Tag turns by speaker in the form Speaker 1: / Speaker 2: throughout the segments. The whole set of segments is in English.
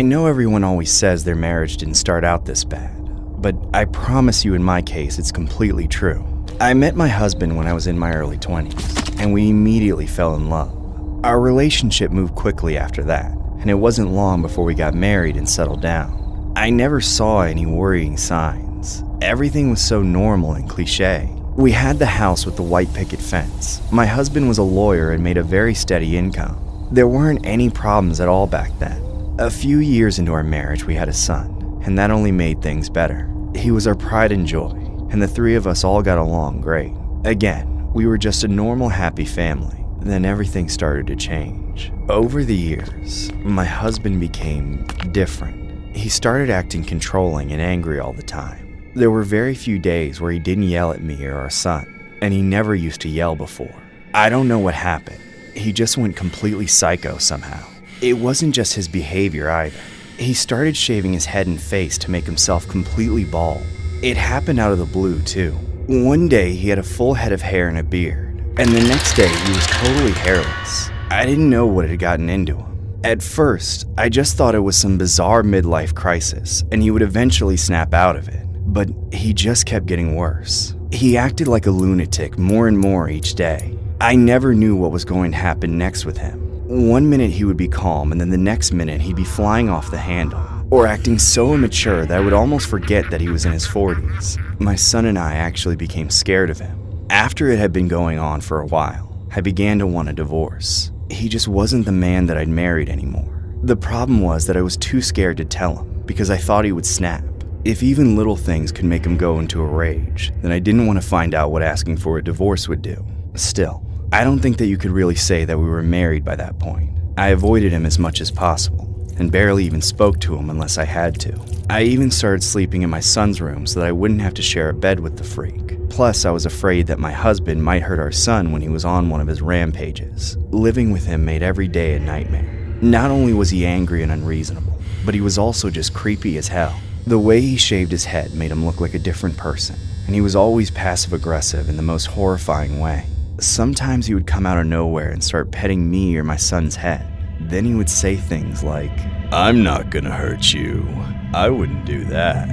Speaker 1: I know everyone always says their marriage didn't start out this bad, but I promise you in my case it's completely true. I met my husband when I was in my early 20s, and we immediately fell in love. Our relationship moved quickly after that, and it wasn't long before we got married and settled down. I never saw any worrying signs. Everything was so normal and cliche. We had the house with the white picket fence. My husband was a lawyer and made a very steady income. There weren't any problems at all back then. A few years into our marriage, we had a son, and that only made things better. He was our pride and joy, and the three of us all got along great. Again, we were just a normal, happy family. Then everything started to change. Over the years, my husband became different. He started acting controlling and angry all the time. There were very few days where he didn't yell at me or our son, and he never used to yell before. I don't know what happened. He just went completely psycho somehow. It wasn't just his behavior either. He started shaving his head and face to make himself completely bald. It happened out of the blue too. One day he had a full head of hair and a beard, and the next day he was totally hairless. I didn't know what had gotten into him. At first, I just thought it was some bizarre midlife crisis, and he would eventually snap out of it. But he just kept getting worse. He acted like a lunatic more and more each day. I never knew what was going to happen next with him. One minute he would be calm, and then the next minute he'd be flying off the handle, or acting so immature that I would almost forget that he was in his 40s. My son and I actually became scared of him. After it had been going on for a while, I began to want a divorce. He just wasn't the man that I'd married anymore. The problem was that I was too scared to tell him, because I thought he would snap. If even little things could make him go into a rage, then I didn't want to find out what asking for a divorce would do. Still, I don't think that you could really say that we were married by that point. I avoided him as much as possible, and barely even spoke to him unless I had to. I even started sleeping in my son's room so that I wouldn't have to share a bed with the freak. Plus, I was afraid that my husband might hurt our son when he was on one of his rampages. Living with him made every day a nightmare. Not only was he angry and unreasonable, but he was also just creepy as hell. The way he shaved his head made him look like a different person, and he was always passive-aggressive in the most horrifying way. Sometimes he would come out of nowhere and start petting me or my son's head. Then he would say things like, "I'm not gonna hurt you. I wouldn't do that."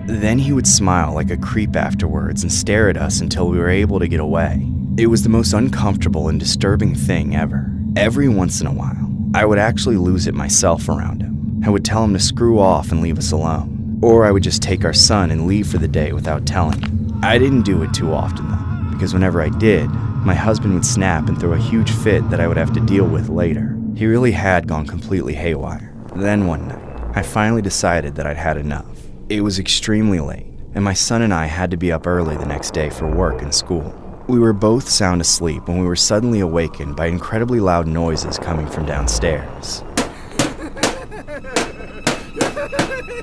Speaker 1: Then he would smile like a creep afterwards and stare at us until we were able to get away. It was the most uncomfortable and disturbing thing ever. Every once in a while, I would actually lose it myself around him. I would tell him to screw off and leave us alone. Or I would just take our son and leave for the day without telling him. I didn't do it too often though, because whenever I did, my husband would snap and throw a huge fit that I would have to deal with later. He really had gone completely haywire. Then one night, I finally decided that I'd had enough. It was extremely late, and my son and I had to be up early the next day for work and school. We were both sound asleep when we were suddenly awakened by incredibly loud noises coming from downstairs.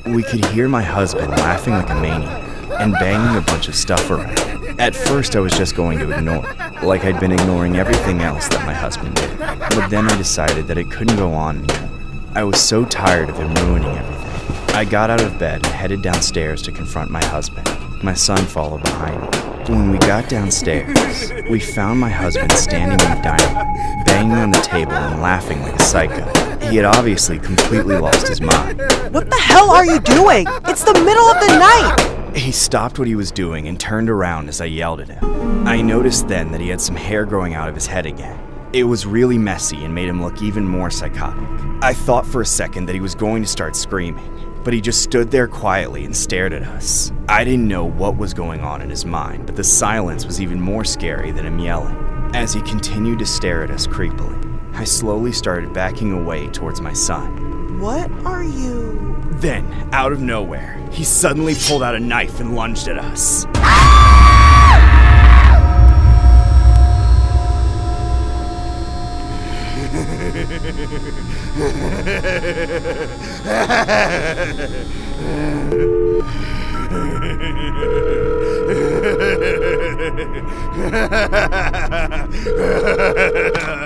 Speaker 1: We could hear my husband laughing like a maniac and banging a bunch of stuff around. At first I was just going to ignore it, like I'd been ignoring everything else that my husband did. But then I decided that it couldn't go on anymore. I was so tired of him ruining everything. I got out of bed and headed downstairs to confront my husband. My son followed behind me. When we got downstairs, we found my husband standing in the dining room, banging on the table and laughing like a psycho. He had obviously completely lost his mind.
Speaker 2: What the hell are you doing? It's the middle of the night!
Speaker 1: He stopped what he was doing and turned around as I yelled at him. I noticed then that he had some hair growing out of his head again. It was really messy and made him look even more psychotic. I thought for a second that he was going to start screaming, but he just stood there quietly and stared at us. I didn't know what was going on in his mind, but the silence was even more scary than him yelling. As he continued to stare at us creepily, I slowly started backing away towards my son.
Speaker 2: What are you?
Speaker 1: Then, out of nowhere, he suddenly pulled out a knife and lunged at us.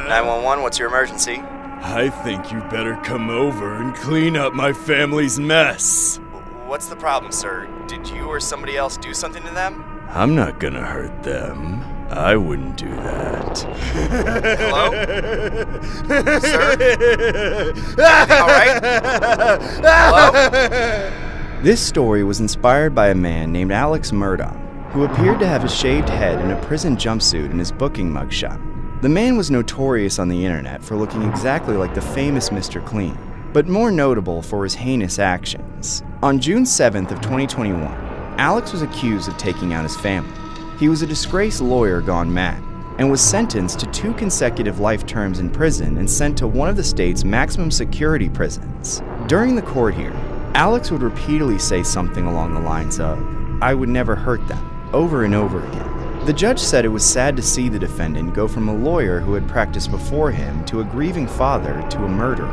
Speaker 1: "911, what's your emergency?"
Speaker 3: I think you better come over and clean up my family's mess.
Speaker 1: What's the problem, sir? Did you or somebody else do something to them?
Speaker 3: I'm not gonna hurt them. I wouldn't do that.
Speaker 2: Hello? Sir? All right? Hello?
Speaker 1: This story was inspired by a man named Alex Murdoch, who appeared to have a shaved head and a prison jumpsuit in his booking mugshot. The man was notorious on the internet for looking exactly like the famous Mr. Clean, but more notable for his heinous actions. On June 7th of 2021, Alex was accused of taking out his family. He was a disgraced lawyer gone mad, and was sentenced to 2 consecutive life terms in prison and sent to one of the state's maximum security prisons. During the court hearing, Alex would repeatedly say something along the lines of, "I would never hurt them," over and over again. The judge said it was sad to see the defendant go from a lawyer who had practiced before him to a grieving father to a murderer.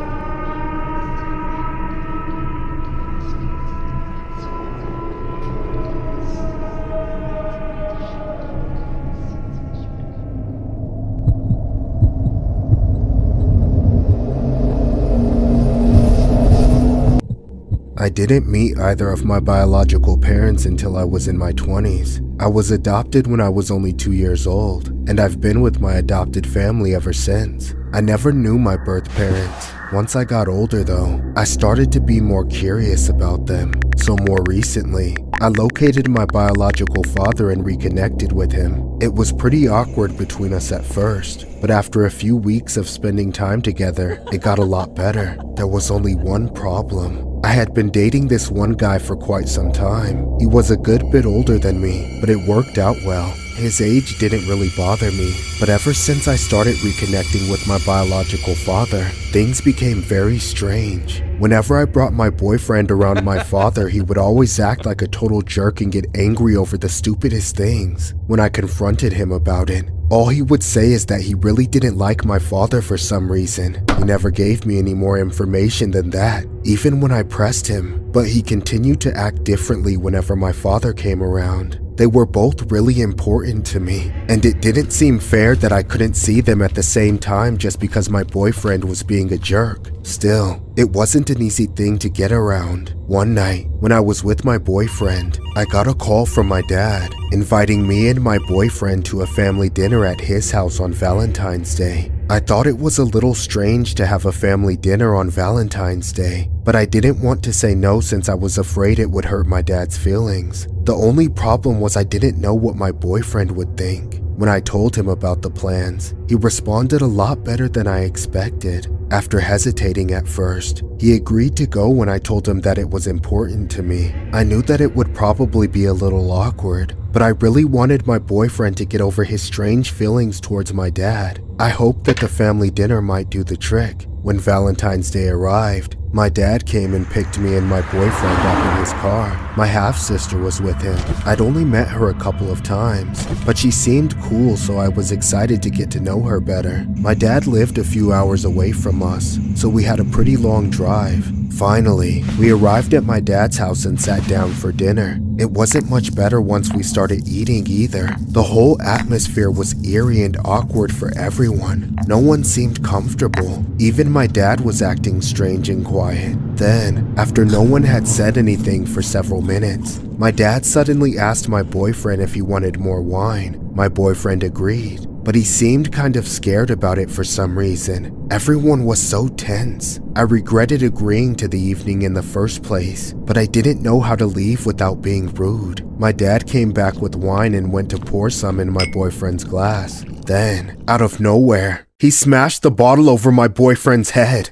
Speaker 4: I didn't meet either of my biological parents until I was in my 20s. I was adopted when I was only 2 years old, and I've been with my adopted family ever since. I never knew my birth parents. Once I got older though, I started to be more curious about them. So more recently, I located my biological father and reconnected with him. It was pretty awkward between us at first, but after a few weeks of spending time together, it got a lot better. There was only one problem. I had been dating this one guy for quite some time. He was a good bit older than me, but it worked out well. His age didn't really bother me, but ever since I started reconnecting with my biological father, things became very strange. Whenever I brought my boyfriend around my father, he would always act like a total jerk and get angry over the stupidest things. When I confronted him about it, all he would say is that he really didn't like my father for some reason. He never gave me any more information than that, even when I pressed him, but he continued to act differently whenever my father came around. They were both really important to me, and it didn't seem fair that I couldn't see them at the same time just because my boyfriend was being a jerk. Still, it wasn't an easy thing to get around. One night, when I was with my boyfriend, I got a call from my dad, inviting me and my boyfriend to a family dinner at his house on Valentine's Day. I thought it was a little strange to have a family dinner on Valentine's Day, but I didn't want to say no since I was afraid it would hurt my dad's feelings. The only problem was I didn't know what my boyfriend would think. When I told him about the plans, he responded a lot better than I expected. After hesitating at first, he agreed to go when I told him that it was important to me. I knew that it would probably be a little awkward, but I really wanted my boyfriend to get over his strange feelings towards my dad. I hoped that the family dinner might do the trick. When Valentine's Day arrived, my dad came and picked me and my boyfriend up in his car. My half-sister was with him. I'd only met her a couple of times, but she seemed cool, so I was excited to get to know her better. My dad lived a few hours away from us, so we had a pretty long drive. Finally, we arrived at my dad's house and sat down for dinner. It wasn't much better once we started eating either. The whole atmosphere was eerie and awkward for everyone. No one seemed comfortable. Even my dad was acting strange and quiet. Then, after no one had said anything for several minutes, my dad suddenly asked my boyfriend if he wanted more wine. My boyfriend agreed, but he seemed kind of scared about it for some reason. Everyone was so tense. I regretted agreeing to the evening in the first place, but I didn't know how to leave without being rude. My dad came back with wine and went to pour some in my boyfriend's glass. Then, out of nowhere, he smashed the bottle over my boyfriend's head.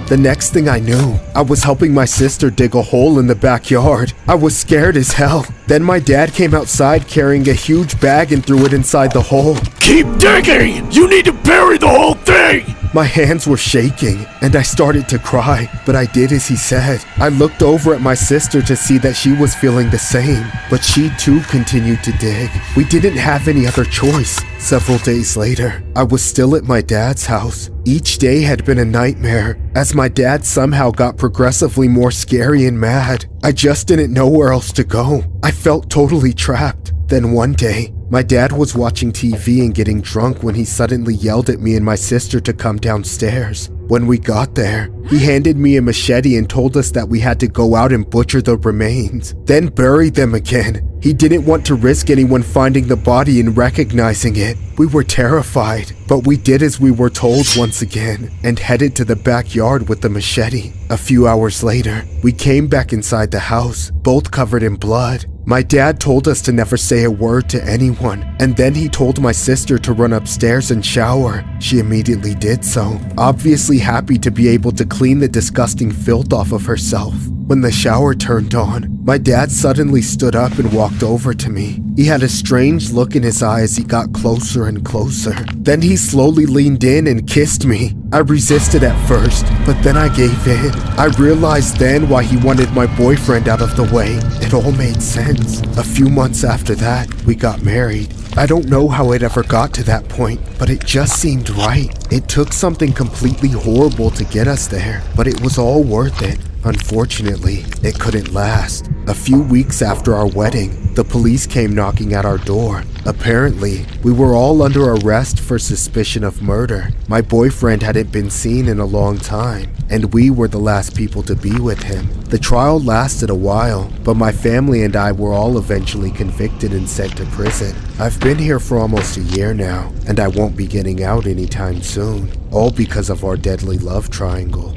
Speaker 4: The next thing I knew, I was helping my sister dig a hole in the backyard. I was scared as hell. Then my dad came outside carrying a huge bag and threw it inside the hole.
Speaker 3: Keep digging! You need to bury the whole thing!
Speaker 4: My hands were shaking, and I started to cry, but I did as he said. I looked over at my sister to see that she was feeling the same, but she too continued to dig. We didn't have any other choice. Several days later, I was still at my dad's house. Each day had been a nightmare, as my dad somehow got progressively more scary and mad. I just didn't know where else to go. I felt totally trapped. Then one day, my dad was watching TV and getting drunk when he suddenly yelled at me and my sister to come downstairs. When we got there, he handed me a machete and told us that we had to go out and butcher the remains, then bury them again. He didn't want to risk anyone finding the body and recognizing it. We were terrified, but we did as we were told once again and headed to the backyard with the machete. A few hours later, we came back inside the house, both covered in blood. My dad told us to never say a word to anyone, and then he told my sister to run upstairs and shower. She immediately did so, obviously happy to be able to clean the disgusting filth off of herself. When the shower turned on, my dad suddenly stood up and walked over to me. He had a strange look in his eye as he got closer and closer. Then he slowly leaned in and kissed me. I resisted at first, but then I gave in. I realized then why he wanted my boyfriend out of the way. It all made sense. A few months after that, we got married. I don't know how it ever got to that point, but it just seemed right. It took something completely horrible to get us there, but it was all worth it. Unfortunately, it couldn't last. A few weeks after our wedding, the police came knocking at our door. Apparently, we were all under arrest for suspicion of murder. My boyfriend hadn't been seen in a long time, and we were the last people to be with him. The trial lasted a while, but my family and I were all eventually convicted and sent to prison. I've been here for almost a year now, and I won't be getting out anytime soon, all because of our deadly love triangle.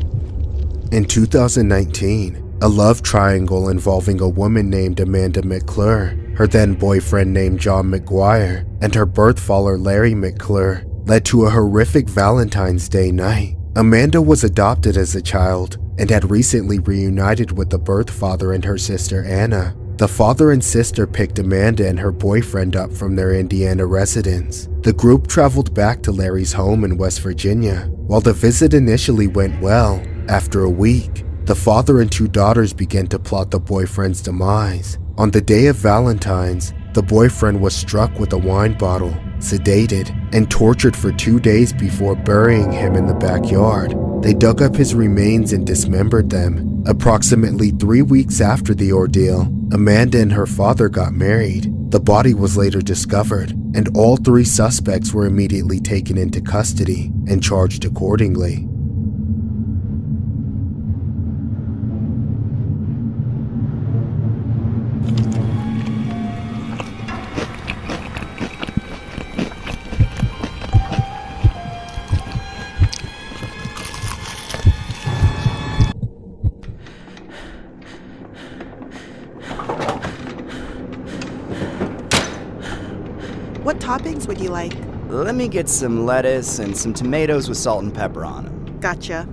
Speaker 4: In 2019, a love triangle involving a woman named Amanda MacLeod, her then boyfriend named John McGuire, and her birth father Larry MacLeod led to a horrific Valentine's Day night. Amanda was adopted as a child and had recently reunited with the birth father and her sister Anna. The father and sister picked Amanda and her boyfriend up from their Indiana residence. The group traveled back to Larry's home in West Virginia. While the visit initially went well, after a week, the father and two daughters began to plot the boyfriend's demise. On the day of Valentine's, the boyfriend was struck with a wine bottle, sedated, and tortured for 2 days before burying him in the backyard. They dug up his remains and dismembered them. Approximately 3 weeks after the ordeal, Amanda and her father got married. The body was later discovered, and all 3 suspects were immediately taken into custody and charged accordingly.
Speaker 2: What toppings would you like?
Speaker 1: Let me get some lettuce and some tomatoes with salt and pepper on them.
Speaker 2: Gotcha.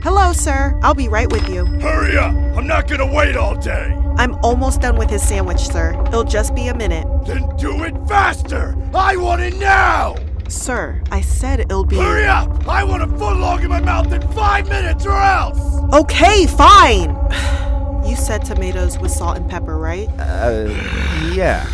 Speaker 2: Hello, sir. I'll be right with you.
Speaker 3: Hurry up! I'm not gonna wait all day!
Speaker 2: I'm almost done with his sandwich, sir. It'll just be a minute.
Speaker 3: Then do it faster! I want it now!
Speaker 2: Sir, I said it'll be...
Speaker 3: Hurry up! I want a footlong in my mouth in 5 minutes or else!
Speaker 2: Okay, fine! You said tomatoes with salt and pepper, right?
Speaker 1: Yeah.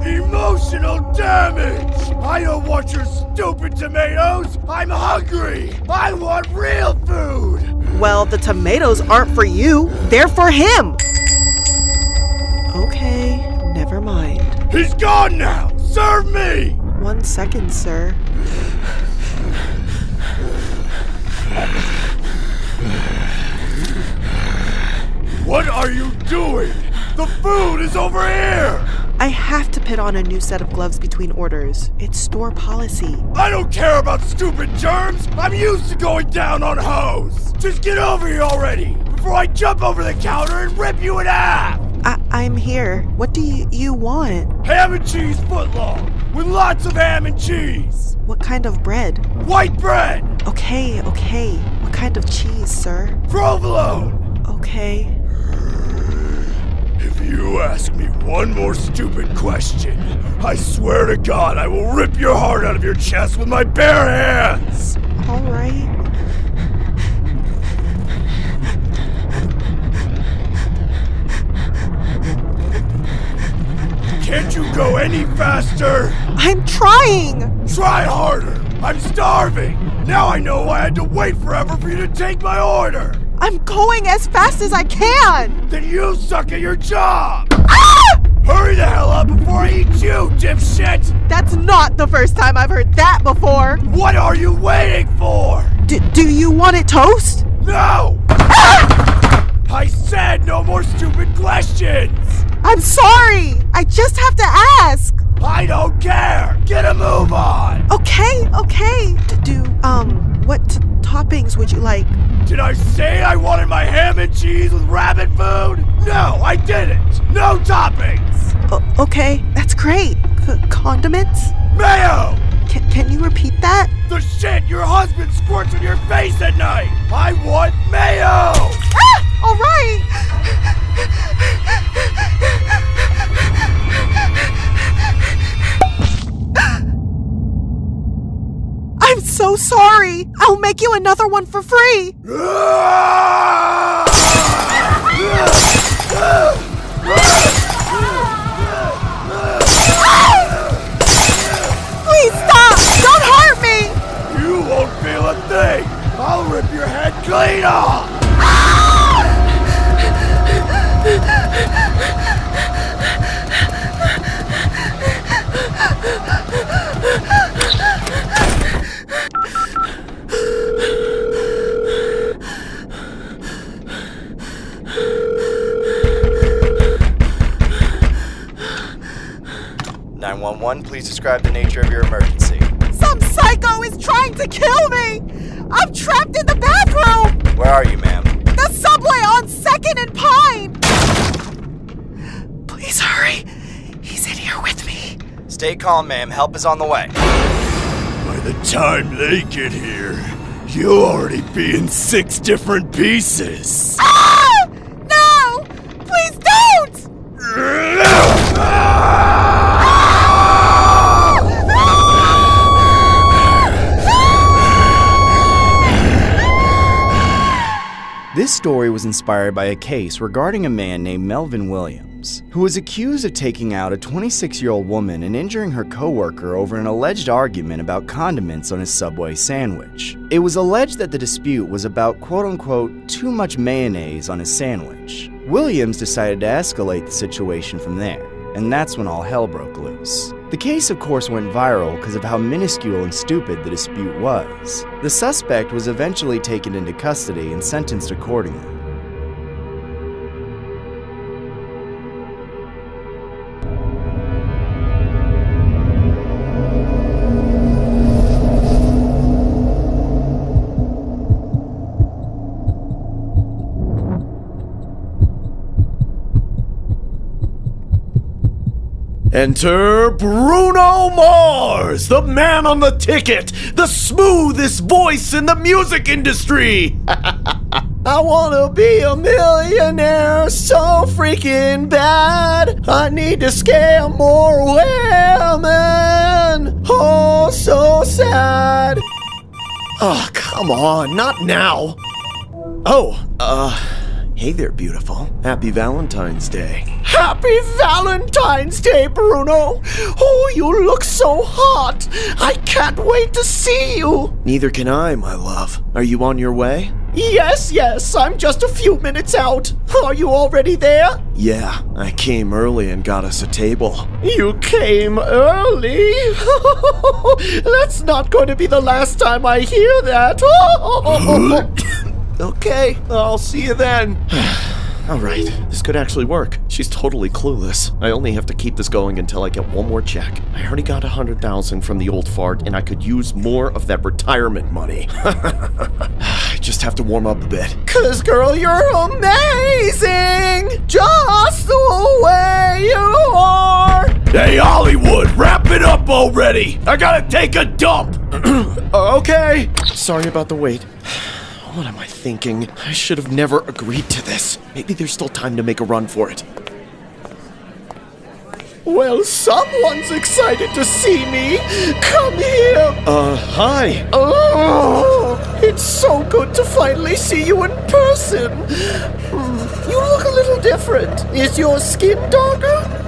Speaker 3: Emotional damage! I don't want your stupid tomatoes! I'm hungry! I want real food!
Speaker 2: Well, the tomatoes aren't for you. They're for him! Okay, never mind.
Speaker 3: He's gone now! Serve me!
Speaker 2: 1 second, sir.
Speaker 3: What are you doing? The food is over here!
Speaker 2: I have to put on a new set of gloves between orders. It's store policy.
Speaker 3: I don't care about stupid germs! I'm used to going down on hoes! Just get over here already! Before I jump over the counter and rip you in half!
Speaker 2: I'm here. What do you want?
Speaker 3: Ham and cheese footlong! With lots of ham and cheese!
Speaker 2: What kind of bread?
Speaker 3: White bread!
Speaker 2: Okay. What kind of cheese, sir?
Speaker 3: Provolone!
Speaker 2: Okay.
Speaker 3: If you ask me one more stupid question, I swear to God I will rip your heart out of your chest with my bare hands!
Speaker 2: All right.
Speaker 3: Can't you go any faster?
Speaker 2: I'm trying!
Speaker 3: Try harder! I I'm starving! Now I know why I had to wait forever for you to take my order!
Speaker 2: I'm going as fast as I can!
Speaker 3: Then you suck at your job!
Speaker 2: Ah!
Speaker 3: Hurry the hell up before I eat you, dipshit!
Speaker 2: That's not the first time I've heard that before!
Speaker 3: What are you waiting for?
Speaker 2: Do you want it toast?
Speaker 3: No!
Speaker 2: Ah!
Speaker 3: I said no more stupid questions!
Speaker 2: I'm sorry! I just have to ask!
Speaker 3: I don't care! Get a move on!
Speaker 2: Okay. What toppings would you like?
Speaker 3: Did I say I wanted my ham and cheese with rabbit food? No, I didn't! No toppings!
Speaker 2: Okay, that's great. Condiments?
Speaker 3: Mayo!
Speaker 2: Can you repeat that?
Speaker 3: The shit your husband squirts on your face at night! I want mayo!
Speaker 2: Ah! All right! I'm so sorry! I'll make you another one for free! Please stop! Don't hurt me!
Speaker 3: You won't feel a thing! I'll rip your head clean off!
Speaker 1: Please describe the nature of your emergency.
Speaker 2: Some psycho is trying to kill me! I'm trapped in the bathroom!
Speaker 1: Where are you, ma'am?
Speaker 2: The subway on 2nd and Pine! Please hurry. He's in here with me.
Speaker 1: Stay calm, ma'am. Help is on the way.
Speaker 3: By the time they get here, you'll already be in 6 different pieces.
Speaker 2: Ah! No! Please don't!
Speaker 1: This story was inspired by a case regarding a man named Melvin Williams, who was accused of taking out a 26-year-old woman and injuring her coworker over an alleged argument about condiments on his Subway sandwich. It was alleged that the dispute was about quote-unquote too much mayonnaise on his sandwich. Williams decided to escalate the situation from there, and that's when all hell broke loose. The case, of course, went viral because of how minuscule and stupid the dispute was. The suspect was eventually taken into custody and sentenced accordingly.
Speaker 5: Enter Bruno Mars, the man on the ticket, the smoothest voice in the music industry. I wanna be a millionaire so freaking bad. I need to scare more women. Oh, so sad. Oh, come on, not now. Hey there, beautiful. Happy Valentine's Day. Happy Valentine's Day, Bruno! Oh, you look so hot! I can't wait to see you! Neither can I, my love. Are you on your way? Yes, I'm just a few minutes out. Are you already there? Yeah, I came early and got us a table. You came early? That's not going to be the last time I hear that. Okay, I'll see you then. Alright, this could actually work. She's totally clueless. I only have to keep this going until I get one more check. I already got 100,000 from the old fart, and I could use more of that retirement money. I just have to warm up a bit. 'Cause girl, you're amazing! Just the way you are!
Speaker 3: Hey, Hollywood, wrap it up already! I gotta take a dump!
Speaker 5: Okay. Sorry about the wait. What am I thinking? I should have never agreed to this. Maybe there's still time to make a run for it. Well, someone's excited to see me. Come here. Hi. Oh, it's so good to finally see you in person. You look a little different. Is your skin darker?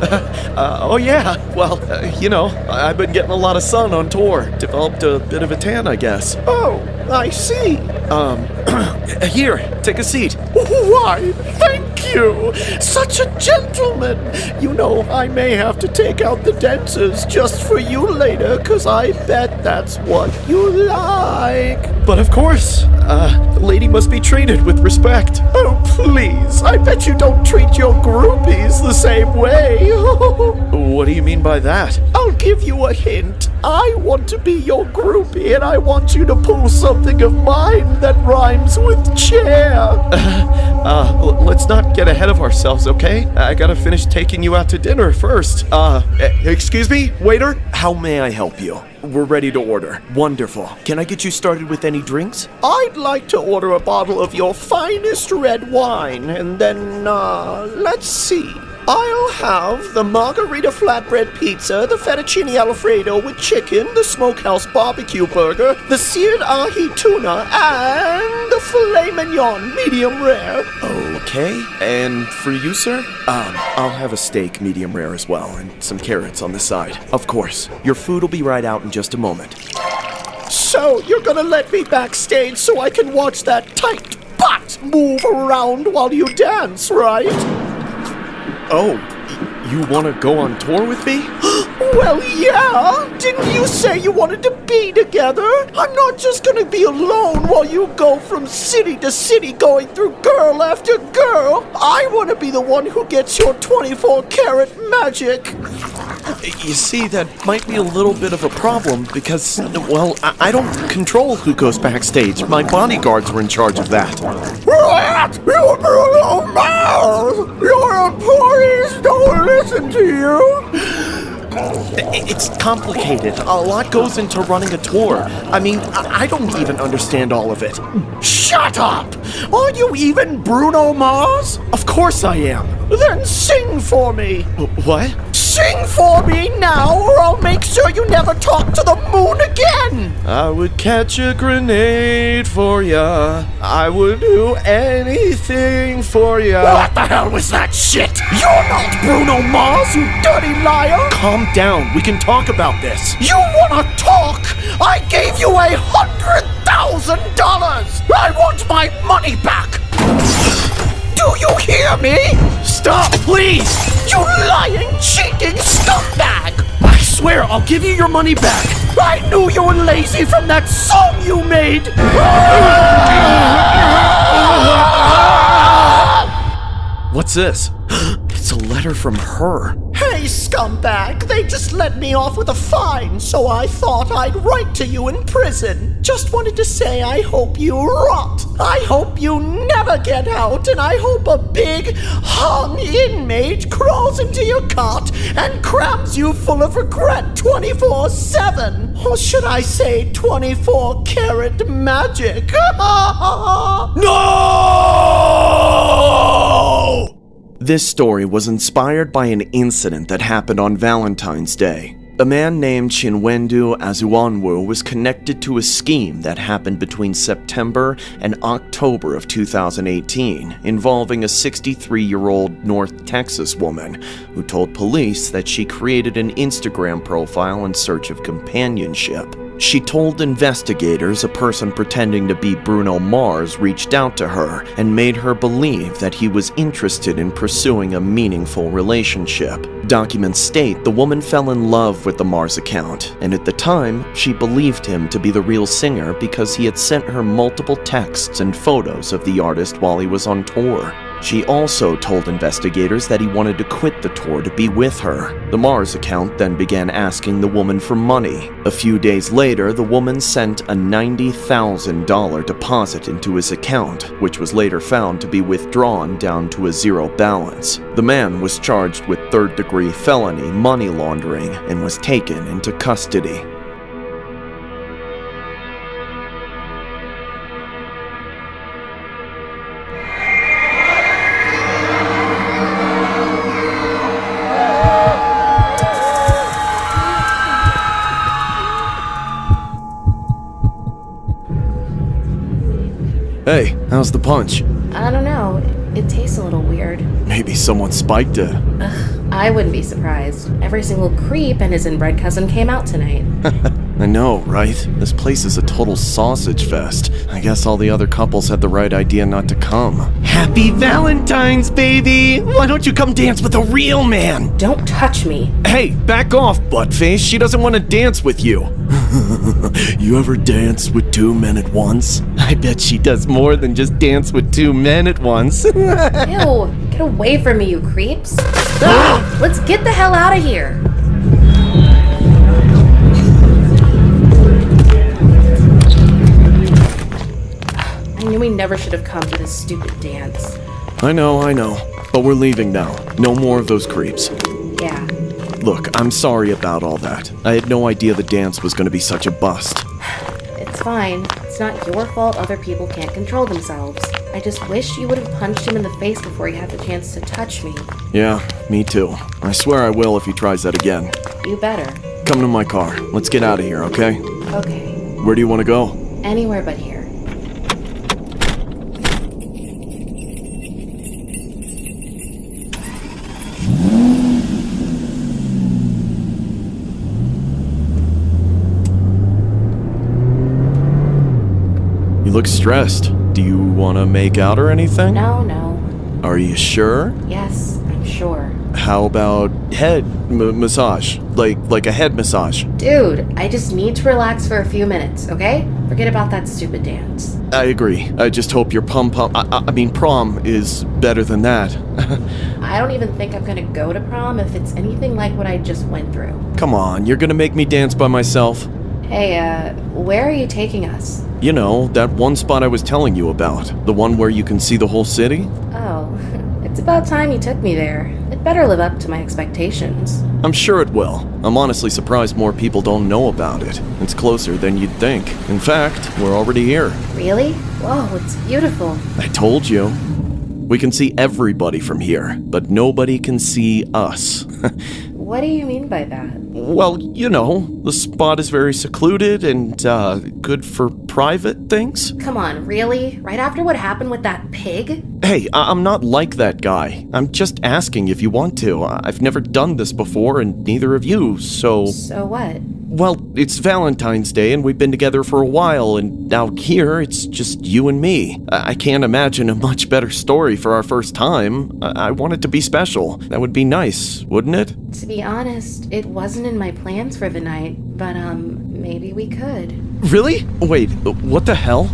Speaker 5: Oh yeah, well, you know, I've been getting a lot of sun on tour. Developed a bit of a tan, I guess. Oh, I see. Here, take a seat. Why, thank you. Such a gentleman. You know, I may have to take out the dentures just for you later, 'cause I bet that's what you like. But of course, the lady must be treated with respect. Oh, please, I bet you don't treat your groupies the same way. What do you mean by that? I'll give you a hint. I want to be your groupie, and I want you to pull something of mine that rhymes with chair. Let's not get ahead of ourselves, okay? I gotta finish taking you out to dinner first. Excuse me, waiter? How may I help you? We're ready to order. Wonderful. Can I get you started with any drinks? I'd like to order a bottle of your finest red wine, and then, let's see. I'll have the margarita flatbread pizza, the fettuccine alfredo with chicken, the smokehouse barbecue burger, the seared ahi tuna, and the filet mignon, medium rare. Okay, and for you, sir? I'll have a steak, medium rare as well, and some carrots on the side. Of course. Your food will be right out in just a moment. So, you're gonna let me backstage so I can watch that tight butt move around while you dance, right? Oh, you want to go on tour with me? Well, yeah. Didn't you say you wanted to be together? I'm not just gonna be alone while you go from city to city going through girl after girl. I want to be the one who gets your 24-karat magic. You see, that might be a little bit of a problem because, well, I don't control who goes backstage. My bodyguards were in charge of that. What? You Bruno Mars! Your employees don't listen to you! It's complicated. A lot goes into running a tour. I mean, I don't even understand all of it. Shut up! Are you even Bruno Mars? Of course I am. Then sing for me. What? Sing for me now, or I'll make sure you never talk to the moon again! I would catch a grenade for ya. I would do anything for ya. What the hell was that shit? You're not Bruno Mars, you dirty liar! Calm down, we can talk about this. You wanna talk? I gave you $100,000! I want my money back! Do you hear me? Stop, please! You lying, cheating scumbag! I swear I'll give you your money back! I knew you were lazy from that song you made! What's this? It's a letter from her. Hey, scumbag! They just let me off with a fine, so I thought I'd write to you in prison. Just wanted to say I hope you rot. I hope you never get out, and I hope a big, hung inmate crawls into your cot and crams you full of regret 24/7. Or should I say 24-karat magic? No! This story was inspired by an incident that happened on Valentine's Day. A man named Chinwendu Azuanwu was connected to a scheme that happened between September and October of 2018, involving a 63-year-old North Texas woman who told police that she created an Instagram profile in search of companionship. She told investigators a person pretending to be Bruno Mars reached out to her and made her believe that he was interested in pursuing a meaningful relationship. Documents state the woman fell in love with the Mars account, and at the time, she believed him to be the real singer because he had sent her multiple texts and photos of the artist while he was on tour. She also told investigators that he wanted to quit the tour to be with her. The Mars account then began asking the woman for money. A few days later, the woman sent a $90,000 deposit into his account, which was later found to be withdrawn down to a zero balance. The man was charged with third-degree felony money laundering and was taken into custody. Hey, how's the punch?
Speaker 6: I don't know. It tastes a little weird.
Speaker 5: Maybe someone spiked it.
Speaker 6: I wouldn't be surprised. Every single creep and his inbred cousin came out tonight.
Speaker 5: I know, right? This place is a total sausage fest. I guess all the other couples had the right idea not to come. Happy Valentine's, baby! Why don't you come dance with a real man?
Speaker 6: Don't touch me.
Speaker 5: Hey, back off, buttface. She doesn't want to dance with you. You ever dance with two men at once? I bet she does more than just dance with two men at once.
Speaker 6: Ew, get away from me, you creeps. Let's get the hell out of here. I knew we never should have come to this stupid dance.
Speaker 5: I know. But we're leaving now. No more of those creeps.
Speaker 6: Yeah.
Speaker 5: Look, I'm sorry about all that. I had no idea the dance was going to be such a bust.
Speaker 6: It's fine. It's not your fault other people can't control themselves. I just wish you would have punched him in the face before he had the chance to touch me.
Speaker 5: Yeah, me too. I swear I will if he tries that again.
Speaker 6: You better.
Speaker 5: Come to my car. Let's get out of here, okay?
Speaker 6: Okay.
Speaker 5: Where do you want to go?
Speaker 6: Anywhere but here.
Speaker 5: You look stressed. Do you want to make out or anything?
Speaker 6: No.
Speaker 5: Are you sure?
Speaker 6: Yes, I'm sure.
Speaker 5: How about head massage? Like a head massage?
Speaker 6: Dude, I just need to relax for a few minutes, okay? Forget about that stupid dance.
Speaker 5: I agree. I just hope your prom is better than that.
Speaker 6: I don't even think I'm gonna go to prom if it's anything like what I just went through.
Speaker 5: Come on, you're gonna make me dance by myself?
Speaker 6: Hey, where are you taking us?
Speaker 5: You know, that one spot I was telling you about. The one where you can see the whole city?
Speaker 6: Oh, it's about time you took me there. It better live up to my expectations.
Speaker 5: I'm sure it will. I'm honestly surprised more people don't know about it. It's closer than you'd think. In fact, we're already here.
Speaker 6: Really? Whoa, it's beautiful.
Speaker 5: I told you. We can see everybody from here, but nobody can see us.
Speaker 6: What do you mean by that?
Speaker 5: Well, you know, the spot is very secluded and, good for private things.
Speaker 6: Come on, really? Right after what happened with that pig?
Speaker 5: Hey, I'm not like that guy. I'm just asking if you want to. I've never done this before, and neither have you, so...
Speaker 6: So what?
Speaker 5: Well, it's Valentine's Day, and we've been together for a while, and out here, it's just you and me. I can't imagine a much better story for our first time. I want it to be special. That would be nice, wouldn't it?
Speaker 6: To be honest, it wasn't in my plans for the night, but, maybe we could.
Speaker 5: Really? Wait, what the hell?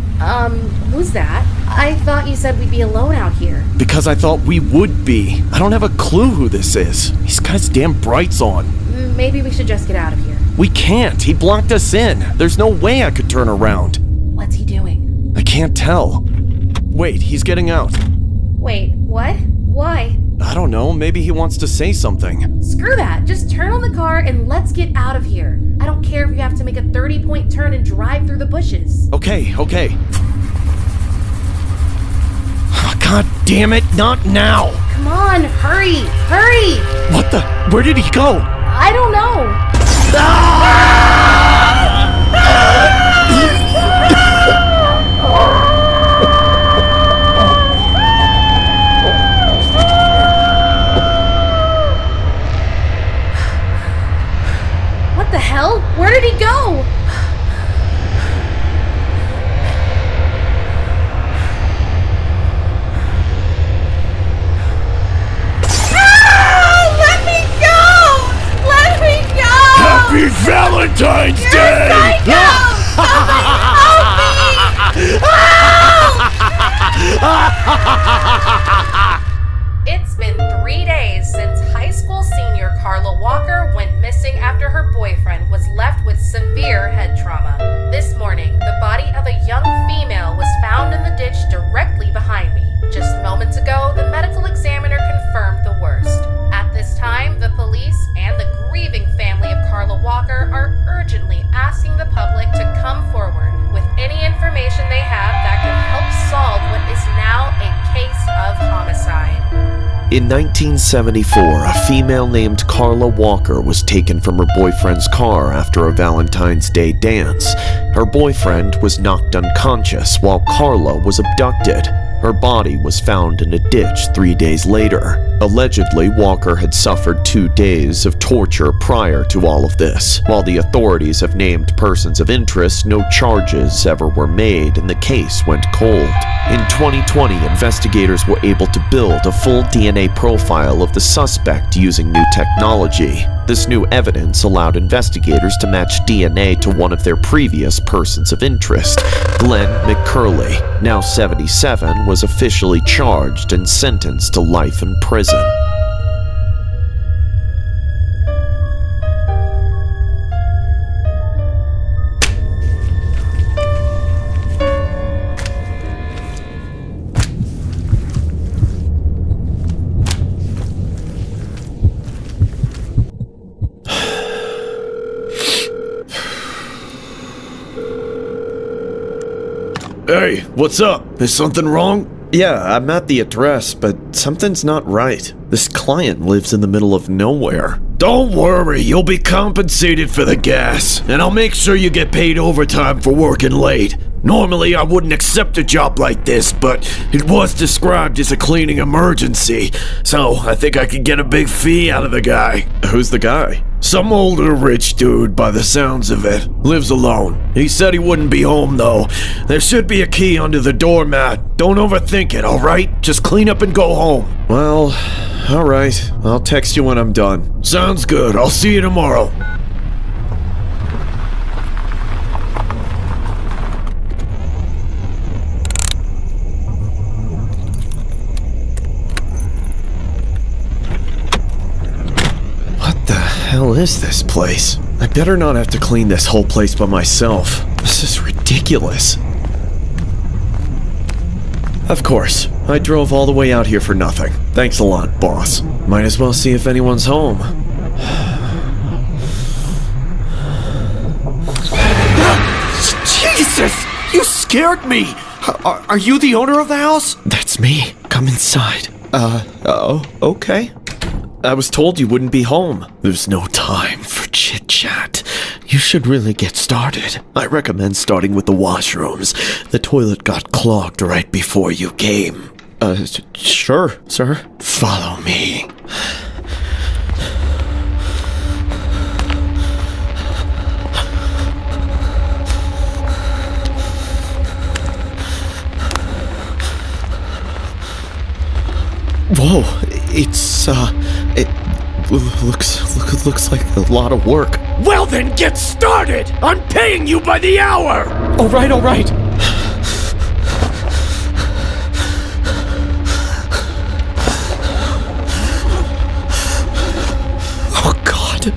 Speaker 6: Who's that? I thought you said we'd be alone out here.
Speaker 5: Because I thought we would be. I don't have a clue who this is. He's got his damn brights on.
Speaker 6: Maybe we should just get out of here.
Speaker 5: We can't. He blocked us in. There's no way I could turn around.
Speaker 6: What's he doing?
Speaker 5: I can't tell. Wait, he's getting out.
Speaker 6: Wait, what? Why?
Speaker 5: I don't know. Maybe he wants to say something.
Speaker 6: Screw that. Just turn on the car and let's get out of here. I don't care if you have to make a 30-point turn and drive through the bushes.
Speaker 5: Okay. God damn it, not now!
Speaker 6: Come on, hurry!
Speaker 5: What the? Where did he go?
Speaker 6: I don't know. What the hell? Where did he go?
Speaker 3: Happy Valentine's Day!
Speaker 6: It's been 3 days since high school senior Carla Walker went missing after her boyfriend was left with severe head trauma. This morning, the body of a young female was found in the ditch directly behind me. Just moments ago, the medical examiner confirmed the worst. At this time, the police and the grieving family of Carla Walker are urgently asking the public to come forward with any information they have that can help solve what is now a case of homicide.
Speaker 5: In 1974, a female named Carla Walker was taken from her boyfriend's car after a Valentine's Day dance. Her boyfriend was knocked unconscious while Carla was abducted. Her body was found in a ditch 3 days later. Allegedly, Walker had suffered 2 days of torture prior to all of this. While the authorities have named persons of interest, no charges ever were made and the case went cold. In 2020, investigators were able to build a full DNA profile of the suspect using new technology. This new evidence allowed investigators to match DNA to one of their previous persons of interest. Glenn McCurley, now 77, was officially charged and sentenced to life in prison.
Speaker 3: Hey, what's up? Is something wrong?
Speaker 5: Yeah, I'm at the address, but something's not right. This client lives in the middle of nowhere.
Speaker 3: Don't worry, you'll be compensated for the gas, and I'll make sure you get paid overtime for working late. Normally, I wouldn't accept a job like this, but it was described as a cleaning emergency, so I think I could get a big fee out of the guy.
Speaker 5: Who's the guy?
Speaker 3: Some older rich dude by the sounds of it. Lives alone. He said he wouldn't be home though. There should be a key under the doormat. Don't overthink it, alright? Just clean up and go home.
Speaker 5: Well, alright. I'll text you when I'm done.
Speaker 3: Sounds good. I'll see you tomorrow.
Speaker 5: What the hell is this place? I better not have to clean this whole place by myself. This is ridiculous. Of course, I drove all the way out here for nothing. Thanks a lot, boss. Might as well see if anyone's home.
Speaker 3: Jesus! You scared me! Are you the owner of the house?
Speaker 5: That's me. Come inside. Okay. I was told you wouldn't be home. There's no time for chit-chat. You should really get started. I recommend starting with the washrooms. The toilet got clogged right before you came. Sure, sir. Follow me. Whoa, it looks like a lot of work.
Speaker 3: Well then, get started! I'm paying you by the hour!
Speaker 5: All right. Oh, God.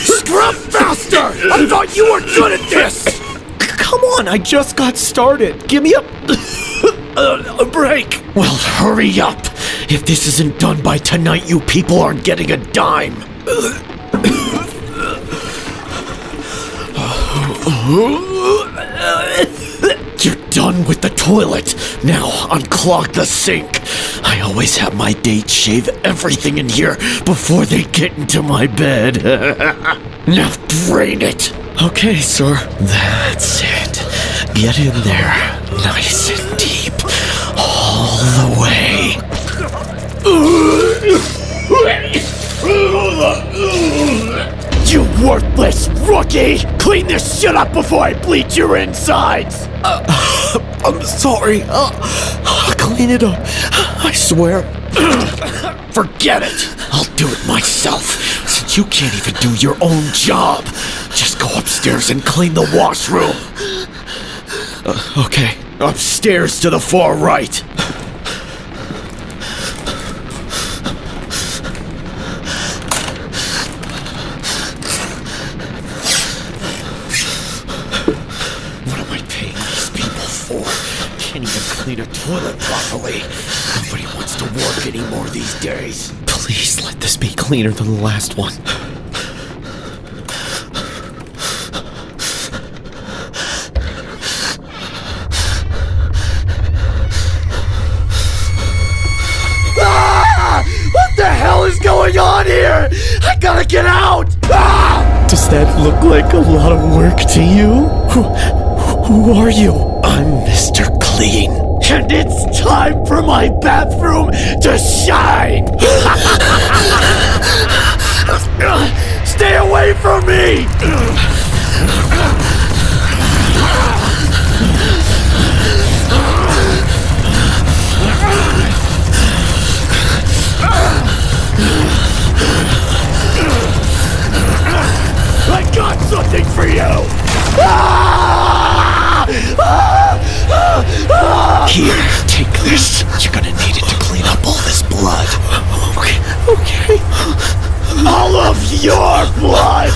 Speaker 3: Scrub faster! I thought you were good at this!
Speaker 5: Come on, I just got started. Give me a break.
Speaker 3: Well, hurry up! If this isn't done by tonight, you people aren't getting a dime! You're done with the toilet. Now unclog the sink. I always have my dates shave everything in here before they get into my bed. Now drain it.
Speaker 5: Okay, sir. That's it. Get in there, nice and deep, all the way.
Speaker 3: You worthless rookie! Clean this shit up before I bleach your insides!
Speaker 5: I'm sorry. I'll clean it up. I swear.
Speaker 3: Forget it! I'll do it myself, since you can't even do your own job. Just go upstairs and clean the washroom.
Speaker 5: Okay.
Speaker 3: Upstairs to the far right. Clean a toilet properly. Nobody wants to work anymore these days.
Speaker 5: Please let this be cleaner than the last one.
Speaker 3: Ah! What the hell is going on here? here! I gotta get out! Ah!
Speaker 5: Does that look like a lot of work to you?
Speaker 3: Who are you? I'm Mr. Clean. And it's time for my bathroom to shine! Stay away from me! I got something for you! Here, take this. You're gonna need it to clean up all this blood. Okay. All of your blood!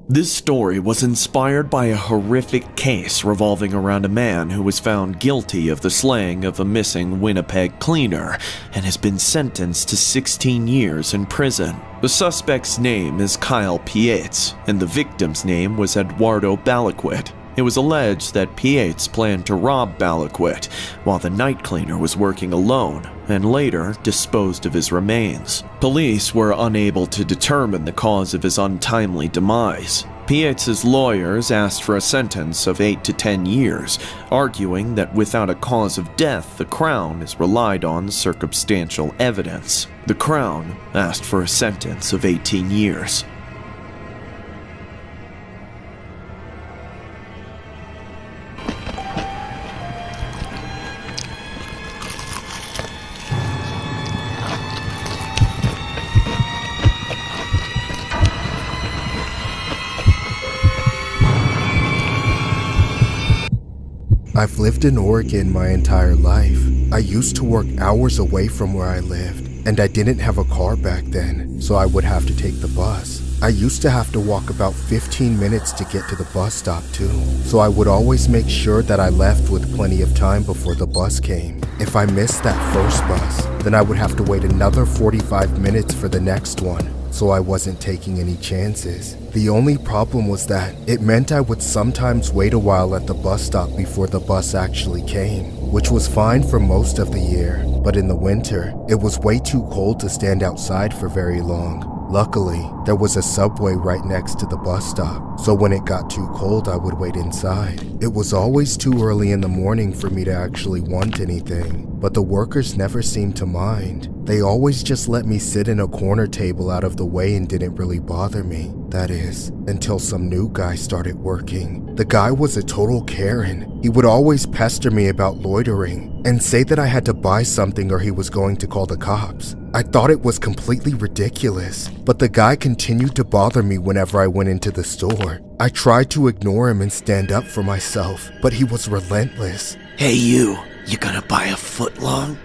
Speaker 5: This story was inspired by a horrific case revolving around a man who was found guilty of the slaying of a missing Winnipeg cleaner and has been sentenced to 16 years in prison. The suspect's name is Kyle Pietz, and the victim's name was Eduardo Balaquit. It was alleged that Pietz planned to rob Balaquit while the night cleaner was working alone and later disposed of his remains. Police were unable to determine the cause of his untimely demise. Pietz's lawyers asked for a sentence of 8 to 10 years, arguing that without a cause of death, the Crown has relied on circumstantial evidence. The Crown asked for a sentence of 18 years.
Speaker 4: I've lived in Oregon my entire life. I used to work hours away from where I lived, and I didn't have a car back then, so I would have to take the bus. I used to have to walk about 15 minutes to get to the bus stop too, so I would always make sure that I left with plenty of time before the bus came. If I missed that first bus, then I would have to wait another 45 minutes for the next one, so I wasn't taking any chances. The only problem was that it meant I would sometimes wait a while at the bus stop before the bus actually came, which was fine for most of the year, but in the winter, it was way too cold to stand outside for very long. Luckily, there was a subway right next to the bus stop, so when it got too cold, I would wait inside. It was always too early in the morning for me to actually want anything, but the workers never seemed to mind. They always just let me sit in a corner table out of the way and didn't really bother me. That is, until some new guy started working. The guy was a total Karen. He would always pester me about loitering and say that I had to buy something or he was going to call the cops. I thought it was completely ridiculous, but the guy continued to bother me whenever I went into the store. I tried to ignore him and stand up for myself, but he was relentless.
Speaker 3: Hey you gonna buy a footlong?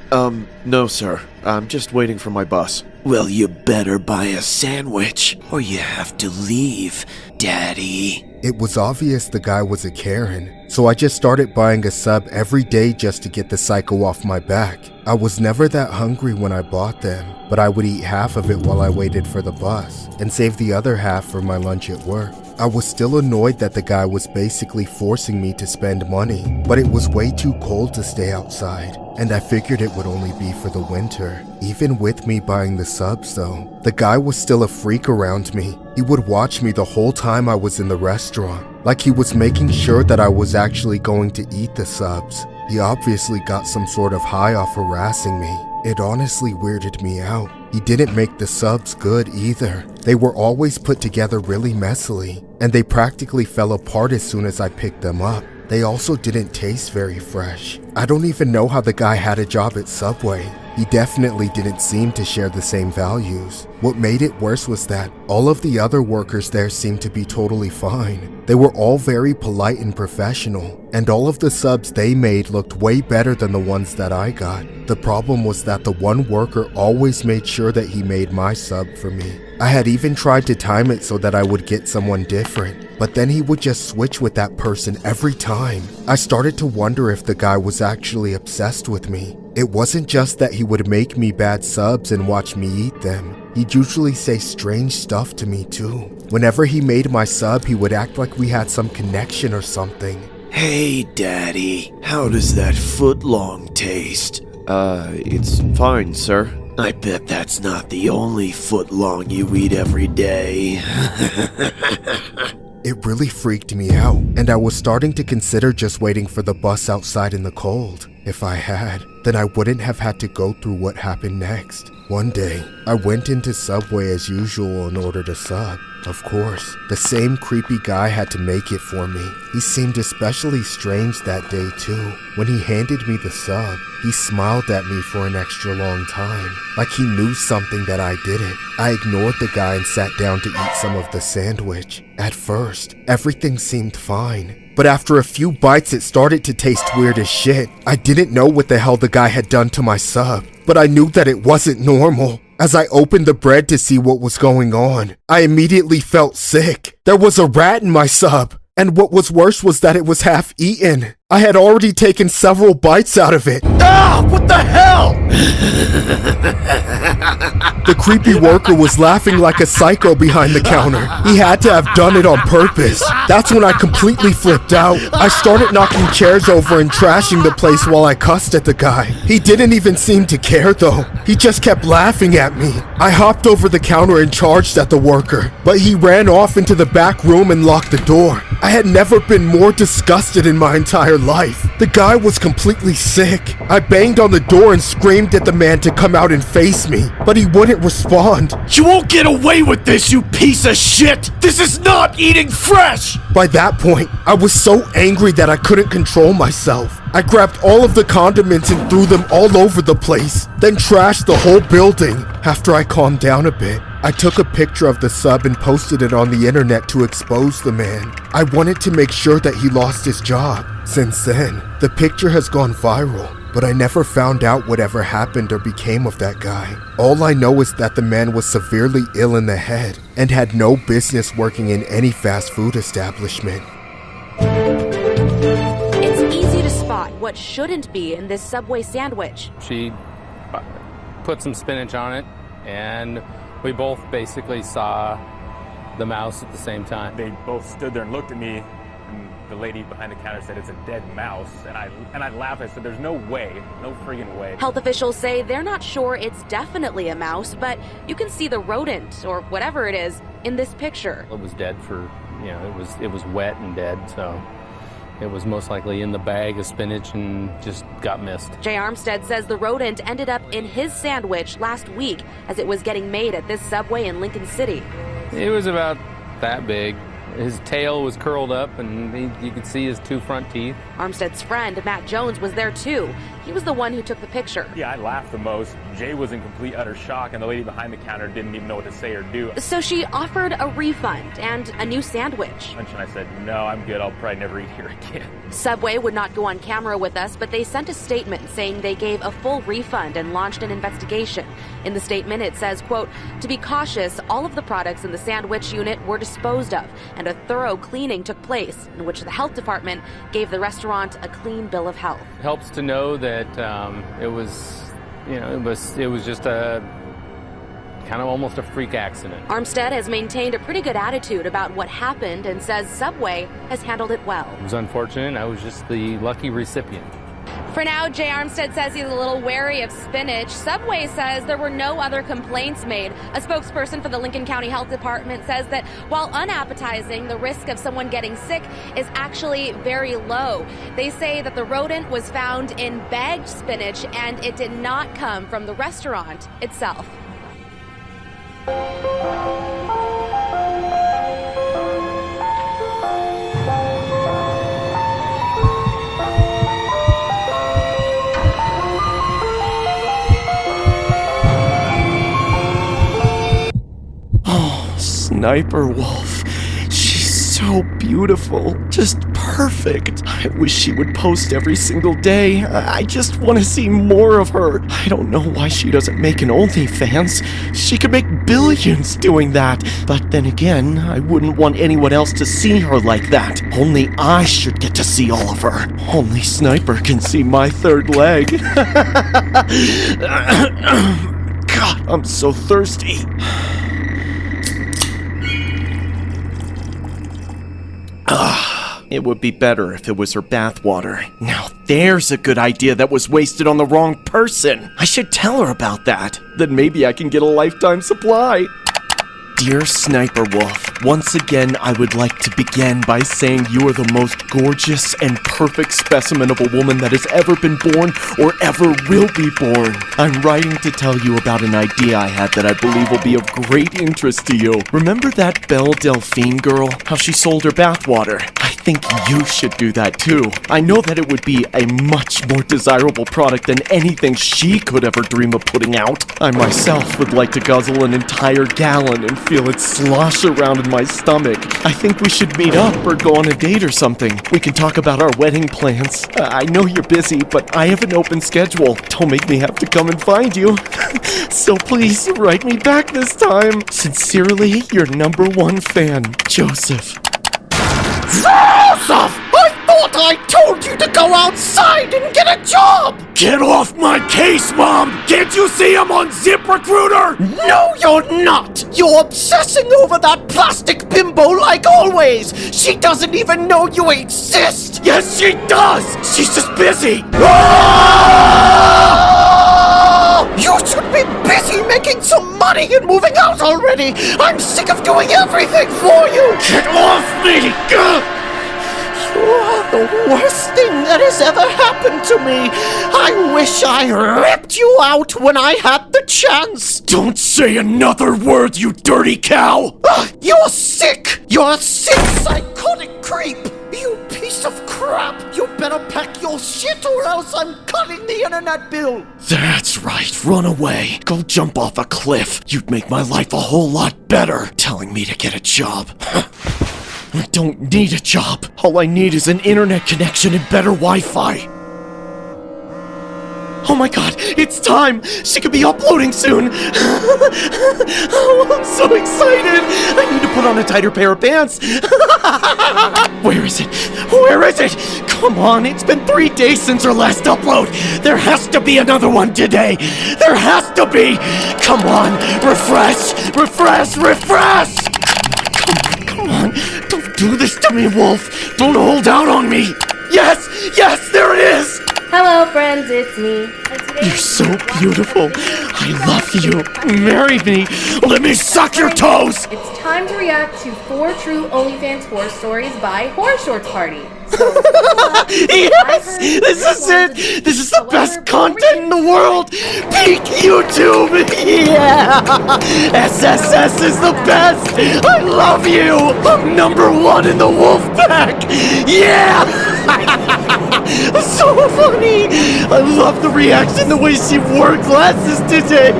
Speaker 5: No sir. I'm just waiting for my bus.
Speaker 3: Well, you better buy a sandwich, or you have to leave, Daddy.
Speaker 4: It was obvious the guy was a Karen, so I just started buying a sub every day just to get the psycho off my back. I was never that hungry when I bought them, but I would eat half of it while I waited for the bus, and save the other half for my lunch at work. I was still annoyed that the guy was basically forcing me to spend money, but it was way too cold to stay outside, and I figured it would only be for the winter. Even with me buying the subs though, the guy was still a freak around me. He would watch me the whole time I was in the restaurant, like he was making sure that I was actually going to eat the subs. He obviously got some sort of high off harassing me. It honestly weirded me out. He didn't make the subs good either. They were always put together really messily, and they practically fell apart as soon as I picked them up. They also didn't taste very fresh. I don't even know how the guy had a job at Subway. He definitely didn't seem to share the same values. What made it worse was that all of the other workers there seemed to be totally fine. They were all very polite and professional, and all of the subs they made looked way better than the ones that I got. The problem was that the one worker always made sure that he made my sub for me. I had even tried to time it so that I would get someone different, but then he would just switch with that person every time. I started to wonder if the guy was actually obsessed with me. It wasn't just that he would make me bad subs and watch me eat them. He'd usually say strange stuff to me too. Whenever he made my sub, he would act like we had some connection or something.
Speaker 5: Hey, Daddy. How does that footlong taste?
Speaker 3: It's fine, sir.
Speaker 5: I bet that's not the only footlong you eat every day.
Speaker 4: It really freaked me out, and I was starting to consider just waiting for the bus outside in the cold. If I had, then I wouldn't have had to go through what happened next. One day, I went into Subway as usual and ordered a sub. Of course, the same creepy guy had to make it for me. He seemed especially strange that day too. When he handed me the sub, he smiled at me for an extra long time, like he knew something that I didn't. I ignored the guy and sat down to eat some of the sandwich. At first, everything seemed fine, but after a few bites it started to taste weird as shit. I didn't know what the hell the guy had done to my sub, but I knew that it wasn't normal. As I opened the bread to see what was going on, I immediately felt sick. There was a rat in my sub, and what was worse was that it was half eaten. I had already taken several bites out of it.
Speaker 3: Ah! What the hell?
Speaker 4: The creepy worker was laughing like a psycho behind the counter. He had to have done it on purpose. That's when I completely flipped out. I started knocking chairs over and trashing the place while I cussed at the guy. He didn't even seem to care though. He just kept laughing at me. I hopped over the counter and charged at the worker, but he ran off into the back room and locked the door. I had never been more disgusted in my entire life. The guy was completely sick. I banged on the door and screamed at the man to come out and face me, but he wouldn't respond.
Speaker 3: You won't get away with this, you piece of shit! This is not eating fresh!
Speaker 4: By that point, I was so angry that I couldn't control myself. I grabbed all of the condiments and threw them all over the place, then trashed the whole building. After I calmed down a bit, I took a picture of the sub and posted it on the internet to expose the man. I wanted to make sure that he lost his job. Since then, the picture has gone viral, but I never found out whatever happened or became of that guy. All I know is that the man was severely ill in the head and had no business working in any fast food establishment.
Speaker 7: It's easy to spot what shouldn't be in this Subway sandwich.
Speaker 8: She put some spinach on it, and we both basically saw the mouse at the same time.
Speaker 9: They both stood there and looked at me, and the lady behind the counter said it's a dead mouse, and I laughed. I said, there's no way, no friggin' way.
Speaker 7: Health officials say they're not sure it's definitely a mouse, but you can see the rodent, or whatever it is, in this picture.
Speaker 8: It was dead for, it was wet and dead, so it was most likely in the bag of spinach and just got missed.
Speaker 7: Jay Armstead says the rodent ended up in his sandwich last week as it was getting made at this Subway in Lincoln City.
Speaker 8: It was about that big. His tail was curled up, and you could see his two front teeth.
Speaker 7: Armstead's friend, Matt Jones, was there too. He was the one who took the picture.
Speaker 9: Yeah, I laughed the most. Jay was in complete utter shock, and the lady behind the counter didn't even know what to say or do.
Speaker 7: So she offered a refund and a new sandwich.
Speaker 9: And I said, no, I'm good. I'll probably never eat here again.
Speaker 7: Subway would not go on camera with us, but they sent a statement saying they gave a full refund and launched an investigation. In the statement, it says, quote, "To be cautious, all of the products in the sandwich unit were disposed of, and a thorough cleaning took place, in which the health department gave the restaurant a clean bill of health."
Speaker 8: It helps to know that it was just a kind of almost a freak accident.
Speaker 7: Armstead has maintained a pretty good attitude about what happened and says Subway has handled it well.
Speaker 8: It was unfortunate. I was just the lucky recipient.
Speaker 7: For now, Jay Armstead says he's a little wary of spinach. Subway says there were no other complaints made. A spokesperson for the Lincoln County Health Department says that while unappetizing, the risk of someone getting sick is actually very low. They say that the rodent was found in bagged spinach and it did not come from the restaurant itself.
Speaker 5: Sniper Wolf. She's so beautiful. Just perfect. I wish she would post every single day. I just want to see more of her. I don't know why she doesn't make an OnlyFans. She could make billions doing that. But then again, I wouldn't want anyone else to see her like that. Only I should get to see all of her. Only Sniper can see my third leg. God, I'm so thirsty. It would be better if it was her bathwater. Now there's a good idea that was wasted on the wrong person. I should tell her about that. Then maybe I can get a lifetime supply. Dear Sniper Wolf, once again I would like to begin by saying you are the most gorgeous and perfect specimen of a woman that has ever been born or ever will be born. I'm writing to tell you about an idea I had that I believe will be of great interest to you. Remember that Belle Delphine girl? How she sold her bathwater? I think you should do that too. I know that it would be a much more desirable product than anything she could ever dream of putting out. I myself would like to guzzle an entire gallon and feel it slosh around in my stomach. I think we should meet up or go on a date or something. We can talk about our wedding plans. I know you're busy, but I have an open schedule. Don't make me have to come and find you. So please, write me back this time. Sincerely, your #1 fan, Joseph.
Speaker 3: Joseph! I thought I told you to go outside and get a job! Get off my case, Mom! Can't you see I'm on ZipRecruiter? No, you're not! You're obsessing over that plastic bimbo like always! She doesn't even know you exist! Yes, she does! She's just busy! You should be busy making some money and moving out already! I'm sick of doing everything for you! Get off me! You are the worst thing that has ever happened to me. I wish I ripped you out when I had the chance. Don't say another word, you dirty cow. You're sick. You're a sick, psychotic creep. You piece of crap. You better pack your shit or else I'm cutting the internet bill. That's right. Run away. Go jump off a cliff. You'd make my life a whole lot better telling me to get a job. I don't need a job. All I need is an internet connection and better Wi-Fi. Oh my god, it's time! She could be uploading soon! Oh, I'm so excited! I need to put on a tighter pair of pants! Where is it? Where is it? Come on, it's been 3 days since her last upload! There has to be another one today! There has to be! Come on, refresh! Refresh! Refresh! Come on, don't do this to me, Wolf! Don't hold out on me! Yes! Yes, there it is!
Speaker 6: Hello, friends, it's me.
Speaker 3: You're so beautiful. I love you. Marry me. Let me suck your toes!
Speaker 6: It's time to react to 4 true OnlyFans horror stories by Horror Shorts Party. So,
Speaker 3: yes! This is it! This is the best content in the world! Peak YouTube! Yeah! SSS is the best! I love you! I'm #1 in the wolf pack! Yeah! So funny! I love the reaction, the way she wore glasses today!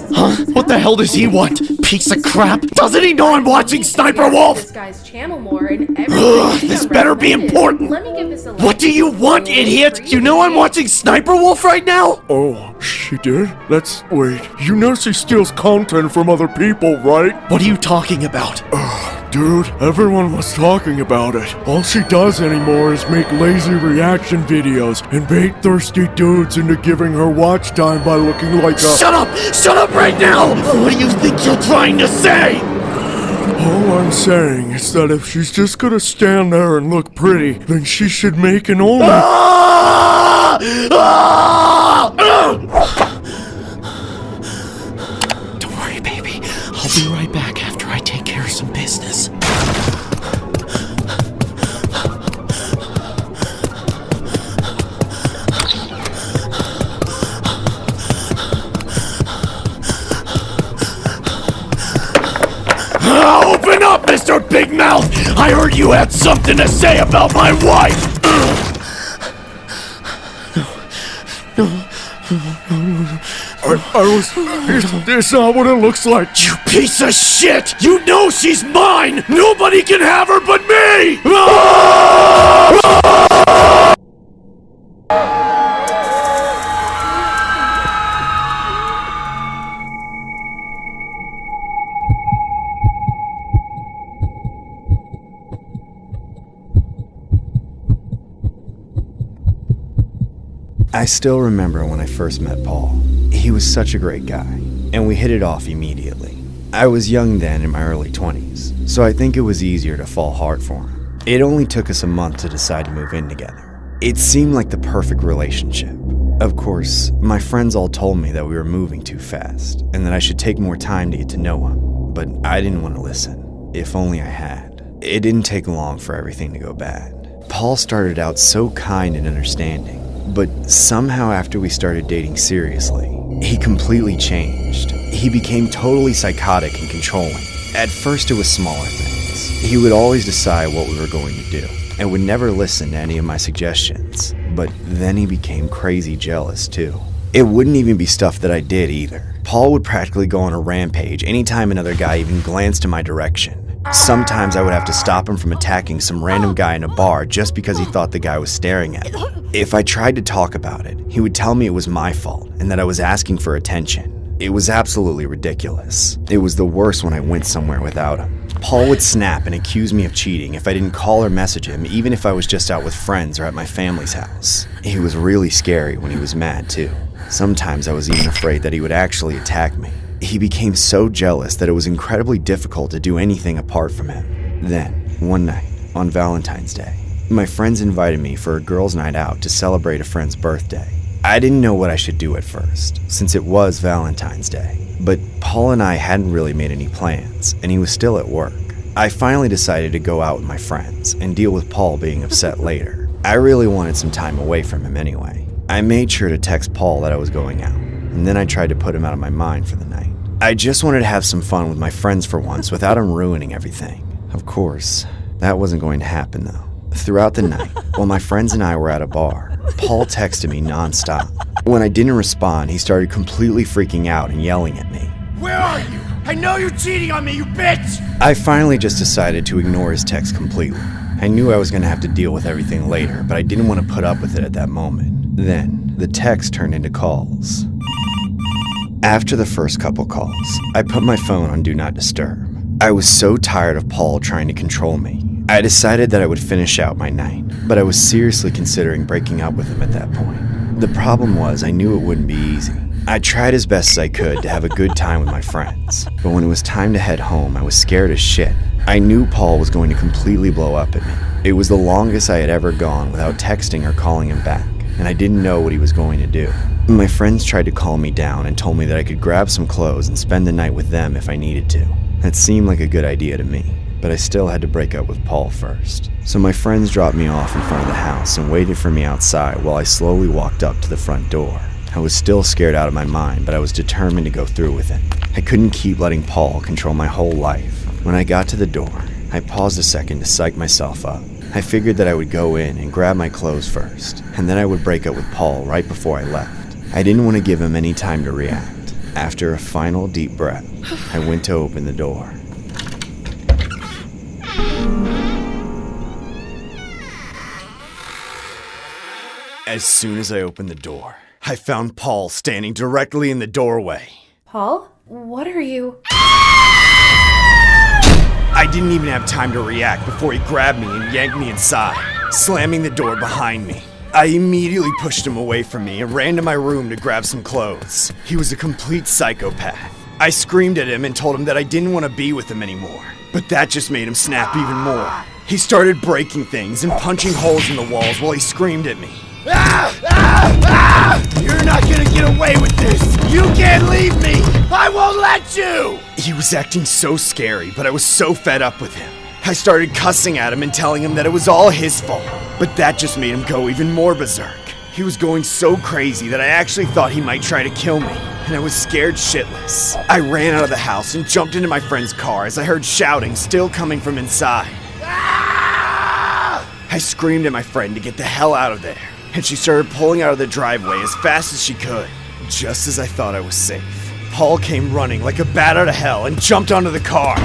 Speaker 3: Huh? What the hell does he want? Piece of crap! Doesn't he know I'm watching Sniper Wolf?
Speaker 6: this guy's channel more and everything.
Speaker 3: This better be important!
Speaker 6: Let me give this a look.
Speaker 3: What do you want, idiot? You know I'm watching Sniper Wolf right now?
Speaker 10: Oh, she did? Wait. You know she steals content from other people, right?
Speaker 3: What are you talking about?
Speaker 10: Dude, everyone was talking about it. All she does anymore is make lazy reaction videos and bait thirsty dudes into giving her watch time by looking like a—
Speaker 3: Shut up! Shut up right now! What do you think you're trying to say?
Speaker 10: All I'm saying is that if she's just gonna stand there and look pretty, then she should make an only—
Speaker 3: Don't worry, baby. I'll be right back after I take care of some business. Open up, Mr. Big Mouth! I heard you had something to say about my wife!
Speaker 10: It's not what it looks like.
Speaker 3: You piece of shit! You know she's mine! Nobody can have her but me!
Speaker 1: I still remember when I first met Paul. He was such a great guy, and we hit it off immediately. I was young then, in my early 20s, so I think it was easier to fall hard for him. It only took us a month to decide to move in together. It seemed like the perfect relationship. Of course, my friends all told me that we were moving too fast and that I should take more time to get to know him, but I didn't want to listen. If only I had. It didn't take long for everything to go bad. Paul started out so kind and understanding, but somehow after we started dating seriously, he completely changed. He became totally psychotic and controlling. At first it was smaller things. He would always decide what we were going to do and would never listen to any of my suggestions. But then he became crazy jealous too. It wouldn't even be stuff that I did either. Paul would practically go on a rampage anytime another guy even glanced in my direction. Sometimes I would have to stop him from attacking some random guy in a bar just because he thought the guy was staring at me. If I tried to talk about it, he would tell me it was my fault and that I was asking for attention. It was absolutely ridiculous. It was the worst when I went somewhere without him. Paul would snap and accuse me of cheating if I didn't call or message him, even if I was just out with friends or at my family's house. He was really scary when he was mad too. Sometimes I was even afraid that he would actually attack me. He became so jealous that it was incredibly difficult to do anything apart from him. Then, one night, on Valentine's Day, my friends invited me for a girls' night out to celebrate a friend's birthday. I didn't know what I should do at first, since it was Valentine's Day. But Paul and I hadn't really made any plans, and he was still at work. I finally decided to go out with my friends and deal with Paul being upset later. I really wanted some time away from him anyway. I made sure to text Paul that I was going out, and then I tried to put him out of my mind for the night. I just wanted to have some fun with my friends for once without him ruining everything. Of course, that wasn't going to happen though. Throughout the night, while my friends and I were at a bar, Paul texted me nonstop. When I didn't respond, he started completely freaking out and yelling at me.
Speaker 3: Where are you? I know you're cheating on me, you bitch!
Speaker 1: I finally just decided to ignore his text completely. I knew I was going to have to deal with everything later, but I didn't want to put up with it at that moment. Then, the text turned into calls. After the first couple calls, I put my phone on Do Not Disturb. I was so tired of Paul trying to control me. I decided that I would finish out my night, but I was seriously considering breaking up with him at that point. The problem was I knew it wouldn't be easy. I tried as best as I could to have a good time with my friends, but when it was time to head home, I was scared as shit. I knew Paul was going to completely blow up at me. It was the longest I had ever gone without texting or calling him back, and I didn't know what he was going to do. My friends tried to calm me down and told me that I could grab some clothes and spend the night with them if I needed to. That seemed like a good idea to me, but I still had to break up with Paul first. So my friends dropped me off in front of the house and waited for me outside while I slowly walked up to the front door. I was still scared out of my mind, but I was determined to go through with it. I couldn't keep letting Paul control my whole life. When I got to the door, I paused a second to psych myself up. I figured that I would go in and grab my clothes first, and then I would break up with Paul right before I left. I didn't want to give him any time to react. After a final deep breath, I went to open the door. As soon as I opened the door, I found Paul standing directly in the doorway.
Speaker 6: Paul, what are you?
Speaker 1: I didn't even have time to react before he grabbed me and yanked me inside, slamming the door behind me. I immediately pushed him away from me and ran to my room to grab some clothes. He was a complete psychopath. I screamed at him and told him that I didn't want to be with him anymore, but that just made him snap even more. He started breaking things and punching holes in the walls while he screamed at me.
Speaker 3: You're not gonna get away with this! You can't leave me! I won't let you!
Speaker 1: He was acting so scary, but I was so fed up with him. I started cussing at him and telling him that it was all his fault, but that just made him go even more berserk. He was going so crazy that I actually thought he might try to kill me, and I was scared shitless. I ran out of the house and jumped into my friend's car as I heard shouting still coming from inside. I screamed at my friend to get the hell out of there, and she started pulling out of the driveway as fast as she could. Just as I thought I was safe, Paul came running like a bat out of hell and jumped onto the car.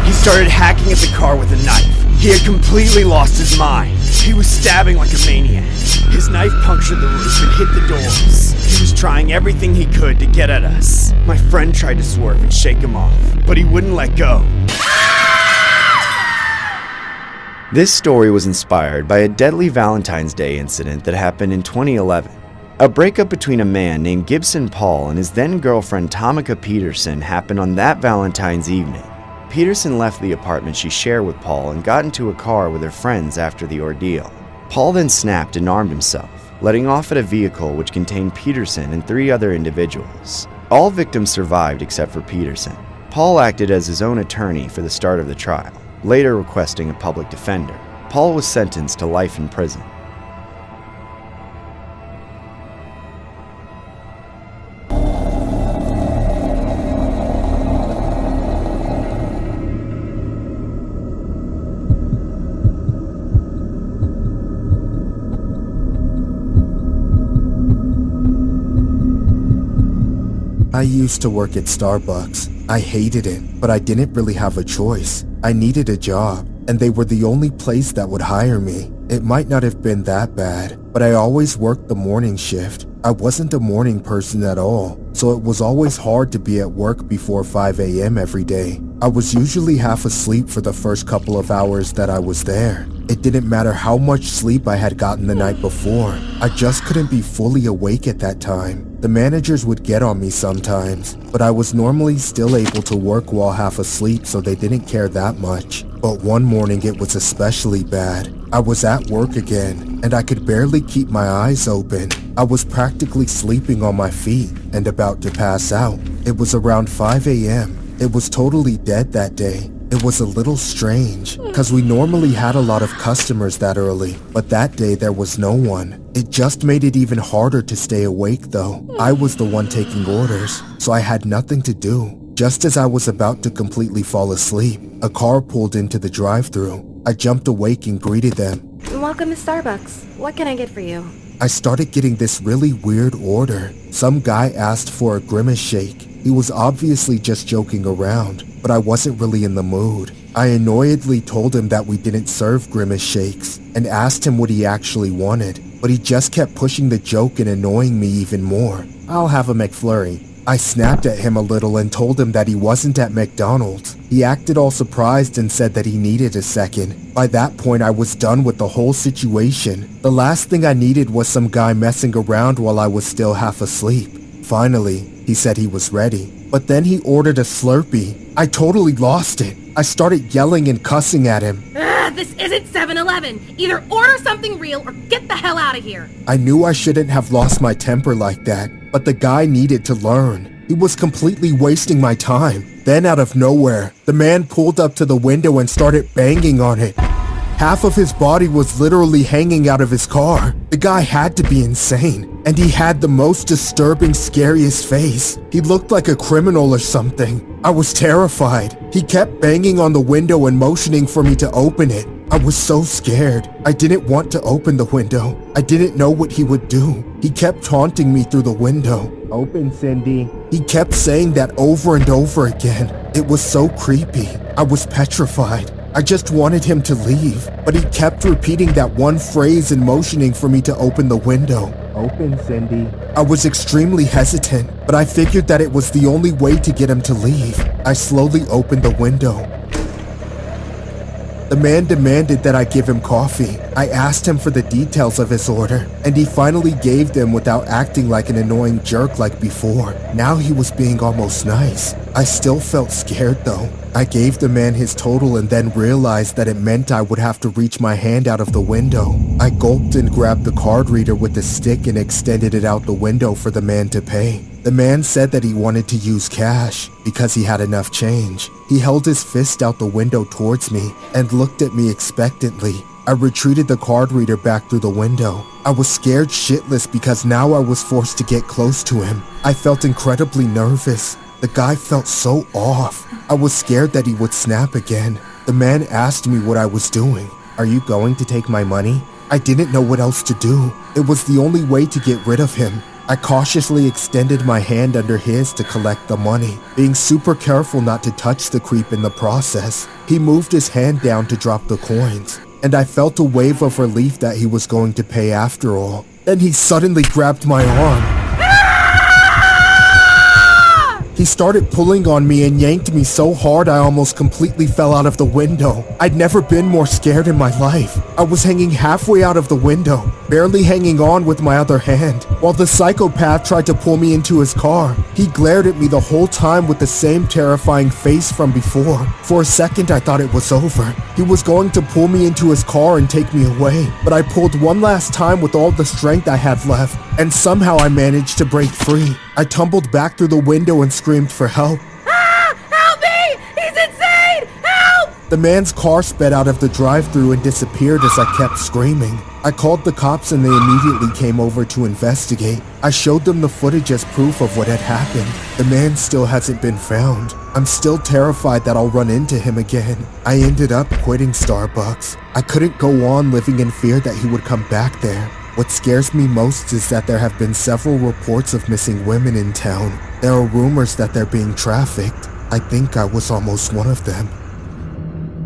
Speaker 1: He started hacking at the car with a knife. He had completely lost his mind. He was stabbing like a maniac. His knife punctured the roof and hit the doors. He was trying everything he could to get at us. My friend tried to swerve and shake him off, but he wouldn't let go. This story was inspired by a deadly Valentine's Day incident that happened in 2011. A breakup between a man named Gibson Paul and his then-girlfriend Tamika Peterson happened on that Valentine's evening. Peterson left the apartment she shared with Paul and got into a car with her friends after the ordeal. Paul then snapped and armed himself, letting off at a vehicle which contained Peterson and 3 other individuals. All victims survived except for Peterson. Paul acted as his own attorney for the start of the trial, later requesting a public defender. Paul was sentenced to life in prison.
Speaker 4: I used to work at Starbucks. I hated it, but I didn't really have a choice. I needed a job, and they were the only place that would hire me. It might not have been that bad, but I always worked the morning shift. I wasn't a morning person at all, so it was always hard to be at work before 5 a.m. every day. I was usually half asleep for the first couple of hours that I was there. It didn't matter how much sleep I had gotten the night before. I just couldn't be fully awake at that time. The managers would get on me sometimes, but I was normally still able to work while half asleep, so they didn't care that much. But one morning it was especially bad. I was at work again, and I could barely keep my eyes open. I was practically sleeping on my feet and about to pass out. It was around 5 a.m. It was totally dead that day. It was a little strange, cause we normally had a lot of customers that early, but that day there was no one. It just made it even harder to stay awake though. I was the one taking orders, so I had nothing to do. Just as I was about to completely fall asleep, a car pulled into the drive-thru. I jumped awake and greeted them.
Speaker 11: Welcome to Starbucks. What can I get for you?
Speaker 4: I started getting this really weird order. Some guy asked for a grimace shake. He was obviously just joking around, but I wasn't really in the mood. I annoyedly told him that we didn't serve grimace shakes and asked him what he actually wanted, but he just kept pushing the joke and annoying me even more. I'll have a McFlurry. I snapped at him a little and told him that he wasn't at McDonald's. He acted all surprised and said that he needed a second. By that point, I was done with the whole situation. The last thing I needed was some guy messing around while I was still half asleep. Finally, he said he was ready, but then he ordered a Slurpee. I totally lost it. I started yelling and cussing at him.
Speaker 11: This isn't 7-Eleven. Either order something real or get the hell out of here.
Speaker 4: I knew I shouldn't have lost my temper like that, but the guy needed to learn. He was completely wasting my time. Then out of nowhere, the man pulled up to the window and started banging on it. Half of his body was literally hanging out of his car. The guy had to be insane, and he had the most disturbing, scariest face. He looked like a criminal or something. I was terrified. He kept banging on the window and motioning for me to open it. I was so scared. I didn't want to open the window. I didn't know what he would do. He kept taunting me through the window. Open, Cindy. He kept saying that over and over again. It was so creepy. I was petrified. I just wanted him to leave, but he kept repeating that one phrase and motioning for me to open the window. Open, Cindy. I was extremely hesitant, but I figured that it was the only way to get him to leave. I slowly opened the window. The man demanded that I give him coffee. I asked him for the details of his order, and he finally gave them without acting like an annoying jerk like before. Now he was being almost nice. I still felt scared though. I gave the man his total and then realized that it meant I would have to reach my hand out of the window. I gulped and grabbed the card reader with the stick and extended it out the window for the man to pay. The man said that he wanted to use cash because he had enough change. He held his fist out the window towards me and looked at me expectantly. I retreated the card reader back through the window. I was scared shitless because now I was forced to get close to him. I felt incredibly nervous. The guy felt so off. I was scared that he would snap again. The man asked me what I was doing. Are you going to take my money? I didn't know what else to do. It was the only way to get rid of him. I cautiously extended my hand under his to collect the money, being super careful not to touch the creep in the process. He moved his hand down to drop the coins, and I felt a wave of relief that he was going to pay after all. Then he suddenly grabbed my arm. He He started pulling on me and yanked me so hard I almost completely fell out of the window. I'd never been more scared in my life. I was hanging halfway out of the window, barely hanging on with my other hand, while the psychopath tried to pull me into his car. He glared at me the whole time with the same terrifying face from before. For a second I thought it was over. He was going to pull me into his car and take me away, but I pulled one last time with all the strength I had left, and somehow I managed to break free. I tumbled back through the window and screamed for help.
Speaker 11: Ah! Help me! He's insane! Help!
Speaker 4: The man's car sped out of the drive-thru and disappeared as I kept screaming. I called the cops and they immediately came over to investigate. I showed them the footage as proof of what had happened. The man still hasn't been found. I'm still terrified that I'll run into him again. I ended up quitting Starbucks. I couldn't go on living in fear that he would come back there. What scares me most is that there have been several reports of missing women in town. There are rumors that they're being trafficked. I think I was almost one of them.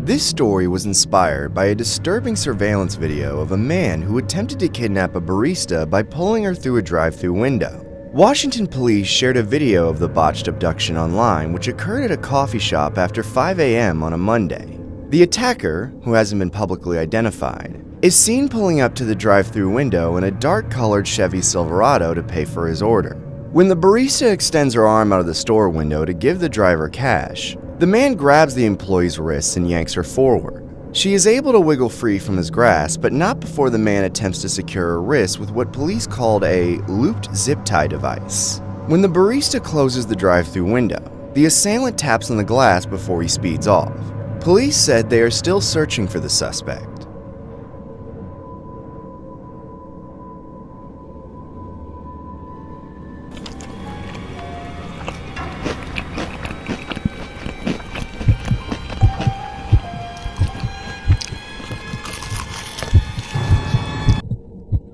Speaker 1: This story was inspired by a disturbing surveillance video of a man who attempted to kidnap a barista by pulling her through a drive-thru window. Washington police shared a video of the botched abduction online, which occurred at a coffee shop after 5 a.m. on a Monday. The attacker, who hasn't been publicly identified, is seen pulling up to the drive-thru window in a dark-colored Chevy Silverado to pay for his order. When the barista extends her arm out of the store window to give the driver cash, the man grabs the employee's wrists and yanks her forward. She is able to wiggle free from his grasp, but not before the man attempts to secure her wrists with what police called a looped zip tie device. When the barista closes the drive-thru window, the assailant taps on the glass before he speeds off. Police said they are still searching for the suspect.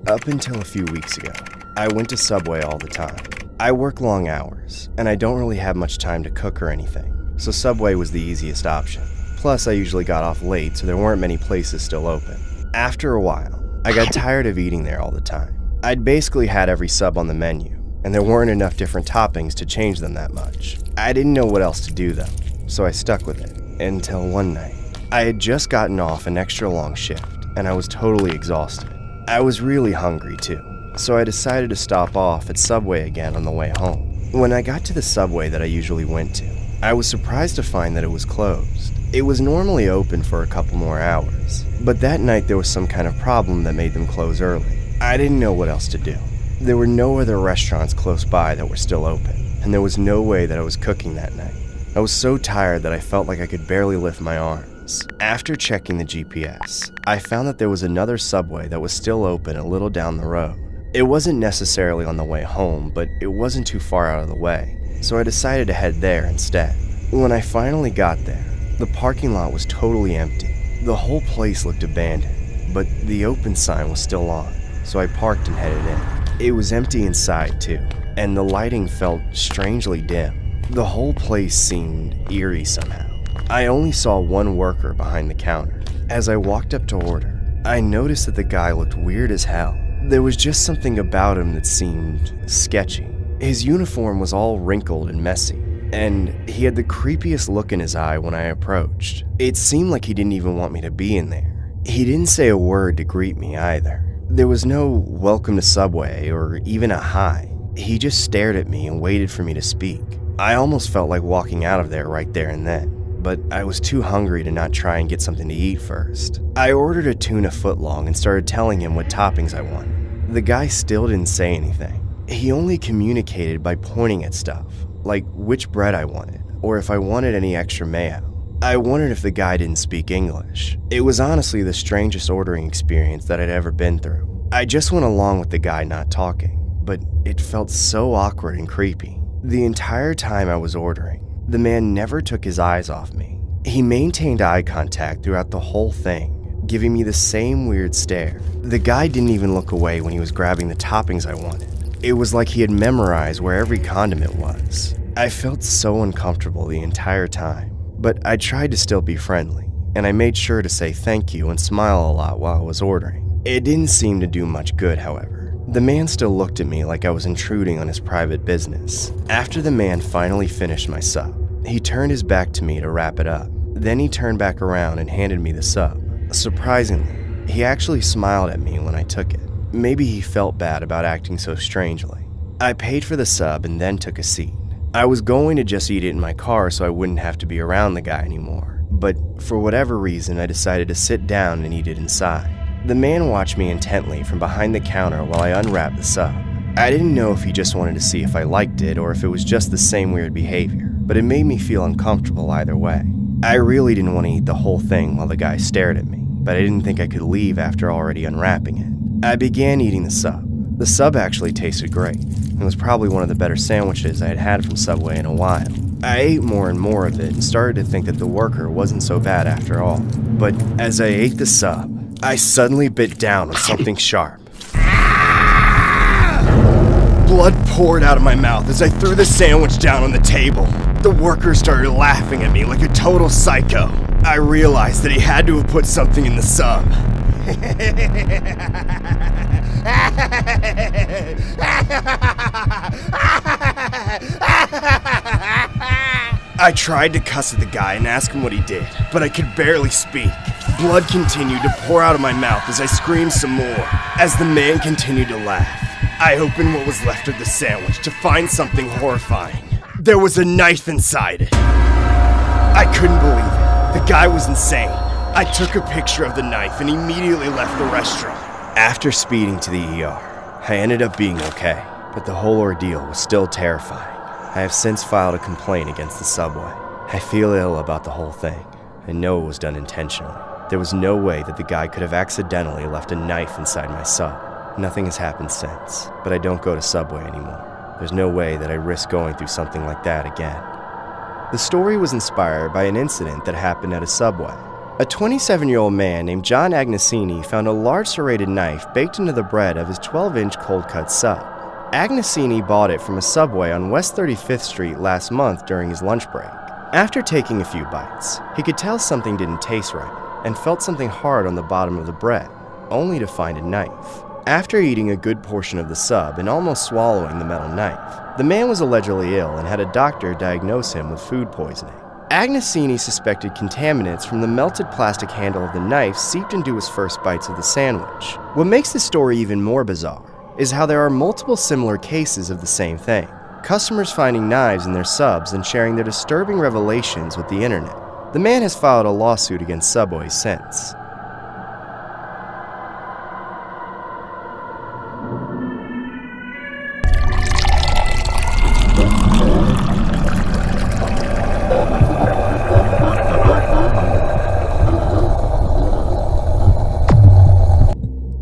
Speaker 1: Up until a few weeks ago, I went to Subway all the time. I work long hours, and I don't really have much time to cook or anything, so Subway was the easiest option. Plus, I usually got off late, so there weren't many places still open. After a while, I got tired of eating there all the time. I'd basically had every sub on the menu, and there weren't enough different toppings to change them that much. I didn't know what else to do though, so I stuck with it, until one night. I had just gotten off an extra long shift, and I was totally exhausted. I was really hungry too, so I decided to stop off at Subway again on the way home. When I got to the Subway that I usually went to, I was surprised to find that it was closed. It was normally open for a couple more hours, but that night there was some kind of problem that made them close early. I didn't know what else to do. There were no other restaurants close by that were still open, and there was no way that I was cooking that night. I was so tired that I felt like I could barely lift my arms. After checking the GPS, I found that there was another Subway that was still open a little down the road. It wasn't necessarily on the way home, but it wasn't too far out of the way, so I decided to head there instead. When I finally got there, the parking lot was totally empty. The whole place looked abandoned, but the open sign was still on, so I parked and headed in. It was empty inside too, and the lighting felt strangely dim. The whole place seemed eerie somehow. I only saw one worker behind the counter. As I walked up to order, I noticed that the guy looked weird as hell. There was just something about him that seemed sketchy. His uniform was all wrinkled and messy, and he had the creepiest look in his eye when I approached. It seemed like he didn't even want me to be in there. He didn't say a word to greet me either. There was no welcome to Subway or even a hi. He just stared at me and waited for me to speak. I almost felt like walking out of there right there and then, but I was too hungry to not try and get something to eat first. I ordered a tuna footlong and started telling him what toppings I wanted. The guy still didn't say anything. He only communicated by pointing at stuff, like which bread I wanted, or if I wanted any extra mayo. I wondered if the guy didn't speak English. It was honestly the strangest ordering experience that I'd ever been through. I just went along with the guy not talking, but it felt so awkward and creepy. The entire time I was ordering, the man never took his eyes off me. He maintained eye contact throughout the whole thing, giving me the same weird stare. The guy didn't even look away when he was grabbing the toppings I wanted. It was like he had memorized where every condiment was. I felt so uncomfortable the entire time, but I tried to still be friendly, and I made sure to say thank you and smile a lot while I was ordering. It didn't seem to do much good, however. The man still looked at me like I was intruding on his private business. After the man finally finished my sub, he turned his back to me to wrap it up. Then he turned back around and handed me the sub. Surprisingly, he actually smiled at me when I took it. Maybe he felt bad about acting so strangely. I paid for the sub and then took a seat. I was going to just eat it in my car so I wouldn't have to be around the guy anymore. But for whatever reason, I decided to sit down and eat it inside. The man watched me intently from behind the counter while I unwrapped the sub. I didn't know if he just wanted to see if I liked it or if it was just the same weird behavior, but it made me feel uncomfortable either way. I really didn't want to eat the whole thing while the guy stared at me, but I didn't think I could leave after already unwrapping it. I began eating the sub. The sub actually tasted great. It was probably one of the better sandwiches I had had from Subway in a while. I ate more and more of it and started to think that the worker wasn't so bad after all. But as I ate the sub, I suddenly bit down on something sharp. Blood poured out of my mouth as I threw the sandwich down on the table. The worker started laughing at me like a total psycho. I realized that he had to have put something in the sub. I tried to cuss at the guy and ask him what he did, but I could barely speak. Blood continued to pour out of my mouth as I screamed some more. As the man continued to laugh, I opened what was left of the sandwich to find something horrifying. There was a knife inside it. I couldn't believe it. The guy was insane. I took a picture of the knife and immediately left the restaurant. After speeding to the ER, I ended up being okay, but the whole ordeal was still terrifying. I have since filed a complaint against the Subway. I feel ill about the whole thing. I know it was done intentionally. There was no way that the guy could have accidentally left a knife inside my sub. Nothing has happened since, but I don't go to Subway anymore. There's no way that I risk going through something like that again. The story was inspired by an incident that happened at a Subway. A 27-year-old man named John Agnesini found a large serrated knife baked into the bread of his 12-inch cold-cut sub. Agnesini bought it from a Subway on West 35th Street last month during his lunch break. After taking a few bites, he could tell something didn't taste right and felt something hard on the bottom of the bread, only to find a knife. After eating a good portion of the sub and almost swallowing the metal knife, the man was allegedly ill and had a doctor diagnose him with food poisoning. Agnesini suspected contaminants from the melted plastic handle of the knife seeped into his first bites of the sandwich. What makes this story even more bizarre is how there are multiple similar cases of the same thing. Customers finding knives in their subs and sharing their disturbing revelations with the internet. The man has filed a lawsuit against Subway since.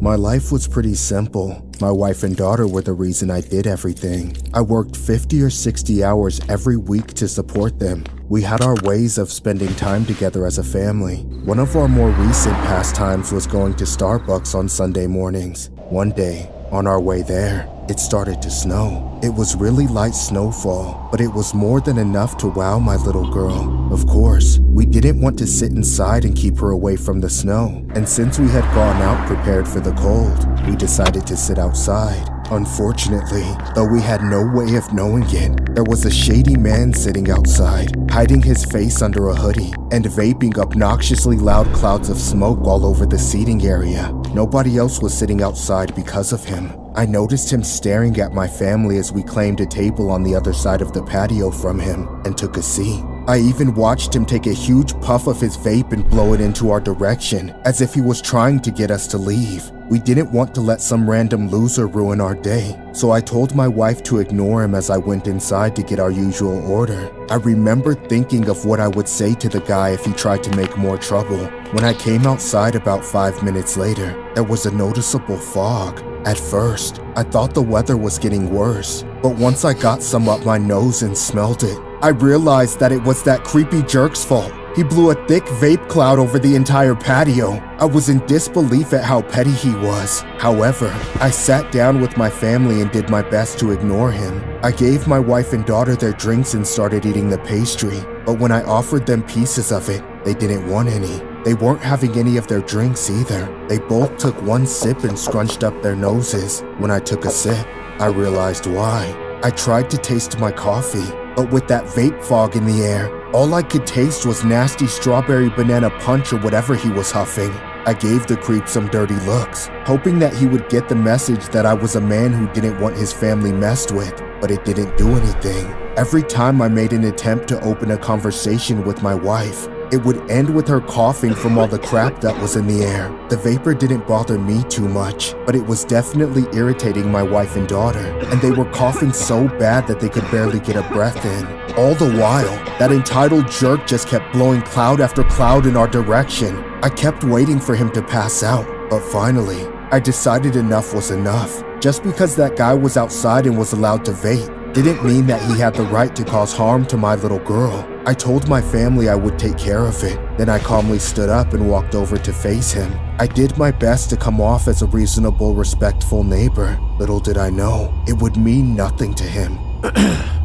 Speaker 4: My life was pretty simple. My wife and daughter were the reason I did everything. I worked 50 or 60 hours every week to support them. We had our ways of spending time together as a family. One of our more recent pastimes was going to Starbucks on Sunday mornings. One day, on our way there, it started to snow. It was really light snowfall, but it was more than enough to wow my little girl. Of course, we didn't want to sit inside and keep her away from the snow, and since we had gone out prepared for the cold, we decided to sit outside. Unfortunately, though we had no way of knowing it, there was a shady man sitting outside, hiding his face under a hoodie and vaping obnoxiously loud clouds of smoke all over the seating area. Nobody else was sitting outside because of him. I noticed him staring at my family as we claimed a table on the other side of the patio from him and took a seat. I even watched him take a huge puff of his vape and blow it into our direction, as if he was trying to get us to leave. We didn't want to let some random loser ruin our day, so I told my wife to ignore him as I went inside to get our usual order. I remember thinking of what I would say to the guy if he tried to make more trouble. When I came outside about 5 minutes later, there was a noticeable fog. At first, I thought the weather was getting worse, but once I got some up my nose and smelled it, I realized that it was that creepy jerk's fault. He blew a thick vape cloud over the entire patio. I was in disbelief at how petty he was. However, I sat down with my family and did my best to ignore him. I gave my wife and daughter their drinks and started eating the pastry, but when I offered them pieces of it, they didn't want any. They weren't having any of their drinks either. They both took one sip and scrunched up their noses. When I took a sip, I realized why. I tried to taste my coffee, but with that vape fog in the air, all I could taste was nasty strawberry banana punch or whatever he was huffing. I gave the creep some dirty looks, hoping that he would get the message that I was a man who didn't want his family messed with, but it didn't do anything. Every time I made an attempt to open a conversation with my wife, it would end with her coughing from all the crap that was in the air. The vapor didn't bother me too much, but it was definitely irritating my wife and daughter, and they were coughing so bad that they could barely get a breath in. All the while, that entitled jerk just kept blowing cloud after cloud in our direction. I kept waiting for him to pass out, but finally, I decided enough was enough. Just because that guy was outside and was allowed to vape didn't mean that he had the right to cause harm to my little girl. I told my family I would take care of it. Then I calmly stood up and walked over to face him. I did my best to come off as a reasonable, respectful neighbor. Little did I know, it would mean nothing to him.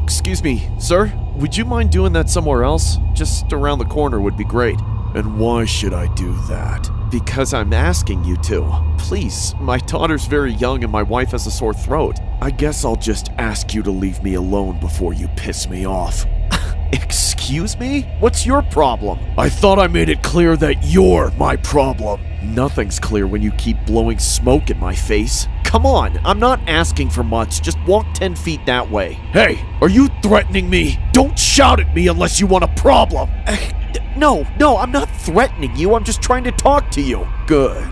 Speaker 3: Excuse me, sir? Would you mind doing that somewhere else? Just around the corner would be great. And why should I do that? Because I'm asking you to. Please, my daughter's very young and my wife has a sore throat. I guess I'll just ask you to leave me alone before you piss me off. Excuse me? What's your problem? I thought I made it clear that you're my problem. Nothing's clear when you keep blowing smoke in my face. Come on, I'm not asking for much. Just walk 10 feet that way. Hey, are you threatening me? Don't shout at me unless you want a problem. No, I'm not threatening you. I'm just trying to talk to you. Good.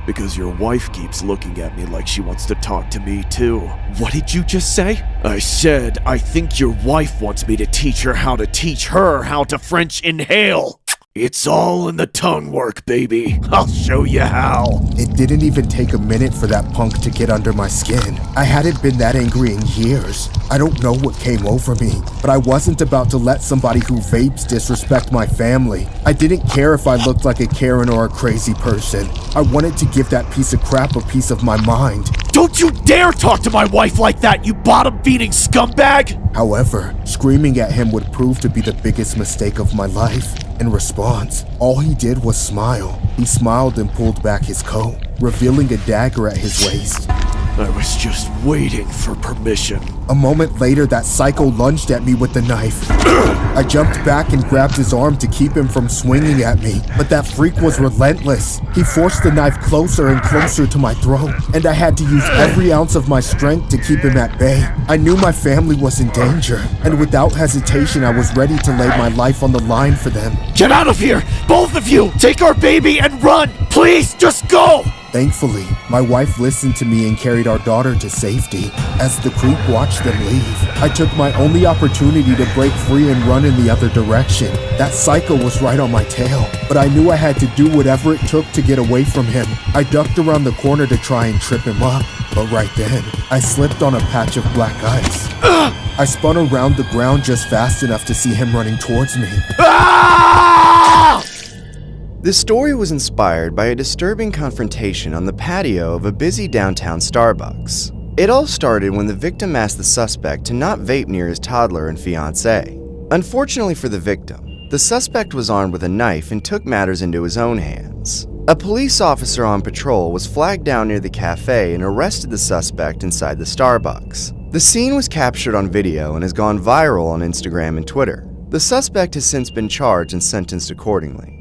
Speaker 3: Because your wife keeps looking at me like she wants to talk to me too. What did you just say? I said, I think your wife wants me to teach her how to French inhale. It's all in the tongue work, baby. I'll show you how.
Speaker 4: It didn't even take a minute for that punk to get under my skin. I hadn't been that angry in years. I don't know what came over me, but I wasn't about to let somebody who vapes disrespect my family. I didn't care if I looked like a Karen or a crazy person. I wanted to give that piece of crap a piece of my mind.
Speaker 3: Don't you dare talk to my wife like that, you bottom-feeding scumbag!
Speaker 4: However, screaming at him would prove to be the biggest mistake of my life. In response, all he did was smile. He smiled and pulled back his coat, revealing a dagger at his waist.
Speaker 3: I was just waiting for permission.
Speaker 4: A moment later, that psycho lunged at me with the knife. I jumped back and grabbed his arm to keep him from swinging at me, but that freak was relentless. He forced the knife closer and closer to my throat, and I had to use every ounce of my strength to keep him at bay. I knew my family was in danger, and without hesitation, I was ready to lay my life on the line for them.
Speaker 3: Get out of here! Both of you! Take our baby and run! Please, just go!
Speaker 4: Thankfully, my wife listened to me and carried our daughter to safety. As the creep watched them leave, I took my only opportunity to break free and run in the other direction. That psycho was right on my tail, but I knew I had to do whatever it took to get away from him. I ducked around the corner to try and trip him up, but right then, I slipped on a patch of black ice. I spun around the ground just fast enough to see him running towards me.
Speaker 1: This story was inspired by a disturbing confrontation on the patio of a busy downtown Starbucks. It all started when the victim asked the suspect to not vape near his toddler and fiancée. Unfortunately for the victim, the suspect was armed with a knife and took matters into his own hands. A police officer on patrol was flagged down near the cafe and arrested the suspect inside the Starbucks. The scene was captured on video and has gone viral on Instagram and Twitter. The suspect has since been charged and sentenced accordingly.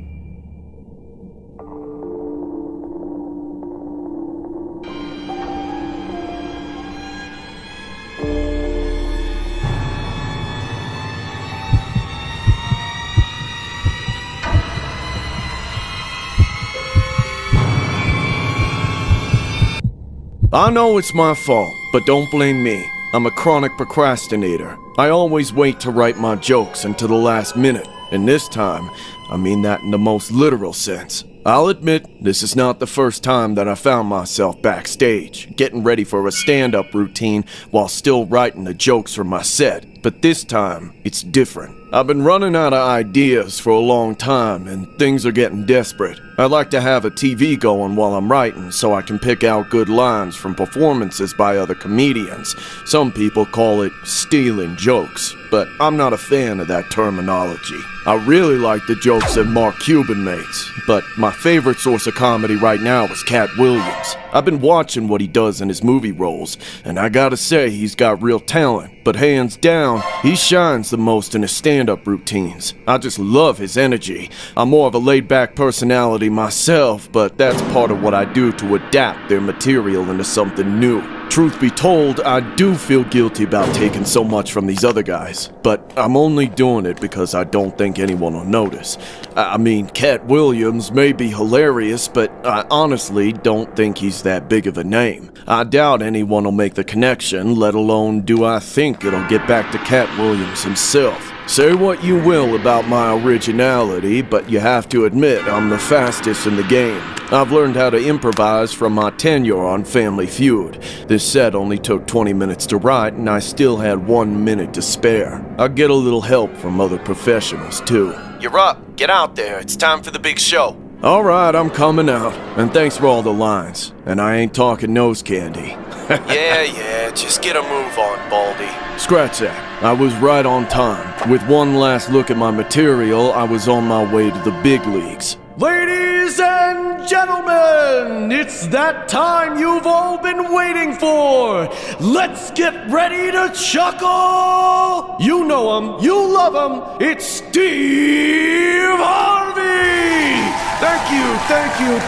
Speaker 3: I know it's my fault, but don't blame me. I'm a chronic procrastinator. I always wait to write my jokes until the last minute, and this time, I mean that in the most literal sense. I'll admit, this is not the first time that I found myself backstage, getting ready for a stand-up routine while still writing the jokes for my set. But this time, it's different. I've been running out of ideas for a long time, and things are getting desperate.
Speaker 5: I like to have a TV going while I'm writing so I can pick out good lines from performances by other comedians. Some people call it stealing jokes, but I'm not a fan of that terminology. I really like the jokes that Mark Cuban makes, but my favorite source of comedy right now is Cat Williams. I've been watching what he does in his movie roles, and I gotta say he's got real talent, but hands down, he shines the most in his stand-up routines. I just love his energy. I'm more of a laid-back personality myself, but that's part of what I do to adapt their material into something new. Truth be told, I do feel guilty about taking so much from these other guys, but I'm only doing it because I don't think anyone will notice. I mean, Cat Williams may be hilarious, but I honestly don't think he's that big of a name. I doubt anyone will make the connection, let alone do I think it'll get back to Cat Williams himself. Say what you will about my originality, but you have to admit I'm the fastest in the game. I've learned how to improvise from my tenure on Family Feud. This set only took 20 minutes to write, and I still had 1 minute to spare. I get a little help from other professionals, too. You're up. Get out there. It's time for the big show. Alright, I'm coming out. And thanks for all the lines. And I ain't talking nose candy. Yeah, just get a move on, Baldy. Scratch that. I was right on time. With one last look at my material, I was on my way to the big leagues. Ladies and gentlemen, it's that time you've all been waiting for. Let's get ready to chuckle. You know him, you love him. It's Steve Harvey.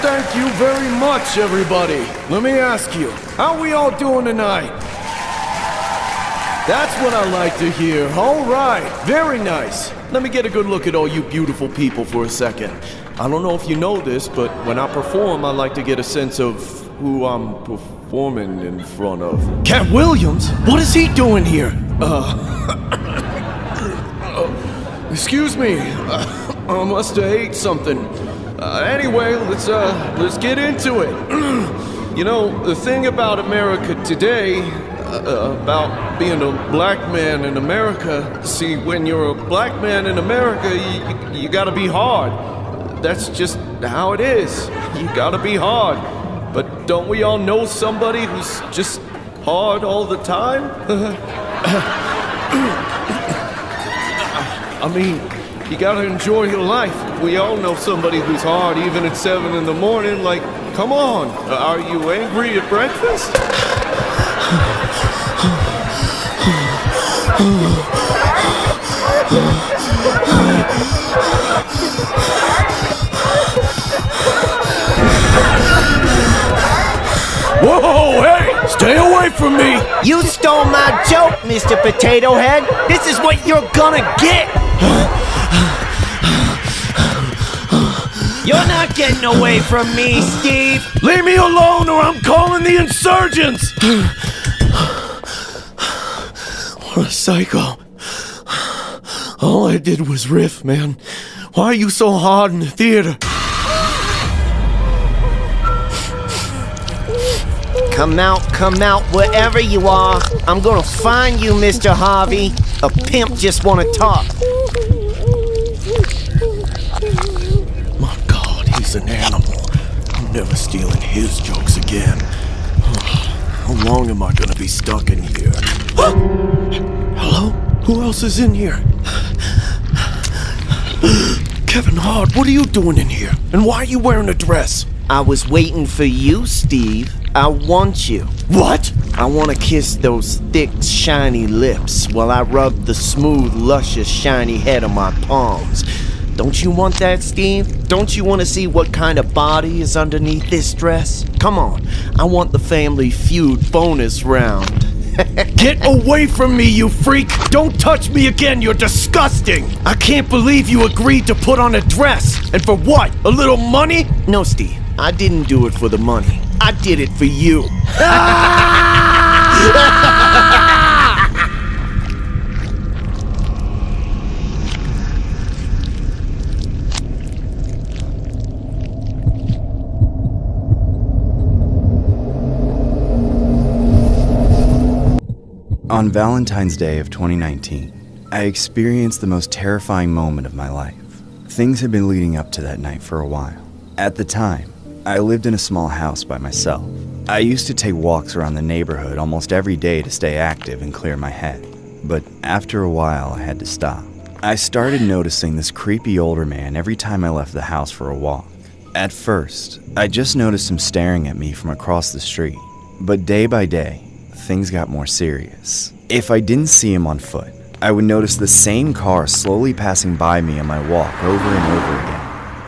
Speaker 5: Thank you very much, everybody. Let me ask you, how we all doing tonight? That's what I like to hear. All right, very nice. Let me get a good look at all you beautiful people for a second. I don't know if you know this, but when I perform, I like to get a sense of who I'm performing in front of. Cat Williams? What is he doing here? Excuse me. I must have ate something. Anyway, let's get into it. You know, the thing about America today, about being a black man in America, see, when you're a black man in America, you gotta be hard. That's just how it is. You gotta be hard. But don't we all know somebody who's just hard all the time? I mean, you gotta enjoy your life. We all know somebody who's hard even at 7 in the morning. Like, come on, are you angry at breakfast? Whoa, hey! Stay away from me!
Speaker 12: You stole my joke, Mr. Potato Head. This is what you're gonna get! You're not getting away from me, Steve!
Speaker 3: Leave me alone or I'm calling the insurgents! What a psycho. All I did was riff, man. Why are you so hard in the theater?
Speaker 12: Come out, wherever you are. I'm gonna find you, Mr. Harvey. A pimp just wanna talk.
Speaker 3: My God, he's an animal. I'm never stealing his jokes again. How long am I gonna be stuck in here? Hello? Who else is in here? Kevin Hart, what are you doing in here? And why are you wearing a dress?
Speaker 12: I was waiting for you, Steve. I want you.
Speaker 3: What?
Speaker 12: I want to kiss those thick, shiny lips while I rub the smooth, luscious, shiny head on my palms. Don't you want that, Steve? Don't you want to see what kind of body is underneath this dress? Come on, I want the Family Feud bonus round.
Speaker 3: Get away from me, you freak! Don't touch me again, you're disgusting! I can't believe you agreed to put on a dress! And for what? A little money?
Speaker 12: No, Steve, I didn't do it for the money. I did it for you.
Speaker 1: On Valentine's Day of 2019, I experienced the most terrifying moment of my life. Things had been leading up to that night for a while. At the time, I lived in a small house by myself. I used to take walks around the neighborhood almost every day to stay active and clear my head. But after a while, I had to stop. I started noticing this creepy older man every time I left the house for a walk. At first, I just noticed him staring at me from across the street. But day by day, things got more serious. If I didn't see him on foot, I would notice the same car slowly passing by me on my walk over and over again.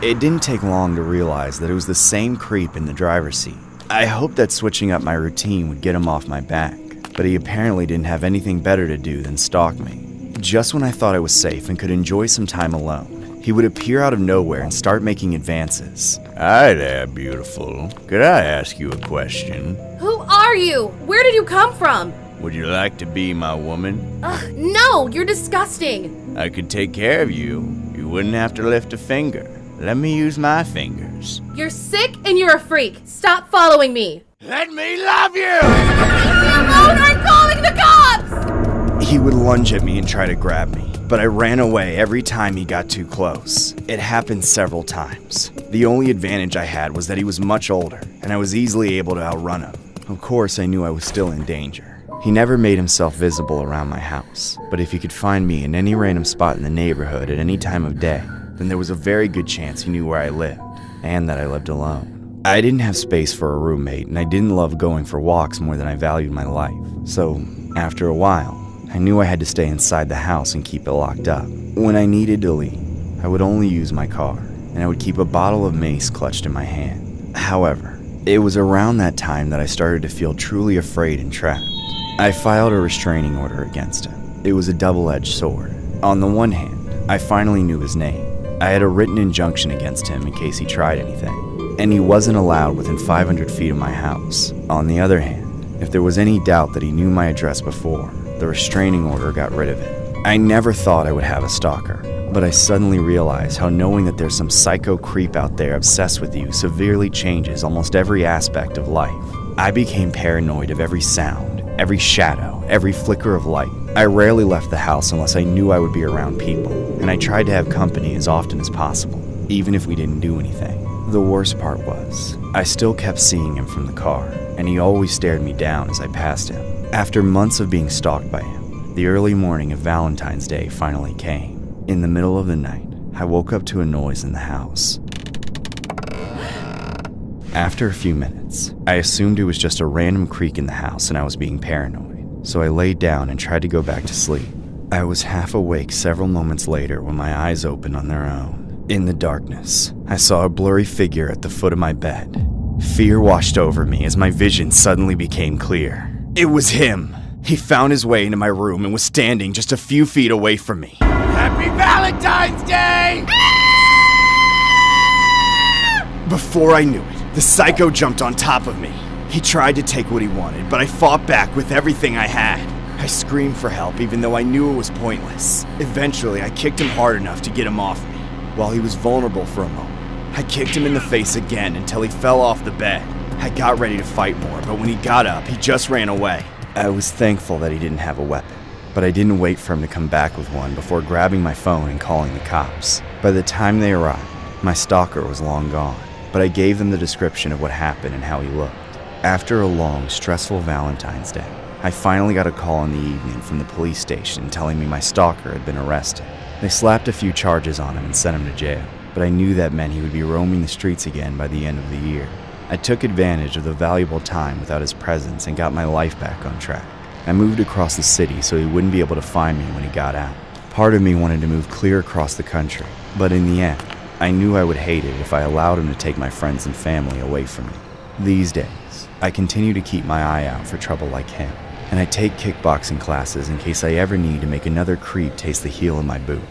Speaker 1: It didn't take long to realize that it was the same creep in the driver's seat. I hoped that switching up my routine would get him off my back, but he apparently didn't have anything better to do than stalk me. Just when I thought I was safe and could enjoy some time alone, he would appear out of nowhere and start making advances.
Speaker 13: Hi there, beautiful. Could I ask you a question?
Speaker 11: Who are you? Where did you come from?
Speaker 13: Would you like to be my woman?
Speaker 11: No, you're disgusting.
Speaker 13: I could take care of you. You wouldn't have to lift a finger. Let me use my fingers.
Speaker 11: You're sick and you're a freak. Stop following me.
Speaker 13: Let me love you!
Speaker 11: Leave me alone or I'm calling the cops!
Speaker 1: He would lunge at me and try to grab me, but I ran away every time he got too close. It happened several times. The only advantage I had was that he was much older, and I was easily able to outrun him. Of course, I knew I was still in danger. He never made himself visible around my house, but if he could find me in any random spot in the neighborhood at any time of day, then there was a very good chance he knew where I lived, and that I lived alone. I didn't have space for a roommate, and I didn't love going for walks more than I valued my life. So, after a while, I knew I had to stay inside the house and keep it locked up. When I needed to leave, I would only use my car, and I would keep a bottle of mace clutched in my hand. However, it was around that time that I started to feel truly afraid and trapped. I filed a restraining order against him. It was a double-edged sword. On the one hand, I finally knew his name. I had a written injunction against him in case he tried anything, and he wasn't allowed within 500 feet of my house. On the other hand, if there was any doubt that he knew my address before, the restraining order got rid of it. I never thought I would have a stalker, but I suddenly realized how knowing that there's some psycho creep out there obsessed with you severely changes almost every aspect of life. I became paranoid of every sound, every shadow, every flicker of light. I rarely left the house unless I knew I would be around people, and I tried to have company as often as possible, even if we didn't do anything. The worst part was, I still kept seeing him from the car, and he always stared me down as I passed him. After months of being stalked by him, the early morning of Valentine's Day finally came. In the middle of the night, I woke up to a noise in the house. After a few minutes, I assumed it was just a random creak in the house and I was being paranoid, so I laid down and tried to go back to sleep. I was half awake several moments later when my eyes opened on their own. In the darkness, I saw a blurry figure at the foot of my bed. Fear washed over me as my vision suddenly became clear. It was him! He found his way into my room and was standing just a few feet away from me.
Speaker 13: Happy Valentine's Day!
Speaker 1: Before I knew it, the psycho jumped on top of me. He tried to take what he wanted, but I fought back with everything I had. I screamed for help even though I knew it was pointless. Eventually, I kicked him hard enough to get him off me. While he was vulnerable for a moment, I kicked him in the face again until he fell off the bed. I got ready to fight more, but when he got up, he just ran away. I was thankful that he didn't have a weapon, but I didn't wait for him to come back with one before grabbing my phone and calling the cops. By the time they arrived, my stalker was long gone, but I gave them the description of what happened and how he looked. After a long, stressful Valentine's Day, I finally got a call in the evening from the police station telling me my stalker had been arrested. They slapped a few charges on him and sent him to jail, but I knew that meant he would be roaming the streets again by the end of the year. I took advantage of the valuable time without his presence and got my life back on track. I moved across the city so he wouldn't be able to find me when he got out. Part of me wanted to move clear across the country, but in the end, I knew I would hate it if I allowed him to take my friends and family away from me. These days, I continue to keep my eye out for trouble like him, and I take kickboxing classes in case I ever need to make another creep taste the heel of my boot.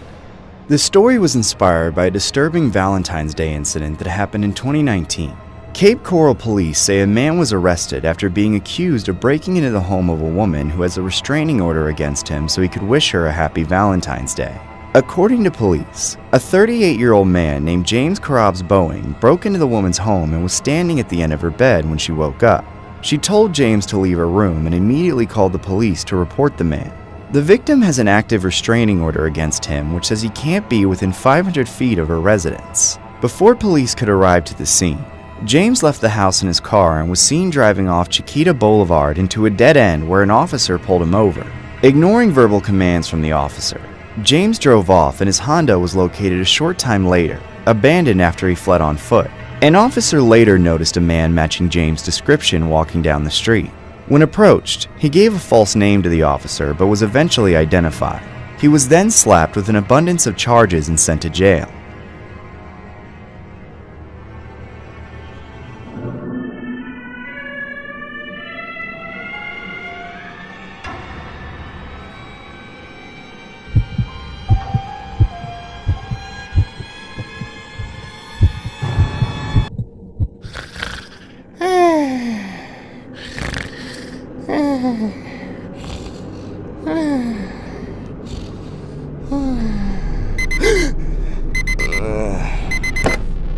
Speaker 1: The story was inspired by a disturbing Valentine's Day incident that happened in 2019. Cape Coral police say a man was arrested after being accused of breaking into the home of a woman who has a restraining order against him so he could wish her a happy Valentine's Day. According to police, a 38-year-old man named James Carobs Boeing broke into the woman's home and was standing at the end of her bed when she woke up. She told James to leave her room and immediately called the police to report the man. The victim has an active restraining order against him which says he can't be within 500 feet of her residence. Before police could arrive to the scene, James left the house in his car and was seen driving off Chiquita Boulevard into a dead end where an officer pulled him over. Ignoring verbal commands from the officer, James drove off and his Honda was located a short time later, abandoned after he fled on foot. An officer later noticed a man matching James' description walking down the street. When approached, he gave a false name to the officer but was eventually identified. He was then slapped with an abundance of charges and sent to jail.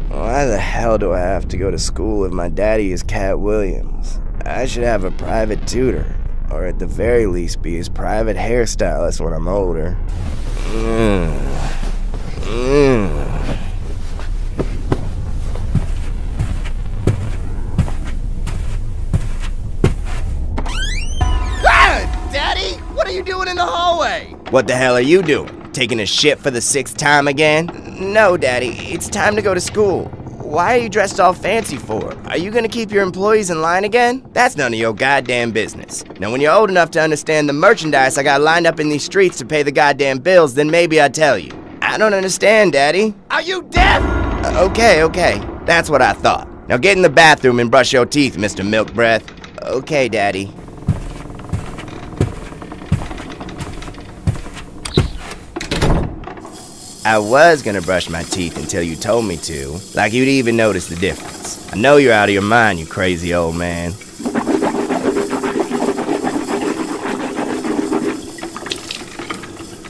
Speaker 5: Why the hell do I have to go to school if my daddy is Cat Williams? I should have a private tutor, or at the very least be his private hairstylist when I'm older.
Speaker 12: Daddy, what are you doing in the hallway?
Speaker 5: What the hell are you doing? Taking a shit for the 6th time again?
Speaker 12: No, Daddy, it's time to go to school. Why are you dressed all fancy for? Are you gonna keep your employees in line again?
Speaker 5: That's none of your goddamn business. Now, when you're old enough to understand the merchandise I got lined up in these streets to pay the goddamn bills, then maybe I'd tell you. I don't understand, Daddy.
Speaker 12: Are you deaf?
Speaker 5: Okay. That's what I thought. Now get in the bathroom and brush your teeth, Mr. Milk Breath. Okay, Daddy. I was gonna brush my teeth until you told me to, like you'd even notice the difference. I know you're out of your mind, you crazy old man.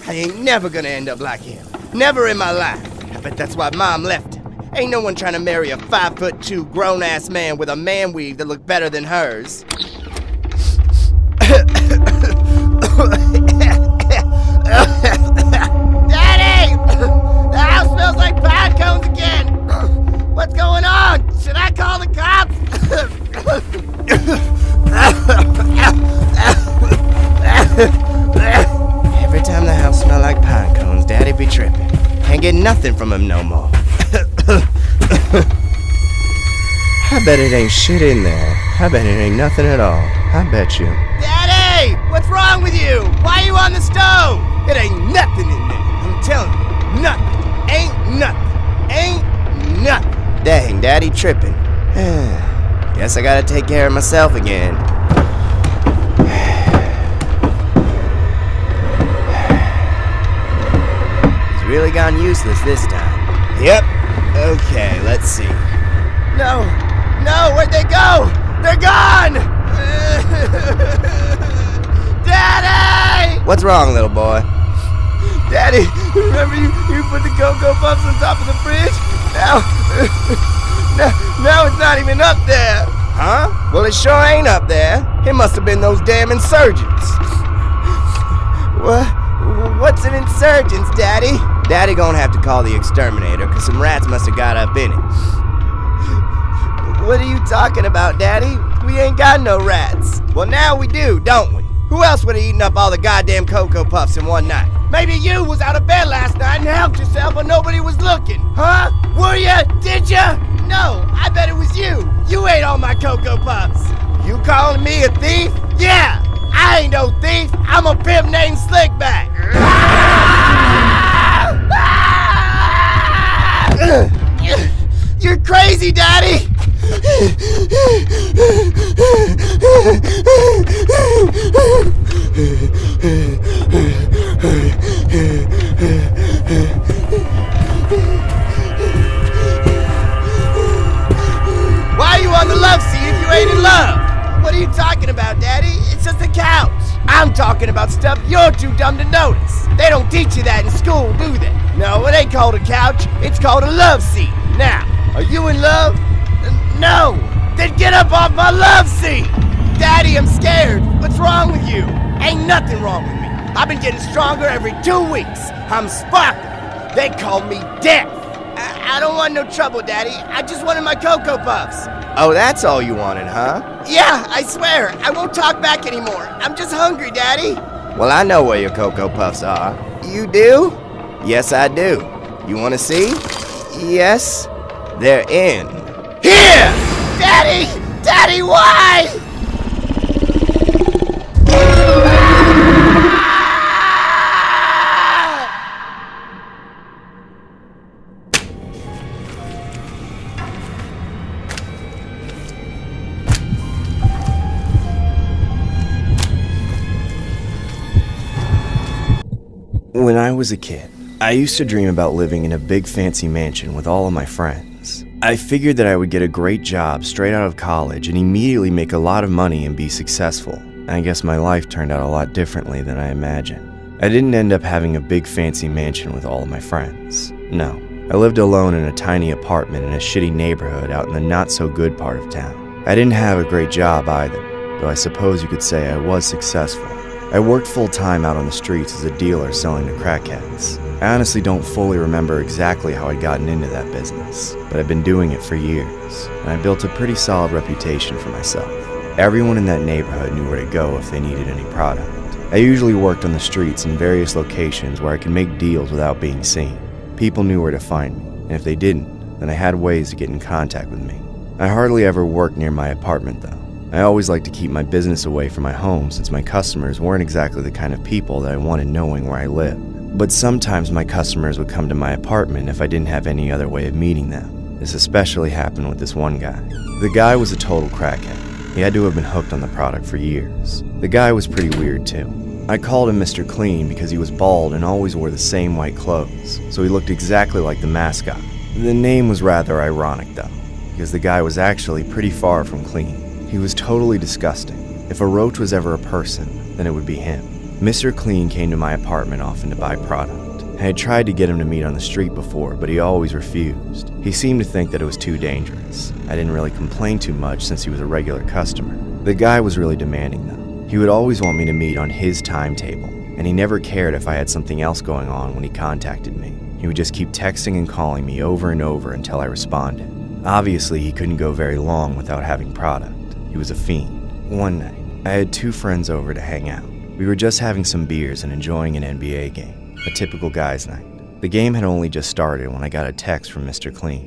Speaker 5: I ain't never gonna end up like him. Never in my life. I bet that's why Mom left him. Ain't no one trying to marry a 5'2" grown-ass man with a man weave that looked better than hers.
Speaker 12: Daddy! The house smells like pine cones again! What's going on? Should I call the cops?
Speaker 5: Every time the house smell like pine cones, Daddy be tripping. Can't get nothing from him no more. I bet it ain't shit in there. I bet it ain't nothing at all. I bet you.
Speaker 12: Daddy! What's wrong with you? Why are you on the stove? It ain't nothing in there. I'm telling you. Nothing. Ain't nothing. Ain't nothing.
Speaker 5: Dang, Daddy tripping. Guess I gotta take care of myself again. It's really gone useless this time. Yep. Okay, let's see.
Speaker 12: No, where'd they go? They're gone! Daddy!
Speaker 5: What's wrong, little boy?
Speaker 12: Daddy, remember you put the Cocoa Puffs on top of the fridge? Now it's not even up there.
Speaker 5: Huh? Well, it sure ain't up there. It must have been those damn insurgents. What's an insurgents, Daddy? Daddy gonna have to call the exterminator, cause some rats must have got up in it. What are you talking about, Daddy? We ain't got no rats. Well, now we do, don't we? Who else would have eaten up all the goddamn Cocoa Puffs in one night?
Speaker 12: Maybe you was out of bed last night and helped yourself, but nobody was looking. Huh? Were ya? Did ya? No, I bet it was you. You ate all my Cocoa Puffs.
Speaker 5: You calling me a thief?
Speaker 12: Yeah, I ain't no thief. I'm a pimp named Slickback. You're crazy, Daddy. Why are you on the love seat if you ain't in love? What are you talking about, Daddy? It's just a couch. I'm talking about stuff you're too dumb to notice. They don't teach you that in school, do they? No, it ain't called a couch. It's called a love seat. Now, are you in love? No! Then get up off my love seat! Daddy, I'm scared. What's wrong with you? Ain't nothing wrong with me. I've been getting stronger every 2 weeks. I'm sparkling. They call me Death.
Speaker 5: I don't want no trouble, Daddy. I just wanted my Cocoa Puffs.
Speaker 1: Oh, that's all you wanted, huh?
Speaker 5: Yeah, I swear. I won't talk back anymore. I'm just hungry, Daddy.
Speaker 1: Well, I know where your Cocoa Puffs are.
Speaker 5: You do?
Speaker 1: Yes, I do. You want to see?
Speaker 5: Yes.
Speaker 1: They're in.
Speaker 5: Here! Daddy! Daddy, why?
Speaker 1: When I was a kid, I used to dream about living in a big fancy mansion with all of my friends. I figured that I would get a great job straight out of college and immediately make a lot of money and be successful. I guess my life turned out a lot differently than I imagined. I didn't end up having a big fancy mansion with all of my friends. No, I lived alone in a tiny apartment in a shitty neighborhood out in the not-so-good part of town. I didn't have a great job either, though I suppose you could say I was successful. I worked full-time out on the streets as a dealer selling to crackheads. I honestly don't fully remember exactly how I'd gotten into that business, but I've been doing it for years, and I built a pretty solid reputation for myself. Everyone in that neighborhood knew where to go if they needed any product. I usually worked on the streets in various locations where I could make deals without being seen. People knew where to find me, and if they didn't, then I had ways to get in contact with me. I hardly ever worked near my apartment though. I always liked to keep my business away from my home since my customers weren't exactly the kind of people that I wanted knowing where I lived. But sometimes my customers would come to my apartment if I didn't have any other way of meeting them. This especially happened with this one guy. The guy was a total crackhead. He had to have been hooked on the product for years. The guy was pretty weird too. I called him Mr. Clean because he was bald and always wore the same white clothes, so he looked exactly like the mascot. The name was rather ironic though, because the guy was actually pretty far from clean. He was totally disgusting. If a roach was ever a person, then it would be him. Mr. Clean came to my apartment often to buy product. I had tried to get him to meet on the street before, but he always refused. He seemed to think that it was too dangerous. I didn't really complain too much since he was a regular customer. The guy was really demanding though. He would always want me to meet on his timetable, and he never cared if I had something else going on when he contacted me. He would just keep texting and calling me over and over until I responded. Obviously, he couldn't go very long without having product. He was a fiend. One night, I had two friends over to hang out. We were just having some beers and enjoying an NBA game, a typical guy's night. The game had only just started when I got a text from Mr. Clean.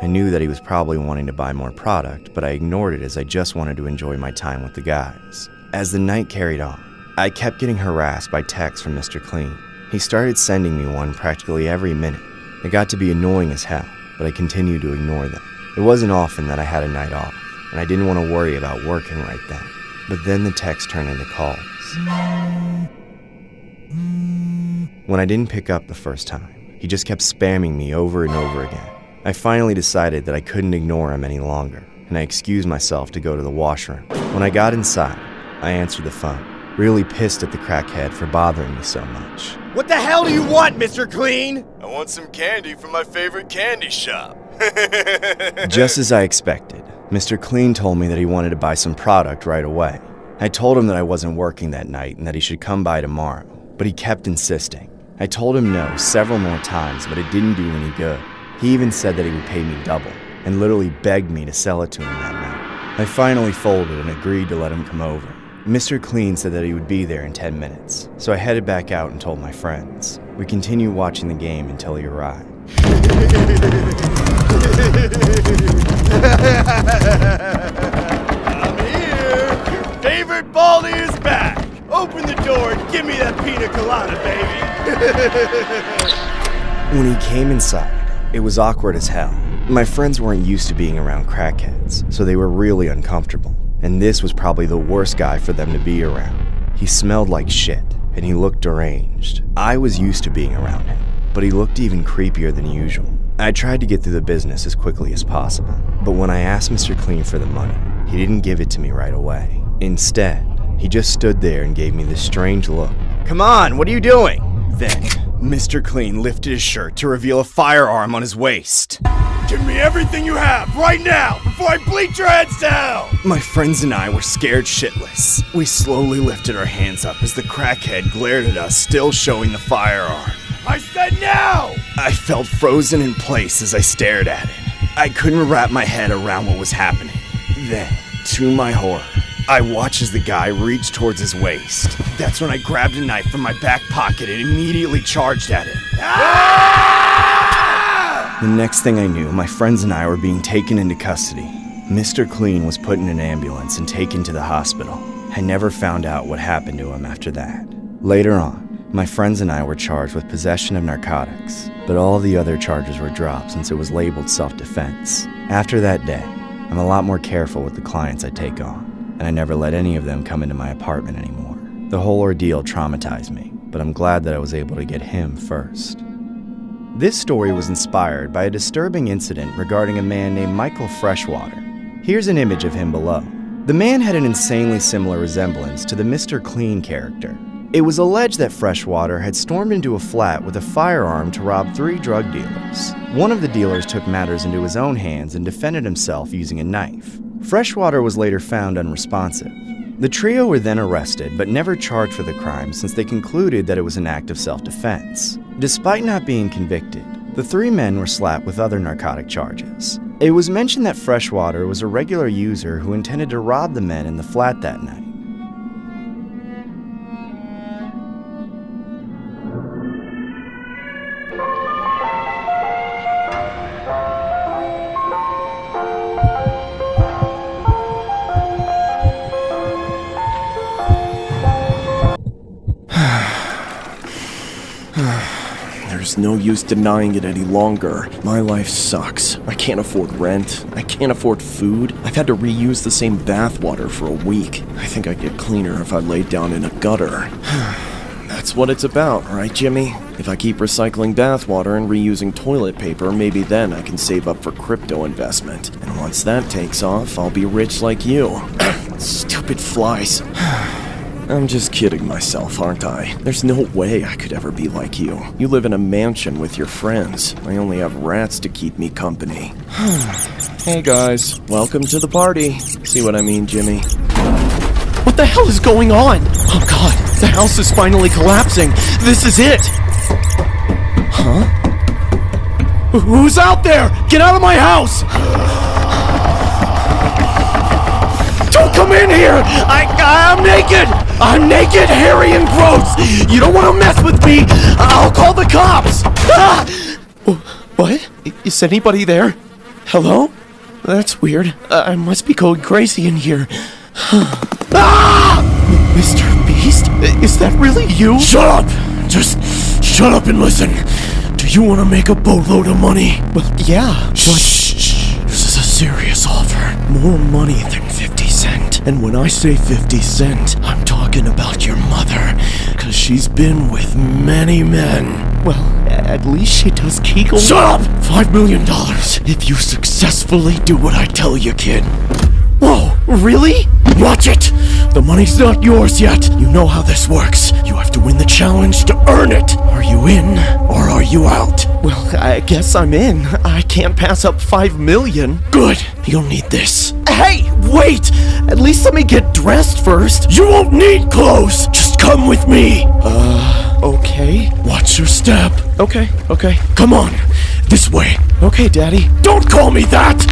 Speaker 1: I knew that he was probably wanting to buy more product, but I ignored it as I just wanted to enjoy my time with the guys. As the night carried on, I kept getting harassed by texts from Mr. Clean. He started sending me one practically every minute. It got to be annoying as hell, but I continued to ignore them. It wasn't often that I had a night off, and I didn't want to worry about working right then. But then the text turned into calls. When I didn't pick up the first time, he just kept spamming me over and over again. I finally decided that I couldn't ignore him any longer, and I excused myself to go to the washroom. When I got inside, I answered the phone, really pissed at the crackhead for bothering me so much.
Speaker 5: What the hell do you want, Mr. Clean?
Speaker 10: I want some candy from my favorite candy shop.
Speaker 1: Just as I expected, Mr. Clean told me that he wanted to buy some product right away. I told him that I wasn't working that night and that he should come by tomorrow, but he kept insisting. I told him no several more times, but it didn't do any good. He even said that he would pay me double, and literally begged me to sell it to him that night. I finally folded and agreed to let him come over. Mr. Clean said that he would be there in 10 minutes, so I headed back out and told my friends. We continued watching the game until he arrived.
Speaker 10: I'm here! Your favorite Baldy is back! Open the door and give me that pina colada, baby!
Speaker 1: When he came inside, it was awkward as hell. My friends weren't used to being around crackheads, so they were really uncomfortable. And this was probably the worst guy for them to be around. He smelled like shit, and he looked deranged. I was used to being around him, but he looked even creepier than usual. I tried to get through the business as quickly as possible, but when I asked Mr. Clean for the money, he didn't give it to me right away. Instead, he just stood there and gave me this strange look.
Speaker 5: Come on, what are you doing?
Speaker 1: Then, Mr. Clean lifted his shirt to reveal a firearm on his waist.
Speaker 10: Give me everything you have, right now, before I bleach your heads down!
Speaker 1: My friends and I were scared shitless. We slowly lifted our hands up as the crackhead glared at us, still showing the firearm.
Speaker 10: I said now!
Speaker 1: I felt frozen in place as I stared at it. I couldn't wrap my head around what was happening. Then, to my horror, I watched as the guy reached towards his waist. That's when I grabbed a knife from my back pocket and immediately charged at him. The next thing I knew, my friends and I were being taken into custody. Mr. Clean was put in an ambulance and taken to the hospital. I never found out what happened to him after that. Later on, my friends and I were charged with possession of narcotics, but all the other charges were dropped since it was labeled self-defense. After that day, I'm a lot more careful with the clients I take on, and I never let any of them come into my apartment anymore. The whole ordeal traumatized me, but I'm glad that I was able to get him first. This story was inspired by a disturbing incident regarding a man named Michael Freshwater. Here's an image of him below. The man had an insanely similar resemblance to the Mr. Clean character. It was alleged that Freshwater had stormed into a flat with a firearm to rob 3 drug dealers. One of the dealers took matters into his own hands and defended himself using a knife. Freshwater was later found unresponsive. The trio were then arrested but never charged for the crime since they concluded that it was an act of self-defense. Despite not being convicted, the 3 men were slapped with other narcotic charges. It was mentioned that Freshwater was a regular user who intended to rob the men in the flat that night.
Speaker 5: There's no use denying it any longer. My life sucks. I can't afford rent. I can't afford food. I've had to reuse the same bathwater for a week. I think I'd get cleaner if I laid down in a gutter. That's what it's about, right, Jimmy? If I keep recycling bathwater and reusing toilet paper, maybe then I can save up for crypto investment. And once that takes off, I'll be rich like you. Stupid flies. I'm just kidding myself, aren't I? There's no way I could ever be like you. You live in a mansion with your friends. I only have rats to keep me company. Hey guys, welcome to the party. See what I mean, Jimmy? What the hell is going on? Oh god, the house is finally collapsing. This is it! Huh? Who's out there? Get out of my house! Don't come in here! I'm naked! I'm naked, hairy, and gross! You don't want to mess with me! I'll call the cops! Ah! What? Is anybody there? Hello? That's weird. I must be going crazy in here. Ah! Mr. Beast? Is that really you? Shut up! Just shut up and listen. Do you want to make a boatload of money? Well, yeah. Shh. This is a serious offer. More money than 50 cent. And when I say 50 cent, I'm talking about your mother. Cause she's been with many men. Well, at least she does Kegel. Shut up! $5 million if you successfully do what I tell you, kid. Whoa, really? Watch it! The money's not yours yet. You know how this works. You have to win the challenge to earn it. Are you in, or are you out? Well, I guess I'm in. I can't pass up 5 million. Good. You'll need this. Hey, wait! At least let me get dressed first. You won't need clothes. Just come with me. Okay. Watch your step. Okay. Come on. This way. Okay, Daddy. Don't call me that!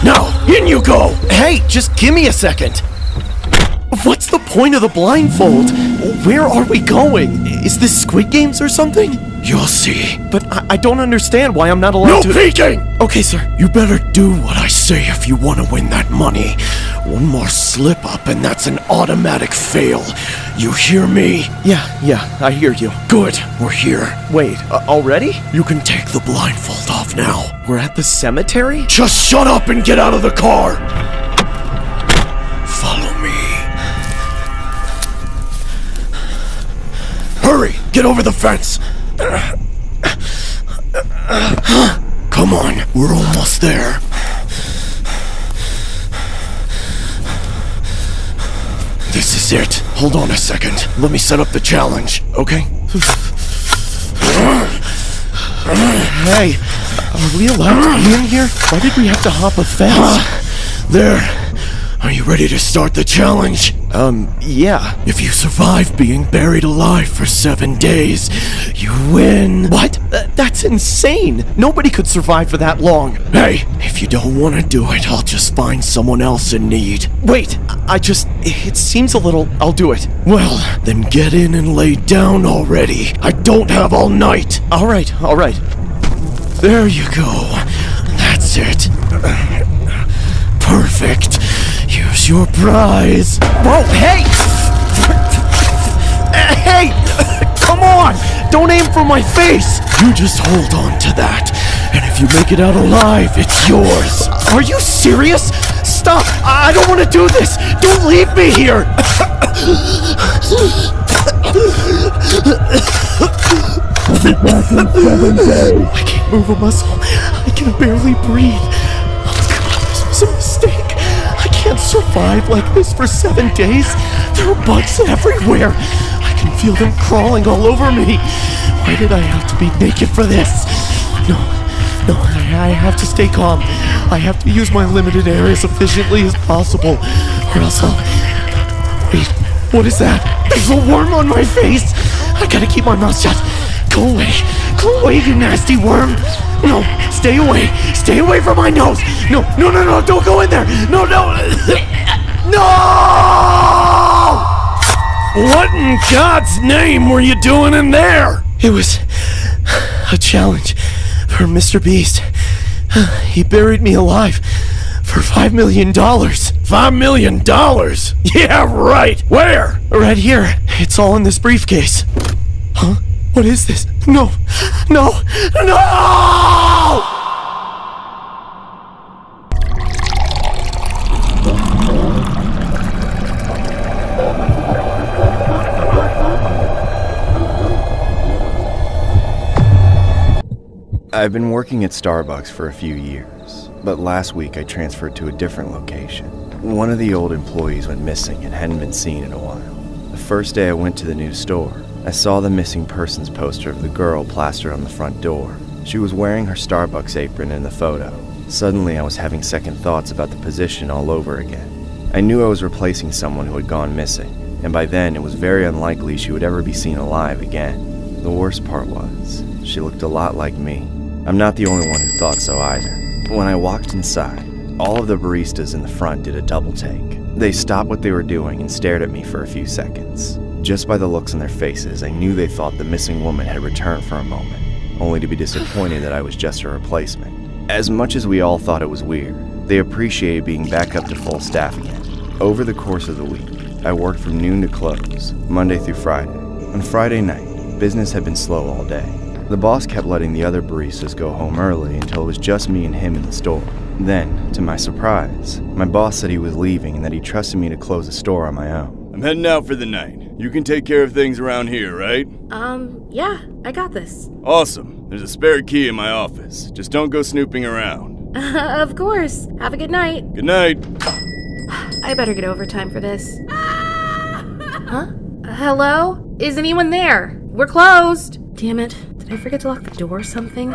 Speaker 5: Now, in you go! Hey, just give me a second! What's the point of the blindfold? Where are we going? Is this Squid Games or something? You'll see. But I don't understand why I'm not allowed to— No peeking! Okay, sir. You better do what I say if you want to win that money. One more slip-up and that's an automatic fail. You hear me? Yeah, I hear you. Good, we're here. Wait, already? You can take the blindfold off now. We're at the cemetery? Just shut up and get out of the car! Follow me. Hurry, get over the fence! Come on, we're almost there. This is it. Hold on a second. Let me set up the challenge, okay? Hey, are we allowed to be in here? Why did we have to hop a fence? There.
Speaker 3: Are you ready to start the challenge?
Speaker 5: Yeah.
Speaker 3: If you survive being buried alive for 7 days, you win.
Speaker 5: What? That's insane. Nobody could survive for that long.
Speaker 3: Hey, if you don't want to do it, I'll just find someone else in need.
Speaker 5: Wait, it seems a little... I'll do it.
Speaker 3: Well, then get in and lay down already. I don't have all night.
Speaker 5: All right.
Speaker 3: There you go. That's it. Perfect. Here's your prize.
Speaker 5: Whoa, hey! Hey! Come on! Don't aim for my face!
Speaker 3: You just hold on to that. And if you make it out alive, it's yours.
Speaker 5: Are you serious? Stop! I don't want to do this! Don't leave me here! I can't move a muscle. I can barely breathe. Oh God, this was a mistake. I can't survive like this for 7 days. There are bugs everywhere. I can feel them crawling all over me. Why did I have to be naked for this? No, I have to stay calm. I have to use my limited air as efficiently as possible, or else I'll... Wait, what is that? There's a worm on my face. I gotta keep my mouth shut. Go away, you nasty worm. No, stay away from my nose. No, don't go in there. No. No!
Speaker 3: What in God's name were you doing in there?
Speaker 5: It was a challenge for Mr. Beast. He buried me alive for $5 million.
Speaker 3: $5 million? Yeah, right. Where?
Speaker 5: Right here. It's all in this briefcase. Huh? What is this? No!
Speaker 1: I've been working at Starbucks for a few years, but last week I transferred to a different location. One of the old employees went missing and hadn't been seen in a while. The first day I went to the new store, I saw the missing persons poster of the girl plastered on the front door. She was wearing her Starbucks apron in the photo. Suddenly I was having second thoughts about the position all over again. I knew I was replacing someone who had gone missing, and by then it was very unlikely she would ever be seen alive again. The worst part was, she looked a lot like me. I'm not the only one who thought so either. When I walked inside, all of the baristas in the front did a double take. They stopped what they were doing and stared at me for a few seconds. Just by the looks on their faces, I knew they thought the missing woman had returned for a moment, only to be disappointed that I was just a replacement. As much as we all thought it was weird, they appreciated being back up to full staff again. Over the course of the week, I worked from noon to close, Monday through Friday. On Friday night, business had been slow all day. The boss kept letting the other baristas go home early until it was just me and him in the store. Then, to my surprise, my boss said he was leaving and that he trusted me to close the store on my own.
Speaker 14: I'm heading out for the night. You can take care of things around here, right?
Speaker 11: Yeah, I got this.
Speaker 14: Awesome. There's a spare key in my office. Just don't go snooping around.
Speaker 11: Of course. Have a good night.
Speaker 14: Good night.
Speaker 11: I better get overtime for this. Huh? Hello? Is anyone there? We're closed. Damn it. Did I forget to lock the door or something?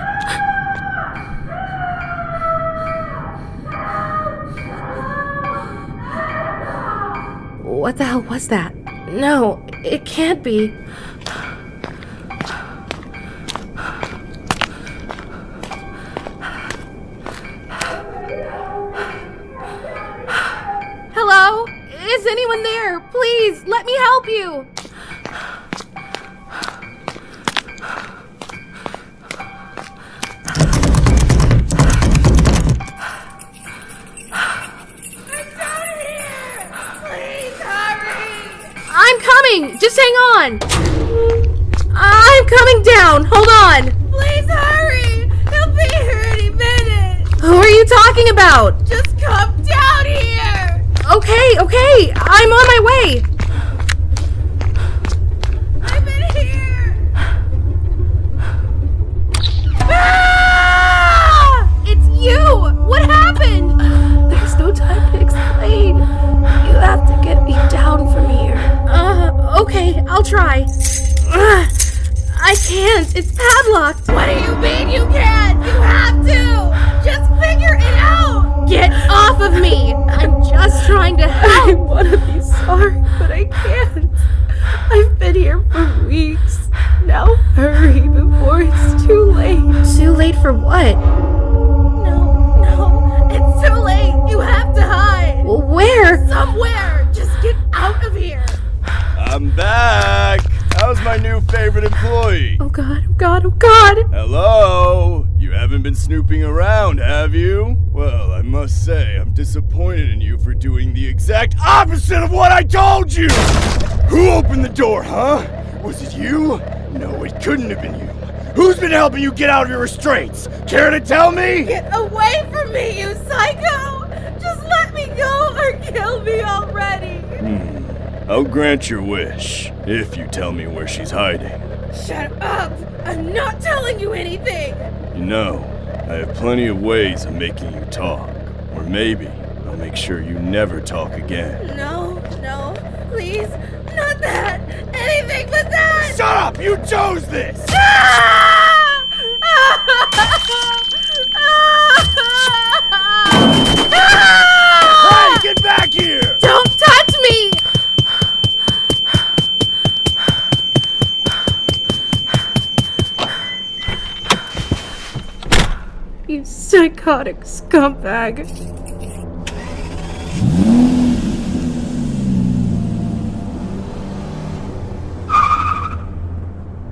Speaker 11: What the hell was that? No, it can't be. Hello? Is anyone there? Please, let me help you. I'm coming! Just hang on! I'm coming down! Hold on!
Speaker 15: Please hurry! He'll be here any minute!
Speaker 11: Who are you talking about?
Speaker 15: Just come down here!
Speaker 11: Okay, I'm on my way!
Speaker 15: I'm in here! Ah!
Speaker 11: It's you! What happened? There's no time to explain. You have to get me down from here. Okay, I'll try. I can't. It's padlocked.
Speaker 15: What do you mean you can't? You have to! Just figure it out!
Speaker 11: Get off of me! I'm just just trying to help.
Speaker 15: I want to be sorry, but I can't. I've been here for weeks. Now hurry before it's too late.
Speaker 11: Too late for what?
Speaker 15: No, it's too late. You have to hide.
Speaker 11: Where?
Speaker 15: Somewhere. Just get out of here.
Speaker 14: I'm back. How's my new favorite employee?
Speaker 15: Oh God, oh God, oh God.
Speaker 14: Hello? You haven't been snooping around, have you? Well, I must say, I'm disappointed in you for doing the exact opposite of what I told you! Who opened the door, huh? Was it you? No, it couldn't have been you. Who's been helping you get out of your restraints? Care to tell me?
Speaker 15: Get away from me, you psycho! Just let me go or kill me already!
Speaker 14: I'll grant your wish, if you tell me where she's hiding.
Speaker 15: Shut up! I'm not telling you anything!
Speaker 14: You know, I have plenty of ways of making you talk. Or maybe I'll make sure you never talk again.
Speaker 15: No, please, not that! Anything but that!
Speaker 14: Shut up! You chose this! Hey, get back here!
Speaker 15: Don't touch me! You psychotic scumbag.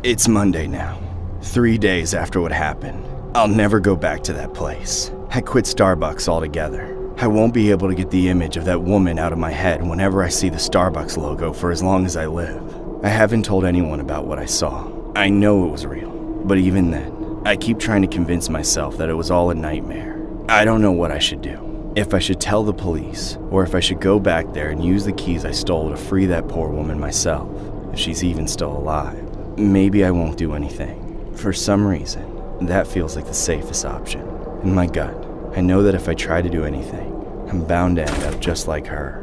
Speaker 1: It's Monday now. 3 days after what happened. I'll never go back to that place. I quit Starbucks altogether. I won't be able to get the image of that woman out of my head whenever I see the Starbucks logo for as long as I live. I haven't told anyone about what I saw. I know it was real, but even then, I keep trying to convince myself that it was all a nightmare. I don't know what I should do. If I should tell the police, or if I should go back there and use the keys I stole to free that poor woman myself, if she's even still alive. Maybe I won't do anything. For some reason, that feels like the safest option. In my gut, I know that if I try to do anything, I'm bound to end up just like her.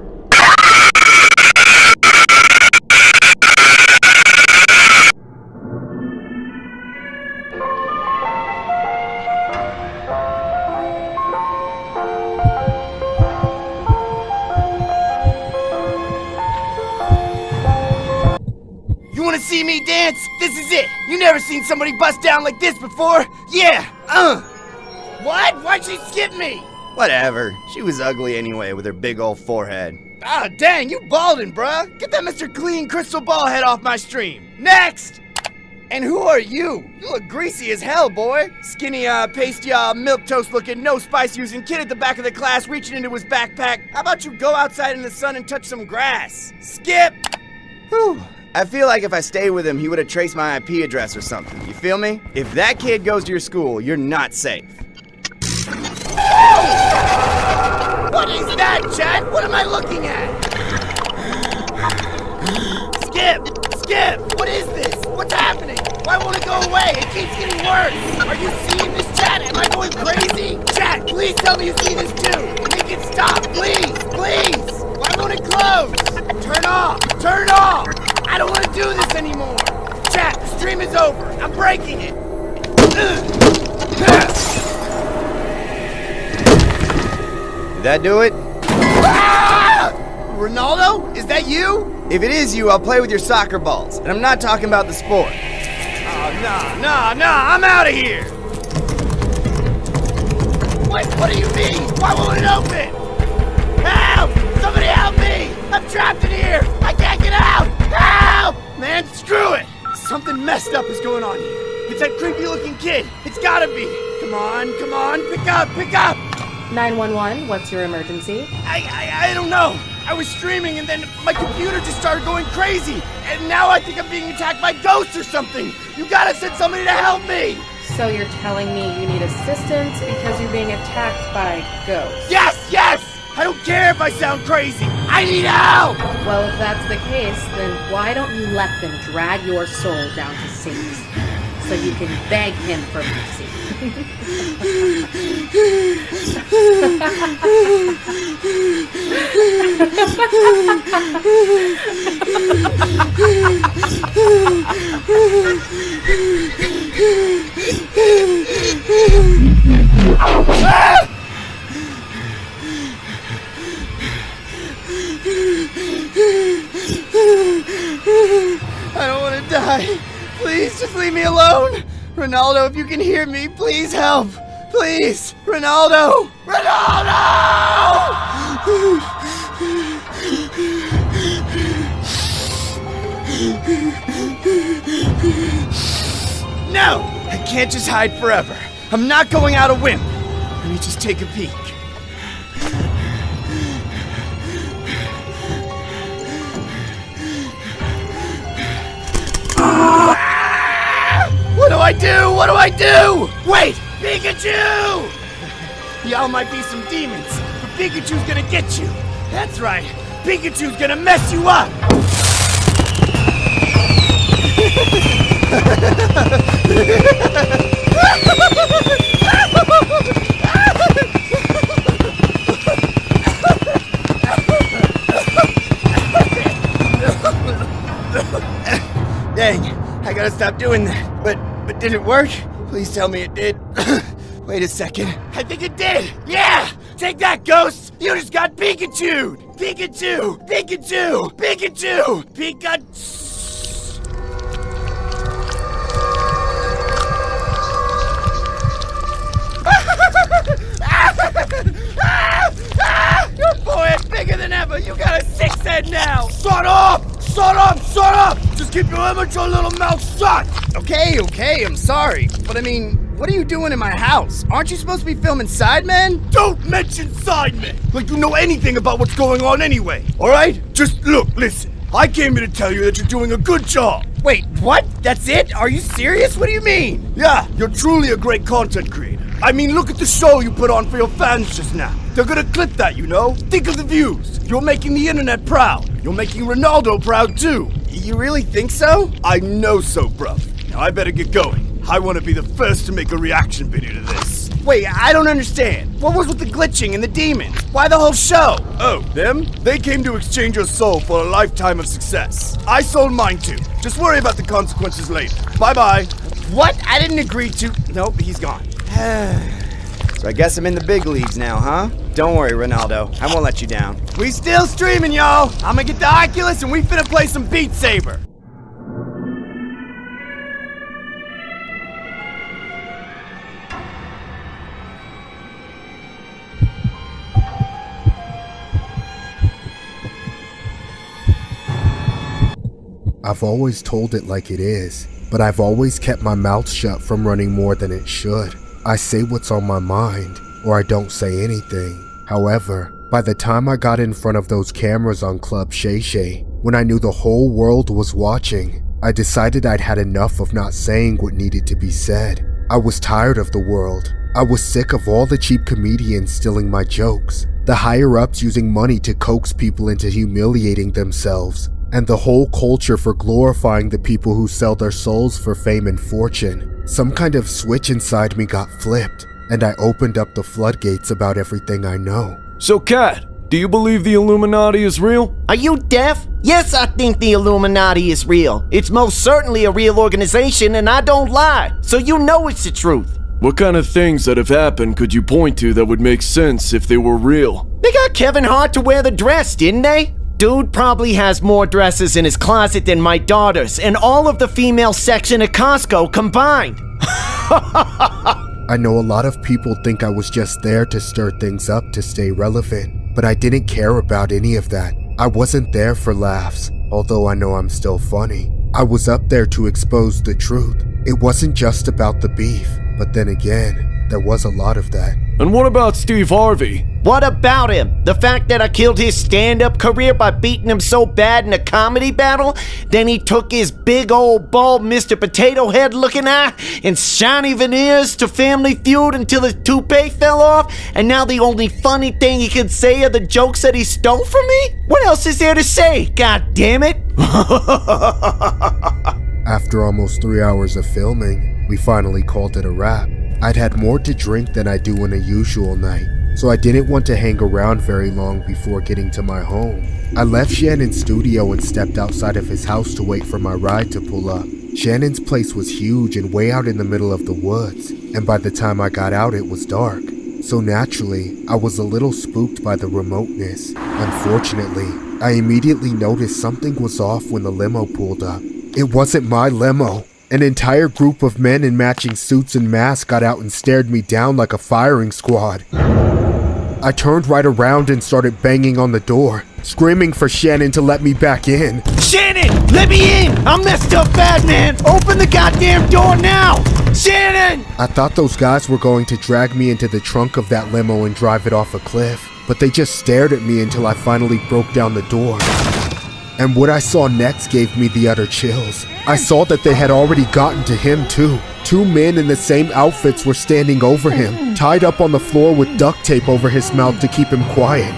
Speaker 5: You wanna see me dance? This is it! You never seen somebody bust down like this before? Yeah! What? Why'd she skip me?
Speaker 1: Whatever. She was ugly anyway with her big old forehead.
Speaker 5: Ah, dang, you balding, bruh! Get that Mr. Clean crystal ball head off my stream! Next! And who are you? You look greasy as hell, boy! Skinny, pasty, milquetoast-looking, no spice-using kid at the back of the class reaching into his backpack. How about you go outside in the sun and touch some grass? Skip!
Speaker 1: Whew. I feel like if I stayed with him, he would have traced my IP address or something. You feel me? If that kid goes to your school, you're not safe.
Speaker 5: What is that, Chad? What am I looking at? Skip! What is this? What's happening? Why won't it go away? It keeps getting worse. Are you seeing this, Chad? Am I going crazy? Chad, please tell me you see this too. Make it stop, please! Why won't it close? Turn off! I don't want to do this anymore. Chat, the stream is over. I'm breaking it.
Speaker 1: Did that do it?
Speaker 5: Ah! Ronaldo? Is that you?
Speaker 1: If it is you, I'll play with your soccer balls. And I'm not talking about the sport.
Speaker 5: Oh, nah. I'm out of here. What do you mean? Why won't it open? Help! Somebody help me! I'm trapped in here! I can't get out! Help! Man, screw it! Something messed up is going on here. It's that creepy looking kid. It's gotta be. Come on. Pick up!
Speaker 6: 911, what's your emergency?
Speaker 5: I don't know. I was streaming and then my computer just started going crazy. And now I think I'm being attacked by ghosts or something. You gotta send somebody to help me.
Speaker 6: So you're telling me you need assistance because you're being attacked by ghosts?
Speaker 5: Yes! I don't care if I sound crazy. I need help!
Speaker 6: Well, if that's the case, then why don't you let them drag your soul down to Satan's so you can beg him for mercy?
Speaker 5: die. Please, just leave me alone. Ronaldo, if you can hear me, please help. Please, Ronaldo! Ronaldo! No! I can't just hide forever. I'm not going out a wimp. Let me just take a peek. What do I do? What do I do? Wait! Pikachu! Y'all might be some demons, but Pikachu's gonna get you. That's right. Pikachu's gonna mess you up! Dang, I gotta stop doing that. But did it work? Please tell me it did. Wait a second. I think it did! Yeah! Take that, Ghost! You just got Pikachu! Pikachu! Pikachu! Pikachu! Pikachu! Your forehead's bigger than ever! You got a 6 head now! Shut up! Shut up! Shut up! Just keep your immature little mouth shut! Okay, I'm sorry. But I mean, what are you doing in my house? Aren't you supposed to be filming Sidemen? Don't mention Sidemen! Like you know anything about what's going on anyway, alright? Just look, listen. I came here to tell you that you're doing a good job. Wait, what? That's it? Are you serious? What do you mean? Yeah, you're truly a great content creator. I mean, look at the show you put on for your fans just now. They're gonna clip that, you know? Think of the views. You're making the internet proud. You're making Ronaldo proud too. You really think so? I know so, bro. Now I better get going. I want to be the first to make a reaction video to this. Wait, I don't understand. What was with the glitching and the demons? Why the whole show? Oh, them? They came to exchange your soul for a lifetime of success. I sold mine too. Just worry about the consequences later. Bye-bye. What? I didn't agree to... Nope, he's gone. So I guess I'm in the big leagues now, huh? Don't worry, Ronaldo. I won't let you down. We still streaming, y'all. I'm gonna get the Oculus and we finna play some Beat Saber.
Speaker 4: I've always told it like it is, but I've always kept my mouth shut from running more than it should. I say what's on my mind, or I don't say anything. However, by the time I got in front of those cameras on Club Shay Shay, when I knew the whole world was watching, I decided I'd had enough of not saying what needed to be said. I was tired of the world. I was sick of all the cheap comedians stealing my jokes, the higher-ups using money to coax people into humiliating themselves, and the whole culture for glorifying the people who sell their souls for fame and fortune. Some kind of switch inside me got flipped, and I opened up the floodgates about everything I know.
Speaker 3: So, Kat, do you believe the Illuminati is real?
Speaker 12: Are you deaf? Yes, I think the Illuminati is real. It's most certainly a real organization, and I don't lie, so you know it's the truth.
Speaker 3: What kind of things that have happened could you point to that would make sense if they were real?
Speaker 12: They got Kevin Hart to wear the dress, didn't they? Dude probably has more dresses in his closet than my daughters and all of the female section at Costco combined.
Speaker 4: I know a lot of people think I was just there to stir things up to stay relevant, but I didn't care about any of that. I wasn't there for laughs, although I know I'm still funny. I was up there to expose the truth. It wasn't just about the beef, but then again, there was a lot of that.
Speaker 3: And what about Steve Harvey?
Speaker 12: What about him? The fact that I killed his stand-up career by beating him so bad in a comedy battle? Then he took his big old bald Mr. Potato Head looking eye and shiny veneers to Family Feud until his toupee fell off, and now the only funny thing he could say are the jokes that he stole from me? What else is there to say? God damn it!
Speaker 4: After almost 3 hours of filming, we finally called it a wrap. I'd had more to drink than I do on a usual night, so I didn't want to hang around very long before getting to my home. I left Shannon's studio and stepped outside of his house to wait for my ride to pull up. Shannon's place was huge and way out in the middle of the woods, and by the time I got out it was dark. So naturally, I was a little spooked by the remoteness. Unfortunately, I immediately noticed something was off when the limo pulled up. It wasn't my limo. An entire group of men in matching suits and masks got out and stared me down like a firing squad. I turned right around and started banging on the door, screaming for Shannon to let me back in.
Speaker 12: Shannon, let me in! I'm messed up bad, man! Open the goddamn door now! Shannon!
Speaker 4: I thought those guys were going to drag me into the trunk of that limo and drive it off a cliff, but they just stared at me until I finally broke down the door. And what I saw next gave me the utter chills. I saw that they had already gotten to him too. 2 men in the same outfits were standing over him, tied up on the floor with duct tape over his mouth to keep him quiet.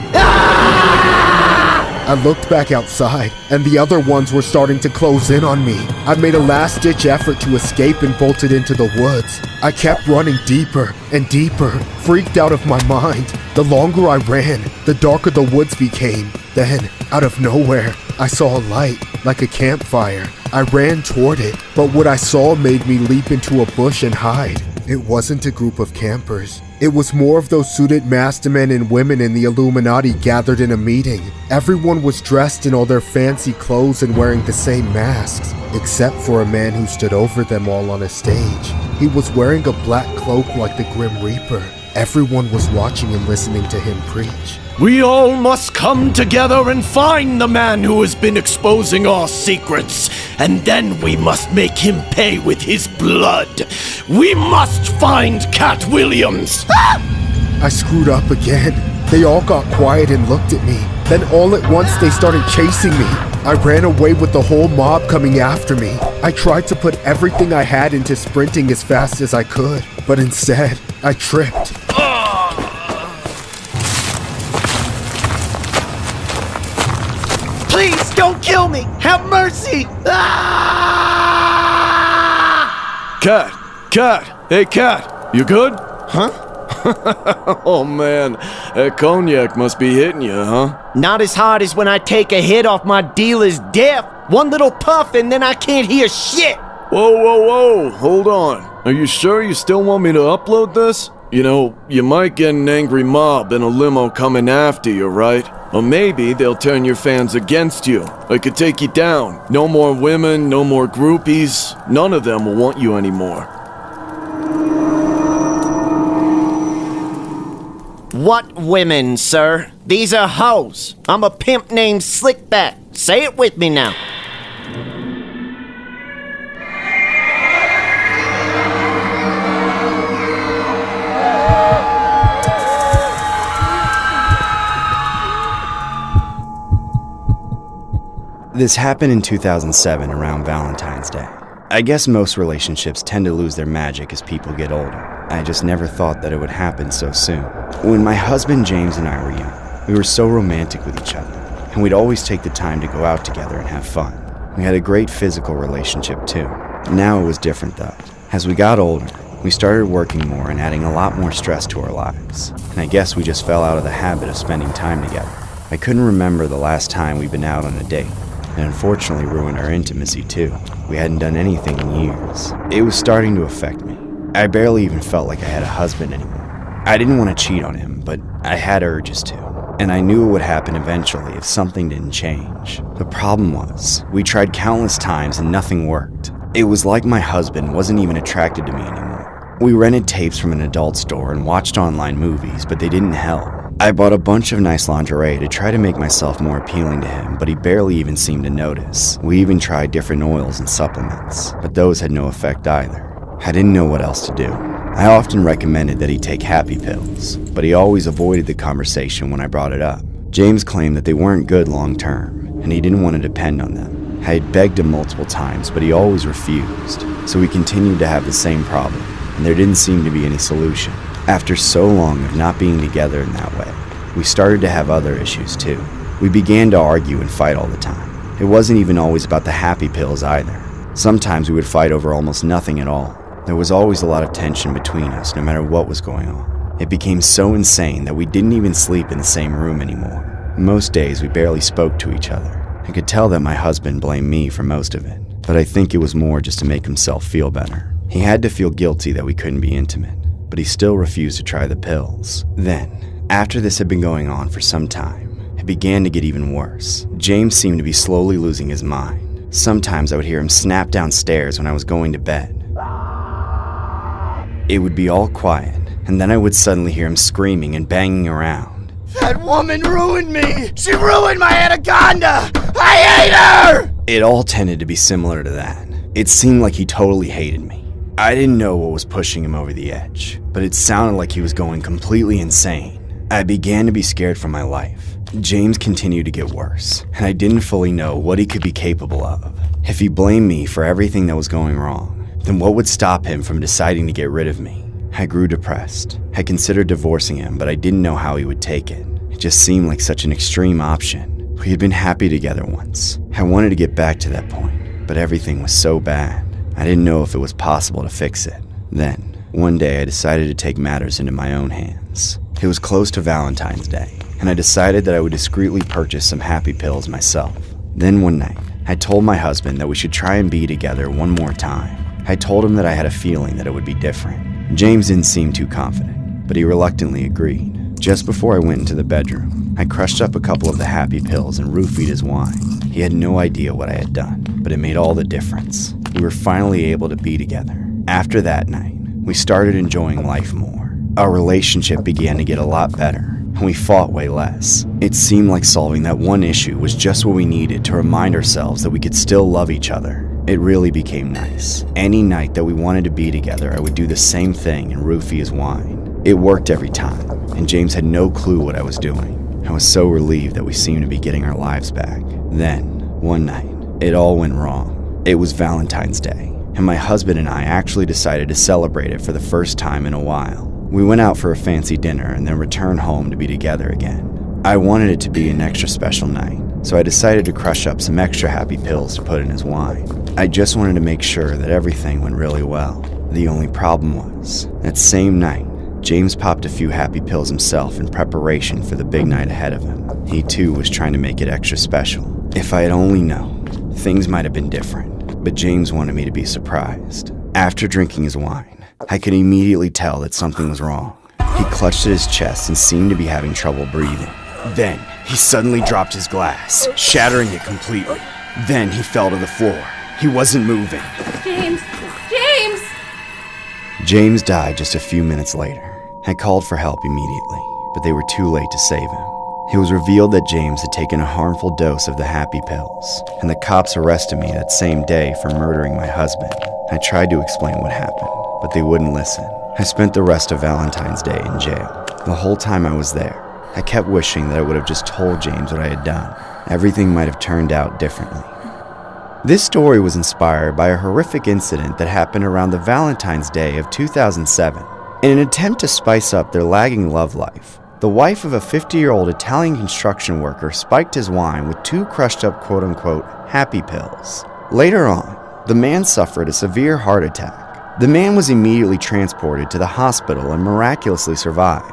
Speaker 4: I looked back outside, and the other ones were starting to close in on me. I made a last-ditch effort to escape and bolted into the woods. I kept running deeper and deeper, freaked out of my mind. The longer I ran, the darker the woods became. Then, out of nowhere, I saw a light, like a campfire. I ran toward it, but what I saw made me leap into a bush and hide. It wasn't a group of campers. It was more of those suited masked men and women in the Illuminati gathered in a meeting. Everyone was dressed in all their fancy clothes and wearing the same masks, except for a man who stood over them all on a stage. He was wearing a black cloak like the Grim Reaper. Everyone was watching and listening to him preach.
Speaker 3: We all must come together and find the man who has been exposing our secrets, and then we must make him pay with his blood. We must find Cat Williams.
Speaker 4: I screwed up again. They all got quiet and looked at me. Then all at once they started chasing me. I ran away with the whole mob coming after me. I tried to put everything I had into sprinting as fast as I could, but instead, I tripped.
Speaker 12: Please don't kill me! Have mercy!
Speaker 3: Cat! Hey, Cat! You good?
Speaker 12: Huh?
Speaker 3: Oh man, that cognac must be hitting you, huh?
Speaker 12: Not as hard as when I take a hit off my dealer's death. One little puff and then I can't hear shit!
Speaker 3: Whoa, hold on. Are you sure you still want me to upload this? You know, you might get an angry mob and a limo coming after you, right? Or maybe they'll turn your fans against you. I could take you down. No more women, no more groupies. None of them will want you anymore.
Speaker 12: What women, sir? These are hoes. I'm a pimp named Slickback. Say it with me now.
Speaker 1: This happened in 2007 around Valentine's Day. I guess most relationships tend to lose their magic as people get older. I just never thought that it would happen so soon. When my husband James and I were young, we were so romantic with each other, and we'd always take the time to go out together and have fun. We had a great physical relationship too. Now it was different though. As we got older, we started working more and adding a lot more stress to our lives, and I guess we just fell out of the habit of spending time together. I couldn't remember the last time we'd been out on a date, and unfortunately ruined our intimacy too. We hadn't done anything in years. It was starting to affect me. I barely even felt like I had a husband anymore. I didn't want to cheat on him, but I had urges to. And I knew it would happen eventually if something didn't change. The problem was, we tried countless times and nothing worked. It was like my husband wasn't even attracted to me anymore. We rented tapes from an adult store and watched online movies, but they didn't help. I bought a bunch of nice lingerie to try to make myself more appealing to him, but he barely even seemed to notice. We even tried different oils and supplements, but those had no effect either. I didn't know what else to do. I often recommended that he take happy pills, but he always avoided the conversation when I brought it up. James claimed that they weren't good long term, and he didn't want to depend on them. I had begged him multiple times, but he always refused, so we continued to have the same problem, and there didn't seem to be any solution. After so long of not being together in that way, we started to have other issues too. We began to argue and fight all the time. It wasn't even always about the happy pills either. Sometimes we would fight over almost nothing at all. There was always a lot of tension between us, no matter what was going on. It became so insane that we didn't even sleep in the same room anymore. Most days we barely spoke to each other. I could tell that my husband blamed me for most of it, but I think it was more just to make himself feel better. He had to feel guilty that we couldn't be intimate, but he still refused to try the pills. Then, after this had been going on for some time, it began to get even worse. James seemed to be slowly losing his mind. Sometimes I would hear him snap downstairs when I was going to bed. It would be all quiet, and then I would suddenly hear him screaming and banging around.
Speaker 14: That woman ruined me! She ruined my anaconda! I hate her!
Speaker 1: It all tended to be similar to that. It seemed like he totally hated me. I didn't know what was pushing him over the edge, but it sounded like he was going completely insane. I began to be scared for my life. James continued to get worse, and I didn't fully know what he could be capable of. If he blamed me for everything that was going wrong, then what would stop him from deciding to get rid of me? I grew depressed. I considered divorcing him, but I didn't know how he would take it. It just seemed like such an extreme option. We had been happy together once. I wanted to get back to that point, but everything was so bad. I didn't know if it was possible to fix it. Then, one day I decided to take matters into my own hands. It was close to Valentine's Day, and I decided that I would discreetly purchase some happy pills myself. Then one night, I told my husband that we should try and be together one more time. I told him that I had a feeling that it would be different. James didn't seem too confident, but he reluctantly agreed. Just before I went into the bedroom, I crushed up a couple of the happy pills and roofied his wine. He had no idea what I had done, but it made all the difference. We were finally able to be together. After that night, we started enjoying life more. Our relationship began to get a lot better, and we fought way less. It seemed like solving that one issue was just what we needed to remind ourselves that we could still love each other. It really became nice. Any night that we wanted to be together, I would do the same thing and roofie his wine. It worked every time, and James had no clue what I was doing. I was so relieved that we seemed to be getting our lives back. Then, one night, it all went wrong. It was Valentine's Day, and my husband and I actually decided to celebrate it for the first time in a while. We went out for a fancy dinner and then returned home to be together again. I wanted it to be an extra special night, so I decided to crush up some extra happy pills to put in his wine. I just wanted to make sure that everything went really well. The only problem was, that same night, James popped a few happy pills himself in preparation for the big night ahead of him. He too was trying to make it extra special. If I had only known, things might have been different, but James wanted me to be surprised. After drinking his wine, I could immediately tell that something was wrong. He clutched at his chest and seemed to be having trouble breathing. Then, he suddenly dropped his glass, shattering it completely. Then he fell to the floor. He wasn't moving.
Speaker 11: James! James!
Speaker 1: James died just a few minutes later. I called for help immediately, but they were too late to save him. It was revealed that James had taken a harmful dose of the happy pills, and the cops arrested me that same day for murdering my husband. I tried to explain what happened, but they wouldn't listen. I spent the rest of Valentine's Day in jail. The whole time I was there, I kept wishing that I would have just told James what I had done. Everything might have turned out differently. This story was inspired by a horrific incident that happened around the Valentine's Day of 2007. In an attempt to spice up their lagging love life, the wife of a 50-year-old Italian construction worker spiked his wine with 2 crushed-up quote-unquote happy pills. Later on, the man suffered a severe heart attack. The man was immediately transported to the hospital and miraculously survived.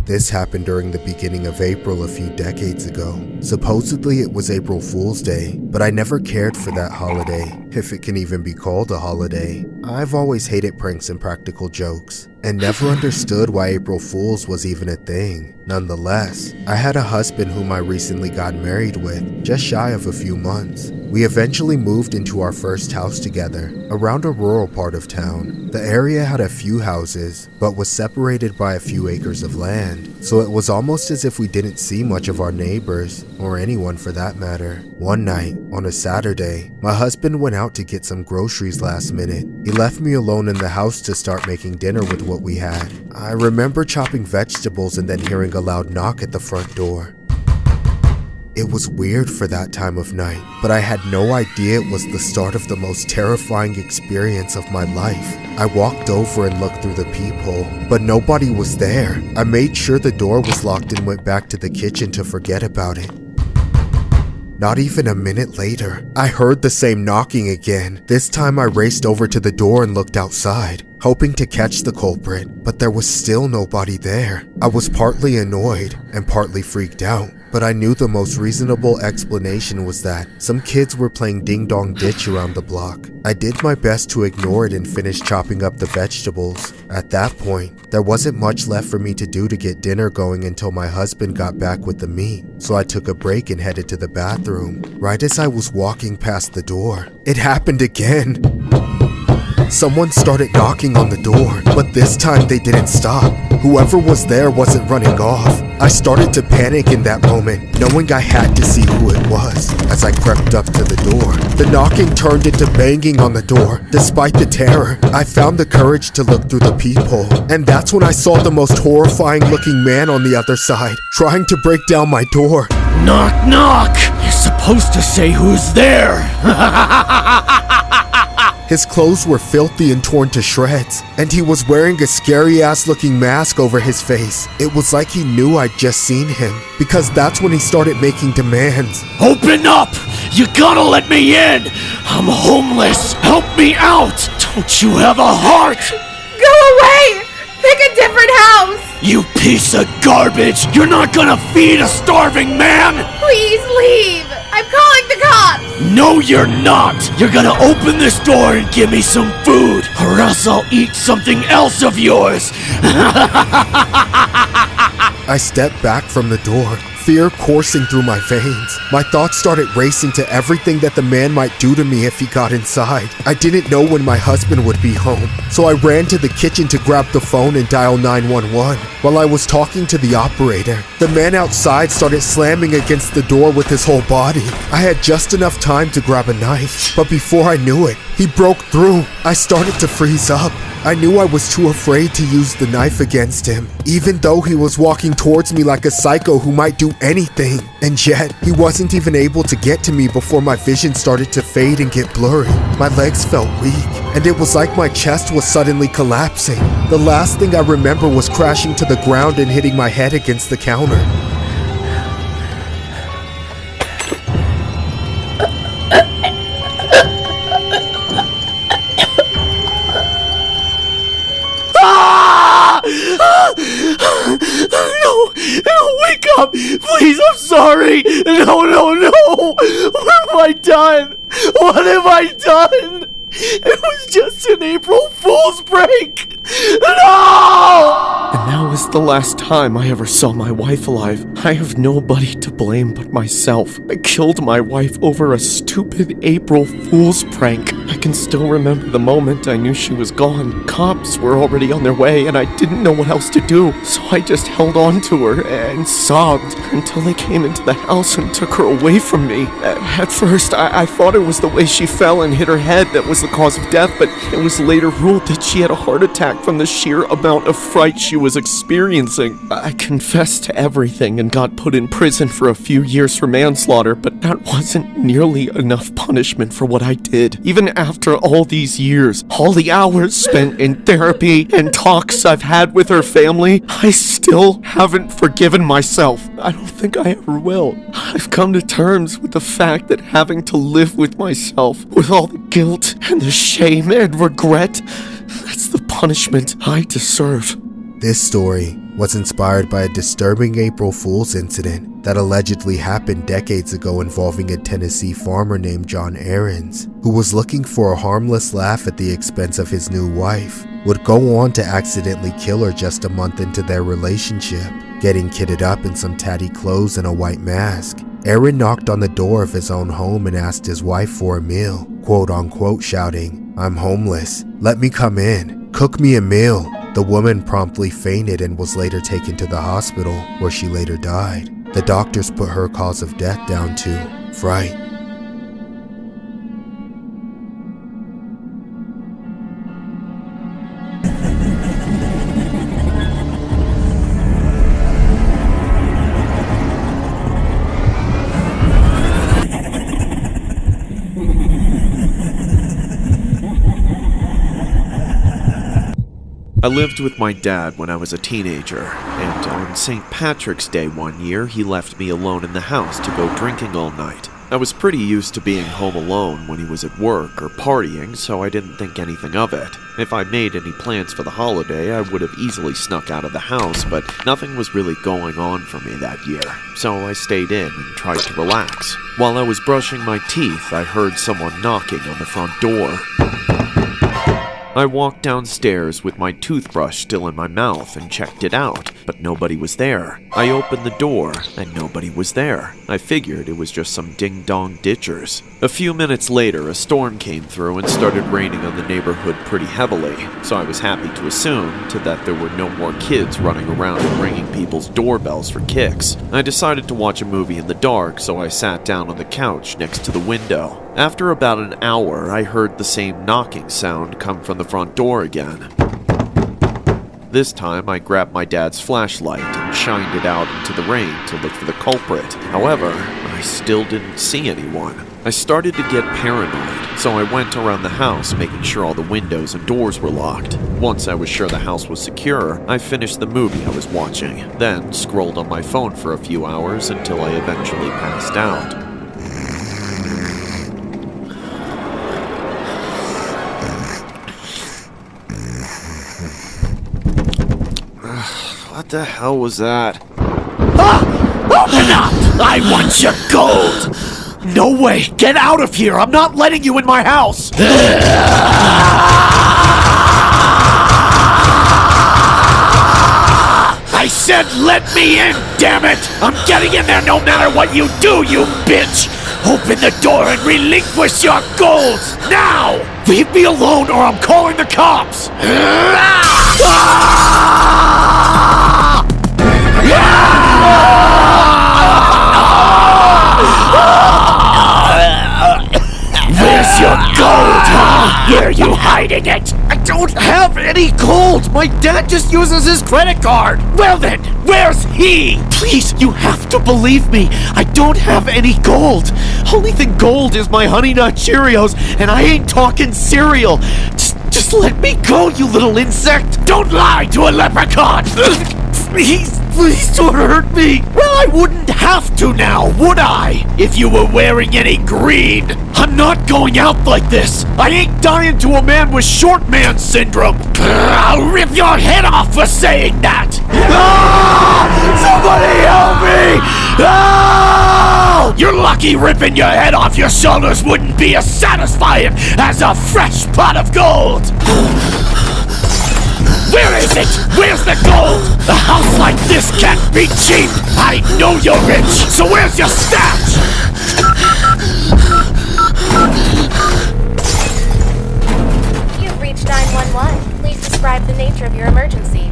Speaker 4: This happened during the beginning of April a few decades ago. Supposedly it was April Fool's Day, but I never cared for that holiday, if it can even be called a holiday. I've always hated pranks and practical jokes, and never understood why April Fools was even a thing. Nonetheless, I had a husband whom I recently got married with, just shy of a few months. We eventually moved into our first house together, around a rural part of town. The area had a few houses, but was separated by a few acres of land, so it was almost as if we didn't see much of our neighbors, or anyone for that matter. One night, on a Saturday, my husband went out to get some groceries last minute. He left me alone in the house to start making dinner with what we had. I remember chopping vegetables and then hearing a loud knock at the front door. It was weird for that time of night, but I had no idea it was the start of the most terrifying experience of my life. I walked over and looked through the peephole, but nobody was there. I made sure the door was locked and went back to the kitchen to forget about it. Not even a minute later, I heard the same knocking again. This time I raced over to the door and looked outside, hoping to catch the culprit, but there was still nobody there. I was partly annoyed and partly freaked out, but I knew the most reasonable explanation was that some kids were playing ding-dong ditch around the block. I did my best to ignore it and finish chopping up the vegetables. At that point, there wasn't much left for me to do to get dinner going until my husband got back with the meat, so I took a break and headed to the bathroom. Right as I was walking past the door, it happened again. Someone started knocking on the door, but this time they didn't stop. Whoever was there wasn't running off. I started to panic in that moment, knowing I had to see who it was. As I crept up to the door, the knocking turned into banging on the door. Despite the terror, I found the courage to look through the peephole, and that's when I saw the most horrifying looking man on the other side, trying to break down my door.
Speaker 3: Knock, knock! You're supposed to say who's there!
Speaker 4: His clothes were filthy and torn to shreds, and he was wearing a scary-ass looking mask over his face. It was like he knew I'd just seen him, because that's when he started making demands.
Speaker 3: Open up! You gotta let me in! I'm homeless! Help me out! Don't you have a heart?
Speaker 11: Go away! Pick a different house!
Speaker 3: You piece of garbage! You're not gonna feed a starving man!
Speaker 11: Please leave! I'm calling the cops!
Speaker 3: No, you're not! You're gonna open this door and give me some food, or else I'll eat something else of yours!
Speaker 4: I stepped back from the door, fear coursing through my veins. My thoughts started racing to everything that the man might do to me if he got inside. I didn't know when my husband would be home, so I ran to the kitchen to grab the phone and dial 911. While I was talking to the operator, the man outside started slamming against the door with his whole body. I had just enough time to grab a knife, but before I knew it, he broke through. I started to freeze up. I knew I was too afraid to use the knife against him, even though he was walking towards me like a psycho who might do anything. And yet, he wasn't even able to get to me before my vision started to fade and get blurry. My legs felt weak, and it was like my chest was suddenly collapsing. The last thing I remember was crashing to the ground and hitting my head against the counter.
Speaker 3: No, wake up! Please, I'm sorry! No! What have I done? What have I done? It was just an April Fool's prank! No! And that was the last time I ever saw my wife alive. I have nobody to blame but myself. I killed my wife over a stupid April Fool's prank. I can still remember the moment I knew she was gone. Cops were already on their way and I didn't know what else to do. So I just held on to her and sobbed until they came into the house and took her away from me. At first, I thought it was the way she fell and hit her head that was the cause of death, but it was later ruled that she had a heart attack from the sheer amount of fright she was experiencing. I confessed to everything and got put in prison for a few years for manslaughter, but that wasn't nearly enough punishment for what I did. Even after all these years, all the hours spent in therapy and talks I've had with her family, I still haven't forgiven myself. I don't think I ever will. I've come to terms with the fact that having to live with myself, with all the guilt and the shame and regret, that's the punishment I deserve.
Speaker 4: This story was inspired by a disturbing April Fool's incident that allegedly happened decades ago involving a Tennessee farmer named John Aarons, who was looking for a harmless laugh at the expense of his new wife, would go on to accidentally kill her just a month into their relationship. Getting kitted up in some tatty clothes and a white mask, Aaron knocked on the door of his own home and asked his wife for a meal, quote unquote shouting, "I'm homeless, let me come in, cook me a meal." The woman promptly fainted and was later taken to the hospital, where she later died. The doctors put her cause of death down to fright.
Speaker 5: I lived with my dad when I was a teenager, and on St. Patrick's Day one year, he left me alone in the house to go drinking all night.
Speaker 3: I was pretty used to being home alone when he was at work or partying, so I didn't think anything of it. If I made any plans for the holiday, I would have easily snuck out of the house, but nothing was really going on for me that year, so I stayed in and tried to relax. While I was brushing my teeth, I heard someone knocking on the front door. I walked downstairs with my toothbrush still in my mouth and checked it out, but nobody was there. I opened the door, and nobody was there. I figured it was just some ding-dong ditchers. A few minutes later, a storm came through and started raining on the neighborhood pretty heavily, so I was happy to assume that there were no more kids running around and ringing people's doorbells for kicks. I decided to watch a movie in the dark, so I sat down on the couch next to the window. After about an hour, I heard the same knocking sound come from the front door again. This time, I grabbed my dad's flashlight and shined it out into the rain to look for the culprit. However, I still didn't see anyone. I started to get paranoid, so I went around the house making sure all the windows and doors were locked. Once I was sure the house was secure, I finished the movie I was watching, then scrolled on my phone for a few hours until I eventually passed out. What the hell was that?
Speaker 12: Open up! I want your gold! No way! Get out of here! I'm not letting you in my house! I said let me in, damn it! I'm getting in there no matter what you do, you bitch! Open the door and relinquish your gold! Now! Leave me alone or I'm calling the cops! Where's your gold, huh? Where are you hiding it?
Speaker 3: I don't have any gold! My dad just uses his credit card!
Speaker 12: Well then, where's he?
Speaker 3: Please, you have to believe me. I don't have any gold. Only thing gold is my Honey Nut Cheerios, and I ain't talking cereal. Just let me go, you little insect.
Speaker 12: Don't lie to a leprechaun!
Speaker 3: Please don't hurt me.
Speaker 12: Well, I wouldn't have to now, would I? If you were wearing any green. I'm not going out like this. I ain't dying to a man with short man syndrome. I'll rip your head off for saying that. Somebody help me! You're lucky ripping your head off your shoulders wouldn't be as satisfying as a fresh pot of gold. Where is it? Where's the gold? A house like this can't be cheap. I know you're rich, so where's your stash?
Speaker 6: You've reached 911. Please describe the nature of your emergency.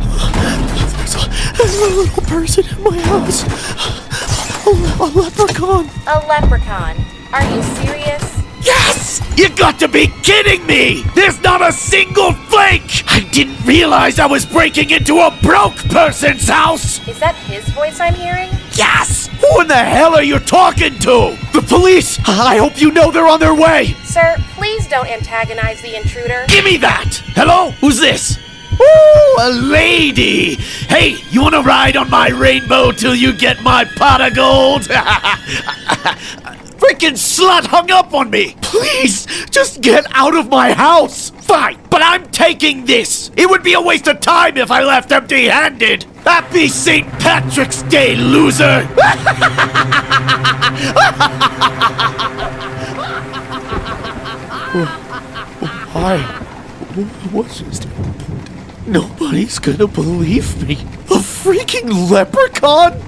Speaker 3: There's a little person in my house. A leprechaun.
Speaker 6: A leprechaun. Are you serious?
Speaker 12: Yes! You got to be kidding me! There's not a single flake! I didn't realize I was breaking into a broke person's house!
Speaker 6: Is that his voice I'm hearing?
Speaker 12: Yes! Who in the hell are you talking to? The police! I hope you know they're on their way!
Speaker 6: Sir, please don't antagonize the intruder.
Speaker 12: Give me that! Hello? Who's this? Ooh, a lady! Hey, you wanna ride on my rainbow till you get my pot of gold? Freaking slut hung up on me! Please, just get out of my house! Fine, but I'm taking this! It would be a waste of time if I left empty-handed! Happy St. Patrick's Day, loser!
Speaker 3: Why? What's just... Nobody's gonna believe me. A freaking leprechaun?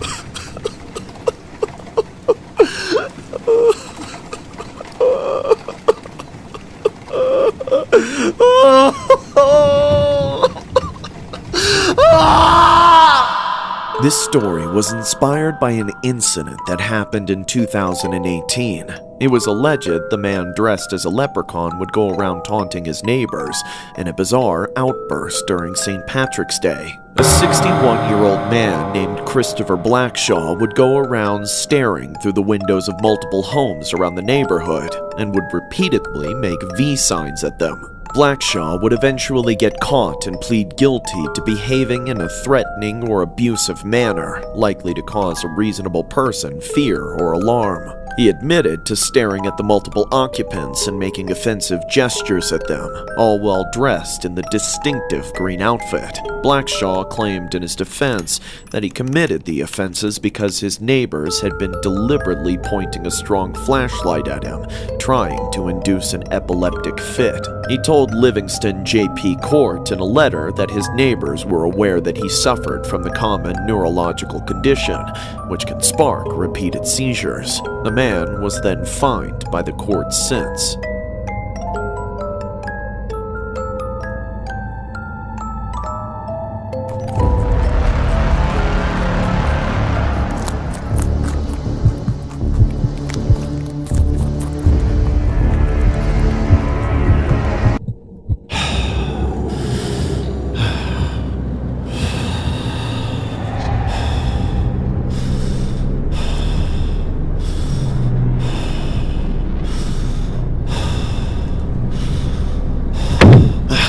Speaker 3: This story was inspired by an incident that happened in 2018. It was alleged the man dressed as a leprechaun would go around taunting his neighbors in a bizarre outburst during St. Patrick's Day. A 61-year-old man named Christopher Blackshaw would go around staring through the windows of multiple homes around the neighborhood and would repeatedly make V signs at them.
Speaker 12: Blackshaw would eventually get caught and plead guilty to behaving in a threatening or abusive manner, likely to cause a reasonable person fear or alarm. He admitted to staring at the multiple occupants and making offensive gestures at them, all while dressed in the distinctive green outfit. Blackshaw claimed in his defense that he committed the offenses because his neighbors had been deliberately pointing a strong flashlight at him, trying to induce an epileptic fit. He told Livingston J.P. Court in a letter that his neighbors were aware that he suffered from the common neurological condition, which can spark repeated seizures. The man was then fined by the court since.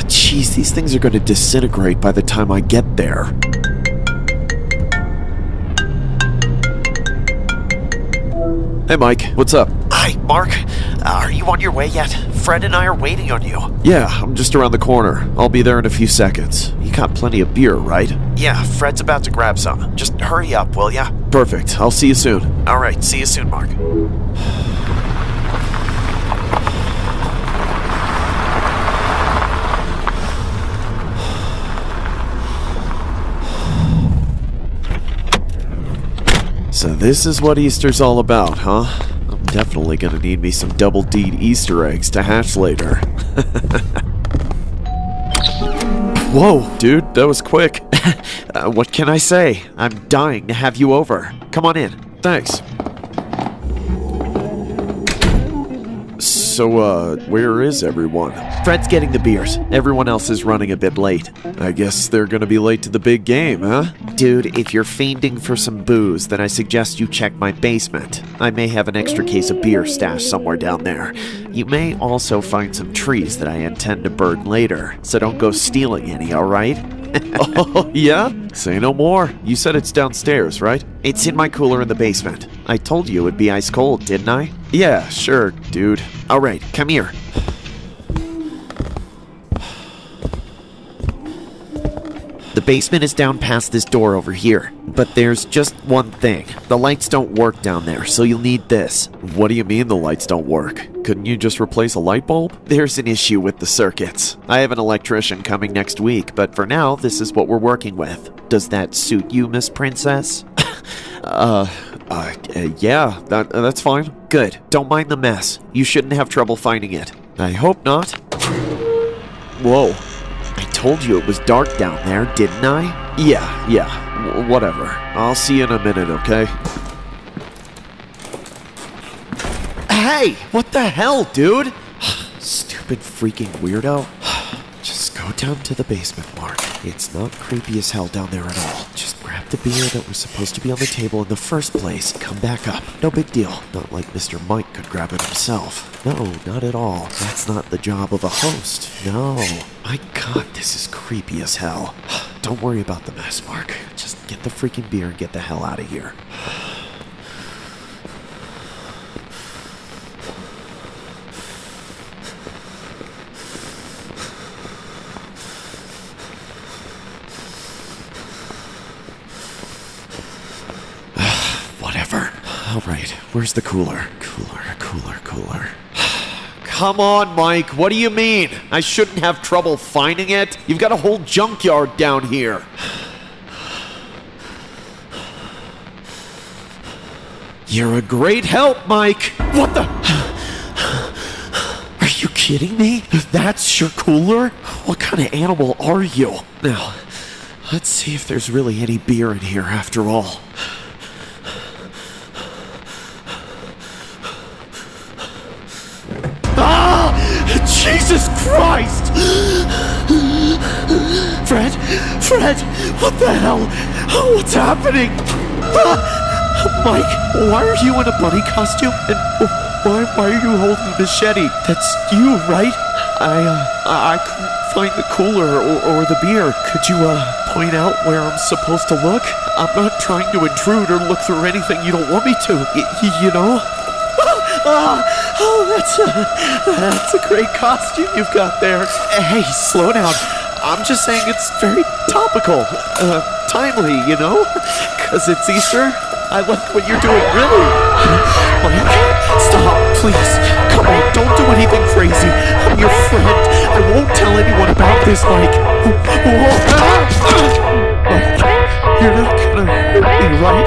Speaker 12: Jeez, these things are going to disintegrate by the time I get there. Hey Mike, what's up?
Speaker 16: Hi, Mark. Are you on your way yet? Fred and I are waiting on you.
Speaker 12: Yeah, I'm just around the corner. I'll be there in a few seconds. You got plenty of beer, right?
Speaker 16: Yeah, Fred's about to grab some. Just hurry up, will ya?
Speaker 12: Perfect. I'll see you soon.
Speaker 16: Alright, see you soon, Mark.
Speaker 12: So this is what Easter's all about, huh? I'm definitely gonna need me some double-D'd Easter eggs to hatch later. Whoa, dude, that was quick. What can I say? I'm dying to have you over. Come on in. Thanks. So, where is everyone? Fred's getting the beers. Everyone else is running a bit late. I guess they're gonna be late to the big game, huh?
Speaker 16: Dude, if you're fiending for some booze, then I suggest you check my basement. I may have an extra case of beer stashed somewhere down there. You may also find some trees that I intend to burn later, so don't go stealing any, alright?
Speaker 12: Oh, yeah? Say no more. You said it's downstairs, right?
Speaker 16: It's in my cooler in the basement. I told you it would be ice cold, didn't I?
Speaker 12: Yeah, sure, dude.
Speaker 16: Alright, come here. The basement is down past this door over here, but there's just one thing. The lights don't work down there, so you'll need this.
Speaker 12: What do you mean the lights don't work? Couldn't you just replace a light bulb?
Speaker 16: There's an issue with the circuits. I have an electrician coming next week, but for now, this is what we're working with. Does that suit you, Miss Princess?
Speaker 12: Yeah, that's fine.
Speaker 16: Good. Don't mind the mess. You shouldn't have trouble finding it.
Speaker 12: I hope not.
Speaker 16: Whoa. I told you it was dark down there, didn't I?
Speaker 12: Yeah, whatever. I'll see you in a minute, okay?
Speaker 16: Hey! What the hell, dude?
Speaker 12: Stupid freaking weirdo. Just go down to the basement, Mark. It's not creepy as hell down there at all. Just grab the beer that was supposed to be on the table in the first place. Come back up. No big deal. Not like Mr. Mike could grab it himself. No, not at all. That's not the job of a host. No. My God, this is creepy as hell. Don't worry about the mess, Mark. Just get the freaking beer and get the hell out of here. Alright, where's the cooler? Cooler.
Speaker 16: Come on, Mike, what do you mean? I shouldn't have trouble finding it? You've got a whole junkyard down here. You're a great help, Mike. What the? Are you kidding me? That's your cooler? What kind of animal are you?
Speaker 12: Now, let's see if there's really any beer in here after all.
Speaker 16: Jesus Christ! Fred, what the hell? What's happening? Mike, why are you in a bunny costume? And why are you holding a machete? That's you, right? I couldn't find the cooler or the beer. Could you, point out where I'm supposed to look? I'm not trying to intrude or look through anything you don't want me to, you know? That's a great costume you've got there. Hey, slow down. I'm just saying it's very topical, timely, you know? 'Cause it's Easter. I like what you're doing, really. Mike, stop, please. Come on, don't do anything crazy. I'm your friend. I won't tell anyone about this, Mike. Mike, you're not gonna hurt me, right?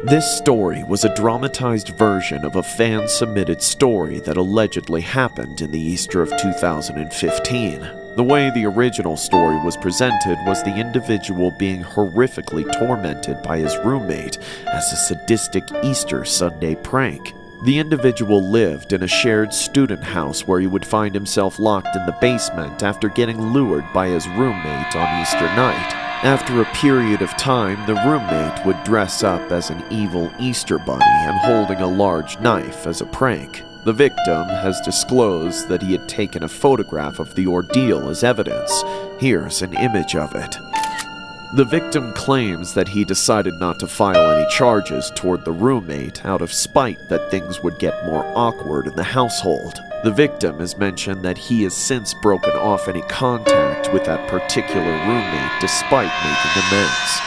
Speaker 16: This story was a dramatized version of a fan-submitted story that allegedly happened in the Easter of 2015. The way the original story was presented was the individual being horrifically tormented by his roommate as a sadistic Easter Sunday prank. The individual lived in a shared student house where he would find himself locked in the basement after getting lured by his roommate on Easter night. After a period of time, the roommate would dress up as an evil Easter bunny and holding a large knife as a prank. The victim has disclosed that he had taken a photograph of the ordeal as evidence. Here's an image of it. The victim claims that he decided not to file any charges toward the roommate out of spite that things would get more awkward in the household. The victim has mentioned that he has since broken off any contact with that particular roommate despite making amends.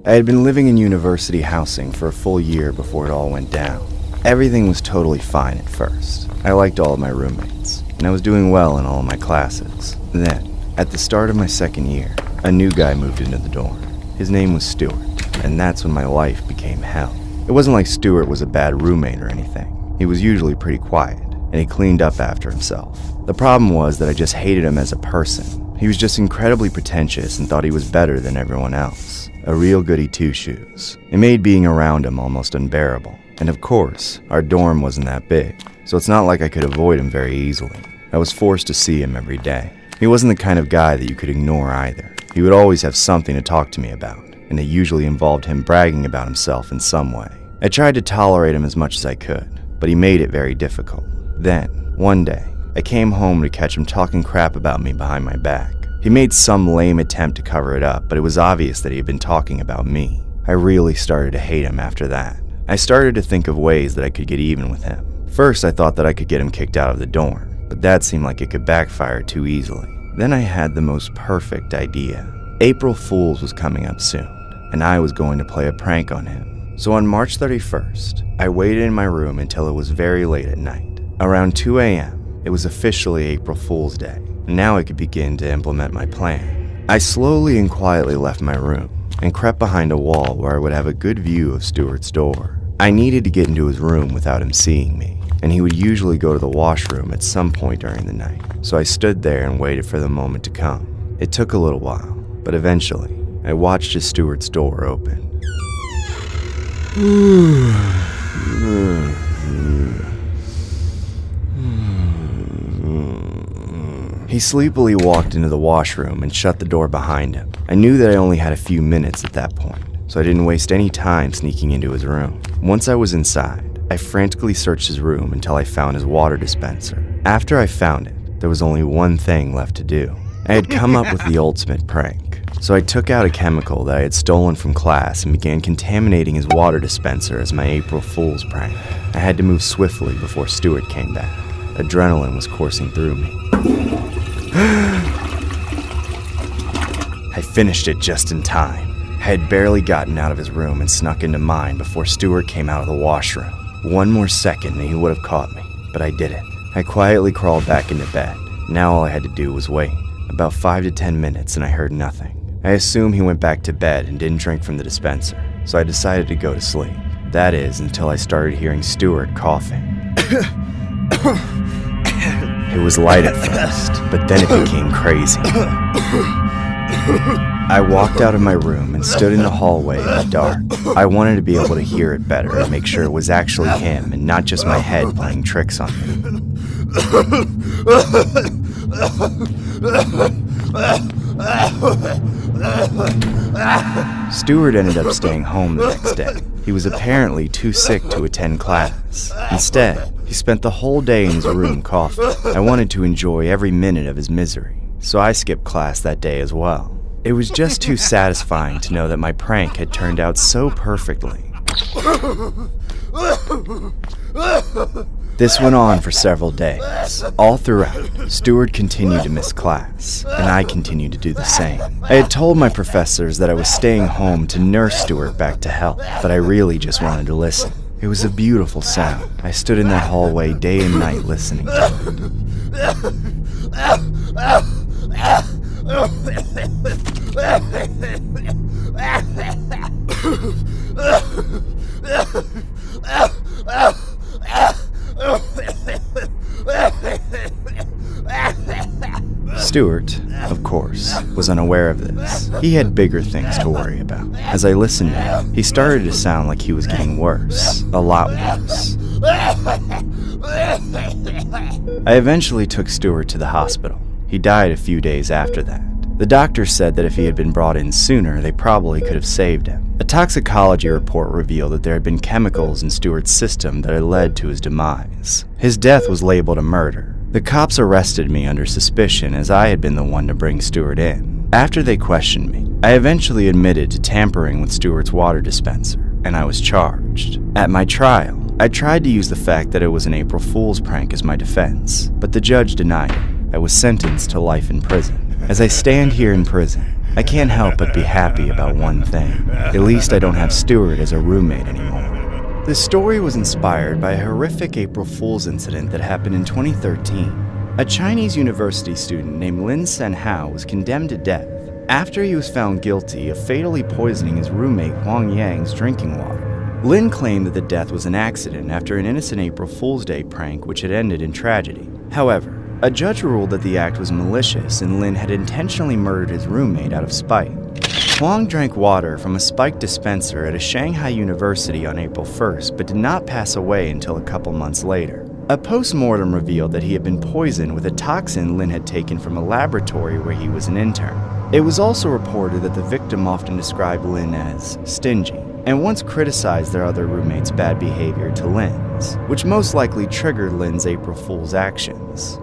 Speaker 1: I had been living in university housing for a full year before it all went down. Everything was totally fine at first. I liked all of my roommates, and I was doing well in all of my classes. Then, at the start of my second year, a new guy moved into the dorm. His name was Stuart, and that's when my life became hell. It wasn't like Stuart was a bad roommate or anything. He was usually pretty quiet, and he cleaned up after himself. The problem was that I just hated him as a person. He was just incredibly pretentious and thought he was better than everyone else. A real goody two-shoes. It made being around him almost unbearable. And of course, our dorm wasn't that big, so it's not like I could avoid him very easily. I was forced to see him every day. He wasn't the kind of guy that you could ignore either. He would always have something to talk to me about, and it usually involved him bragging about himself in some way. I tried to tolerate him as much as I could, but he made it very difficult. Then, one day, I came home to catch him talking crap about me behind my back. He made some lame attempt to cover it up, but it was obvious that he had been talking about me. I really started to hate him after that. I started to think of ways that I could get even with him. First, I thought that I could get him kicked out of the dorm, but that seemed like it could backfire too easily. Then I had the most perfect idea. April Fool's was coming up soon, and I was going to play a prank on him. So on March 31st, I waited in my room until it was very late at night. Around 2 a.m., it was officially April Fool's Day. Now I could begin to implement my plan. I slowly and quietly left my room and crept behind a wall where I would have a good view of Stuart's door. I needed to get into his room without him seeing me, and he would usually go to the washroom at some point during the night, so I stood there and waited for the moment to come. It took a little while, but eventually, I watched as Stuart's door open. He sleepily walked into the washroom and shut the door behind him. I knew that I only had a few minutes at that point, so I didn't waste any time sneaking into his room. Once I was inside, I frantically searched his room until I found his water dispenser. After I found it, there was only one thing left to do. I had come up with the ultimate prank, so I took out a chemical that I had stolen from class and began contaminating his water dispenser as my April Fool's prank. I had to move swiftly before Stuart came back. Adrenaline was coursing through me. I finished it just in time. I had barely gotten out of his room and snuck into mine before Stuart came out of the washroom. One more second and he would have caught me, but I didn't. I quietly crawled back into bed. Now all I had to do was wait. About 5 to 10 minutes and I heard nothing. I assumed he went back to bed and didn't drink from the dispenser, so I decided to go to sleep. That is, until I started hearing Stuart coughing. It was light at first, but then it became crazy. I walked out of my room and stood in the hallway in the dark. I wanted to be able to hear it better and make sure it was actually him and not just my head playing tricks on me. Stuart ended up staying home the next day. He was apparently too sick to attend class. Instead, he spent the whole day in his room coughing. I wanted to enjoy every minute of his misery, so I skipped class that day as well. It was just too satisfying to know that my prank had turned out so perfectly. This went on for several days. All throughout, Stuart continued to miss class, and I continued to do the same. I had told my professors that I was staying home to nurse Stuart back to health, but I really just wanted to listen. It was a beautiful sound. I stood in that hallway day and night listening to it. Stuart, of course, was unaware of this. He had bigger things to worry about. As I listened to him, he started to sound like he was getting worse, a lot worse. I eventually took Stuart to the hospital. He died a few days after that. The doctor said that if he had been brought in sooner, they probably could have saved him. A toxicology report revealed that there had been chemicals in Stuart's system that had led to his demise. His death was labeled a murder. The cops arrested me under suspicion as I had been the one to bring Stuart in. After they questioned me, I eventually admitted to tampering with Stuart's water dispenser, and I was charged. At my trial, I tried to use the fact that it was an April Fool's prank as my defense, but the judge denied it. I was sentenced to life in prison. As I stand here in prison, I can't help but be happy about one thing. At least I don't have Stuart as a roommate anymore. This story was inspired by a horrific April Fool's incident that happened in 2013. A Chinese university student named Lin Sen-hao was condemned to death after he was found guilty of fatally poisoning his roommate Huang Yang's drinking water. Lin claimed that the death was an accident after an innocent April Fool's Day prank which had ended in tragedy. However, a judge ruled that the act was malicious and Lin had intentionally murdered his roommate out of spite. Huang drank water from a spiked dispenser at a Shanghai university on April 1st, but did not pass away until a couple months later. A post-mortem revealed that he had been poisoned with a toxin Lin had taken from a laboratory where he was an intern. It was also reported that the victim often described Lin as stingy, and once criticized their other roommate's bad behavior to Lin's, which most likely triggered Lin's April Fool's actions.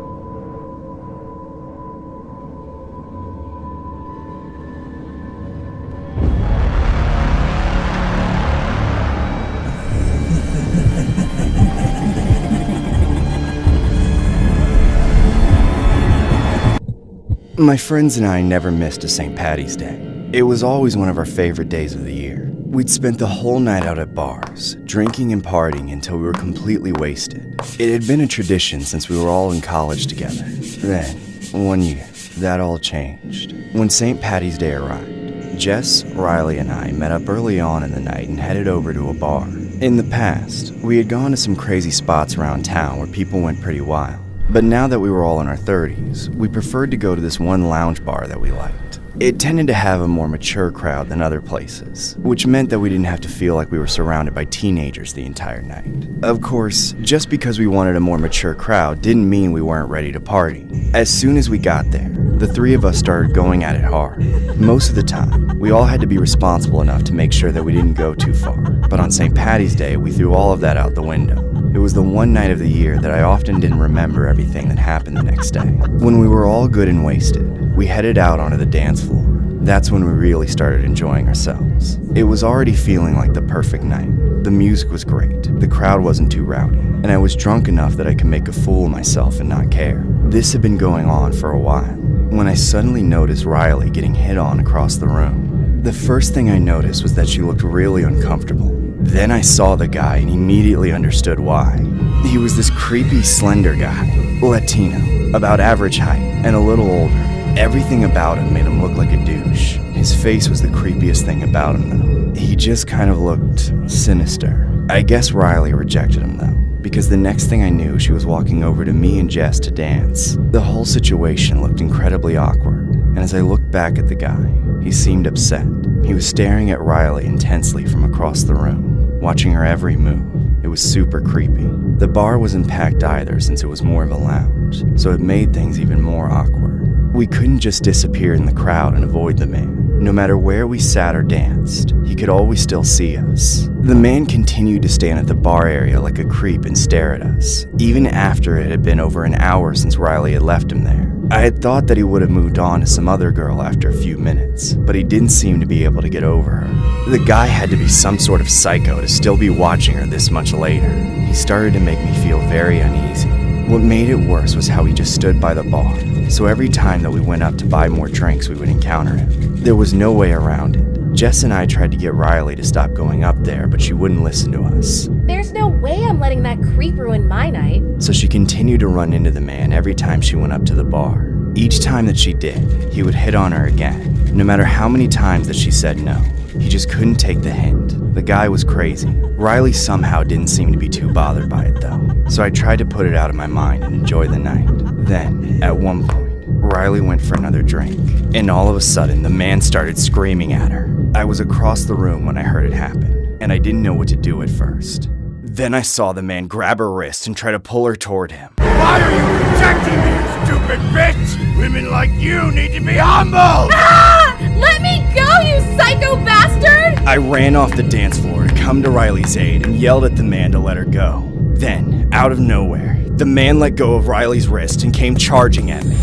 Speaker 1: My friends and I never missed a St. Paddy's Day. It was always one of our favorite days of the year. We'd spent the whole night out at bars, drinking and partying until we were completely wasted. It had been a tradition since we were all in college together. Then, one year, that all changed. When St. Paddy's Day arrived, Jess, Riley, and I met up early on in the night and headed over to a bar. In the past, we had gone to some crazy spots around town where people went pretty wild. But now that we were all in our 30s, we preferred to go to this one lounge bar that we liked. It tended to have a more mature crowd than other places, which meant that we didn't have to feel like we were surrounded by teenagers the entire night. Of course, just because we wanted a more mature crowd didn't mean we weren't ready to party. As soon as we got there, the three of us started going at it hard. Most of the time, we all had to be responsible enough to make sure that we didn't go too far. But on St. Paddy's Day, we threw all of that out the window. It was the one night of the year that I often didn't remember everything that happened the next day. When we were all good and wasted, we headed out onto the dance floor. That's when we really started enjoying ourselves. It was already feeling like the perfect night. The music was great, the crowd wasn't too rowdy, and I was drunk enough that I could make a fool of myself and not care. This had been going on for a while, when I suddenly noticed Riley getting hit on across the room. The first thing I noticed was that she looked really uncomfortable. Then I saw the guy and immediately understood why. He was this creepy, slender guy, Latino, about average height, and a little older. Everything about him made him look like a douche. His face was the creepiest thing about him, though. He just kind of looked sinister. I guess Riley rejected him, though, because the next thing I knew, she was walking over to me and Jess to dance. The whole situation looked incredibly awkward, and as I looked back at the guy, He seemed upset. He was staring at Riley intensely from across the room, watching her every move. It was super creepy. The bar wasn't packed either since it was more of a lounge, so it made things even more awkward. We couldn't just disappear in the crowd and avoid the man. No matter where we sat or danced, he could always still see us. The man continued to stand at the bar area like a creep and stare at us, even after it had been over an hour since Riley had left him there. I had thought that he would have moved on to some other girl after a few minutes, but he didn't seem to be able to get over her. The guy had to be some sort of psycho to still be watching her this much later. He started to make me feel very uneasy. What made it worse was how he just stood by the bar, so every time that we went up to buy more drinks we would encounter him. There was no way around it. Jess and I tried to get Riley to stop going up there, but she wouldn't listen to us.
Speaker 7: There's no way I'm letting that creep ruin my night.
Speaker 1: So she continued to run into the man every time she went up to the bar. Each time that she did, he would hit on her again, no matter how many times that she said no. He just couldn't take the hint. The guy was crazy. Riley somehow didn't seem to be too bothered by it though, so I tried to put it out of my mind and enjoy the night. Then, at one point, Riley went for another drink, and all of a sudden the man started screaming at her. I was across the room when I heard it happen, and I didn't know what to do at first. Then I saw the man grab her wrist and try to pull her toward him.
Speaker 14: Why are you protecting me, you stupid bitch? Women like you need to be humble!
Speaker 7: Ah! Let me go, you psycho bastard!
Speaker 1: I ran off the dance floor to come to Riley's aid and yelled at the man to let her go. Then, out of nowhere, the man let go of Riley's wrist and came charging at me.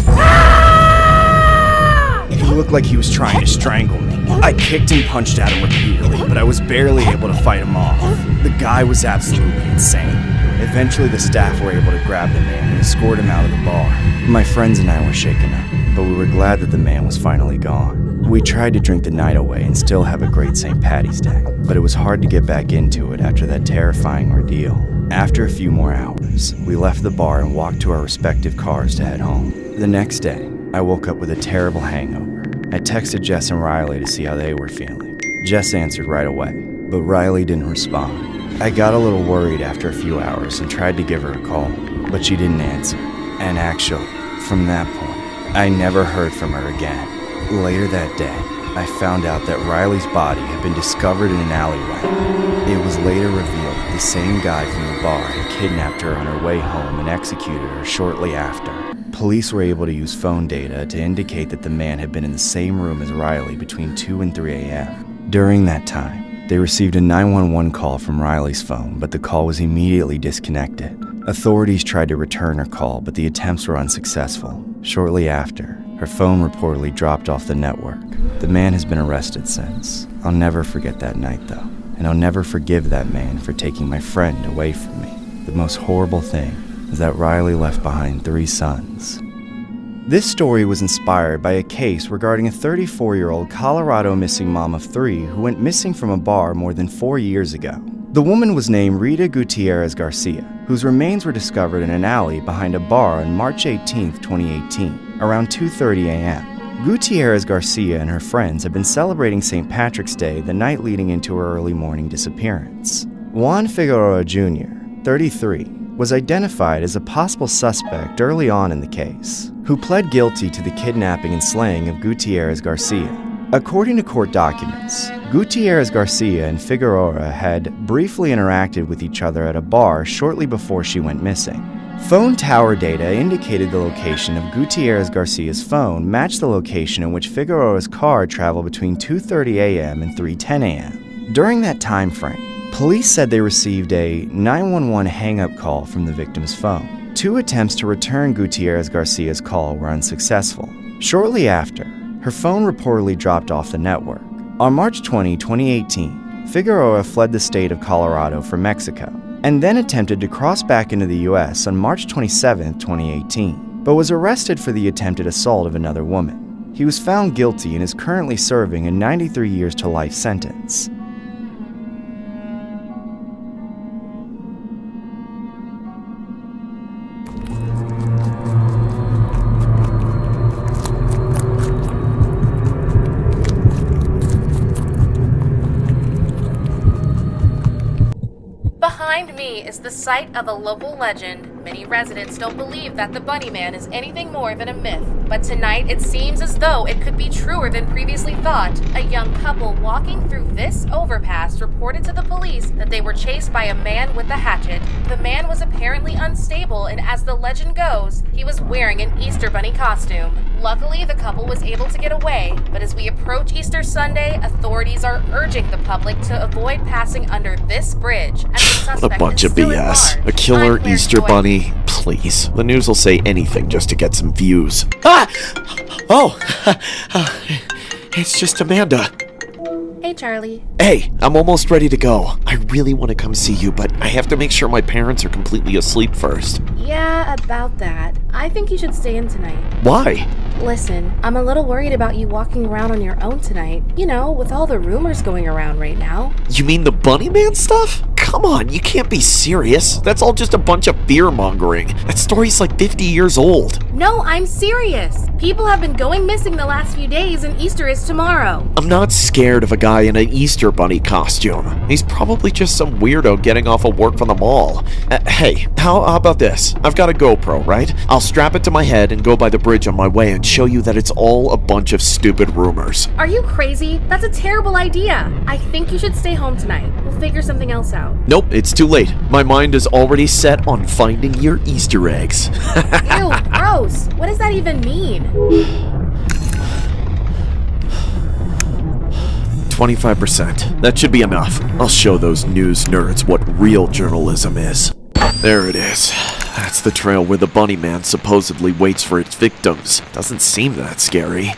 Speaker 1: He looked like he was trying to strangle me. I kicked and punched at him repeatedly, but I was barely able to fight him off. The guy was absolutely insane. Eventually, the staff were able to grab the man and escort him out of the bar. My friends and I were shaken up, but we were glad that the man was finally gone. We tried to drink the night away and still have a great St. Patty's Day, but it was hard to get back into it after that terrifying ordeal. After a few more hours, we left the bar and walked to our respective cars to head home. The next day, I woke up with a terrible hangover. I texted Jess and Riley to see how they were feeling. Jess answered right away, but Riley didn't respond. I got a little worried after a few hours and tried to give her a call, but she didn't answer. And actually, from that point, I never heard from her again. Later that day, I found out that Riley's body had been discovered in an alleyway. It was later revealed that the same guy from the bar had kidnapped her on her way home and executed her shortly after. Police were able to use phone data to indicate that the man had been in the same room as Riley between 2 and 3 a.m. During that time, they received a 911 call from Riley's phone, but the call was immediately disconnected. Authorities tried to return her call, but the attempts were unsuccessful. Shortly after, her phone reportedly dropped off the network. The man has been arrested since. I'll never forget that night, though, and I'll never forgive that man for taking my friend away from me. The most horrible thing is that Riley left behind 3 sons. This story was inspired by a case regarding a 34-year-old Colorado missing mom of 3 who went missing from a bar more than 4 years ago. The woman was named Rita Gutierrez Garcia, whose remains were discovered in an alley behind a bar on March 18, 2018, around 2:30 a.m. Gutierrez Garcia and her friends had been celebrating St. Patrick's Day the night leading into her early morning disappearance. Juan Figueroa Jr., 33, was identified as a possible suspect early on in the case, who pled guilty to the kidnapping and slaying of Gutierrez Garcia. According to court documents, Gutierrez Garcia and Figueroa had briefly interacted with each other at a bar shortly before she went missing. Phone tower data indicated the location of Gutierrez Garcia's phone matched the location in which Figueroa's car traveled between 2:30 a.m. and 3:10 a.m. During that time frame, police said they received a 911 hang-up call from the victim's phone. 2 attempts to return Gutierrez Garcia's call were unsuccessful. Shortly after, her phone reportedly dropped off the network. On March 20, 2018, Figueroa fled the state of Colorado for Mexico, and then attempted to cross back into the U.S. on March 27, 2018, but was arrested for the attempted assault of another woman. He was found guilty and is currently serving a 93 years to life sentence.
Speaker 6: Behind me is the site of a local legend Many residents don't believe that the Bunny Man is anything more than a myth, but tonight it seems as though it could be truer than previously thought. A young couple walking through this overpass reported to the police that they were chased by a man with a hatchet. The man was apparently unstable, and as the legend goes, he was wearing an Easter Bunny costume. Luckily, the couple was able to get away, but as we approach Easter Sunday, authorities are urging the public to avoid passing under this bridge, as the
Speaker 16: A
Speaker 6: suspect
Speaker 16: bunch
Speaker 6: is
Speaker 16: of
Speaker 6: still at
Speaker 16: BS.
Speaker 6: large.
Speaker 16: A killer
Speaker 6: I'm Claire
Speaker 16: Easter
Speaker 6: Joy.
Speaker 16: bunny? Please. The news will say anything just to get some views.
Speaker 12: Ah! Oh! It's just Amanda.
Speaker 7: Hey, Charlie.
Speaker 16: Hey, I'm almost ready to go. I really want to come see you, but I have to make sure my parents are completely asleep first.
Speaker 7: Yeah, about that. I think you should stay in tonight.
Speaker 16: Why?
Speaker 7: Listen, I'm a little worried about you walking around on your own tonight. You know, with all the rumors going around right now.
Speaker 16: You mean the Bunny Man stuff? Come on, you can't be serious. That's all just a bunch of fear-mongering. That story's like 50 years old.
Speaker 7: No, I'm serious. People have been going missing the last few days, and Easter is tomorrow.
Speaker 16: I'm not scared of a guy in an Easter Bunny costume. He's probably just some weirdo getting off of work from the mall. Hey, how about this? I've got a GoPro, right? I'll strap it to my head and go by the bridge on my way and show you that it's all a bunch of stupid rumors.
Speaker 7: Are you crazy? That's a terrible idea. I think you should stay home tonight. We'll figure something else out.
Speaker 16: Nope, it's too late. My mind is already set on finding your Easter eggs.
Speaker 7: Ew, gross. What does that even mean?
Speaker 16: 25%. That should be enough. I'll show those news nerds what real journalism is. There it is. That's the trail where the Bunny Man supposedly waits for its victims. Doesn't seem that scary.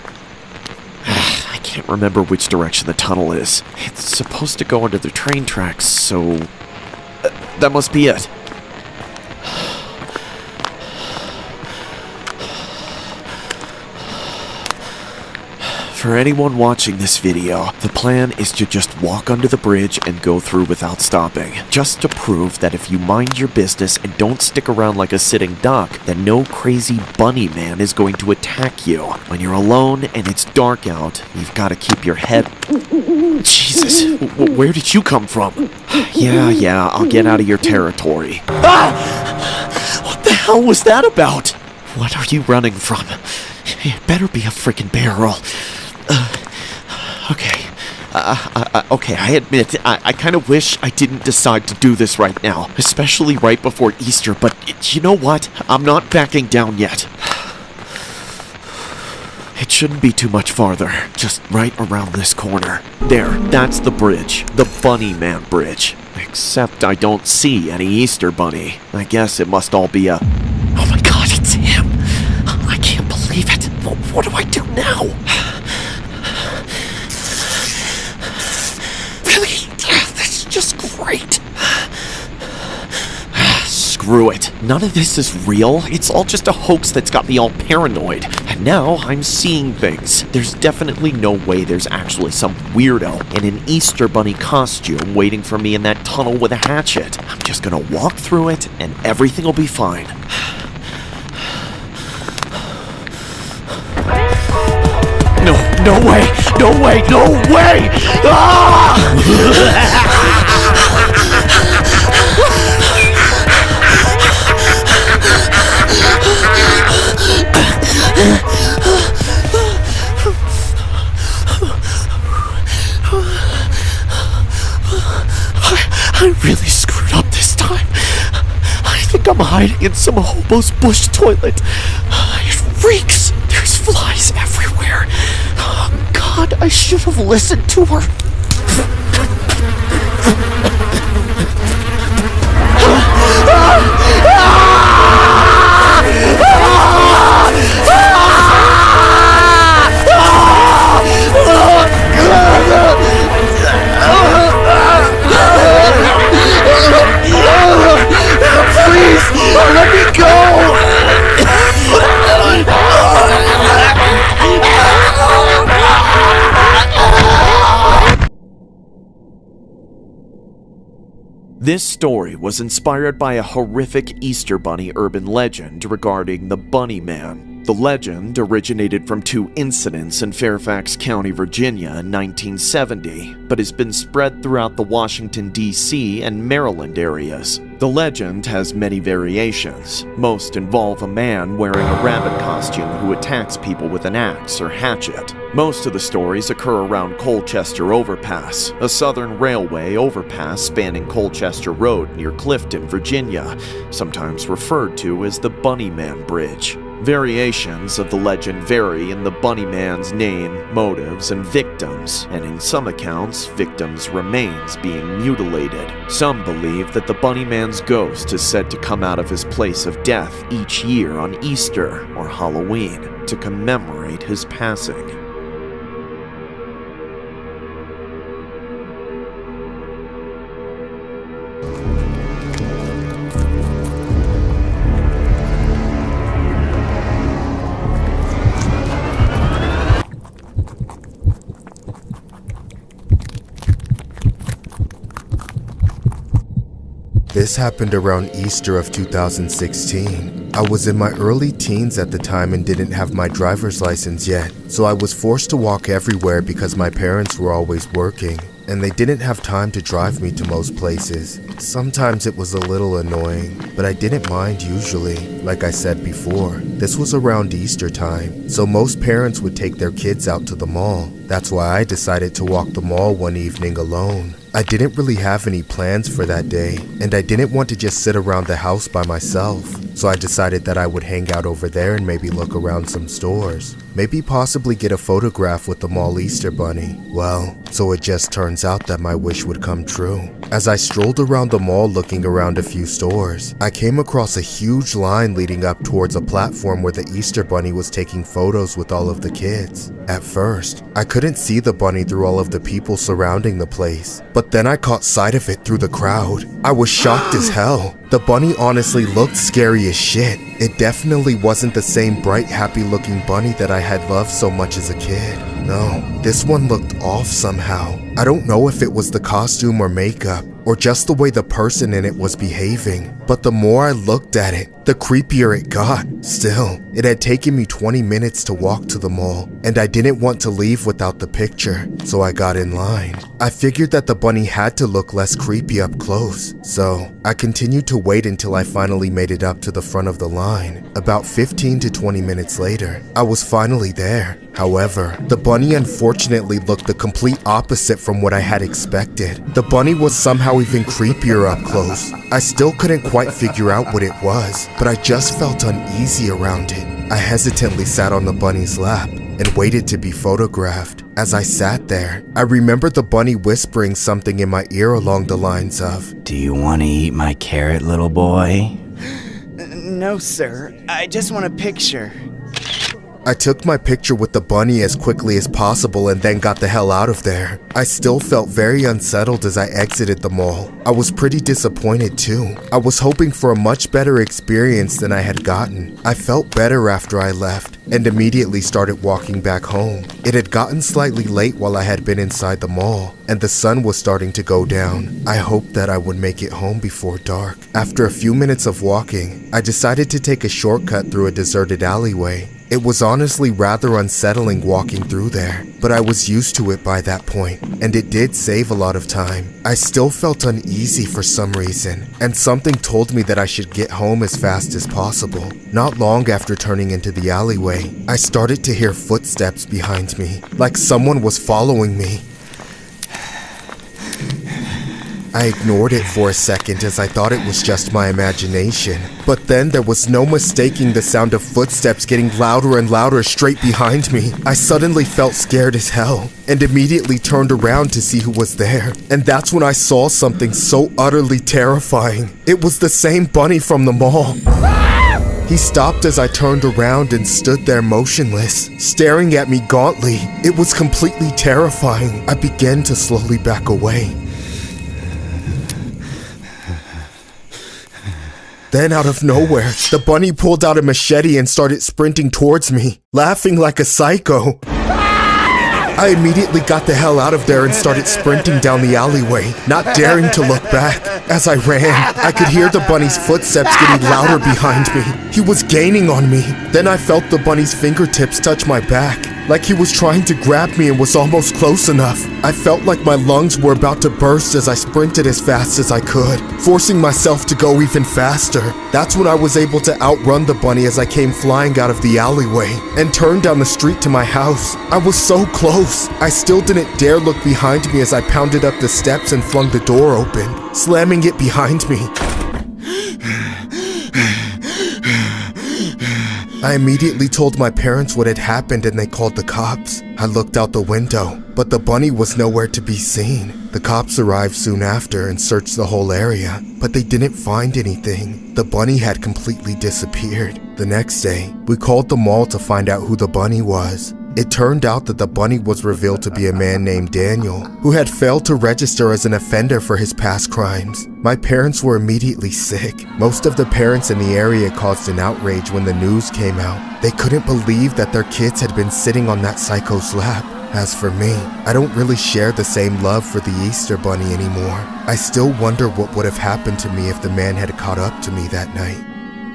Speaker 16: I can't remember which direction the tunnel is. It's supposed to go under the train tracks, so... that must be it. For anyone watching this video, the plan is to just walk under the bridge and go through without stopping. Just to prove that if you mind your business and don't stick around like a sitting duck, then no crazy bunny man is going to attack you. When you're alone and it's dark out, you've got to keep your head... Jesus, where did you come from? Yeah, I'll get out of your territory. Ah! What the hell was that about? What are you running from? It better be a freaking barrel. Okay. Okay, I admit, I kind of wish I didn't decide to do this right now, especially right before Easter, but you know what? I'm not backing down yet. It shouldn't be too much farther, just right around this corner. There, that's the bridge, the Bunny Man Bridge. Except I don't see any Easter Bunny. I guess it must all be a... Oh my god, it's him! I can't believe it! What do I do now? Really? That's just great! Screw it. None of this is real. It's all just a hoax that's got me all paranoid. And now I'm seeing things. There's definitely no way there's actually some weirdo in an Easter Bunny costume waiting for me in that tunnel with a hatchet. I'm just gonna walk through it and everything will be fine. No way! No way! No way! Ah! I really screwed up this time. I think I'm hiding in some hobo's bush toilet. It reeks. There's flies everywhere. Oh, God, I should have listened to her. Please, let me go! This story was inspired by a horrific Easter Bunny urban legend regarding the Bunny Man. The legend originated from 2 incidents in Fairfax County, Virginia in 1970, but has been spread throughout the Washington, D.C. and Maryland areas. The legend has many variations. Most involve a man wearing a rabbit costume who attacks people with an axe or hatchet. Most of the stories occur around Colchester Overpass, a southern railway overpass spanning Colchester Road near Clifton, Virginia, sometimes referred to as the Bunnyman Bridge. Variations of the legend vary in the Bunnyman's name, motives, and victims, and in some accounts, victims' remains being mutilated. Some believe that the Bunnyman's ghost is said to come out of his place of death each year on Easter or Halloween to commemorate his passing.
Speaker 4: This happened around Easter of 2016. I was in my early teens at the time and didn't have my driver's license yet, so I was forced to walk everywhere because my parents were always working, and they didn't have time to drive me to most places. Sometimes it was a little annoying, but I didn't mind usually. Like I said before, this was around Easter time, so most parents would take their kids out to the mall. That's why I decided to walk the mall one evening alone. I didn't really have any plans for that day, and I didn't want to just sit around the house by myself, so I decided that I would hang out over there and maybe look around some stores. Maybe possibly get a photograph with the mall Easter Bunny. Well, so it just turns out that my wish would come true. As I strolled around the mall looking around a few stores, I came across a huge line leading up towards a platform where the Easter Bunny was taking photos with all of the kids. At first, I couldn't see the bunny through all of the people surrounding the place, but then I caught sight of it through the crowd. I was shocked as hell. The bunny honestly looked scary as shit. It definitely wasn't the same bright, happy-looking bunny that I had loved so much as a kid. No, this one looked off somehow. I don't know if it was the costume or makeup, or just the way the person in it was behaving, but the more I looked at it, the creepier it got. Still, it had taken me 20 minutes to walk to the mall, and I didn't want to leave without the picture, so I got in line. I figured that the bunny had to look less creepy up close, so I continued to wait until I finally made it up to the front of the line. About 15 to 20 minutes later, I was finally there. However, the bunny unfortunately looked the complete opposite from what I had expected. The bunny was somehow even creepier up close. I still couldn't quite figure out what it was, but I just felt uneasy around it. I hesitantly sat on the bunny's lap and waited to be photographed. As I sat there, I remembered the bunny whispering something in my ear along the lines of,
Speaker 13: "Do you want to eat my carrot, little boy?"
Speaker 5: No, sir. I just want a picture.
Speaker 4: I took my picture with the bunny as quickly as possible and then got the hell out of there. I still felt very unsettled as I exited the mall. I was pretty disappointed too. I was hoping for a much better experience than I had gotten. I felt better after I left and immediately started walking back home. It had gotten slightly late while I had been inside the mall, and the sun was starting to go down. I hoped that I would make it home before dark. After a few minutes of walking, I decided to take a shortcut through a deserted alleyway. It was honestly rather unsettling walking through there, but I was used to it by that point, and it did save a lot of time. I still felt uneasy for some reason, and something told me that I should get home as fast as possible. Not long after turning into the alleyway, I started to hear footsteps behind me, like someone was following me. I ignored it for a second as I thought it was just my imagination. But then there was no mistaking the sound of footsteps getting louder and louder straight behind me. I suddenly felt scared as hell and immediately turned around to see who was there. And that's when I saw something so utterly terrifying. It was the same bunny from the mall. He stopped as I turned around and stood there motionless, staring at me gauntly. It was completely terrifying. I began to slowly back away. Then out of nowhere, the bunny pulled out a machete and started sprinting towards me, laughing like a psycho. I immediately got the hell out of there and started sprinting down the alleyway, not daring to look back. As I ran, I could hear the bunny's footsteps getting louder behind me. He was gaining on me. Then I felt the bunny's fingertips touch my back, like he was trying to grab me and was almost close enough. I felt like my lungs were about to burst as I sprinted as fast as I could, forcing myself to go even faster. That's when I was able to outrun the bunny as I came flying out of the alleyway and turned down the street to my house. I was so close. I still didn't dare look behind me as I pounded up the steps and flung the door open, slamming it behind me. I immediately told my parents what had happened and they called the cops. I looked out the window, but the bunny was nowhere to be seen. The cops arrived soon after and searched the whole area, but they didn't find anything. The bunny had completely disappeared. The next day, we called the mall to find out who the bunny was. It turned out that the bunny was revealed to be a man named Daniel, who had failed to register as an offender for his past crimes. My parents were immediately sick. Most of the parents in the area caused an outrage when the news came out. They couldn't believe that their kids had been sitting on that psycho's lap. As for me, I don't really share the same love for the Easter Bunny anymore. I still wonder what would have happened to me if the man had caught up to me that night.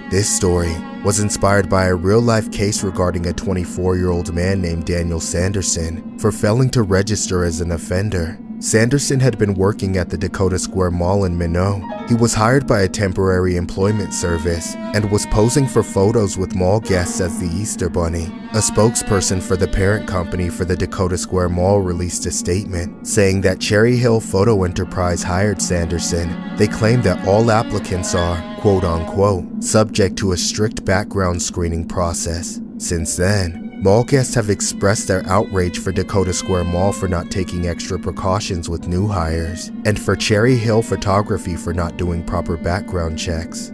Speaker 4: This story was inspired by a real-life case regarding a 24-year-old man named Daniel Sanderson for failing to register as an offender. Sanderson had been working at the Dakota Square Mall in Myuu. He was hired by a temporary employment service and was posing for photos with mall guests as the Easter Bunny. A spokesperson for the parent company for the Dakota Square Mall released a statement saying that Cherry Hill Photo Enterprise hired Sanderson. They claim that all applicants are, quote-unquote, subject to a strict background screening process. Since then, mall guests have expressed their outrage for Dakota Square Mall for not taking extra precautions with new hires, and for Cherry Hill Photography for not doing proper background checks.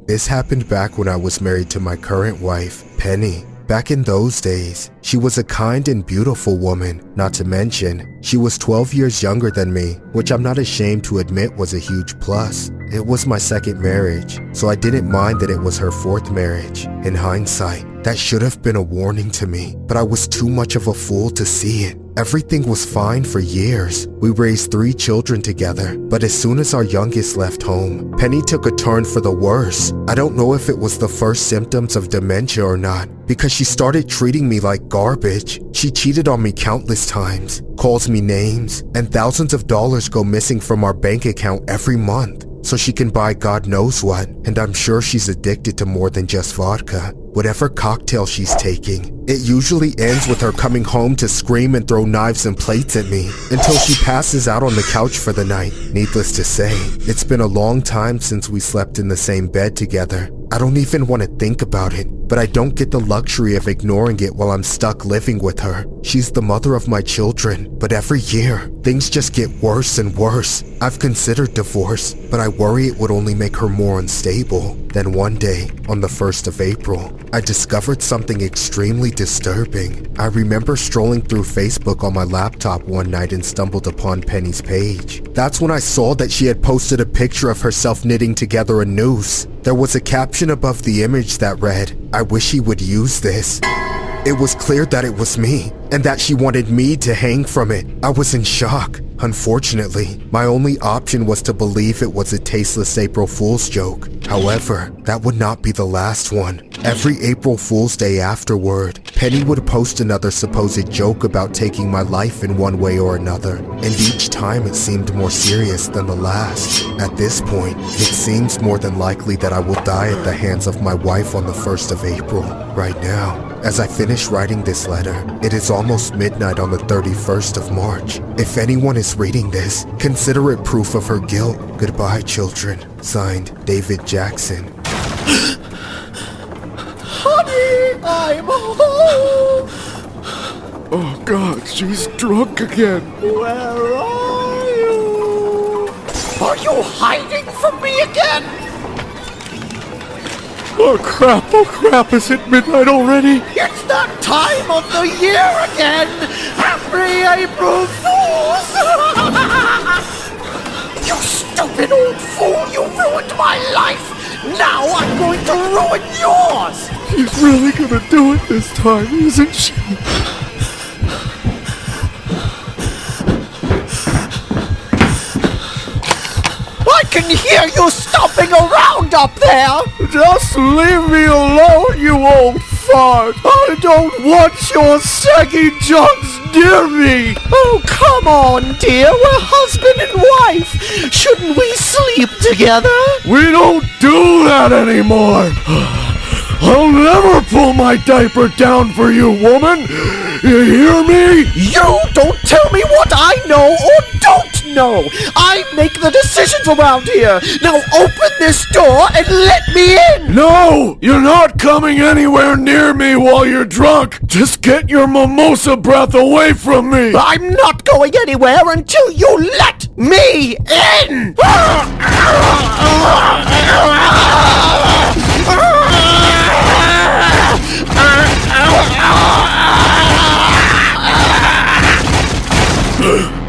Speaker 4: This happened back when I was married to my current wife, Penny. Back in those days, she was a kind and beautiful woman. Not to mention, she was 12 years younger than me, which I'm not ashamed to admit was a huge plus. It was my second marriage, so I didn't mind that it was her fourth marriage. In hindsight, that should have been a warning to me, but I was too much of a fool to see it. Everything was fine for years. We raised 3 children together, but as soon as our youngest left home, Penny took a turn for the worse. I don't know if it was the first symptoms of dementia or not, because she started treating me like garbage. She cheated on me countless times, calls me names, and thousands of dollars go missing from our bank account every month, so she can buy God knows what, and I'm sure she's addicted to more than just vodka. Whatever cocktail she's taking, it usually ends with her coming home to scream and throw knives and plates at me until she passes out on the couch for the night. Needless to say, it's been a long time since we slept in the same bed together. I don't even want to think about it, but I don't get the luxury of ignoring it while I'm stuck living with her. She's the mother of my children, but every year, things just get worse and worse. I've considered divorce, but I worry it would only make her more unstable. Then one day, on the 1st of April, I discovered something extremely disturbing. I remember strolling through Facebook on my laptop one night and stumbled upon Penny's page. That's when I saw that she had posted a picture of herself knitting together a noose. There was a caption above the image that read, "I wish he would use this." It was clear that it was me, and that she wanted me to hang from it. I was in shock. Unfortunately, my only option was to believe it was a tasteless April Fool's joke. However, that would not be the last one. Every April Fool's Day afterward, Penny would post another supposed joke about taking my life in one way or another, and each time it seemed more serious than the last. At this point, it seems more than likely that I will die at the hands of my wife on the 1st of April. Right now, as I finish writing this letter, it is almost midnight on the 31st of March. If anyone is reading this, consider it proof of her guilt. Goodbye, children. Signed, David Jackson.
Speaker 10: Honey, I'm home! Oh God, she's drunk again.
Speaker 3: Where are you? Are you hiding from me again?
Speaker 10: Oh crap, is it midnight already?
Speaker 3: It's
Speaker 12: that time of the year again! Happy April Fools! You stupid old fool! You ruined my life! Now I'm going to ruin yours!
Speaker 10: She's really gonna do it this time, isn't she?
Speaker 12: I can hear you stomping around up there!
Speaker 10: Just leave me alone, you old fart! I don't want your saggy junks near me!
Speaker 12: Oh, come on, dear. We're husband and wife. Shouldn't we sleep together?
Speaker 10: We don't do that anymore! I'll never pull my diaper down for you, woman! You hear me?
Speaker 12: You don't tell me what I know or don't know! I make the decisions around here! Now open this door and let me in!
Speaker 10: No! You're not coming anywhere near me while you're drunk! Just get your mimosa breath away from me!
Speaker 12: I'm not going anywhere until you let me in!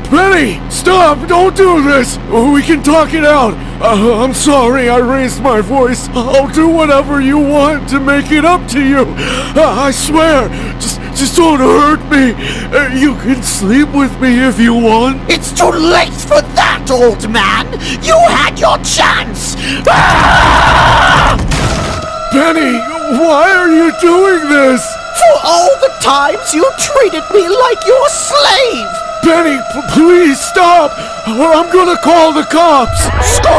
Speaker 10: Penny! Stop! Don't do this! We can talk it out! I'm sorry I raised my voice. I'll do whatever you want to make it up to you. I swear. Just don't hurt me. You can sleep with me if you want.
Speaker 12: It's too late for that, old man! You had your chance!
Speaker 10: Penny, why are you doing this?
Speaker 12: For all the times you treated me like your slave!
Speaker 10: Penny, please stop, or I'm gonna call the cops!
Speaker 12: Screw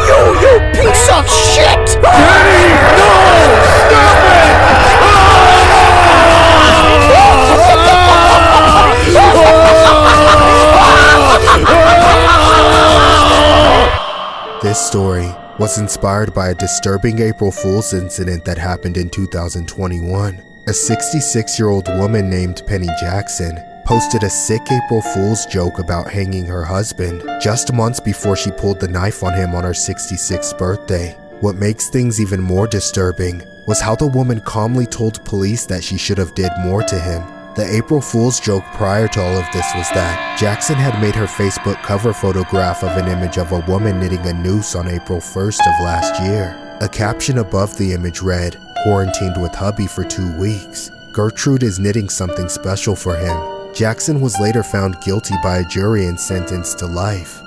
Speaker 12: you, you piece of shit!
Speaker 10: Penny, no! Stop it!
Speaker 4: This story was inspired by a disturbing April Fool's incident that happened in 2021. A 66-year-old woman named Penny Jackson posted a sick April Fool's joke about hanging her husband just months before she pulled the knife on him on her 66th birthday. What makes things even more disturbing was how the woman calmly told police that she should have did more to him. The April Fool's joke prior to all of this was that Jackson had made her Facebook cover photograph of an image of a woman knitting a noose on April 1st of last year. A caption above the image read, "Quarantined with hubby for 2 weeks. Gertrude is knitting something special for him." Jackson was later found guilty by a jury and sentenced to life.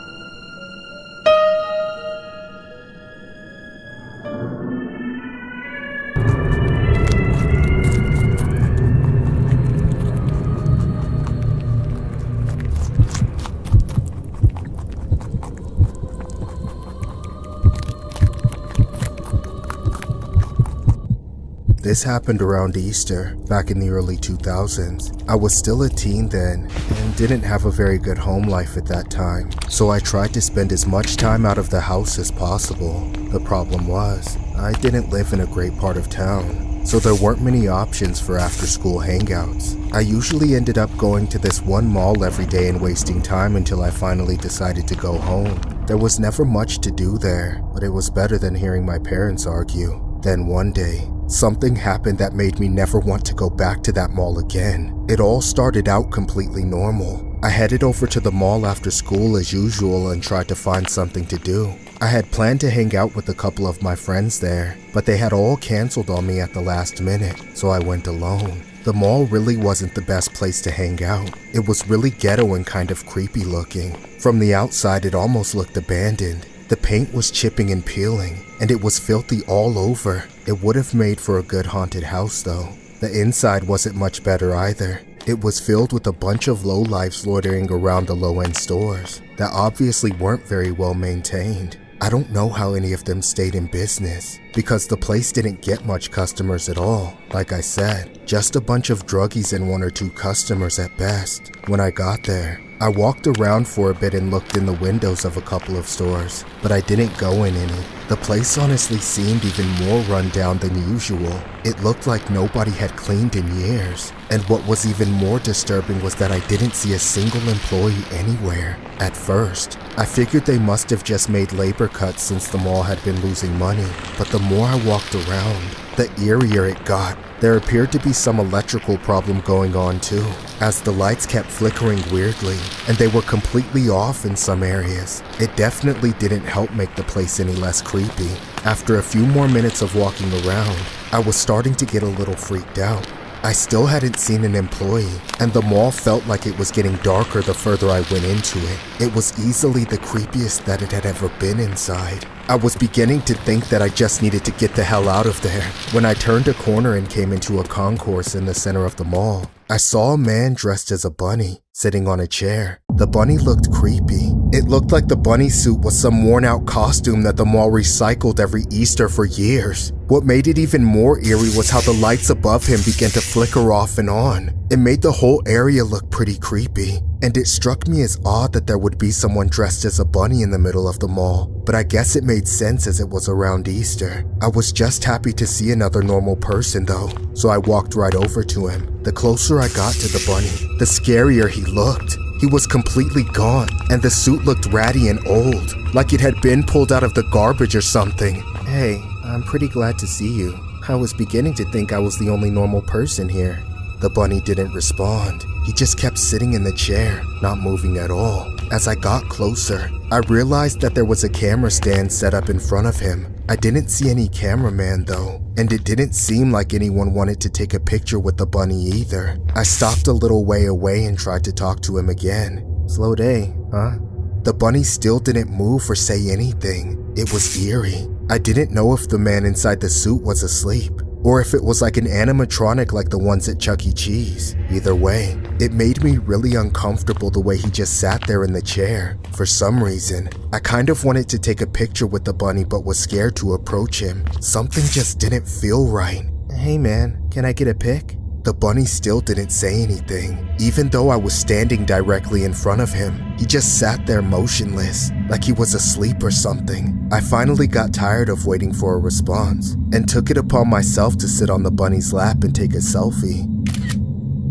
Speaker 4: This happened around Easter, back in the early 2000s. I was still a teen then, and didn't have a very good home life at that time, so I tried to spend as much time out of the house as possible. The problem was, I didn't live in a great part of town, so there weren't many options for after-school hangouts. I usually ended up going to this one mall every day and wasting time until I finally decided to go home. There was never much to do there, but it was better than hearing my parents argue. Then one day, something happened that made me never want to go back to that mall again. It all started out completely normal. I headed over to the mall after school as usual and tried to find something to do. I had planned to hang out with a couple of my friends there, but they had all canceled on me at the last minute, so I went alone. The mall really wasn't the best place to hang out. It was really ghetto and kind of creepy looking. From the outside, it almost looked abandoned. The paint was chipping and peeling, and it was filthy all over. It would have made for a good haunted house though. The inside wasn't much better either. It was filled with a bunch of lowlifes loitering around the low-end stores that obviously weren't very well maintained. I don't know how any of them stayed in business, because the place didn't get much customers at all. Like I said, just a bunch of druggies and 1 or 2 customers at best. When I got there, I walked around for a bit and looked in the windows of a couple of stores, but I didn't go in any. The place honestly seemed even more run down than usual. It looked like nobody had cleaned in years. And what was even more disturbing was that I didn't see a single employee anywhere. At first, I figured they must have just made labor cuts since the mall had been losing money. But the more I walked around, the eerier it got. There appeared to be some electrical problem going on too, as the lights kept flickering weirdly, and they were completely off in some areas. It definitely didn't help make the place any less creepy. After a few more minutes of walking around, I was starting to get a little freaked out. I still hadn't seen an employee, and the mall felt like it was getting darker the further I went into it. It was easily the creepiest that it had ever been inside. I was beginning to think that I just needed to get the hell out of there. When I turned a corner and came into a concourse in the center of the mall, I saw a man dressed as a bunny, sitting on a chair. The bunny looked creepy. It looked like the bunny suit was some worn-out costume that the mall recycled every Easter for years. What made it even more eerie was how the lights above him began to flicker off and on. It made the whole area look pretty creepy, and it struck me as odd that there would be someone dressed as a bunny in the middle of the mall, but I guess it made sense as it was around Easter. I was just happy to see another normal person though, so I walked right over to him. The closer I got to the bunny, the scarier he looked. He was completely gone, and the suit looked ratty and old, like it had been pulled out of the garbage or something. Hey, I'm pretty glad to see you. I was beginning to think I was the only normal person here. The bunny didn't respond. He just kept sitting in the chair, not moving at all. As I got closer, I realized that there was a camera stand set up in front of him. I didn't see any cameraman though, and it didn't seem like anyone wanted to take a picture with the bunny either. I stopped a little way away and tried to talk to him again. Slow day, huh? The bunny still didn't move or say anything. It was eerie. I didn't know if the man inside the suit was asleep, or if it was like an animatronic like the ones at Chuck E. Cheese. Either way, it made me really uncomfortable the way he just sat there in the chair. For some reason, I kind of wanted to take a picture with the bunny but was scared to approach him. Something just didn't feel right. Hey man, can I get a pic? The bunny still didn't say anything, even though I was standing directly in front of him. He just sat there motionless, like he was asleep or something. I finally got tired of waiting for a response, and took it upon myself to sit on the bunny's lap and take a selfie.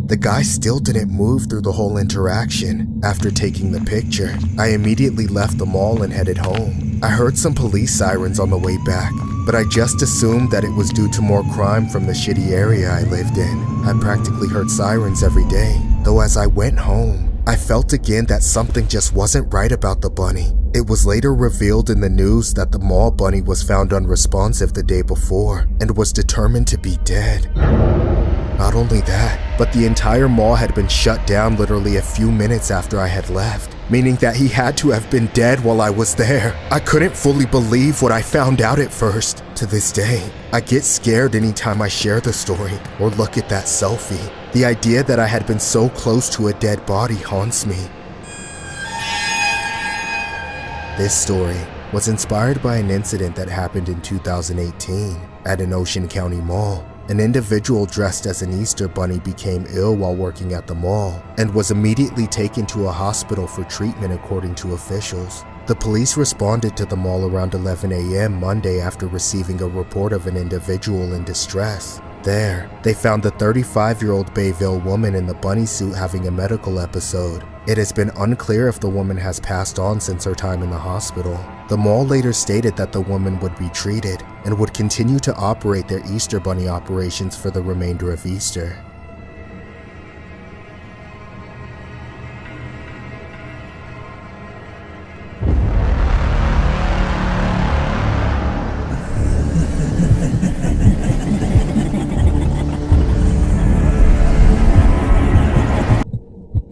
Speaker 4: The guy still didn't move through the whole interaction. After taking the picture, I immediately left the mall and headed home. I heard some police sirens on the way back, but I just assumed that it was due to more crime from the shitty area I lived in. I practically heard sirens every day, though as I went home, I felt again that something just wasn't right about the bunny. It was later revealed in the news that the mall bunny was found unresponsive the day before and was determined to be dead. Not only that, but the entire mall had been shut down literally a few minutes after I had left, meaning that he had to have been dead while I was there. I couldn't fully believe what I found out at first. To this day, I get scared anytime I share the story or look at that selfie. The idea that I had been so close to a dead body haunts me. This story was inspired by an incident that happened in 2018 at an Ocean County mall. An individual dressed as an Easter bunny became ill while working at the mall and was immediately taken to a hospital for treatment according to officials. The police responded to the mall around 11 a.m. Monday after receiving a report of an individual in distress. There, they found the 35-year-old Bayville woman in the bunny suit having a medical episode. It has been unclear if the woman has passed on since her time in the hospital. The mall later stated that the woman would be treated and would continue to operate their Easter bunny operations for the remainder of Easter.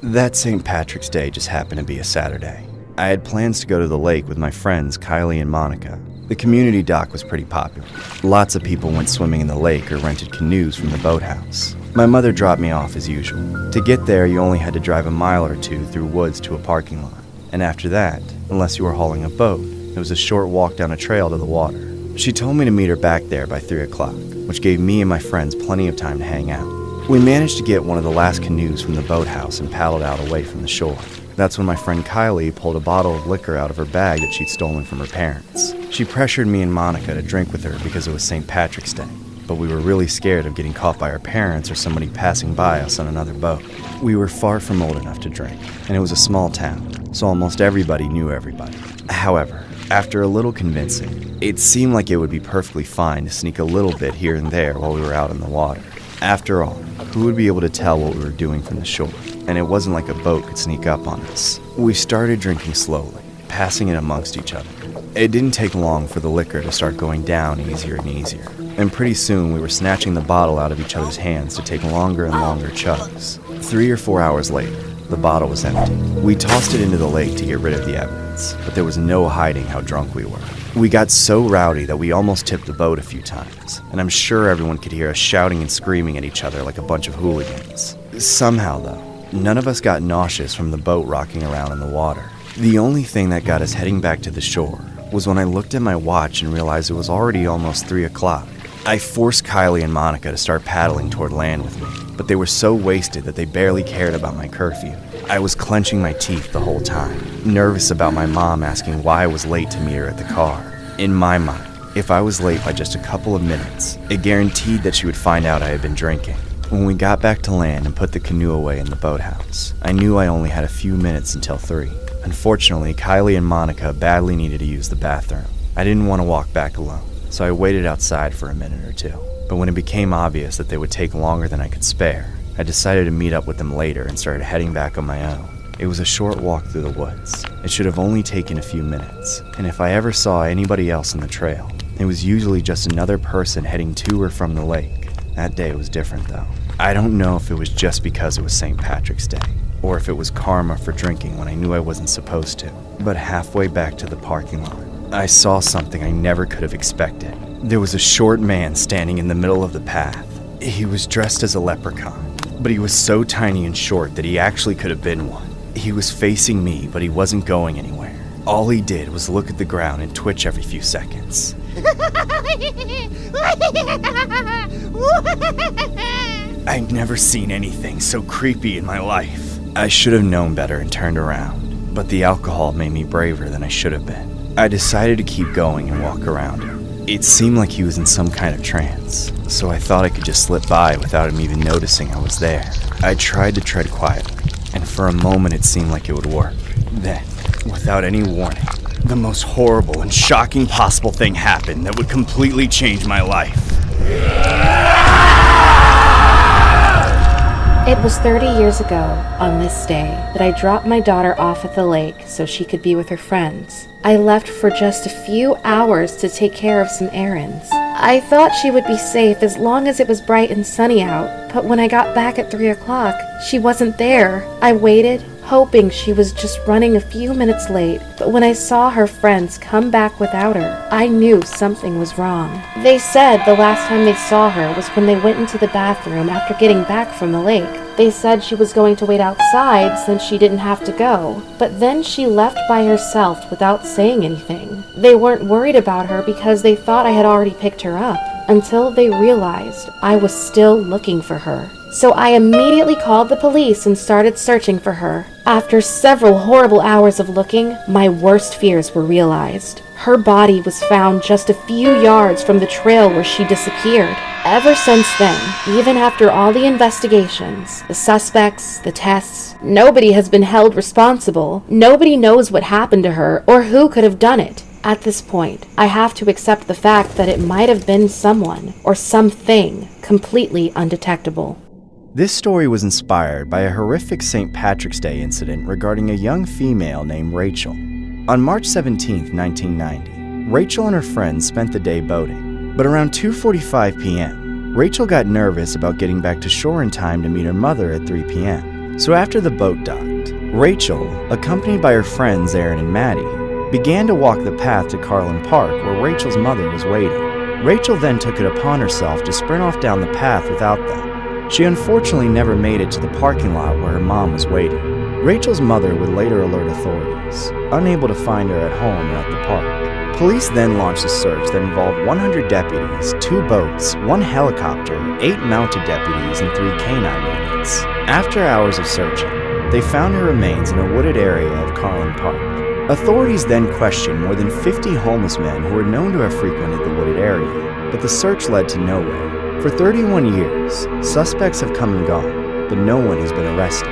Speaker 1: That St. Patrick's Day just happened to be a Saturday. I had plans to go to the lake with my friends Kylie and Monica. The community dock was pretty popular. Lots of people went swimming in the lake or rented canoes from the boathouse. My mother dropped me off as usual. To get there, you only had to drive a mile or two through woods to a parking lot. And after that, unless you were hauling a boat, it was a short walk down a trail to the water. She told me to meet her back there by 3 o'clock, which gave me and my friends plenty of time to hang out. We managed to get one of the last canoes from the boathouse and paddled out away from the shore. That's when my friend Kylie pulled a bottle of liquor out of her bag that she'd stolen from her parents. She pressured me and Monica to drink with her because it was St. Patrick's Day, but we were really scared of getting caught by our parents or somebody passing by us on another boat. We were far from old enough to drink, and it was a small town, so almost everybody knew everybody. However, after a little convincing, it seemed like it would be perfectly fine to sneak a little bit here and there while we were out in the water. After all, who would be able to tell what we were doing from the shore? And it wasn't like a boat could sneak up on us. We started drinking slowly, passing it amongst each other. It didn't take long for the liquor to start going down easier and easier, and pretty soon we were snatching the bottle out of each other's hands to take longer and longer chugs. 3 or 4 hours later, the bottle was empty. We tossed it into the lake to get rid of the evidence, but there was no hiding how drunk we were. We got so rowdy that we almost tipped the boat a few times, and I'm sure everyone could hear us shouting and screaming at each other like a bunch of hooligans. Somehow, though, none of us got nauseous from the boat rocking around in the water. The only thing that got us heading back to the shore was when I looked at my watch and realized it was already almost 3 o'clock. I forced Kylie and Monica to start paddling toward land with me, but they were so wasted that they barely cared about my curfew. I was clenching my teeth the whole time, nervous about my mom asking why I was late to meet her at the car. In my mind, if I was late by just a couple of minutes, it guaranteed that she would find out I had been drinking. When we got back to land and put the canoe away in the boathouse, I knew I only had a few minutes until 3. Unfortunately, Kylie and Monica badly needed to use the bathroom. I didn't want to walk back alone, so I waited outside for a minute or two. But when it became obvious that they would take longer than I could spare, I decided to meet up with them later and started heading back on my own. It was a short walk through the woods. It should have only taken a few minutes, and if I ever saw anybody else on the trail, it was usually just another person heading to or from the lake. That day was different, though. I don't know if it was just because it was St. Patrick's Day, or if it was karma for drinking when I knew I wasn't supposed to. But halfway back to the parking lot, I saw something I never could have expected. There was a short man standing in the middle of the path. He was dressed as a leprechaun, but he was so tiny and short that he actually could have been one. He was facing me, but he wasn't going anywhere. All he did was look at the ground and twitch every few seconds. I'd never seen anything so creepy in my life. I should have known better and turned around, but the alcohol made me braver than I should have been. I decided to keep going and walk around him. It seemed like he was in some kind of trance, so I thought I could just slip by without him even noticing I was there. I tried to tread quietly, and for a moment it seemed like it would work. Then, without any warning, the most horrible and shocking possible thing happened that would completely change my life.
Speaker 17: It was 30 years ago, on this day, that I dropped my daughter off at the lake so she could be with her friends. I left for just a few hours to take care of some errands. I thought she would be safe as long as it was bright and sunny out, but when I got back at 3 o'clock, she wasn't there. I waited, hoping she was just running a few minutes late, but when I saw her friends come back without her, I knew something was wrong. They said the last time they saw her was when they went into the bathroom after getting back from the lake. They said she was going to wait outside since she didn't have to go, but then she left by herself without saying anything. They weren't worried about her because they thought I had already picked her up, until they realized I was still looking for her. So I immediately called the police and started searching for her. After several horrible hours of looking, my worst fears were realized. Her body was found just a few yards from the trail where she disappeared. Ever since then, even after all the investigations, the suspects, the tests, nobody has been held responsible. Nobody knows what happened to her or who could have done it. At this point, I have to accept the fact that it might have been someone or something completely undetectable.
Speaker 1: This story was inspired by a horrific St. Patrick's Day incident regarding a young female named Rachel. On March 17, 1990, Rachel and her friends spent the day boating, but around 2:45 p.m., Rachel got nervous about getting back to shore in time to meet her mother at 3 p.m. So after the boat docked, Rachel, accompanied by her friends Aaron and Maddie, began to walk the path to Carlin Park where Rachel's mother was waiting. Rachel then took it upon herself to sprint off down the path without them. She unfortunately never made it to the parking lot where her mom was waiting. Rachel's mother would later alert authorities, unable to find her at home or at the park. Police then launched a search that involved 100 deputies, 2 boats, 1 helicopter, 8 mounted deputies, and 3 canine units. After hours of searching, they found her remains in a wooded area of Carlin Park. Authorities then questioned more than 50 homeless men who were known to have frequented the wooded area, but the search led to nowhere. For 31 years, suspects have come and gone, but no one has been arrested.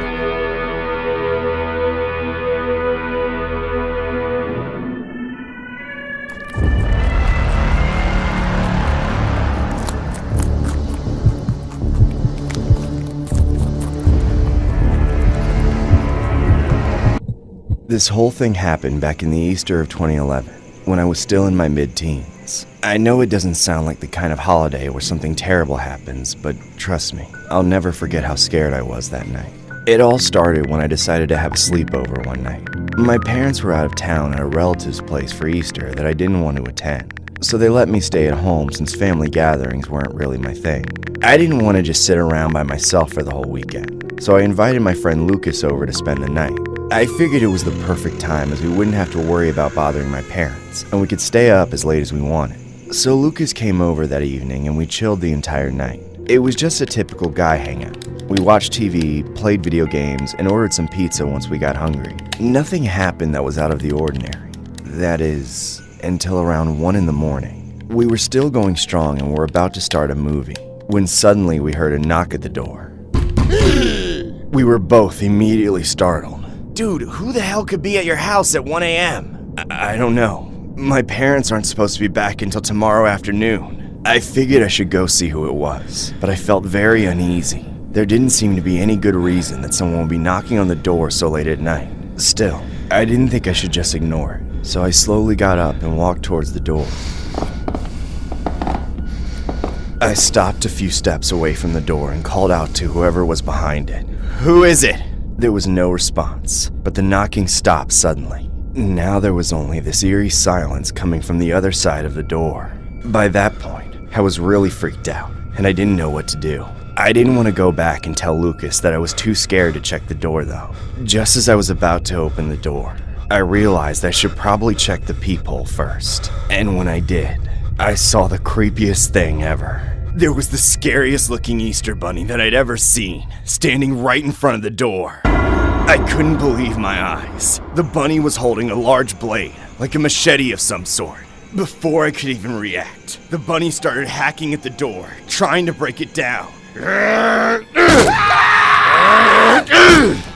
Speaker 1: This whole thing happened back in the Easter of 2011, when I was still in my mid-teens. I know it doesn't sound like the kind of holiday where something terrible happens, but trust me, I'll never forget how scared I was that night. It all started when I decided to have a sleepover one night. My parents were out of town at a relative's place for Easter that I didn't want to attend, so they let me stay at home since family gatherings weren't really my thing. I didn't want to just sit around by myself for the whole weekend, so I invited my friend Lucas over to spend the night. I figured it was the perfect time as we wouldn't have to worry about bothering my parents, and we could stay up as late as we wanted. So Lucas came over that evening and we chilled the entire night. It was just a typical guy hangout. We watched TV, played video games, and ordered some pizza once we got hungry. Nothing happened that was out of the ordinary. That is, until around 1 in the morning. We were still going strong and were about to start a movie, when suddenly we heard a knock at the door. We were both immediately startled. Dude, who the hell could be at your house at 1 a.m.? I don't know. My parents aren't supposed to be back until tomorrow afternoon. I figured I should go see who it was, but I felt very uneasy. There didn't seem to be any good reason that someone would be knocking on the door so late at night. Still, I didn't think I should just ignore it, so I slowly got up and walked towards the door. I stopped a few steps away from the door and called out to whoever was behind it. Who is it? There was no response, but the knocking stopped suddenly. Now there was only this eerie silence coming from the other side of the door. By that point, I was really freaked out, and I didn't know what to do. I didn't want to go back and tell Lucas that I was too scared to check the door though. Just as I was about to open the door, I realized I should probably check the peephole first. And when I did, I saw the creepiest thing ever. There was the scariest looking Easter bunny that I'd ever seen, standing right in front of the door. I couldn't believe my eyes. The bunny was holding a large blade, like a machete of some sort. Before I could even react, the bunny started hacking at the door, trying to break it down.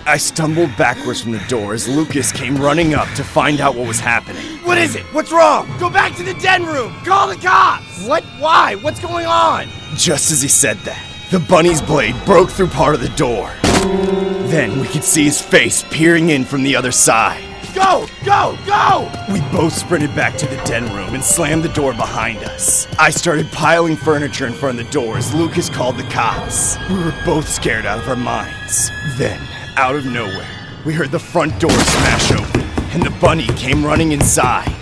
Speaker 1: I stumbled backwards from the door as Lucas came running up to find out what was happening. What is it? What's wrong? Go back to the den room! Call the cops! What? Why? What's going on? Just as he said that, the bunny's blade broke through part of the door. Then we could see his face peering in from the other side. Go! Go! Go! We both sprinted back to the den room and slammed the door behind us. I started piling furniture in front of the door as Lucas called the cops. We were both scared out of our minds. Then, out of nowhere, we heard the front door smash open, and the bunny came running inside.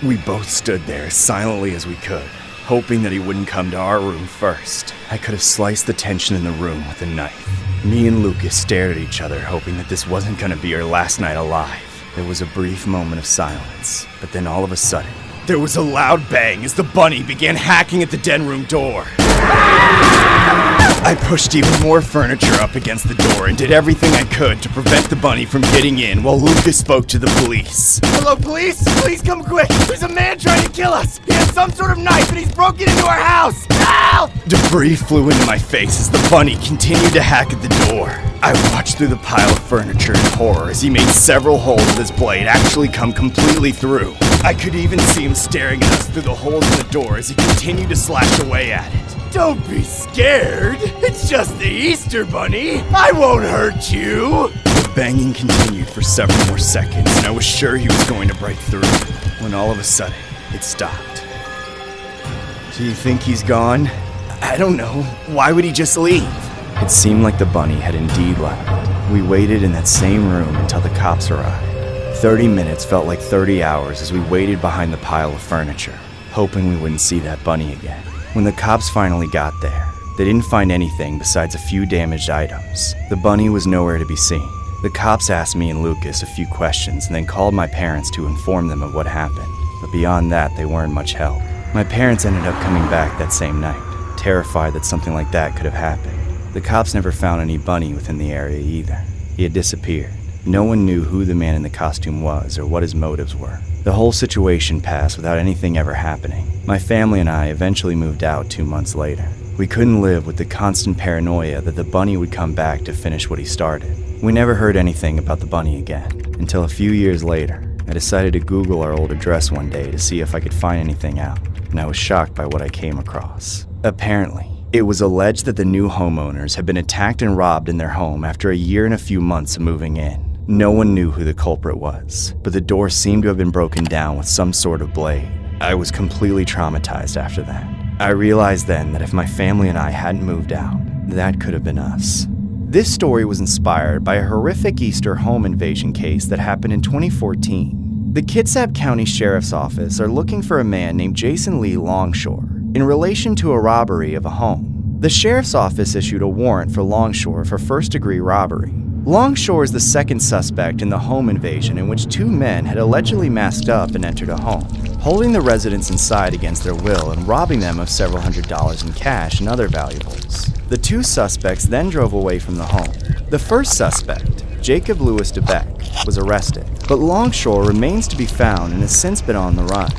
Speaker 1: We both stood there as silently as we could, hoping that he wouldn't come to our room first. I could have sliced the tension in the room with a knife. Me and Lucas stared at each other, hoping that this wasn't gonna be our last night alive. There was a brief moment of silence, but then all of a sudden, there was a loud bang as the bunny began hacking at the den room door. I pushed even more furniture up against the door and did everything I could to prevent the bunny from getting in while Lucas spoke to the police. Hello, police? Please come quick! There's a man trying to kill us! He has some sort of knife and he's broken into our house! Help! Debris flew into my face as the bunny continued to hack at the door. I watched through the pile of furniture in horror as he made several holes with his blade actually come completely through. I could even see him staring at us through the holes in the door as he continued to slash away at it. Don't be scared. It's just the Easter Bunny. I won't hurt you. The banging continued for several more seconds, and I was sure he was going to break through, when all of a sudden, it stopped. Do you think he's gone? I don't know. Why would he just leave? It seemed like the bunny had indeed left. We waited in that same room until the cops arrived. 30 minutes felt like 30 hours as we waited behind the pile of furniture, hoping we wouldn't see that bunny again. When the cops finally got there, they didn't find anything besides a few damaged items. The bunny was nowhere to be seen. The cops asked me and Lucas a few questions and then called my parents to inform them of what happened. But beyond that, they weren't much help. My parents ended up coming back that same night, terrified that something like that could have happened. The cops never found any bunny within the area either. He had disappeared. No one knew who the man in the costume was or what his motives were. The whole situation passed without anything ever happening. My family and I eventually moved out 2 months later. We couldn't live with the constant paranoia that the bunny would come back to finish what he started. We never heard anything about the bunny again, until a few years later. I decided to Google our old address one day to see if I could find anything out, and I was shocked by what I came across. Apparently, it was alleged that the new homeowners had been attacked and robbed in their home after a year and a few months of moving in. No one knew who the culprit was, but the door seemed to have been broken down with some sort of blade. I was completely traumatized after that. I realized then that if my family and I hadn't moved out, that could have been us. This story was inspired by a horrific Easter home invasion case that happened in 2014. The Kitsap County Sheriff's Office are looking for a man named Jason Lee Longshore in relation to a robbery of a home. The Sheriff's Office issued a warrant for Longshore for first-degree robbery. Longshore is the second suspect in the home invasion in which 2 men had allegedly masked up and entered a home, holding the residents inside against their will and robbing them of several $100s in cash and other valuables. The 2 suspects then drove away from the home. The first suspect, Jacob Lewis DeBeck, was arrested, but Longshore remains to be found and has since been on the run.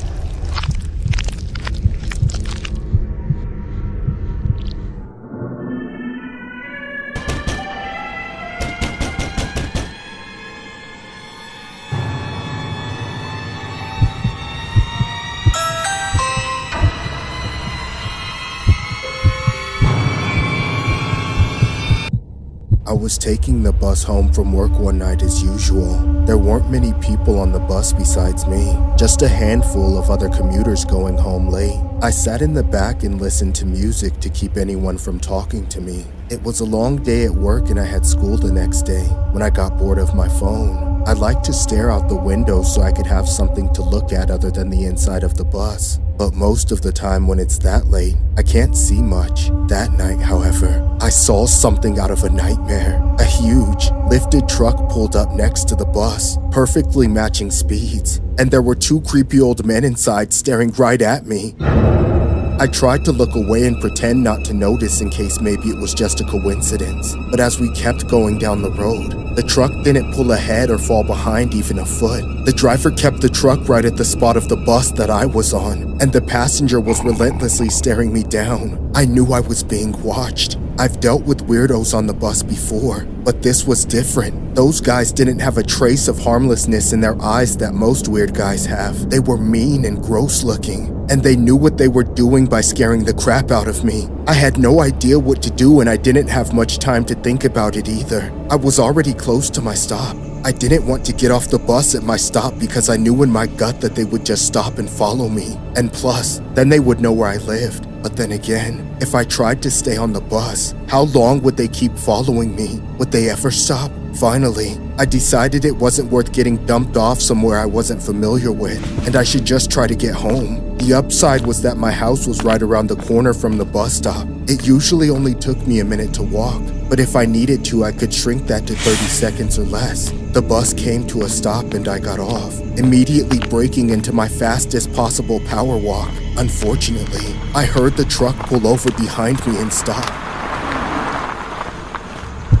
Speaker 4: I was taking the bus home from work one night as usual. There weren't many people on the bus besides me, just a handful of other commuters going home late. I sat in the back and listened to music to keep anyone from talking to me. It was a long day at work and I had school the next day. When I got bored of my phone, I liked to stare out the window so I could have something to look at other than the inside of the bus. But most of the time when it's that late, I can't see much. That night, however, I saw something out of a nightmare. A huge, lifted truck pulled up next to the bus, perfectly matching speeds, and there were 2 creepy old men inside staring right at me. I tried to look away and pretend not to notice in case maybe it was just a coincidence. But as we kept going down the road, the truck didn't pull ahead or fall behind even a foot. The driver kept the truck right at the spot of the bus that I was on, and the passenger was relentlessly staring me down. I knew I was being watched. I've dealt with weirdos on the bus before, but this was different. Those guys didn't have a trace of harmlessness in their eyes that most weird guys have. They were mean and gross looking, and they knew what they were doing by scaring the crap out of me. I had no idea what to do and I didn't have much time to think about it either. I was already close to my stop. I didn't want to get off the bus at my stop because I knew in my gut that they would just stop and follow me. And plus, then they would know where I lived. But then again, if I tried to stay on the bus, how long would they keep following me? Would they ever stop? Finally, I decided it wasn't worth getting dumped off somewhere I wasn't familiar with, and I should just try to get home. The upside was that my house was right around the corner from the bus stop. It usually only took me a minute to walk, but if I needed to, I could shrink that to 30 seconds or less. The bus came to a stop and I got off, immediately breaking into my fastest possible power walk. Unfortunately, I heard the truck pull over behind me and stop.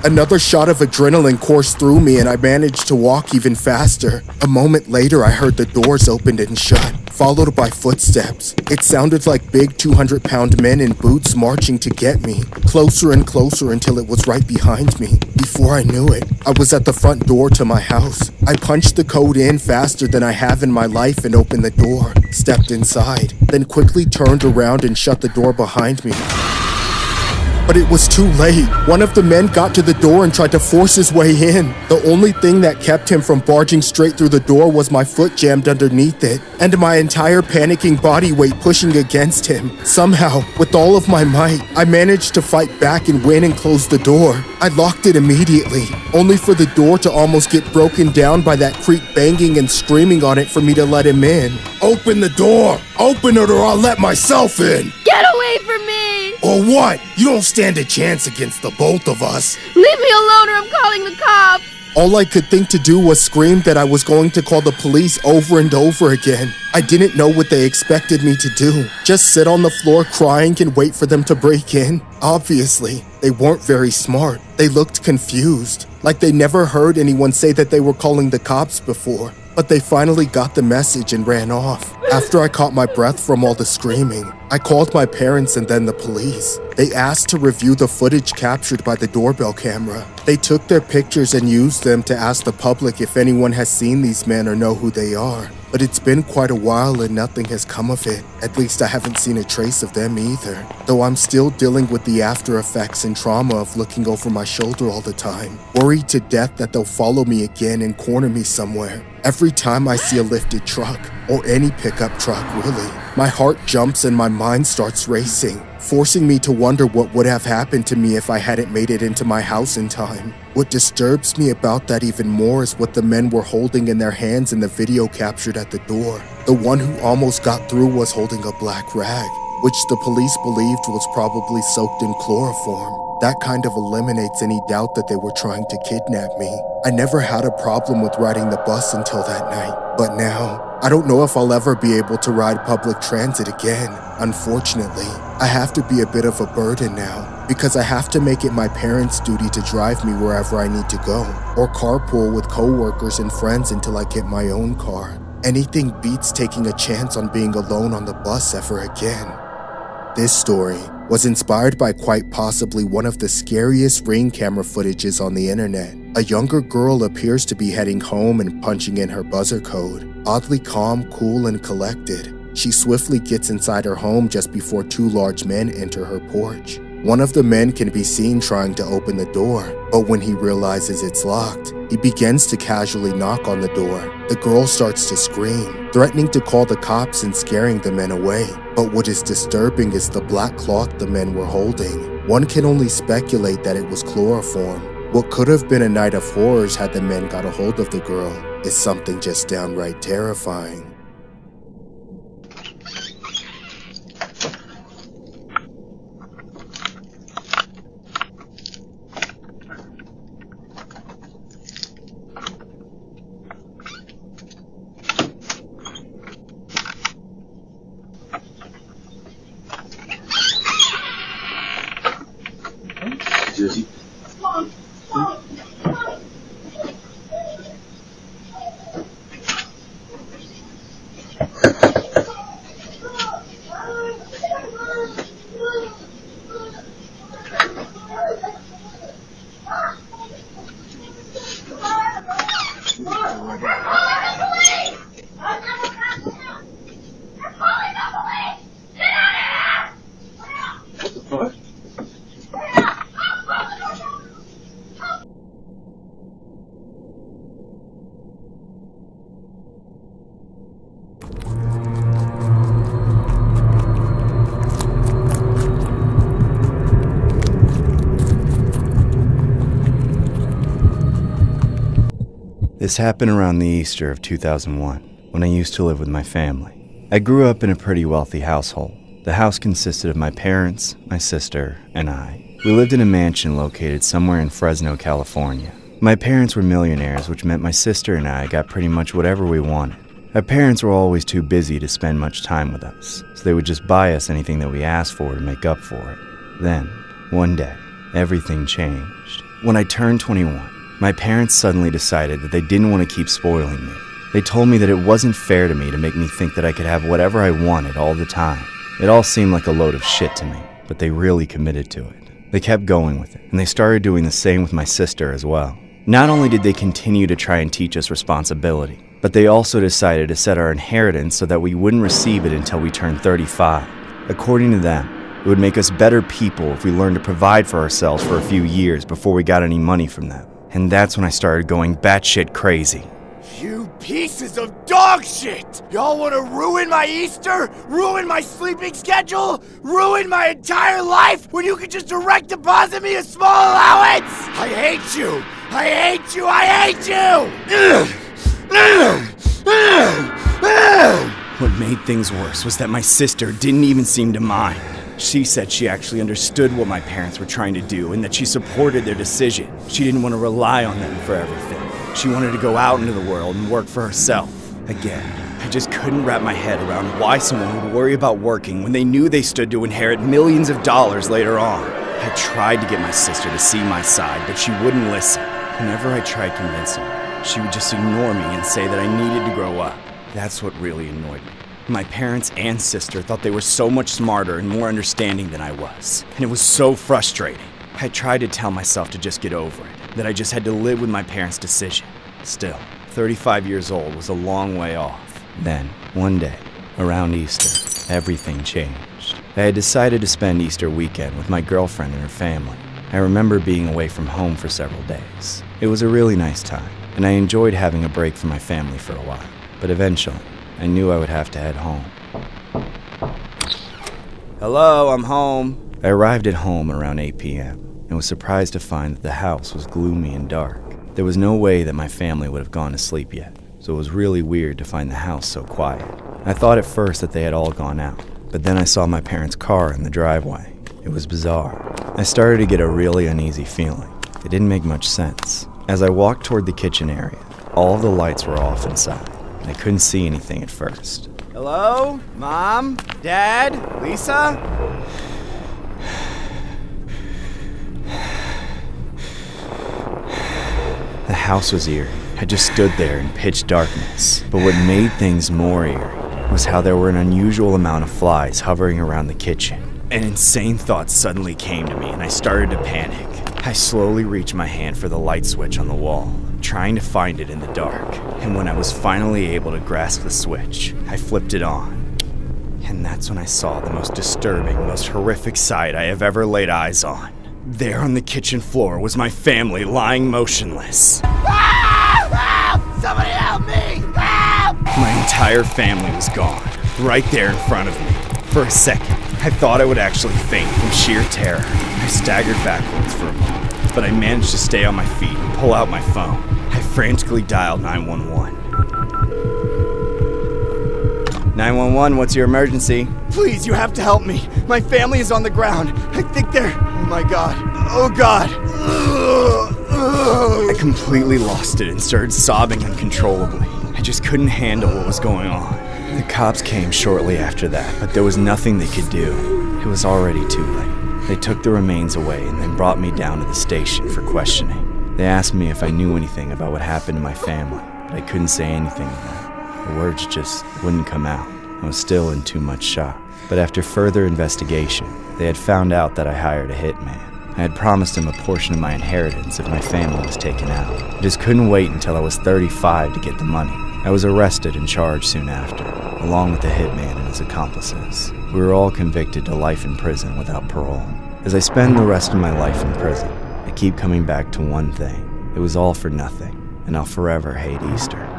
Speaker 4: Another shot of adrenaline coursed through me and I managed to walk even faster. A moment later, I heard the doors opened and shut, followed by footsteps. It sounded like big 200-pound men in boots marching to get me, closer and closer until it was right behind me. Before I knew it, I was at the front door to my house. I punched the code in faster than I have in my life and opened the door, stepped inside, then quickly turned around and shut the door behind me. But it was too late. One of the men got to the door and tried to force his way in. The only thing that kept him from barging straight through the door was my foot jammed underneath it, and my entire panicking body weight pushing against him. Somehow, with all of my might, I managed to fight back and win and close the door. I locked it immediately, only for the door to almost get broken down by that creep banging and screaming on it for me to let him in.
Speaker 10: Open the door! Open it or I'll let myself in!
Speaker 11: Get away from me!
Speaker 10: Or what? You don't stand a chance against the both of us.
Speaker 11: Leave me alone or I'm calling the cops!
Speaker 4: All I could think to do was scream that I was going to call the police over and over again. I didn't know what they expected me to do. Just sit on the floor crying and wait for them to break in? Obviously, they weren't very smart. They looked confused, like they never heard anyone say that they were calling the cops before. But they finally got the message and ran off. After I caught my breath from all the screaming, I called my parents and then the police. They asked to review the footage captured by the doorbell camera. They took their pictures and used them to ask the public if anyone has seen these men or know who they are. But it's been quite a while and nothing has come of it. At least I haven't seen a trace of them either. Though I'm still dealing with the after effects and trauma of looking over my shoulder all the time. Worried to death that they'll follow me again and corner me somewhere. Every time I see a lifted truck, or any pickup truck really, my heart jumps and my mind starts racing, forcing me to wonder what would have happened to me if I hadn't made it into my house in time. What disturbs me about that even more is what the men were holding in their hands in the video captured at the door. The one who almost got through was holding a black rag, which the police believed was probably soaked in chloroform. That kind of eliminates any doubt that they were trying to kidnap me. I never had a problem with riding the bus until that night, but now, I don't know if I'll ever be able to ride public transit again. Unfortunately, I have to be a bit of a burden now, because I have to make it my parents' duty to drive me wherever I need to go, or carpool with coworkers and friends until I get my own car. Anything beats taking a chance on being alone on the bus ever again. This story was inspired by quite possibly one of the scariest ring camera footages on the internet. A younger girl appears to be heading home and punching in her buzzer code. Oddly calm, cool, and collected, she swiftly gets inside her home just before two large men enter her porch. One of the men can be seen trying to open the door, but when he realizes it's locked, he begins to casually knock on the door. The girl starts to scream, threatening to call the cops and scaring the men away. But what is disturbing is the black cloth the men were holding. One can only speculate that it was chloroform. What could have been a night of horrors had the men got a hold of the girl is something just downright terrifying.
Speaker 18: Jersey.
Speaker 1: This happened around the Easter of 2001, when I used to live with my family. I grew up in a pretty wealthy household. The house consisted of my parents, my sister, and I. We lived in a mansion located somewhere in Fresno, California. My parents were millionaires, which meant my sister and I got pretty much whatever we wanted. Our parents were always too busy to spend much time with us, so they would just buy us anything that we asked for to make up for it. Then, one day, everything changed. When I turned 21, my parents suddenly decided that they didn't want to keep spoiling me. They told me that it wasn't fair to me to make me think that I could have whatever I wanted all the time. It all seemed like a load of shit to me, but they really committed to it. They kept going with it, and they started doing the same with my sister as well. Not only did they continue to try and teach us responsibility, but they also decided to set our inheritance so that we wouldn't receive it until we turned 35. According to them, it would make us better people if we learned to provide for ourselves for a few years before we got any money from them. And that's when I started going batshit crazy.
Speaker 14: You pieces of dog shit! Y'all wanna ruin my Easter? Ruin my sleeping schedule? Ruin my entire life when you could just direct deposit me a small allowance? I hate you! I hate you! I hate you!
Speaker 1: What made things worse was that my sister didn't even seem to mind. She said she actually understood what my parents were trying to do and that she supported their decision. She didn't want to rely on them for everything. She wanted to go out into the world and work for herself. Again, I just couldn't wrap my head around why someone would worry about working when they knew they stood to inherit millions of dollars later on. I tried to get my sister to see my side, but she wouldn't listen. Whenever I tried convincing her, she would just ignore me and say that I needed to grow up. That's what really annoyed me. My parents and sister thought they were so much smarter and more understanding than I was, and it was so frustrating. I tried to tell myself to just get over it, that I just had to live with my parents' decision. Still, 35 years old was a long way off. Then, one day, around Easter, everything changed. I had decided to spend Easter weekend with my girlfriend and her family. I remember being away from home for several days. It was a really nice time, and I enjoyed having a break from my family for a while. But eventually, I knew I would have to head home. Hello, I'm home. I arrived at home around 8 p.m. and was surprised to find that the house was gloomy and dark. There was no way that my family would have gone to sleep yet, so it was really weird to find the house so quiet. I thought at first that they had all gone out, but then I saw my parents' car in the driveway. It was bizarre. I started to get a really uneasy feeling. It didn't make much sense. As I walked toward the kitchen area, all of the lights were off inside. I couldn't see anything at first. Hello? Mom? Dad? Lisa? The house was eerie. I just stood there in pitch darkness. But what made things more eerie was how there were an unusual amount of flies hovering around the kitchen. An insane thought suddenly came to me and I started to panic. I slowly reached my hand for the light switch on the wall, trying to find it in the dark. And when I was finally able to grasp the switch, I flipped it on. And that's when I saw the most disturbing, most horrific sight I have ever laid eyes on. There on the kitchen floor was my family lying motionless.
Speaker 14: Somebody help me! Help!
Speaker 1: My entire family was gone, right there in front of me. For a second, I thought I would actually faint from sheer terror. I staggered backwards for a moment, but I managed to stay on my feet and pull out my phone. I frantically dialed 911. 911, what's your emergency?
Speaker 14: Please, you have to help me. My family is on the ground. I think they're... Oh my god. Oh god.
Speaker 1: I completely lost it and started sobbing uncontrollably. I just couldn't handle what was going on. The cops came shortly after that, but there was nothing they could do. It was already too late. They took the remains away and then brought me down to the station for questioning. They asked me if I knew anything about what happened to my family, but I couldn't say anything to them. The words just wouldn't come out. I was still in too much shock. But after further investigation, they had found out that I hired a hitman. I had promised him a portion of my inheritance if my family was taken out. I just couldn't wait until I was 35 to get the money. I was arrested and charged soon after, along with the hitman and his accomplices. We were all convicted to life in prison without parole. As I spend the rest of my life in prison, I keep coming back to one thing. It was all for nothing, and I'll forever hate Easter.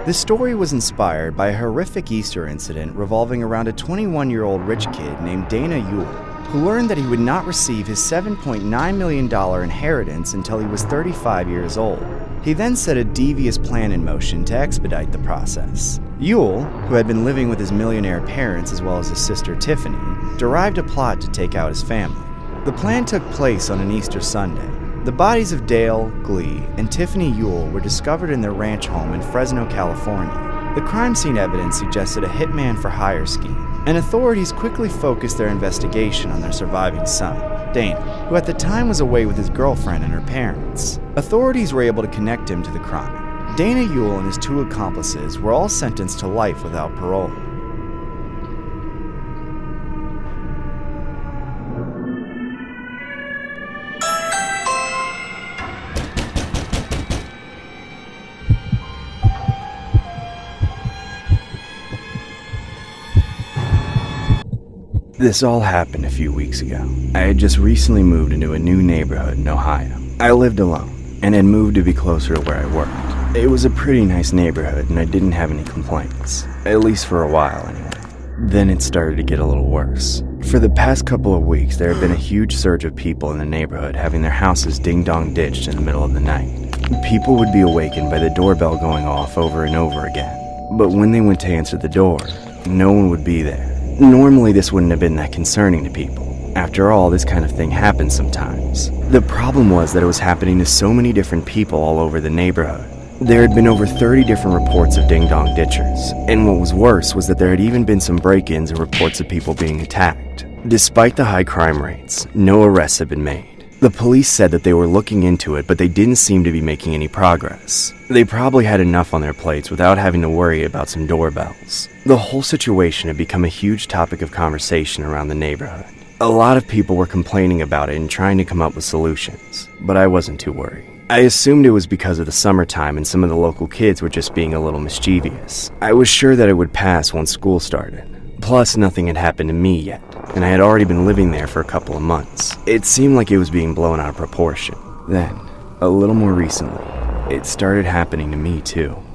Speaker 1: This story was inspired by a horrific Easter incident revolving around a 21-year-old rich kid named Dana Yule, who learned that he would not receive his $7.9 million inheritance until he was 35 years old. He then set a devious plan in motion to expedite the process. Yule, who had been living with his millionaire parents as well as his sister Tiffany, derived a plot to take out his family. The plan took place on an Easter Sunday. The bodies of Dale, Glee, and Tiffany Yule were discovered in their ranch home in Fresno, California. The crime scene evidence suggested a hitman for hire scheme, and authorities quickly focused their investigation on their surviving son, Dana, who at the time was away with his girlfriend and her parents. Authorities were able to connect him to the crime. Dana Yule and his two accomplices were all sentenced to life without parole. This all happened a few weeks ago. I had just recently moved into a new neighborhood in Ohio. I lived alone and had moved to be closer to where I worked. It was a pretty nice neighborhood and I didn't have any complaints, at least for a while anyway. Then it started to get a little worse. For the past couple of weeks, there had been a huge surge of people in the neighborhood having their houses ding-dong ditched in the middle of the night. People would be awakened by the doorbell going off over and over again. But when they went to answer the door, no one would be there. Normally this wouldn't have been that concerning to people. After all, this kind of thing happens sometimes. The problem was that it was happening to so many different people all over the neighborhood. There had been over 30 different reports of ding-dong ditchers, and what was worse was that there had even been some break-ins and reports of people being attacked. Despite the high crime rates, no arrests had been made. The police said that they were looking into it, but they didn't seem to be making any progress. They probably had enough on their plates without having to worry about some doorbells. The whole situation had become a huge topic of conversation around the neighborhood. A lot of people were complaining about it and trying to come up with solutions, but I wasn't too worried. I assumed it was because of the summertime and some of the local kids were just being a little mischievous. I was sure that it would pass once school started. Plus, nothing had happened to me yet, and I had already been living there for a couple of months. It seemed like it was being blown out of proportion. Then, a little more recently, it started happening to me too. What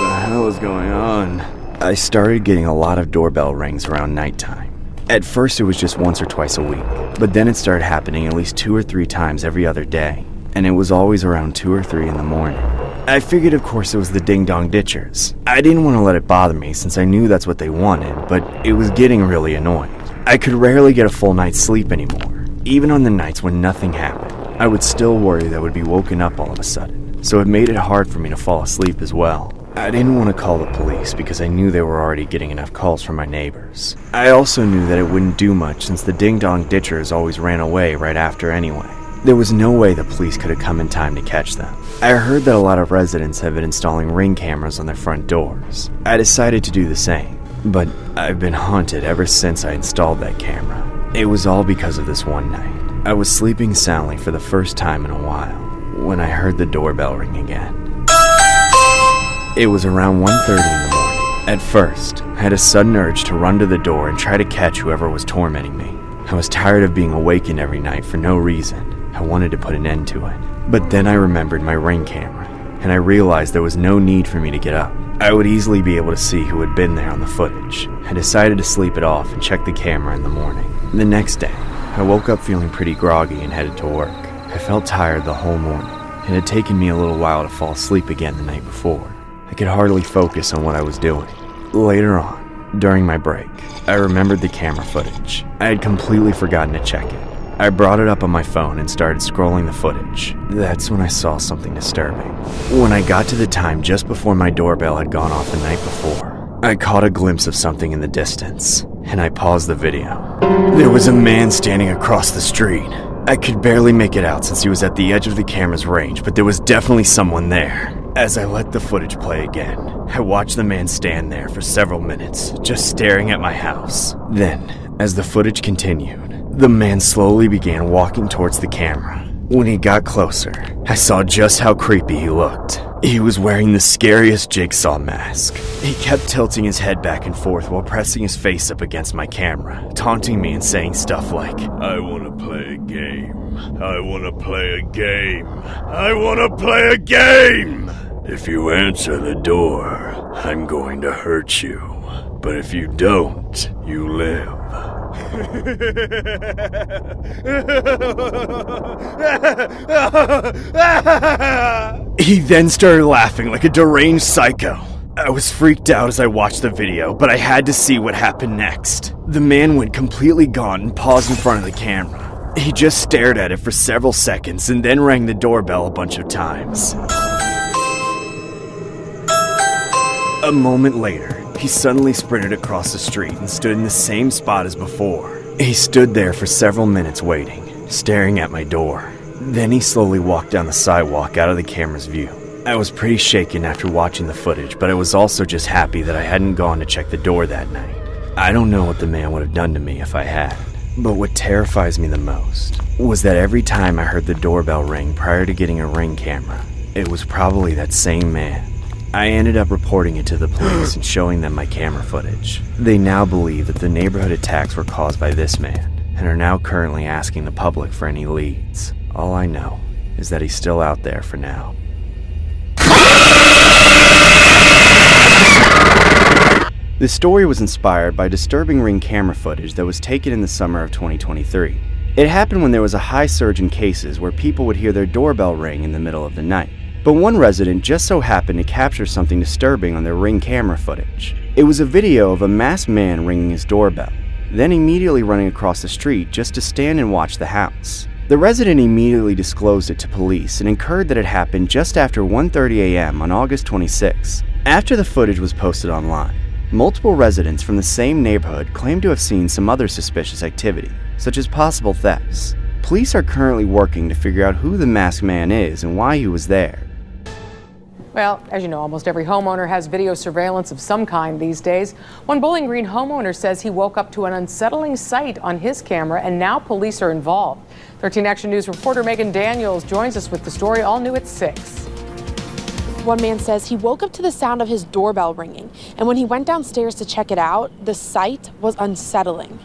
Speaker 1: the hell is going on? I started getting a lot of doorbell rings around nighttime. At first it was just once or twice a week, but then it started happening at least 2 or 3 times every other day, and it was always around 2 or 3 in the morning. I figured of course it was the ding-dong ditchers. I didn't want to let it bother me since I knew that's what they wanted, but it was getting really annoying. I could rarely get a full night's sleep anymore. Even on the nights when nothing happened, I would still worry that I would be woken up all of a sudden, so it made it hard for me to fall asleep as well. I didn't want to call the police because I knew they were already getting enough calls from my neighbors. I also knew that it wouldn't do much since the ding-dong ditchers always ran away right after anyway. There was no way the police could have come in time to catch them. I heard that a lot of residents have been installing ring cameras on their front doors. I decided to do the same, but I've been haunted ever since I installed that camera. It was all because of this one night. I was sleeping soundly for the first time in a while when I heard the doorbell ring again. It was around 1:30 in the morning. At first, I had a sudden urge to run to the door and try to catch whoever was tormenting me. I was tired of being awakened every night for no reason. I wanted to put an end to it. But then I remembered my ring camera, and I realized there was no need for me to get up. I would easily be able to see who had been there on the footage. I decided to sleep it off and check the camera in the morning. The next day, I woke up feeling pretty groggy and headed to work. I felt tired the whole morning. It had taken me a little while to fall asleep again the night before. I could hardly focus on what I was doing. Later on, during my break, I remembered the camera footage. I had completely forgotten to check it. I brought it up on my phone and started scrolling the footage. That's when I saw something disturbing. When I got to the time just before my doorbell had gone off the night before, I caught a glimpse of something in the distance, and I paused the video. There was a man standing across the street. I could barely make it out since he was at the edge of the camera's range, but there was definitely someone there. As I let the footage play again, I watched the man stand there for several minutes, just staring at my house. Then, as the footage continued, the man slowly began walking towards the camera. When he got closer, I saw just how creepy he looked. He was wearing the scariest jigsaw mask. He kept tilting his head back and forth while pressing his face up against my camera, taunting me and saying stuff like,
Speaker 14: I wanna play a game. I wanna play a game. I wanna play a game! If you answer the door, I'm going to hurt you. But if you don't, you live.
Speaker 1: He then started laughing like a deranged psycho. I was freaked out as I watched the video, but I had to see what happened next. The man went completely gone and paused in front of the camera. He just stared at it for several seconds and then rang the doorbell a bunch of times. A moment later, he suddenly sprinted across the street and stood in the same spot as before. He stood there for several minutes waiting, staring at my door. Then he slowly walked down the sidewalk out of the camera's view. I was pretty shaken after watching the footage, but I was also just happy that I hadn't gone to check the door that night. I don't know what the man would have done to me if I had, but what terrifies me the most was that every time I heard the doorbell ring prior to getting a Ring camera, it was probably that same man. I ended up reporting it to the police and showing them my camera footage. They now believe that the neighborhood attacks were caused by this man, and are now currently asking the public for any leads. All I know is that he's still out there for now. This story was inspired by disturbing Ring camera footage that was taken in the summer of 2023. It happened when there was a high surge in cases where people would hear their doorbell ring in the middle of the night. But one resident just so happened to capture something disturbing on their Ring camera footage. It was a video of a masked man ringing his doorbell, then immediately running across the street just to stand and watch the house. The resident immediately disclosed it to police and incurred that it happened just after 1:30 a.m. on August 26. After the footage was posted online, multiple residents from the same neighborhood claimed to have seen some other suspicious activity, such as possible thefts. Police are currently working to figure out who the masked man is and why he was there.
Speaker 18: Well, as you know, almost every homeowner has video surveillance of some kind these days. One Bowling Green homeowner says he woke up to an unsettling sight on his camera, and now police are involved. 13 Action News reporter Megan Daniels joins us with the story, all new at 6.
Speaker 19: One man says he woke up to the sound of his doorbell ringing, and when he went downstairs to check it out, the sight was unsettling.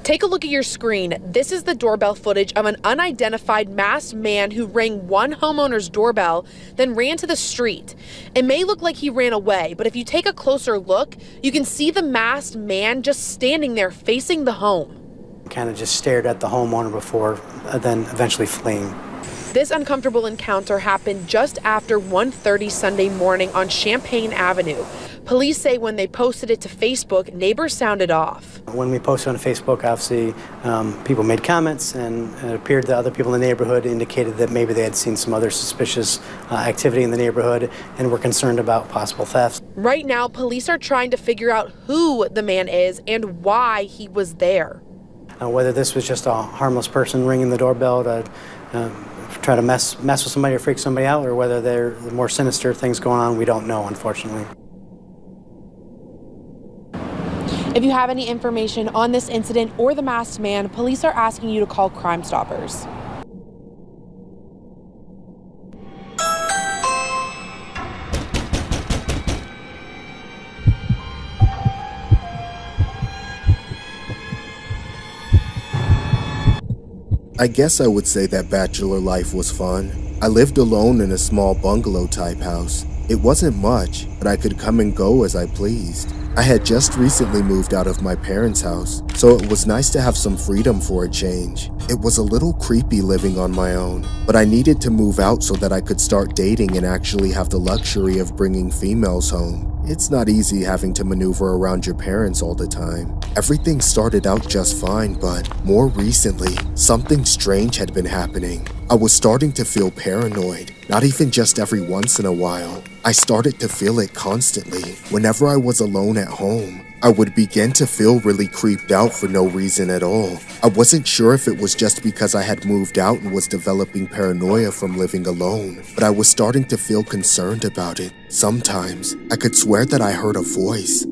Speaker 19: Take a look at your screen. This is the doorbell footage of an unidentified masked man who rang one homeowner's doorbell, then ran to the street. It may look like he ran away, but if you take a closer look, you can see the masked man just standing there facing the home.
Speaker 20: Kind of just stared at the homeowner before, then eventually fleeing.
Speaker 19: This uncomfortable encounter happened just after 1:30 Sunday morning on Champaign Avenue. Police say when they posted it to Facebook, neighbors sounded off.
Speaker 20: When we posted on Facebook, obviously, people made comments, and it appeared that other people in the neighborhood indicated that maybe they had seen some other suspicious activity in the neighborhood and were concerned about possible thefts.
Speaker 19: Right now, police are trying to figure out who the man is and why he was there.
Speaker 20: Whether this was just a harmless person ringing the doorbell to try to mess with somebody or freak somebody out, or whether there are more sinister things going on, we don't know, unfortunately.
Speaker 19: If you have any information on this incident or the masked man, police are asking you to call Crime Stoppers.
Speaker 4: I guess I would say that bachelor life was fun. I lived alone in a small bungalow-type house. It wasn't much, but I could come and go as I pleased. I had just recently moved out of my parents' house, so it was nice to have some freedom for a change. It was a little creepy living on my own, but I needed to move out so that I could start dating and actually have the luxury of bringing females home. It's not easy having to maneuver around your parents all the time. Everything started out just fine, but more recently, something strange had been happening. I was starting to feel paranoid, not even just every once in a while. I started to feel it constantly. Whenever I was alone at home, I would begin to feel really creeped out for no reason at all. I wasn't sure if it was just because I had moved out and was developing paranoia from living alone, but I was starting to feel concerned about it. Sometimes, I could swear that I heard a voice.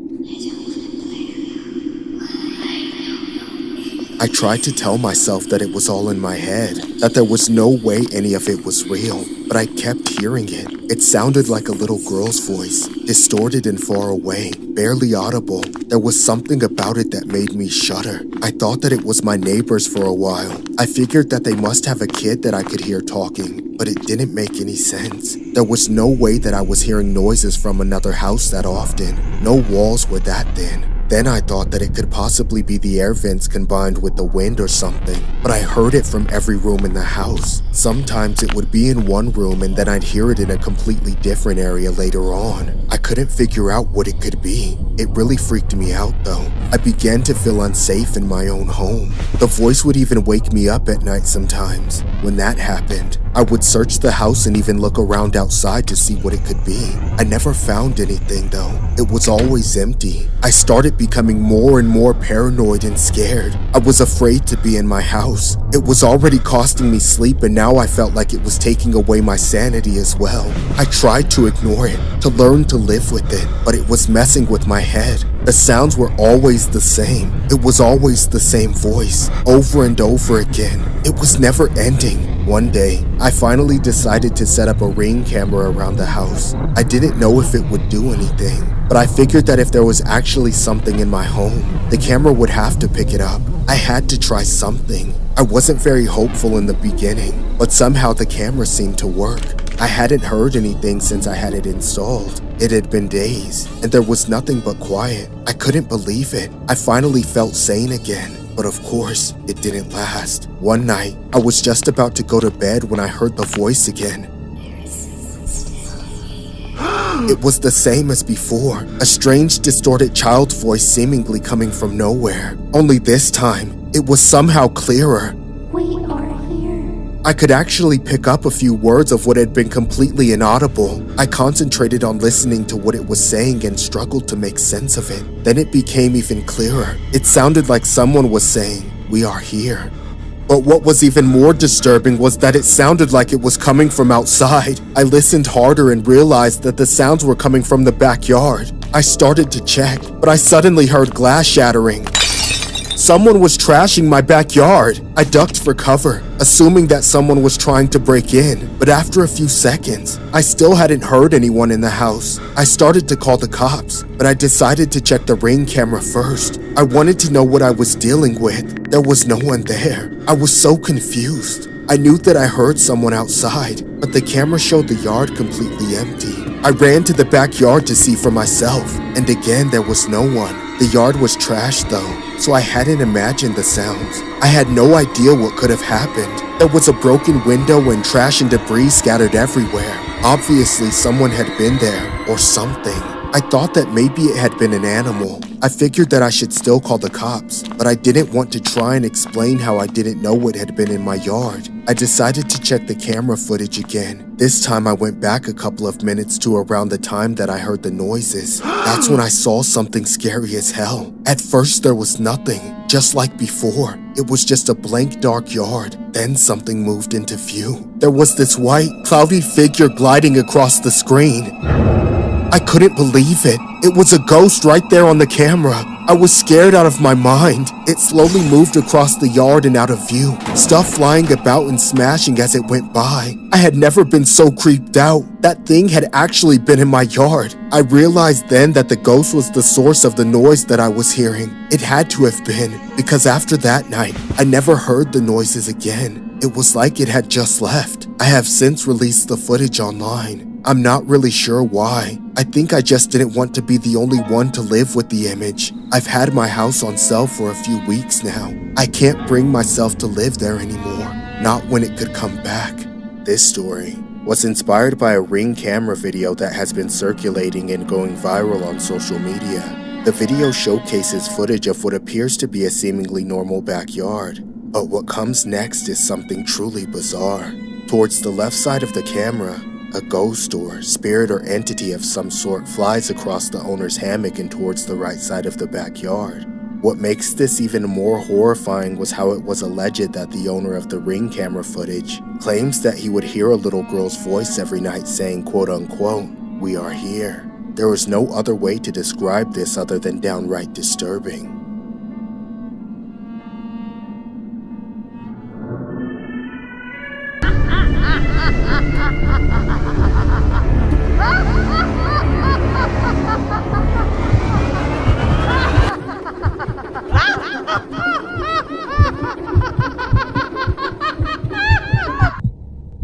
Speaker 4: I tried to tell myself that it was all in my head, that there was no way any of it was real, but I kept hearing it. It sounded like a little girl's voice, distorted and far away, barely audible. There was something about it that made me shudder. I thought that it was my neighbors for a while. I figured that they must have a kid that I could hear talking, but it didn't make any sense. There was no way that I was hearing noises from another house that often. No walls were that thin. Then I thought that it could possibly be the air vents combined with the wind or something, but I heard it from every room in the house. Sometimes it would be in one room and then I'd hear it in a completely different area later on. I couldn't figure out what it could be. It really freaked me out though. I began to feel unsafe in my own home. The voice would even wake me up at night sometimes. When that happened, I would search the house and even look around outside to see what it could be. I never found anything though. It was always empty. I started becoming more and more paranoid and scared. I was afraid to be in my house. It was already costing me sleep, and now I felt like it was taking away my sanity as well. I tried to ignore it, to learn to live with it, but it was messing with my head. The sounds were always the same. It was always the same voice, over and over again. It was never ending. One day, I finally decided to set up a Ring camera around the house. I didn't know if it would do anything, but I figured that if there was actually something in my home, the camera would have to pick it up. I had to try something. I wasn't very hopeful in the beginning, but somehow the camera seemed to work. I hadn't heard anything since I had it installed. It had been days, and there was nothing but quiet. I couldn't believe it. I finally felt sane again. But of course, it didn't last. One night, I was just about to go to bed when I heard the voice again. It was the same as before, a strange distorted child's voice seemingly coming from nowhere. Only this time, it was somehow clearer.
Speaker 11: We are here.
Speaker 4: I could actually pick up a few words of what had been completely inaudible. I concentrated on listening to what it was saying and struggled to make sense of it. Then it became even clearer. It sounded like someone was saying, "We are here." But what was even more disturbing was that it sounded like it was coming from outside. I listened harder and realized that the sounds were coming from the backyard. I started to check, but I suddenly heard glass shattering. Someone was trashing my backyard. I ducked for cover, assuming that someone was trying to break in. But after a few seconds, I still hadn't heard anyone in the house. I started to call the cops, but I decided to check the Ring camera first. I wanted to know what I was dealing with. There was no one there. I was so confused. I knew that I heard someone outside, but the camera showed the yard completely empty. I ran to the backyard to see for myself, and again there was no one. The yard was trashed though, so I hadn't imagined the sounds. I had no idea what could have happened. There was a broken window and trash and debris scattered everywhere. Obviously someone had been there, or something. I thought that maybe it had been an animal. I figured that I should still call the cops, but I didn't want to try and explain how I didn't know what had been in my yard. I decided to check the camera footage again. This time I went back a couple of minutes to around the time that I heard the noises. That's when I saw something scary as hell. At first there was nothing, just like before. It was just a blank dark yard. Then something moved into view. There was this white, cloudy figure gliding across the screen. I couldn't believe it. It was a ghost right there on the camera. I was scared out of my mind. It slowly moved across the yard and out of view, stuff flying about and smashing as it went by. I had never been so creeped out. That thing had actually been in my yard. I realized then that the ghost was the source of the noise that I was hearing. It had to have been, because after that night, I never heard the noises again. It was like it had just left. I have since released the footage online. I'm not really sure why. I think I just didn't want to be the only one to live with the image. I've had my house on sale for a few weeks now. I can't bring myself to live there anymore. Not when it could come back. This story was inspired by a Ring camera video that has been circulating and going viral on social media. The video showcases footage of what appears to be a seemingly normal backyard. But what comes next is something truly bizarre. Towards the left side of the camera, a ghost or spirit or entity of some sort flies across the owner's hammock and towards the right side of the backyard. What makes this even more horrifying was how it was alleged that the owner of the Ring camera footage claims that he would hear a little girl's voice every night saying, quote unquote, "We are here." There was no other way to describe this other than downright disturbing.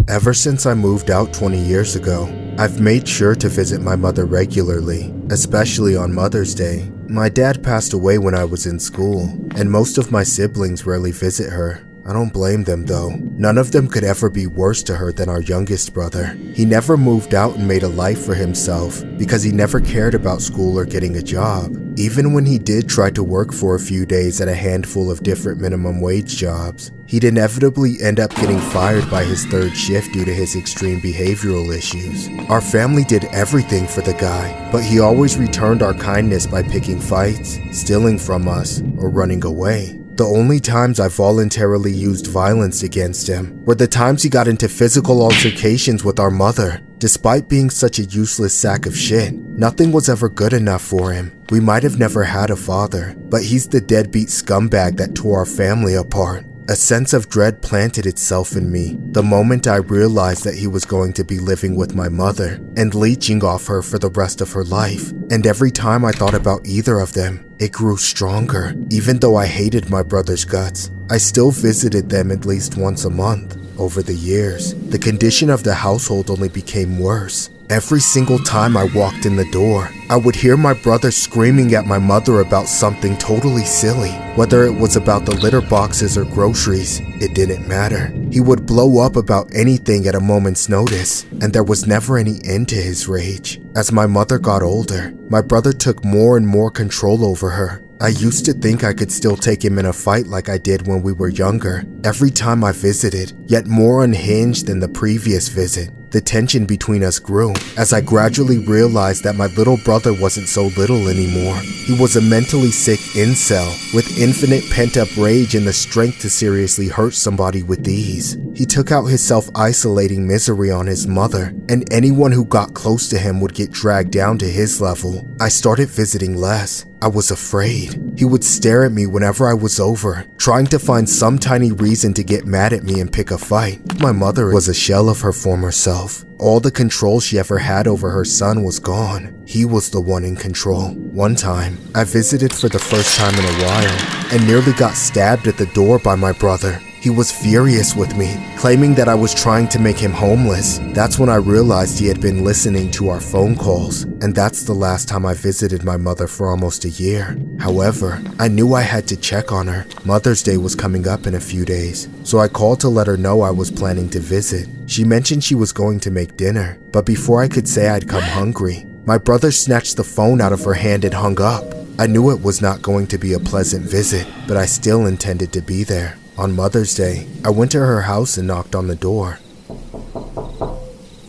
Speaker 4: Ever since I moved out 20 years ago, I've made sure to visit my mother regularly, especially on Mother's Day. My dad passed away when I was in school, and most of my siblings rarely visit her. I don't blame them though. None of them could ever be worse to her than our youngest brother. He never moved out and made a life for himself because he never cared about school or getting a job. Even when he did try to work for a few days at a handful of different minimum wage jobs, he'd inevitably end up getting fired by his third shift due to his extreme behavioral issues. Our family did everything for the guy, but he always returned our kindness by picking fights, stealing from us, or running away. The only times I voluntarily used violence against him were the times he got into physical altercations with our mother. Despite being such a useless sack of shit, nothing was ever good enough for him. We might have never had a father, but he's the deadbeat scumbag that tore our family apart. A sense of dread planted itself in me the moment I realized that he was going to be living with my mother and leeching off her for the rest of her life. And every time I thought about either of them, it grew stronger. Even though I hated my brother's guts, I still visited them at least once a month. Over the years, the condition of the household only became worse. Every single time I walked in the door, I would hear my brother screaming at my mother about something totally silly. Whether it was about the litter boxes or groceries, it didn't matter. He would blow up about anything at a moment's notice, and there was never any end to his rage. As my mother got older, my brother took more and more control over her. I used to think I could still take him in a fight like I did when we were younger, every time I visited, yet more unhinged than the previous visit. The tension between us grew as I gradually realized that my little brother wasn't so little anymore. He was a mentally sick incel with infinite pent-up rage and the strength to seriously hurt somebody with ease. He took out his self-isolating misery on his mother, and anyone who got close to him would get dragged down to his level. I started visiting less. I was afraid. He would stare at me whenever I was over, trying to find some tiny reason to get mad at me and pick a fight. My mother was a shell of her former self. All the control she ever had over her son was gone. He was the one in control. One time, I visited for the first time in a while and nearly got stabbed at the door by my brother. He was furious with me, claiming that I was trying to make him homeless. That's when I realized he had been listening to our phone calls, and that's the last time I visited my mother for almost a year. However, I knew I had to check on her. Mother's Day was coming up in a few days, so I called to let her know I was planning to visit. She mentioned she was going to make dinner, but before I could say I'd come hungry, my brother snatched the phone out of her hand and hung up. I knew it was not going to be a pleasant visit, but I still intended to be there. On Mother's Day, I went to her house and knocked on the door.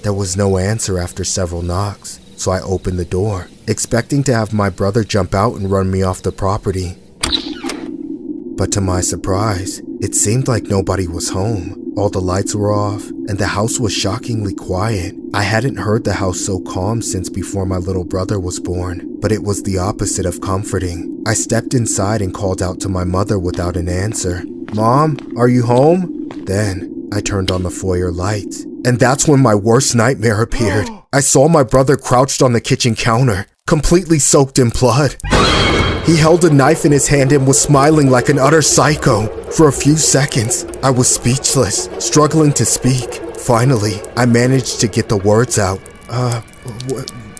Speaker 4: There was no answer after several knocks, so I opened the door, expecting to have my brother jump out and run me off the property. But to my surprise, it seemed like nobody was home. All the lights were off, and the house was shockingly quiet. I hadn't heard the house so calm since before my little brother was born, but it was the opposite of comforting. I stepped inside and called out to my mother without an answer. "Mom, are you home?" Then I turned on the foyer lights, and that's when my worst nightmare appeared. I saw my brother crouched on the kitchen counter, completely soaked in blood. He held a knife in his hand and was smiling like an utter psycho. For a few seconds, I was speechless, struggling to speak. Finally, I managed to get the words out.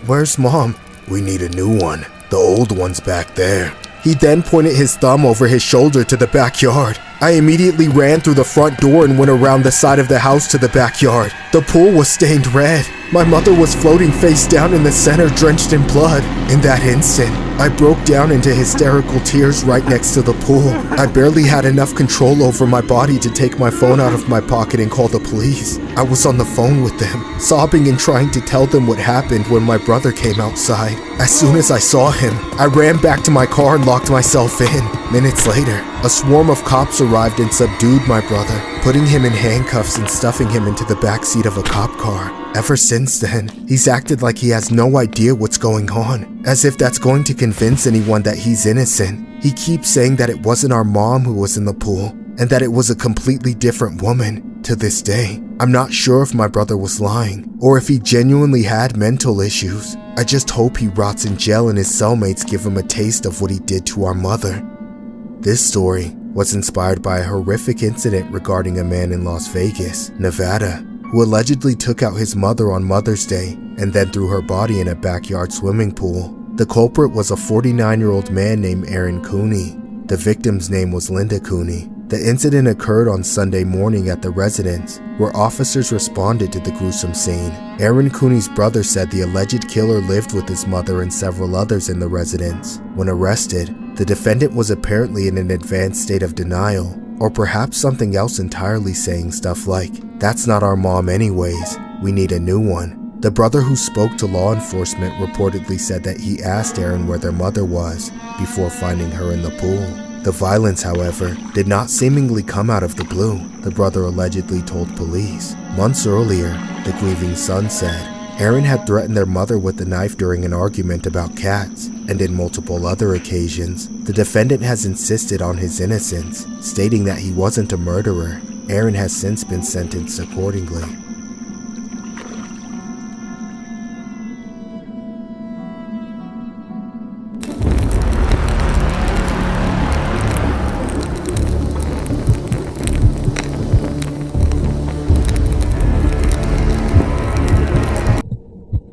Speaker 4: Where's Mom?" "We need a new one. The old one's back there." He then pointed his thumb over his shoulder to the backyard. I immediately ran through the front door and went around the side of the house to the backyard. The pool was stained red. My mother was floating face down in the center, drenched in blood. In that instant, I broke down into hysterical tears right next to the pool. I barely had enough control over my body to take my phone out of my pocket and call the police. I was on the phone with them, sobbing and trying to tell them what happened when my brother came outside. As soon as I saw him, I ran back to my car and locked myself in. Minutes later, a swarm of cops arrived and subdued my brother, putting him in handcuffs and stuffing him into the backseat of a cop car. Ever since then, he's acted like he has no idea what's going on, as if that's going to convince anyone that he's innocent. He keeps saying that it wasn't our mom who was in the pool, and that it was a completely different woman. To this day, I'm not sure if my brother was lying, or if he genuinely had mental issues. I just hope he rots in jail and his cellmates give him a taste of what he did to our mother. This story was inspired by a horrific incident regarding a man in Las Vegas, Nevada, who allegedly took out his mother on Mother's Day and then threw her body in a backyard swimming pool. The culprit was a 49-year-old man named Aaron Cooney. The victim's name was Linda Cooney. The incident occurred on Sunday morning at the residence, where officers responded to the gruesome scene. Aaron Cooney's brother said the alleged killer lived with his mother and several others in the residence. When arrested, the defendant was apparently in an advanced state of denial, or perhaps something else entirely, saying stuff like, "That's not our mom anyways, we need a new one." The brother who spoke to law enforcement reportedly said that he asked Aaron where their mother was before finding her in the pool. The violence, however, did not seemingly come out of the blue, the brother allegedly told police. Months earlier, the grieving son said, Aaron had threatened their mother with a knife during an argument about cats, and in multiple other occasions. The defendant has insisted on his innocence, stating that he wasn't a murderer. Aaron has since been sentenced accordingly.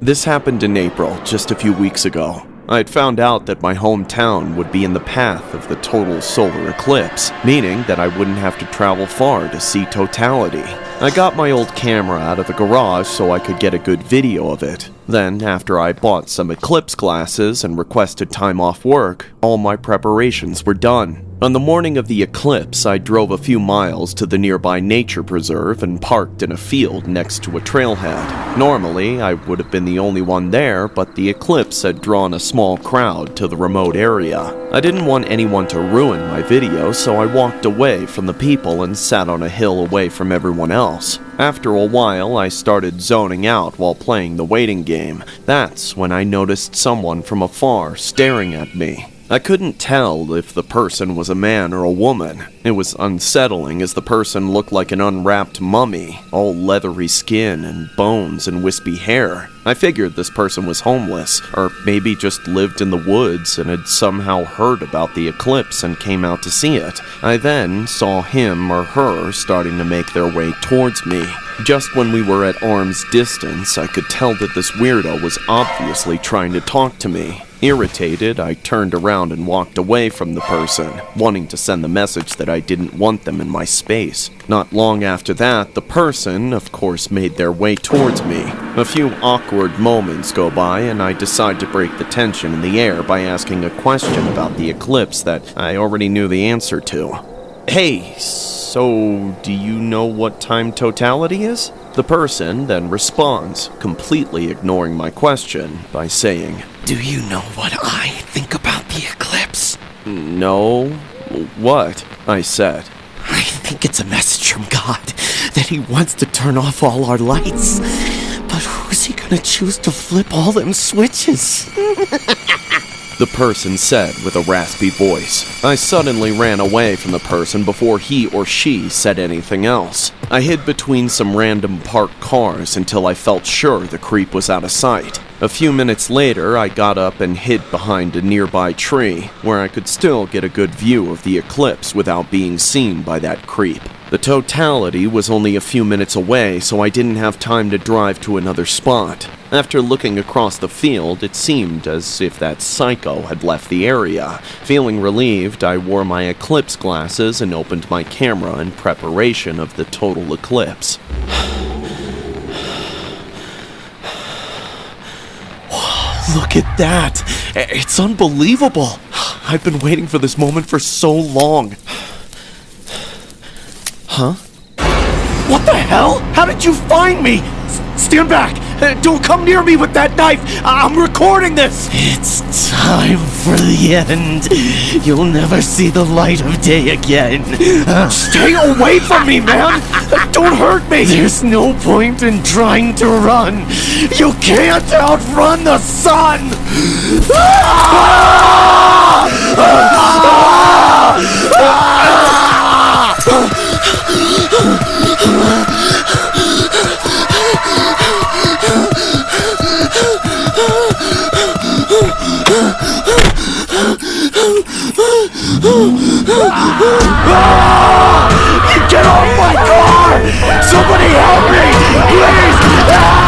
Speaker 16: This happened in April, just a few weeks ago. I'd found out that my hometown would be in the path of the total solar eclipse, meaning that I wouldn't have to travel far to see totality. I got my old camera out of the garage so I could get a good video of it. Then, after I bought some eclipse glasses and requested time off work, all my preparations were done. On the morning of the eclipse, I drove a few miles to the nearby nature preserve and parked in a field next to a trailhead. Normally, I would have been the only one there, but the eclipse had drawn a small crowd to the remote area. I didn't want anyone to ruin my video, so I walked away from the people and sat on a hill away from everyone else. After a while, I started zoning out while playing the waiting game. That's when I noticed someone from afar staring at me. I couldn't tell if the person was a man or a woman. It was unsettling as the person looked like an unwrapped mummy, all leathery skin and bones and wispy hair. I figured this person was homeless, or maybe just lived in the woods and had somehow heard about the eclipse and came out to see it. I then saw him or her starting to make their way towards me. Just when we were at arm's distance, I could tell that this weirdo was obviously trying to talk to me. Irritated, I turned around and walked away from the person, wanting to send the message that I didn't want them in my space. Not long after that, the person, of course, made their way towards me. A few awkward moments go by, and I decide to break the tension in the air by asking a question about the eclipse that I already knew the answer to. Hey, so do you know what time totality is? The person then responds, completely ignoring my question, by saying,
Speaker 12: Do you know what I think about the eclipse?
Speaker 16: No. What? I said.
Speaker 12: I think it's a message from God that he wants to turn off all our lights. But who's he gonna choose to flip all them switches?
Speaker 16: The person said with a raspy voice. I suddenly ran away from the person before he or she said anything else. I hid between some random parked cars until I felt sure the creep was out of sight. A few minutes later, I got up and hid behind a nearby tree, where I could still get a good view of the eclipse without being seen by that creep. The totality was only a few minutes away, so I didn't have time to drive to another spot. After looking across the field, it seemed as if that psycho had left the area. Feeling relieved, I wore my eclipse glasses and opened my camera in preparation of the total eclipse.
Speaker 12: Look at that! It's unbelievable! I've been waiting for this moment for so long. Huh? What the hell? How did you find me? Stand back! Don't come near me with that knife! I'm recording this! It's time for the end. You'll never see the light of day again. Stay away from me, man! Don't hurt me! There's no point in trying to run. You can't outrun the sun! Get off my car! Somebody help me! Please! Help!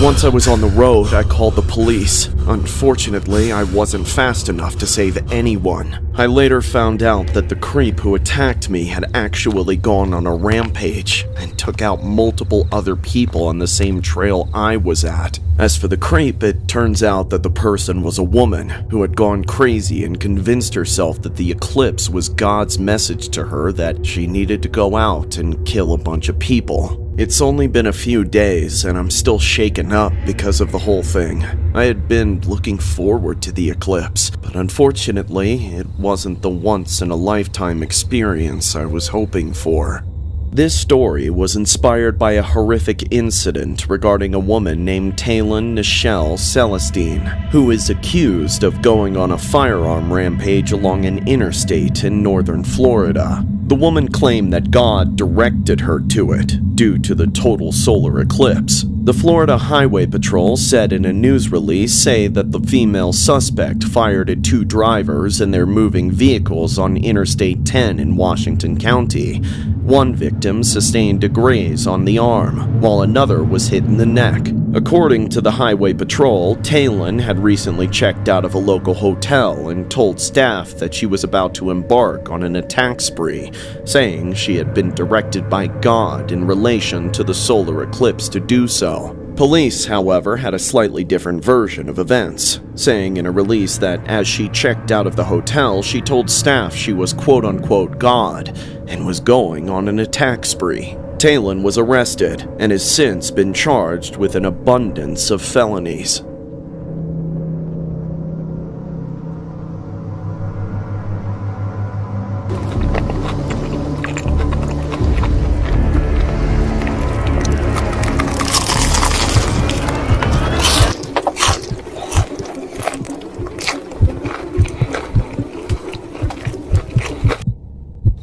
Speaker 12: Once I was on the road, I called the police. Unfortunately, I wasn't fast enough to save anyone. I later found out that the creep who attacked me had actually gone on a rampage and took out multiple other people on the same trail I was at. As for the creep, it turns out that the person was a woman who had gone crazy and convinced herself that the eclipse was God's message to her that she needed to go out and kill a bunch of people. It's only been a few days, and I'm still shaken up because of the whole thing. I had been looking forward to the eclipse, but unfortunately, it wasn't the once-in-a-lifetime experience I was hoping for. This story was inspired by a horrific incident regarding a woman named Talon Nichelle Celestine, who is accused of going on a firearm rampage along an interstate in northern Florida. The woman claimed that God directed her to it due to the total solar eclipse.
Speaker 16: The Florida Highway Patrol said in a news release that the female suspect fired at 2 drivers in their moving vehicles on Interstate 10 in Washington County. One victim sustained a graze on the arm, while another was hit in the neck. According to the Highway Patrol, Talon had recently checked out of a local hotel and told staff that she was about to embark on an attack spree, saying she had been directed by God in relation to the solar eclipse to do so. Police, however, had a slightly different version of events, saying in a release that as she checked out of the hotel, she told staff she was quote-unquote God and was going on an attack spree. Talon was arrested and has since been charged with an abundance of felonies.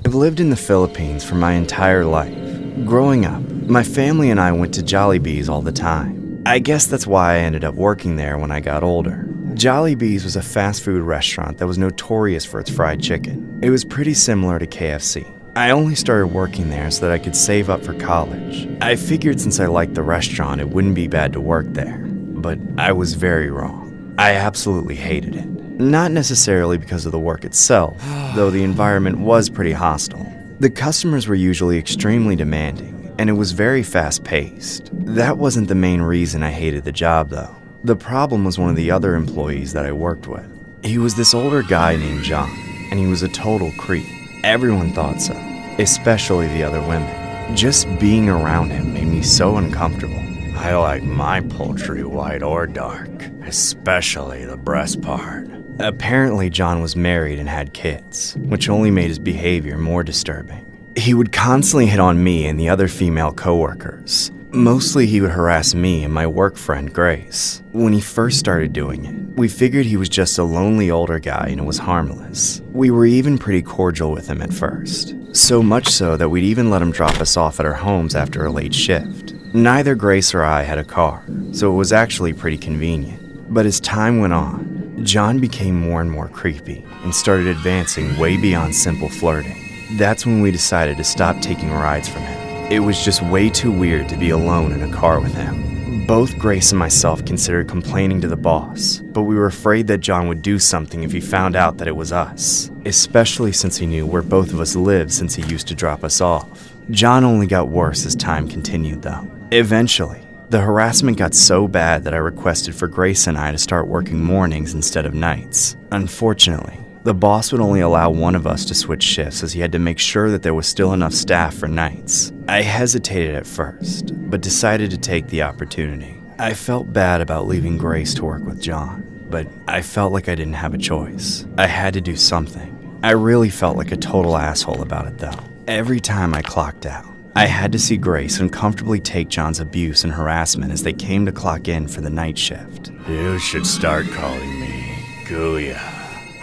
Speaker 1: I've lived in the Philippines for my entire life. Growing up, my family and I went to Jollibee's all the time. I guess that's why I ended up working there when I got older. Jollibee's was a fast food restaurant that was notorious for its fried chicken. It was pretty similar to KFC. I only started working there so that I could save up for college. I figured since I liked the restaurant, it wouldn't be bad to work there. But I was very wrong. I absolutely hated it. Not necessarily because of the work itself, though the environment was pretty hostile. The customers were usually extremely demanding, and it was very fast-paced. That wasn't the main reason I hated the job, though. The problem was one of the other employees that I worked with. He was this older guy named John, and he was a total creep. Everyone thought so, especially the other women. Just being around him made me so uncomfortable. I like my poultry white or dark, especially the breast part. Apparently, John was married and had kids, which only made his behavior more disturbing. He would constantly hit on me and the other female coworkers. Mostly he would harass me and my work friend Grace. When he first started doing it, we figured he was just a lonely older guy and it was harmless. We were even pretty cordial with him at first. So much so that we'd even let him drop us off at our homes after a late shift. Neither Grace or I had a car, so it was actually pretty convenient. But as time went on, John became more and more creepy and started advancing way beyond simple flirting. That's when we decided to stop taking rides from him. It was just way too weird to be alone in a car with him. Both Grace and myself considered complaining to the boss, but we were afraid that John would do something if he found out that it was us, especially since he knew where both of us lived since he used to drop us off. John only got worse as time continued, though. Eventually, the harassment got so bad that I requested for Grace and I to start working mornings instead of nights. Unfortunately, the boss would only allow one of us to switch shifts as he had to make sure that there was still enough staff for nights. I hesitated at first, but decided to take the opportunity. I felt bad about leaving Grace to work with John, but I felt like I didn't have a choice. I had to do something. I really felt like a total asshole about it though. Every time I clocked out, I had to see Grace uncomfortably take John's abuse and harassment as they came to clock in for the night shift.
Speaker 13: You should start calling me Guya,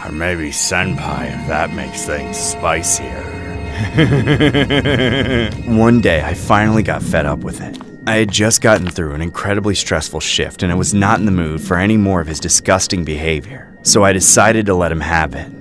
Speaker 13: or maybe Senpai if that makes things spicier.
Speaker 1: One day, I finally got fed up with it. I had just gotten through an incredibly stressful shift and I was not in the mood for any more of his disgusting behavior, so I decided to let him have it.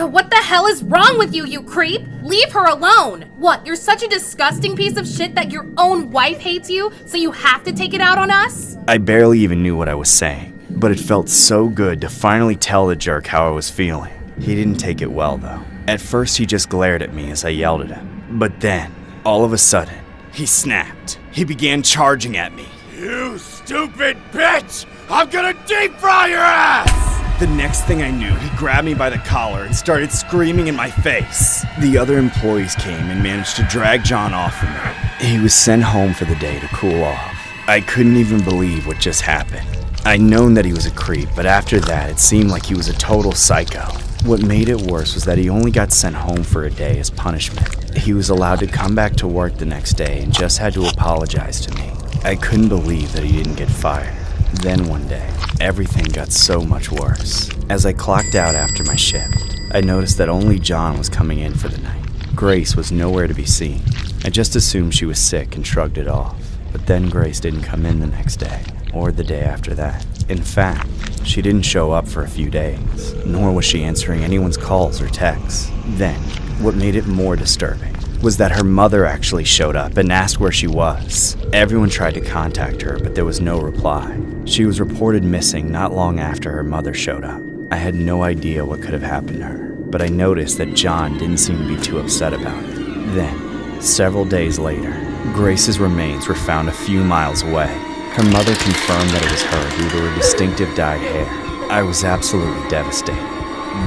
Speaker 7: What the hell is wrong with you, you creep? Leave her alone! What, you're such a disgusting piece of shit that your own wife hates you, so you have to take it out on us?
Speaker 1: I barely even knew what I was saying, but it felt so good to finally tell the jerk how I was feeling. He didn't take it well, though. At first, he just glared at me as I yelled at him. But then, all of a sudden, he snapped. He began charging at me.
Speaker 14: You stupid bitch! I'm gonna deep fry your ass!
Speaker 1: The next thing I knew, he grabbed me by the collar and started screaming in my face. The other employees came and managed to drag John off of me. He was sent home for the day to cool off. I couldn't even believe what just happened. I'd known that he was a creep, but after that, it seemed like he was a total psycho. What made it worse was that he only got sent home for a day as punishment. He was allowed to come back to work the next day and just had to apologize to me. I couldn't believe that he didn't get fired. Then one day, everything got so much worse. As I clocked out after my shift, I noticed that only John was coming in for the night. Grace was nowhere to be seen. I just assumed she was sick and shrugged it off. But then Grace didn't come in the next day, or the day after that. In fact, she didn't show up for a few days, nor was she answering anyone's calls or texts. Then, what made it more disturbing was that her mother actually showed up and asked where she was. Everyone tried to contact her, but there was no reply. She was reported missing not long after her mother showed up. I had no idea what could have happened to her, but I noticed that John didn't seem to be too upset about it. Then, several days later, Grace's remains were found a few miles away. Her mother confirmed that it was her due to her distinctive dyed hair. I was absolutely devastated.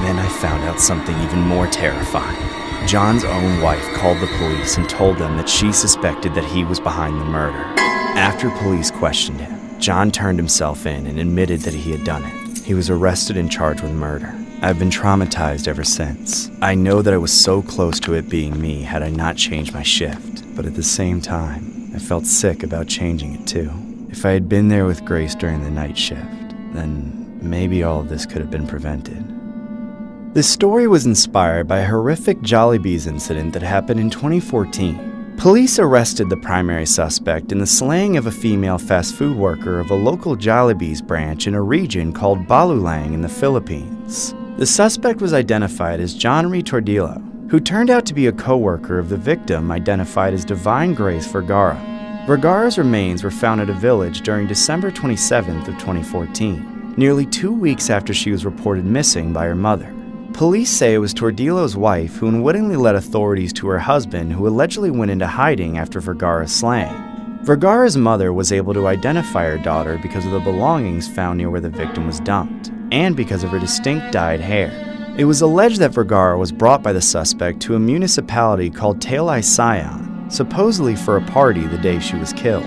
Speaker 1: Then I found out something even more terrifying. John's own wife called the police and told them that she suspected that he was behind the murder. After police questioned him, John turned himself in and admitted that he had done it. He was arrested and charged with murder. I've been traumatized ever since. I know that I was so close to it being me had I not changed my shift, but at the same time, I felt sick about changing it too. If I had been there with Grace during the night shift, then maybe all of this could have been prevented. This story was inspired by a horrific Jollibees incident that happened in 2014. Police arrested the primary suspect in the slaying of a female fast food worker of a local Jollibees branch in a region called Balulang in the Philippines. The suspect was identified as John Tordillo, who turned out to be a co-worker of the victim identified as Divine Grace Vergara. Vergara's remains were found at a village during December 27th of 2014, nearly 2 weeks after she was reported missing by her mother. Police say it was Tordillo's wife who unwittingly led authorities to her husband, who allegedly went into hiding after Vergara's slaying. Vergara's mother was able to identify her daughter because of the belongings found near where the victim was dumped, and because of her distinct dyed hair. It was alleged that Vergara was brought by the suspect to a municipality called Talay Sayan, supposedly for a party the day she was killed.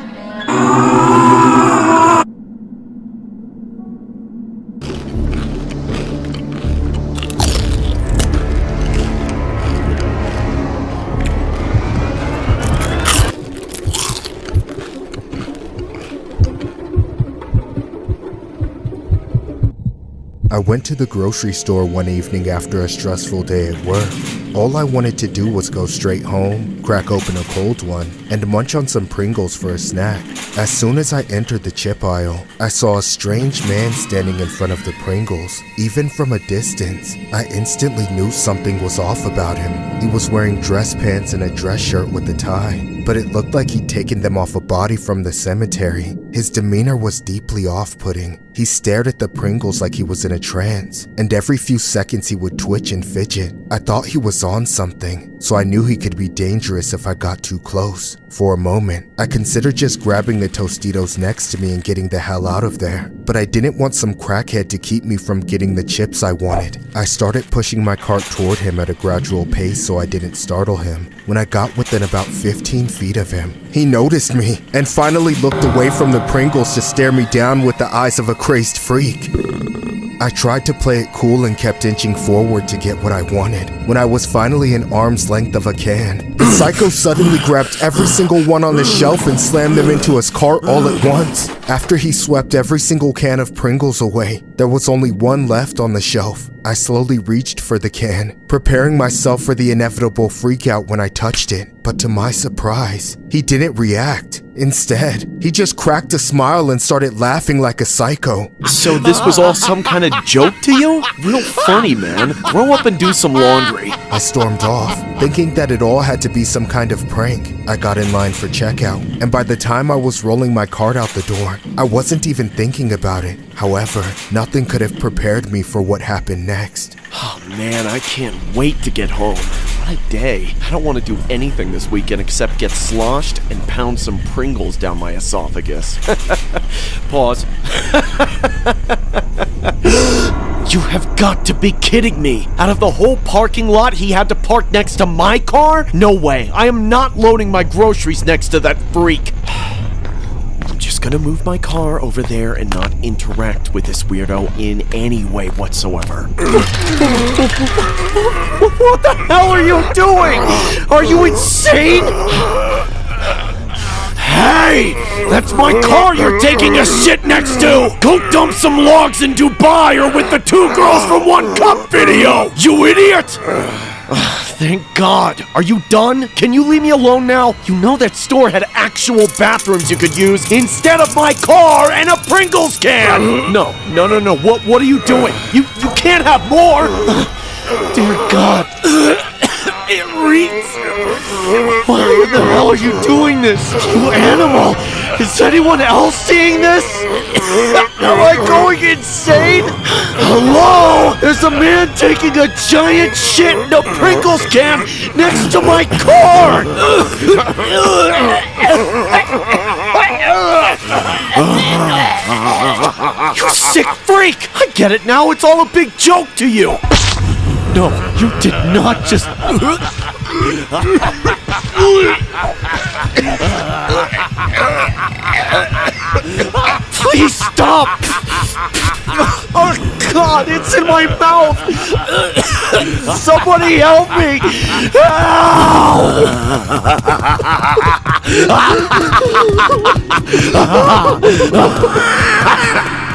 Speaker 4: I went to the grocery store one evening after a stressful day at work. All I wanted to do was go straight home, crack open a cold one, and munch on some Pringles for a snack. As soon as I entered the chip aisle, I saw a strange man standing in front of the Pringles. Even from a distance, I instantly knew something was off about him. He was wearing dress pants and a dress shirt with a tie, but it looked like he'd taken them off a body from the cemetery. His demeanor was deeply off-putting. He stared at the Pringles like he was in a trance, and every few seconds he would twitch and fidget. I thought he was on something, so I knew he could be dangerous if I got too close. For a moment, I considered just grabbing the Tostitos next to me and getting the hell out of there, but I didn't want some crackhead to keep me from getting the chips I wanted. I started pushing my cart toward him at a gradual pace so I didn't startle him. When I got within about 15 feet of him, he noticed me and finally looked away from the Pringles to stare me down with the eyes of a crazed freak. I tried to play it cool and kept inching forward to get what I wanted. When I was finally an arm's length of a can, the psycho suddenly grabbed every single one on the shelf and slammed them into his cart all at once. After he swept every single can of Pringles away, there was only one left on the shelf. I slowly reached for the can, preparing myself for the inevitable freakout when I touched it. But to my surprise, he didn't react. Instead, he just cracked a smile and started laughing like a psycho.
Speaker 16: So this was all some kind of joke to you? Real funny, man. Grow up and do some laundry.
Speaker 4: I stormed off, thinking that it all had to be some kind of prank. I got in line for checkout, and by the time I was rolling my cart out the door, I wasn't even thinking about it. However, nothing could have prepared me for what happened next.
Speaker 16: Oh man, I can't wait to get home. What a day. I don't want to do anything this weekend except get sloshed and pound some Pringles down my esophagus. Pause. You have got to be kidding me. Out of the whole parking lot, he had to park next to my car? No way. I am not loading my groceries next to that freak. I'm just gonna move my car over there and not interact with this weirdo in any way whatsoever. What the hell are you doing? Are you insane? Hey! That's my car you're taking a shit next to! Go dump some logs in Dubai or with the 2 girls from 1 Cup video! You idiot!
Speaker 3: Thank God. Are you done? Can you leave me alone now? You know that store had actual bathrooms you could use instead of my car and a Pringles can. No. What are you doing? You can't have more. Dear God. It reeks. Why the hell are you doing this? You animal. Is anyone else seeing this? Am I going insane? Hello? There's a man taking a giant shit in a Pringles can next to my car! You sick freak! I get it now, it's all a big joke to you! No, you did not just... Please stop! Oh God, it's in my mouth! Somebody help me!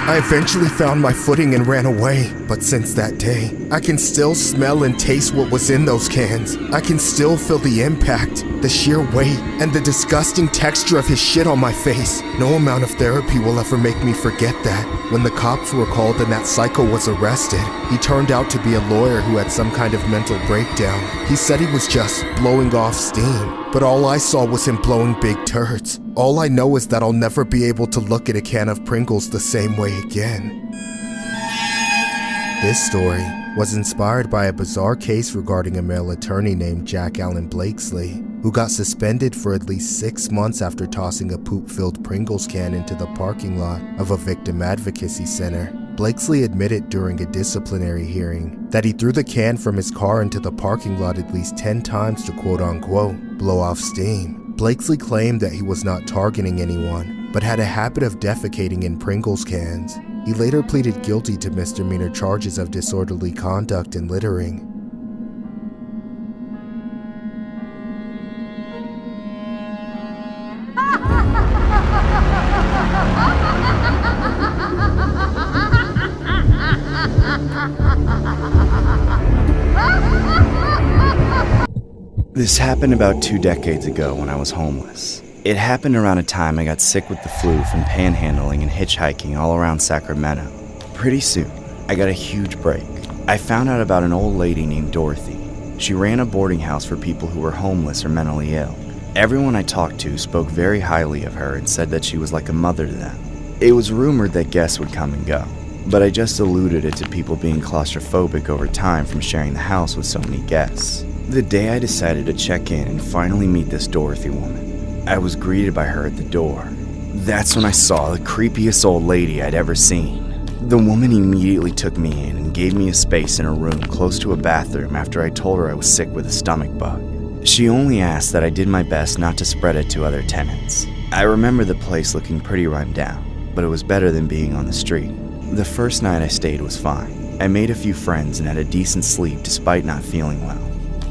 Speaker 4: I eventually found my footing and ran away, but since that day, I can still smell and taste what was in those cans. I can still feel the impact, the sheer weight, and the disgusting texture of his shit on my face. No amount of therapy will ever make me forget that. When the cops were called and that psycho was arrested, he turned out to be a lawyer who had some kind of mental breakdown. He said he was just blowing off steam, but all I saw was him blowing big turds. All I know is that I'll never be able to look at a can of Pringles the same way again. This story was inspired by a bizarre case regarding a male attorney named Jack Allen Blakesley, who got suspended for at least 6 months after tossing a poop-filled Pringles can into the parking lot of a victim advocacy center. Blakesley admitted during a disciplinary hearing that he threw the can from his car into the parking lot at least 10 times to quote-unquote blow off steam. Blakesley claimed that he was not targeting anyone, but had a habit of defecating in Pringles cans. He later pleaded guilty to misdemeanor charges of disorderly conduct and littering.
Speaker 1: This happened about 2 decades ago when I was homeless. It happened around a time I got sick with the flu from panhandling and hitchhiking all around Sacramento. Pretty soon, I got a huge break. I found out about an old lady named Dorothy. She ran a boarding house for people who were homeless or mentally ill. Everyone I talked to spoke very highly of her and said that she was like a mother to them. It was rumored that guests would come and go, but I just alluded it to people being claustrophobic over time from sharing the house with so many guests. The day I decided to check in and finally meet this Dorothy woman, I was greeted by her at the door. That's when I saw the creepiest old lady I'd ever seen. The woman immediately took me in and gave me a space in a room close to a bathroom after I told her I was sick with a stomach bug. She only asked that I did my best not to spread it to other tenants. I remember the place looking pretty run down, but it was better than being on the street. The first night I stayed was fine. I made a few friends and had a decent sleep despite not feeling well.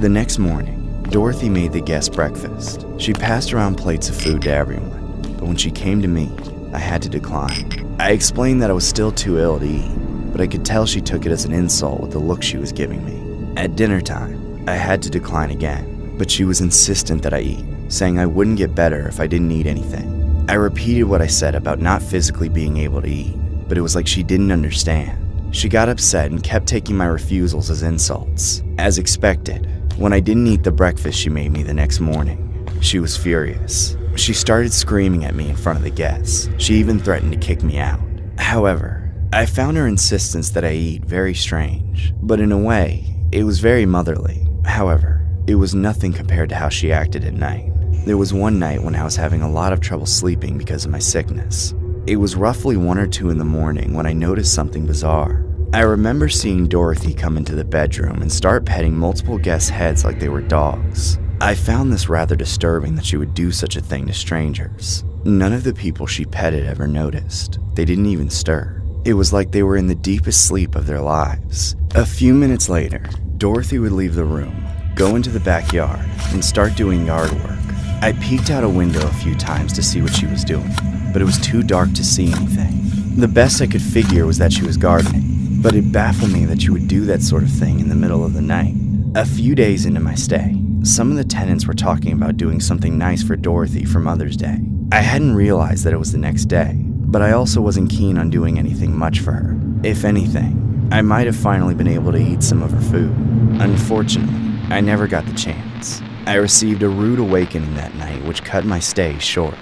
Speaker 1: The next morning, Dorothy made the guests breakfast. She passed around plates of food to everyone, but when she came to me, I had to decline. I explained that I was still too ill to eat, but I could tell she took it as an insult with the look she was giving me. At dinner time, I had to decline again, but she was insistent that I eat, saying I wouldn't get better if I didn't eat anything. I repeated what I said about not physically being able to eat, but it was like she didn't understand. She got upset and kept taking my refusals as insults. As expected, when I didn't eat the breakfast she made me the next morning, she was furious. She started screaming at me in front of the guests. She even threatened to kick me out. However, I found her insistence that I eat very strange, but in a way, it was very motherly. However, it was nothing compared to how she acted at night. There was one night when I was having a lot of trouble sleeping because of my sickness. It was roughly 1 or 2 in the morning when I noticed something bizarre. I remember seeing Dorothy come into the bedroom and start petting multiple guests' heads like they were dogs. I found this rather disturbing that she would do such a thing to strangers. None of the people she petted ever noticed. They didn't even stir. It was like they were in the deepest sleep of their lives. A few minutes later, Dorothy would leave the room, go into the backyard, and start doing yard work. I peeked out a window a few times to see what she was doing, but it was too dark to see anything. The best I could figure was that she was gardening, but it baffled me that she would do that sort of thing in the middle of the night. A few days into my stay, some of the tenants were talking about doing something nice for Dorothy for Mother's Day. I hadn't realized that it was the next day, but I also wasn't keen on doing anything much for her. If anything, I might have finally been able to eat some of her food. Unfortunately, I never got the chance. I received a rude awakening that night which cut my stay short.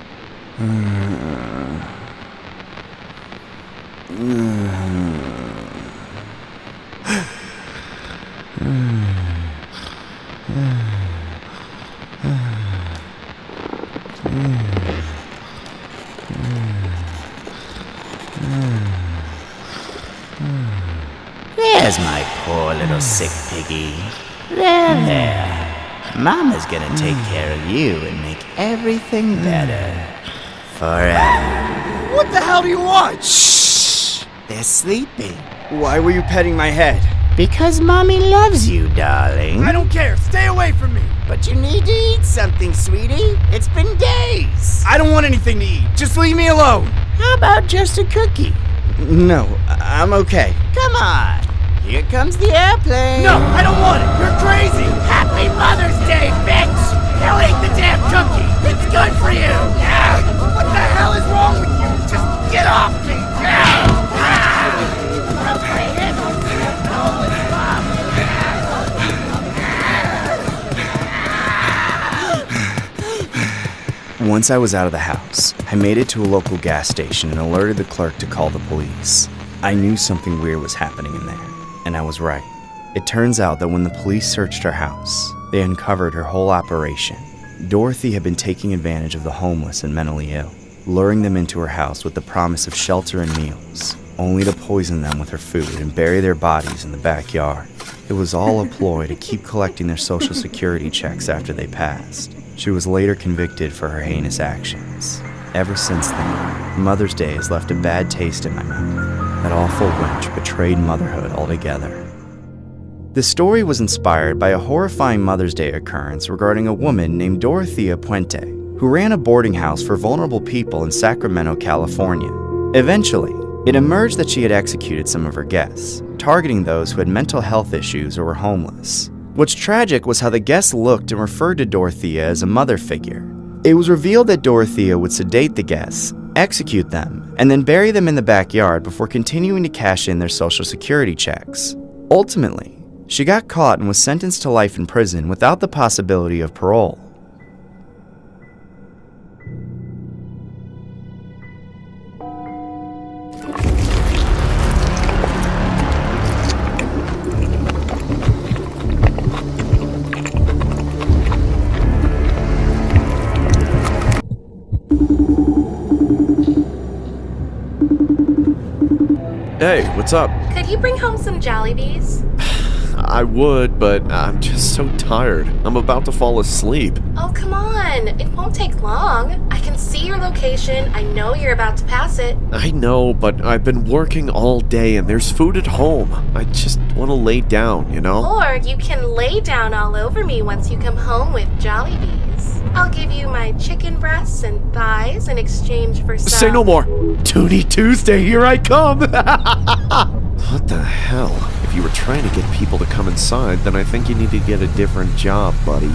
Speaker 21: There's my poor little sick piggy. There. Mama's gonna take care of you and make everything better. Forever.
Speaker 5: What the hell do you want?
Speaker 21: Shh! They're sleeping.
Speaker 1: Why were you petting my head?
Speaker 21: Because Mommy loves you, darling.
Speaker 5: I don't care. Stay away from me.
Speaker 21: But you need to eat something, sweetie. It's been days.
Speaker 1: I don't want anything to eat. Just leave me alone.
Speaker 21: How about just a cookie?
Speaker 1: No, I'm okay.
Speaker 21: Come on. Here comes the airplane.
Speaker 5: No, I don't want it. You're crazy.
Speaker 21: Happy Mother's Day, bitch. You eat the damn cookie. It's good for you.
Speaker 5: What the hell is wrong with you? Just get off me.
Speaker 1: Once I was out of the house, I made it to a local gas station and alerted the clerk to call the police. I knew something weird was happening in there, and I was right. It turns out that when the police searched her house, they uncovered her whole operation. Dorothy had been taking advantage of the homeless and mentally ill, luring them into her house with the promise of shelter and meals, only to poison them with her food and bury their bodies in the backyard. It was all a ploy to keep collecting their Social Security checks after they passed. She was later convicted for her heinous actions. Ever since then, Mother's Day has left a bad taste in my mouth. That awful wench betrayed motherhood altogether. The story was inspired by a horrifying Mother's Day occurrence regarding a woman named Dorothea Puente, who ran a boarding house for vulnerable people in Sacramento, California. Eventually, it emerged that she had executed some of her guests, targeting those who had mental health issues or were homeless. What's tragic was how the guests looked and referred to Dorothea as a mother figure. It was revealed that Dorothea would sedate the guests, execute them, and then bury them in the backyard before continuing to cash in their Social Security checks. Ultimately, she got caught and was sentenced to life in prison without the possibility of parole.
Speaker 3: Hey, what's up?
Speaker 6: Could you bring home some Jollibees?
Speaker 3: I would, but I'm just so tired. I'm about to fall asleep.
Speaker 6: Oh, come on. It won't take long. I can see your location. I know you're about to pass it.
Speaker 3: I know, but I've been working all day and there's food at home. I just want to lay down, you know?
Speaker 6: Or you can lay down all over me once you come home with Jollibees. I'll give you my chicken breasts and thighs in exchange for some...
Speaker 3: Say no more! Toonie Tuesday, here I come! What the hell? If you were trying to get people to come inside, then I think you need to get a different job, buddy.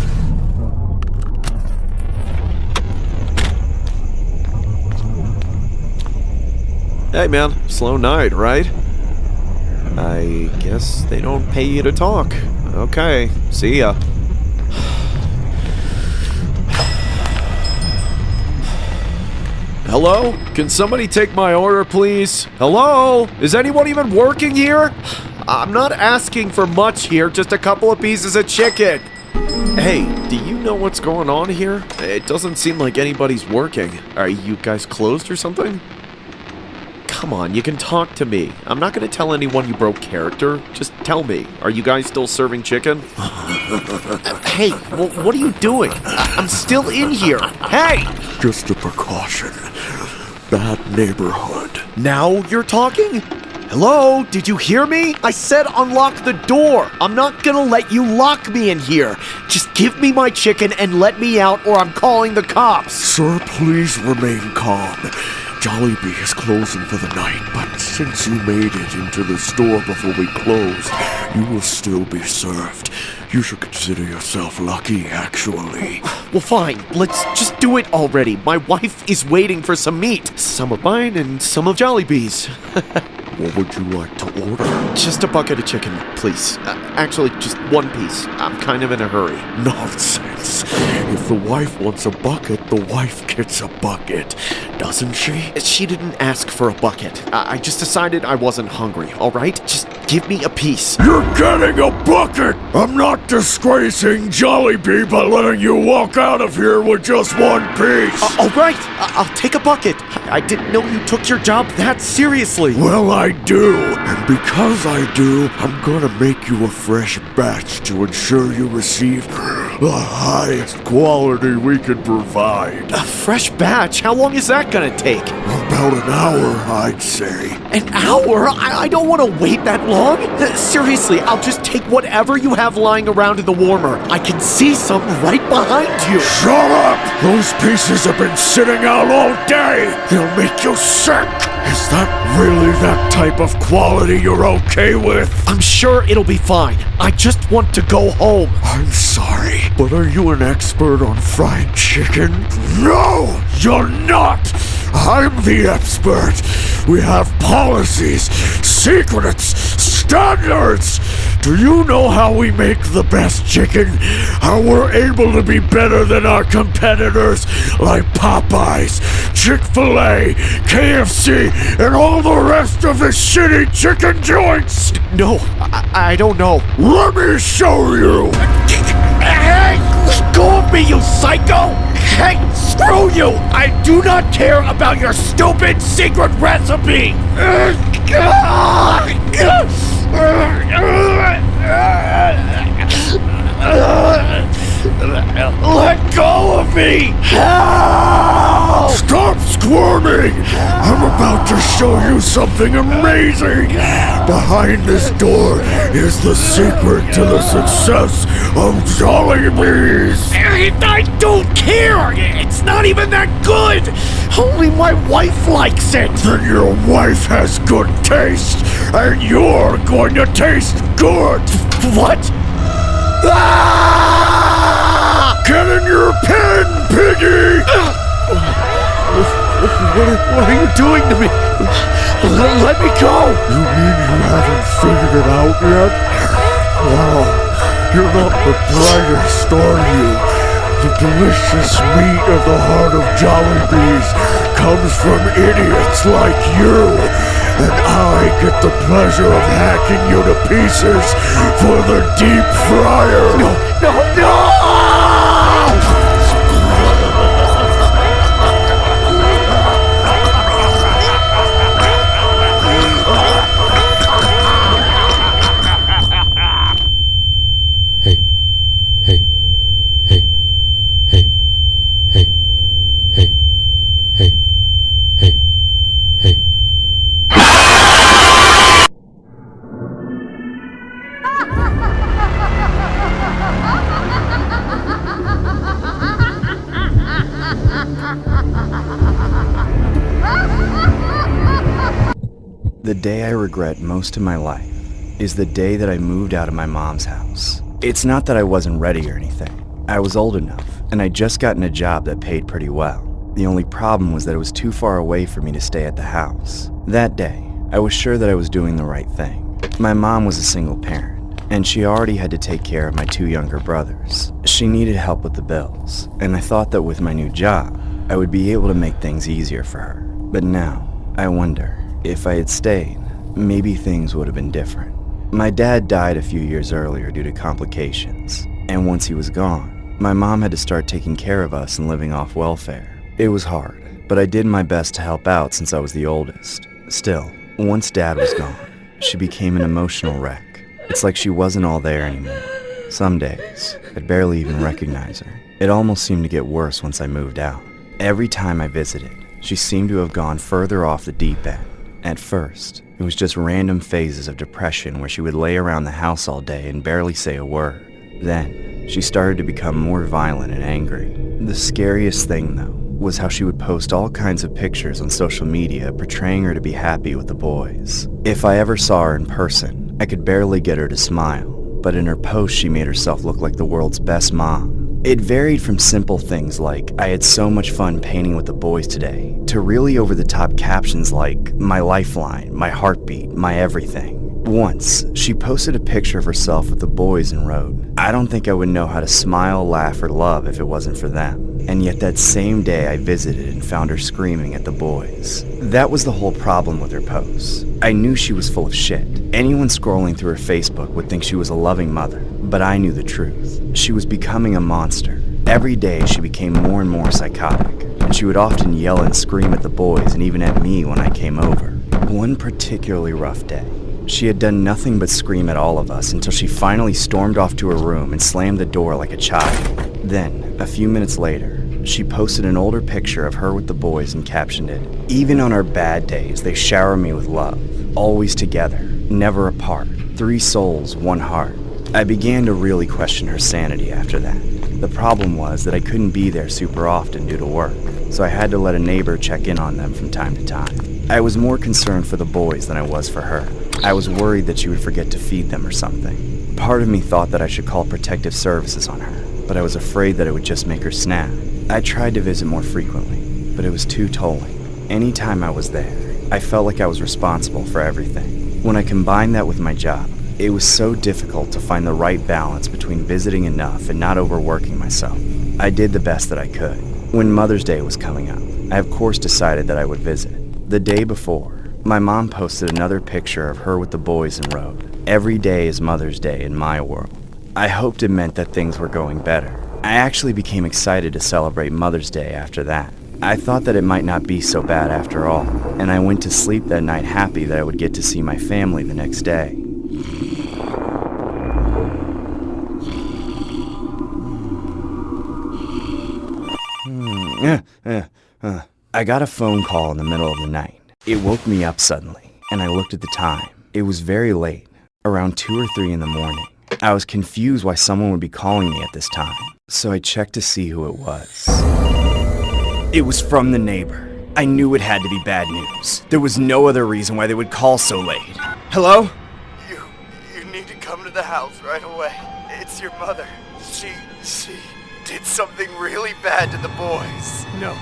Speaker 3: Hey man, slow night, right? I guess they don't pay you to talk. Okay, see ya. Hello? Can somebody take my order, please? Hello? Is anyone even working here? I'm not asking for much here, just a couple of pieces of chicken. Hey, do you know what's going on here? It doesn't seem like anybody's working. Are you guys closed or something? Come on, you can talk to me. I'm not gonna tell anyone you broke character. Just tell me, are you guys still serving chicken? Hey, what are you doing? I'm still in here. Hey!
Speaker 10: Just a precaution. Bad neighborhood.
Speaker 3: Now you're talking? Hello? Did you hear me? I said unlock the door. I'm not gonna let you lock me in here. Just give me my chicken and let me out or I'm calling the cops.
Speaker 10: Sir, please remain calm.
Speaker 3: Jollibee is closing for the night, but since you made it into the store before we closed, you will still be served. You should consider yourself lucky, actually.
Speaker 16: Well, fine. Let's just do it already. My wife is waiting for some meat. Some of mine and some of Jollibee's.
Speaker 3: What would you like to order?
Speaker 16: Just a bucket of chicken, please. Actually, just one piece. I'm kind of in a hurry.
Speaker 3: Nonsense. If the wife wants a bucket, the wife gets a bucket, doesn't she?
Speaker 16: She didn't ask for a bucket. I just decided I wasn't hungry, alright? Just give me a piece.
Speaker 3: You're getting a bucket! I'm not disgracing Jollibee by letting you walk out of here with just one piece!
Speaker 16: Alright, I'll take a bucket. I didn't know you took your job that seriously.
Speaker 3: Well, I do. And because I do, I'm gonna make you a fresh batch to ensure you receive the highest quality we can provide.
Speaker 16: A fresh batch? How long is that gonna take?
Speaker 3: About an hour, I'd say.
Speaker 16: An hour? I don't want to wait that long. Seriously, I'll just take whatever you have lying around in the warmer. I can see some right behind you.
Speaker 3: Shut up! Those pieces have been sitting out all day. They'll make you sick. Is that really that type of quality you're okay with?
Speaker 16: I'm sure it'll be fine. I just want to go home.
Speaker 3: I'm sorry, but are you an expert on fried chicken? No, you're not! I'm the expert! We have policies, secrets, standards! Do you know how we make the best chicken? How we're able to be better than our competitors like Popeyes, Chick-fil-A, KFC, and all the rest of the shitty chicken joints?
Speaker 16: No, I don't know.
Speaker 3: Let me show you!
Speaker 16: Hey, let go of me, you psycho! Hey, screw you! I do not care about your stupid secret recipe! Let go of me! Help!
Speaker 3: Stop squirming! I'm about to show you something amazing! Behind this door is the secret to the success of Jollibee's!
Speaker 16: I don't care! It's not even that good! Only my wife likes it!
Speaker 3: Then your wife has good taste, and you're going to taste good!
Speaker 16: What? Ah!
Speaker 3: Get in your pen, piggy!
Speaker 16: What are you doing to me? Let me go!
Speaker 3: You mean you haven't figured it out yet? Wow, you're not the brightest, are you? The delicious meat of the heart of Jollibee's comes from idiots like you. And I get the pleasure of hacking you to pieces for the deep fryer.
Speaker 16: No!
Speaker 1: The day I regret most in my life is the day that I moved out of my mom's house. It's not that I wasn't ready or anything. I was old enough, and I'd just gotten a job that paid pretty well. The only problem was that it was too far away for me to stay at the house. That day, I was sure that I was doing the right thing. My mom was a single parent, and she already had to take care of my 2 younger brothers. She needed help with the bills, and I thought that with my new job, I would be able to make things easier for her. But now, I wonder, if I had stayed, maybe things would have been different. My dad died a few years earlier due to complications, and once he was gone, my mom had to start taking care of us and living off welfare. It was hard, but I did my best to help out since I was the oldest. Still, once Dad was gone, she became an emotional wreck. It's like she wasn't all there anymore. Some days, I'd barely even recognize her. It almost seemed to get worse once I moved out. Every time I visited, she seemed to have gone further off the deep end. At first, it was just random phases of depression where she would lay around the house all day and barely say a word. Then, she started to become more violent and angry. The scariest thing, though, was how she would post all kinds of pictures on social media portraying her to be happy with the boys. If I ever saw her in person, I could barely get her to smile, but in her posts she made herself look like the world's best mom. It varied from simple things like, "I had so much fun painting with the boys today," to really over-the-top captions like, "My lifeline, my heartbeat, my everything." Once, she posted a picture of herself with the boys and wrote, "I don't think I would know how to smile, laugh, or love if it wasn't for them." And yet that same day I visited and found her screaming at the boys. That was the whole problem with her posts. I knew she was full of shit. Anyone scrolling through her Facebook would think she was a loving mother, but I knew the truth. She was becoming a monster. Every day she became more and more psychotic, and she would often yell and scream at the boys and even at me when I came over. One particularly rough day, she had done nothing but scream at all of us until she finally stormed off to her room and slammed the door like a child. Then, a few minutes later, she posted an older picture of her with the boys and captioned it, "Even on our bad days, they shower me with love. Always together, never apart. 3 souls, 1 heart." I began to really question her sanity after that. The problem was that I couldn't be there super often due to work, so I had to let a neighbor check in on them from time to time. I was more concerned for the boys than I was for her. I was worried that she would forget to feed them or something. Part of me thought that I should call protective services on her, but I was afraid that it would just make her snap. I tried to visit more frequently, but it was too tolling. Anytime I was there, I felt like I was responsible for everything. When I combined that with my job, it was so difficult to find the right balance between visiting enough and not overworking myself. I did the best that I could. When Mother's Day was coming up, I of course decided that I would visit. The day before, my mom posted another picture of her with the boys and wrote, "Every day is Mother's Day in my world." I hoped it meant that things were going better. I actually became excited to celebrate Mother's Day after that. I thought that it might not be so bad after all, and I went to sleep that night happy that I would get to see my family the next day. I got a phone call in the middle of the night. It woke me up suddenly, and I looked at the time. It was very late, around 2 or 3 in the morning. I was confused why someone would be calling me at this time, so I checked to see who it was. It was from the neighbor. I knew it had to be bad news. There was no other reason why they would call so late. Hello?
Speaker 2: You need to come to the house right away. It's your mother. She did something really bad to the boys.
Speaker 1: No!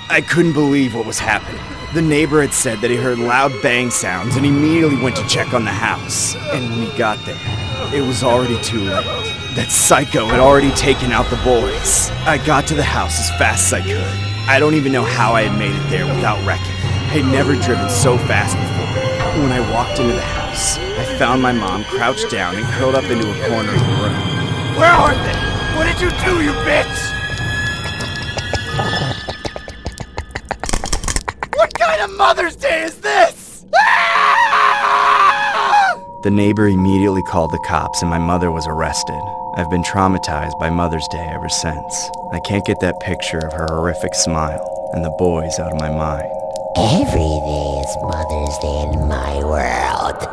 Speaker 1: I couldn't believe what was happening. The neighbor had said that he heard loud bang sounds and immediately went to check on the house. And when he got there, it was already too late. That psycho had already taken out the boys. I got to the house as fast as I could. I don't even know how I had made it there without wrecking. I had never driven so fast before. When I walked into the house, I found my mom crouched down and curled up into a corner of the room.
Speaker 2: Where are they? What did you do, you bitch? What kind of Mother's Day is this?
Speaker 1: The neighbor immediately called the cops and my mother was arrested. I've been traumatized by Mother's Day ever since. I can't get that picture of her horrific smile and the boys out of my mind.
Speaker 21: Every day is Mother's Day in my world.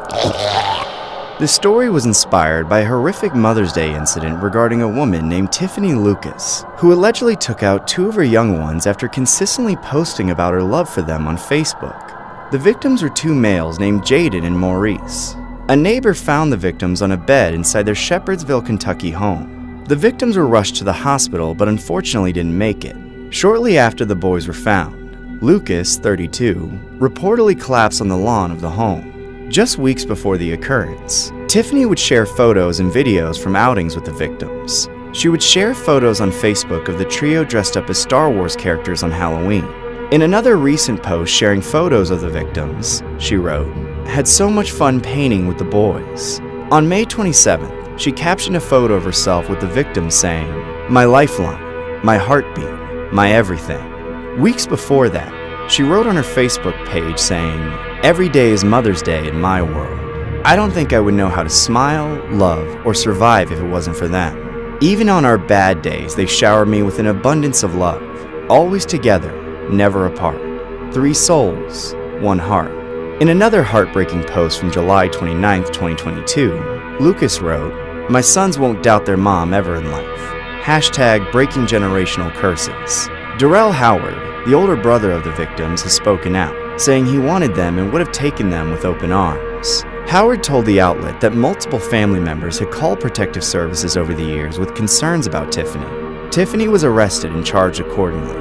Speaker 1: The story was inspired by a horrific Mother's Day incident regarding a woman named Tiffany Lucas, who allegedly took out 2 of her young ones after consistently posting about her love for them on Facebook. The victims were 2 males named Jaden and Maurice. A neighbor found the victims on a bed inside their Shepherdsville, Kentucky home. The victims were rushed to the hospital but unfortunately didn't make it. Shortly after the boys were found, Lucas, 32, reportedly collapsed on the lawn of the home. Just weeks before the occurrence, Tiffany would share photos and videos from outings with the victims. She would share photos on Facebook of the trio dressed up as Star Wars characters on Halloween. In another recent post sharing photos of the victims, she wrote, "Had so much fun painting with the boys." On May 27th, she captioned a photo of herself with the victims saying, "My lifeline, my heartbeat, my everything." Weeks before that, she wrote on her Facebook page saying, "Every day is Mother's Day in my world. I don't think I would know how to smile, love, or survive if it wasn't for them. Even on our bad days, they shower me with an abundance of love. Always together, never apart. 3 souls, 1 heart." In another heartbreaking post from July 29, 2022, Lucas wrote, "My sons won't doubt their mom ever in life. #breaking generational curses. Darrell Howard, the older brother of the victims, has spoken out, saying he wanted them and would have taken them with open arms. Howard told the outlet that multiple family members had called protective services over the years with concerns about Tiffany. Tiffany was arrested and charged accordingly.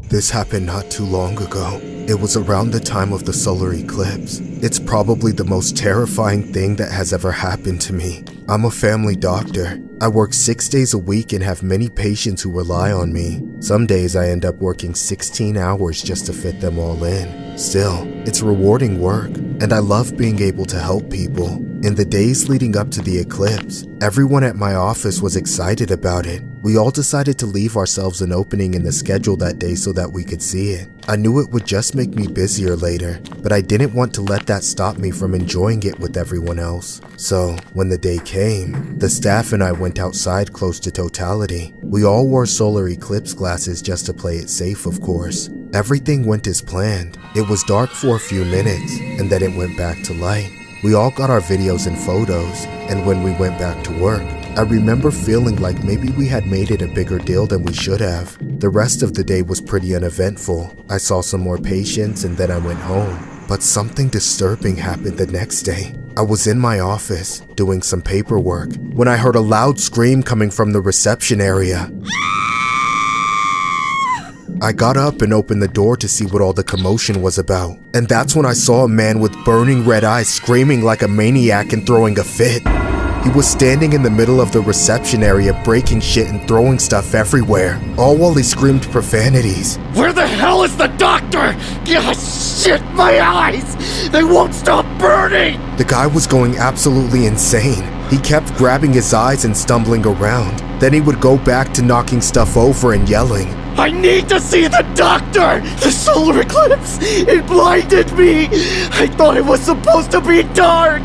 Speaker 4: This happened not too long ago. It was around the time of the solar eclipse. It's probably the most terrifying thing that has ever happened to me. I'm a family doctor. I work 6 days a week and have many patients who rely on me. Some days I end up working 16 hours just to fit them all in. Still, it's rewarding work, and I love being able to help people. In the days leading up to the eclipse, everyone at my office was excited about it. We all decided to leave ourselves an opening in the schedule that day so that we could see it. I knew it would just make me busier later, but I didn't want to let that stop me from enjoying it with everyone else. So, when the day came, the staff and I went outside close to totality. We all wore solar eclipse glasses just to play it safe, of course. Everything went as planned. It was dark for a few minutes, and then it went back to light. We all got our videos and photos, and when we went back to work, I remember feeling like maybe we had made it a bigger deal than we should have. The rest of the day was pretty uneventful. I saw some more patients and then I went home. But something disturbing happened the next day. I was in my office, doing some paperwork, when I heard a loud scream coming from the reception area. I got up and opened the door to see what all the commotion was about. And that's when I saw a man with burning red eyes screaming like a maniac and throwing a fit. He was standing in the middle of the reception area breaking shit and throwing stuff everywhere, all while he screamed profanities.
Speaker 3: Where the hell is the doctor? Yeah, shit, my eyes! They won't stop burning!
Speaker 4: The guy was going absolutely insane. He kept grabbing his eyes and stumbling around. Then he would go back to knocking stuff over and yelling.
Speaker 3: I need to see the doctor! The solar eclipse! It blinded me! I thought it was supposed to be dark!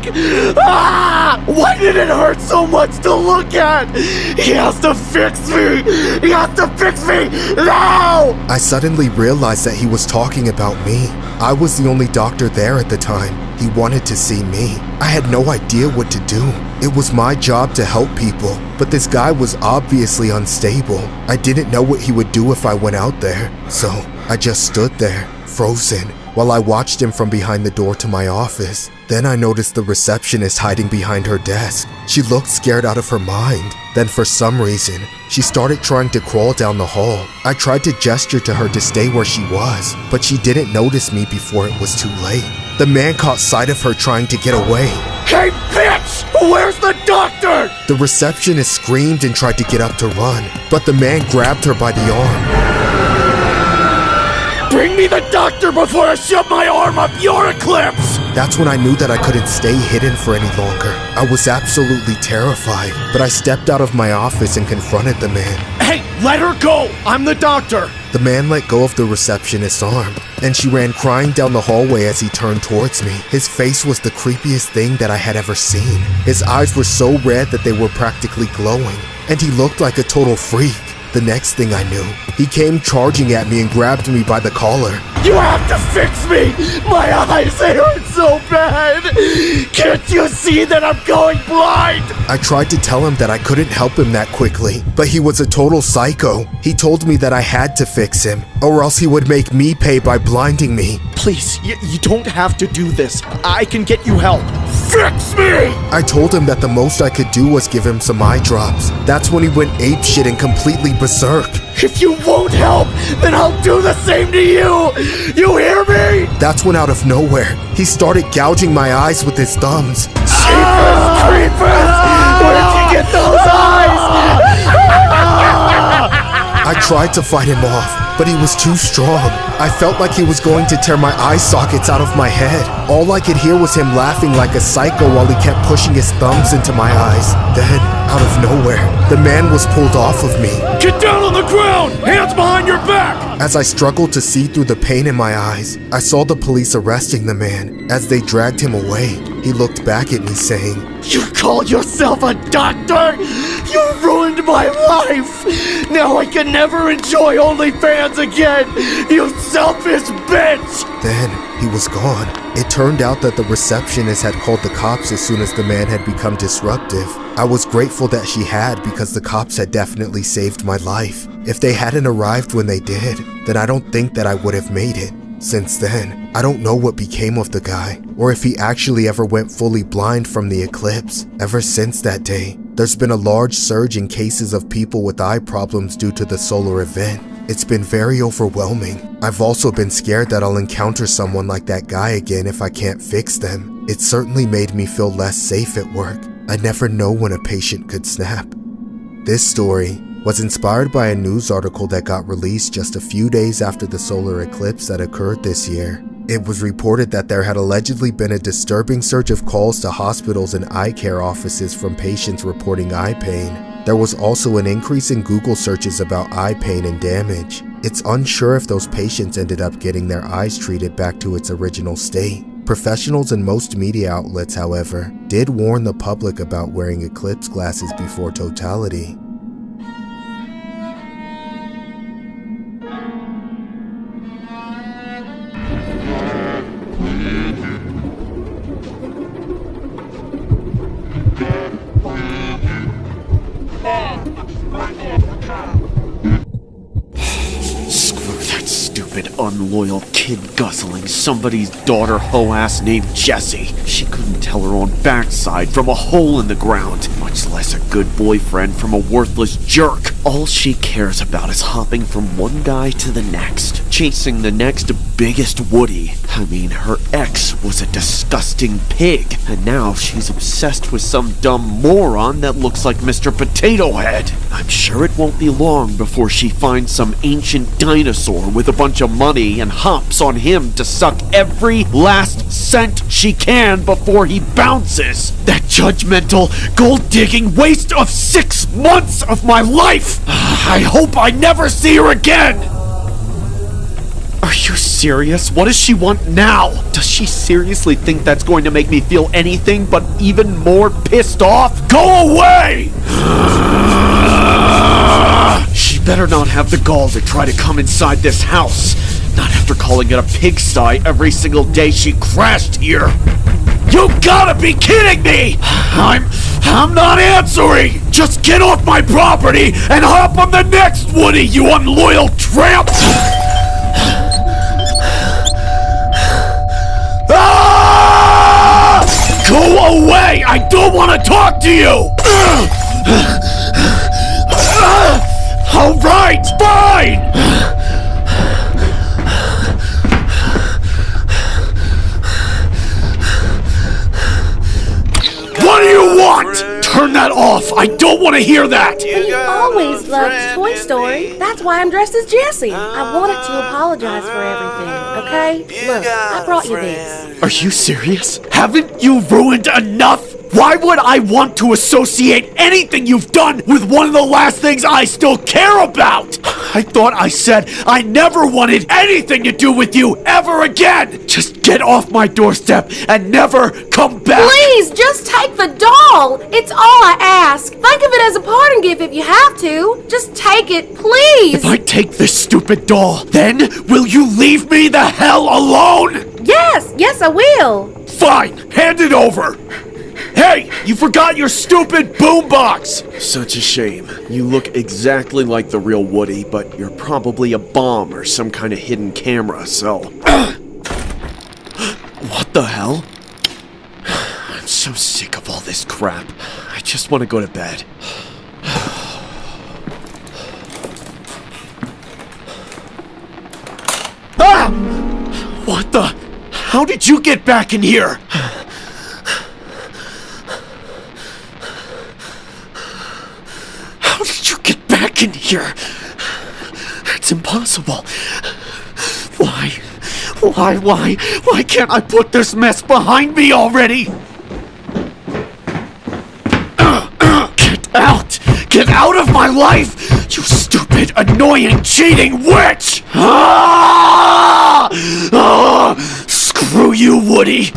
Speaker 3: Ah! Why did it hurt so much to look at? He has to fix me! He has to fix me now!
Speaker 4: I suddenly realized that he was talking about me. I was the only doctor there at the time. He wanted to see me. I had no idea what to do. It was my job to help people, but this guy was obviously unstable. I didn't know what he would do if I went out there, so I just stood there, frozen, while I watched him from behind the door to my office. Then I noticed the receptionist hiding behind her desk. She looked scared out of her mind. Then for some reason, she started trying to crawl down the hall. I tried to gesture to her to stay where she was, but she didn't notice me before it was too late. The man caught sight of her trying to get away.
Speaker 3: Hey, bitch! Where's the doctor?
Speaker 4: The receptionist screamed and tried to get up to run, but the man grabbed her by the arm.
Speaker 3: Bring me the doctor before I shove my arm up your eclipse!
Speaker 4: That's when I knew that I couldn't stay hidden for any longer. I was absolutely terrified, but I stepped out of my office and confronted the man.
Speaker 3: Hey, let her go! I'm the doctor!
Speaker 4: The man let go of the receptionist's arm, and she ran crying down the hallway as he turned towards me. His face was the creepiest thing that I had ever seen. His eyes were so red that they were practically glowing, and he looked like a total freak. The next thing I knew, he came charging at me and grabbed me by the collar.
Speaker 3: You have to fix me! My eyes, they hurt so bad! Can't you see that I'm going blind?
Speaker 4: I tried to tell him that I couldn't help him that quickly, but he was a total psycho. He told me that I had to fix him, or else he would make me pay by blinding me.
Speaker 5: Please, you don't have to do this. I can get you help.
Speaker 3: Fix me!
Speaker 4: I told him that the most I could do was give him some eye drops. That's when he went apeshit and completely berserk.
Speaker 3: If you won't help, then I'll do the same to you! You hear me?
Speaker 4: That's when out of nowhere, he started gouging my eyes with his thumbs.
Speaker 3: Jeepers creepers! Where'd you get those eyes?
Speaker 4: I tried to fight him off, but he was too strong. I felt like he was going to tear my eye sockets out of my head. All I could hear was him laughing like a psycho while he kept pushing his thumbs into my eyes. Then, out of nowhere, the man was pulled off of me.
Speaker 10: Get down on the ground! Hands behind your back!
Speaker 4: As I struggled to see through the pain in my eyes, I saw the police arresting the man. As they dragged him away, he looked back at me saying,
Speaker 3: You call yourself a doctor? You ruined my life! Now I can never enjoy OnlyFans again! You selfish bitch!
Speaker 4: Then, he was gone. It turned out that the receptionist had called the cops as soon as the man had become disruptive. I was grateful that she had because the cops had definitely saved my life. If they hadn't arrived when they did, then I don't think that I would have made it. Since then, I don't know what became of the guy, or if he actually ever went fully blind from the eclipse. Ever since that day, there's been a large surge in cases of people with eye problems due to the solar event. It's been very overwhelming. I've also been scared that I'll encounter someone like that guy again if I can't fix them. It certainly made me feel less safe at work. I never know when a patient could snap. This story was inspired by a news article that got released just a few days after the solar eclipse that occurred this year. It was reported that there had allegedly been a disturbing surge of calls to hospitals and eye care offices from patients reporting eye pain. There was also an increase in Google searches about eye pain and damage. It's unsure if those patients ended up getting their eyes treated back to its original state. Professionals and most media outlets, however, did warn the public about wearing eclipse glasses before totality.
Speaker 3: Unloyal kid guzzling somebody's daughter hoe-ass named Jessie. She couldn't tell her own backside from a hole in the ground, much less a good boyfriend from a worthless jerk. All she cares about is hopping from one guy to the next, chasing the next biggest Woody. I mean, her ex was a disgusting pig, and now she's obsessed with some dumb moron that looks like Mr. Potato Head. I'm sure it won't be long before she finds some ancient dinosaur with a bunch of money and hops on him to suck every last cent she can before he bounces. That judgmental, gold-digging waste of 6 months of my life! I hope I never see her again! Are you serious? What does she want now? Does she seriously think that's going to make me feel anything but even more pissed off? Go away! She better not have the gall to try to come inside this house. Not after calling it a pigsty every single day she crashed here. You gotta be kidding me! I'm not answering! Just get off my property and hop on the next Woody, you unloyal tramp! Ah! Go away! I don't want to talk to you! Alright, fine! What do you want? Turn that off! I don't want to hear that!
Speaker 11: You always loved Toy Story. That's why I'm dressed as Jessie. I wanted to apologize for everything, okay? Look, I brought you this.
Speaker 3: Are you serious? Haven't you ruined enough? Why would I want to associate anything you've done with one of the last things I still care about? I thought I said I never wanted anything to do with you ever again! Just get off my doorstep and never come back!
Speaker 11: Please, just take the doll! It's all I ask. Think of it as a parting gift if you have to. Just take it, please!
Speaker 3: If I take this stupid doll, then will you leave me the hell alone?
Speaker 11: Yes, I will.
Speaker 3: Fine, hand it over! Hey, you forgot your stupid boombox! Such a shame. You look exactly like the real Woody, but you're probably a bomb or some kind of hidden camera, so... What the hell? I'm so sick of all this crap. I just want to go to bed. Ah! What the... How did you get back in here? How did you get back in here? It's It's impossible. Why can't I put this mess behind me already? Get out! Get out of my life! You stupid, annoying, cheating witch! Screw you, Woody!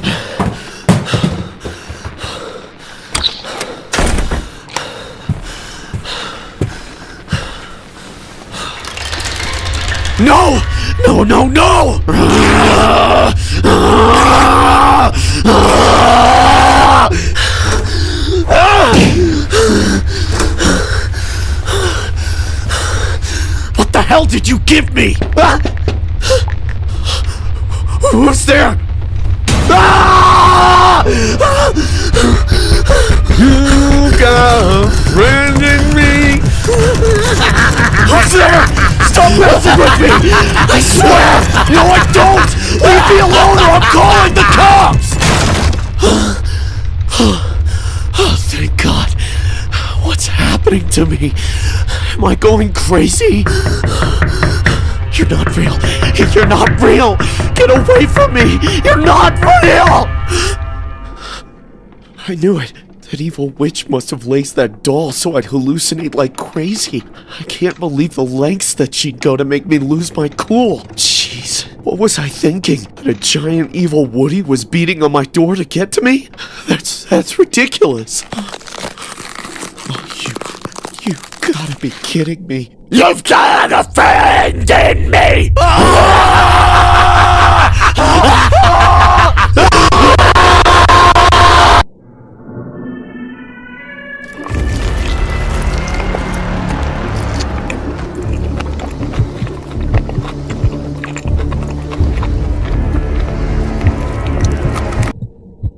Speaker 3: No! No, no, no! What the hell did you give me? Who's there?
Speaker 10: You got a friend in me.
Speaker 3: Who's there? Stop messing with me! I swear! No, I don't! Leave me alone or I'm calling the cops! Oh, thank God. What's happening to me? Am I going crazy? You're not real. You're not real! Get away from me! You're not real! I knew it. That evil witch must have laced that doll so I'd hallucinate like crazy. I can't believe the lengths that she'd go to make me lose my cool. Jeez, what was I thinking? That a giant evil Woody was beating on my door to get to me? That's ridiculous. Oh, you gotta be kidding me. You've got a friend in me!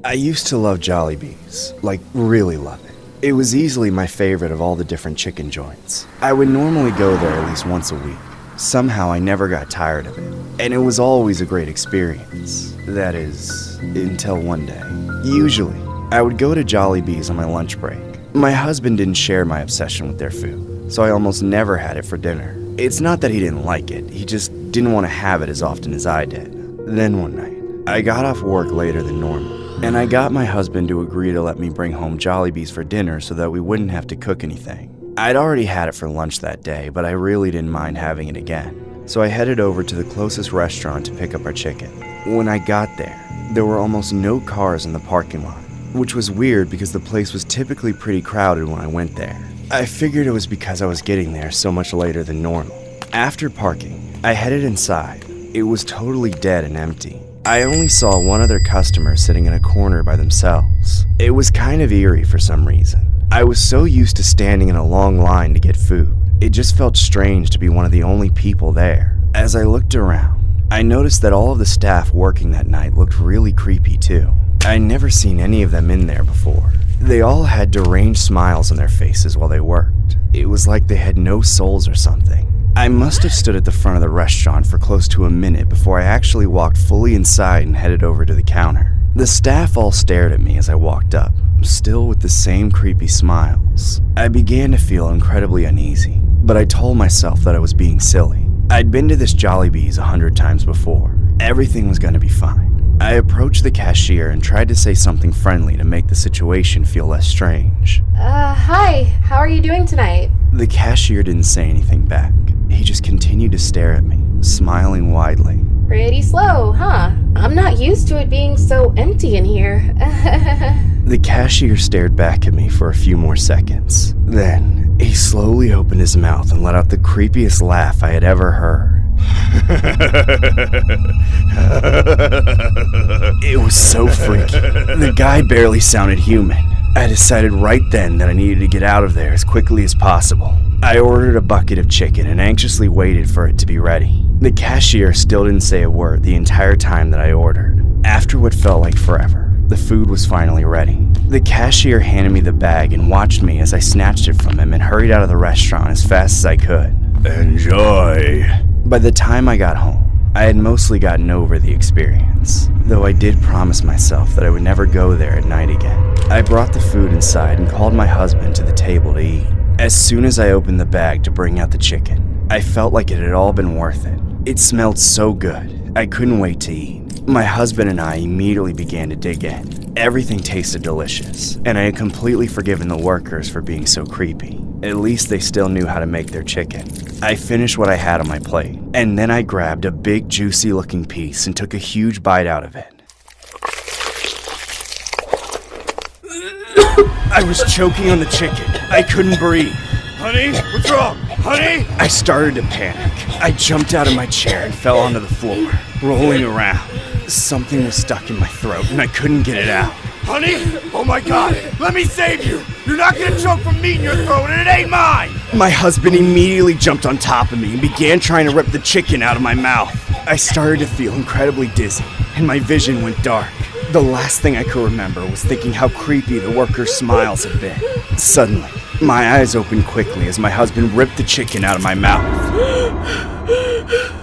Speaker 1: I used to love Jollibees, like really love it. It was easily my favorite of all the different chicken joints. I would normally go there at least once a week. Somehow I never got tired of it, and it was always a great experience. That is, until one day. Usually, I would go to Jollibees on my lunch break. My husband didn't share my obsession with their food, so I almost never had it for dinner. It's not that he didn't like it, he just didn't want to have it as often as I did. Then one night, I got off work later than normal, and I got my husband to agree to let me bring home Jollibees for dinner so that we wouldn't have to cook anything. I'd already had it for lunch that day, but I really didn't mind having it again. So I headed over to the closest restaurant to pick up our chicken. When I got there were almost no cars in the parking lot, which was weird because the place was typically pretty crowded when I went there. I figured it was because I was getting there so much later than normal. After parking, I headed inside. It was totally dead and empty. I only saw one other customer sitting in a corner by themselves. It was kind of eerie for some reason. I was so used to standing in a long line to get food. It just felt strange to be one of the only people there. As I looked around, I noticed that all of the staff working that night looked really creepy too. I'd never seen any of them in there before. They all had deranged smiles on their faces while they worked. It was like they had no souls or something. I must have stood at the front of the restaurant for close to a minute before I actually walked fully inside and headed over to the counter. The staff all stared at me as I walked up, still with the same creepy smiles. I began to feel incredibly uneasy, but I told myself that I was being silly. I'd been to this Jollibees 100 times before. Everything was going to be fine. I approached the cashier and tried to say something friendly to make the situation feel less strange.
Speaker 17: Hi, how are you doing tonight?
Speaker 1: The cashier didn't say anything back. He just continued to stare at me, smiling widely.
Speaker 17: Pretty slow, huh? I'm not used to it being so empty in here.
Speaker 1: The cashier stared back at me for a few more seconds. Then, he slowly opened his mouth and let out the creepiest laugh I had ever heard. It was so freaky. The guy barely sounded human. I decided right then that I needed to get out of there as quickly as possible. I ordered a bucket of chicken and anxiously waited for it to be ready. The cashier still didn't say a word the entire time that I ordered. After what felt like forever, the food was finally ready. The cashier handed me the bag and watched me as I snatched it from him and hurried out of the restaurant as fast as I could.
Speaker 13: Enjoy.
Speaker 1: By the time I got home, I had mostly gotten over the experience, though I did promise myself that I would never go there at night again. I brought the food inside and called my husband to the table to eat. As soon as I opened the bag to bring out the chicken, I felt like it had all been worth it. It smelled so good. I couldn't wait to eat. My husband and I immediately began to dig in. Everything tasted delicious, and I had completely forgiven the workers for being so creepy. At least they still knew how to make their chicken. I finished what I had on my plate, and then I grabbed a big juicy looking piece and took a huge bite out of it. I was choking on the chicken. I couldn't breathe.
Speaker 14: Honey, what's wrong? Honey?
Speaker 1: I started to panic. I jumped out of my chair and fell onto the floor, rolling around. Something was stuck in my throat and I couldn't get it out.
Speaker 14: Honey? Oh my God, let me save you! You're not gonna choke from meat in your throat and it ain't mine!
Speaker 1: My husband immediately jumped on top of me and began trying to rip the chicken out of my mouth. I started to feel incredibly dizzy and my vision went dark. The last thing I could remember was thinking how creepy the workers' smiles had been. Suddenly, my eyes opened quickly as my husband ripped the chicken out of my mouth.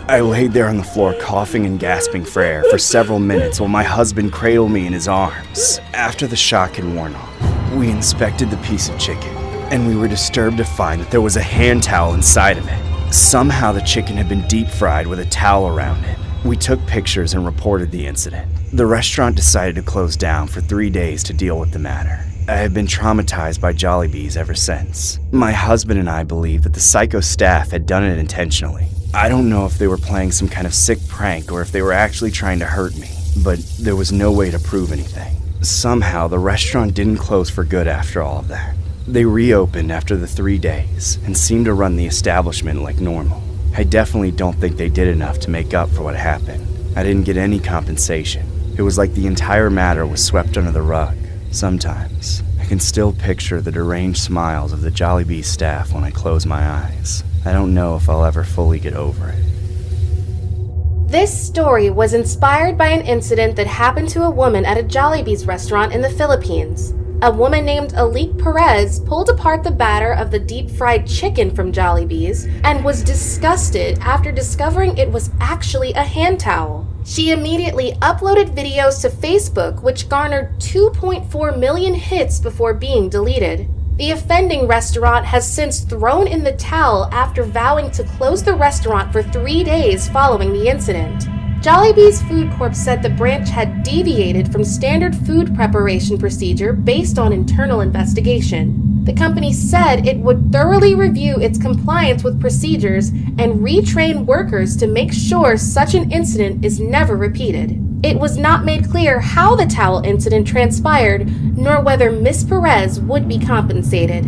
Speaker 1: I laid there on the floor coughing and gasping for air for several minutes while my husband cradled me in his arms. After the shock had worn off, we inspected the piece of chicken, and we were disturbed to find that there was a hand towel inside of it. Somehow the chicken had been deep fried with a towel around it. We took pictures and reported the incident. The restaurant decided to close down for 3 days to deal with the matter. I have been traumatized by Jollibees ever since. My husband and I believe that the psycho staff had done it intentionally. I don't know if they were playing some kind of sick prank or if they were actually trying to hurt me, but there was no way to prove anything. Somehow, the restaurant didn't close for good after all of that. They reopened after the 3 days and seemed to run the establishment like normal. I definitely don't think they did enough to make up for what happened. I didn't get any compensation. It was like the entire matter was swept under the rug. Sometimes, I can still picture the deranged smiles of the Jollibee staff when I close my eyes. I don't know if I'll ever fully get over it.
Speaker 17: This story was inspired by an incident that happened to a woman at a Jollibee's restaurant in the Philippines. A woman named Alik Perez pulled apart the batter of the deep-fried chicken from Jollibee's and was disgusted after discovering it was actually a hand towel. She immediately uploaded videos to Facebook, which garnered 2.4 million hits before being deleted. The offending restaurant has since thrown in the towel after vowing to close the restaurant for 3 days following the incident. Jollibee's Food Corp said the branch had deviated from standard food preparation procedure based on internal investigation. The company said it would thoroughly review its compliance with procedures and retrain workers to make sure such an incident is never repeated. It was not made clear how the towel incident transpired, nor whether Ms. Perez would be compensated.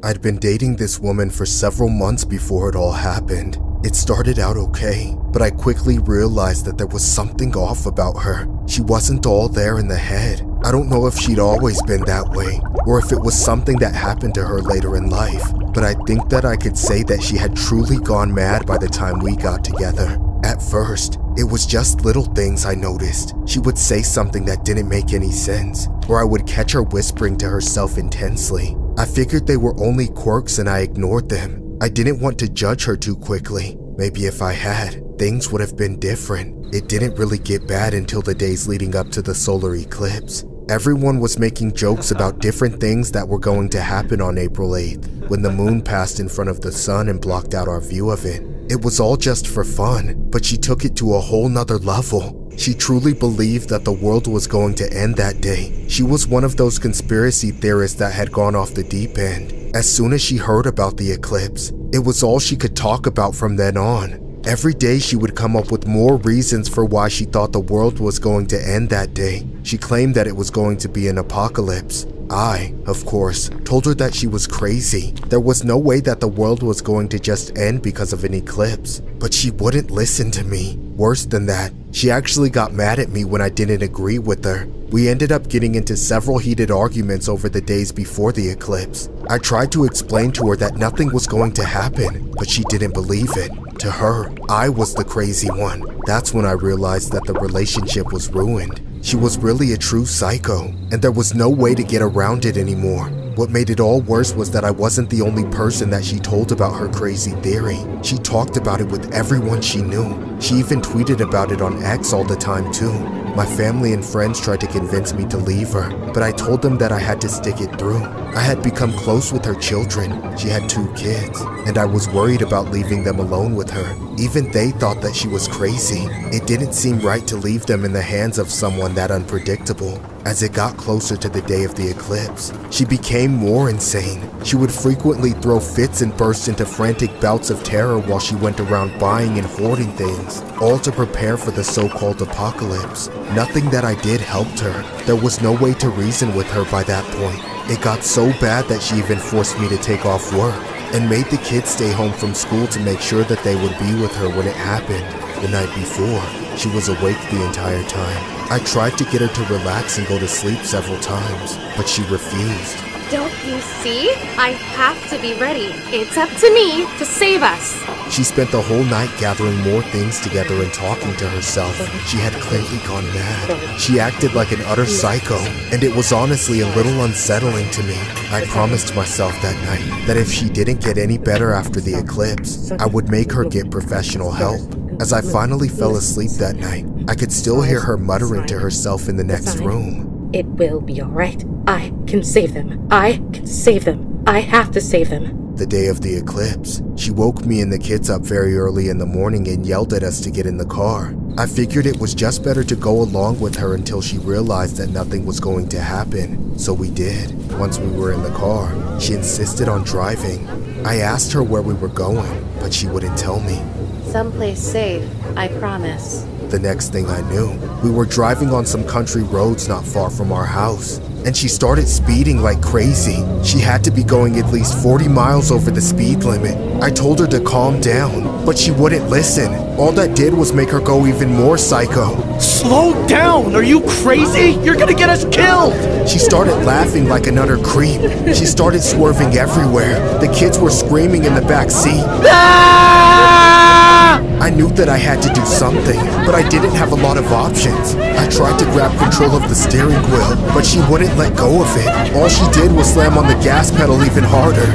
Speaker 4: I'd been dating this woman for several months before it all happened. It started out okay, but I quickly realized that there was something off about her. She wasn't all there in the head. I don't know if she'd always been that way, or if it was something that happened to her later in life, but I think that I could say that she had truly gone mad by the time we got together. At first, it was just little things I noticed. She would say something that didn't make any sense, or I would catch her whispering to herself intensely. I figured they were only quirks and I ignored them. I didn't want to judge her too quickly. Maybe if I had, things would have been different. It didn't really get bad until the days leading up to the solar eclipse. Everyone was making jokes about different things that were going to happen on April 8th, when the moon passed in front of the sun and blocked out our view of it. It was all just for fun, but she took it to a whole nother level. She truly believed that the world was going to end that day. She was one of those conspiracy theorists that had gone off the deep end. As soon as she heard about the eclipse, it was all she could talk about from then on. Every day she would come up with more reasons for why she thought the world was going to end that day. She claimed that it was going to be an apocalypse. I, of course, told her that she was crazy. There was no way that the world was going to just end because of an eclipse. But she wouldn't listen to me. Worse than that, she actually got mad at me when I didn't agree with her. We ended up getting into several heated arguments over the days before the eclipse. I tried to explain to her that nothing was going to happen, but she didn't believe it. To her, I was the crazy one. That's when I realized that the relationship was ruined. She was really a true psycho, and there was no way to get around it anymore. What made it all worse was that I wasn't the only person that she told about her crazy theory. She talked about it with everyone she knew. She even tweeted about it on X all the time too. My family and friends tried to convince me to leave her, but I told them that I had to stick it through. I had become close with her children. She had 2 kids, and I was worried about leaving them alone with her. Even they thought that she was crazy. It didn't seem right to leave them in the hands of someone that unpredictable. As it got closer to the day of the eclipse, she became more insane. She would frequently throw fits and burst into frantic bouts of terror while she went around buying and hoarding things, all to prepare for the so-called apocalypse. Nothing that I did helped her. There was no way to reason with her by that point. It got so bad that she even forced me to take off work and made the kids stay home from school to make sure that they would be with her when it happened. The night before, she was awake the entire time. I tried to get her to relax and go to sleep several times, but she refused.
Speaker 7: Don't you see? I have to be ready. It's up to me to save us.
Speaker 4: She spent the whole night gathering more things together and talking to herself. She had clearly gone mad. She acted like an utter psycho, and it was honestly a little unsettling to me. I promised myself that night that if she didn't get any better after the eclipse, I would make her get professional help. As I finally fell asleep that night, I could still hear her muttering to herself in the next room.
Speaker 9: It will be alright. I can save them. I can save them. I have to save them.
Speaker 4: The day of the eclipse, she woke me and the kids up very early in the morning and yelled at us to get in the car. I figured it was just better to go along with her until she realized that nothing was going to happen. So we did. Once we were in the car, she insisted on driving. I asked her where we were going, but she wouldn't tell me.
Speaker 17: Someplace safe, I promise.
Speaker 4: The next thing I knew, we were driving on some country roads not far from our house, and she started speeding like crazy. She had to be going at least 40 miles over the speed limit. I told her to calm down, but she wouldn't listen. All that did was make her go even more psycho.
Speaker 5: Slow down! Are you crazy? You're gonna get us killed!
Speaker 4: She started laughing like an utter creep. She started swerving everywhere. The kids were screaming in the back seat. I knew that I had to do something, but I didn't have a lot of options. I tried to grab control of the steering wheel, but she wouldn't let go of it. All she did was slam on the gas pedal even harder.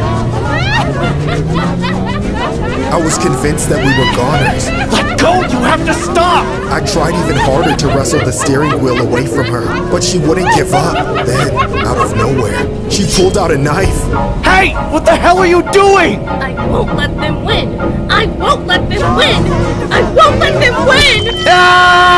Speaker 4: I was convinced that we were goners.
Speaker 5: Let go! You have to stop!
Speaker 4: I tried even harder to wrestle the steering wheel away from her, but she wouldn't give up. Then, out of nowhere, she pulled out a knife.
Speaker 5: Hey! What the hell are you doing?
Speaker 11: I won't let them win! I won't let them win! I won't let them win!
Speaker 5: Ah!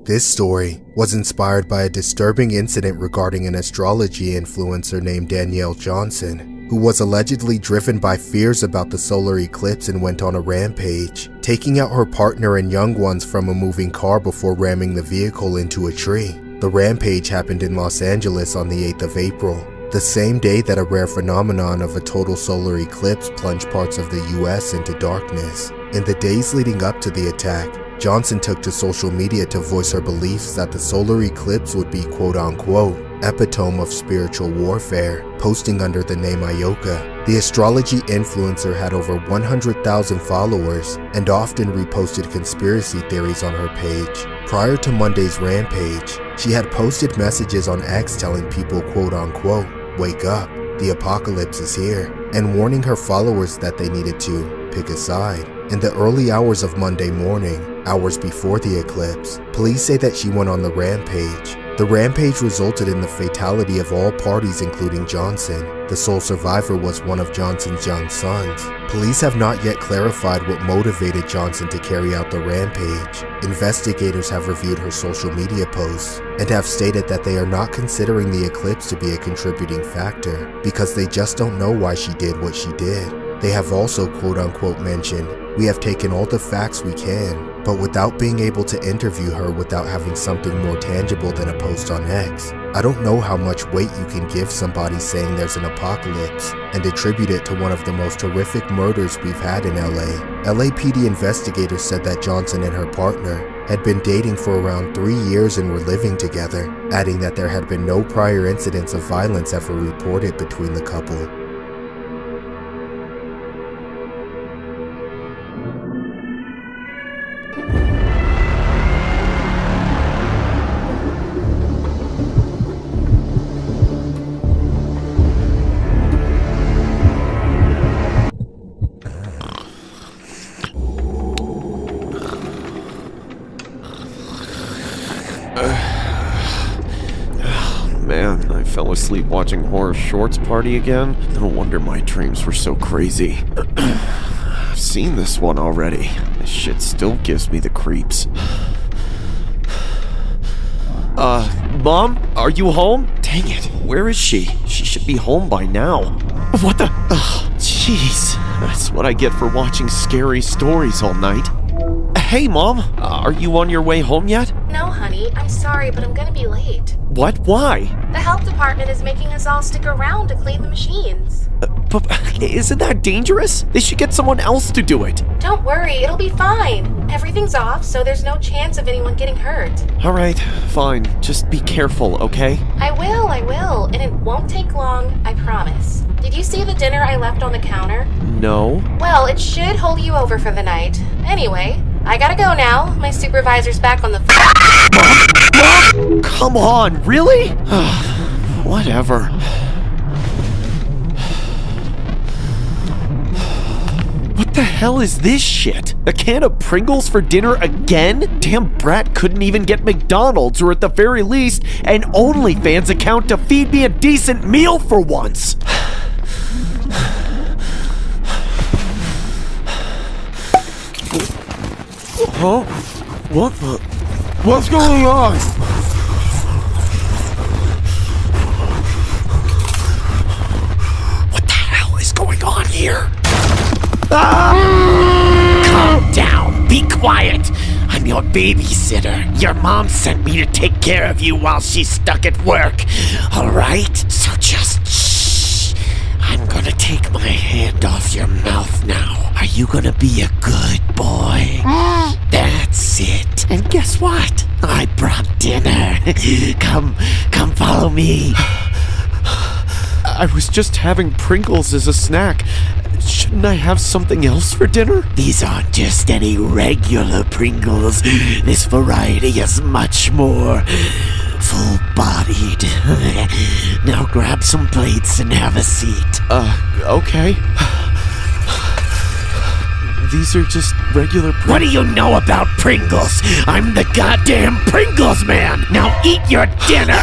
Speaker 4: This story was inspired by a disturbing incident regarding an astrology influencer named Danielle Johnson, who was allegedly driven by fears about the solar eclipse and went on a rampage, taking out her partner and young ones from a moving car before ramming the vehicle into a tree. The rampage happened in Los Angeles on the 8th of April, the same day that a rare phenomenon of a total solar eclipse plunged parts of the US into darkness. In the days leading up to the attack, Johnson took to social media to voice her beliefs that the solar eclipse would be quote-unquote epitome of spiritual warfare, posting under the name Ayoka. The astrology influencer had over 100,000 followers and often reposted conspiracy theories on her page. Prior to Monday's rampage, she had posted messages on X telling people quote-unquote, "Wake up, the apocalypse is here," and warning her followers that they needed to pick a side. In the early hours of Monday morning, hours before the eclipse, police say that she went on the rampage. The rampage resulted in the fatality of all parties including Johnson. The sole survivor was one of Johnson's young sons. Police have not yet clarified what motivated Johnson to carry out the rampage. Investigators have reviewed her social media posts and have stated that they are not considering the eclipse to be a contributing factor because they just don't know why she did what she did. They have also quote-unquote mentioned, "We have taken all the facts we can," but without being able to interview her without having something more tangible than a post on X. I don't know how much weight you can give somebody saying there's an apocalypse and attribute it to one of the most horrific murders we've had in LA. LAPD investigators said that Johnson and her partner had been dating for around 3 years and were living together, adding that there had been no prior incidents of violence ever reported between the couple.
Speaker 16: asleep watching Horror Shorts Party again? No wonder my dreams were so crazy. I've seen this one already. This shit still gives me the creeps. Mom? Are you home? Dang it, where is she? She should be home by now. What the? Jeez. That's what I get for watching scary stories all night. Hey, Mom. Are you on your way home yet?
Speaker 7: No, honey, I'm sorry, but I'm gonna be late.
Speaker 16: What? Why?
Speaker 7: The health department is making us all stick around to clean the machines.
Speaker 16: But isn't that dangerous? They should get someone else to do it.
Speaker 7: Don't worry, it'll be fine. Everything's off, so there's no chance of anyone getting hurt.
Speaker 16: Alright, fine. Just be careful, okay?
Speaker 7: I will, and it won't take long, I promise. Did you see the dinner I left on the counter?
Speaker 16: No.
Speaker 7: Well, it should hold you over for the night. Anyway, I gotta go now. My supervisor's back on the
Speaker 16: Mom! Come on, really? Whatever. What the hell is this shit? A can of Pringles for dinner again? Damn brat couldn't even get McDonald's, or at the very least, an OnlyFans account to feed me a decent meal for once.
Speaker 10: Huh? What the? What's going on?
Speaker 3: What the hell is going on here? Calm down. Be quiet. I'm your babysitter. Your mom sent me to take care of you while she's stuck at work. All right? So just shh. I'm gonna take my hand off your mouth now. Are you gonna be a good boy? That's it. And guess what? I brought dinner. Come follow me.
Speaker 16: I was just having Pringles as a snack. Shouldn't I have something else for dinner?
Speaker 3: These aren't just any regular Pringles. This variety is much more full-bodied. Now grab some plates and have a seat.
Speaker 16: Okay. These are just regular Pringles.
Speaker 3: What do you know about Pringles? I'm the goddamn Pringles man! Now eat your dinner!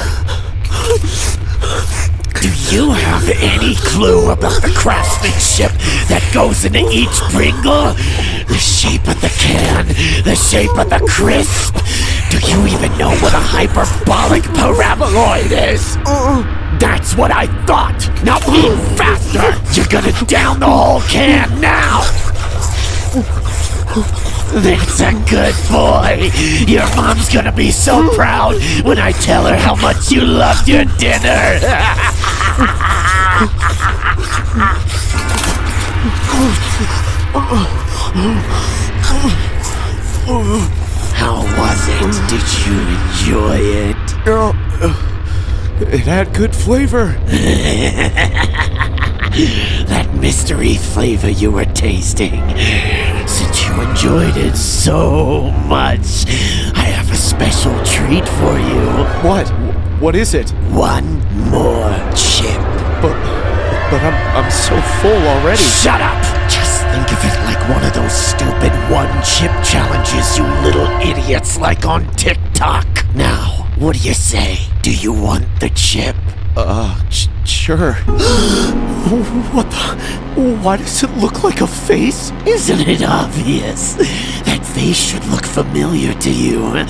Speaker 3: Do you have any clue about the craftsmanship that goes into each Pringle? The shape of the can, the shape of the crisp. Do you even know what a hyperbolic paraboloid is? That's what I thought. Now eat faster. You're gonna down the whole can now. That's a good boy. Your mom's gonna be so proud when I tell her how much you loved your dinner. How was it? Did you enjoy it?
Speaker 16: It had good flavor.
Speaker 3: That mystery flavor you were tasting. Since you enjoyed it so much, I have a special treat for you.
Speaker 16: What? What is it?
Speaker 3: One more chip.
Speaker 16: But I'm so full already.
Speaker 3: Shut up! Just think of it like one of those stupid one-chip challenges you little idiots like on TikTok. Now, what do you say? Do you want the chip?
Speaker 16: Sure. What the? Why does it look like a face?
Speaker 3: Isn't it obvious? That face should look familiar to you.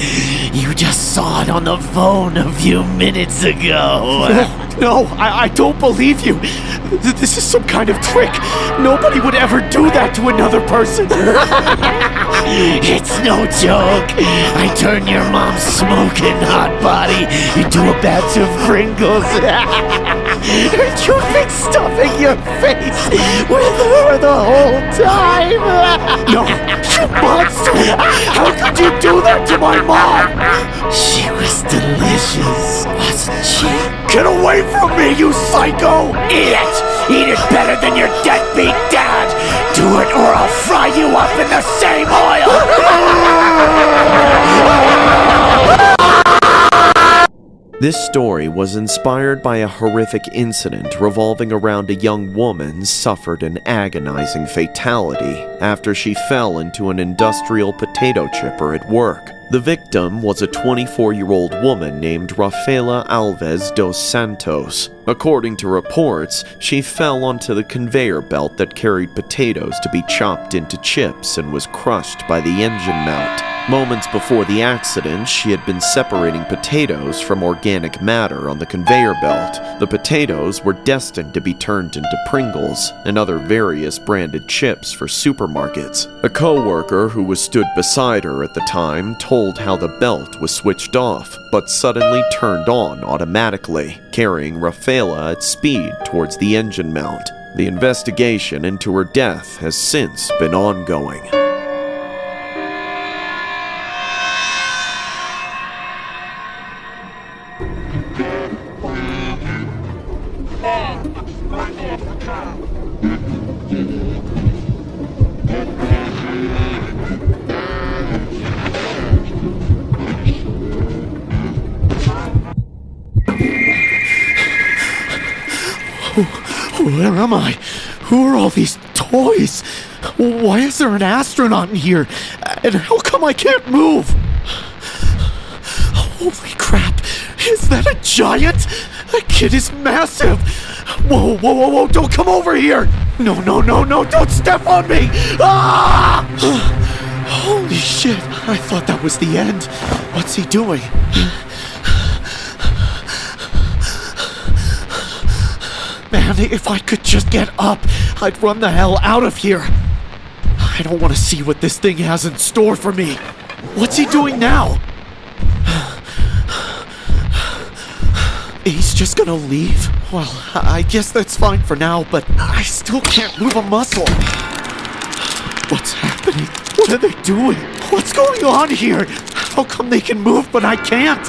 Speaker 3: You just saw it on the phone a few minutes ago.
Speaker 16: No, I don't believe you. This is some kind of trick. Nobody would ever do that to another person.
Speaker 3: It's no joke. I turned your mom's smoking hot body into a batch of Pringles. And you've been stuffing your face with her the whole time.
Speaker 16: No, you monster! How could you do that to my mom?
Speaker 3: She was delicious, wasn't she?
Speaker 16: Get away from me, you psycho!
Speaker 3: Eat it! Eat it better than your deadbeat dad! Do it or I'll fry you up in the same oil!
Speaker 16: This story was inspired by a horrific incident revolving around a young woman suffered an agonizing fatality after she fell into an industrial potato chipper at work. The victim was a 24-year-old woman named Rafaela Alves dos Santos. According to reports, she fell onto the conveyor belt that carried potatoes to be chopped into chips and was crushed by the engine mount. Moments before the accident, she had been separating potatoes from organic matter on the conveyor belt. The potatoes were destined to be turned into Pringles and other various branded chips for supermarkets. A co-worker who was stood beside her at the time told how the belt was switched off, but suddenly turned on automatically, carrying Rafaela at speed towards the engine mount. The investigation into her death has since been ongoing.
Speaker 3: Where am I? Who are all these toys? Why is there an astronaut in here? And how come I can't move? Holy crap! Is that a giant? That kid is massive! Whoa, whoa, whoa, whoa, don't come over here! No, no, no, no, don't step on me! Ah! Holy shit, I thought that was the end. What's he doing? Man, if I could just get up, I'd run the hell out of here. I don't want to see what this thing has in store for me. What's he doing now? He's just gonna leave? Well, I guess that's fine for now, but I still can't move a muscle. What's happening? What are they doing? What's going on here? How come they can move but I can't?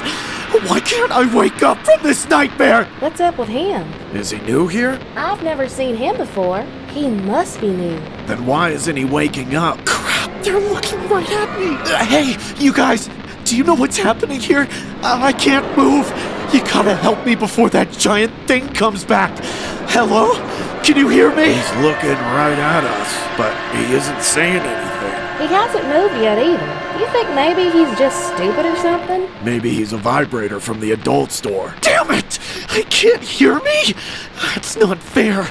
Speaker 3: Why can't I wake up from this nightmare?
Speaker 17: What's up with him?
Speaker 3: Is he new here?
Speaker 17: I've never seen him before. He must be new.
Speaker 3: Then why isn't he waking up? Crap, they're looking right at me. Hey, you guys, do you know what's happening here? I can't move. You gotta help me before that giant thing comes back. Hello? Can you hear me?
Speaker 10: He's looking right at us, but he isn't saying anything.
Speaker 17: He hasn't moved yet either. You think maybe he's just stupid or something?
Speaker 3: Maybe he's a vibrator from the adult store. Damn it! I can't hear me? That's not fair.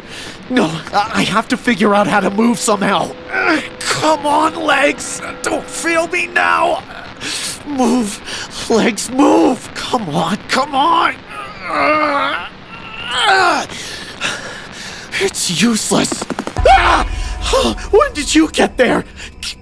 Speaker 3: No, I have to figure out how to move somehow. Come on, legs! Don't fail me now! Move! Legs, move! Come on, come on! It's useless. When did you get there?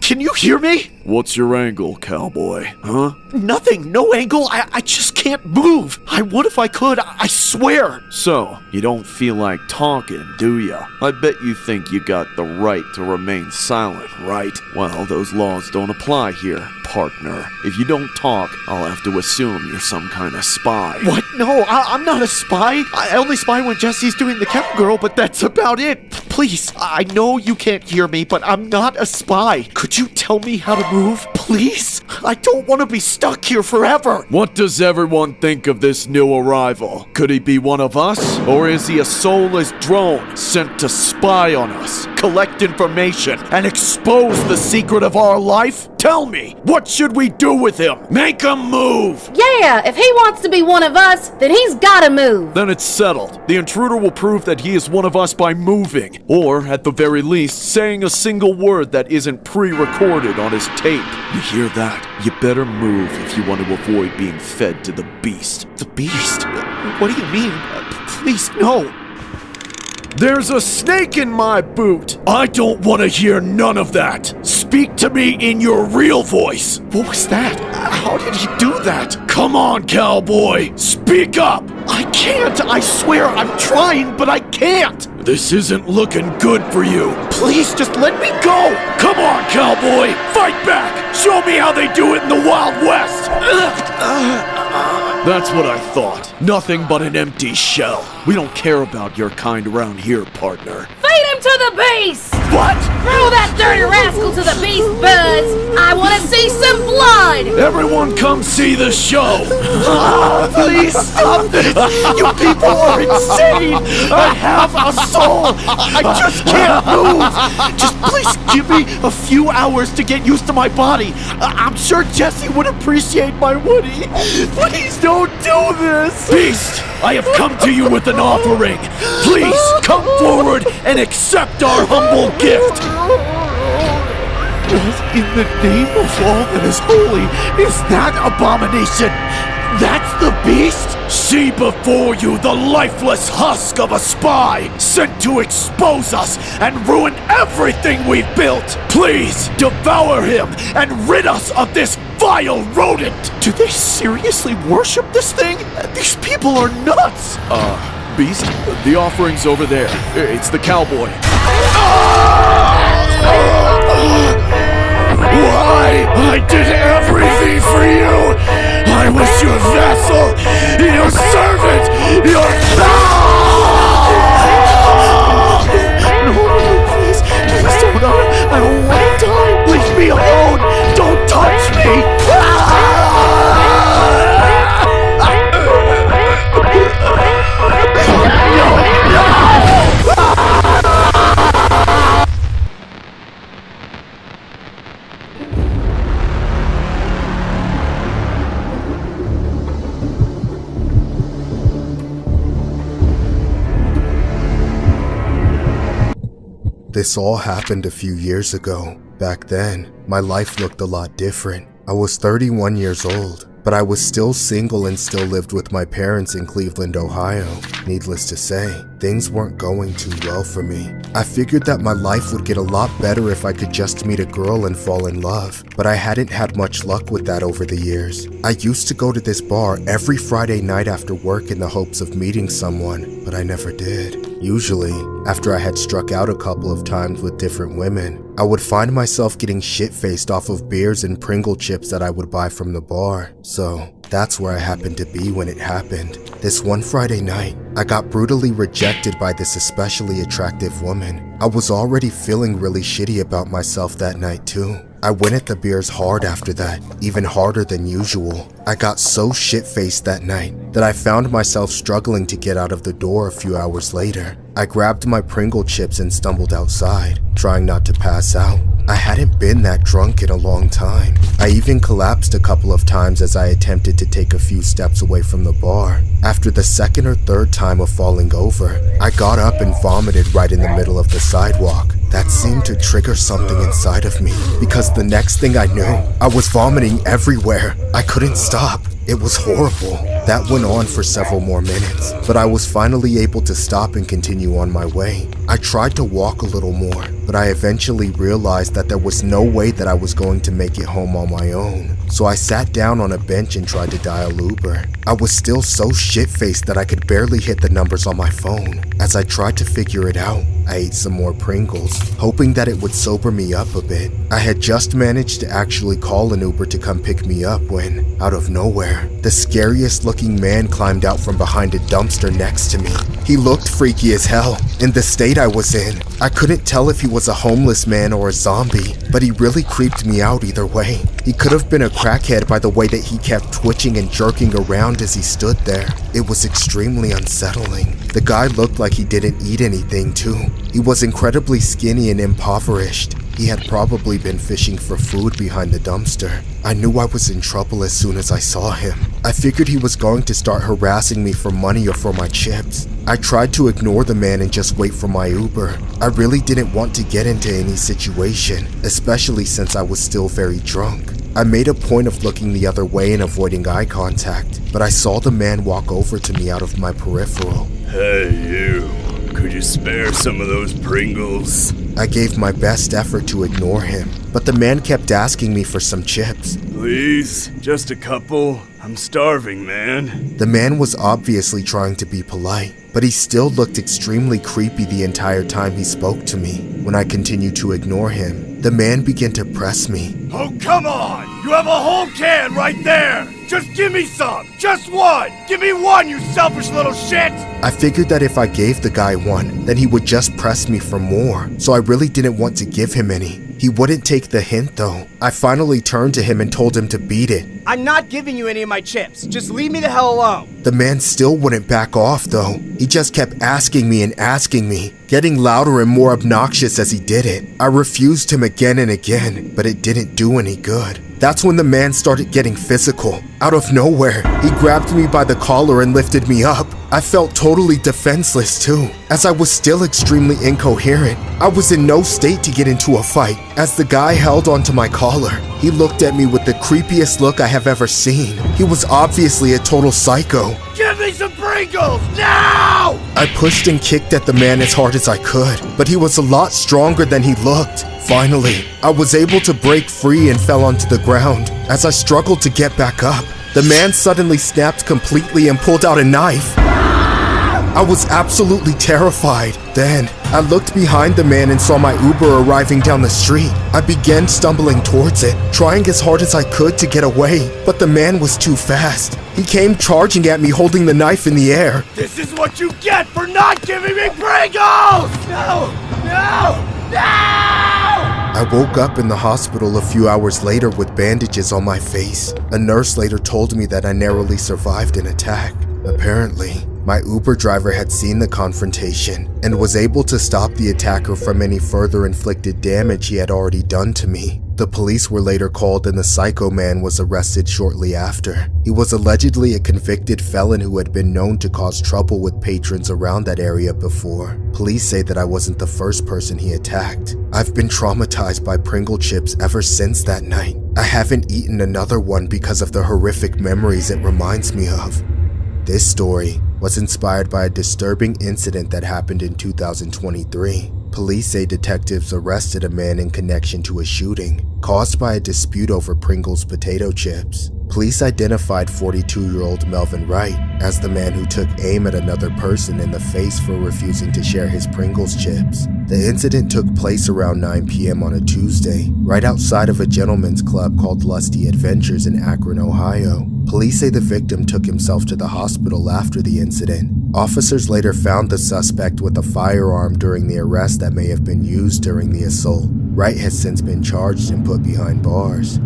Speaker 3: Can you hear me?
Speaker 10: What's your angle, cowboy? Huh?
Speaker 3: Nothing, no angle. I just can't move. I would if I could, I swear.
Speaker 10: So, you don't feel like talking, do ya? I bet you think you got the right to remain silent, right? Well, those laws don't apply here, partner. If you don't talk, I'll have to assume you're some kind of spy.
Speaker 3: What? No, I'm not a spy. I only spy when Jesse's doing the cowgirl, but that's about it. Please, I know you can't hear me, but I'm not a spy. Could you tell me how to move, please? I don't want to be stuck here forever.
Speaker 10: What does everyone think of this new arrival? Could he be one of us? Or is he a soulless drone sent to spy on us, collect information, and expose the secret of our life? Tell me, what should we do with him? Make him move!
Speaker 17: Yeah, if he wants to be one of us, then he's gotta move.
Speaker 10: Then it's settled. The intruder will prove that he is one of us by moving, or at the very least, saying a single word that isn't pre-recorded on his tape. You hear that? You better move if you want to avoid being fed to the beast.
Speaker 3: The beast? What do you mean? Please, no.
Speaker 10: There's a snake in my boot! I don't want to hear none of that! Speak to me in your real voice!
Speaker 3: What was that? How did he do that?
Speaker 10: Come on, cowboy! Speak up!
Speaker 3: I can't! I swear I'm trying, but I can't!
Speaker 10: This isn't looking good for you.
Speaker 3: Please, just let me go!
Speaker 10: Come on, cowboy! Fight back! Show me how they do it in the Wild West! That's what I thought. Nothing but an empty shell. We don't care about your kind around here, partner.
Speaker 17: Fight him,
Speaker 11: to the beast!
Speaker 3: What?
Speaker 11: Throw that dirty rascal to the beast, Buzz! I want to see some blood!
Speaker 3: Everyone come see the show!
Speaker 5: Please stop this! You people are insane! I have a soul! I just can't move! Just please give me a few hours to get used to my body. I'm sure Jesse would appreciate my Woody. Please don't do this!
Speaker 3: Beast, I have come to you with an offering. Please come forward and accept our humble gift.
Speaker 5: What in the name of all that is holy is that abomination? That's the beast?
Speaker 3: See before you the lifeless husk of a spy sent to expose us and ruin everything we've built. Please devour him and rid us of this vile rodent.
Speaker 5: Do they seriously worship this thing? These people are nuts.
Speaker 3: Beast, the offering's over there. It's the cowboy. Why? I did everything for you! I was your vessel, your servant, your...
Speaker 5: No, please don't. I don't want to die. Leave me alone. Don't touch me.
Speaker 4: This all happened a few years ago. Back then, my life looked a lot different. I was 31 years old, but I was still single and still lived with my parents in Cleveland, Ohio. Needless to say, things weren't going too well for me. I figured that my life would get a lot better if I could just meet a girl and fall in love, but I hadn't had much luck with that over the years. I used to go to this bar every Friday night after work in the hopes of meeting someone, but I never did. Usually, after I had struck out a couple of times with different women, I would find myself getting shit-faced off of beers and Pringle chips that I would buy from the bar. So, that's where I happened to be when it happened. This one Friday night, I got brutally rejected by this especially attractive woman. I was already feeling really shitty about myself that night too. I went at the beers hard after that, even harder than usual. I got so shit-faced that night that I found myself struggling to get out of the door a few hours later. I grabbed my Pringle chips and stumbled outside, trying not to pass out. I hadn't been that drunk in a long time. I even collapsed a couple of times as I attempted to take a few steps away from the bar. After the second or third time of falling over, I got up and vomited right in the middle of the sidewalk. That seemed to trigger something inside of me, because the next thing I knew, I was vomiting everywhere. I couldn't stop. It was horrible. That went on for several more minutes, but I was finally able to stop and continue on my way. I tried to walk a little more, but I eventually realized that there was no way that I was going to make it home on my own. So I sat down on a bench and tried to dial Uber. I was still so shit-faced that I could barely hit the numbers on my phone. As I tried to figure it out, I ate some more Pringles, hoping that it would sober me up a bit. I had just managed to actually call an Uber to come pick me up when, out of nowhere, the scariest looking man climbed out from behind a dumpster next to me. He looked freaky as hell. In the state I was in, I couldn't tell if he was a homeless man or a zombie, but he really creeped me out either way. He could have been a crackhead by the way that he kept twitching and jerking around as he stood there. It was extremely unsettling. The guy looked like he didn't eat anything too. He was incredibly skinny and impoverished. He had probably been fishing for food behind the dumpster. I knew I was in trouble as soon as I saw him. I figured he was going to start harassing me for money or for my chips. I tried to ignore the man and just wait for my Uber. I really didn't want to get into any situation, especially since I was still very drunk. I made a point of looking the other way and avoiding eye contact, but I saw the man walk over to me out of my peripheral.
Speaker 13: Hey, you. Could you spare some of those Pringles?
Speaker 4: I gave my best effort to ignore him, but the man kept asking me for some chips.
Speaker 13: Please, just a couple. I'm starving, man.
Speaker 4: The man was obviously trying to be polite, but he still looked extremely creepy the entire time he spoke to me. When I continued to ignore him, the man began to press me.
Speaker 13: Oh, come on! You have a whole can right there!
Speaker 14: Just give me some! Just one! Give me one, you selfish little shit!
Speaker 4: I figured that if I gave the guy one, then he would just press me for more, so I really didn't want to give him any. He wouldn't take the hint though. I finally turned to him and told him to beat it.
Speaker 2: I'm not giving you any of my chips. Just leave me the hell alone.
Speaker 4: The man still wouldn't back off though. He just kept asking me, getting louder and more obnoxious as he did it. I refused him again and again, but it didn't do any good. That's when the man started getting physical. Out of nowhere, he grabbed me by the collar and lifted me up. I felt totally defenseless too, as I was still extremely incoherent. I was in no state to get into a fight. As the guy held onto my collar, he looked at me with the creepiest look I have ever seen. He was obviously a total psycho.
Speaker 14: Give me some Pringles, now!
Speaker 4: I pushed and kicked at the man as hard as I could, but he was a lot stronger than he looked. Finally, I was able to break free and fell onto the ground. As I struggled to get back up, the man suddenly snapped completely and pulled out a knife. I was absolutely terrified. Then, I looked behind the man and saw my Uber arriving down the street. I began stumbling towards it, trying as hard as I could to get away, but the man was too fast. He came charging at me holding the knife in the air.
Speaker 14: This is what you get for not giving me Pringles! No! No! No!
Speaker 4: I woke up in the hospital a few hours later with bandages on my face. A nurse later told me that I narrowly survived an attack. Apparently, my Uber driver had seen the confrontation and was able to stop the attacker from any further inflicted damage he had already done to me. The police were later called and the psycho man was arrested shortly after. He was allegedly a convicted felon who had been known to cause trouble with patrons around that area before. Police say that I wasn't the first person he attacked. I've been traumatized by Pringle chips ever since that night. I haven't eaten another one because of the horrific memories it reminds me of. This story was inspired by a disturbing incident that happened in 2023. Police say detectives arrested a man in connection to a shooting caused by a dispute over Pringles potato chips. Police identified 42-year-old Melvin Wright as the man who took aim at another person in the face for refusing to share his Pringles chips. The incident took place around 9 p.m. on a Tuesday, right outside of a gentleman's club called Lusty Adventures in Akron, Ohio. Police say the victim took himself to the hospital after the incident. Officers later found the suspect with a firearm during the arrest that may have been used during the assault. Wright has since been charged and put behind bars.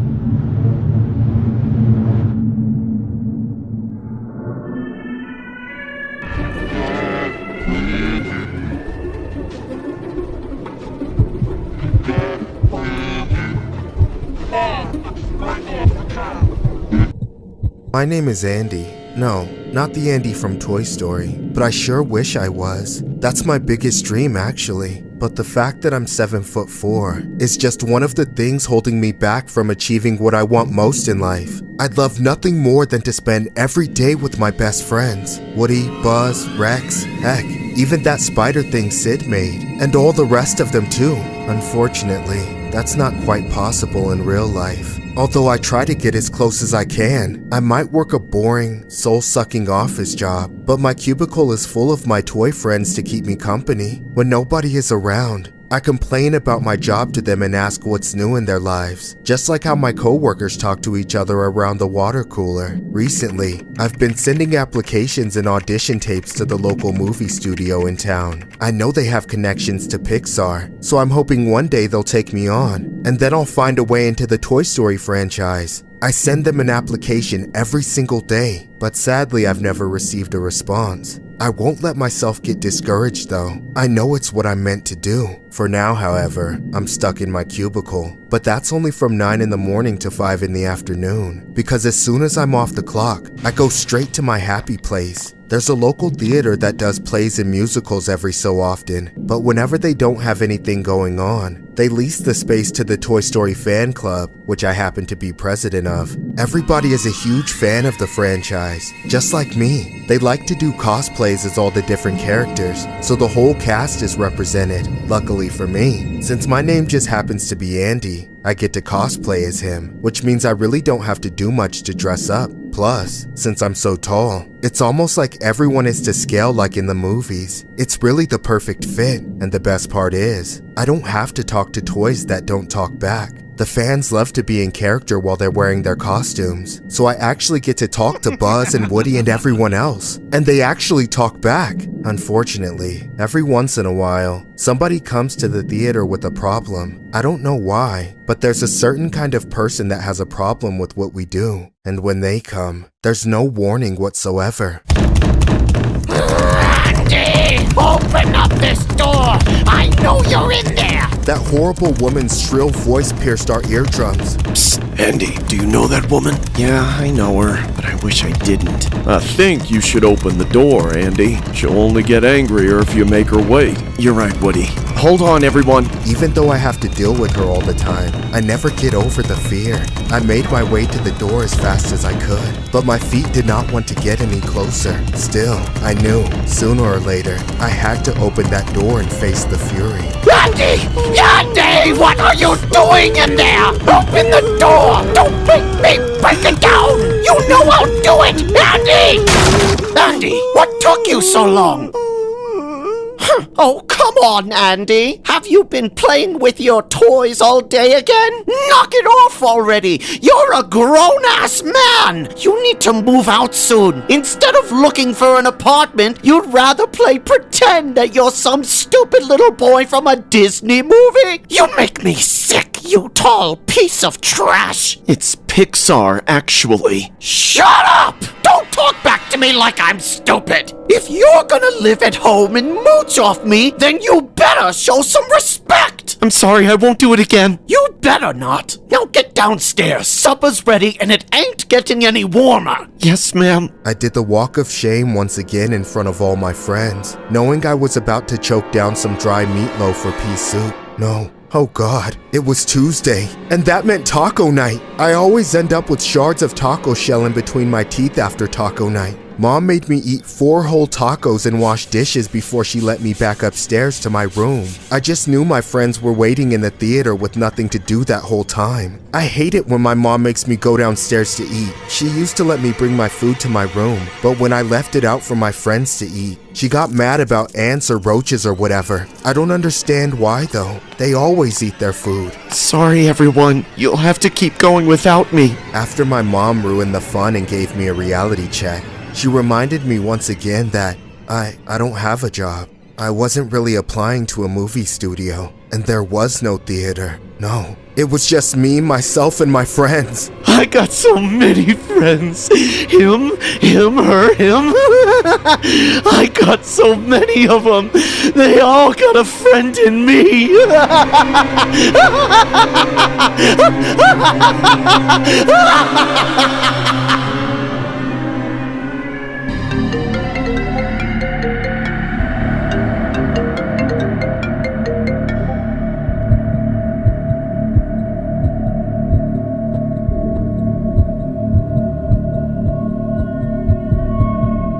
Speaker 4: My name is Andy. No, not the Andy from Toy Story, but I sure wish I was. That's my biggest dream actually. But the fact that I'm 7'4" is just one of the things holding me back from achieving what I want most in life. I'd love nothing more than to spend every day with my best friends. Woody, Buzz, Rex, heck, even that spider thing Sid made, and all the rest of them too. Unfortunately, that's not quite possible in real life. Although I try to get as close as I can. I might work a boring, soul-sucking office job, but my cubicle is full of my toy friends to keep me company. When nobody is around, I complain about my job to them and ask what's new in their lives, just like how my coworkers talk to each other around the water cooler. Recently, I've been sending applications and audition tapes to the local movie studio in town. I know they have connections to Pixar, so I'm hoping one day they'll take me on, and then I'll find a way into the Toy Story franchise. I send them an application every single day, but sadly I've never received a response. I won't let myself get discouraged though. I know it's what I'm meant to do. For now, however, I'm stuck in my cubicle, but that's only from 9 in the morning to 5 in the afternoon, because as soon as I'm off the clock, I go straight to my happy place. There's a local theater that does plays and musicals every so often, but whenever they don't have anything going on, they lease the space to the Toy Story fan club, which I happen to be president of. Everybody is a huge fan of the franchise, just like me. They like to do cosplays as all the different characters, so the whole cast is represented. Luckily for me, since my name just happens to be Andy, I get to cosplay as him, which means I really don't have to do much to dress up. Plus, since I'm so tall, it's almost like everyone is to scale like in the movies. It's really the perfect fit, and the best part is, I don't have to talk to toys that don't talk back. The fans love to be in character while they're wearing their costumes, so I actually get to talk to Buzz and Woody and everyone else, and they actually talk back. Unfortunately, every once in a while, somebody comes to the theater with a problem. I don't know why, but there's a certain kind of person that has a problem with what we do, and when they come, there's no warning whatsoever.
Speaker 8: Andy! Open up this door! I know you're in there!
Speaker 4: That horrible woman's shrill voice pierced our eardrums.
Speaker 3: Psst, Andy, do you know that woman?
Speaker 5: Yeah, I know her, but I wish I didn't.
Speaker 3: I think you should open the door, Andy. She'll only get angrier if you make her wait.
Speaker 5: You're right, Woody. Hold on, everyone.
Speaker 4: Even though I have to deal with her all the time, I never get over the fear. I made my way to the door as fast as I could, but my feet did not want to get any closer. Still, I knew, sooner or later, I had to open that door and face the fury.
Speaker 8: Andy! Andy! What are you doing in there? Open the door! Don't make me break it down! You know I'll do it! Andy! Andy, what took you so long?
Speaker 12: Oh, come on, Andy. Have you been playing with your toys all day again? Knock it off already. You're a grown-ass man. You need to move out soon. Instead of looking for an apartment, you'd rather play pretend that you're some stupid little boy from a Disney movie. You make me sick, you tall piece of trash.
Speaker 5: It's Pixar, actually.
Speaker 8: Shut up! Don't talk back to me like I'm stupid!
Speaker 12: If you're gonna live at home and mooch off me, then you better show some respect!
Speaker 5: I'm sorry, I won't do it again.
Speaker 12: You better not. Now get downstairs. Supper's ready and it ain't getting any warmer.
Speaker 5: Yes, ma'am.
Speaker 4: I did the walk of shame once again in front of all my friends, knowing I was about to choke down some dry meatloaf or pea soup. No. Oh God, it was Tuesday, and that meant taco night. I always end up with shards of taco shell in between my teeth after taco night. Mom made me eat 4 whole tacos and wash dishes before she let me back upstairs to my room. I just knew my friends were waiting in the theater with nothing to do that whole time. I hate it when my mom makes me go downstairs to eat. She used to let me bring my food to my room, but when I left it out for my friends to eat, she got mad about ants or roaches or whatever. I don't understand why though. They always eat their food.
Speaker 5: Sorry, everyone. You'll have to keep going without me.
Speaker 4: After my mom ruined the fun and gave me a reality check, she reminded me once again that I don't have a job. I wasn't really applying to a movie studio, and there was no theater. No, it was just me, myself, and my friends.
Speaker 3: I got so many friends. Him, her, him. I got so many of them. They all got a friend in me.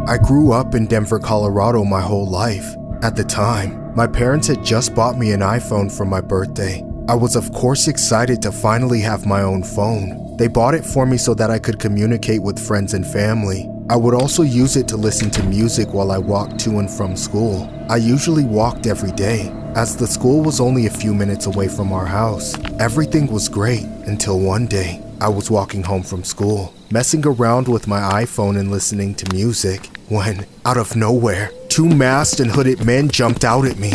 Speaker 4: I grew up in Denver, Colorado my whole life. At the time, my parents had just bought me an iPhone for my birthday. I was of course excited to finally have my own phone. They bought it for me so that I could communicate with friends and family. I would also use it to listen to music while I walked to and from school. I usually walked every day, as the school was only a few minutes away from our house. Everything was great until one day. I was walking home from school, messing around with my iPhone and listening to music, when, out of nowhere, 2 masked and hooded men jumped out at me.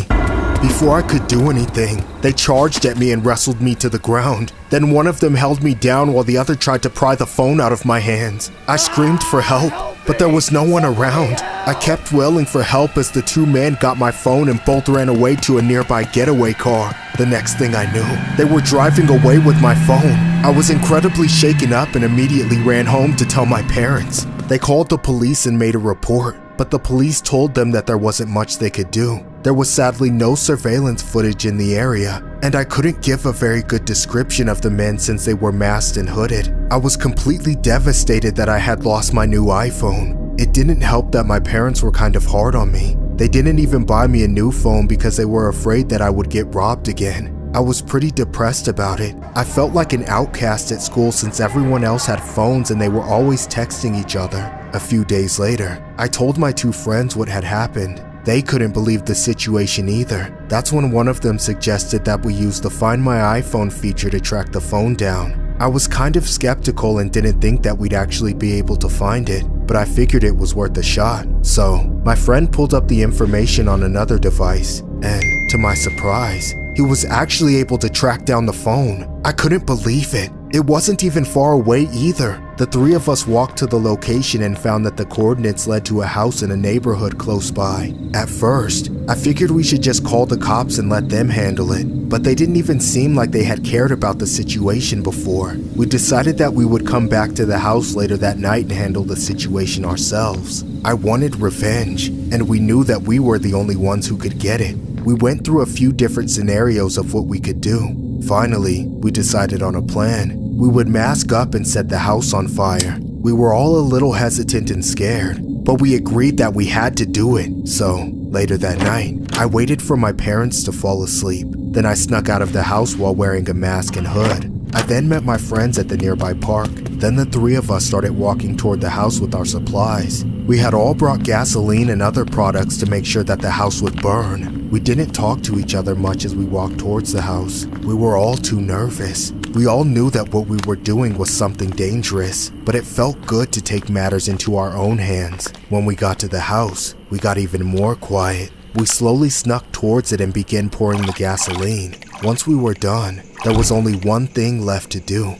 Speaker 4: Before I could do anything, they charged at me and wrestled me to the ground. Then one of them held me down while the other tried to pry the phone out of my hands. I screamed for help, but there was no one around. I kept wailing for help as the 2 men got my phone and both ran away to a nearby getaway car. The next thing I knew, they were driving away with my phone. I was incredibly shaken up and immediately ran home to tell my parents. They called the police and made a report, but the police told them that there wasn't much they could do. There was sadly no surveillance footage in the area, and I couldn't give a very good description of the men since they were masked and hooded. I was completely devastated that I had lost my new iPhone. It didn't help that my parents were kind of hard on me. They didn't even buy me a new phone because they were afraid that I would get robbed again. I was pretty depressed about it. I felt like an outcast at school since everyone else had phones and they were always texting each other. A few days later, I told my 2 friends what had happened. They couldn't believe the situation either. That's when one of them suggested that we use the Find My iPhone feature to track the phone down. I was kind of skeptical and didn't think that we'd actually be able to find it, but I figured it was worth a shot. So, my friend pulled up the information on another device, and to my surprise, he was actually able to track down the phone. I couldn't believe it. It wasn't even far away either. The three of us walked to the location and found that the coordinates led to a house in a neighborhood close by. At first, I figured we should just call the cops and let them handle it, but they didn't even seem like they had cared about the situation before. We decided that we would come back to the house later that night and handle the situation ourselves. I wanted revenge, and we knew that we were the only ones who could get it. We went through a few different scenarios of what we could do. Finally, we decided on a plan. We would mask up and set the house on fire. We were all a little hesitant and scared, but we agreed that we had to do it. So, later that night, I waited for my parents to fall asleep. Then I snuck out of the house while wearing a mask and hood. I then met my friends at the nearby park. Then the three of us started walking toward the house with our supplies. We had all brought gasoline and other products to make sure that the house would burn. We didn't talk to each other much as we walked towards the house. We were all too nervous. We all knew that what we were doing was something dangerous, but it felt good to take matters into our own hands. When we got to the house, we got even more quiet. We slowly snuck towards it and began pouring the gasoline. Once we were done, there was only one thing left to do.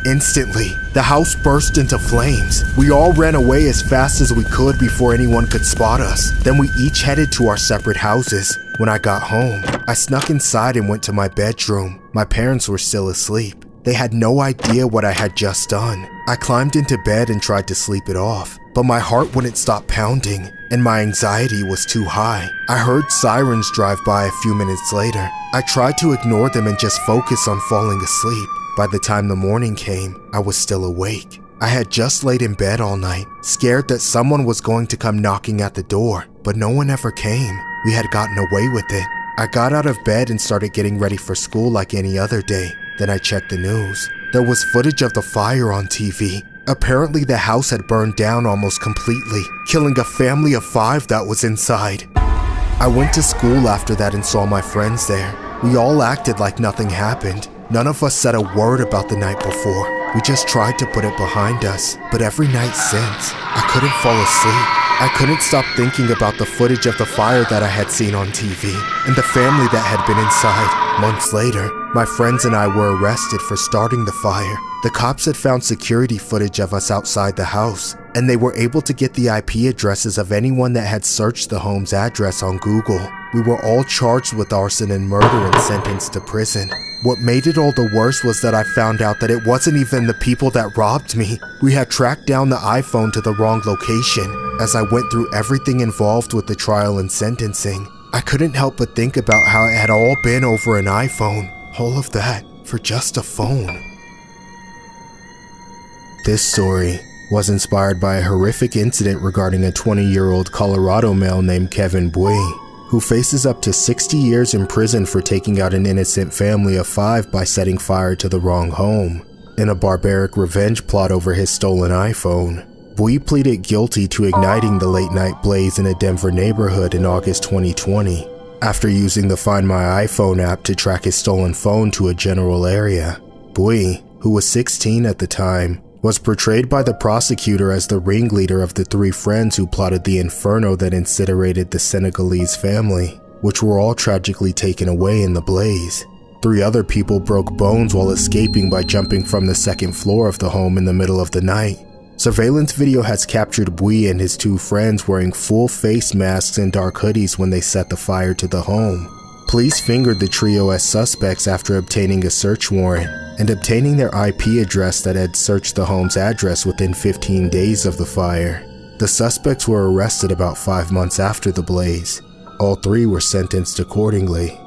Speaker 4: Instantly, the house burst into flames. We all ran away as fast as we could before anyone could spot us. Then we each headed to our separate houses. When I got home, I snuck inside and went to my bedroom. My parents were still asleep. They had no idea what I had just done. I climbed into bed and tried to sleep it off, but my heart wouldn't stop pounding, and my anxiety was too high. I heard sirens drive by a few minutes later. I tried to ignore them and just focus on falling asleep. By the time the morning came, I was still awake. I had just laid in bed all night, scared that someone was going to come knocking at the door, but no one ever came. We had gotten away with it. I got out of bed and started getting ready for school like any other day. Then I checked the news. There was footage of the fire on TV. Apparently the house had burned down almost completely, killing a family of 5 that was inside. I went to school after that and saw my friends there. We all acted like nothing happened. None of us said a word about the night before. We just tried to put it behind us. But every night since, I couldn't fall asleep. I couldn't stop thinking about the footage of the fire that I had seen on TV and the family that had been inside. Months later, my friends and I were arrested for starting the fire. The cops had found security footage of us outside the house, and they were able to get the IP addresses of anyone that had searched the home's address on Google. We were all charged with arson and murder and sentenced to prison. What made it all the worse was that I found out that it wasn't even the people that robbed me. We had tracked down the iPhone to the wrong location. As I went through everything involved with the trial and sentencing, I couldn't help but think about how it had all been over an iPhone. All of that for just a phone. This story was inspired by a horrific incident regarding a 20-year-old Colorado male named Kevin Bui, who faces up to 60 years in prison for taking out an innocent family of 5 by setting fire to the wrong home. In a barbaric revenge plot over his stolen iPhone, Bui pleaded guilty to igniting the late-night blaze in a Denver neighborhood in August 2020, after using the Find My iPhone app to track his stolen phone to a general area. Bui, who was 16 at the time, was portrayed by the prosecutor as the ringleader of the 3 friends who plotted the inferno that incinerated the Senegalese family, which were all tragically taken away in the blaze. 3 other people broke bones while escaping by jumping from the 2nd floor of the home in the middle of the night. Surveillance video has captured Bui and his 2 friends wearing full face masks and dark hoodies when they set the fire to the home. Police fingered the trio as suspects after obtaining a search warrant and obtaining their IP address that had searched the home's address within 15 days of the fire. The suspects were arrested about 5 months after the blaze. All 3 were sentenced accordingly.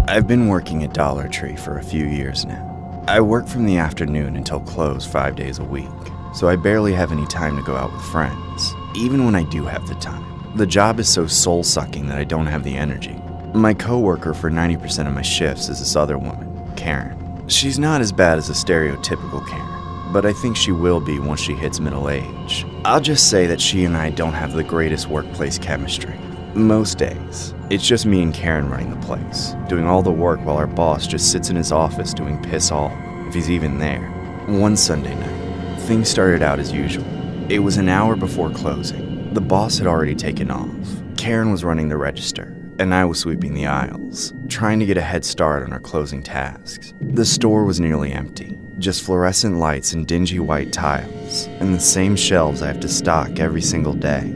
Speaker 1: I've been working at Dollar Tree for a few years now. I work from the afternoon until close 5 days a week, so I barely have any time to go out with friends, even when I do have the time. The job is so soul-sucking that I don't have the energy. My co-worker for 90% of my shifts is this other woman, Karen. She's not as bad as a stereotypical Karen, but I think she will be once she hits middle age. I'll just say that she and I don't have the greatest workplace chemistry. Most days, it's just me and Karen running the place, doing all the work while our boss just sits in his office doing piss all, if he's even there. One Sunday night, things started out as usual. It was an hour before closing. The boss had already taken off. Karen was running the register, and I was sweeping the aisles, trying to get a head start on our closing tasks. The store was nearly empty, just fluorescent lights and dingy white tiles, and the same shelves I have to stock every single day.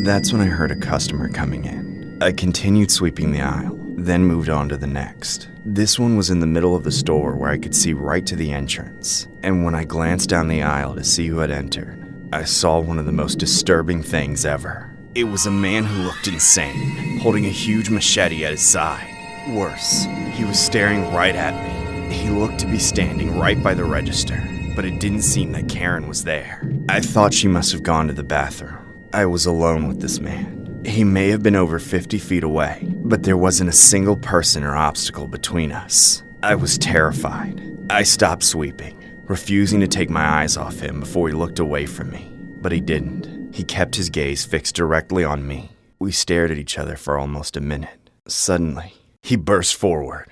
Speaker 1: That's when I heard a customer coming in. I continued sweeping the aisle, then moved on to the next. This one was in the middle of the store where I could see right to the entrance, and when I glanced down the aisle to see who had entered, I saw one of the most disturbing things ever. It was a man who looked insane, holding a huge machete at his side. Worse, he was staring right at me. He looked to be standing right by the register, but it didn't seem that Karen was there. I thought she must have gone to the bathroom. I was alone with this man. He may have been over 50 feet away, but there wasn't a single person or obstacle between us. I was terrified. I stopped sweeping, refusing to take my eyes off him before he looked away from me, but he didn't. He kept his gaze fixed directly on me. We stared at each other for almost a minute. Suddenly, he burst forward.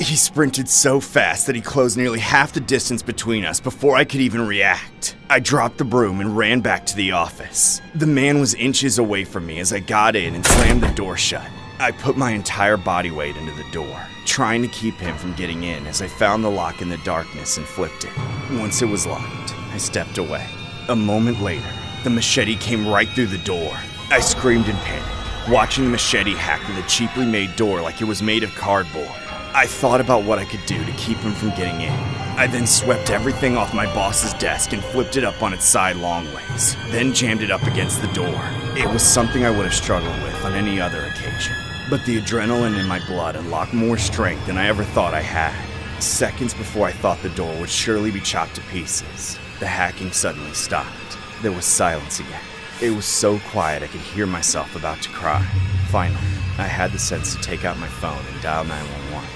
Speaker 1: He sprinted so fast that he closed nearly half the distance between us before I could even react. I dropped the broom and ran back to the office. The man was inches away from me as I got in and slammed the door shut. I put my entire body weight into the door, trying to keep him from getting in as I found the lock in the darkness and flipped it. Once it was locked, I stepped away. A moment later, the machete came right through the door. I screamed in panic, watching the machete hack through the cheaply made door like it was made of cardboard. I thought about what I could do to keep him from getting in. I then swept everything off my boss's desk and flipped it up on its side long ways, then jammed it up against the door. It was something I would have struggled with on any other occasion, but the adrenaline in my blood unlocked more strength than I ever thought I had. Seconds before I thought the door would surely be chopped to pieces, the hacking suddenly stopped. There was silence again. It was so quiet I could hear myself about to cry. Finally, I had the sense to take out my phone and dial 911.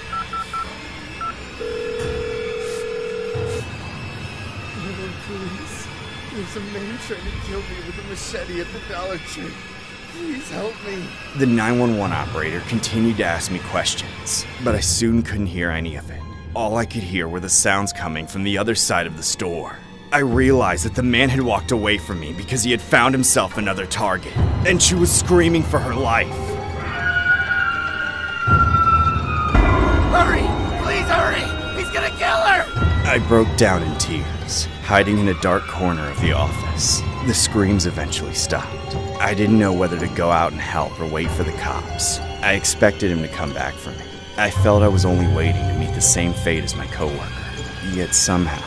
Speaker 10: Please. There's a man trying to kill me with a machete at the Dollar Tree. Please help me.
Speaker 1: The 911 operator continued to ask me questions, but I soon couldn't hear any of it. All I could hear were the sounds coming from the other side of the store. I realized that the man had walked away from me because he had found himself another target, and she was screaming for her life.
Speaker 8: Hurry! Please hurry! He's gonna kill her!
Speaker 1: I broke down in tears, hiding in a dark corner of the office. The screams eventually stopped. I didn't know whether to go out and help or wait for the cops. I expected him to come back for me. I felt I was only waiting to meet the same fate as my coworker. Yet somehow,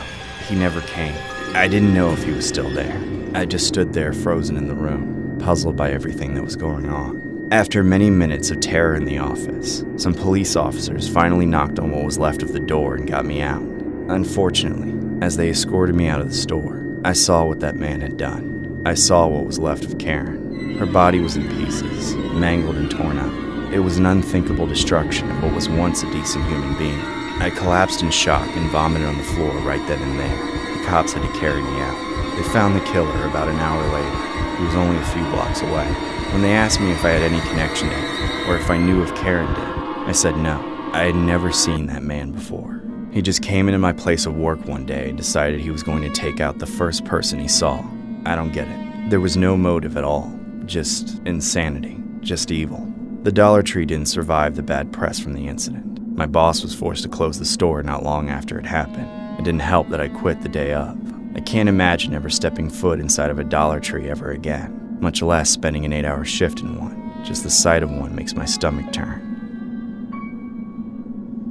Speaker 1: he never came. I didn't know if he was still there. I just stood there frozen in the room, puzzled by everything that was going on. After many minutes of terror in the office, some police officers finally knocked on what was left of the door and got me out. Unfortunately, as they escorted me out of the store, I saw what that man had done. I saw what was left of Karen. Her body was in pieces, mangled and torn up. It was an unthinkable destruction of what was once a decent human being. I collapsed in shock and vomited on the floor right then and there. The cops had to carry me out. They found the killer about an hour later. He was only a few blocks away. When they asked me if I had any connection to him, or if I knew if Karen did, I said no. I had never seen that man before. He just came into my place of work one day and decided he was going to take out the first person he saw. I don't get it. There was no motive at all. Just insanity. Just evil. The Dollar Tree didn't survive the bad press from the incident. My boss was forced to close the store not long after it happened. It didn't help that I quit the day of. I can't imagine ever stepping foot inside of a Dollar Tree ever again, much less spending an 8-hour shift in one. Just the sight of one makes my stomach turn.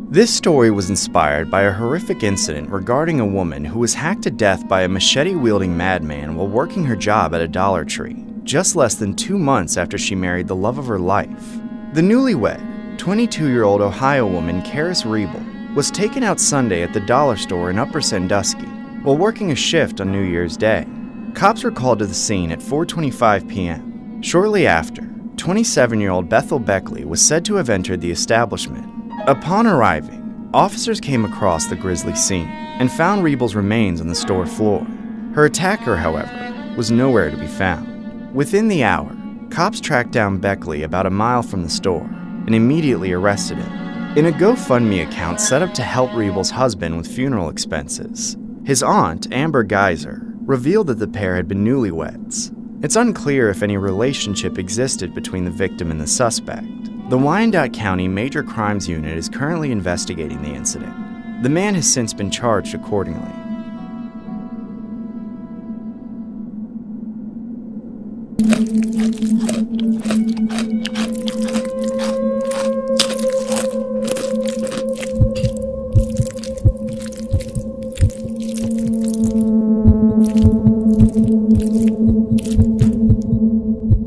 Speaker 1: This story was inspired by a horrific incident regarding a woman who was hacked to death by a machete-wielding madman while working her job at a Dollar Tree, just less than 2 months after she married the love of her life. The newlywed, 22-year-old Ohio woman Karis Riebel was taken out Sunday at the dollar store in Upper Sandusky while working a shift on New Year's Day. Cops were called to the scene at 4:25 p.m. Shortly after, 27-year-old Bethel Beckley was said to have entered the establishment. Upon arriving, officers came across the grisly scene and found Riebel's remains on the store floor. Her attacker, however, was nowhere to be found. Within the hour, cops tracked down Beckley about a mile from the store and immediately arrested him. In a GoFundMe account set up to help Riebel's husband with funeral expenses, his aunt, Amber Geyser, revealed that the pair had been newlyweds. It's unclear if any relationship existed between the victim and the suspect. The Wyandotte County Major Crimes Unit is currently investigating the incident. The man has since been charged accordingly.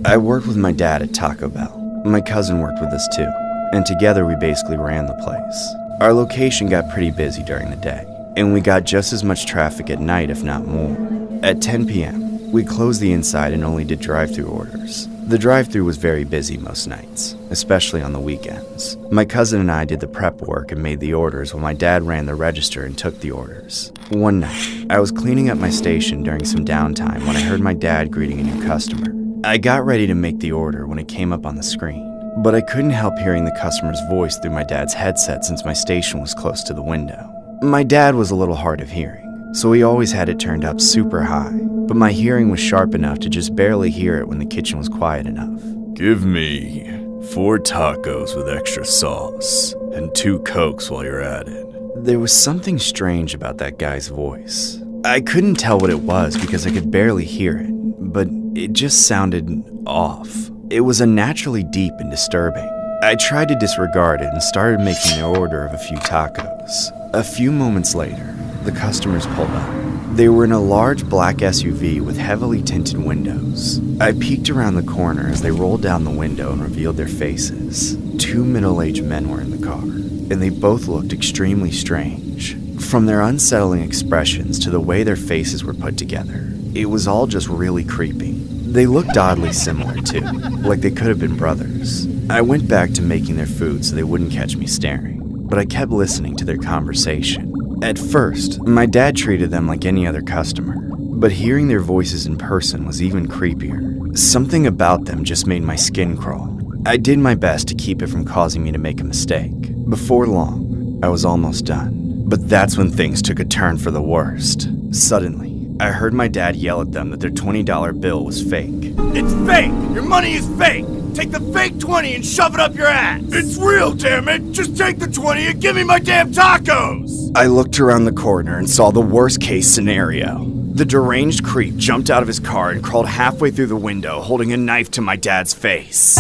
Speaker 1: I worked with my dad at Taco Bell. My cousin worked with us too, and together we basically ran the place. Our location got pretty busy during the day, and we got just as much traffic at night, if not more. At 10 p.m., we closed the inside and only did drive-thru orders. The drive-thru was very busy most nights, especially on the weekends. My cousin and I did the prep work and made the orders while my dad ran the register and took the orders. One night, I was cleaning up my station during some downtime when I heard my dad greeting a new customer. I got ready to make the order when it came up on the screen, but I couldn't help hearing the customer's voice through my dad's headset since my station was close to the window. My dad was a little hard of hearing, so he always had it turned up super high, but my hearing was sharp enough to just barely hear it when the kitchen was quiet enough.
Speaker 13: Give me 4 tacos with extra sauce and 2 Cokes while you're at it.
Speaker 1: There was something strange about that guy's voice. I couldn't tell what it was because I could barely hear it, but it just sounded off. It was unnaturally deep and disturbing. I tried to disregard it and started making the order of a few tacos. A few moments later, the customers pulled up. They were in a large black SUV with heavily tinted windows. I peeked around the corner as they rolled down the window and revealed their faces. 2 middle-aged men were in the car, and they both looked extremely strange. From their unsettling expressions to the way their faces were put together, it was all just really creepy. They looked oddly similar too, like they could have been brothers. I went back to making their food so they wouldn't catch me staring, but I kept listening to their conversation. At first, my dad treated them like any other customer, but hearing their voices in person was even creepier. Something about them just made my skin crawl. I did my best to keep it from causing me to make a mistake. Before long, I was almost done. But that's when things took a turn for the worst. Suddenly, I heard my dad yell at them that their $20 bill was fake.
Speaker 14: It's fake! Your money is fake! Take the fake 20 and shove it up your ass! It's real, damn it! Just take the 20 and give me my damn tacos!
Speaker 1: I looked around the corner and saw the worst case scenario. The deranged creep jumped out of his car and crawled halfway through the window holding a knife to my dad's face.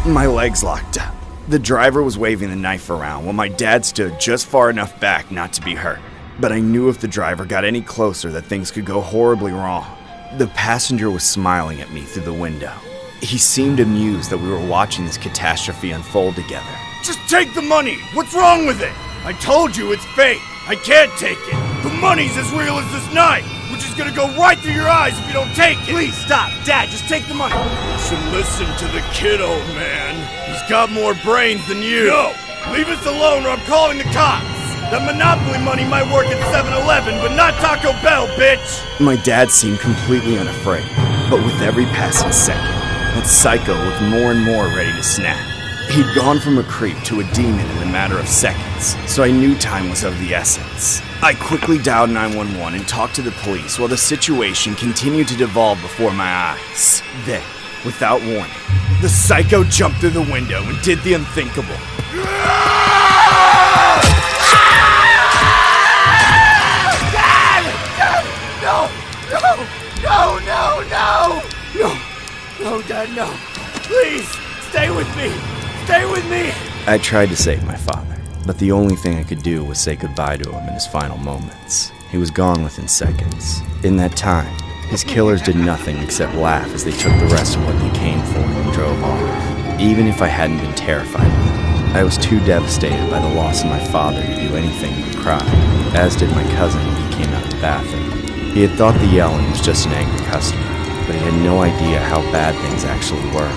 Speaker 1: My legs locked up. The driver was waving the knife around while my dad stood just far enough back not to be hurt. But I knew if the driver got any closer that things could go horribly wrong. The passenger was smiling at me through the window. He seemed amused that we were watching this catastrophe unfold together.
Speaker 14: Just take the money! What's wrong with it? I told you it's fake! I can't take it! The money's as real as this knife, which is gonna go right through your eyes if you don't take it!
Speaker 2: Please stop! Dad, just take the money!
Speaker 14: You should listen to the kid, old man. He's got more brains than you! No! Leave us alone or I'm calling the cops! That Monopoly money might work at 7-Eleven, but not Taco Bell, bitch!
Speaker 1: My dad seemed completely unafraid, but with every passing second, that psycho looked more and more ready to snap. He'd gone from a creep to a demon in a matter of seconds, so I knew time was of the essence. I quickly dialed 911 and talked to the police while the situation continued to devolve before my eyes. Then, without warning, the psycho jumped through the window and did the unthinkable.
Speaker 14: No, Dad, no. Please, stay with me. Stay with me.
Speaker 1: I tried to save my father, but the only thing I could do was say goodbye to him in his final moments. He was gone within seconds. In that time, his killers did nothing except laugh as they took the rest of what they came for and drove off, even if I hadn't been terrified of them. I was too devastated by the loss of my father to do anything but cry, as did my cousin when he came out of the bathroom. He had thought the yelling was just an angry customer, but he had no idea how bad things actually were.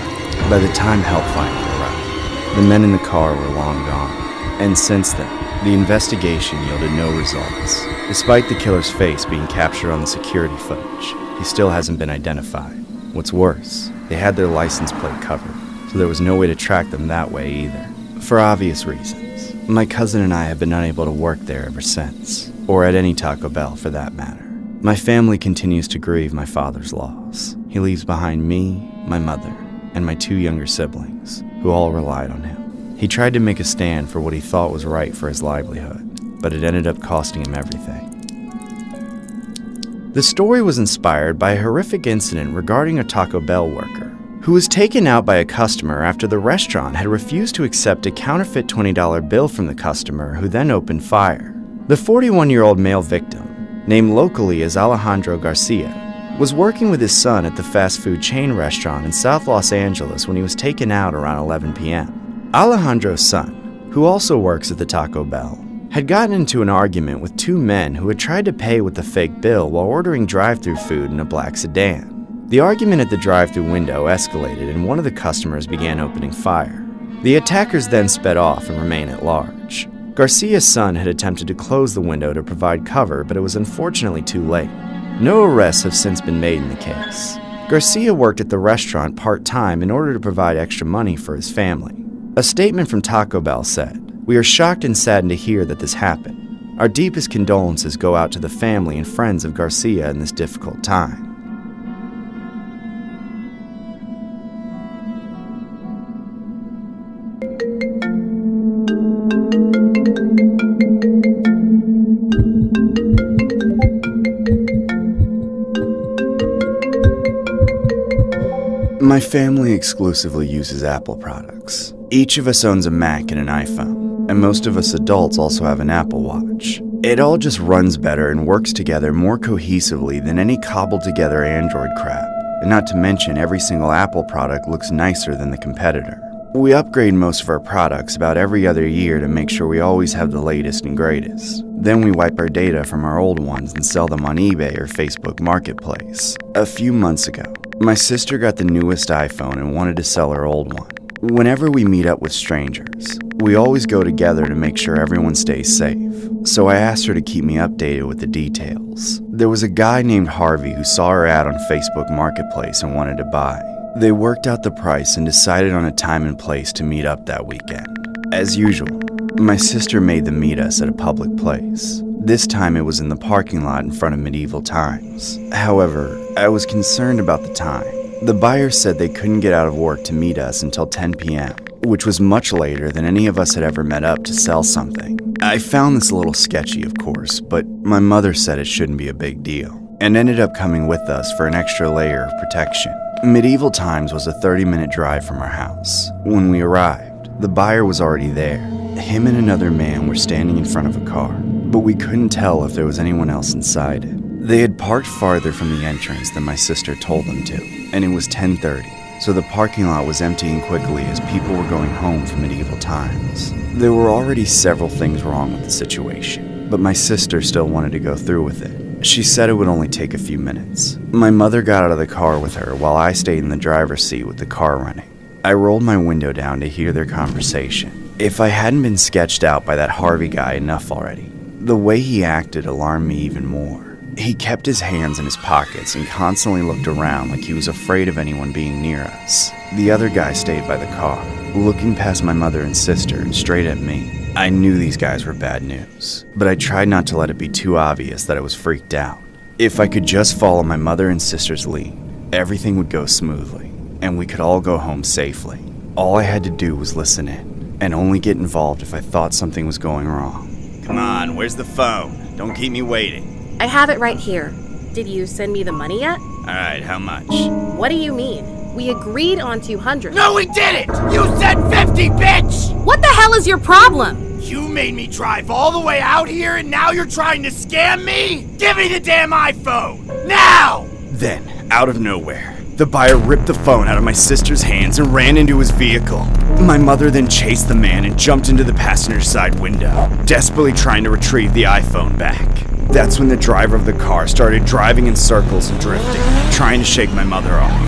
Speaker 1: By the time help finally arrived, the men in the car were long gone, and since then, the investigation yielded no results. Despite the killer's face being captured on the security footage, he still hasn't been identified. What's worse, they had their license plate covered, so there was no way to track them that way either. For obvious reasons, my cousin and I have been unable to work there ever since, or at any Taco Bell for that matter. My family continues to grieve my father's loss. He leaves behind me, my mother, and my 2 younger siblings, who all relied on him. He tried to make a stand for what he thought was right for his livelihood, but it ended up costing him everything. The story was inspired by a horrific incident regarding a Taco Bell worker who was taken out by a customer after the restaurant had refused to accept a counterfeit $20 bill from the customer, who then opened fire. The 41-year-old male victim, named locally as Alejandro Garcia, was working with his son at the fast food chain restaurant in South Los Angeles when he was taken out around 11 p.m. Alejandro's son, who also works at the Taco Bell, had gotten into an argument with 2 men who had tried to pay with the fake bill while ordering drive-thru food in a black sedan. The argument at the drive-thru window escalated and one of the customers began opening fire. The attackers then sped off and remained at large. Garcia's son had attempted to close the window to provide cover, but it was unfortunately too late. No arrests have since been made in the case. Garcia worked at the restaurant part-time in order to provide extra money for his family. A statement from Taco Bell said, "We are shocked and saddened to hear that this happened. Our deepest condolences go out to the family and friends of Garcia in this difficult time." My family exclusively uses Apple products. Each of us owns a Mac and an iPhone, and most of us adults also have an Apple Watch. It all just runs better and works together more cohesively than any cobbled together Android crap, and not to mention every single Apple product looks nicer than the competitor. We upgrade most of our products about every other year to make sure we always have the latest and greatest. Then we wipe our data from our old ones and sell them on eBay or Facebook Marketplace. A few months ago, my sister got the newest iPhone and wanted to sell her old one. Whenever we meet up with strangers, we always go together to make sure everyone stays safe. So I asked her to keep me updated with the details. There was a guy named Harvey who saw her ad on Facebook Marketplace and wanted to buy. They worked out the price and decided on a time and place to meet up that weekend. As usual, my sister made them meet us at a public place. This time it was in the parking lot in front of Medieval Times. However, I was concerned about the time. The buyer said they couldn't get out of work to meet us until 10 p.m., which was much later than any of us had ever met up to sell something. I found this a little sketchy, of course, but my mother said it shouldn't be a big deal, and ended up coming with us for an extra layer of protection. Medieval Times was a 30-minute drive from our house. When we arrived, the buyer was already there. Him and another man were standing in front of a car, but we couldn't tell if there was anyone else inside it. They had parked farther from the entrance than my sister told them to, and it was 10:30, so the parking lot was emptying quickly as people were going home from Medieval Times. There were already several things wrong with the situation, but my sister still wanted to go through with it. She said it would only take a few minutes. My mother got out of the car with her while I stayed in the driver's seat with the car running. I rolled my window down to hear their conversation. If I hadn't been sketched out by that Harvey guy enough already, the way he acted alarmed me even more. He kept his hands in his pockets and constantly looked around like he was afraid of anyone being near us. The other guy stayed by the car, looking past my mother and sister and straight at me. I knew these guys were bad news, but I tried not to let it be too obvious that I was freaked out. If I could just follow my mother and sister's lead, everything would go smoothly, and we could all go home safely. All I had to do was listen in, and only get involved if I thought something was going wrong.
Speaker 13: Come on, where's the phone? Don't keep me waiting.
Speaker 15: I have it right here. Did you send me the money yet?
Speaker 13: Alright, how much?
Speaker 15: What do you mean? We agreed on 200.
Speaker 8: No, we didn't! You said 50, bitch!
Speaker 15: What the hell is your problem?
Speaker 8: You made me drive all the way out here and now you're trying to scam me? Give me the damn iPhone! Now!
Speaker 1: Then, out of nowhere, The buyer ripped the phone out of my sister's hands and ran into his vehicle. My mother then chased the man and jumped into the passenger side window, desperately trying to retrieve the iPhone back. That's when the driver of the car started driving in circles and drifting, trying to shake my mother off.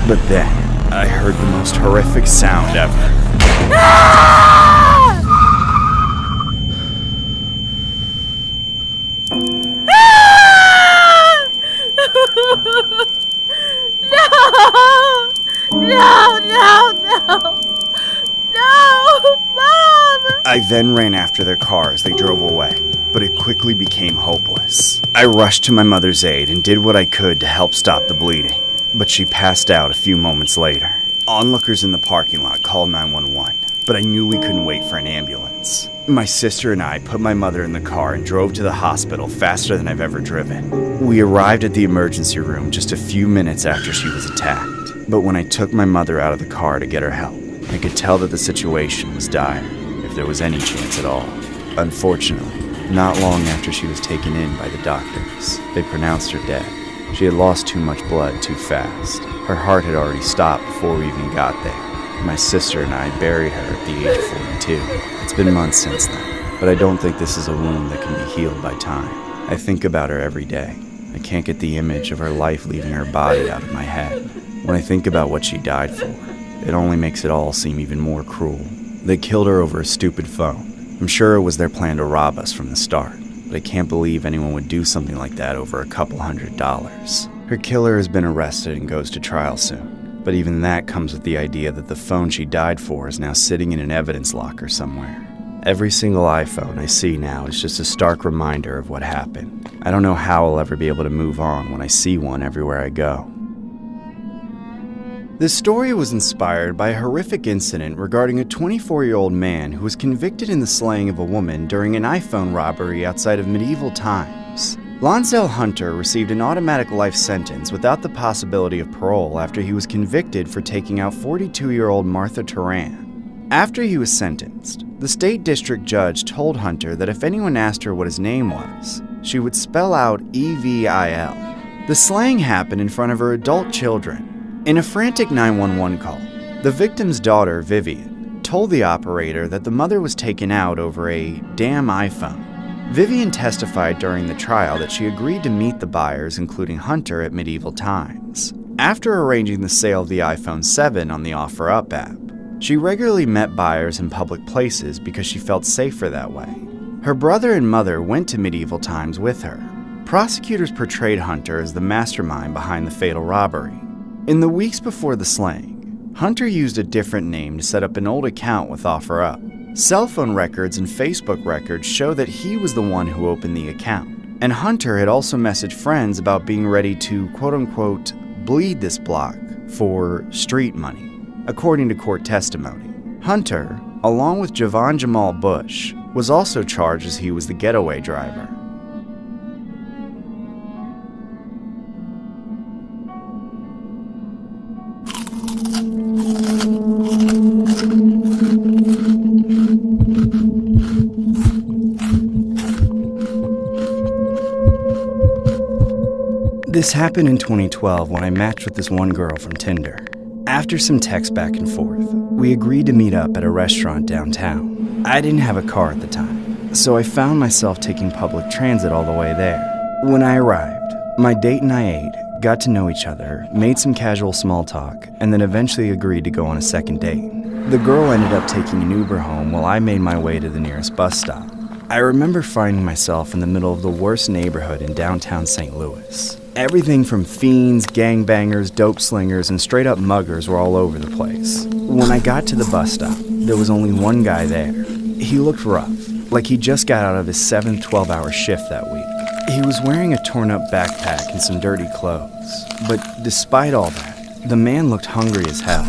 Speaker 1: But then, I heard the most horrific sound ever. I then ran after their car as they drove away, but it quickly became hopeless. I rushed to my mother's aid and did what I could to help stop the bleeding, but she passed out a few moments later. Onlookers in the parking lot called 911, but I knew we couldn't wait for an ambulance. My sister and I put my mother in the car and drove to the hospital faster than I've ever driven. We arrived at the emergency room just a few minutes after she was attacked, but when I took my mother out of the car to get her help, I could tell that the situation was dire, if there was any chance at all. Unfortunately, not long after she was taken in by the doctors, they pronounced her dead. She had lost too much blood too fast. Her heart had already stopped before we even got there. My sister and I buried her at the age of 42. It's been months since then, but I don't think this is a wound that can be healed by time. I think about her every day. I can't get the image of her life leaving her body out of my head. When I think about what she died for, it only makes it all seem even more cruel. They killed her over a stupid phone. I'm sure it was their plan to rob us from the start, but I can't believe anyone would do something like that over a couple $100s. Her killer has been arrested and goes to trial soon, but even that comes with the idea that the phone she died for is now sitting in an evidence locker somewhere. Every single iPhone I see now is just a stark reminder of what happened. I don't know how I'll ever be able to move on when I see one everywhere I go. This story was inspired by a horrific incident regarding a 24-year-old man who was convicted in the slaying of a woman during an iPhone robbery outside of medieval times. Lonsdale Hunter received an automatic life sentence without the possibility of parole after he was convicted for taking out 42-year-old Martha Turan. After he was sentenced, the state district judge told Hunter that if anyone asked her what his name was, she would spell out EVIL. The slaying happened in front of her adult children. In a frantic 911 call, the victim's daughter, Vivian, told the operator that the mother was taken out over a damn iPhone. Vivian testified during the trial that she agreed to meet the buyers, including Hunter, at medieval times. After arranging the sale of the iPhone 7 on the OfferUp app, she regularly met buyers in public places because she felt safer that way. Her brother and mother went to medieval times with her. Prosecutors portrayed Hunter as the mastermind behind the fatal robbery. In the weeks before the slaying, Hunter used a different name to set up an old account with OfferUp. Cell phone records and Facebook records show that he was the one who opened the account, and Hunter had also messaged friends about being ready to quote-unquote bleed this block for street money. According to court testimony, Hunter, along with Javon Jamal Bush, was also charged as he was the getaway driver. This happened in 2012 when I matched with this one girl from Tinder. After some text back and forth, we agreed to meet up at a restaurant downtown. I didn't have a car at the time, so I found myself taking public transit all the way there. When I arrived, my date and I ate, got to know each other, made some casual small talk, and then eventually agreed to go on a second date. The girl ended up taking an Uber home while I made my way to the nearest bus stop. I remember finding myself in the middle of the worst neighborhood in downtown St. Louis. Everything from fiends, gangbangers, dope slingers, and straight-up muggers were all over the place. When I got to the bus stop, there was only one guy there. He looked rough, like he just got out of his 7th 12-hour shift that week. He was wearing a torn-up backpack and some dirty clothes. But despite all that, the man looked hungry as hell.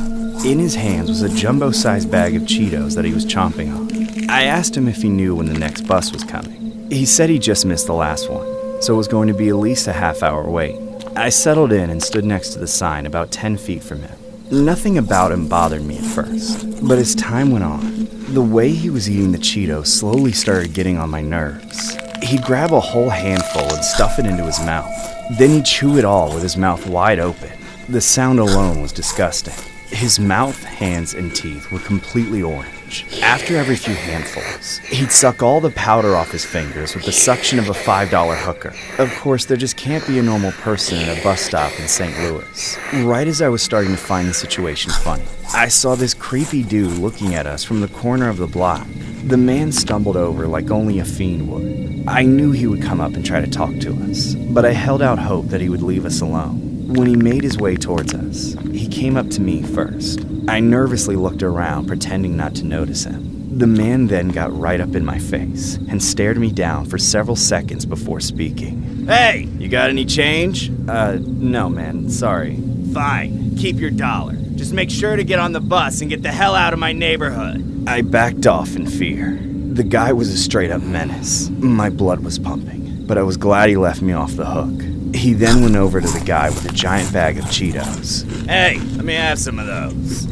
Speaker 1: In his hands was a jumbo-sized bag of Cheetos that he was chomping on. I asked him if he knew when the next bus was coming. He said he just missed the last one, so it was going to be at least a half-hour wait. I settled in and stood next to the sign about 10 feet from him. Nothing about him bothered me at first, but as time went on, the way he was eating the Cheetos slowly started getting on my nerves. He'd grab a whole handful and stuff it into his mouth. Then he'd chew it all with his mouth wide open. The sound alone was disgusting. His mouth, hands, and teeth were completely orange. After every few handfuls, he'd suck all the powder off his fingers with the suction of a $5 hooker. Of course, there just can't be a normal person at a bus stop in St. Louis. Right as I was starting to find the situation funny, I saw this creepy dude looking at us from the corner of the block. The man stumbled over like only a fiend would. I knew he would come up and try to talk to us, but I held out hope that he would leave us alone. When he made his way towards us, he came up to me first. I nervously looked around, pretending not to notice him. The man then got right up in my face and stared me down for several seconds before speaking.
Speaker 2: Hey, you got any change? No, man, sorry. Fine, keep your $1. Just make sure to get on the bus and get the hell out of my neighborhood.
Speaker 1: I backed off in fear. The guy was a straight-up menace. My blood was pumping, but I was glad he left me off the hook. He then went over to the guy with a giant bag of Cheetos.
Speaker 2: Hey, let me have some of those.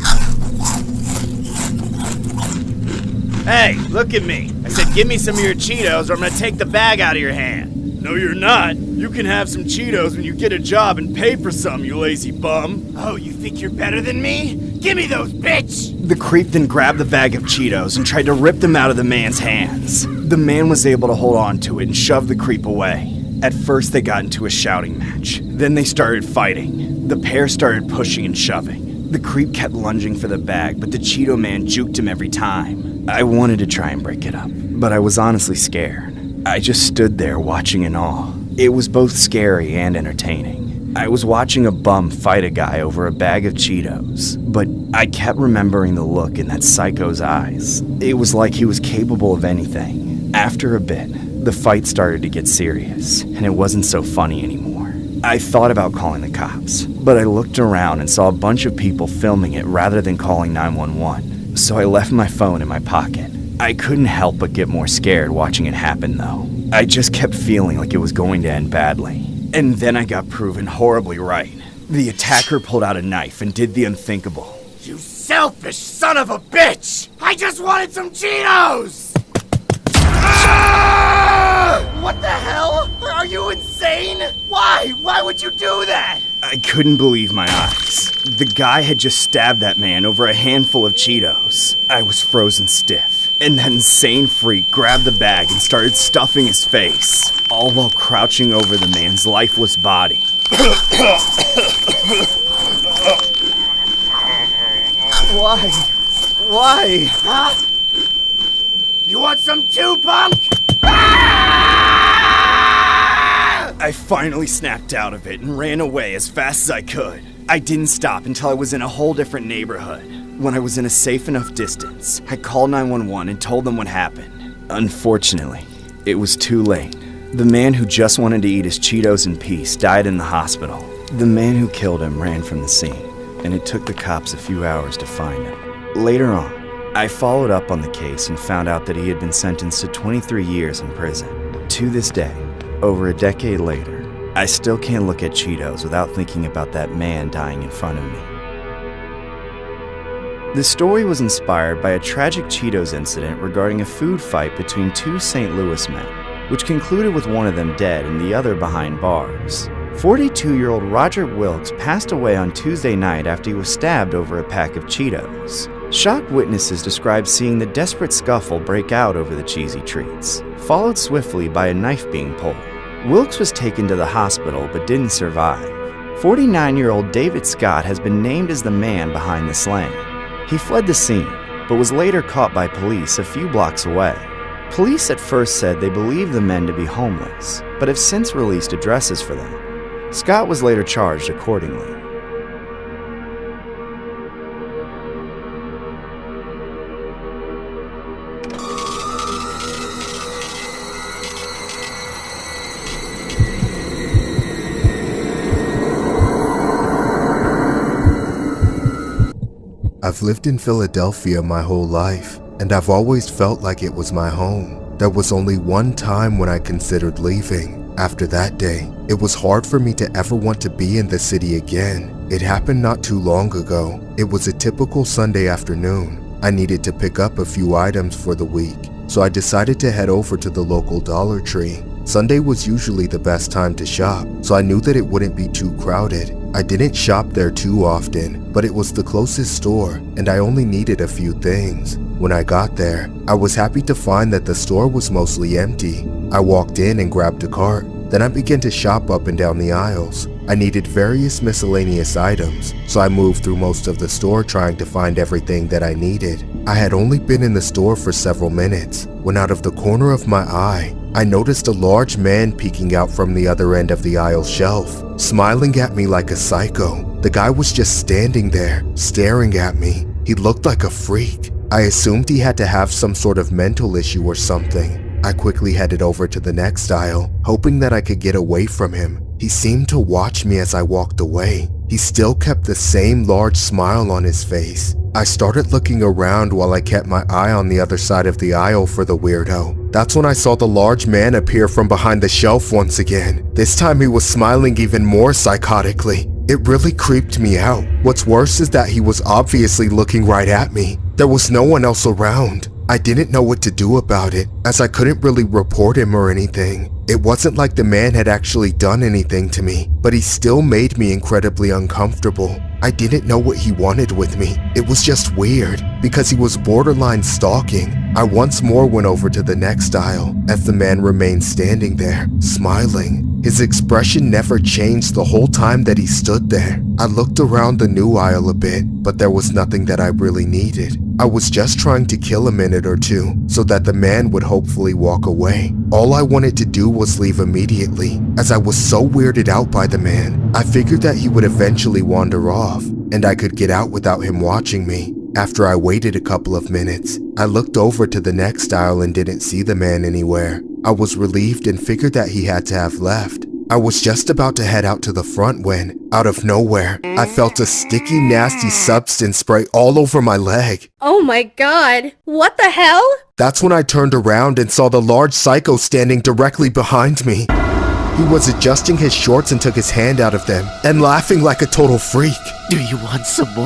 Speaker 2: Hey, look at me. I said give me some of your Cheetos or I'm gonna take the bag out of your hand.
Speaker 14: No, you're not. You can have some Cheetos when you get a job and pay for some, you lazy bum.
Speaker 2: Oh, you think you're better than me? Give me those, bitch!
Speaker 1: The creep then grabbed the bag of Cheetos and tried to rip them out of the man's hands. The man was able to hold on to it and shove the creep away. At first, they got into a shouting match. Then they started fighting. The pair started pushing and shoving. The creep kept lunging for the bag, but the Cheeto man juked him every time. I wanted to try and break it up, but I was honestly scared. I just stood there watching in awe. It was both scary and entertaining. I was watching a bum fight a guy over a bag of Cheetos, but I kept remembering the look in that psycho's eyes. It was like he was capable of anything. After a bit, the fight started to get serious, and it wasn't so funny anymore. I thought about calling the cops, but I looked around and saw a bunch of people filming it rather than calling 911, so I left my phone in my pocket. I couldn't help but get more scared watching it happen, though. I just kept feeling like it was going to end badly. And then I got proven horribly right. The attacker pulled out a knife and did the unthinkable.
Speaker 2: You selfish son of a bitch! I just wanted some Cheetos! What the hell? Are you insane? Why? Why would you do that?
Speaker 1: I couldn't believe my eyes. The guy had just stabbed that man over a handful of Cheetos. I was frozen stiff, and that insane freak grabbed the bag and started stuffing his face, all while crouching over the man's lifeless body.
Speaker 2: Why? Why? Huh? You want some too, punk?
Speaker 1: I finally snapped out of it and ran away as fast as I could. I didn't stop until I was in a whole different neighborhood. When I was in a safe enough distance, I called 911 and told them what happened. Unfortunately, it was too late. The man who just wanted to eat his Cheetos in peace died in the hospital. The man who killed him ran from the scene, and it took the cops a few hours to find him. Later on, I followed up on the case and found out that he had been sentenced to 23 years in prison. To this day, over a decade later, I still can't look at Cheetos without thinking about that man dying in front of me. The story was inspired by a tragic Cheetos incident regarding a food fight between two St. Louis men, which concluded with one of them dead and the other behind bars. 42-year-old Roger Wilkes passed away on Tuesday night after he was stabbed over a pack of Cheetos. Shocked witnesses described seeing the desperate scuffle break out over the cheesy treats, followed swiftly by a knife being pulled. Wilkes was taken to the hospital but didn't survive. 49-year-old David Scott has been named as the man behind the slaying. He fled the scene, but was later caught by police a few blocks away. Police at first said they believed the men to be homeless, but have since released addresses for them. Scott was later charged accordingly.
Speaker 4: I've lived in Philadelphia my whole life, and I've always felt like it was my home. There was only one time when I considered leaving. After that day, it was hard for me to ever want to be in the city again. It happened not too long ago. It was a typical Sunday afternoon. I needed to pick up a few items for the week. so I decided to head over to the local Dollar Tree. Sunday was usually the best time to shop, so I knew that it wouldn't be too crowded. I didn't shop there too often, but it was the closest store, and I only needed a few things. When I got there, I was happy to find that the store was mostly empty. I walked in and grabbed a cart. Then I began to shop up and down the aisles. I needed various miscellaneous items, so I moved through most of the store trying to find everything that I needed. I had only been in the store for several minutes when out of the corner of my eye, I noticed a large man peeking out from the other end of the aisle shelf, smiling at me like a psycho. The guy was just standing there, staring at me. He looked like a freak. I assumed he had to have some sort of mental issue or something. I quickly headed over to the next aisle, hoping that I could get away from him. He seemed to watch me as I walked away. He still kept the same large smile on his face. I started looking around while I kept my eye on the other side of the aisle for the weirdo. That's when I saw the large man appear from behind the shelf once again. This time he was smiling even more psychotically. It really creeped me out. What's worse is that he was obviously looking right at me. There was no one else around. I didn't know what to do about it, as I couldn't really report him or anything. It wasn't like the man had actually done anything to me, but he still made me incredibly uncomfortable. I didn't know what he wanted with me. It was just weird, because he was borderline stalking. I once more went over to the next aisle, as the man remained standing there, smiling. His expression never changed the whole time that he stood there. I looked around the new aisle a bit, but there was nothing that I really needed. I was just trying to kill a minute or two, so that the man would hopefully walk away. All I wanted to do was leave immediately. As I was so weirded out by the man, I figured that he would eventually wander off, and I could get out without him watching me. After I waited a couple of minutes, I looked over to the next aisle and didn't see the man anywhere. I was relieved and figured that he had to have left. I was just about to head out to the front when, out of nowhere, I felt a sticky, nasty substance spray all over my leg.
Speaker 11: Oh my god, what the hell?
Speaker 4: That's when I turned around and saw the large psycho standing directly behind me. He was adjusting his shorts and took his hand out of them and laughing like a total freak.
Speaker 16: Do you want some more?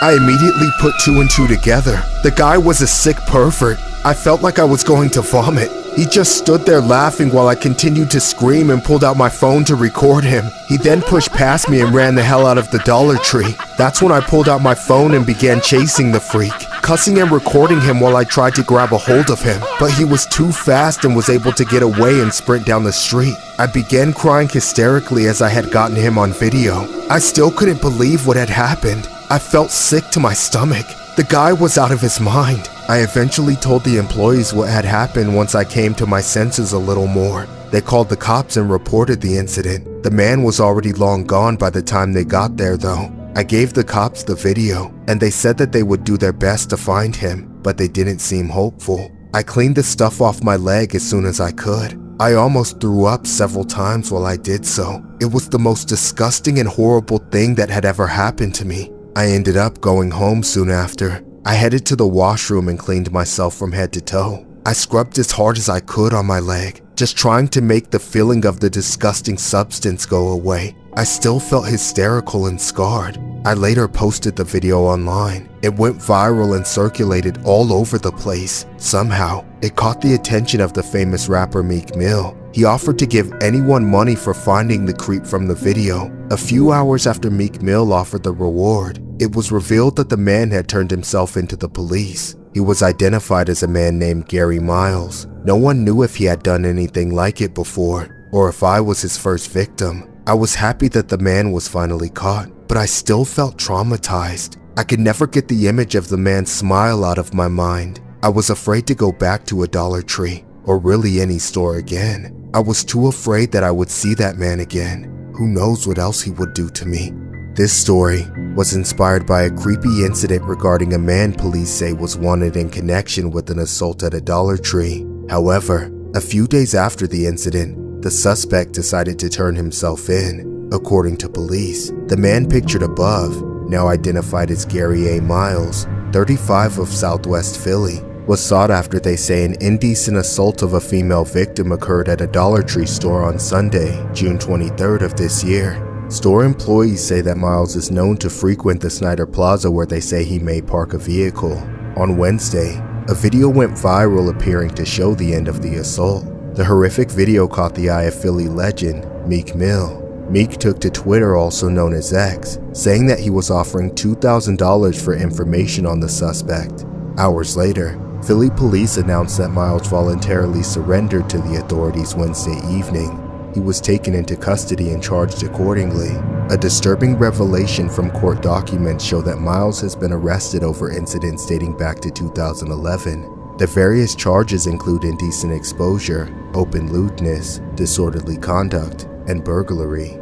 Speaker 4: I immediately put two and two together. The guy was a sick pervert. I felt like I was going to vomit. He just stood there laughing while I continued to scream and pulled out my phone to record him. He then pushed past me and ran the hell out of the Dollar Tree. That's when I pulled out my phone and began chasing the freak, cussing and recording him while I tried to grab a hold of him. But he was too fast and was able to get away and sprint down the street. I began crying hysterically as I had gotten him on video. I still couldn't believe what had happened. I felt sick to my stomach. The guy was out of his mind. I eventually told the employees what had happened once I came to my senses a little more. They called the cops and reported the incident. The man was already long gone by the time they got there though. I gave the cops the video, and they said that they would do their best to find him, but they didn't seem hopeful. I cleaned the stuff off my leg as soon as I could. I almost threw up several times while I did so. It was the most disgusting and horrible thing that had ever happened to me. I ended up going home soon after. I headed to the washroom and cleaned myself from head to toe. I scrubbed as hard as I could on my leg, just trying to make the feeling of the disgusting substance go away. I still felt hysterical and scarred. I later posted the video online. It went viral and circulated all over the place. Somehow, it caught the attention of the famous rapper MacLeod. He offered to give anyone money for finding the creep from the video. A few hours after MacLeod offered the reward, it was revealed that the man had turned himself into the police. He was identified as a man named Gary Miles. No one knew if he had done anything like it before, or if I was his first victim. I was happy that the man was finally caught, but I still felt traumatized. I could never get the image of the man's smile out of my mind. I was afraid to go back to a Dollar Tree, or really any store again. I was too afraid that I would see that man again. Who knows what else he would do to me. This story was inspired by a creepy incident regarding a man police say was wanted in connection with an assault at a Dollar Tree. However, a few days after the incident, the suspect decided to turn himself in. According to police, the man pictured above, now identified as Gary A. Miles, 35 of Southwest Philly, was sought after they say an indecent assault of a female victim occurred at a Dollar Tree store on Sunday, June 23rd of this year. Store employees say that Miles is known to frequent the Snyder Plaza where they say he may park a vehicle. On Wednesday, a video went viral appearing to show the end of the assault. The horrific video caught the eye of Philly legend, Meek Mill. Meek took to Twitter, also known as X, saying that he was offering $2,000 for information on the suspect. Hours later, Philly police announced that Miles voluntarily surrendered to the authorities Wednesday evening. He was taken into custody and charged accordingly. A disturbing revelation from court documents show that Miles has been arrested over incidents dating back to 2011. The various charges include indecent exposure, open lewdness, disorderly conduct, and burglary.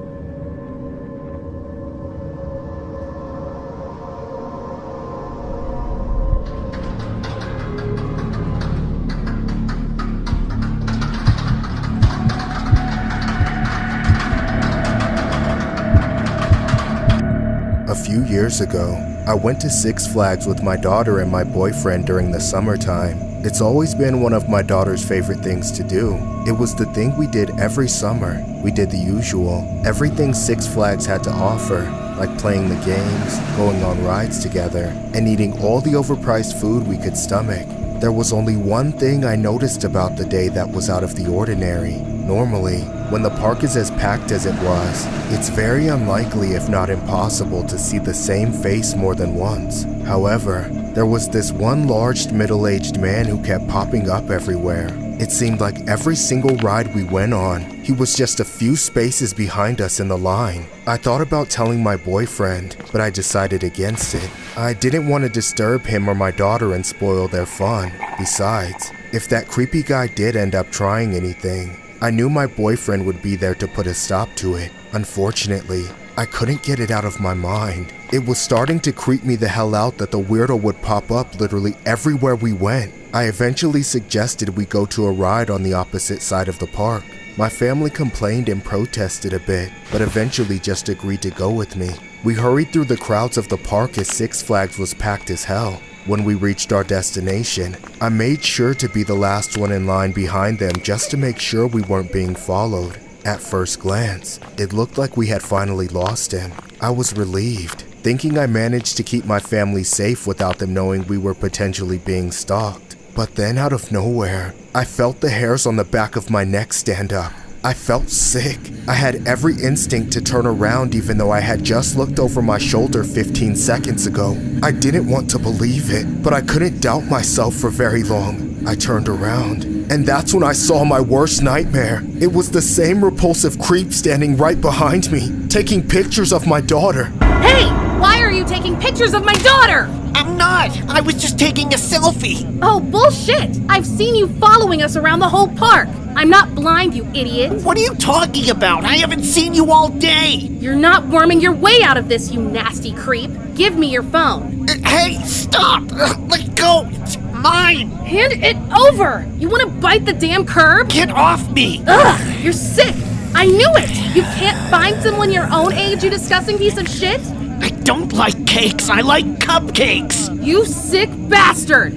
Speaker 4: A few years ago, I went to Six Flags with my daughter and my boyfriend during the summertime. It's always been one of my daughter's favorite things to do. It was the thing we did every summer. We did the usual, everything Six Flags had to offer, like playing the games, going on rides together, and eating all the overpriced food we could stomach. There was only one thing I noticed about the day that was out of the ordinary. Normally, when the park is as packed as it was, it's very unlikely, if not impossible, to see the same face more than once. However, there was this one large middle-aged man who kept popping up everywhere. It seemed like every single ride we went on, he was just a few spaces behind us in the line. I thought about telling my boyfriend, but I decided against it. I didn't want to disturb him or my daughter and spoil their fun. Besides, if that creepy guy did end up trying anything, I knew my boyfriend would be there to put a stop to it. Unfortunately, I couldn't get it out of my mind. It was starting to creep me the hell out that the weirdo would pop up literally everywhere we went. I eventually suggested we go to a ride on the opposite side of the park. My family complained and protested a bit, but eventually just agreed to go with me. We hurried through the crowds of the park as Six Flags was packed as hell. When we reached our destination, I made sure to be the last one in line behind them just to make sure we weren't being followed. At first glance, it looked like we had finally lost him. I was relieved, thinking I managed to keep my family safe without them knowing we were potentially being stalked. But then out of nowhere, I felt the hairs on the back of my neck stand up. I felt sick. I had every instinct to turn around even though I had just looked over my shoulder 15 seconds ago. I didn't want to believe it, but I couldn't doubt myself for very long. I turned around, and that's when I saw my worst nightmare. It was the same repulsive creep standing right behind me, taking pictures of my daughter.
Speaker 15: Hey! Why are you taking pictures of my daughter?
Speaker 8: I'm not! I was just taking a selfie!
Speaker 15: Oh, bullshit! I've seen you following us around the whole park! I'm not blind, you idiot!
Speaker 8: What are you talking about? I haven't seen you all day!
Speaker 15: You're not worming your way out of this, you nasty creep! Give me your phone!
Speaker 8: Hey, stop! Let go! It's mine!
Speaker 15: Hand it over! You wanna bite the damn curb?
Speaker 8: Get off me!
Speaker 15: Ugh! You're sick! I knew it! You can't find someone your own age, you disgusting piece of shit!
Speaker 8: I don't like cakes, I like cupcakes!
Speaker 15: You sick bastard!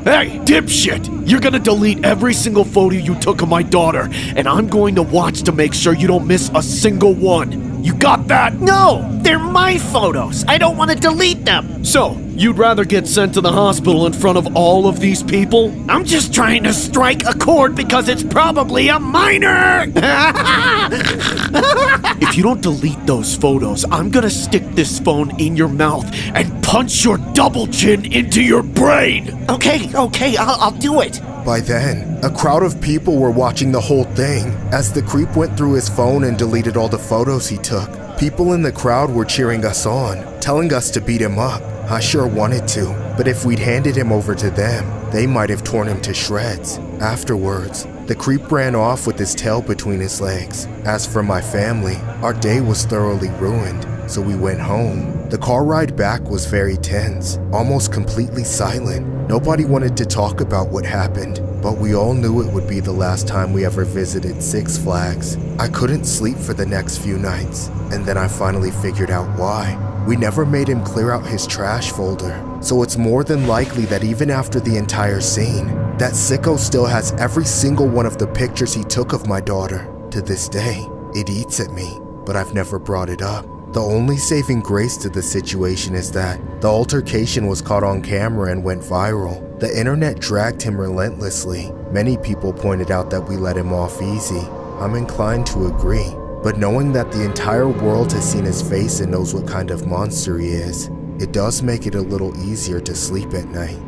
Speaker 3: Hey, dipshit! You're gonna delete every single photo you took of my daughter, and I'm going to watch to make sure you don't miss a single one. You got that?
Speaker 8: No! They're my photos! I don't want to delete them!
Speaker 3: So, you'd rather get sent to the hospital in front of all of these people?
Speaker 8: I'm just trying to strike a chord because it's probably a minor!
Speaker 3: If you don't delete those photos, I'm gonna stick this phone in your mouth and punch your double chin into your brain!
Speaker 8: Okay, I'll do it.
Speaker 4: By then, a crowd of people were watching the whole thing. As the creep went through his phone and deleted all the photos he took, people in the crowd were cheering us on, telling us to beat him up. I sure wanted to, but if we'd handed him over to them, they might have torn him to shreds. Afterwards, the creep ran off with his tail between his legs. As for my family, our day was thoroughly ruined, so we went home. The car ride back was very tense, almost completely silent. Nobody wanted to talk about what happened, but we all knew it would be the last time we ever visited Six Flags. I couldn't sleep for the next few nights, and then I finally figured out why. We never made him clear out his trash folder, so it's more than likely that even after the entire scene, that sicko still has every single one of the pictures he took of my daughter. To this day, it eats at me, but I've never brought it up. The only saving grace to the situation is that the altercation was caught on camera and went viral. The internet dragged him relentlessly. Many people pointed out that we let him off easy. I'm inclined to agree, but knowing that the entire world has seen his face and knows what kind of monster he is, it does make it a little easier to sleep at night.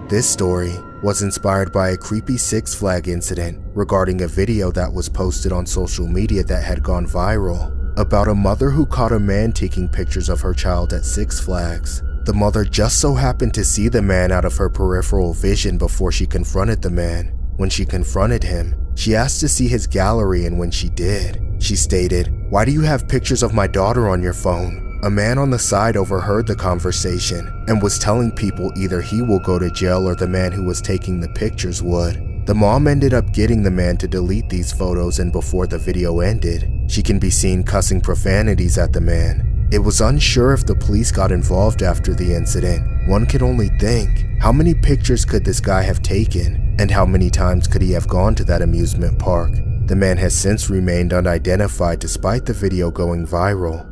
Speaker 4: This story was inspired by a creepy Six Flags incident regarding a video that was posted on social media that had gone viral about a mother who caught a man taking pictures of her child at Six Flags. The mother just so happened to see the man out of her peripheral vision before she confronted the man. When she confronted him, she asked to see his gallery, and when she did, she stated, "Why do you have pictures of my daughter on your phone?" A man on the side overheard the conversation and was telling people either he will go to jail or the man who was taking the pictures would. The mom ended up getting the man to delete these photos, and before the video ended, she can be seen cussing profanities at the man. It was unsure if the police got involved after the incident. One can only think, how many pictures could this guy have taken, and how many times could he have gone to that amusement park? The man has since remained unidentified despite the video going viral.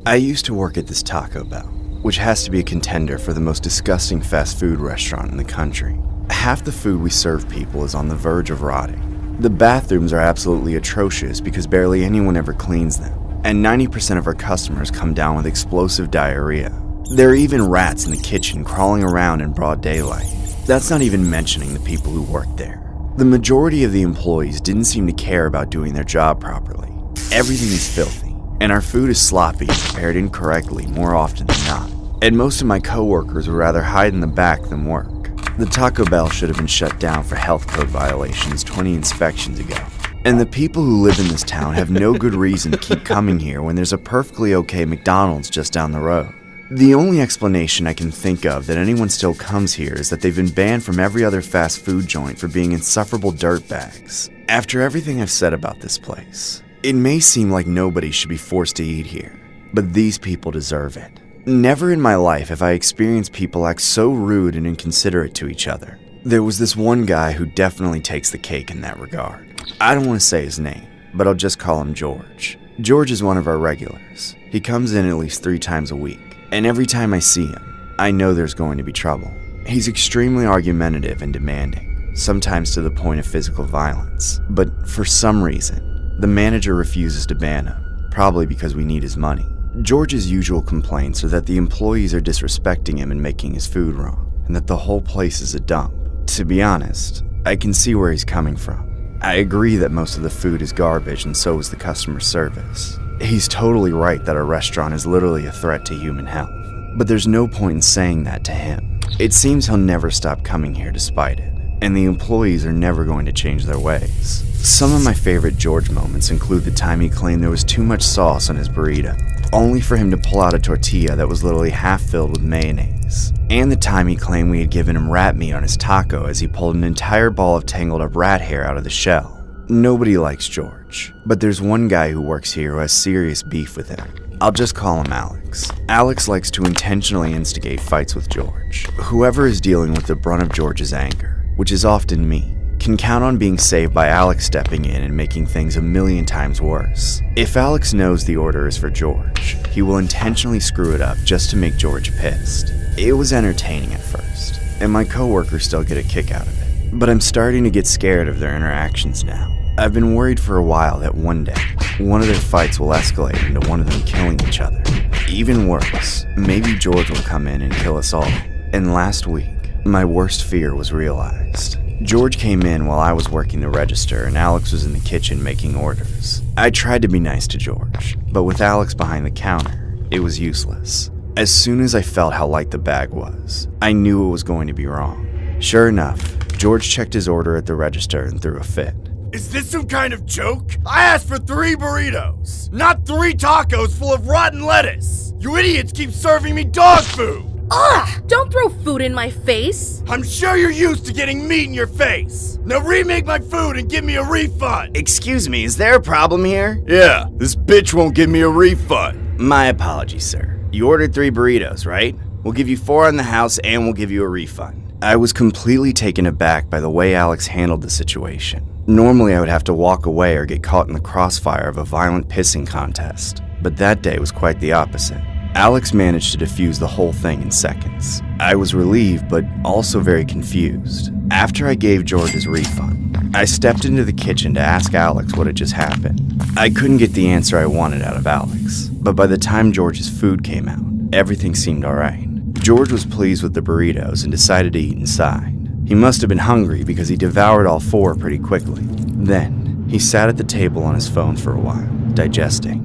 Speaker 1: I used to work at this Taco Bell, which has to be a contender for the most disgusting fast food restaurant in the country. Half the food we serve people is on the verge of rotting. The bathrooms are absolutely atrocious because barely anyone ever cleans them, and 90% of our customers come down with explosive diarrhea. There are even rats in the kitchen crawling around in broad daylight. That's not even mentioning the people who work there. The majority of the employees didn't seem to care about doing their job properly. Everything is filthy, and our food is sloppy and prepared incorrectly more often than not. And most of my coworkers would rather hide in the back than work. The Taco Bell should have been shut down for health code violations 20 inspections ago. And the people who live in this town have no good reason to keep coming here when there's a perfectly okay McDonald's just down the road. The only explanation I can think of that anyone still comes here is that they've been banned from every other fast food joint for being insufferable dirtbags. After everything I've said about this place, it may seem like nobody should be forced to eat here, but these people deserve it. Never in my life have I experienced people act so rude and inconsiderate to each other. There was this one guy who definitely takes the cake in that regard. I don't want to say his name, but I'll just call him George. George is one of our regulars. He comes in at least 3 times a week, and every time I see him, I know there's going to be trouble. He's extremely argumentative and demanding, sometimes to the point of physical violence, but for some reason, the manager refuses to ban him, probably because we need his money. George's usual complaints are that the employees are disrespecting him and making his food wrong, and that the whole place is a dump. To be honest, I can see where he's coming from. I agree that most of the food is garbage, and so is the customer service. He's totally right that our restaurant is literally a threat to human health, but there's no point in saying that to him. It seems he'll never stop coming here despite it, and the employees are never going to change their ways. Some of my favorite George moments include the time he claimed there was too much sauce on his burrito, only for him to pull out a tortilla that was literally half filled with mayonnaise, and the time he claimed we had given him rat meat on his taco as he pulled an entire ball of tangled up rat hair out of the shell. Nobody likes George, but there's one guy who works here who has serious beef with him. I'll just call him Alex. Alex likes to intentionally instigate fights with George. Whoever is dealing with the brunt of George's anger, which is often me, can count on being saved by Alex stepping in and making things a million times worse. If Alex knows the order is for George, he will intentionally screw it up just to make George pissed. It was entertaining at first, and my coworkers still get a kick out of it, but I'm starting to get scared of their interactions now. I've been worried for a while that one day, one of their fights will escalate into one of them killing each other. Even worse, maybe George will come in and kill us all. And last week, my worst fear was realized. George came in while I was working the register and Alex was in the kitchen making orders. I tried to be nice to George, but with Alex behind the counter, it was useless. As soon as I felt how light the bag was, I knew it was going to be wrong. Sure enough, George checked his order at the register and threw a fit.
Speaker 14: Is this some kind of joke? I asked for 3 burritos, not 3 tacos full of rotten lettuce. You idiots keep serving me dog food.
Speaker 15: Ugh! Don't throw food in my face!
Speaker 14: I'm sure you're used to getting meat in your face. Now remake my food and give me a refund.
Speaker 1: Excuse me, is there a problem here?
Speaker 14: Yeah, this bitch won't give me a refund.
Speaker 1: My apologies, sir. You ordered 3 burritos, right? We'll give you 4 on the house and we'll give you a refund. I was completely taken aback by the way Alex handled the situation. Normally I would have to walk away or get caught in the crossfire of a violent pissing contest, but that day was quite the opposite. Alex managed to defuse the whole thing in seconds. I was relieved, but also very confused. After I gave George his refund, I stepped into the kitchen to ask Alex what had just happened. I couldn't get the answer I wanted out of Alex, but by the time George's food came out, everything seemed alright. George was pleased with the burritos and decided to eat inside. He must have been hungry because he devoured all 4 pretty quickly. Then, he sat at the table on his phone for a while, digesting.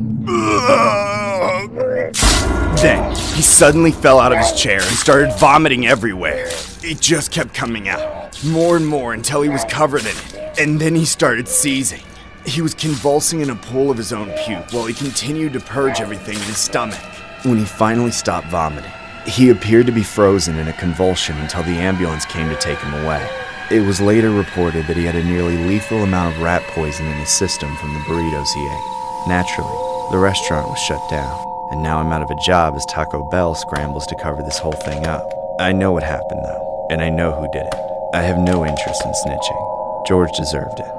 Speaker 1: Then, he suddenly fell out of his chair and started vomiting everywhere. It just kept coming out, more and more until he was covered in it. And then he started seizing. He was convulsing in a pool of his own puke while he continued to purge everything in his stomach. When he finally stopped vomiting, he appeared to be frozen in a convulsion until the ambulance came to take him away. It was later reported that he had a nearly lethal amount of rat poison in his system from the burritos he ate. Naturally, the restaurant was shut down, and now I'm out of a job as Taco Bell scrambles to cover this whole thing up. I know what happened though, and I know who did it. I have no interest in snitching. George deserved it.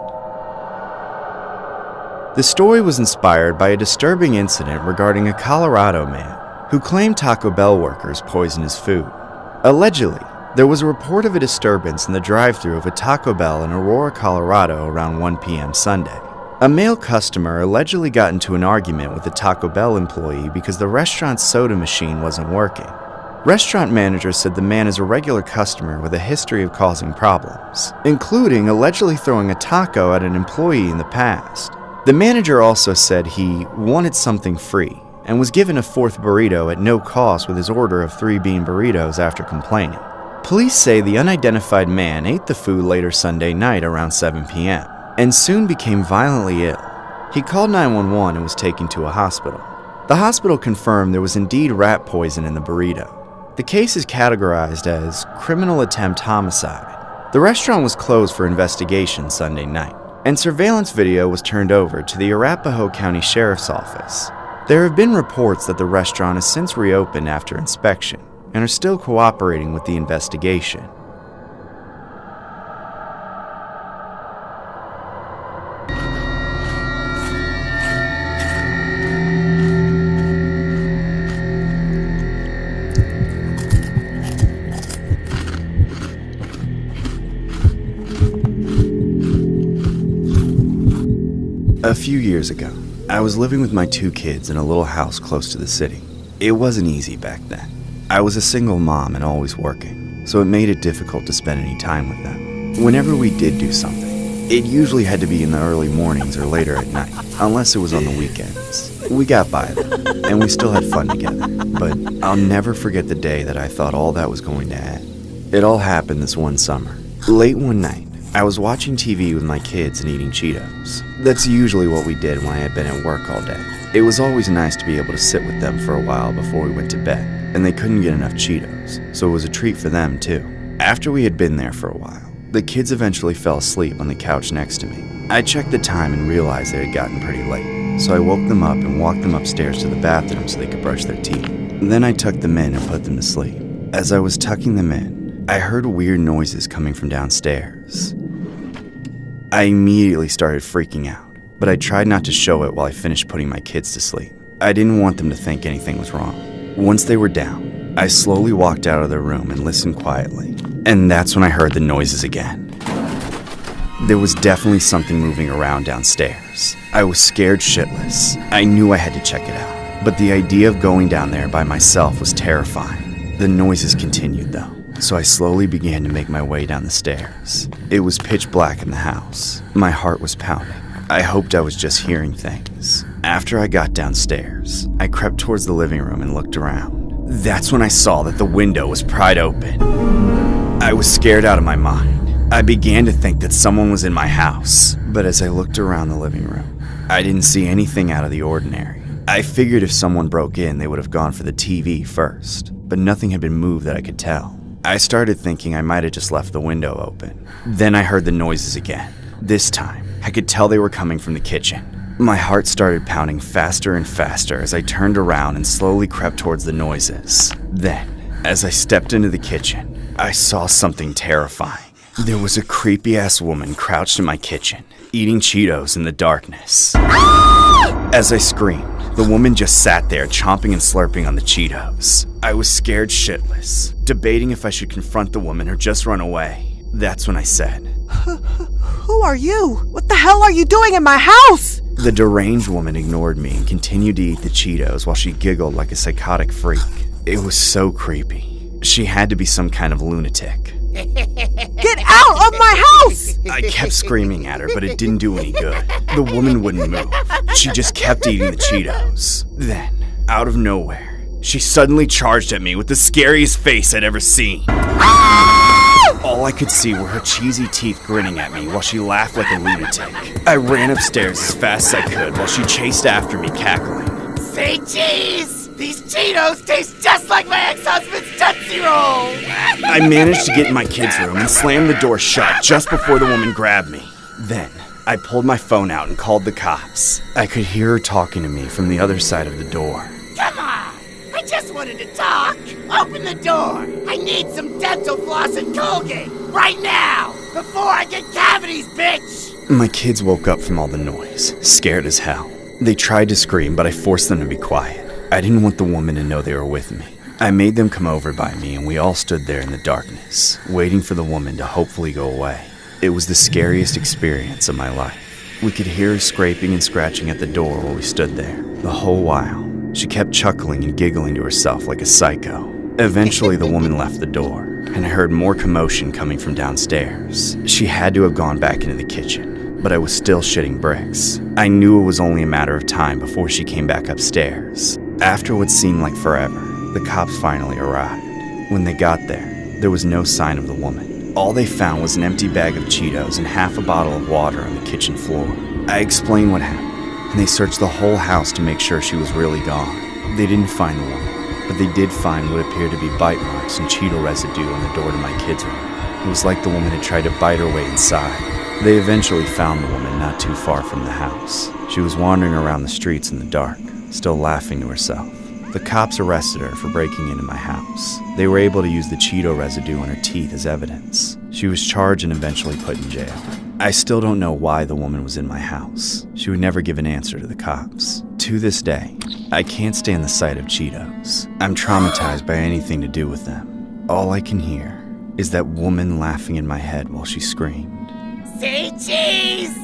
Speaker 1: The story was inspired by a disturbing incident regarding a Colorado man who claimed Taco Bell workers poisoned his food. Allegedly, there was a report of a disturbance in the drive-thru of a Taco Bell in Aurora, Colorado around 1 p.m. Sunday. A male customer allegedly got into an argument with a Taco Bell employee because the restaurant's soda machine wasn't working. Restaurant manager said the man is a regular customer with a history of causing problems, including allegedly throwing a taco at an employee in the past. The manager also said he wanted something free and was given a 4th burrito at no cost with his order of 3 bean burritos after complaining. Police say the unidentified man ate the food later Sunday night around 7 p.m. and soon became violently ill. He called 911 and was taken to a hospital. The hospital confirmed there was indeed rat poison in the burrito. The case is categorized as criminal attempt homicide. The restaurant was closed for investigation Sunday night, and surveillance video was turned over to the Arapahoe County Sheriff's Office. There have been reports that the restaurant has since reopened after inspection and are still cooperating with the investigation. A few years ago, I was living with my 2 kids in a little house close to the city. It wasn't easy back then. I was a single mom and always working, so it made it difficult to spend any time with them. Whenever we did do something, it usually had to be in the early mornings or later at night, unless it was on the weekends. We got by them, and we still had fun together, but I'll never forget the day that I thought all that was going to end. It all happened this one summer. Late one night, I was watching TV with my kids and eating Cheetos. That's usually what we did when I had been at work all day. It was always nice to be able to sit with them for a while before we went to bed, and they couldn't get enough Cheetos, so it was a treat for them too. After we had been there for a while, the kids eventually fell asleep on the couch next to me. I checked the time and realized it had gotten pretty late, so I woke them up and walked them upstairs to the bathroom so they could brush their teeth. Then I tucked them in and put them to sleep. As I was tucking them in, I heard weird noises coming from downstairs. I immediately started freaking out, but I tried not to show it while I finished putting my kids to sleep. I didn't want them to think anything was wrong. Once they were down, I slowly walked out of the room and listened quietly, and that's when I heard the noises again. There was definitely something moving around downstairs. I was scared shitless. I knew I had to check it out, but the idea of going down there by myself was terrifying. The noises continued though, so I slowly began to make my way down the stairs. It was pitch black in the house. My heart was pounding. I hoped I was just hearing things. After I got downstairs, I crept towards the living room and looked around. That's when I saw that the window was pried open. I was scared out of my mind. I began to think that someone was in my house, but as I looked around the living room, I didn't see anything out of the ordinary. I figured if someone broke in, they would have gone for the TV first, but nothing had been moved that I could tell. I started thinking I might have just left the window open. Then I heard the noises again. This time, I could tell they were coming from the kitchen. My heart started pounding faster and faster as I turned around and slowly crept towards the noises. Then, as I stepped into the kitchen, I saw something terrifying. There was a creepy-ass woman crouched in my kitchen, eating Cheetos in the darkness. As I screamed, the woman just sat there chomping and slurping on the Cheetos. I was scared shitless, debating if I should confront the woman or just run away. That's when I said,
Speaker 18: "Who are you? What the hell are you doing in my house?"
Speaker 1: The deranged woman ignored me and continued to eat the Cheetos while she giggled like a psychotic freak. It was so creepy. She had to be some kind of lunatic.
Speaker 18: "Get out of my house!"
Speaker 1: I kept screaming at her, but it didn't do any good. The woman wouldn't move. She just kept eating the Cheetos. Then, out of nowhere, she suddenly charged at me with the scariest face I'd ever seen. All I could see were her cheesy teeth grinning at me while she laughed like a lunatic. I ran upstairs as fast as I could while she chased after me, cackling.
Speaker 8: Say cheese! These Cheetos taste just like my ex-husband's Tootsie Roll!
Speaker 1: I managed to get in my kids' room and slammed the door shut just before the woman grabbed me. Then, I pulled my phone out and called the cops. I could hear her talking to me from the other side of the door.
Speaker 8: Come on! I just wanted to talk! Open the door! I need some dental floss and Colgate! Right now! Before I get cavities, bitch!
Speaker 1: My kids woke up from all the noise, scared as hell. They tried to scream, but I forced them to be quiet. I didn't want the woman to know they were with me. I made them come over by me, and we all stood there in the darkness, waiting for the woman to hopefully go away. It was the scariest experience of my life. We could hear her scraping and scratching at the door while we stood there. The whole while, she kept chuckling and giggling to herself like a psycho. Eventually, the woman left the door, and I heard more commotion coming from downstairs. She had to have gone back into the kitchen, but I was still shitting bricks. I knew it was only a matter of time before she came back upstairs. After what seemed like forever, the cops finally arrived. When they got there was no sign of the woman. All they found was an empty bag of Cheetos and half a bottle of water on the kitchen floor. I explained what happened, and they searched the whole house to make sure she was really gone. They didn't find the woman, but they did find what appeared to be bite marks and Cheeto residue on the door to my kids' room. It was like the woman had tried to bite her way inside. They eventually found the woman not too far from the house. She was wandering around the streets in the dark, still laughing to herself. The cops arrested her for breaking into my house. They were able to use the Cheeto residue on her teeth as evidence. She was charged and eventually put in jail. I still don't know why the woman was in my house. She would never give an answer to the cops. To this day, I can't stand the sight of Cheetos. I'm traumatized by anything to do with them. All I can hear is that woman laughing in my head while she screamed.
Speaker 8: Say cheese!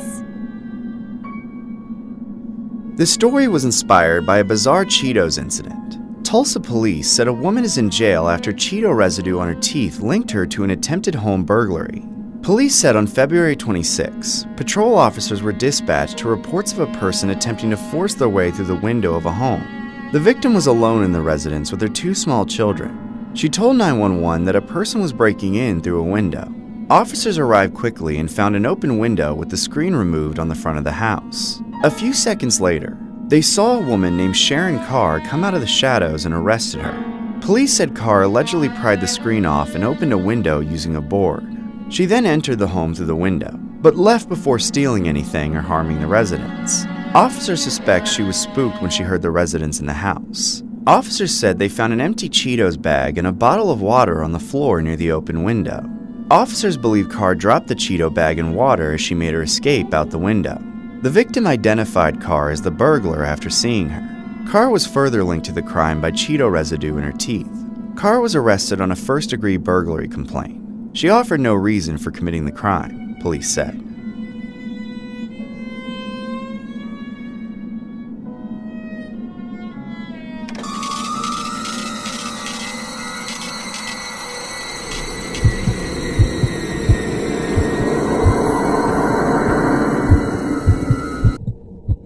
Speaker 1: The story was inspired by a bizarre Cheetos incident. Tulsa police said a woman is in jail after Cheeto residue on her teeth linked her to an attempted home burglary. Police said on February 26, patrol officers were dispatched to reports of a person attempting to force their way through the window of a home. The victim was alone in the residence with her 2 small children. She told 911 that a person was breaking in through a window. Officers arrived quickly and found an open window with the screen removed on the front of the house. A few seconds later, they saw a woman named Sharon Carr come out of the shadows and arrested her. Police said Carr allegedly pried the screen off and opened a window using a board. She then entered the home through the window, but left before stealing anything or harming the residents. Officers suspect she was spooked when she heard the residents in the house. Officers said they found an empty Cheetos bag and a bottle of water on the floor near the open window. Officers believe Carr dropped the Cheeto bag in water as she made her escape out the window. The victim identified Carr as the burglar after seeing her. Carr was further linked to the crime by Cheeto residue in her teeth. Carr was arrested on a first-degree burglary complaint. She offered no reason for committing the crime, police said.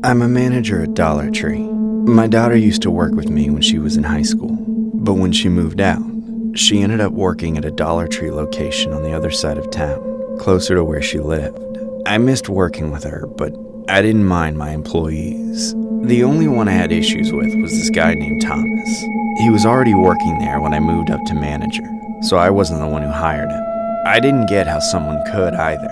Speaker 1: I'm a manager at Dollar Tree. My daughter used to work with me when she was in high school, but when she moved out, she ended up working at a Dollar Tree location on the other side of town, closer to where she lived. I missed working with her, but I didn't mind my employees. The only one I had issues with was this guy named Thomas. He was already working there when I moved up to manager, so I wasn't the one who hired him. I didn't get how someone could either.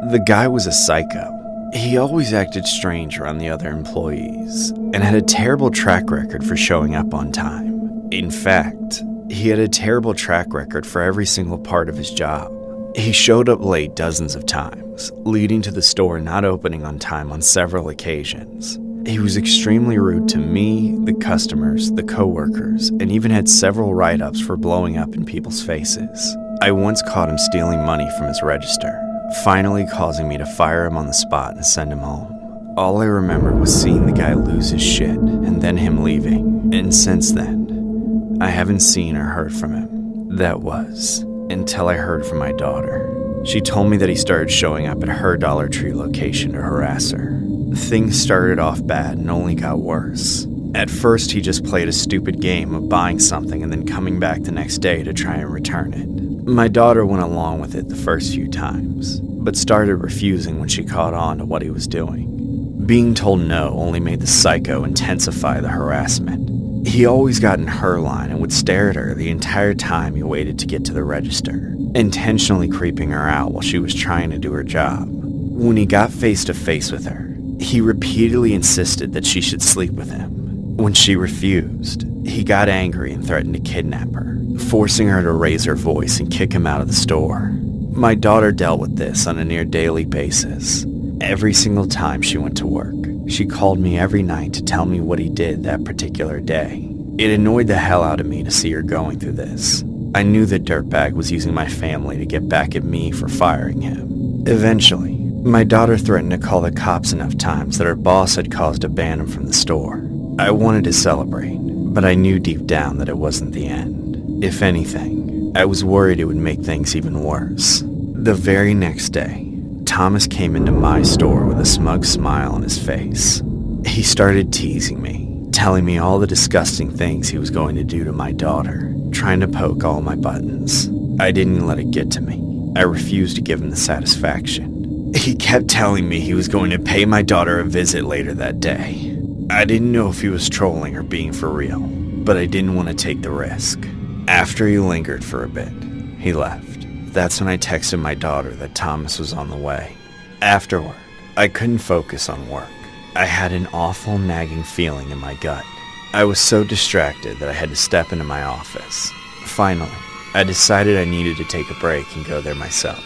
Speaker 1: The guy was a psycho. He always acted strange around the other employees, and had a terrible track record for showing up on time. In fact, he had a terrible track record for every single part of his job. He showed up late dozens of times, leading to the store not opening on time on several occasions. He was extremely rude to me, the customers, the coworkers, and even had several write-ups for blowing up in people's faces. I once caught him stealing money from his register, finally causing me to fire him on the spot and send him home. All I remember was seeing the guy lose his shit, and then him leaving. And since then, I haven't seen or heard from him. That was until I heard from my daughter. She told me that he started showing up at her Dollar Tree location to harass her. Things started off bad and only got worse. At first, he just played a stupid game of buying something and then coming back the next day to try and return it. My daughter went along with it the first few times, but started refusing when she caught on to what he was doing. Being told no only made the psycho intensify the harassment. He always got in her line and would stare at her the entire time he waited to get to the register, intentionally creeping her out while she was trying to do her job. When he got face to face with her, he repeatedly insisted that she should sleep with him. When she refused, he got angry and threatened to kidnap her, forcing her to raise her voice and kick him out of the store. My daughter dealt with this on a near daily basis. Every single time she went to work, she called me every night to tell me what he did that particular day. It annoyed the hell out of me to see her going through this. I knew the dirtbag was using my family to get back at me for firing him. Eventually, my daughter threatened to call the cops enough times that her boss had caused to ban him from the store. I wanted to celebrate, but I knew deep down that it wasn't the end. If anything, I was worried it would make things even worse. The very next day, Thomas came into my store with a smug smile on his face. He started teasing me, telling me all the disgusting things he was going to do to my daughter, trying to poke all my buttons. I didn't let it get to me. I refused to give him the satisfaction. He kept telling me he was going to pay my daughter a visit later that day. I didn't know if he was trolling or being for real, but I didn't want to take the risk. After he lingered for a bit, he left. That's when I texted my daughter that Thomas was on the way. Afterward, I couldn't focus on work. I had an awful nagging feeling in my gut. I was so distracted that I had to step into my office. Finally, I decided I needed to take a break and go there myself.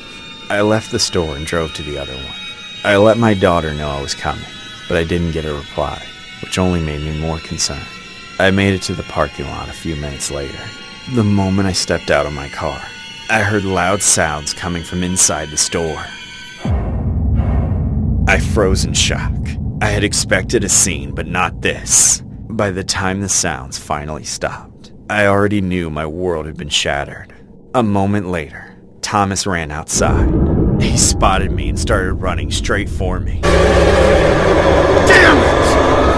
Speaker 1: I left the store and drove to the other one. I let my daughter know I was coming, but I didn't get a reply, which only made me more concerned. I made it to the parking lot a few minutes later. The moment I stepped out of my car, I heard loud sounds coming from inside the store. I froze in shock. I had expected a scene, but not this. By the time the sounds finally stopped, I already knew my world had been shattered. A moment later, Thomas ran outside. He spotted me and started running straight for me.
Speaker 10: Damn it!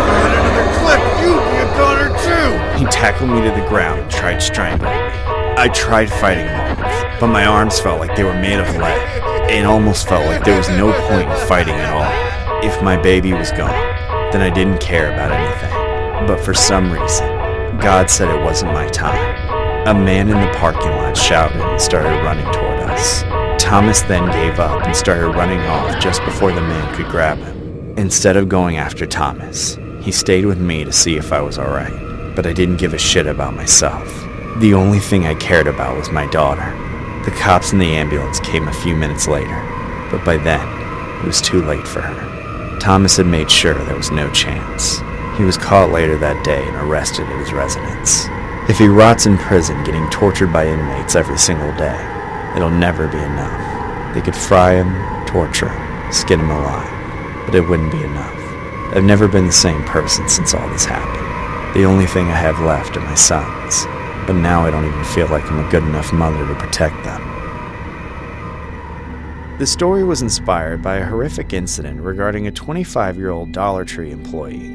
Speaker 10: I had another clip, you'd be a goner too!
Speaker 1: He tackled me to the ground and tried strangling me. I tried fighting him off, but my arms felt like they were made of lead. It almost felt like there was no point in fighting at all. If my baby was gone, then I didn't care about anything. But for some reason, God said it wasn't my time. A man in the parking lot shouted and started running toward us. Thomas then gave up and started running off just before the man could grab him. Instead of going after Thomas, he stayed with me to see if I was alright, but I didn't give a shit about myself. The only thing I cared about was my daughter. The cops and the ambulance came a few minutes later, but by then, it was too late for her. Thomas had made sure there was no chance. He was caught later that day and arrested at his residence. If he rots in prison getting tortured by inmates every single day, it'll never be enough. They could fry him, torture him, skin him alive, but it wouldn't be enough. I've never been the same person since all this happened. The only thing I have left are my sons, but now I don't even feel like I'm a good enough mother to protect them. The story was inspired by a horrific incident regarding a 25-year-old Dollar Tree employee.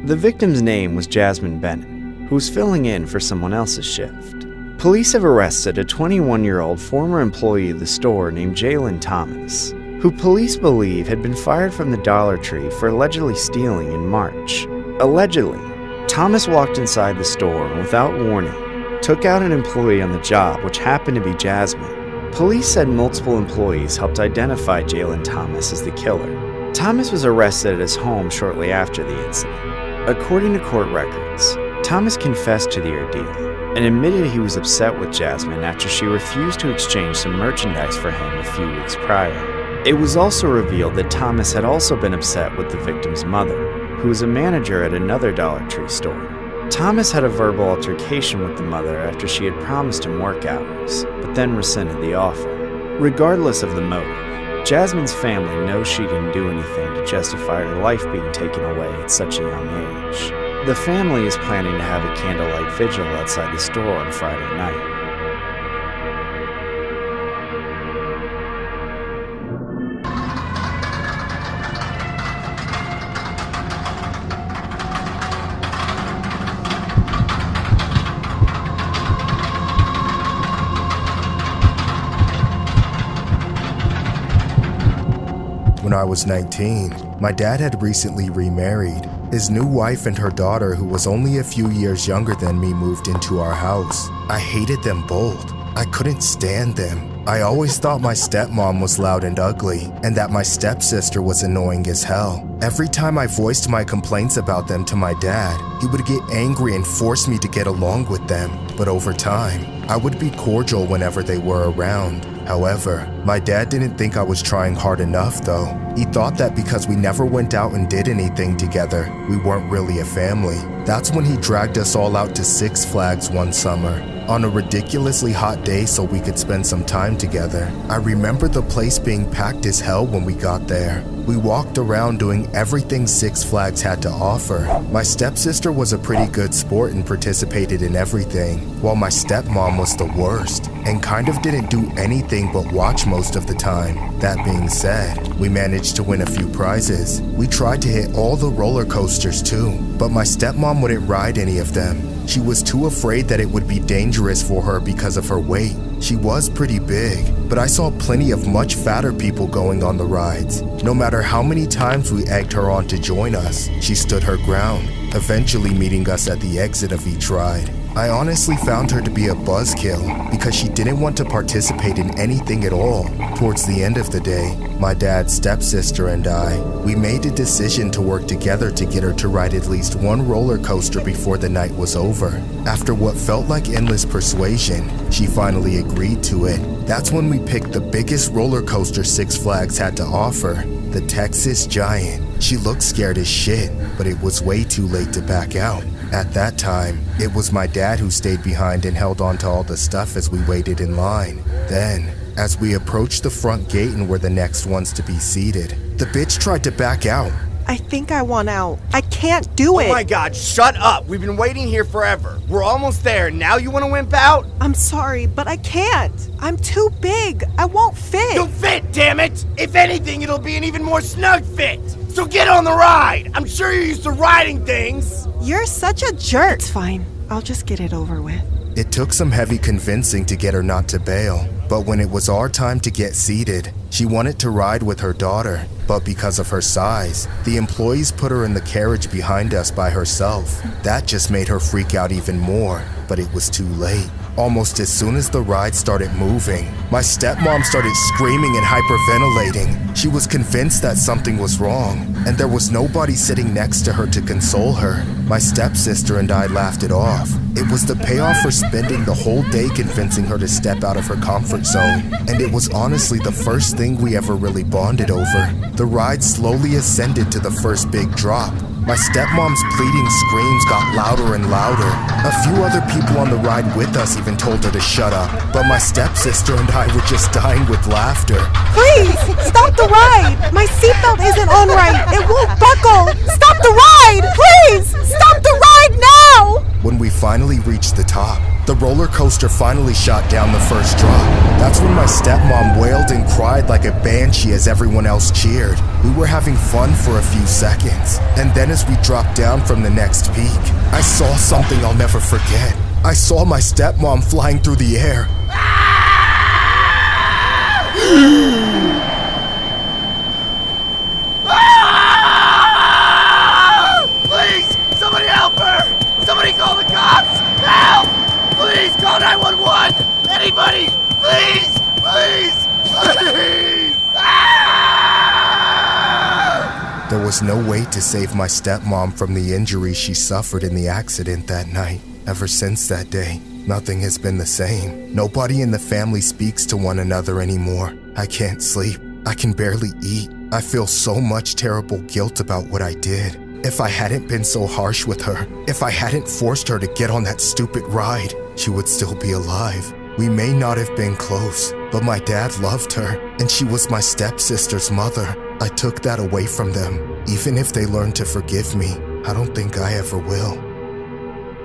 Speaker 1: The victim's name was Jasmine Bennett, who was filling in for someone else's shift. Police have arrested a 21-year-old former employee of the store named Jalen Thomas, who police believe had been fired from the Dollar Tree for allegedly stealing in March. Allegedly, Thomas walked inside the store and without warning, took out an employee on the job, which happened to be Jasmine. Police said multiple employees helped identify Jalen Thomas as the killer. Thomas was arrested at his home shortly after the incident. According to court records, Thomas confessed to the ordeal and admitted he was upset with Jasmine after she refused to exchange some merchandise for him a few weeks prior. It was also revealed that Thomas had also been upset with the victim's mother, who was a manager at another Dollar Tree store. Thomas had a verbal altercation with the mother after she had promised him work hours, but then rescinded the offer. Regardless of the motive, Jasmine's family knows she didn't do anything to justify her life being taken away at such a young age. The family is planning to have a candlelight vigil outside the store on Friday night.
Speaker 4: When I was 19, my dad had recently remarried. His new wife and her daughter, who was only a few years younger than me, moved into our house. I hated them both. I couldn't stand them. I always thought my stepmom was loud and ugly, and that my stepsister was annoying as hell. Every time I voiced my complaints about them to my dad, he would get angry and force me to get along with them. But over time, I would be cordial whenever they were around. However, my dad didn't think I was trying hard enough though. He thought that because we never went out and did anything together, we weren't really a family. That's when he dragged us all out to Six Flags one summer, on a ridiculously hot day so we could spend some time together. I remember the place being packed as hell when we got there. We walked around doing everything Six Flags had to offer. My stepsister was a pretty good sport and participated in everything, while my stepmom was the worst, and kind of didn't do anything but watch most of the time. That being said, we managed to win a few prizes. We tried to hit all the roller coasters too, but my stepmom wouldn't ride any of them. She was too afraid that it would be dangerous for her because of her weight. She was pretty big, but I saw plenty of much fatter people going on the rides. No matter how many times we egged her on to join us, she stood her ground, eventually meeting us at the exit of each ride. I honestly found her to be a buzzkill because she didn't want to participate in anything at all. Towards the end of the day, my dad's stepsister and I, we made a decision to work together to get her to ride at least one roller coaster before the night was over. After what felt like endless persuasion, she finally agreed to it. That's when we picked the biggest roller coaster Six Flags had to offer, the Texas Giant. She looked scared as shit, but it was way too late to back out. At that time, it was my dad who stayed behind and held on to all the stuff as we waited in line. Then, as we approached the front gate and were the next ones to be seated, the bitch tried to back out.
Speaker 18: I think I want out. I can't do it.
Speaker 2: Oh my god, shut up! We've been waiting here forever. We're almost there. Now you want to wimp out?
Speaker 18: I'm sorry, but I can't. I'm too big. I won't fit.
Speaker 2: You'll fit, damn it! If anything, it'll be an even more snug fit. So get on the ride. I'm sure you're used to riding things.
Speaker 18: You're such a jerk. It's fine. I'll just get it over with.
Speaker 4: It took some heavy convincing to get her not to bail, but when it was our time to get seated, she wanted to ride with her daughter, but because of her size, the employees put her in the carriage behind us by herself. That just made her freak out even more, but it was too late. Almost as soon as the ride started moving, my stepmom started screaming and hyperventilating. She was convinced that something was wrong, and there was nobody sitting next to her to console her. My stepsister and I laughed it off. It was the payoff for spending the whole day convincing her to step out of her comfort zone, and it was honestly the first thing we ever really bonded over. The ride slowly ascended to the first big drop. My stepmom's pleading screams got louder and louder. A few other people on the ride with us even told her to shut up, but my stepsister and I were just dying with laughter.
Speaker 18: Please, stop the ride! My seatbelt isn't on right! It won't buckle! Stop the ride! Please! Stop the ride now!
Speaker 4: When we finally reached the top, the roller coaster finally shot down the first drop. That's when my stepmom wailed and cried like a banshee as everyone else cheered. We were having fun for a few seconds, and then as we dropped down from the next peak, I saw something I'll never forget. I saw my stepmom flying through the air. was no way to save my stepmom from the injuries she suffered in the accident that night. Ever since that day, nothing has been the same. Nobody in the family speaks to one another anymore. I can't sleep. I can barely eat. I feel so much terrible guilt about what I did. If I hadn't been so harsh with her, if I hadn't forced her to get on that stupid ride, she would still be alive. We may not have been close, but my dad loved her, and she was my stepsister's mother. I took that away from them. Even if they learn to forgive me, I don't think I ever will.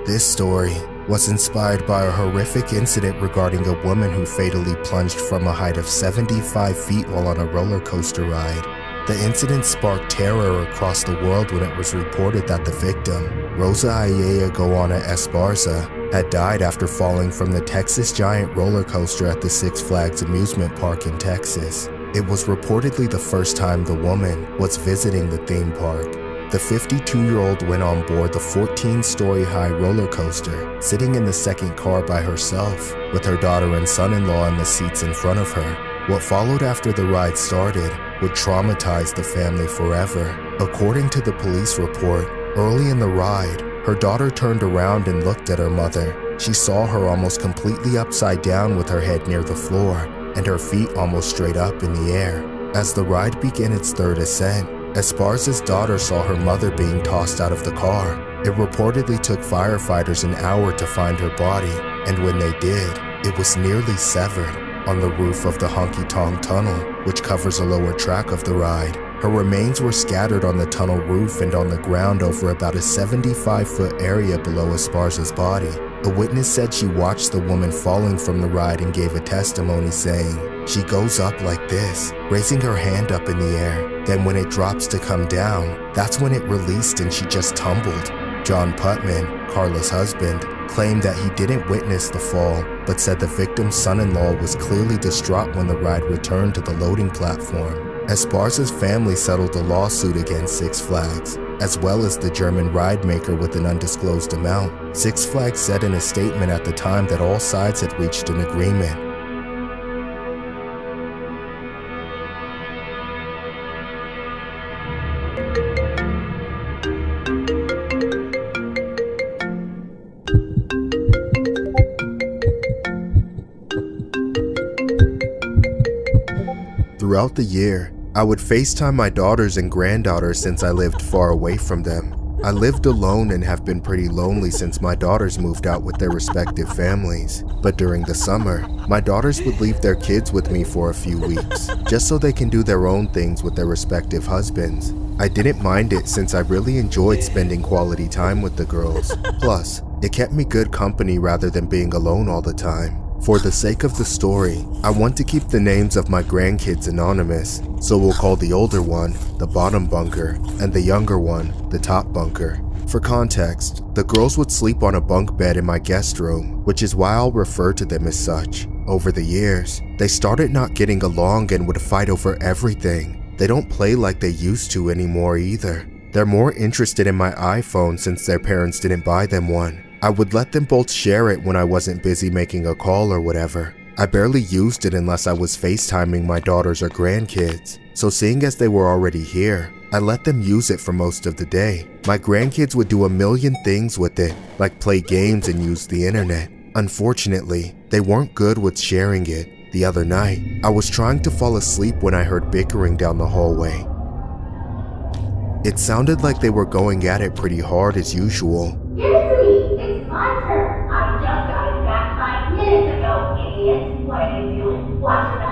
Speaker 4: This story was inspired by a horrific incident regarding a woman who fatally plunged from a height of 75 feet while on a roller coaster ride. The incident sparked terror across the world when it was reported that the victim, Rosa Ayala Esparza, had died after falling from the Texas Giant roller coaster at the Six Flags amusement park in Texas. It was reportedly the first time the woman was visiting the theme park. The 52-year-old went on board the 14-story-high roller coaster, sitting in the second car by herself, with her daughter and son-in-law in the seats in front of her. What followed after the ride started would traumatize the family forever. According to the police report, early in the ride, her daughter turned around and looked at her mother. She saw her almost completely upside down with her head near the floor and her feet almost straight up in the air. As the ride began its third ascent, Esparza's daughter saw her mother being tossed out of the car. It reportedly took firefighters an hour to find her body, and when they did, it was nearly severed on the roof of the Honky Tonk Tunnel, which covers a lower track of the ride. Her remains were scattered on the tunnel roof and on the ground over about a 75-foot area below Esparza's body. A witness said she watched the woman falling from the ride and gave a testimony saying, "She goes up like this, raising her hand up in the air. Then when it drops to come down, that's when it released and she just tumbled." John Putman, Carla's husband, claimed that he didn't witness the fall, but said the victim's son-in-law was clearly distraught when the ride returned to the loading platform. Esparza's family settled a lawsuit against Six Flags, as well as the German ride maker with an undisclosed amount. Six Flags said in a statement at the time that all sides had reached an agreement. Throughout the year, I would FaceTime my daughters and granddaughters since I lived far away from them. I lived alone and have been pretty lonely since my daughters moved out with their respective families. But during the summer, my daughters would leave their kids with me for a few weeks, just so they can do their own things with their respective husbands. I didn't mind it since I really enjoyed spending quality time with the girls. Plus, it kept me good company rather than being alone all the time. For the sake of the story, I want to keep the names of my grandkids anonymous, so we'll call the older one the bottom bunker and the younger one the top bunker. For context, the girls would sleep on a bunk bed in my guest room, which is why I'll refer to them as such. Over the years, they started not getting along and would fight over everything. They don't play like they used to anymore either. They're more interested in my iPhone since their parents didn't buy them one. I would let them both share it when I wasn't busy making a call or whatever. I barely used it unless I was FaceTiming my daughters or grandkids, so seeing as they were already here, I let them use it for most of the day. My grandkids would do a million things with it, like play games and use the internet. Unfortunately, they weren't good with sharing it. The other night, I was trying to fall asleep when I heard bickering down the hallway. It sounded like they were going at it pretty hard as usual.
Speaker 20: Give it to me! It's my turn! I just got it back 5 minutes ago, idiot! What are you doing? Watching the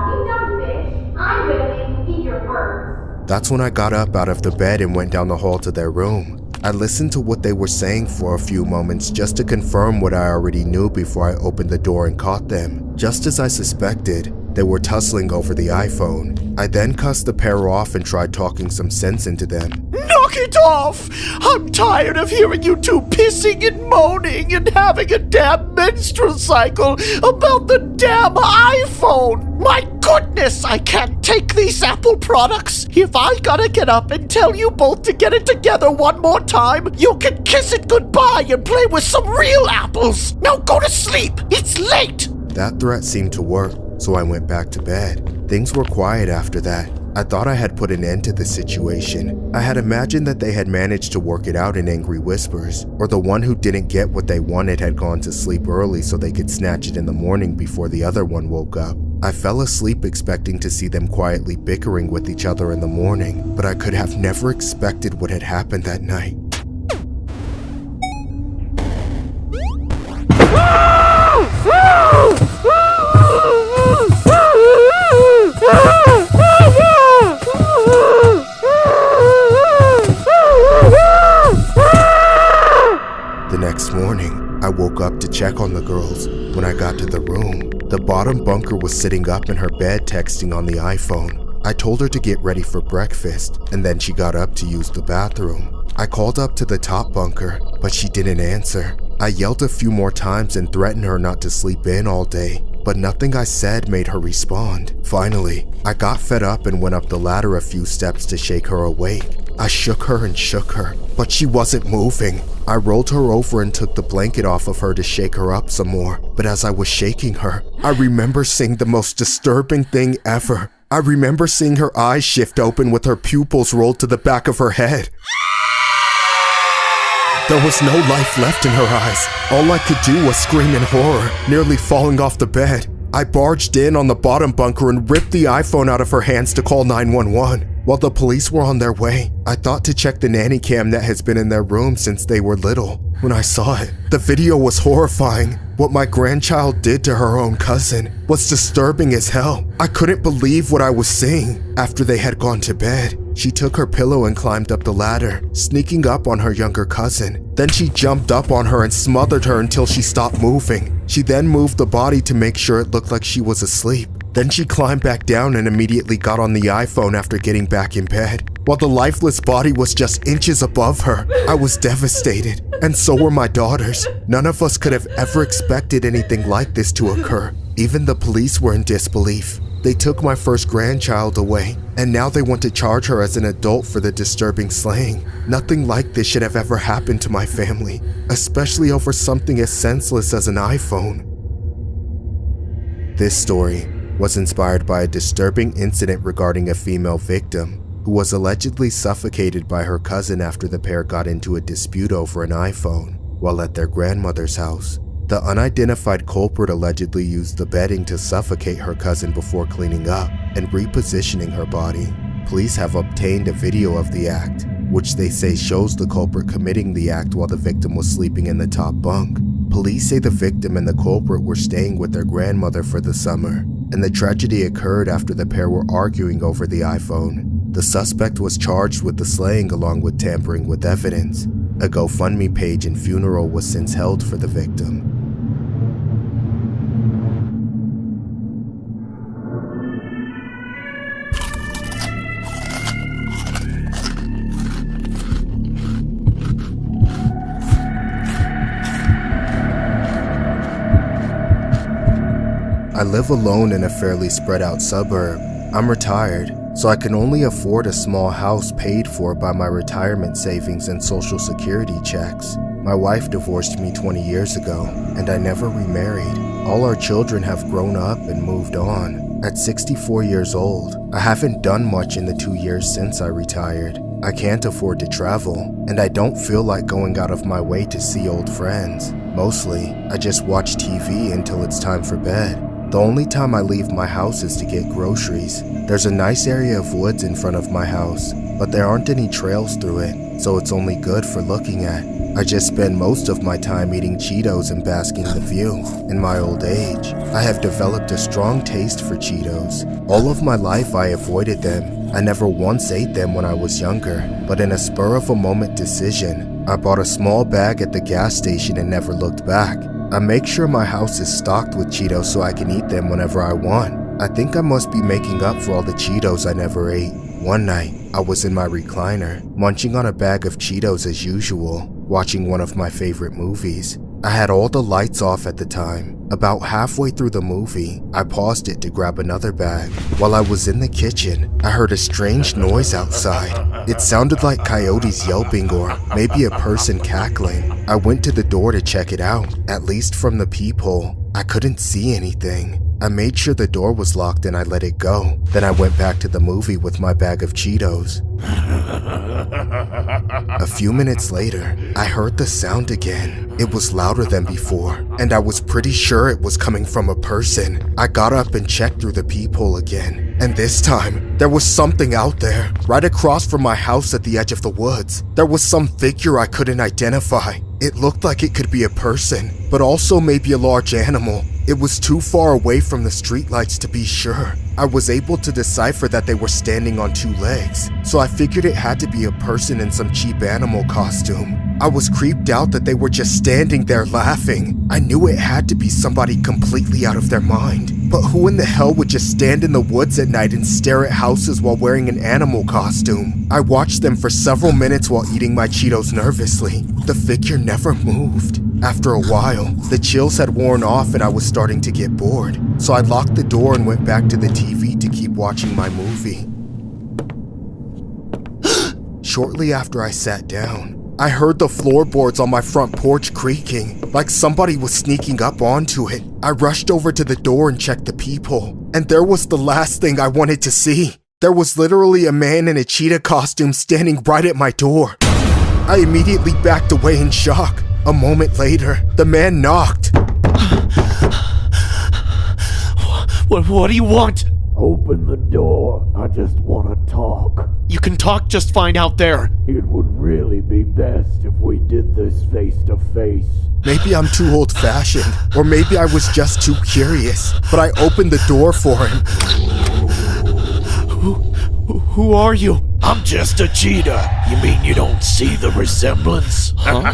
Speaker 20: you dumb bitch! I'm gonna make you eat your words!
Speaker 4: That's when I got up out of the bed and went down the hall to their room. I listened to what they were saying for a few moments just to confirm what I already knew before I opened the door and caught them. Just as I suspected, they were tussling over the iPhone. I then cussed the pair off and tried talking some sense into them.
Speaker 3: Knock it off! I'm tired of hearing you two pissing and moaning and having a damn menstrual cycle about the damn iPhone! My goodness, I can't take these Apple products! If I gotta get up and tell you both to get it together one more time, you can kiss it goodbye and play with some real apples! Now go to sleep! It's late!
Speaker 4: That threat seemed to work, so I went back to bed. Things were quiet after that. I thought I had put an end to the situation. I had imagined that they had managed to work it out in angry whispers, or the one who didn't get what they wanted had gone to sleep early so they could snatch it in the morning before the other one woke up. I fell asleep expecting to see them quietly bickering with each other in the morning, but I could have never expected what had happened that night. The next morning, I woke up to check on the girls. When I got to the room, the bottom bunker was sitting up in her bed texting on the iPhone. I told her to get ready for breakfast, and then she got up to use the bathroom. I called up to the top bunker, but she didn't answer. I yelled a few more times and threatened her not to sleep in all day, but nothing I said made her respond. Finally, I got fed up and went up the ladder a few steps to shake her awake. I shook her and shook her, but she wasn't moving. I rolled her over and took the blanket off of her to shake her up some more, but as I was shaking her, I remember seeing the most disturbing thing ever. I remember seeing her eyes shift open with her pupils rolled to the back of her head. There was no life left in her eyes. All I could do was scream in horror, nearly falling off the bed. I barged in on the bottom bunker and ripped the iPhone out of her hands to call 911. While the police were on their way, I thought to check the nanny cam that has been in their room since they were little. When I saw it, the video was horrifying. What my grandchild did to her own cousin was disturbing as hell. I couldn't believe what I was seeing. After they had gone to bed, she took her pillow and climbed up the ladder, sneaking up on her younger cousin. Then she jumped up on her and smothered her until she stopped moving. She then moved the body to make sure it looked like she was asleep. Then she climbed back down and immediately got on the iPhone after getting back in bed. While the lifeless body was just inches above her, I was devastated, and so were my daughters. None of us could have ever expected anything like this to occur. Even the police were in disbelief. They took my first grandchild away, and now they want to charge her as an adult for the disturbing slaying. Nothing like this should have ever happened to my family, especially over something as senseless as an iPhone. This story was inspired by a disturbing incident regarding a female victim who was allegedly suffocated by her cousin after the pair got into a dispute over an iPhone while at their grandmother's house. The unidentified culprit allegedly used the bedding to suffocate her cousin before cleaning up and repositioning her body. Police have obtained a video of the act, which they say shows the culprit committing the act while the victim was sleeping in the top bunk. Police say the victim and the culprit were staying with their grandmother for the summer, and the tragedy occurred after the pair were arguing over the iPhone. The suspect was charged with the slaying along with tampering with evidence. A GoFundMe page and funeral was since held for the victim. I live alone in a fairly spread out suburb. I'm retired, so I can only afford a small house paid for by my retirement savings and social security checks. My wife divorced me 20 years ago, and I never remarried. All our children have grown up and moved on. At 64 years old, I haven't done much in the 2 years since I retired. I can't afford to travel, and I don't feel like going out of my way to see old friends. Mostly, I just watch TV until it's time for bed. The only time I leave my house is to get groceries. There's a nice area of woods in front of my house, but there aren't any trails through it, so it's only good for looking at. I just spend most of my time eating Cheetos and basking in the view. In my old age, I have developed a strong taste for Cheetos. All of my life I avoided them. I never once ate them when I was younger, but in a spur-of-a-moment decision, I bought a small bag at the gas station and never looked back. I make sure my house is stocked with Cheetos so I can eat them whenever I want. I think I must be making up for all the Cheetos I never ate. One night, I was in my recliner, munching on a bag of Cheetos as usual, watching one of my favorite movies. I had all the lights off at the time. About halfway through the movie, I paused it to grab another bag. While I was in the kitchen, I heard a strange noise outside. It sounded like coyotes yelping or maybe a person cackling. I went to the door to check it out. At least from the peephole, I couldn't see anything. I made sure the door was locked and I let it go. Then I went back to the movie with my bag of Cheetos. A few minutes later, I heard the sound again. It was louder than before, and I was pretty sure it was coming from a person. I got up and checked through the peephole again, and this time, there was something out there, right across from my house at the edge of the woods. There was some figure I couldn't identify. It looked like it could be a person, but also maybe a large animal. It was too far away from the streetlights to be sure. I was able to decipher that they were standing on two legs, so I figured it had to be a person in some cheap animal costume. I was creeped out that they were just standing there laughing. I knew it had to be somebody completely out of their mind. But who in the hell would just stand in the woods at night and stare at houses while wearing an animal costume? I watched them for several minutes while eating my Cheetos nervously. The figure never moved. After a while, the chills had worn off and I was starting to get bored. So I locked the door and went back to the TV to keep watching my movie. Shortly after I sat down, I heard the floorboards on my front porch creaking, like somebody was sneaking up onto it. I rushed over to the door and checked the peephole, and there was the last thing I wanted to see. There was literally a man in a cheetah costume standing right at my door. I immediately backed away in shock. A moment later, the man knocked.
Speaker 3: What do you want?
Speaker 10: Open the door. I just want to talk.
Speaker 3: You can talk just fine out there.
Speaker 10: It would really be best if we did this face to face.
Speaker 4: Maybe I'm too old-fashioned, or maybe I was just too curious, but I opened the door for him.
Speaker 3: Who are you?
Speaker 10: I'm just a cheetah. You mean you don't see the resemblance?
Speaker 3: Huh?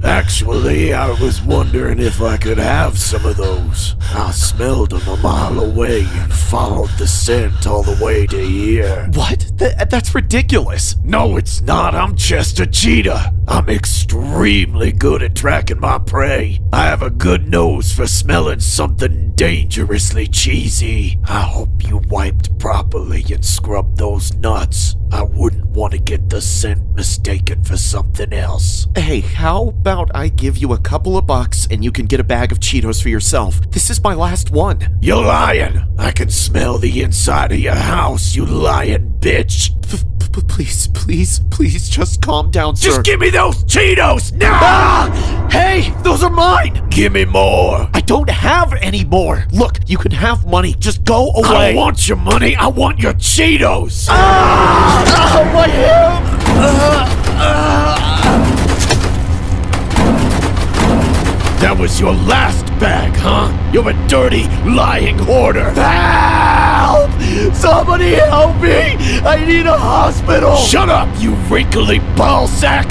Speaker 10: Actually, I was wondering if I could have some of those. I smelled them a mile away and followed the scent all the way to here.
Speaker 3: What? That's ridiculous.
Speaker 10: No, it's not. I'm just a cheetah. I'm extremely good at tracking my prey. I have a good nose for smelling something dangerously cheesy. I hope you wiped properly and scrubbed those nuts. I wouldn't want to get the scent mistaken for something else.
Speaker 3: Hey, how about I give you a couple of bucks and you can get a bag of Cheetos for yourself? This is my last one.
Speaker 10: You're lying. I can smell the inside of your house, you lying bitch.
Speaker 3: Please, just calm down, sir.
Speaker 10: Just give me those Cheetos now!
Speaker 3: Ah! Hey, those are mine!
Speaker 10: Give me more!
Speaker 3: I don't have any more! Look, you can have money, just go away!
Speaker 10: I don't want your money, I want your Cheetos!
Speaker 3: Ah! Ah, my hip!
Speaker 10: That was your last bag, huh? You're a dirty, lying hoarder! Help! Somebody help me! I need a hospital! Shut up, you wrinkly ball sack!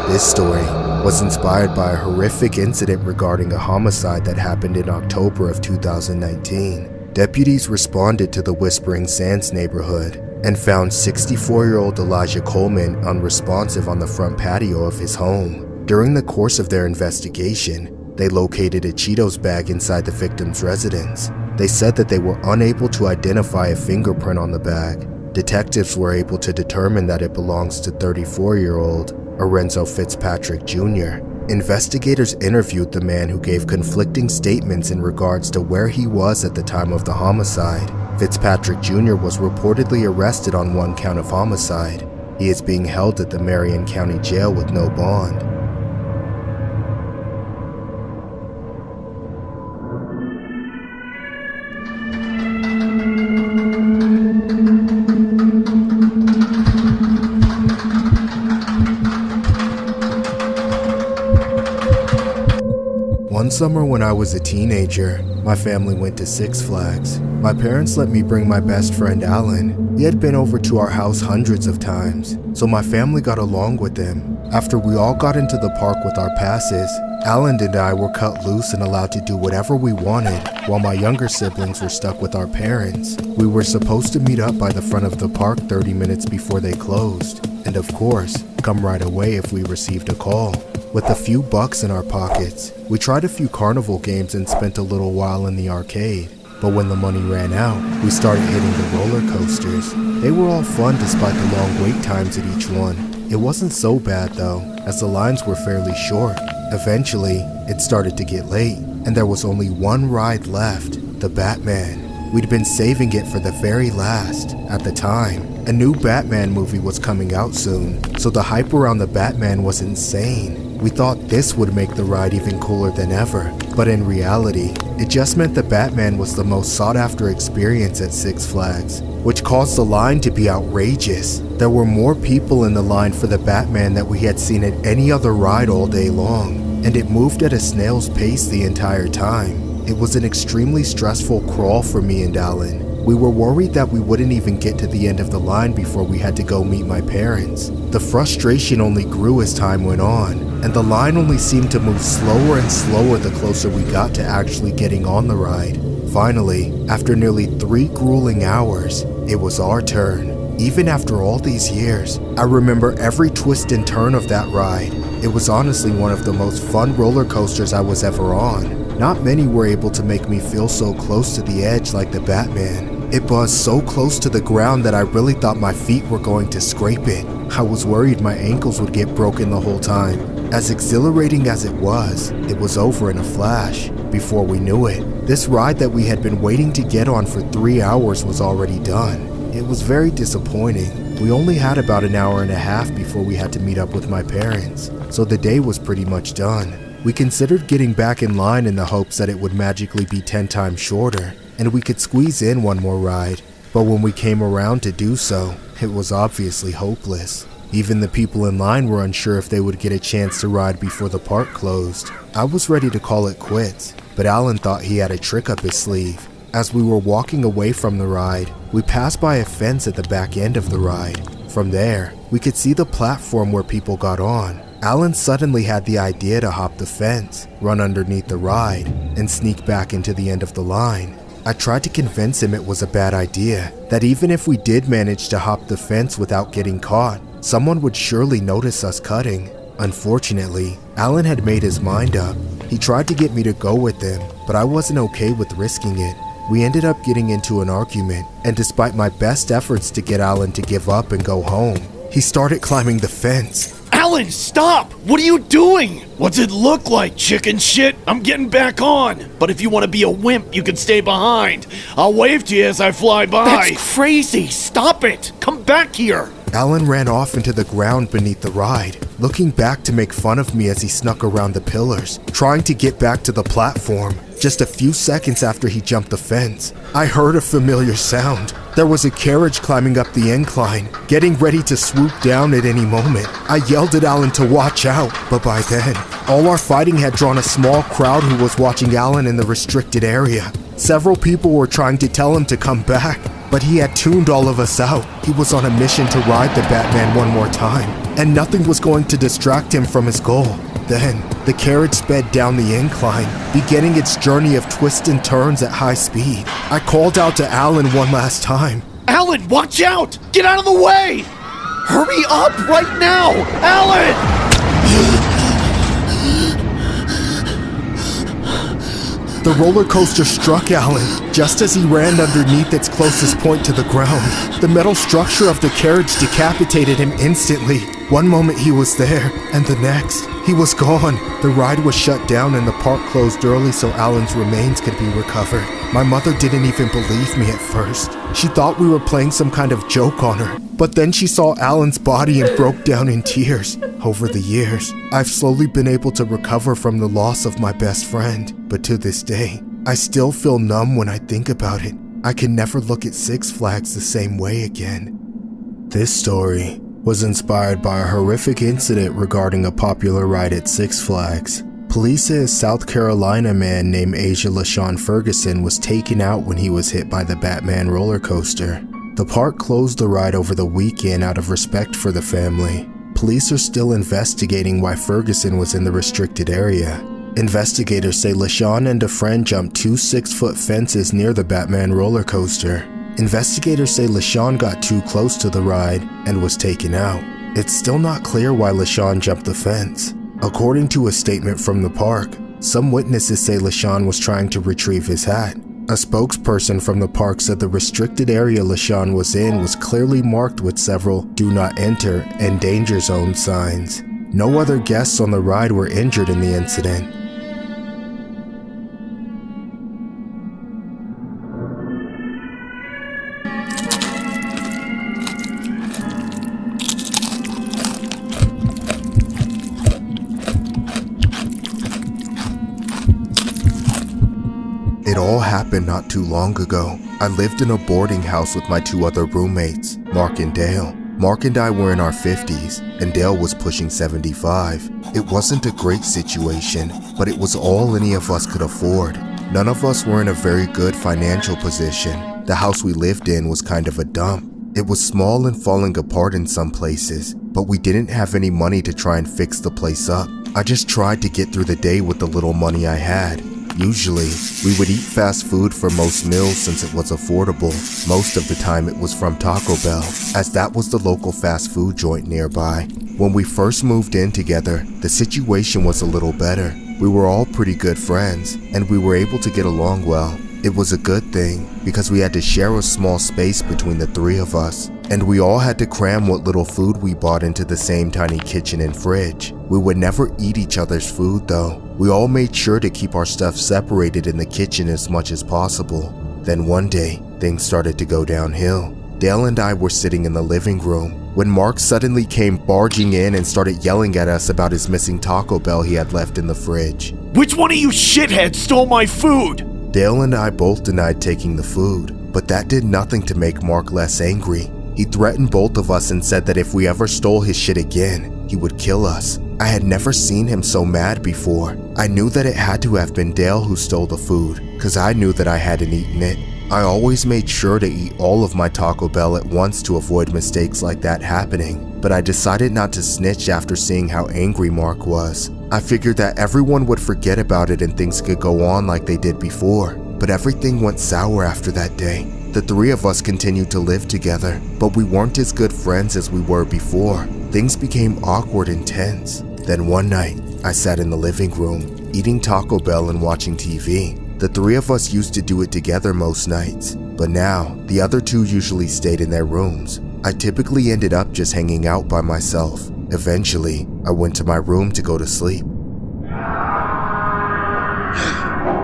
Speaker 4: This story was inspired by a horrific incident regarding a homicide that happened in October of 2019. Deputies responded to the Whispering Sands neighborhood and found 64-year-old Elijah Coleman unresponsive on the front patio of his home. During the course of their investigation, they located a Cheetos bag inside the victim's residence. They said that they were unable to identify a fingerprint on the bag. Detectives were able to determine that it belongs to 34-year-old Lorenzo Fitzpatrick Jr. Investigators interviewed the man who gave conflicting statements in regards to where he was at the time of the homicide. Fitzpatrick Jr. was reportedly arrested on one count of homicide. He is being held at the Marion County Jail with no bond. One summer when I was a teenager, my family went to Six Flags. My parents let me bring my best friend Alan. He had been over to our house hundreds of times, so my family got along with him. After we all got into the park with our passes, Alan and I were cut loose and allowed to do whatever we wanted, while my younger siblings were stuck with our parents. We were supposed to meet up by the front of the park 30 minutes before they closed, and of course, come right away if we received a call. with a few bucks in our pockets. We tried a few carnival games and spent a little while in the arcade. But when the money ran out, we started hitting the roller coasters. They were all fun despite the long wait times at each one. It wasn't so bad though, as the lines were fairly short. Eventually, it started to get late, and there was only one ride left, the Batman. We'd been saving it for the very last. At the time, a new Batman movie was coming out soon, so the hype around the Batman was insane. We thought this would make the ride even cooler than ever, but in reality, it just meant the Batman was the most sought-after experience at Six Flags, which caused the line to be outrageous. There were more people in the line for the Batman than we had seen at any other ride all day long, and it moved at a snail's pace the entire time. It was an extremely stressful crawl for me and Alan. We were worried that we wouldn't even get to the end of the line before we had to go meet my parents. The frustration only grew as time went on, and the line only seemed to move slower and slower the closer we got to actually getting on the ride. Finally, after nearly 3 grueling hours, it was our turn. Even after all these years, I remember every twist and turn of that ride. It was honestly one of the most fun roller coasters I was ever on. Not many were able to make me feel so close to the edge like the Batman. It buzzed so close to the ground that I really thought my feet were going to scrape it. I was worried my ankles would get broken the whole time. As exhilarating as it was over in a flash. Before we knew it, this ride that we had been waiting to get on for 3 hours was already done. It was very disappointing. We only had about an hour and a half before we had to meet up with my parents, so the day was pretty much done. We considered getting back in line in the hopes that it would magically be 10 times shorter, and we could squeeze in one more ride. But when we came around to do so, it was obviously hopeless. Even the people in line were unsure if they would get a chance to ride before the park closed. I was ready to call it quits, but Alan thought he had a trick up his sleeve. As we were walking away from the ride, we passed by a fence at the back end of the ride. From there, we could see the platform where people got on. Alan suddenly had the idea to hop the fence, run underneath the ride, and sneak back into the end of the line. I tried to convince him it was a bad idea, that even if we did manage to hop the fence without getting caught, someone would surely notice us cutting. Unfortunately, Alan had made his mind up. He tried to get me to go with him, but I wasn't okay with risking it. We ended up getting into an argument, and despite my best efforts to get Alan to give up and go home, he started climbing the fence.
Speaker 3: Alan, stop! What are you doing? What's it look like, chicken shit? I'm getting back on. But if you want to be a wimp, you can stay behind. I'll wave to you as I fly by. That's crazy. Stop it. Come back here.
Speaker 4: Alan ran off into the ground beneath the ride, looking back to make fun of me as he snuck around the pillars, trying to get back to the platform. Just a few seconds after he jumped the fence, I heard a familiar sound. There was a carriage climbing up the incline, getting ready to swoop down at any moment. I yelled at Alan to watch out, but by then, all our fighting had drawn a small crowd who was watching Alan in the restricted area. Several people were trying to tell him to come back, but he had tuned all of us out. He was on a mission to ride the Batman one more time, and nothing was going to distract him from his goal. Then, the carriage sped down the incline, beginning its journey of twists and turns at high speed. I called out to Alan one last time.
Speaker 3: Alan, watch out! Get out of the way! Hurry up right now! Alan!
Speaker 4: The roller coaster struck Alan just as he ran underneath its closest point to the ground. The metal structure of the carriage decapitated him instantly. One moment he was there, and the next, he was gone. The ride was shut down and the park closed early so Alan's remains could be recovered. My mother didn't even believe me at first. She thought we were playing some kind of joke on her. But then she saw Alan's body and broke down in tears. Over the years, I've slowly been able to recover from the loss of my best friend. But to this day, I still feel numb when I think about it. I can never look at Six Flags the same way again. This story was inspired by a horrific incident regarding a popular ride at Six Flags. Police say a South Carolina man named Asia LaShawn Ferguson was taken out when he was hit by the Batman roller coaster. The park closed the ride over the weekend out of respect for the family. Police are still investigating why Ferguson was in the restricted area. Investigators say LaShawn and a friend jumped 2 6-foot fences near the Batman roller coaster. Investigators say LaShawn got too close to the ride and was taken out. It's still not clear why LaShawn jumped the fence. According to a statement from the park, some witnesses say LaShawn was trying to retrieve his hat. A spokesperson from the park said the restricted area LaShawn was in was clearly marked with several "Do Not Enter" and "Danger Zone" signs. No other guests on the ride were injured in the incident. It all happened not too long ago. I lived in a boarding house with my 2 other roommates, Mark and Dale. Mark and I were in our 50s, and Dale was pushing 75. It wasn't a great situation, but it was all any of us could afford. None of us were in a very good financial position. The house we lived in was kind of a dump. It was small and falling apart in some places, but we didn't have any money to try and fix the place up. I just tried to get through the day with the little money I had. Usually, we would eat fast food for most meals since it was affordable. Most of the time it was from Taco Bell, as that was the local fast food joint nearby. When we first moved in together, the situation was a little better. We were all pretty good friends, and we were able to get along well. It was a good thing, because we had to share a small space between the 3 of us, and we all had to cram what little food we bought into the same tiny kitchen and fridge. We would never eat each other's food though. We all made sure to keep our stuff separated in the kitchen as much as possible. Then one day, things started to go downhill. Dale and I were sitting in the living room when Mark suddenly came barging in and started yelling at us about his missing Taco Bell he had left in the fridge.
Speaker 3: Which one of you shitheads stole my food?
Speaker 4: Dale and I both denied taking the food, but that did nothing to make Mark less angry. He threatened both of us and said that if we ever stole his shit again, he would kill us. I had never seen him so mad before. I knew that it had to have been Dale who stole the food, cause I knew that I hadn't eaten it. I always made sure to eat all of my Taco Bell at once to avoid mistakes like that happening, but I decided not to snitch after seeing how angry Mark was. I figured that everyone would forget about it and things could go on like they did before, but everything went sour after that day. The 3 of us continued to live together, but we weren't as good friends as we were before. Things became awkward and tense. Then one night, I sat in the living room, eating Taco Bell and watching TV. The 3 of us used to do it together most nights, but now, the other 2 usually stayed in their rooms. I typically ended up just hanging out by myself. Eventually, I went to my room to go to sleep.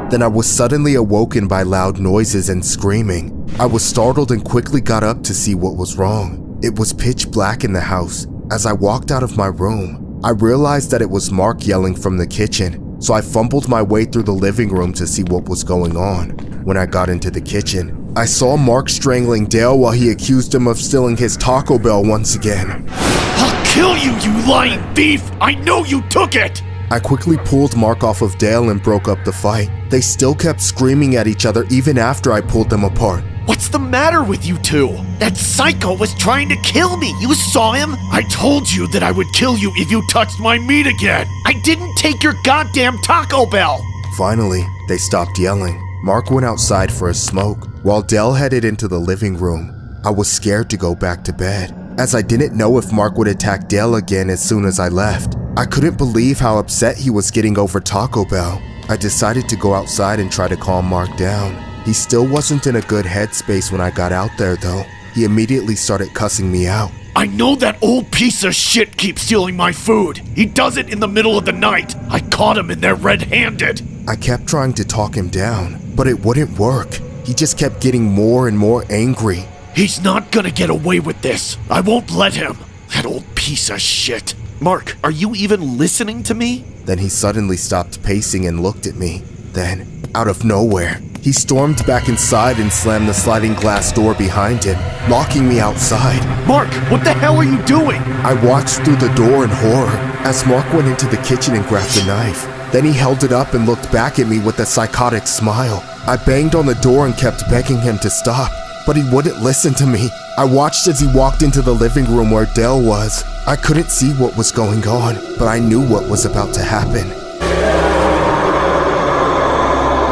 Speaker 4: Then I was suddenly awoken by loud noises and screaming. I was startled and quickly got up to see what was wrong. It was pitch black in the house. As I walked out of my room, I realized that it was Mark yelling from the kitchen, so I fumbled my way through the living room to see what was going on. When I got into the kitchen, I saw Mark strangling Dale while he accused him of stealing his Taco Bell once again.
Speaker 3: I'll kill you, you lying thief! I know you took it!
Speaker 4: I quickly pulled Mark off of Dale and broke up the fight. They still kept screaming at each other even after I pulled them apart.
Speaker 3: What's the matter with you 2? That psycho was trying to kill me. You saw him? I told you that I would kill you if you touched my meat again. I didn't take your goddamn Taco Bell.
Speaker 4: Finally, they stopped yelling. Mark went outside for a smoke, while Dale headed into the living room. I was scared to go back to bed, as I didn't know if Mark would attack Dale again as soon as I left. I couldn't believe how upset he was getting over Taco Bell. I decided to go outside and try to calm Mark down. He still wasn't in a good headspace when I got out there though. He immediately started cussing me out.
Speaker 3: I know that old piece of shit keeps stealing my food. He does it in the middle of the night. I caught him in there red-handed.
Speaker 4: I kept trying to talk him down, but it wouldn't work. He just kept getting more and more angry.
Speaker 3: He's not gonna get away with this. I won't let him. That old piece of shit. Mark, are you even listening to me?
Speaker 4: Then he suddenly stopped pacing and looked at me. Then, out of nowhere, he stormed back inside and slammed the sliding glass door behind him, locking me outside.
Speaker 3: Mark, what the hell are you doing?
Speaker 4: I watched through the door in horror as Mark went into the kitchen and grabbed a knife. Then he held it up and looked back at me with a psychotic smile. I banged on the door and kept begging him to stop, but he wouldn't listen to me. I watched as he walked into the living room where Dale was. I couldn't see what was going on, but I knew what was about to happen.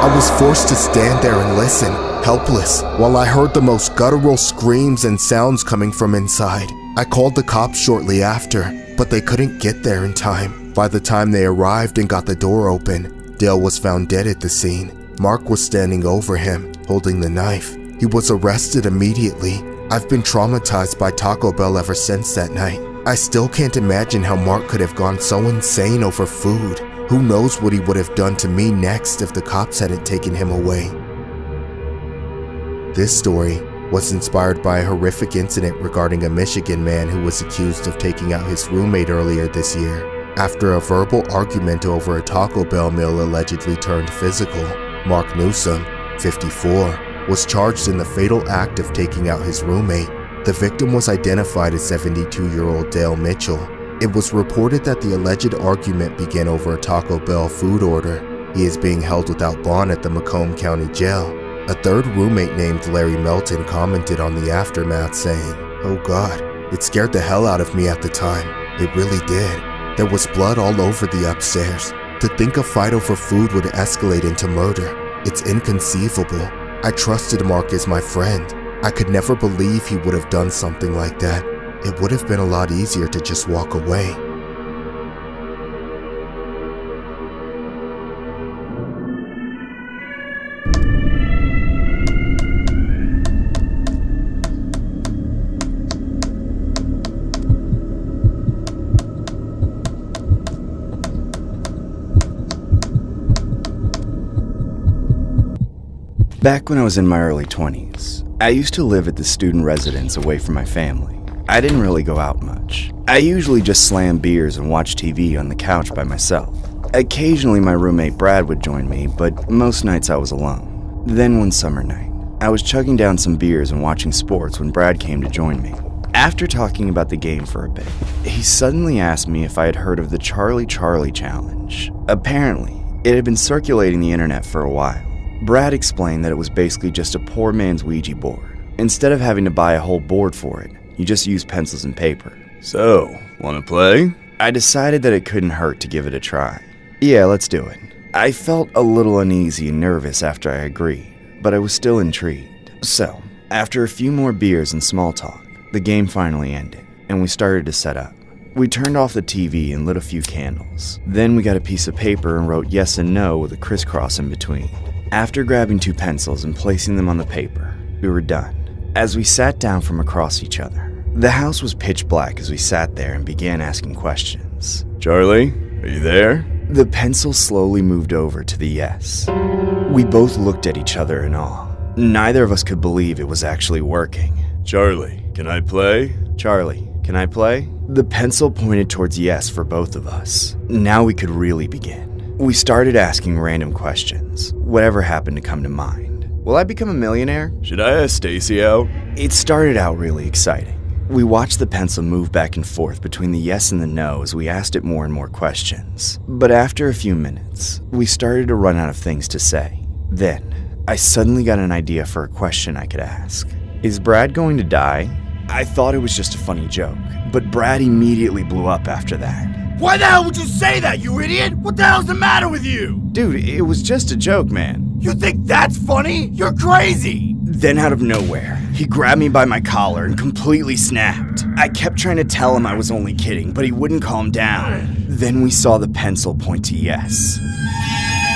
Speaker 4: I was forced to stand there and listen, helpless, while I heard the most guttural screams and sounds coming from inside. I called the cops shortly after, but they couldn't get there in time. By the time they arrived and got the door open, Dale was found dead at the scene. Mark was standing over him, holding the knife. He was arrested immediately. I've been traumatized by Taco Bell ever since that night. I still can't imagine how Mark could have gone so insane over food. Who knows what he would have done to me next if the cops hadn't taken him away. This story was inspired by a horrific incident regarding a Michigan man who was accused of taking out his roommate earlier this year. After a verbal argument over a Taco Bell meal allegedly turned physical, Mark Newsom, 54, was charged in the fatal act of taking out his roommate. The victim was identified as 72-year-old Dale Mitchell. It was reported that the alleged argument began over a Taco Bell food order. He is being held without bond at the Macomb County Jail. A third roommate named Larry Melton commented on the aftermath saying, "Oh God, it scared the hell out of me at the time. It really did. There was blood all over the upstairs. To think a fight over food would escalate into murder. It's inconceivable. I trusted Mark as my friend. I could never believe he would have done something like that. It would have been a lot easier to just walk away."
Speaker 1: Back when I was in my early 20s, I used to live at the student residence away from my family. I didn't really go out much. I usually just slammed beers and watched TV on the couch by myself. Occasionally my roommate Brad would join me, but most nights I was alone. Then one summer night, I was chugging down some beers and watching sports when Brad came to join me. After talking about the game for a bit, he suddenly asked me if I had heard of the Charlie Challenge. Apparently, it had been circulating the internet for a while. Brad explained that it was basically just a poor man's Ouija board. Instead of having to buy a whole board for it, you just use pencils and paper.
Speaker 14: So, wanna play?
Speaker 1: I decided that it couldn't hurt to give it a try. Yeah, let's do it. I felt a little uneasy and nervous after I agreed, but I was still intrigued. So, after a few more beers and small talk, the game finally ended, and we started to set up. We turned off the TV and lit a few candles. Then we got a piece of paper and wrote yes and no with a crisscross in between. After grabbing 2 pencils and placing them on the paper, we were done. As we sat down from across each other, the house was pitch black as we sat there and began asking questions.
Speaker 14: Charlie, are you there?
Speaker 1: The pencil slowly moved over to the yes. We both looked at each other in awe. Neither of us could believe it was actually working.
Speaker 14: Charlie, can I play?
Speaker 1: Charlie, can I play? The pencil pointed towards yes for both of us. Now we could really begin. We started asking random questions, whatever happened to come to mind. Will I become a millionaire?
Speaker 14: Should I ask Stacy out?
Speaker 1: It started out really exciting. We watched the pencil move back and forth between the yes and the no as we asked it more and more questions. But after a few minutes, we started to run out of things to say. Then, I suddenly got an idea for a question I could ask. Is Brad going to die? I thought it was just a funny joke, but Brad immediately blew up after that.
Speaker 14: Why the hell would you say that, you idiot? What the hell's the matter with you?
Speaker 1: Dude, it was just a joke, man.
Speaker 14: You think that's funny? You're crazy!
Speaker 1: Then out of nowhere, he grabbed me by my collar and completely snapped. I kept trying to tell him I was only kidding, but he wouldn't calm down. Then we saw the pencil point to yes.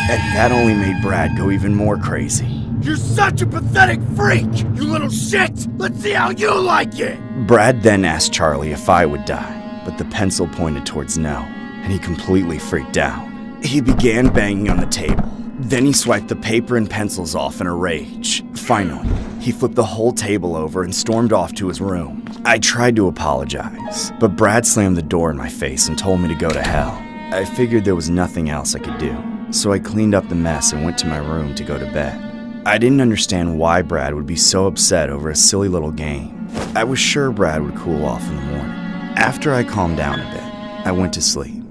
Speaker 1: And that only made Brad go even more crazy.
Speaker 14: You're such a pathetic freak, you little shit! Let's see how you like it!
Speaker 1: Brad then asked Charlie if I would die, but the pencil pointed towards no, and he completely freaked out. He began banging on the table. Then he swiped the paper and pencils off in a rage. Finally, he flipped the whole table over and stormed off to his room. I tried to apologize, but Brad slammed the door in my face and told me to go to hell. I figured there was nothing else I could do, so I cleaned up the mess and went to my room to go to bed. I didn't understand why Brad would be so upset over a silly little game. I was sure Brad would cool off in the morning. After I calmed down a bit, I went to sleep.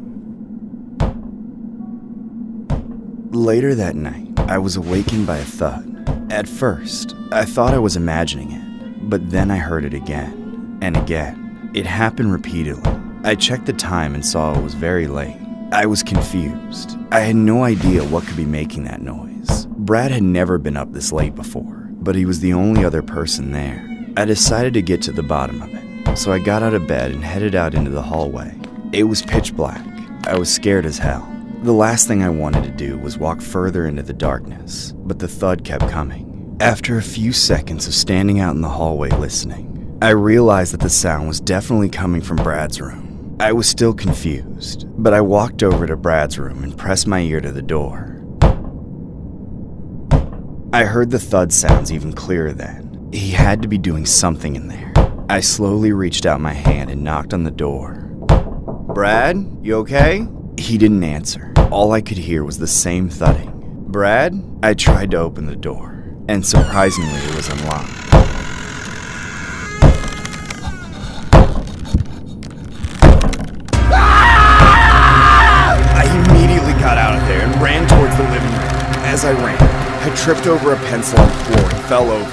Speaker 1: Later that night, I was awakened by a thud. At first, I thought I was imagining it, but then I heard it again and again. It happened repeatedly. I checked the time and saw it was very late. I was confused. I had no idea what could be making that noise. Brad had never been up this late before, but he was the only other person there. I decided to get to the bottom of it, so I got out of bed and headed out into the hallway. It was pitch black. I was scared as hell. The last thing I wanted to do was walk further into the darkness, but the thud kept coming. After a few seconds of standing out in the hallway listening, I realized that the sound was definitely coming from Brad's room. I was still confused, but I walked over to Brad's room and pressed my ear to the door. I heard the thud sounds even clearer then. He had to be doing something in there. I slowly reached out my hand and knocked on the door. "Brad, you okay?" He didn't answer. All I could hear was the same thudding. "Brad?" I tried to open the door, and surprisingly it was unlocked. I immediately got out of there and ran towards the living room. As I ran, I tripped over a pencil on the floor and fell over.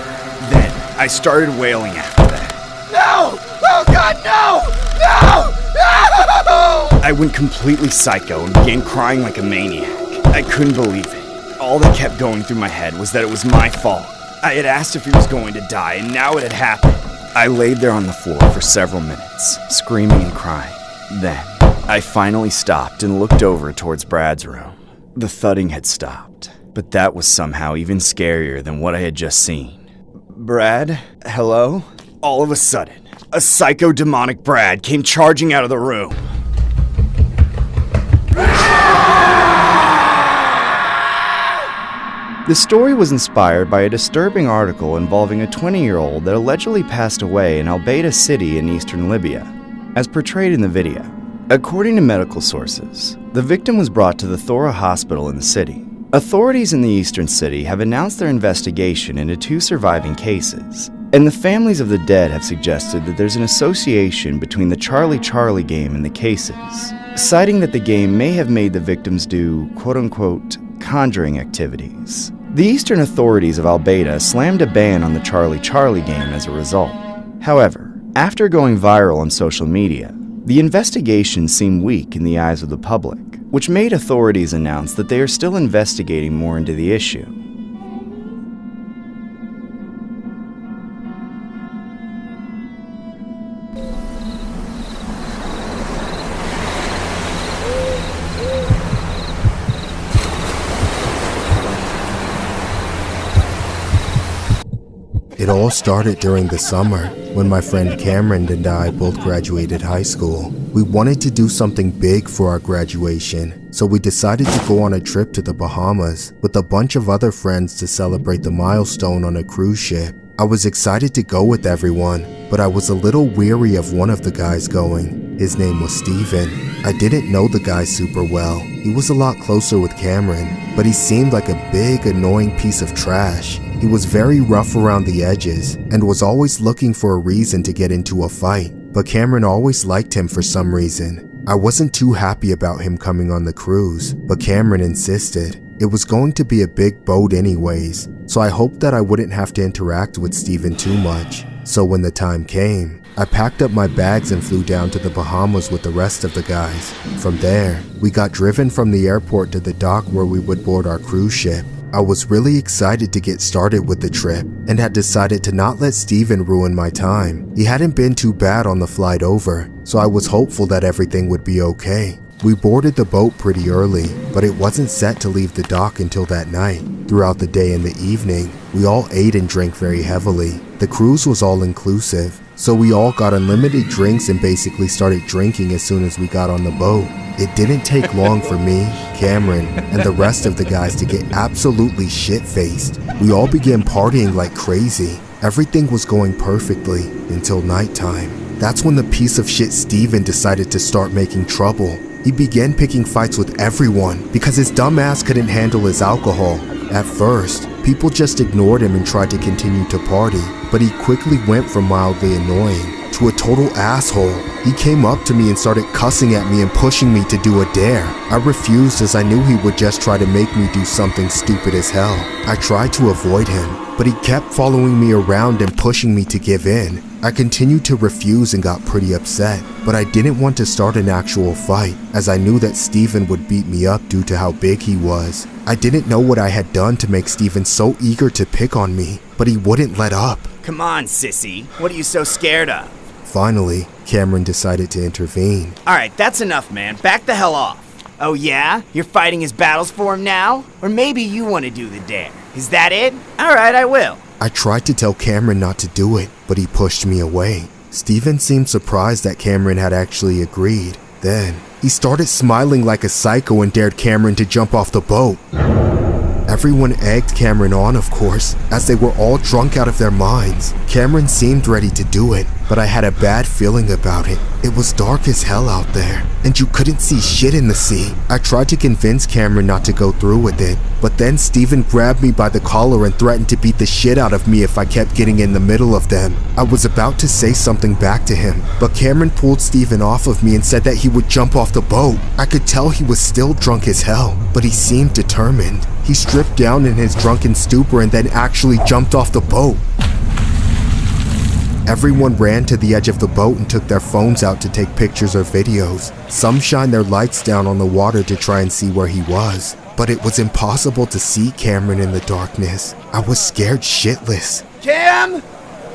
Speaker 1: Then, I started wailing after that.
Speaker 2: No! Oh God, no! No! No!
Speaker 1: I went completely psycho and began crying like a maniac. I couldn't believe it. All that kept going through my head was that it was my fault. I had asked if he was going to die, and now it had happened. I laid there on the floor for several minutes, screaming and crying. Then, I finally stopped and looked over towards Brad's room. The thudding had stopped, but that was somehow even scarier than what I had just seen. "Brad? Hello?" All of a sudden, a psycho-demonic Brad came charging out of the room. The story was inspired by a disturbing article involving a 20-year-old that allegedly passed away in Al-Baida city in eastern Libya, as portrayed in the video. According to medical sources, the victim was brought to the Thora hospital in the city. Authorities in the eastern city have announced their investigation into 2 surviving cases, and the families of the dead have suggested that there's an association between the Charlie game and the cases, citing that the game may have made the victims do quote-unquote conjuring activities. The eastern authorities of Al-Baida slammed a ban on the Charlie game as a result. However, after going viral on social media, the investigation seemed weak in the eyes of the public, which made authorities announce that they are still investigating more into the issue.
Speaker 4: It all started during the summer, when my friend Cameron and I both graduated high school. We wanted to do something big for our graduation, so we decided to go on a trip to the Bahamas with a bunch of other friends to celebrate the milestone on a cruise ship. I was excited to go with everyone, but I was a little weary of one of the guys going. His name was Steven. I didn't know the guy super well. He was a lot closer with Cameron, but he seemed like a big, annoying piece of trash. He was very rough around the edges and was always looking for a reason to get into a fight, but Cameron always liked him for some reason. I wasn't too happy about him coming on the cruise, but Cameron insisted. It was going to be a big boat anyways, so I hoped that I wouldn't have to interact with Steven too much. So when the time came, I packed up my bags and flew down to the Bahamas with the rest of the guys. From there, we got driven from the airport to the dock where we would board our cruise ship. I was really excited to get started with the trip and had decided to not let Steven ruin my time. He hadn't been too bad on the flight over, so I was hopeful that everything would be okay. We boarded the boat pretty early, but it wasn't set to leave the dock until that night. Throughout the day and the evening, we all ate and drank very heavily. The cruise was all inclusive, so we all got unlimited drinks and basically started drinking as soon as we got on the boat. It didn't take long for me, Cameron, and the rest of the guys to get absolutely shit-faced. We all began partying like crazy. Everything was going perfectly until nighttime. That's when the piece of shit Steven decided to start making trouble. He began picking fights with everyone because his dumb ass couldn't handle his alcohol. At first, people just ignored him and tried to continue to party, but he quickly went from mildly annoying to a total asshole. He came up to me and started cussing at me and pushing me to do a dare. I refused as I knew he would just try to make me do something stupid as hell. I tried to avoid him, but he kept following me around and pushing me to give in. I continued to refuse and got pretty upset, but I didn't want to start an actual fight, as I knew that Steven would beat me up due to how big he was. I didn't know what I had done to make Steven so eager to pick on me, but he wouldn't let up.
Speaker 1: Come on, sissy. What are you so scared of?
Speaker 4: Finally, Cameron decided to intervene.
Speaker 1: Alright, that's enough, man. Back the hell off.
Speaker 21: Oh yeah? You're fighting his battles for him now? Or maybe you want to do the dare. Is that it? Alright, I will.
Speaker 4: I tried to tell Cameron not to do it, but he pushed me away. Steven seemed surprised that Cameron had actually agreed. Then, he started smiling like a psycho and dared Cameron to jump off the boat. Everyone egged Cameron on, of course, as they were all drunk out of their minds. Cameron seemed ready to do it, but I had a bad feeling about it. It was dark as hell out there, and you couldn't see shit in the sea. I tried to convince Cameron not to go through with it, but then Steven grabbed me by the collar and threatened to beat the shit out of me if I kept getting in the middle of them. I was about to say something back to him, but Cameron pulled Steven off of me and said that he would jump off the boat. I could tell he was still drunk as hell, but he seemed determined. He stripped down in his drunken stupor and then actually jumped off the boat. Everyone ran to the edge of the boat and took their phones out to take pictures or videos. Some shined their lights down on the water to try and see where he was, but it was impossible to see Cameron in the darkness. I was scared shitless.
Speaker 2: Cam?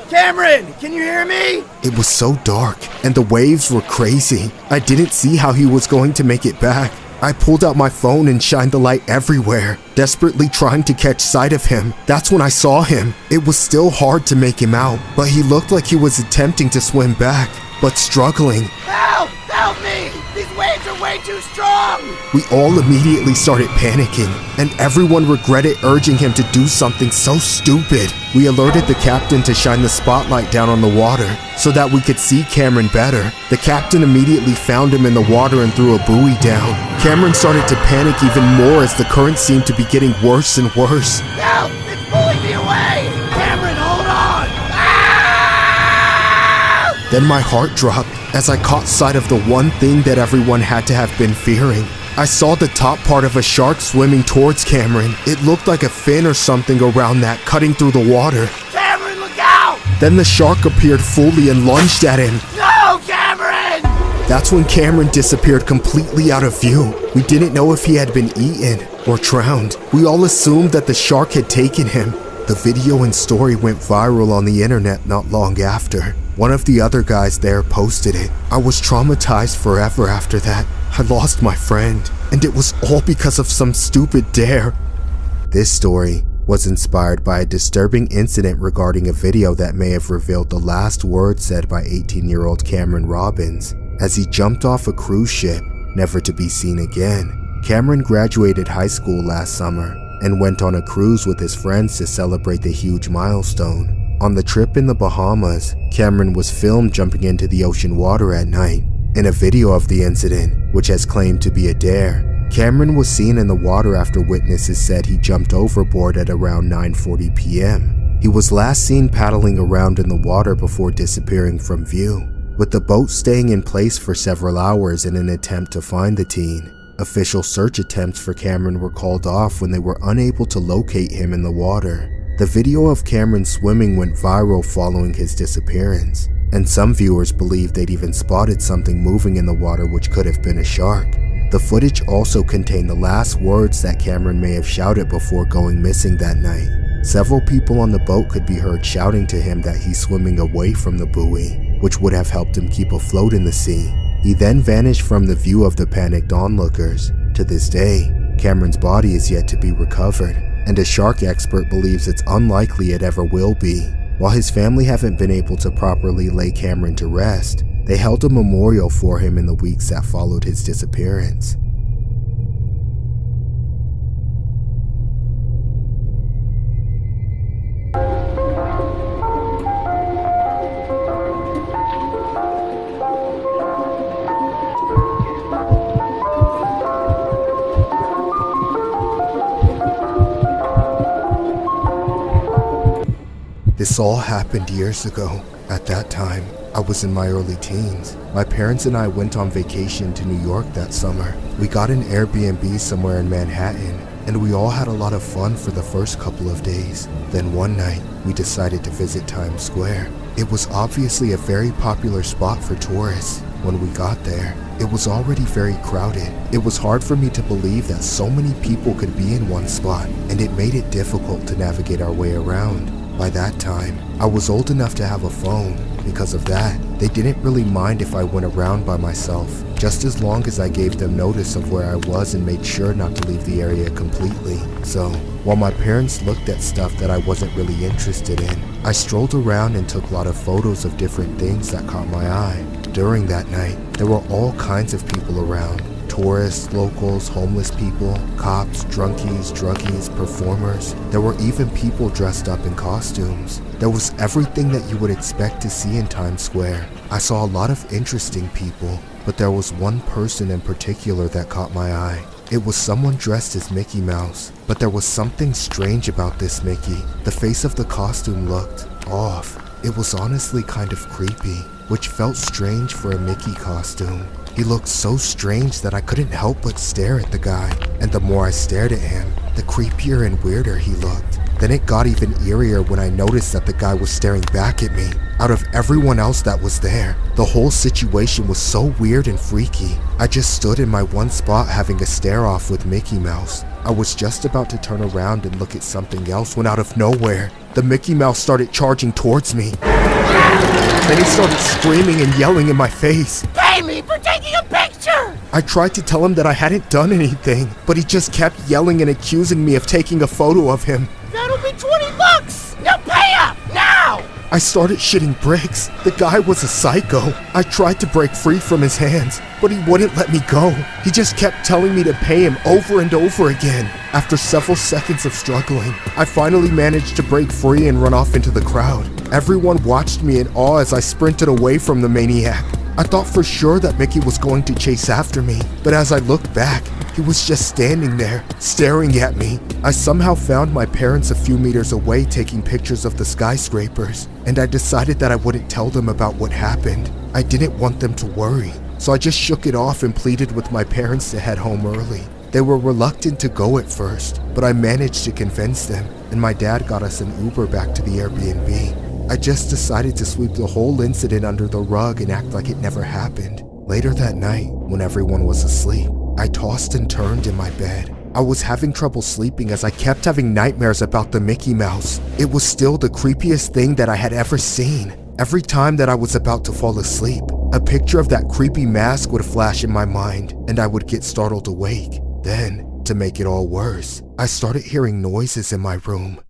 Speaker 2: Cameron, can you hear me?
Speaker 4: It was so dark, and the waves were crazy. I didn't see how he was going to make it back. I pulled out my phone and shined the light everywhere, desperately trying to catch sight of him. That's when I saw him. It was still hard to make him out, but he looked like he was attempting to swim back, but struggling.
Speaker 2: Help! Help me! These waves are way too strong!
Speaker 4: We all immediately started panicking, and everyone regretted urging him to do something so stupid. We alerted the captain to shine the spotlight down on the water so that we could see Cameron better. The captain immediately found him in the water and threw a buoy down. Cameron started to panic even more as the current seemed to be getting worse and worse.
Speaker 2: Help! It's pulling me away! Cameron, hold on!
Speaker 4: Then my heart dropped as I caught sight of the one thing that everyone had to have been fearing. I saw the top part of a shark swimming towards Cameron. It looked like a fin or something around that cutting through the water.
Speaker 2: Cameron, look out!
Speaker 4: Then the shark appeared fully and lunged at him.
Speaker 2: No, Cameron!
Speaker 4: That's when Cameron disappeared completely out of view. We didn't know if he had been eaten or drowned. We all assumed that the shark had taken him. The video and story went viral on the internet not long after. One of the other guys there posted it. I was traumatized forever after that. I lost my friend, and it was all because of some stupid dare. This story was inspired by a disturbing incident regarding a video that may have revealed the last words said by 18-year-old Cameron Robbins as he jumped off a cruise ship, never to be seen again. Cameron graduated high school last summer and went on a cruise with his friends to celebrate the huge milestone. On the trip in the Bahamas, Cameron was filmed jumping into the ocean water at night. In a video of the incident, which has claimed to be a dare, Cameron was seen in the water after witnesses said he jumped overboard at around 9:40 p.m. He was last seen paddling around in the water before disappearing from view, with the boat staying in place for several hours in an attempt to find the teen. Official search attempts for Cameron were called off when they were unable to locate him in the water. The video of Cameron swimming went viral following his disappearance, and some viewers believe they'd even spotted something moving in the water which could have been a shark. The footage also contained the last words that Cameron may have shouted before going missing that night. Several people on the boat could be heard shouting to him that he's swimming away from the buoy, which would have helped him keep afloat in the sea. He then vanished from the view of the panicked onlookers. To this day, Cameron's body is yet to be recovered, and a shark expert believes it's unlikely it ever will be. While his family haven't been able to properly lay Cameron to rest, they held a memorial for him in the weeks that followed his disappearance. This all happened years ago. At that time, I was in my early teens. My parents and I went on vacation to New York that summer. We got an Airbnb somewhere in Manhattan, and we all had a lot of fun for the first couple of days. Then one night, we decided to visit Times Square. It was obviously a very popular spot for tourists. When we got there, it was already very crowded. It was hard for me to believe that so many people could be in one spot, and it made it difficult to navigate our way around. By that time, I was old enough to have a phone. Because of that, They didn't really mind if I went around by myself, just as long as I gave them notice of where I was and made sure not to leave the area completely. So, while my parents looked at stuff that I wasn't really interested in, I strolled around and took a lot of photos of different things that caught my eye. During that night, there were all kinds of people around. Tourists, locals, homeless people, cops, drunkies, druggies, performers. There were even people dressed up in costumes. There was everything that you would expect to see in Times Square. I saw a lot of interesting people, but there was one person in particular that caught my eye. It was someone dressed as Mickey Mouse, but there was something strange about this Mickey. The face of the costume looked off. It was honestly kind of creepy, which felt strange for a Mickey costume. He looked so strange that I couldn't help but stare at the guy, and the more I stared at him, the creepier and weirder he looked. Then it got even eerier when I noticed that the guy was staring back at me. Out of everyone else that was there, the whole situation was so weird and freaky. I just stood in my one spot having a stare off with Mickey Mouse. I was just about to turn around and look at something else when out of nowhere, the Mickey Mouse started charging towards me. Then he started screaming and yelling in my face.
Speaker 8: Pay me for taking a picture!
Speaker 4: I tried to tell him that I hadn't done anything, but he just kept yelling and accusing me of taking a photo of him.
Speaker 8: That'll be $20! Now pay up! Now!
Speaker 4: I started shitting bricks. The guy was a psycho. I tried to break free from his hands, but he wouldn't let me go. He just kept telling me to pay him over and over again. After several seconds of struggling, I finally managed to break free and run off into the crowd. Everyone watched me in awe as I sprinted away from the maniac. I thought for sure that Mickey was going to chase after me, but as I looked back, he was just standing there, staring at me. I somehow found my parents a few meters away taking pictures of the skyscrapers, and I decided that I wouldn't tell them about what happened. I didn't want them to worry, so I just shook it off and pleaded with my parents to head home early. They were reluctant to go at first, but I managed to convince them, and my dad got us an Uber back to the Airbnb. I just decided to sweep the whole incident under the rug and act like it never happened. Later that night, when everyone was asleep, I tossed and turned in my bed. I was having trouble sleeping as I kept having nightmares about the Mickey Mouse. It was still the creepiest thing that I had ever seen. Every time that I was about to fall asleep, a picture of that creepy mask would flash in my mind, and I would get startled awake. Then, to make it all worse, I started hearing noises in my room.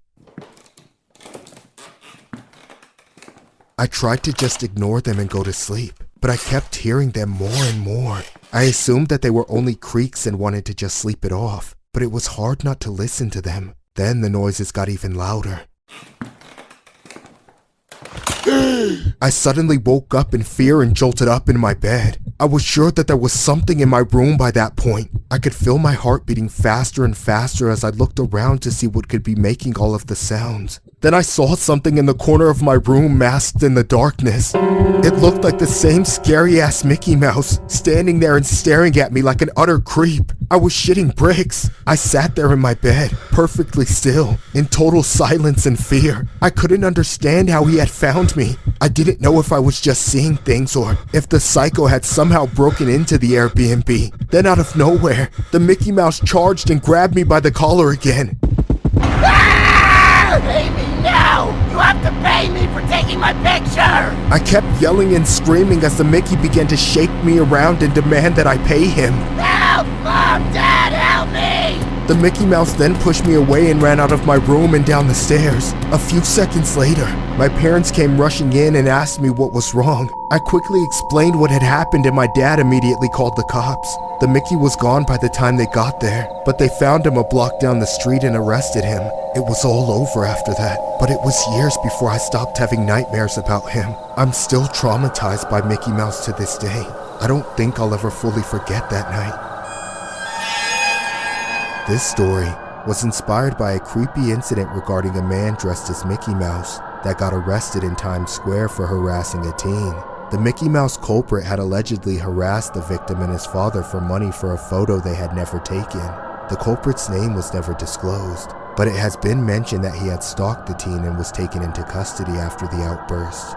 Speaker 4: I tried to just ignore them and go to sleep, but I kept hearing them more and more. I assumed that they were only creaks and wanted to just sleep it off, but it was hard not to listen to them. Then the noises got even louder. I suddenly woke up in fear and jolted up in my bed. I was sure that there was something in my room by that point. I could feel my heart beating faster and faster as I looked around to see what could be making all of the sounds. Then I saw something in the corner of my room masked in the darkness. It looked like the same scary-ass Mickey Mouse, standing there and staring at me like an utter creep. I was shitting bricks. I sat there in my bed, perfectly still, in total silence and fear. I couldn't understand how he had found me. I didn't know if I was just seeing things or if the psycho had somehow broken into the Airbnb. Then out of nowhere, the Mickey Mouse charged and grabbed me by the collar again.
Speaker 8: Pay me now! You have to pay me for taking my picture!
Speaker 4: I kept yelling and screaming as the Mickey began to shake me around and demand that I pay him.
Speaker 8: Help! Mom! Dad, help me!
Speaker 4: The Mickey Mouse then pushed me away and ran out of my room and down the stairs. A few seconds later, my parents came rushing in and asked me what was wrong. I quickly explained what had happened and my dad immediately called the cops. The Mickey was gone by the time they got there, but they found him a block down the street and arrested him. It was all over after that, but it was years before I stopped having nightmares about him. I'm still traumatized by Mickey Mouse to this day. I don't think I'll ever fully forget that night. This story was inspired by a creepy incident regarding a man dressed as Mickey Mouse that got arrested in Times Square for harassing a teen. The Mickey Mouse culprit had allegedly harassed the victim and his father for money for a photo they had never taken. The culprit's name was never disclosed, but it has been mentioned that he had stalked the teen and was taken into custody after the outburst.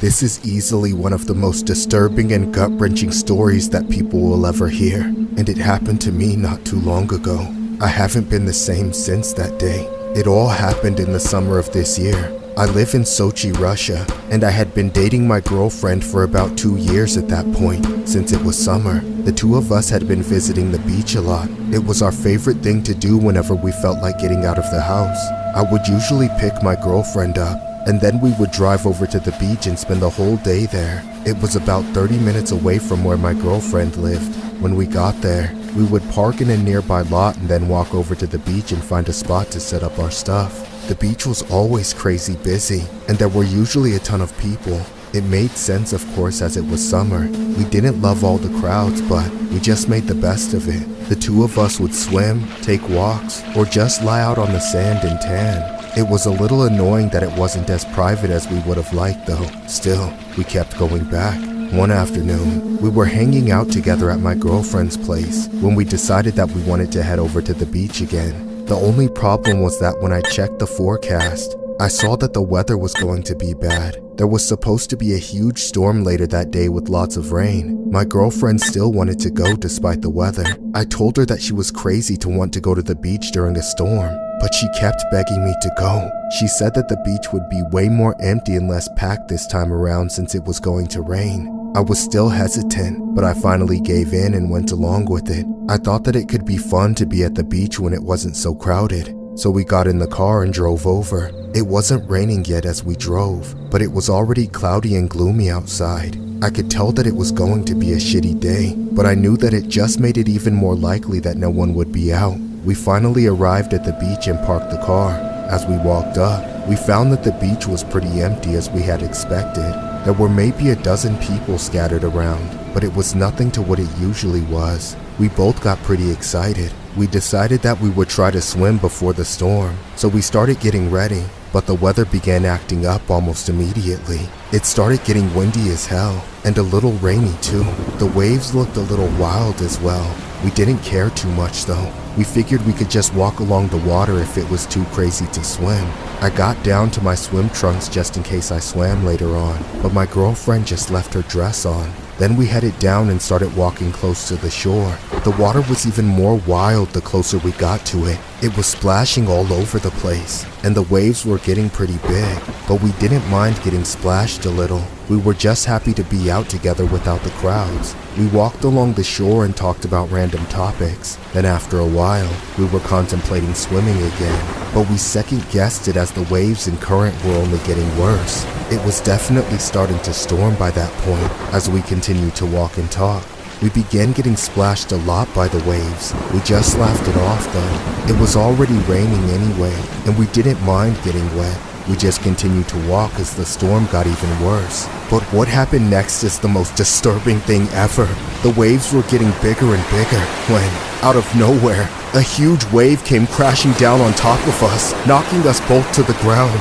Speaker 4: This is easily one of the most disturbing and gut-wrenching stories that people will ever hear, and it happened to me not too long ago. I haven't been the same since that day. It all happened in the summer of this year. I live in Sochi, Russia, and I had been dating my girlfriend for about 2 years at that point, since it was summer. The two of us had been visiting the beach a lot. It was our favorite thing to do whenever we felt like getting out of the house. I would usually pick my girlfriend up, and then we would drive over to the beach and spend the whole day there. It was about 30 minutes away from where my girlfriend lived. When we got there, we would park in a nearby lot and then walk over to the beach and find a spot to set up our stuff. The beach was always crazy busy, and there were usually a ton of people. It made sense, of course, as it was summer. We didn't love all the crowds, but we just made the best of it. The two of us would swim, take walks, or just lie out on the sand and tan. It was a little annoying that it wasn't as private as we would have liked, though. Still, we kept going back. One afternoon, we were hanging out together at my girlfriend's place when we decided that we wanted to head over to the beach again. The only problem was that when I checked the forecast, I saw that the weather was going to be bad. There was supposed to be a huge storm later that day with lots of rain. My girlfriend still wanted to go despite the weather. I told her that she was crazy to want to go to the beach during a storm, but she kept begging me to go. She said that the beach would be way more empty and less packed this time around since it was going to rain. I was still hesitant, but I finally gave in and went along with it. I thought that it could be fun to be at the beach when it wasn't so crowded. So we got in the car and drove over. It wasn't raining yet as we drove, but it was already cloudy and gloomy outside. I could tell that it was going to be a shitty day, but I knew that it just made it even more likely that no one would be out. We finally arrived at the beach and parked the car. As we walked up, we found that the beach was pretty empty as we had expected. There were maybe a dozen people scattered around, but it was nothing to what it usually was. We both got pretty excited. We decided that we would try to swim before the storm, so we started getting ready, but the weather began acting up almost immediately. It started getting windy as hell, and a little rainy too. The waves looked a little wild as well. We didn't care too much though. We figured we could just walk along the water if it was too crazy to swim. I got down to my swim trunks just in case I swam later on, but my girlfriend just left her dress on. Then we headed down and started walking close to the shore. The water was even more wild the closer we got to it. It was splashing all over the place, and the waves were getting pretty big, but we didn't mind getting splashed a little. We were just happy to be out together without the crowds. We walked along the shore and talked about random topics. Then after a while, we were contemplating swimming again, but we second-guessed it as the waves and current were only getting worse. It was definitely starting to storm by that point. As we continued to walk and talk, we began getting splashed a lot by the waves. We just laughed it off though. It was already raining anyway, and we didn't mind getting wet. We just continued to walk as the storm got even worse. But what happened next is the most disturbing thing ever. The waves were getting bigger and bigger when, out of nowhere, a huge wave came crashing down on top of us, knocking us both to the ground.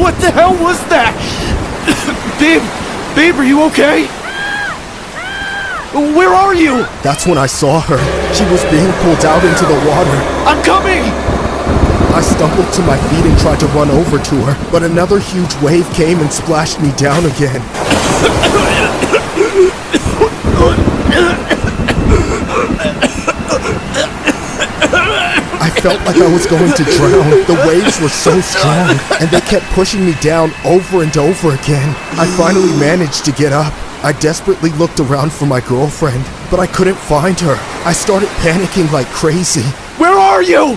Speaker 3: What the hell was that? Babe, are you okay? Where are you?
Speaker 4: That's when I saw her. She was being pulled out into the water.
Speaker 3: I'm coming!
Speaker 4: I stumbled to my feet and tried to run over to her, but another huge wave came and splashed me down again. I felt like I was going to drown. The waves were so strong, and they kept pushing me down over and over again. I finally managed to get up. I desperately looked around for my girlfriend, but I couldn't find her. I started panicking like crazy.
Speaker 3: Where are you?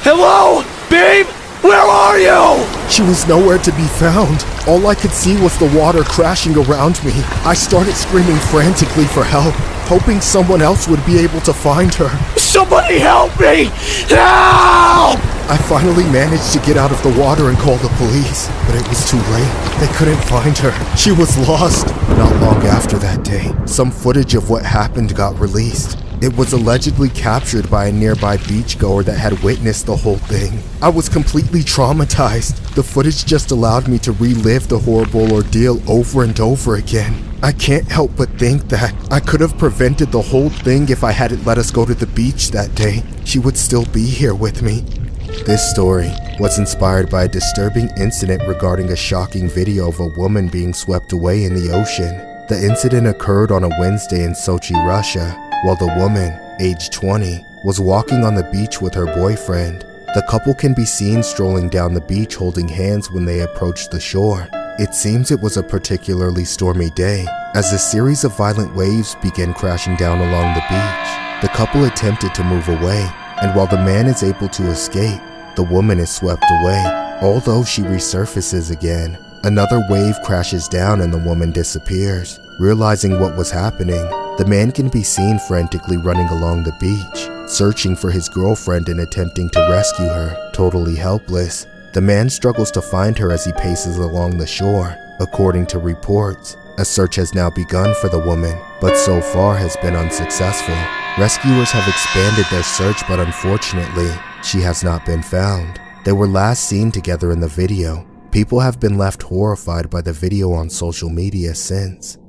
Speaker 3: Hello? Babe? Where are you?
Speaker 4: She was nowhere to be found. All I could see was the water crashing around me. I started screaming frantically for help, hoping someone else would be able to find her.
Speaker 3: Somebody help me! Help!
Speaker 4: I finally managed to get out of the water and call the police, but it was too late. They couldn't find her. She was lost. Not long after that day, some footage of what happened got released. It was allegedly captured by a nearby beachgoer that had witnessed the whole thing. I was completely traumatized. The footage just allowed me to relive the horrible ordeal over and over again. I can't help but think that I could have prevented the whole thing if I hadn't let us go to the beach that day. She would still be here with me. This story was inspired by a disturbing incident regarding a shocking video of a woman being swept away in the ocean. The incident occurred on a Wednesday in Sochi, Russia, while the woman, aged 20, was walking on the beach with her boyfriend. The couple can be seen strolling down the beach holding hands when they approach the shore. It seems it was a particularly stormy day, as a series of violent waves began crashing down along the beach. The couple attempted to move away, and while the man is able to escape, the woman is swept away. Although she resurfaces again, another wave crashes down and the woman disappears. Realizing what was happening, the man can be seen frantically running along the beach, searching for his girlfriend and attempting to rescue her. Totally helpless, the man struggles to find her as he paces along the shore. According to reports, a search has now begun for the woman, but so far has been unsuccessful. Rescuers have expanded their search, but unfortunately, she has not been found. They were last seen together in the video. People have been left horrified by the video on social media since.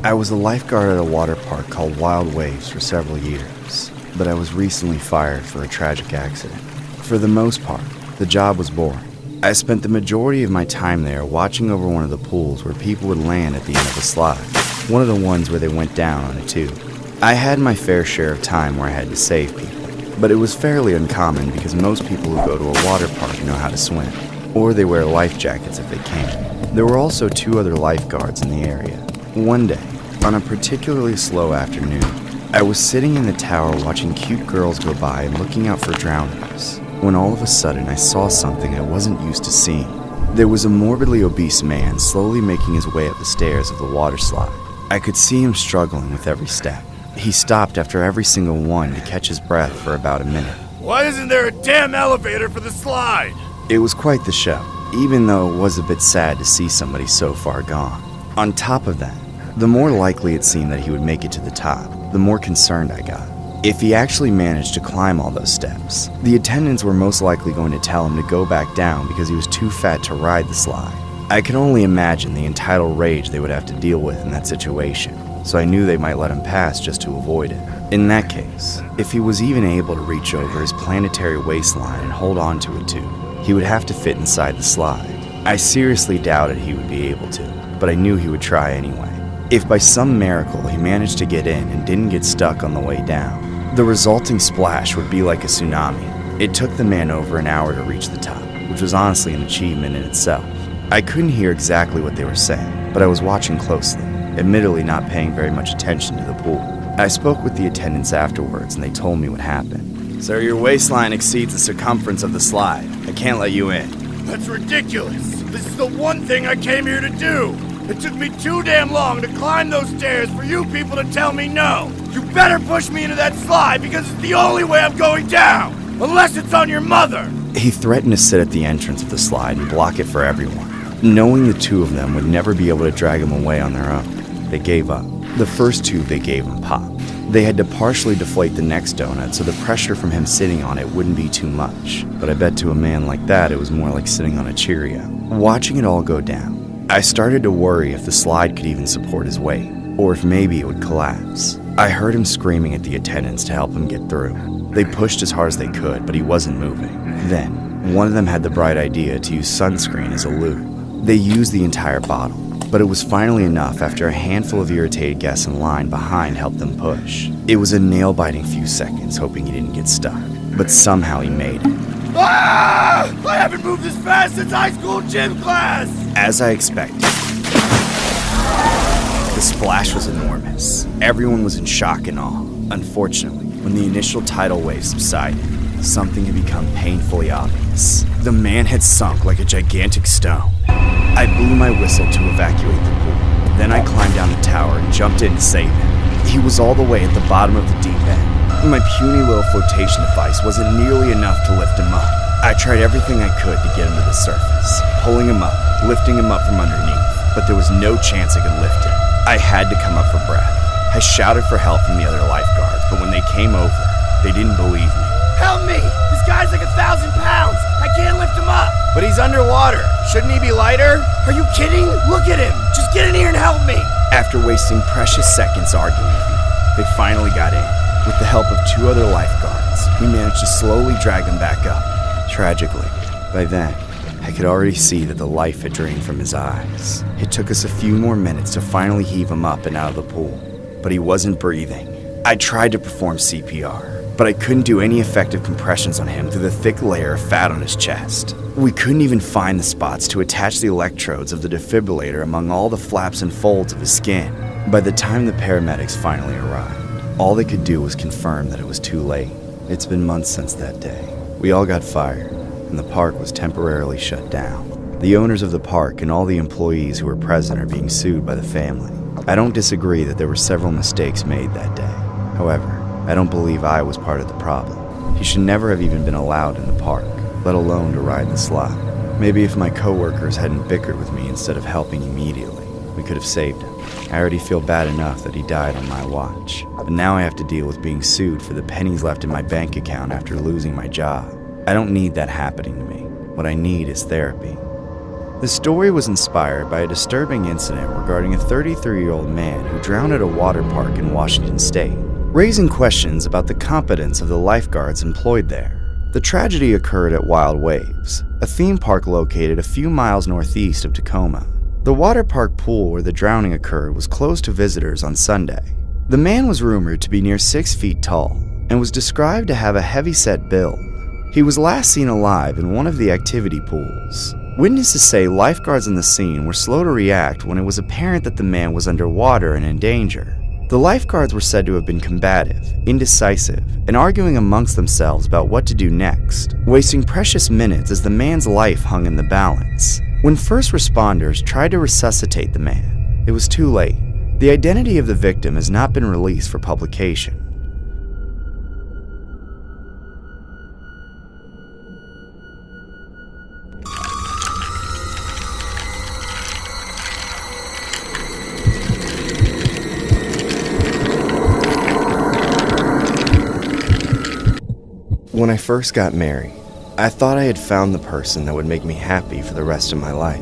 Speaker 1: I was a lifeguard at a water park called Wild Waves for several years, but I was recently fired for a tragic accident. For the most part, the job was boring. I spent the majority of my time there watching over one of the pools where people would land at the end of a slide, one of the ones where they went down on a tube. I had my fair share of time where I had to save people, but it was fairly uncommon because most people who go to a water park know how to swim, or they wear life jackets if they can. There were also 2 other lifeguards in the area. One day, on a particularly slow afternoon, I was sitting in the tower watching cute girls go by and looking out for drowners, when all of a sudden I saw something I wasn't used to seeing. There was a morbidly obese man slowly making his way up the stairs of the water slide. I could see him struggling with every step. He stopped after every single one to catch his breath for about a minute.
Speaker 14: Why isn't there a damn elevator for the slide?
Speaker 1: It was quite the show, even though it was a bit sad to see somebody so far gone. On top of that, the more likely it seemed that he would make it to the top, the more concerned I got. If he actually managed to climb all those steps, the attendants were most likely going to tell him to go back down because he was too fat to ride the slide. I could only imagine the entitled rage they would have to deal with in that situation, so I knew they might let him pass just to avoid it. In that case, if he was even able to reach over his planetary waistline and hold on to it too, he would have to fit inside the slide. I seriously doubted he would be able to, but I knew he would try anyway. If by some miracle he managed to get in and didn't get stuck on the way down, the resulting splash would be like a tsunami. It took the man over an hour to reach the top, which was honestly an achievement in itself. I couldn't hear exactly what they were saying, but I was watching closely, admittedly not paying very much attention to the pool. I spoke with the attendants afterwards and they told me what happened.
Speaker 2: Sir, your waistline exceeds the circumference of the slide. I can't let you in.
Speaker 14: That's ridiculous. This is the one thing I came here to do. It took me too damn long to climb those stairs for you people to tell me no. You better push me into that slide because it's the only way I'm going down. Unless it's on your mother.
Speaker 1: He threatened to sit at the entrance of the slide and block it for everyone. Knowing the 2 of them would never be able to drag him away on their own, they gave up. The first tube they gave him popped. They had to partially deflate the next donut so the pressure from him sitting on it wouldn't be too much. But I bet to a man like that it was more like sitting on a Cheerio. Watching it all go down, I started to worry if the slide could even support his weight, or if maybe it would collapse. I heard him screaming at the attendants to help him get through. They pushed as hard as they could, but he wasn't moving. Then, one of them had the bright idea to use sunscreen as a lube. They used the entire bottle, but it was finally enough after a handful of irritated guests in line behind helped them push. It was a nail-biting few seconds hoping he didn't get stuck, but somehow he made it.
Speaker 14: Ah! I haven't moved this fast since high school gym class!
Speaker 1: As I expected, the splash was enormous. Everyone was in shock and awe. Unfortunately, when the initial tidal wave subsided, something had become painfully obvious. The man had sunk like a gigantic stone. I blew my whistle to evacuate the pool. Then I climbed down the tower and jumped in to save him. He was all the way at the bottom of the deep end. My puny little flotation device wasn't nearly enough to lift him up. I tried everything I could to get him to the surface, pulling him up, lifting him up from underneath, but there was no chance I could lift him. I had to come up for breath. I shouted for help from the other lifeguards, but when they came over, they didn't believe me.
Speaker 2: Help me! This guy's like 1,000 pounds! I can't lift him up! But he's underwater. Shouldn't he be lighter? Are you kidding? Look at him! Just get in here and help me!
Speaker 1: After wasting precious seconds arguing with me, they finally got in. With the help of 2 other lifeguards, we managed to slowly drag him back up. Tragically, by then, I could already see that the life had drained from his eyes. It took us a few more minutes to finally heave him up and out of the pool, but he wasn't breathing. I tried to perform CPR, but I couldn't do any effective compressions on him through the thick layer of fat on his chest. We couldn't even find the spots to attach the electrodes of the defibrillator among all the flaps and folds of his skin. By the time the paramedics finally arrived, all they could do was confirm that it was too late. It's been months since that day. We all got fired, and the park was temporarily shut down. The owners of the park and all the employees who were present are being sued by the family. I don't disagree that there were several mistakes made that day. However, I don't believe I was part of the problem. He should never have even been allowed in the park, let alone to ride the slide. Maybe if my coworkers hadn't bickered with me instead of helping immediately, we could have saved him. I already feel bad enough that he died on my watch, but now I have to deal with being sued for the pennies left in my bank account after losing my job. I don't need that happening to me. What I need is therapy. The story was inspired by a disturbing incident regarding a 33-year-old man who drowned at a water park in Washington State, raising questions about the competence of the lifeguards employed there. The tragedy occurred at Wild Waves, a theme park located a few miles northeast of Tacoma. The water park pool where the drowning occurred was closed to visitors on Sunday. The man was rumored to be near 6 feet tall and was described to have a heavy-set build. He was last seen alive in one of the activity pools. Witnesses say lifeguards on the scene were slow to react when it was apparent that the man was underwater and in danger. The lifeguards were said to have been combative, indecisive, and arguing amongst themselves about what to do next, wasting precious minutes as the man's life hung in the balance. When first responders tried to resuscitate the man, it was too late. The identity of the victim has not been released for publication. When I first got married, I thought I had found the person that would make me happy for the rest of my life.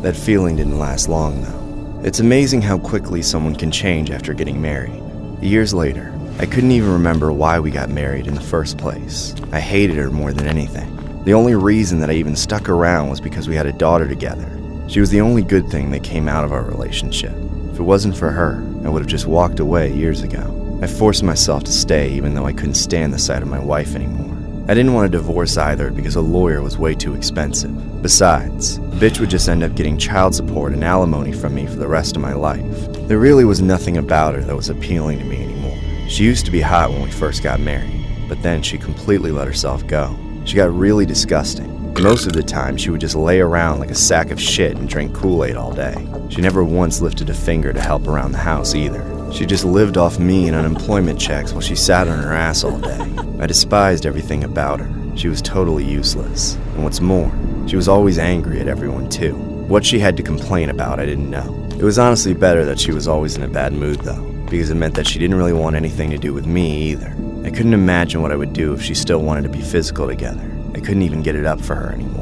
Speaker 1: That feeling didn't last long, though. It's amazing how quickly someone can change after getting married. Years later, I couldn't even remember why we got married in the first place. I hated her more than anything. The only reason that I even stuck around was because we had a daughter together. She was the only good thing that came out of our relationship. If it wasn't for her, I would have just walked away years ago. I forced myself to stay even though I couldn't stand the sight of my wife anymore. I didn't want a divorce either because a lawyer was way too expensive. Besides, the bitch would just end up getting child support and alimony from me for the rest of my life. There really was nothing about her that was appealing to me anymore. She used to be hot when we first got married, but then she completely let herself go. She got really disgusting. Most of the time, she would just lay around like a sack of shit and drink Kool-Aid all day. She never once lifted a finger to help around the house either. She just lived off me and unemployment checks while she sat on her ass all day. I despised everything about her. She was totally useless. And what's more, she was always angry at everyone too. What she had to complain about, I didn't know. It was honestly better that she was always in a bad mood though, because it meant that she didn't really want anything to do with me either. I couldn't imagine what I would do if she still wanted to be physical together. I couldn't even get it up for her anymore.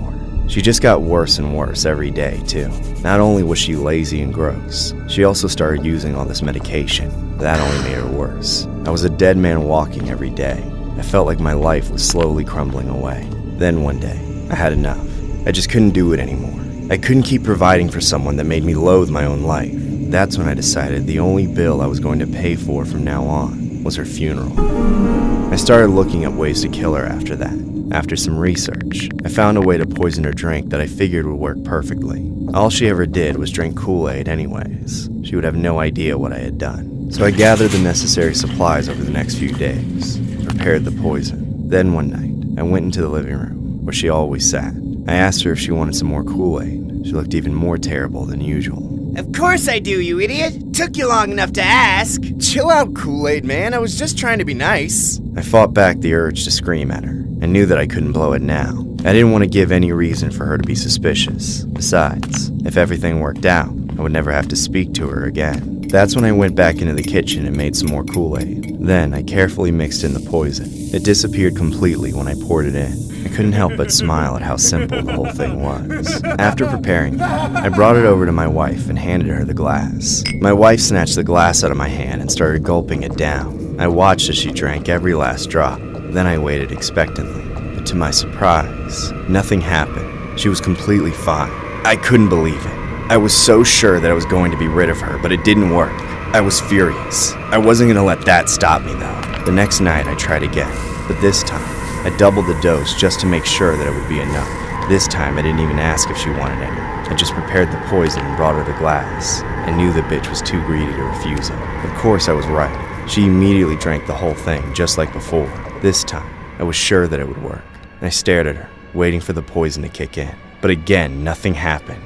Speaker 1: She just got worse and worse every day, too. Not only was she lazy and gross, she also started using all this medication. That only made her worse. I was a dead man walking every day. I felt like my life was slowly crumbling away. Then one day, I had enough. I just couldn't do it anymore. I couldn't keep providing for someone that made me loathe my own life. That's when I decided the only bill I was going to pay for from now on was her funeral. I started looking at ways to kill her after that. After some research, I found a way to poison her drink that I figured would work perfectly. All she ever did was drink Kool-Aid anyways. She would have no idea what I had done. So I gathered the necessary supplies over the next few days, prepared the poison. Then one night, I went into the living room, where she always sat. I asked her if she wanted some more Kool-Aid. She looked even more terrible than usual.
Speaker 2: Of course I do, you idiot! Took you long enough to ask!
Speaker 1: Chill out, Kool-Aid man, I was just trying to be nice. I fought back the urge to scream at her. I knew that I couldn't blow it now. I didn't want to give any reason for her to be suspicious. Besides, if everything worked out, I would never have to speak to her again. That's when I went back into the kitchen and made some more Kool-Aid. Then I carefully mixed in the poison. It disappeared completely when I poured it in. I couldn't help but smile at how simple the whole thing was. After preparing it, I brought it over to my wife and handed her the glass. My wife snatched the glass out of my hand and started gulping it down. I watched as she drank every last drop. Then I waited expectantly. But to my surprise, nothing happened. She was completely fine. I couldn't believe it. I was so sure that I was going to be rid of her, but it didn't work. I was furious. I wasn't going to let that stop me, though. The next night, I tried again, but this time, I doubled the dose just to make sure that it would be enough. This time, I didn't even ask if she wanted any. I just prepared the poison and brought her the glass. I knew the bitch was too greedy to refuse it. Of course, I was right. She immediately drank the whole thing, just like before. This time, I was sure that it would work. I stared at her, waiting for the poison to kick in. But again, nothing happened.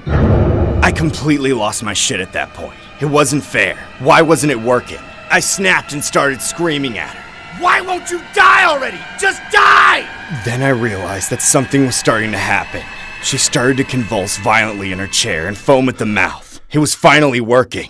Speaker 1: I completely lost my shit at that point. It wasn't fair. Why wasn't it working? I snapped and started screaming at her.
Speaker 8: Why won't you die already? Just die!
Speaker 1: Then I realized that something was starting to happen. She started to convulse violently in her chair and foam at the mouth. It was finally working.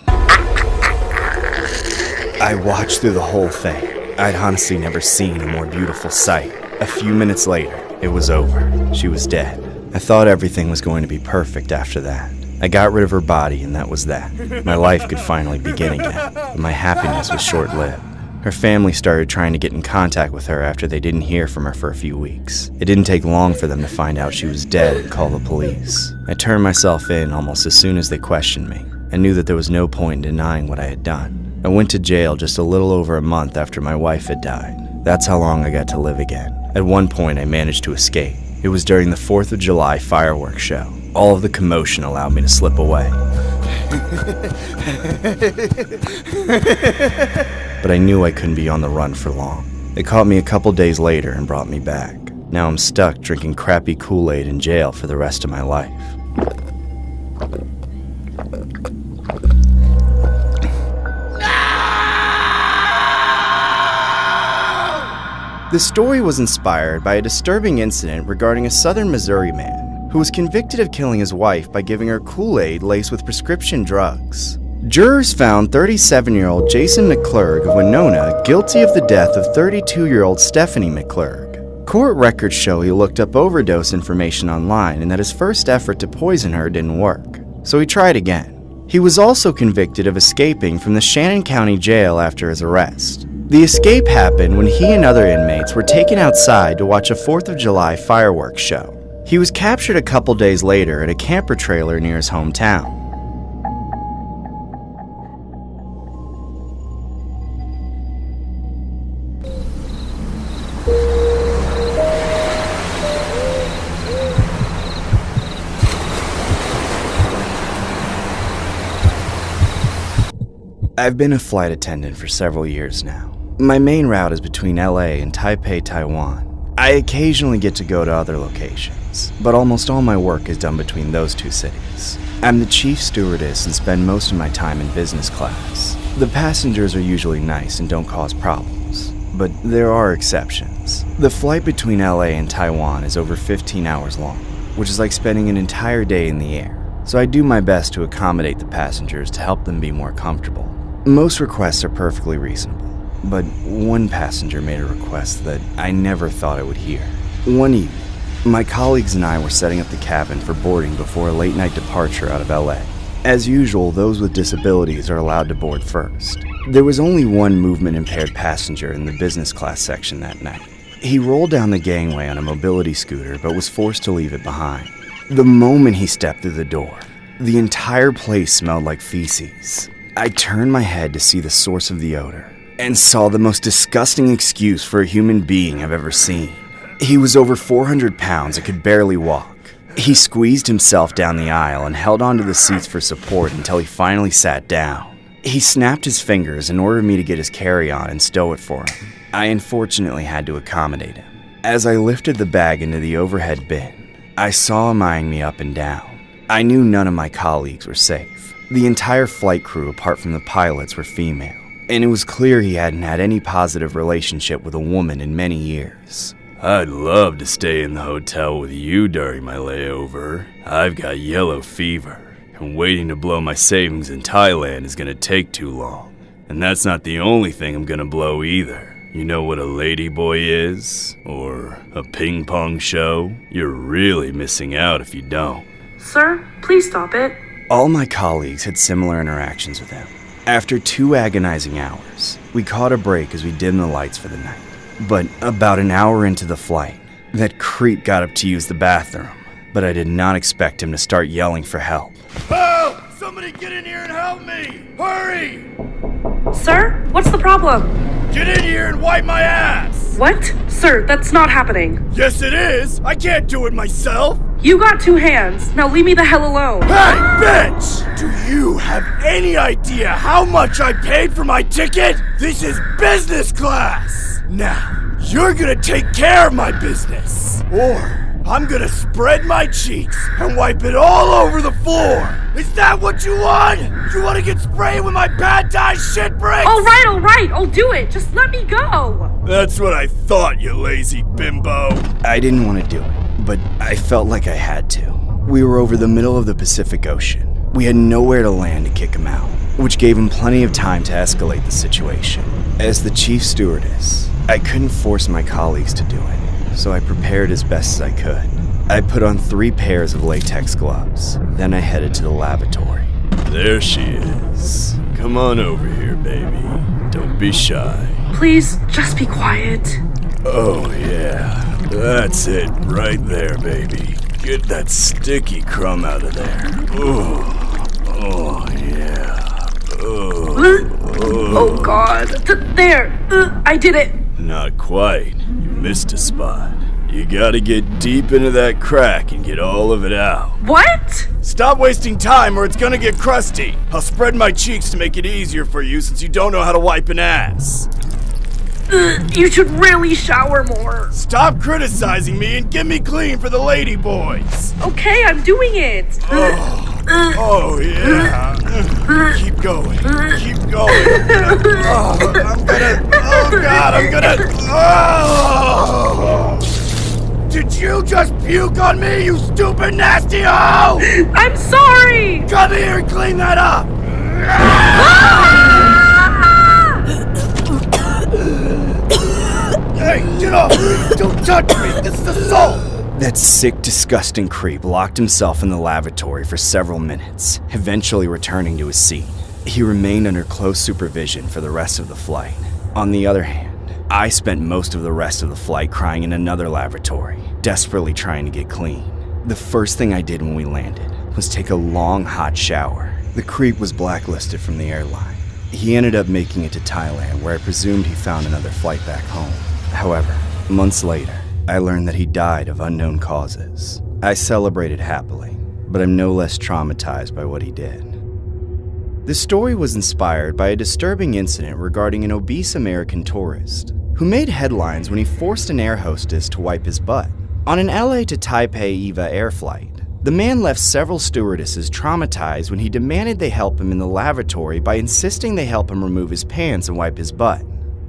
Speaker 1: I watched through the whole thing. I'd honestly never seen a more beautiful sight. A few minutes later, it was over. She was dead. I thought everything was going to be perfect after that. I got rid of her body, and that was that. My life could finally begin again, but my happiness was short-lived. Her family started trying to get in contact with her after they didn't hear from her for a few weeks. It didn't take long for them to find out she was dead and call the police. I turned myself in almost as soon as they questioned me. I knew that there was no point in denying what I had done. I went to jail just a little over a month after my wife had died. That's how long I got to live again. At one point, I managed to escape. It was during the 4th of July fireworks show. All of the commotion allowed me to slip away. But I knew I couldn't be on the run for long. They caught me a couple days later and brought me back. Now I'm stuck drinking crappy Kool-Aid in jail for the rest of my life. The story was inspired by a disturbing incident regarding a southern Missouri man who was convicted of killing his wife by giving her Kool-Aid laced with prescription drugs. Jurors found 37-year-old Jason McClurg of Winona guilty of the death of 32-year-old Stephanie McClurg. Court records show he looked up overdose information online and that his first effort to poison her didn't work, so he tried again. He was also convicted of escaping from the Shannon County Jail after his arrest. The escape happened when he and other inmates were taken outside to watch a 4th of July fireworks show. He was captured a couple days later at a camper trailer near his hometown. I've been a flight attendant for several years now. My main route is between LA and Taipei, Taiwan. I occasionally get to go to other locations, but almost all my work is done between those two cities. I'm the chief stewardess and spend most of my time in business class. The passengers are usually nice and don't cause problems, but there are exceptions. The flight between LA and Taiwan is over 15 hours long, which is like spending an entire day in the air, so I do my best to accommodate the passengers to help them be more comfortable. Most requests are perfectly reasonable, but one passenger made a request that I never thought I would hear. One evening, my colleagues and I were setting up the cabin for boarding before a late-night departure out of LA. As usual, those with disabilities are allowed to board first. There was only one movement-impaired passenger in the business class section that night. He rolled down the gangway on a mobility scooter but was forced to leave it behind. The moment he stepped through the door, the entire place smelled like feces. I turned my head to see the source of the odor and saw the most disgusting excuse for a human being I've ever seen. He was over 400 pounds and could barely walk. He squeezed himself down the aisle and held onto the seats for support until he finally sat down. He snapped his fingers and ordered me to get his carry-on and stow it for him. I unfortunately had to accommodate him. As I lifted the bag into the overhead bin, I saw him eyeing me up and down. I knew none of my colleagues were safe. The entire flight crew, apart from the pilots, were female, and it was clear he hadn't had any positive relationship with a woman in many years.
Speaker 13: I'd love to stay in the hotel with you during my layover. I've got yellow fever, and waiting to blow my savings in Thailand is gonna take too long. And that's not the only thing I'm gonna blow either. You know what a ladyboy is? Or a ping pong show? You're really missing out if you don't.
Speaker 19: Sir, please stop it.
Speaker 1: All my colleagues had similar interactions with him. After 2 agonizing hours, we caught a break as we dimmed the lights for the night. But about an hour into the flight, that creep got up to use the bathroom, but I did not expect him to start yelling for help.
Speaker 14: Help! Somebody get in here and help me! Hurry!
Speaker 19: Sir, what's the problem?
Speaker 14: Get in here and wipe my ass!
Speaker 19: What? Sir, that's not happening.
Speaker 14: Yes, it is! I can't do it myself!
Speaker 19: You got 2 hands. Now leave me the hell alone.
Speaker 14: Hey, bitch! Do you have any idea how much I paid for my ticket? This is business class! Now, you're gonna take care of my business. Or I'm gonna spread my cheeks and wipe it all over the floor. Is that what you want? You wanna get sprayed with my pad thai shit bricks?
Speaker 19: All right, I'll do it. Just let me go.
Speaker 14: That's what I thought, you lazy bimbo.
Speaker 1: I didn't want to do it, but I felt like I had to. We were over the middle of the Pacific Ocean. We had nowhere to land to kick him out, which gave him plenty of time to escalate the situation. As the chief stewardess, I couldn't force my colleagues to do it, so I prepared as best as I could. I put on 3 pairs of latex gloves, then I headed to the lavatory.
Speaker 13: There she is. Come on over here, baby. Don't be shy.
Speaker 19: Please, just be quiet.
Speaker 13: Oh, yeah. That's it right there, baby. Get that sticky crumb out of there. Oh, yeah.
Speaker 19: Oh, God. There. I did it.
Speaker 13: Not quite. You missed a spot. You gotta get deep into that crack and get all of it out.
Speaker 19: What?
Speaker 14: Stop wasting time or it's gonna get crusty. I'll spread my cheeks to make it easier for you since you don't know how to wipe an ass.
Speaker 19: You should really shower more.
Speaker 14: Stop criticizing me and get me clean for the lady boys.
Speaker 19: Okay, I'm doing it.
Speaker 14: Oh, yeah. Keep going. Keep going. Oh, I'm gonna. Oh! Did you just puke on me, you stupid nasty hoe?
Speaker 19: I'm sorry.
Speaker 14: Come here and clean that up. Hey, get off me! Don't touch me! This is assault!
Speaker 1: That sick, disgusting creep locked himself in the lavatory for several minutes, eventually returning to his seat. He remained under close supervision for the rest of the flight. On the other hand, I spent most of the rest of the flight crying in another lavatory, desperately trying to get clean. The first thing I did when we landed was take a long, hot shower. The creep was blacklisted from the airline. He ended up making it to Thailand, where I presumed he found another flight back home. However, months later, I learned that he died of unknown causes. I celebrated happily, but I'm no less traumatized by what he did. The story was inspired by a disturbing incident regarding an obese American tourist who made headlines when he forced an air hostess to wipe his butt. On an LA to Taipei EVA air flight, the man left several stewardesses traumatized when he demanded they help him in the lavatory by insisting they help him remove his pants and wipe his butt.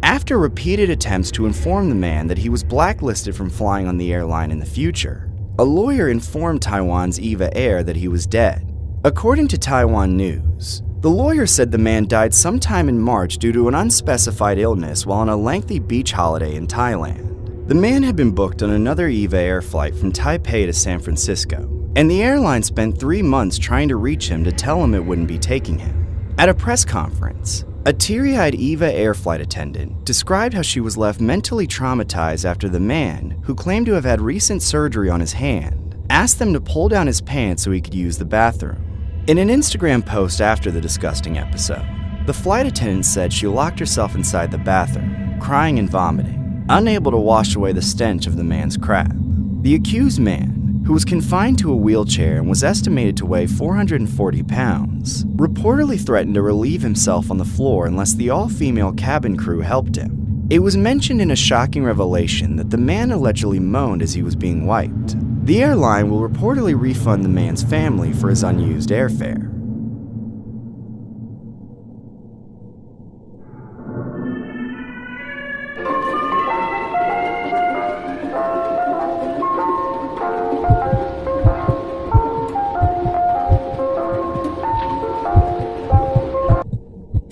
Speaker 1: After repeated attempts to inform the man that he was blacklisted from flying on the airline in the future, a lawyer informed Taiwan's EVA Air that he was dead. According to Taiwan News, the lawyer said the man died sometime in March due to an unspecified illness while on a lengthy beach holiday in Thailand. The man had been booked on another EVA Air flight from Taipei to San Francisco, and the airline spent 3 months trying to reach him to tell him it wouldn't be taking him. At a press conference, a teary-eyed EVA Air flight attendant described how she was left mentally traumatized after the man, who claimed to have had recent surgery on his hand, asked them to pull down his pants so he could use the bathroom. In an Instagram post after the disgusting episode, the flight attendant said she locked herself inside the bathroom, crying and vomiting, unable to wash away the stench of the man's crap. The accused man, who was confined to a wheelchair and was estimated to weigh 440 pounds, reportedly threatened to relieve himself on the floor unless the all-female cabin crew helped him. It was mentioned in a shocking revelation that the man allegedly moaned as he was being wiped. The airline will reportedly refund the man's family for his unused airfare.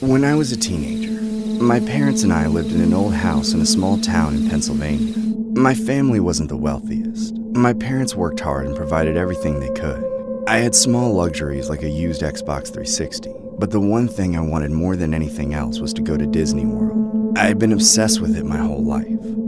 Speaker 1: When I was a teenager, my parents and I lived in an old house in a small town in Pennsylvania. My family wasn't the wealthiest. My parents worked hard and provided everything they could. I had small luxuries like a used Xbox 360, but the one thing I wanted more than anything else was to go to Disney World. I had been obsessed with it my whole life.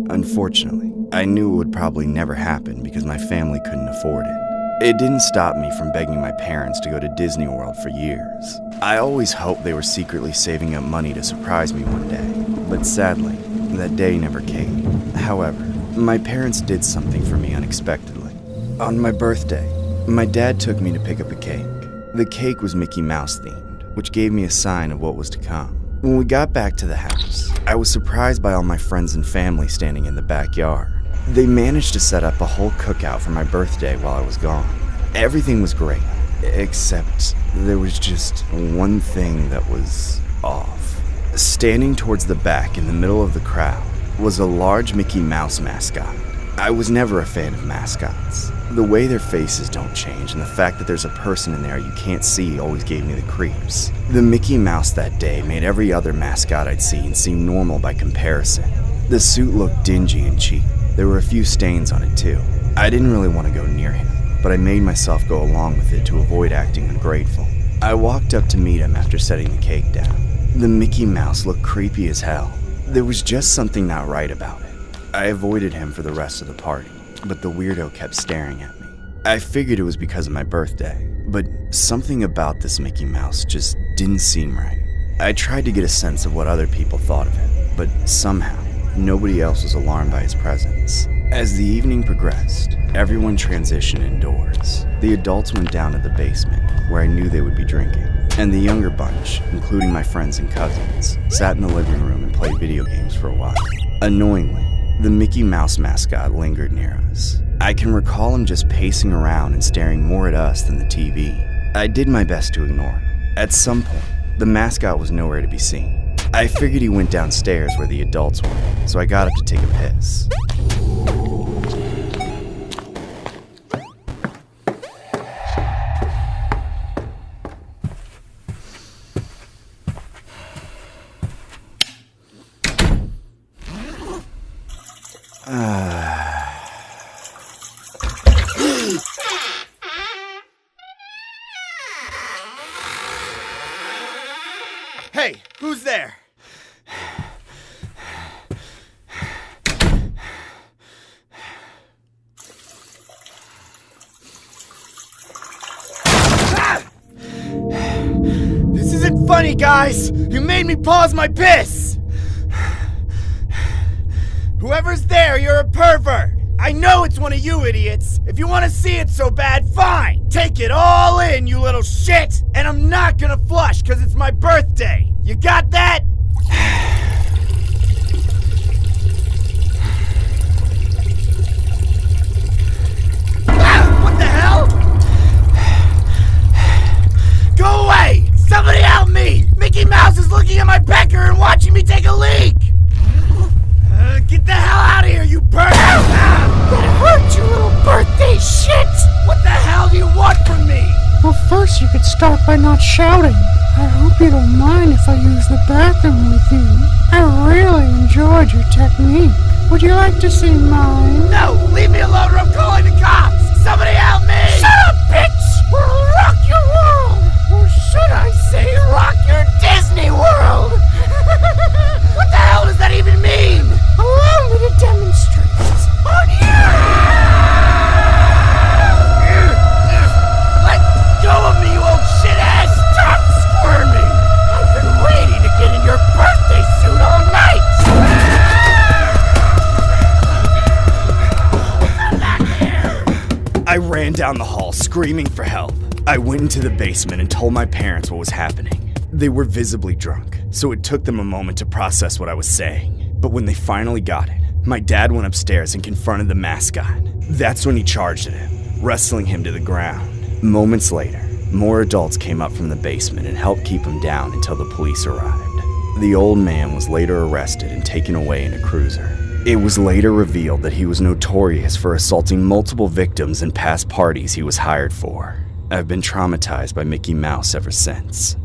Speaker 1: Unfortunately, I knew it would probably never happen because my family couldn't afford it. It didn't stop me from begging my parents to go to Disney World for years. I always hoped they were secretly saving up money to surprise me one day, but sadly, that day never came. However, my parents did something for me unexpectedly. On my birthday, my dad took me to pick up a cake. The cake was Mickey Mouse themed, which gave me a sign of what was to come. When we got back to the house, I was surprised by all my friends and family standing in the backyard. They managed to set up a whole cookout for my birthday while I was gone. Everything was great, except there was just one thing that was off. Standing towards the back in the middle of the crowd was a large Mickey Mouse mascot. I was never a fan of mascots. The way their faces don't change and the fact that there's a person in there you can't see always gave me the creeps. The Mickey Mouse that day made every other mascot I'd seen seem normal by comparison. The suit looked dingy and cheap. There were a few stains on it too. I didn't really want to go near him, but I made myself go along with it to avoid acting ungrateful. I walked up to meet him after setting the cake down. The Mickey Mouse looked creepy as hell. There was just something not right about it. I avoided him for the rest of the party, but the weirdo kept staring at me. I figured it was because of my birthday, but something about this Mickey Mouse just didn't seem right. I tried to get a sense of what other people thought of him, but somehow, nobody else was alarmed by his presence. As the evening progressed, everyone transitioned indoors. The adults went down to the basement, where I knew they would be drinking, and the younger bunch, including my friends and cousins, sat in the living room and played video games for a while. Annoyingly, the Mickey Mouse mascot lingered near us. I can recall him just pacing around and staring more at us than the TV. I did my best to ignore him. At some point, the mascot was nowhere to be seen. I figured he went downstairs where the adults were, so I got up to take a piss.
Speaker 2: Hey, who's there? This isn't funny, guys! You made me pause my piss! Whoever's there, you're a pervert! I know it's one of you idiots! If you want to see it so bad, fine! Take it all in, you little shit! And I'm not gonna flush, cause it's my birthday! You got that? What the hell? Go away! Somebody help me! Mickey Mouse is looking at my pecker and watching me take a leak! Get the hell out of here, you pervert! That hurt, you little birthday shit! What the hell do you want from me?
Speaker 6: Well, first you could start by not shouting. I hope you don't mind if I use the bathroom with you. I really enjoyed your technique. Would you like to see mine?
Speaker 2: No! Leave me alone or I'm calling the cops! Somebody help me!
Speaker 8: Shut up, bitch! We'll rock your world! Or should I say rock your Disney World?
Speaker 2: What the hell does that even mean?
Speaker 8: Allow me to demonstrate on you!
Speaker 2: Let go of me, you old shit ass!
Speaker 8: Stop squirming! I've been waiting to get in your birthday suit all night!
Speaker 1: I ran down the hall, screaming for help. I went into the basement and told my parents what was happening. They were visibly drunk, so it took them a moment to process what I was saying. But when they finally got it, my dad went upstairs and confronted the mascot. That's when he charged at him, wrestling him to the ground. Moments later, more adults came up from the basement and helped keep him down until the police arrived. The old man was later arrested and taken away in a cruiser. It was later revealed that he was notorious for assaulting multiple victims in past parties he was hired for. I've been traumatized by Mickey Mouse ever since.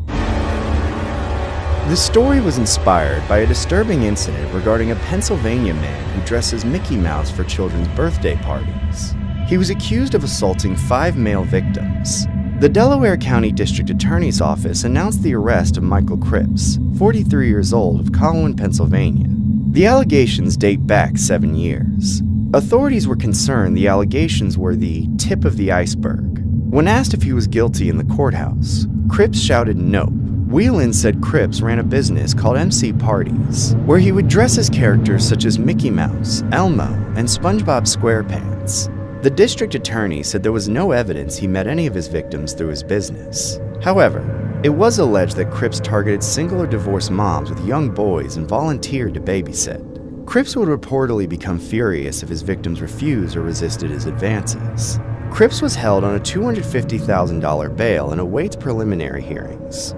Speaker 1: The story was inspired by a disturbing incident regarding a Pennsylvania man who dresses Mickey Mouse for children's birthday parties. He was accused of assaulting 5 male victims. The Delaware County District Attorney's Office announced the arrest of Michael Cripps, 43 years old, of Colwyn, Pennsylvania. The allegations date back 7 years. Authorities were concerned the allegations were the tip of the iceberg. When asked if he was guilty in the courthouse, Cripps shouted nope. Whelan said Cripps ran a business called MC Parties, where he would dress as characters such as Mickey Mouse, Elmo, and SpongeBob SquarePants. The district attorney said there was no evidence he met any of his victims through his business. However, it was alleged that Cripps targeted single or divorced moms with young boys and volunteered to babysit. Cripps would reportedly become furious if his victims refused or resisted his advances. Cripps was held on a $250,000 bail and awaits preliminary hearings.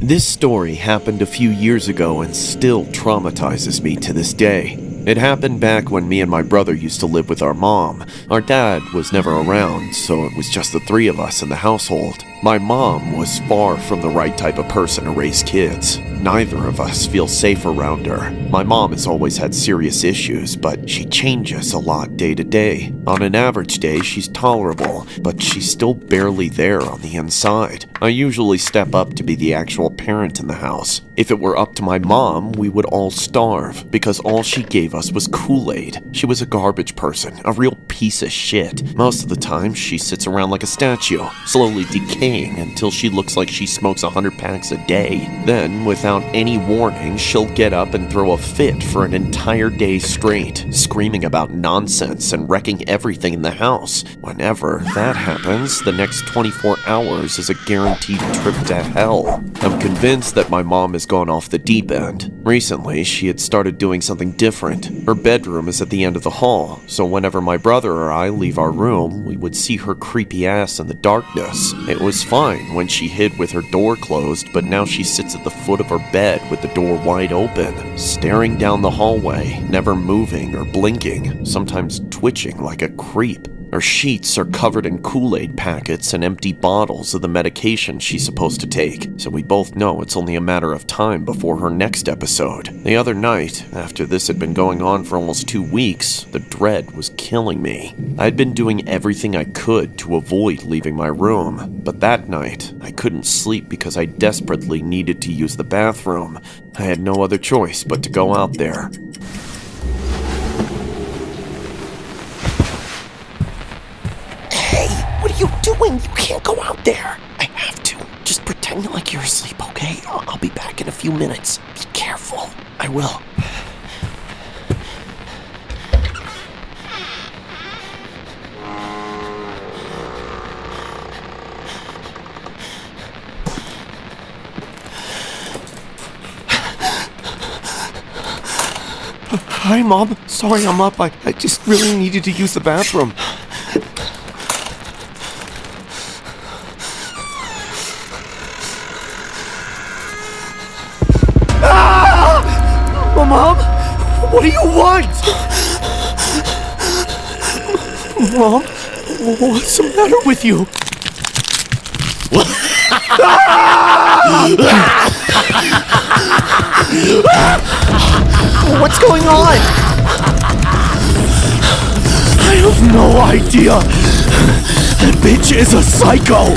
Speaker 16: This story happened a few years ago and still traumatizes me to this day. It happened back when me and my brother used to live with our mom. Our dad was never around, so it was just the 3 of us in the household. My mom was far from the right type of person to raise kids. Neither of us feel safe around her. My mom has always had serious issues, but she changes a lot day to day. On an average day, she's tolerable, but she's still barely there on the inside. I usually step up to be the actual parent in the house. If it were up to my mom, we would all starve, because all she gave us was Kool-Aid. She was a garbage person, a real piece of shit. Most of the time, she sits around like a statue, slowly decaying until she looks like she smokes 100 packs a day. Then, without any warning, she'll get up and throw a fit for an entire day straight, screaming about nonsense and wrecking everything in the house. Whenever that happens, the next 24 hours is a guaranteed trip to hell. I'm convinced that my mom has gone off the deep end. Recently, she had started doing something different. Her bedroom is at the end of the hall, so whenever my brother or I leave our room, we would see her creepy ass in the darkness. It was fine when she hid with her door closed, but now she sits at the foot of her bed with the door wide open, staring down the hallway, never moving or blinking, sometimes twitching like a creep. Her sheets are covered in Kool-Aid packets and empty bottles of the medication she's supposed to take, so we both know it's only a matter of time before her next episode. The other night, after this had been going on for almost 2 weeks, the dread was killing me. I'd been doing everything I could to avoid leaving my room, but that night, I couldn't sleep because I desperately needed to use the bathroom. I had no other choice but to go out there.
Speaker 8: What are you doing? You can't go out there. I have to. Just pretend like you're asleep, okay? I'll be back in a few minutes. Be careful. I will. Hi, Mom. Sorry I'm up. I just really needed to use the bathroom. Mom? What do you want? Mom? What's the matter with you? What's going on? I have no idea. That bitch is a psycho.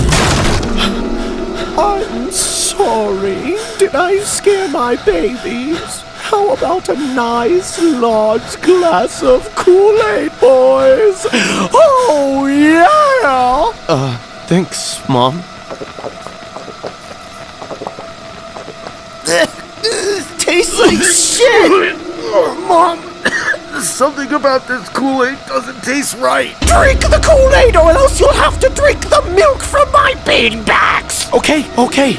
Speaker 8: I'm sorry. Did I scare my babies? How about a nice large glass of Kool-Aid, boys? Oh, yeah! Thanks, Mom. Tastes like shit! Mom, something about this Kool-Aid doesn't taste right. Drink the Kool-Aid or else you'll have to drink the milk from my beanbags! Okay, okay.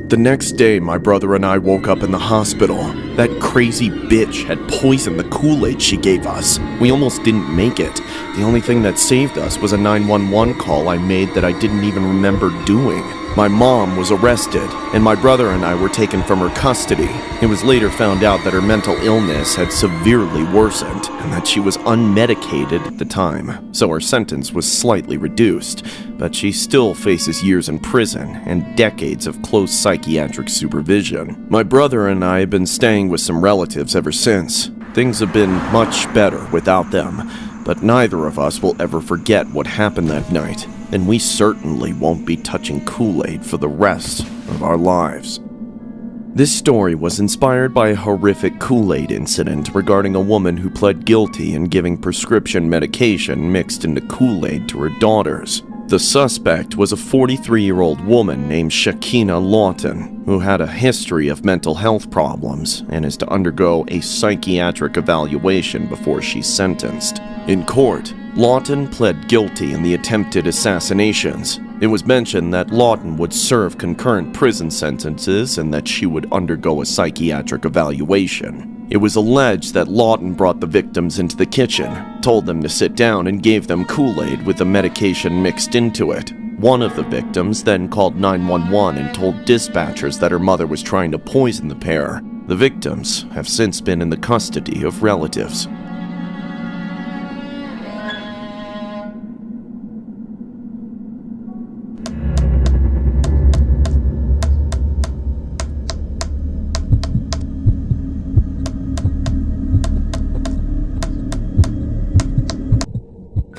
Speaker 5: The next day, my brother and I woke up in the hospital. That crazy bitch had poisoned the Kool-Aid she gave us. We almost didn't make it. The only thing that saved us was a 911 call I made that I didn't even remember doing. My mom was arrested, and my brother and I were taken from her custody. It was later found out that her mental illness had severely worsened, and that she was unmedicated at the time, so her sentence was slightly reduced. But she still faces years in prison and decades of close psychiatric supervision. My brother and I have been staying with some relatives ever since. Things have been much better without them, but neither of us will ever forget what happened that night. And we certainly won't be touching Kool-Aid for the rest of our lives. This story was inspired by a horrific Kool-Aid incident regarding a woman who pled guilty in giving prescription medication mixed into Kool-Aid to her daughters. The suspect was a 43-year-old woman named Shakina Lawton, who had a history of mental health problems and is to undergo a psychiatric evaluation before she's sentenced. In court, Lawton pled guilty in the attempted assassinations. It was mentioned that Lawton would serve concurrent prison sentences and that she would undergo a psychiatric evaluation. It was alleged that Lawton brought the victims into the kitchen, told them to sit down, and gave them Kool-Aid with the medication mixed into it. One of the victims then called 911 and told dispatchers that her mother was trying to poison the pair. The victims have since been in the custody of relatives.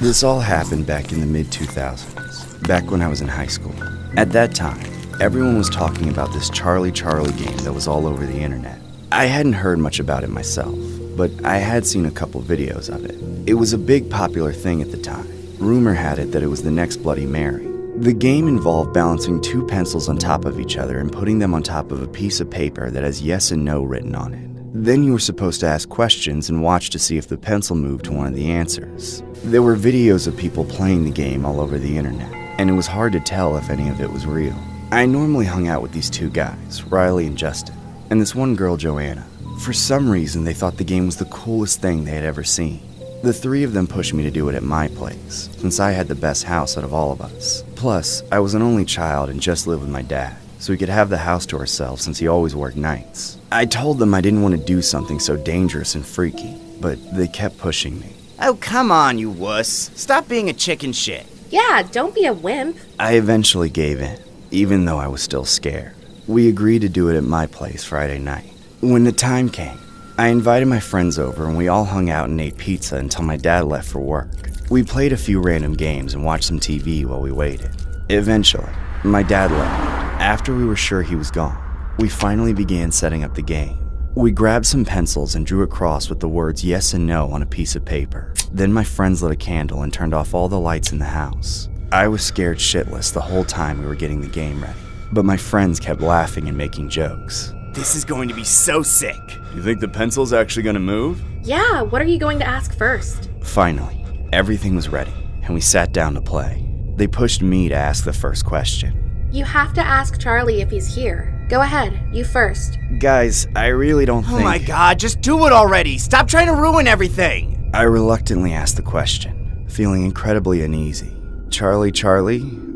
Speaker 1: This all happened back in the mid-2000s, back when I was in high school. At that time, everyone was talking about this Charlie game that was all over the internet. I hadn't heard much about it myself, but I had seen a couple videos of it. It was a big popular thing at the time. Rumor had it that it was the next Bloody Mary. The game involved balancing two pencils on top of each other and putting them on top of a piece of paper that has yes and no written on it. Then you were supposed to ask questions and watch to see if the pencil moved to one of the answers. There were videos of people playing the game all over the internet, and it was hard to tell if any of it was real. I normally hung out with these two guys, Riley and Justin, and this one girl, Joanna. For some reason, they thought the game was the coolest thing they had ever seen. The three of them pushed me to do it at my place, since I had the best house out of all of us. Plus, I was an only child and just lived with my dad, so we could have the house to ourselves since he always worked nights. I told them I didn't want to do something so dangerous and freaky, but they kept pushing me.
Speaker 2: Oh, come on, you wuss. Stop being a chicken shit.
Speaker 11: Yeah, don't be a wimp.
Speaker 1: I eventually gave in, even though I was still scared. We agreed to do it at my place Friday night. When the time came, I invited my friends over and we all hung out and ate pizza until my dad left for work. We played a few random games and watched some TV while we waited. Eventually, my dad left. After we were sure he was gone, we finally began setting up the game. We grabbed some pencils and drew a cross with the words yes and no on a piece of paper. Then my friends lit a candle and turned off all the lights in the house. I was scared shitless the whole time we were getting the game ready, but my friends kept laughing and making jokes.
Speaker 2: This is going to be so sick.
Speaker 13: You think the pencil's actually gonna move?
Speaker 11: Yeah, what are you going to ask first?
Speaker 1: Finally, everything was ready, and we sat down to play. They pushed me to ask the first question.
Speaker 11: You have to ask Charlie if he's here. Go ahead, you first.
Speaker 1: Guys, I really don't think...
Speaker 2: Oh my god, just do it already! Stop trying to ruin everything!
Speaker 1: I reluctantly asked the question, feeling incredibly uneasy. Charlie,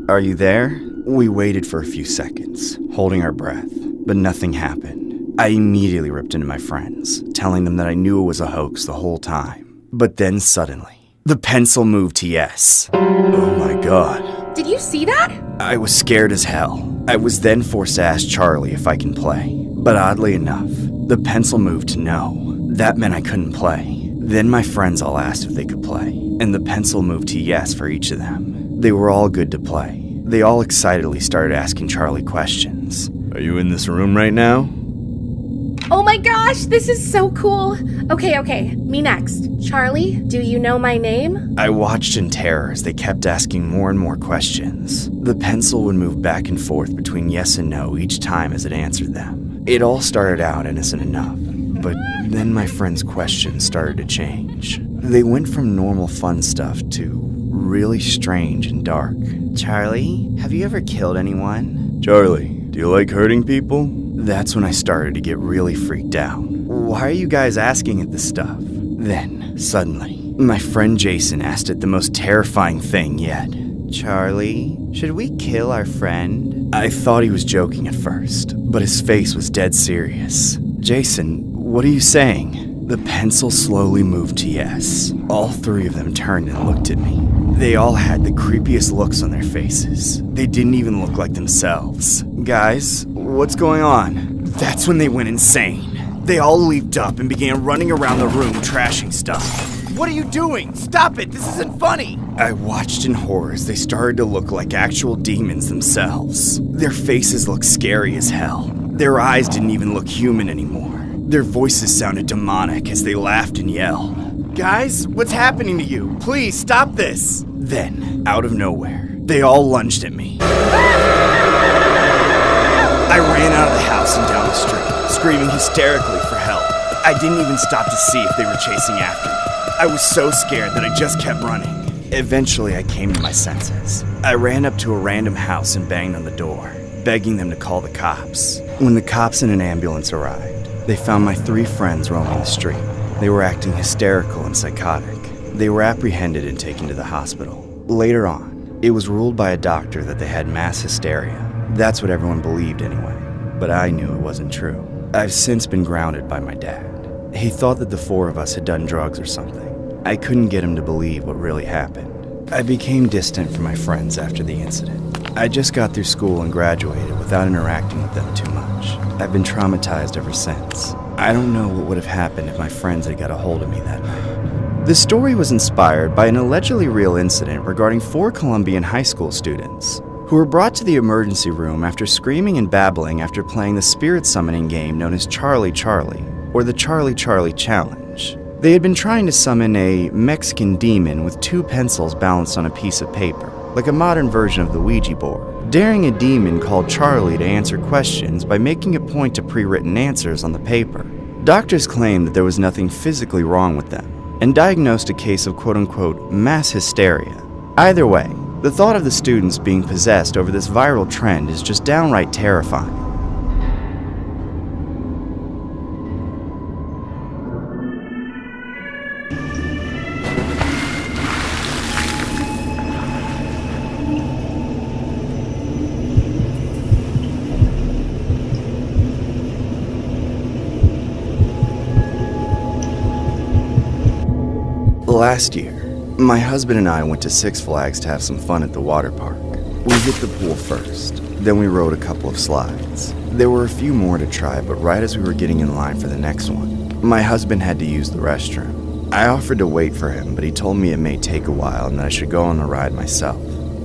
Speaker 1: are you there? We waited for a few seconds, holding our breath, but nothing happened. I immediately ripped into my friends, telling them that I knew it was a hoax the whole time. But then suddenly, the pencil moved to yes. Oh my god.
Speaker 11: Did you see that?
Speaker 1: I was scared as hell. I was then forced to ask Charlie if I can play. But oddly enough, the pencil moved to no. That meant I couldn't play. Then my friends all asked if they could play, and the pencil moved to yes for each of them. They were all good to play. They all excitedly started asking Charlie questions.
Speaker 13: Are you in this room right now?
Speaker 11: Oh my gosh, this is so cool. Okay, me next. Charlie, do you know my name?
Speaker 1: I watched in terror as they kept asking more and more questions. The pencil would move back and forth between yes and no each time as it answered them. It all started out innocent enough, but then my friends' questions started to change. They went from normal fun stuff to really strange and dark.
Speaker 2: Charlie, have you ever killed anyone?
Speaker 13: Charlie, Do you like hurting people?
Speaker 1: That's when I started to get really freaked out. Why are you guys asking it this stuff? Then, suddenly, my friend Jason asked it the most terrifying thing yet. Charlie, should we kill our friend? I thought he was joking at first, but his face was dead serious. Jason, what are you saying? The pencil slowly moved to yes. All three of them turned and looked at me. They all had the creepiest looks on their faces. They didn't even look like themselves. Guys, what's going on? That's when they went insane. They all leaped up and began running around the room trashing stuff.
Speaker 2: What are you doing? Stop it! This isn't funny!
Speaker 1: I watched in horror as they started to look like actual demons themselves. Their faces looked scary as hell. Their eyes didn't even look human anymore. Their voices sounded demonic as they laughed and yelled. Guys, what's happening to you? Please, stop this! Then, out of nowhere, they all lunged at me. I ran out of the house and down the street, screaming hysterically for help. I didn't even stop to see if they were chasing after me. I was so scared that I just kept running. Eventually, I came to my senses. I ran up to a random house and banged on the door, begging them to call the cops. When the cops and an ambulance arrived, they found my three friends roaming the street. They were acting hysterical and psychotic. They were apprehended and taken to the hospital. Later on, it was ruled by a doctor that they had mass hysteria. That's what everyone believed anyway, but I knew it wasn't true. I've since been grounded by my dad. He thought that the four of us had done drugs or something. I couldn't get him to believe what really happened. I became distant from my friends after the incident. I just got through school and graduated without interacting with them too much. I've been traumatized ever since. I don't know what would have happened if my friends had got a hold of me that night. The story was inspired by an allegedly real incident regarding 4 Colombian high school students who were brought to the emergency room after screaming and babbling after playing the spirit summoning game known as Charlie Charlie, or the Charlie Charlie Challenge. They had been trying to summon a Mexican demon with 2 pencils balanced on a piece of paper, like a modern version of the Ouija board, daring a demon called Charlie to answer questions by making it point to pre-written answers on the paper. Doctors claimed that there was nothing physically wrong with them, and diagnosed a case of quote-unquote mass hysteria. Either way, the thought of the students being possessed over this viral trend is just downright terrifying. Last year, my husband and I went to Six Flags to have some fun at the water park. We hit the pool first, then we rode a couple of slides. There were a few more to try, but right as we were getting in line for the next one, my husband had to use the restroom. I offered to wait for him, but he told me it may take a while and that I should go on the ride myself.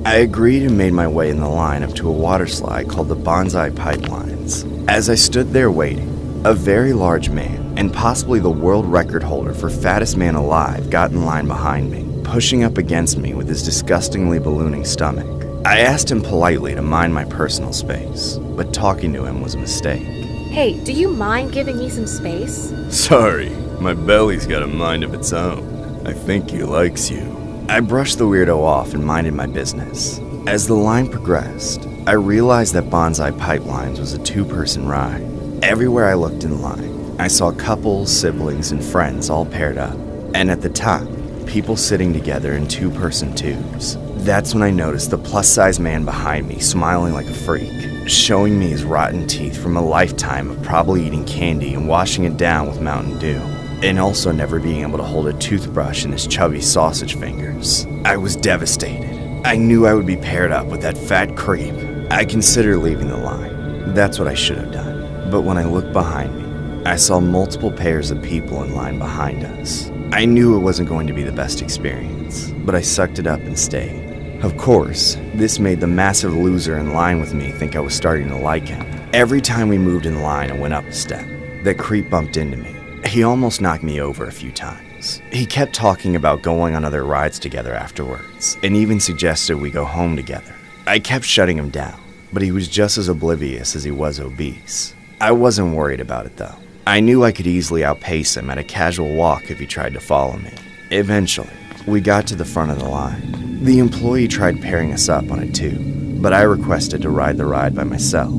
Speaker 1: I agreed and made my way in the line up to a water slide called the Bonsai Pipelines. As I stood there waiting, a very large man, and possibly the world record holder for fattest man alive, got in line behind me, pushing up against me with his disgustingly ballooning stomach. I asked him politely to mind my personal space, but talking to him was a mistake.
Speaker 17: Hey, do you mind giving me some space?
Speaker 13: Sorry, my belly's got a mind of its own. I think he likes you.
Speaker 1: I brushed the weirdo off and minded my business. As the line progressed, I realized that Bonsai Pipelines was a 2-person ride. Everywhere I looked in line, I saw couples, siblings, and friends all paired up. And at the top, people sitting together in 2-person tubes. That's when I noticed the plus-size man behind me smiling like a freak, showing me his rotten teeth from a lifetime of probably eating candy and washing it down with Mountain Dew, and also never being able to hold a toothbrush in his chubby sausage fingers. I was devastated. I knew I would be paired up with that fat creep. I considered leaving the line. That's what I should have done. But when I looked behind me, I saw multiple pairs of people in line behind us. I knew it wasn't going to be the best experience, but I sucked it up and stayed. Of course, this made the massive loser in line with me think I was starting to like him. Every time we moved in line and went up a step, that creep bumped into me. He almost knocked me over a few times. He kept talking about going on other rides together afterwards, and even suggested we go home together. I kept shutting him down, but he was just as oblivious as he was obese. I wasn't worried about it though. I knew I could easily outpace him at a casual walk if he tried to follow me. Eventually, we got to the front of the line. The employee tried pairing us up on it too, but I requested to ride the ride by myself.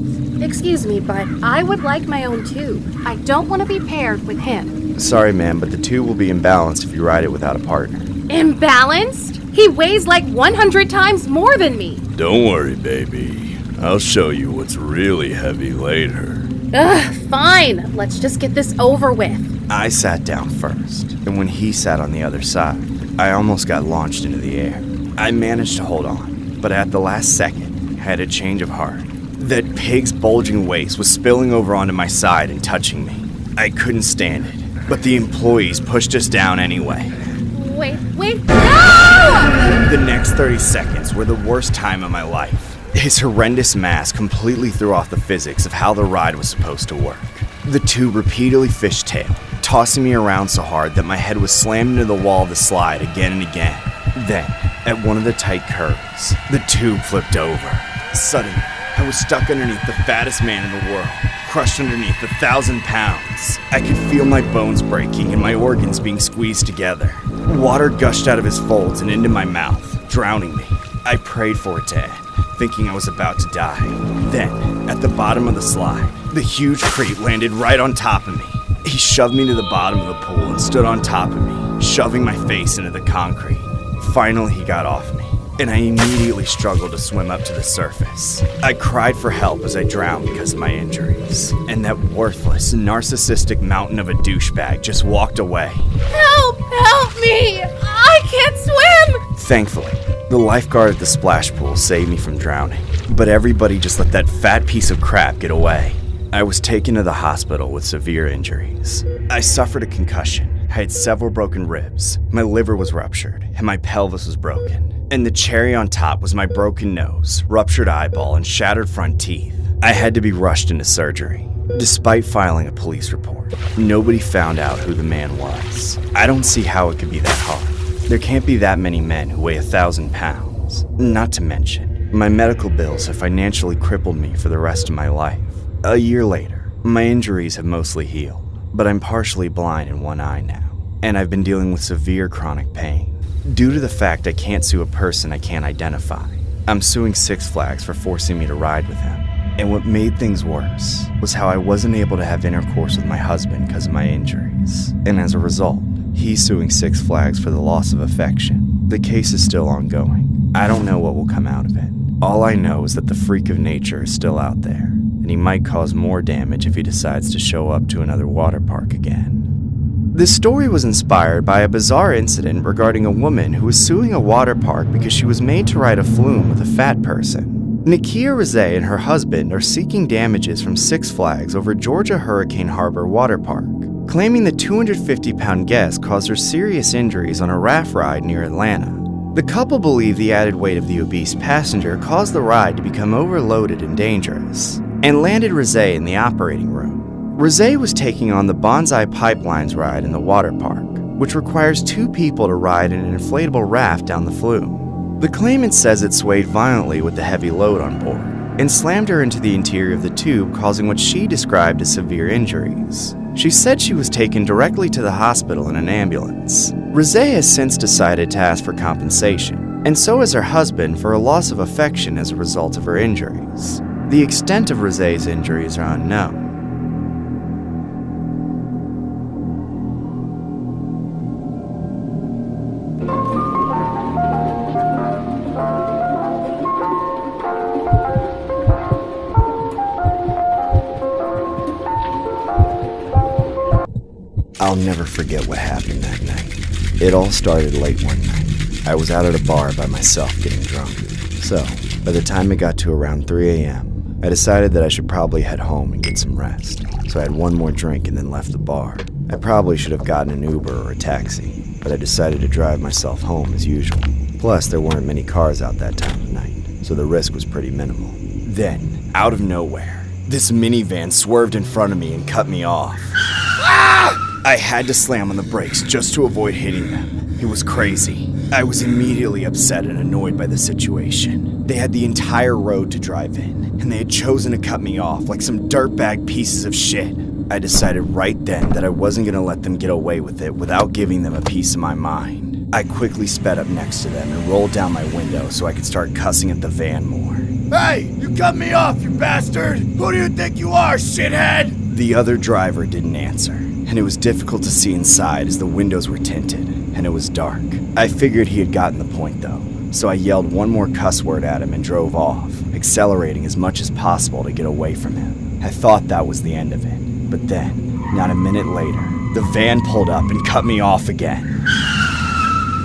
Speaker 15: Excuse me, but I would like my own tube. I don't want to be paired with him.
Speaker 1: Sorry, ma'am, but the tube will be imbalanced if you ride it without a partner.
Speaker 15: Imbalanced? He weighs like 100 times more than me.
Speaker 13: Don't worry, baby. I'll show you what's really heavy later.
Speaker 15: Ugh, fine. Let's just get this over with.
Speaker 1: I sat down first, and when he sat on the other side, I almost got launched into the air. I managed to hold on, but at the last second, I had a change of heart. That pig's bulging waist was spilling over onto my side and touching me. I couldn't stand it, but the employees pushed us down anyway.
Speaker 15: Wait, no!
Speaker 1: The next 30 seconds were the worst time of my life. His horrendous mass completely threw off the physics of how the ride was supposed to work. The tube repeatedly fishtailed, tossing me around so hard that my head was slammed into the wall of the slide again and again. Then, at one of the tight curves, the tube flipped over. Suddenly, I was stuck underneath the fattest man in the world, crushed underneath 1,000 pounds. I could feel my bones breaking and my organs being squeezed together. Water gushed out of his folds and into my mouth, drowning me. I prayed for it to end, thinking I was about to die. Then, at the bottom of the slide, the huge creep landed right on top of me. He shoved me to the bottom of the pool and stood on top of me, shoving my face into the concrete. Finally, he got off me, and I immediately struggled to swim up to the surface. I cried for help as I drowned because of my injuries, and that worthless, narcissistic mountain of a douchebag just walked away.
Speaker 15: Help me! I can't swim!
Speaker 1: Thankfully, the lifeguard at the splash pool saved me from drowning, but everybody just let that fat piece of crap get away. I was taken to the hospital with severe injuries. I suffered a concussion, I had several broken ribs, my liver was ruptured, and my pelvis was broken. And the cherry on top was my broken nose, ruptured eyeball, and shattered front teeth. I had to be rushed into surgery. Despite filing a police report, nobody found out who the man was. I don't see how it could be that hard. There can't be that many men who weigh 1,000 pounds. Not to mention, my medical bills have financially crippled me for the rest of my life. A year later, my injuries have mostly healed, but I'm partially blind in one eye now, and I've been dealing with severe chronic pain. Due to the fact I can't sue a person I can't identify, I'm suing Six Flags for forcing me to ride with him. And what made things worse was how I wasn't able to have intercourse with my husband because of my injuries. And as a result, he's suing Six Flags for the loss of affection. The case is still ongoing. I don't know what will come out of it. All I know is that the freak of nature is still out there, and he might cause more damage if he decides to show up to another water park again. This story was inspired by a bizarre incident regarding a woman who was suing a water park because she was made to ride a flume with a fat person. Nikia Rose and her husband are seeking damages from Six Flags over Georgia Hurricane Harbor Water Park, claiming the 250-pound guest caused her serious injuries on a raft ride near Atlanta. The couple believe the added weight of the obese passenger caused the ride to become overloaded and dangerous, and landed Rose in the operating room. Rose was taking on the Bonsai Pipelines ride in the water park, which requires 2 people to ride in an inflatable raft down the flume. The claimant says it swayed violently with the heavy load on board, and slammed her into the interior of the tube, causing what she described as severe injuries. She said she was taken directly to the hospital in an ambulance. Rose has since decided to ask for compensation, and so has her husband for a loss of affection as a result of her injuries. The extent of Rose's injuries are unknown. I'll never forget what happened that night. It all started late one night. I was out at a bar by myself getting drunk. So, by the time it got to around 3 a.m., I decided that I should probably head home and get some rest. So I had one more drink and then left the bar. I probably should have gotten an Uber or a taxi, but I decided to drive myself home as usual. Plus, there weren't many cars out that time of night, so the risk was pretty minimal. Then, out of nowhere, this minivan swerved in front of me and cut me off. I had to slam on the brakes just to avoid hitting them. It was crazy. I was immediately upset and annoyed by the situation. They had the entire road to drive in, and they had chosen to cut me off like some dirtbag pieces of shit. I decided right then that I wasn't going to let them get away with it without giving them a piece of my mind. I quickly sped up next to them and rolled down my window so I could start cussing at the van more.
Speaker 2: Hey, you cut me off, you bastard! Who do you think you are, shithead?
Speaker 1: The other driver didn't answer, and it was difficult to see inside as the windows were tinted, and it was dark. I figured he had gotten the point though, so I yelled one more cuss word at him and drove off, accelerating as much as possible to get away from him. I thought that was the end of it, but then, not a minute later, the van pulled up and cut me off again.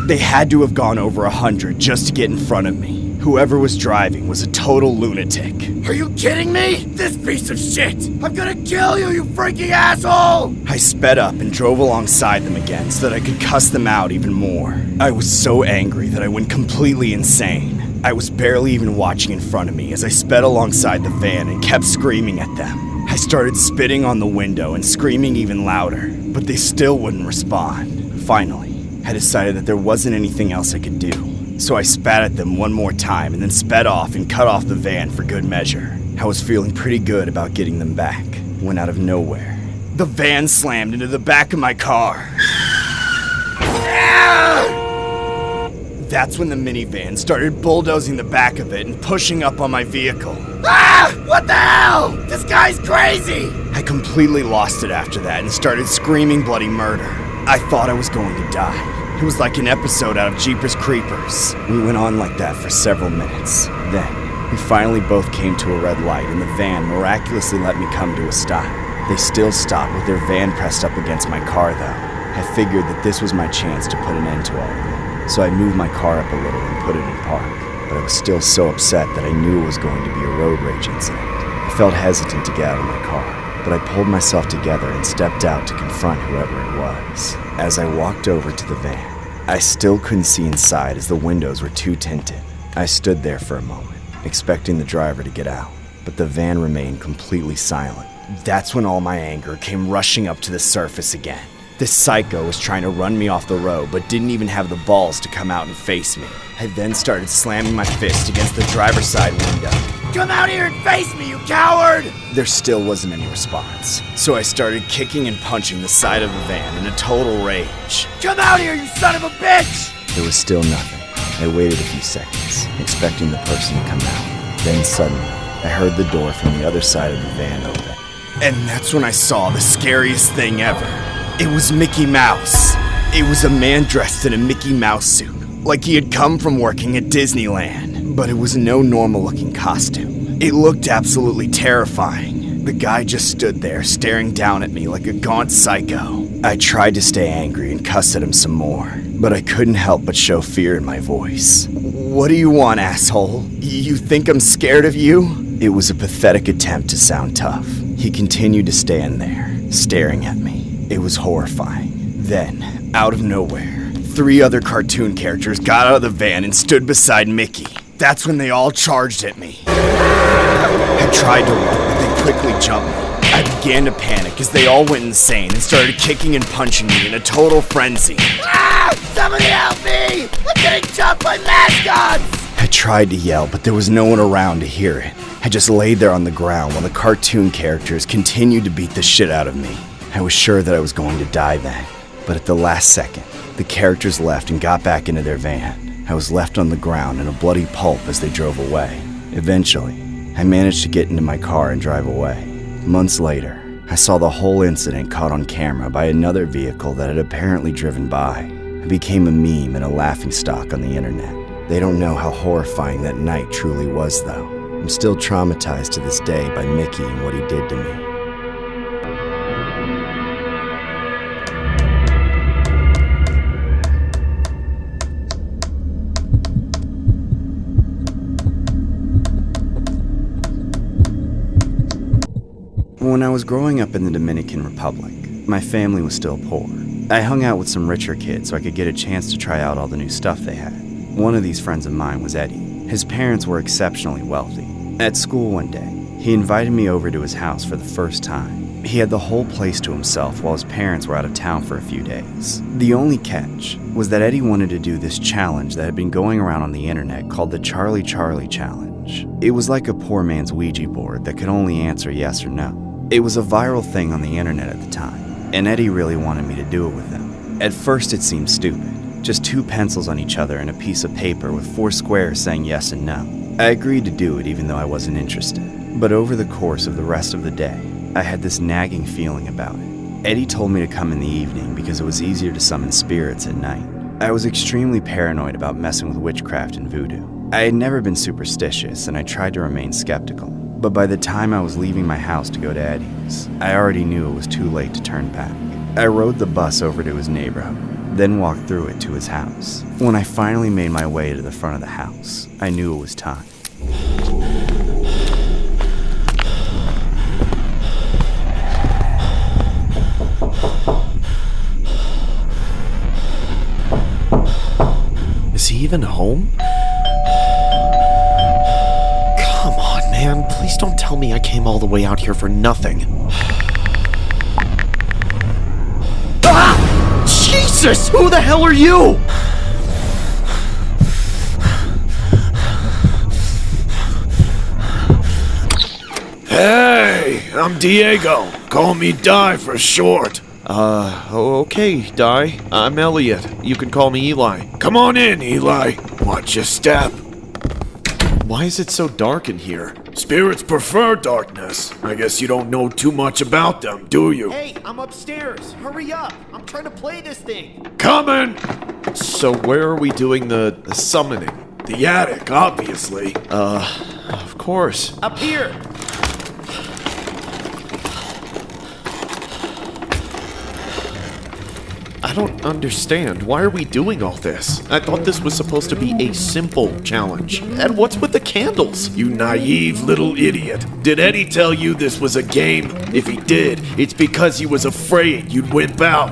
Speaker 1: They had to have gone over 100 just to get in front of me. Whoever was driving was a total lunatic.
Speaker 2: Are you kidding me? This piece of shit! I'm gonna kill you, you freaking asshole!
Speaker 1: I sped up and drove alongside them again so that I could cuss them out even more. I was so angry that I went completely insane. I was barely even watching in front of me as I sped alongside the van and kept screaming at them. I started spitting on the window and screaming even louder, but they still wouldn't respond. Finally, I decided that there wasn't anything else I could do, so I spat at them one more time and then sped off and cut off the van for good measure. I was feeling pretty good about getting them back when out of nowhere, the van slammed into the back of my car. That's when the minivan started bulldozing the back of it and pushing up on my vehicle.
Speaker 2: Ah! What the hell? This guy's crazy!
Speaker 1: I completely lost it after that and started screaming bloody murder. I thought I was going to die. It was like an episode out of Jeepers Creepers. We went on like that for several minutes. Then, we finally both came to a red light and the van miraculously let me come to a stop. They still stopped with their van pressed up against my car though. I figured that this was my chance to put an end to all of it. So I moved my car up a little and put it in park. But I was still so upset that I knew it was going to be a road rage incident. I felt hesitant to get out of my car, but I pulled myself together and stepped out to confront whoever it was. As I walked over to the van, I still couldn't see inside as the windows were too tinted. I stood there for a moment, expecting the driver to get out, but the van remained completely silent. That's when all my anger came rushing up to the surface again. This psycho was trying to run me off the road, but didn't even have the balls to come out and face me. I then started slamming my fist against the driver's side window.
Speaker 2: Come out here and face me, you coward!
Speaker 1: There still wasn't any response, so I started kicking and punching the side of the van in a total rage.
Speaker 2: Come out here, you son of a bitch!
Speaker 1: There was still nothing. I waited a few seconds, expecting the person to come out. Then suddenly, I heard the door from the other side of the van open. And that's when I saw the scariest thing ever. It was Mickey Mouse. It was a man dressed in a Mickey Mouse suit, like he had come from working at Disneyland. But it was no normal-looking costume. It looked absolutely terrifying. The guy just stood there, staring down at me like a gaunt psycho. I tried to stay angry and cuss at him some more, but I couldn't help but show fear in my voice. What do you want, asshole? You think I'm scared of you? It was a pathetic attempt to sound tough. He continued to stand there, staring at me. It was horrifying. Then, out of nowhere, 3 other cartoon characters got out of the van and stood beside Mickey. That's when they all charged at me. I tried to run, but they quickly jumped me. I began to panic as they all went insane and started kicking and punching me in a total frenzy.
Speaker 2: Ah! Somebody help me! I'm getting jumped by mascots!
Speaker 1: I tried to yell, but there was no one around to hear it. I just laid there on the ground while the cartoon characters continued to beat the shit out of me. I was sure that I was going to die then, but at the last second, the characters left and got back into their van. I was left on the ground in a bloody pulp as they drove away. Eventually, I managed to get into my car and drive away. Months later, I saw the whole incident caught on camera by another vehicle that had apparently driven by. It became a meme and a laughingstock on the internet. They don't know how horrifying that night truly was, though. I'm still traumatized to this day by Mickey and what he did to me. When I was growing up in the Dominican Republic, my family was still poor. I hung out with some richer kids so I could get a chance to try out all the new stuff they had. One of these friends of mine was Eddie. His parents were exceptionally wealthy. At school one day, he invited me over to his house for the first time. He had the whole place to himself while his parents were out of town for a few days. The only catch was that Eddie wanted to do this challenge that had been going around on the internet called the Charlie Charlie Challenge. It was like a poor man's Ouija board that could only answer yes or no. It was a viral thing on the internet at the time, and Eddie really wanted me to do it with him. At first it seemed stupid, just 2 pencils on each other and a piece of paper with 4 squares saying yes and no. I agreed to do it even though I wasn't interested. But over the course of the rest of the day, I had this nagging feeling about it. Eddie told me to come in the evening because it was easier to summon spirits at night. I was extremely paranoid about messing with witchcraft and voodoo. I had never been superstitious and I tried to remain skeptical. But by the time I was leaving my house to go to Eddie's, I already knew it was too late to turn back. I rode the bus over to his neighborhood, then walked through it to his house. When I finally made my way to the front of the house, I knew it was time.
Speaker 16: Is he even home? Come on, man. Please don't tell me I came all the way out here for nothing. Ah! Jesus! Who the hell are you?
Speaker 3: Hey, I'm Diego. Call me Di for short.
Speaker 16: Okay, Di. I'm Elliot. You can call me Eli.
Speaker 3: Come on in, Eli. Watch your step.
Speaker 16: Why is it so dark in here?
Speaker 3: Spirits prefer darkness. I guess you don't know too much about them, do you?
Speaker 12: Hey, I'm upstairs. Hurry up. I'm trying to play this thing.
Speaker 3: Coming!
Speaker 16: So where are we doing the summoning?
Speaker 3: The attic, obviously.
Speaker 16: Of course.
Speaker 12: Up here.
Speaker 16: I don't understand. Why are we doing all this? I thought this was supposed to be a simple challenge. And what's with the candles?
Speaker 3: You naive little idiot. Did Eddie tell you this was a game? If he did, it's because he was afraid you'd wimp out.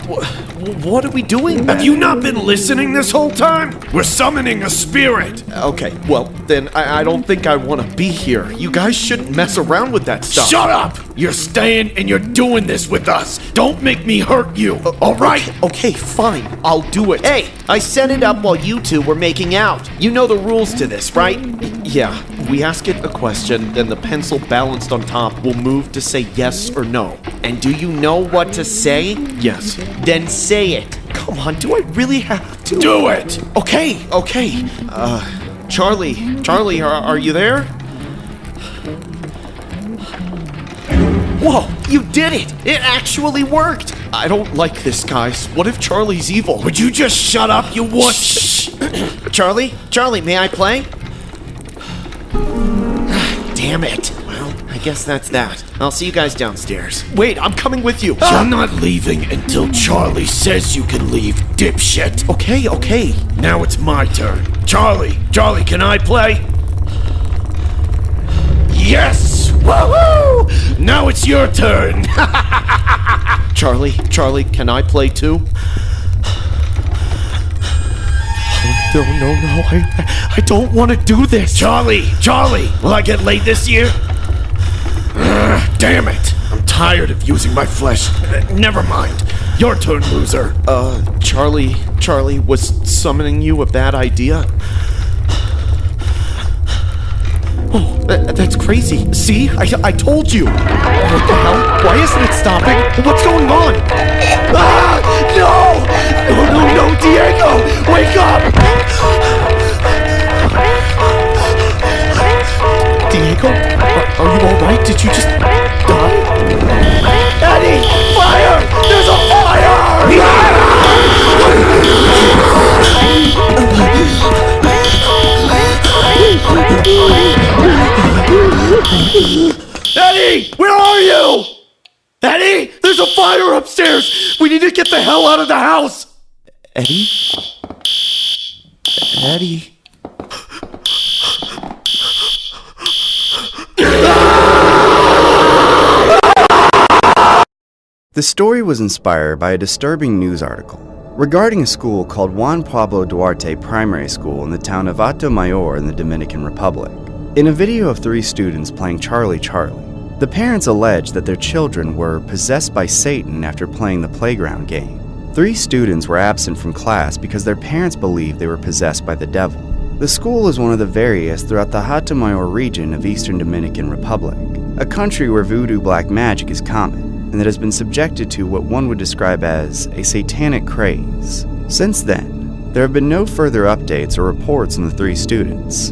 Speaker 16: What are we doing?
Speaker 3: Have you not been listening this whole time? We're summoning a spirit.
Speaker 16: Okay, well, then I don't think I want to be here. You guys shouldn't mess around with that stuff.
Speaker 3: Shut up! You're staying and you're doing this with us. Don't make me hurt you, all right?
Speaker 16: Okay, fine. I'll do it.
Speaker 12: Hey, I set it up while you two were making out. You know the rules to this, right?
Speaker 16: Yeah, we ask it a question, then the pencil balanced on top will move to say yes or no.
Speaker 12: And do you know what to say?
Speaker 16: Yes.
Speaker 12: Then say it.
Speaker 16: Come on, do I really have to?
Speaker 3: Do it!
Speaker 16: Okay. Charlie, are you there?
Speaker 12: Whoa, you did it! It actually worked!
Speaker 16: I don't like this, guys. What if Charlie's evil?
Speaker 3: Would you just shut up, you what?
Speaker 12: Charlie, may I play? Damn it. Well, I guess that's that. I'll see you guys downstairs.
Speaker 16: Wait, I'm coming with you.
Speaker 3: You're not leaving until Charlie says you can leave, dipshit.
Speaker 16: Okay.
Speaker 3: Now it's my turn. Charlie, can I play? Yes! Woohoo! Now it's your turn.
Speaker 16: Charlie, can I play too? Oh, no, I don't want to do this.
Speaker 3: Charlie, will I get laid this year? Damn it. I'm tired of using my flesh. Never mind. Your turn, loser.
Speaker 16: Charlie, was summoning you a bad idea? Oh, that's crazy. See? I told you. What the hell? Why isn't it stopping? What's going on?
Speaker 3: Ah! No, Diego! Wake up!
Speaker 16: Diego? Are you alright? Did you just die?
Speaker 3: Eddie! Fire! There's a Eddie! Where are you? Eddie! There's a fire upstairs! We need to get the hell out of the house!
Speaker 16: Eddie?
Speaker 1: The story was inspired by a disturbing news article regarding a school called Juan Pablo Duarte Primary School in the town of Atomayor in the Dominican Republic. In a video of 3 students playing Charlie, the parents alleged that their children were possessed by Satan after playing the playground game. 3 students were absent from class because their parents believed they were possessed by the devil. The school is one of the various throughout the Atomayor region of Eastern Dominican Republic, a country where voodoo black magic is common, and that has been subjected to what one would describe as a satanic craze. Since then, there have been no further updates or reports on the 3 students.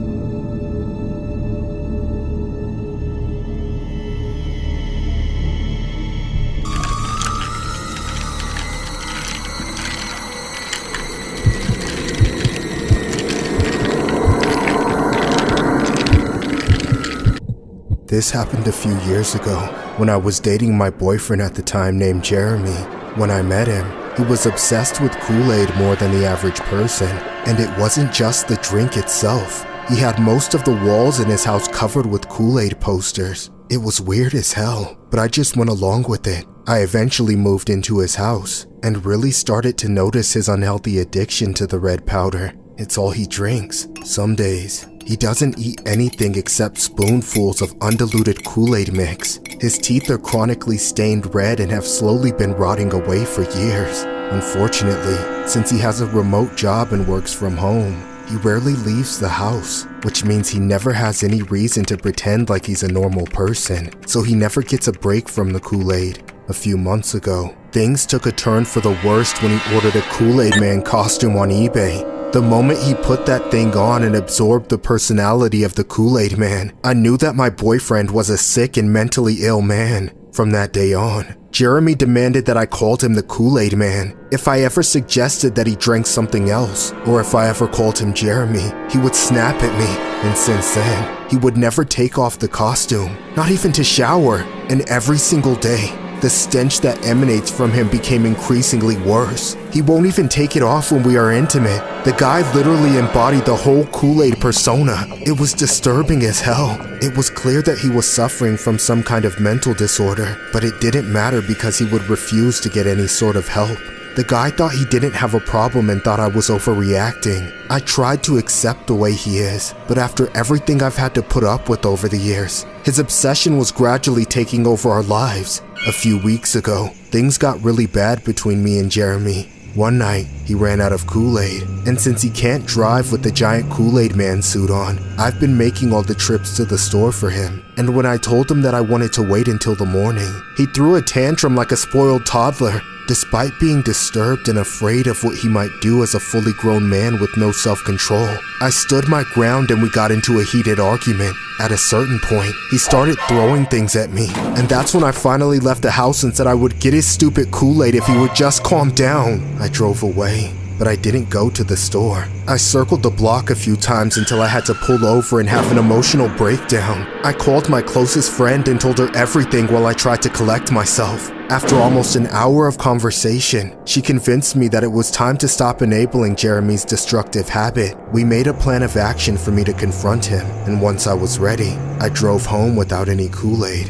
Speaker 4: This happened a few years ago when I was dating my boyfriend at the time named Jeremy. When I met him, he was obsessed with Kool-Aid more than the average person, and it wasn't just the drink itself. He had most of the walls in his house covered with Kool-Aid posters. It was weird as hell, but I just went along with it. I eventually moved into his house and really started to notice his unhealthy addiction to the red powder. It's all he drinks. Some days, he doesn't eat anything except spoonfuls of undiluted Kool-Aid mix. His teeth are chronically stained red and have slowly been rotting away for years. Unfortunately, since he has a remote job and works from home, he rarely leaves the house, which means he never has any reason to pretend like he's a normal person, so he never gets a break from the Kool-Aid. A few months ago, things took a turn for the worst when he ordered a Kool-Aid Man costume on eBay. The moment he put that thing on and absorbed the personality of the Kool-Aid Man, I knew that my boyfriend was a sick and mentally ill man. From that day on, Jeremy demanded that I called him the Kool-Aid Man. If I ever suggested that he drank something else, or if I ever called him Jeremy, he would snap at me. And since then, he would never take off the costume, not even to shower. And every single day, the stench that emanates from him became increasingly worse. He won't even take it off when we are intimate. The guy literally embodied the whole Kool-Aid persona. It was disturbing as hell. It was clear that he was suffering from some kind of mental disorder, but it didn't matter because he would refuse to get any sort of help. The guy thought he didn't have a problem and thought I was overreacting. I tried to accept the way he is, but after everything I've had to put up with over the years, his obsession was gradually taking over our lives. A few weeks ago, things got really bad between me and Jeremy. One night, he ran out of Kool-Aid, and since he can't drive with the giant Kool-Aid Man suit on, I've been making all the trips to the store for him. And when I told him that I wanted to wait until the morning, he threw a tantrum like a spoiled toddler. Despite being disturbed and afraid of what he might do as a fully grown man with no self-control, I stood my ground and we got into a heated argument. At a certain point, he started throwing things at me, and that's when I finally left the house and said I would get his stupid Kool-Aid if he would just calm down. I drove away, but I didn't go to the store. I circled the block a few times until I had to pull over and have an emotional breakdown. I called my closest friend and told her everything while I tried to collect myself. After almost an hour of conversation, she convinced me that it was time to stop enabling Jeremy's destructive habit. We made a plan of action for me to confront him, and once I was ready, I drove home without any Kool-Aid.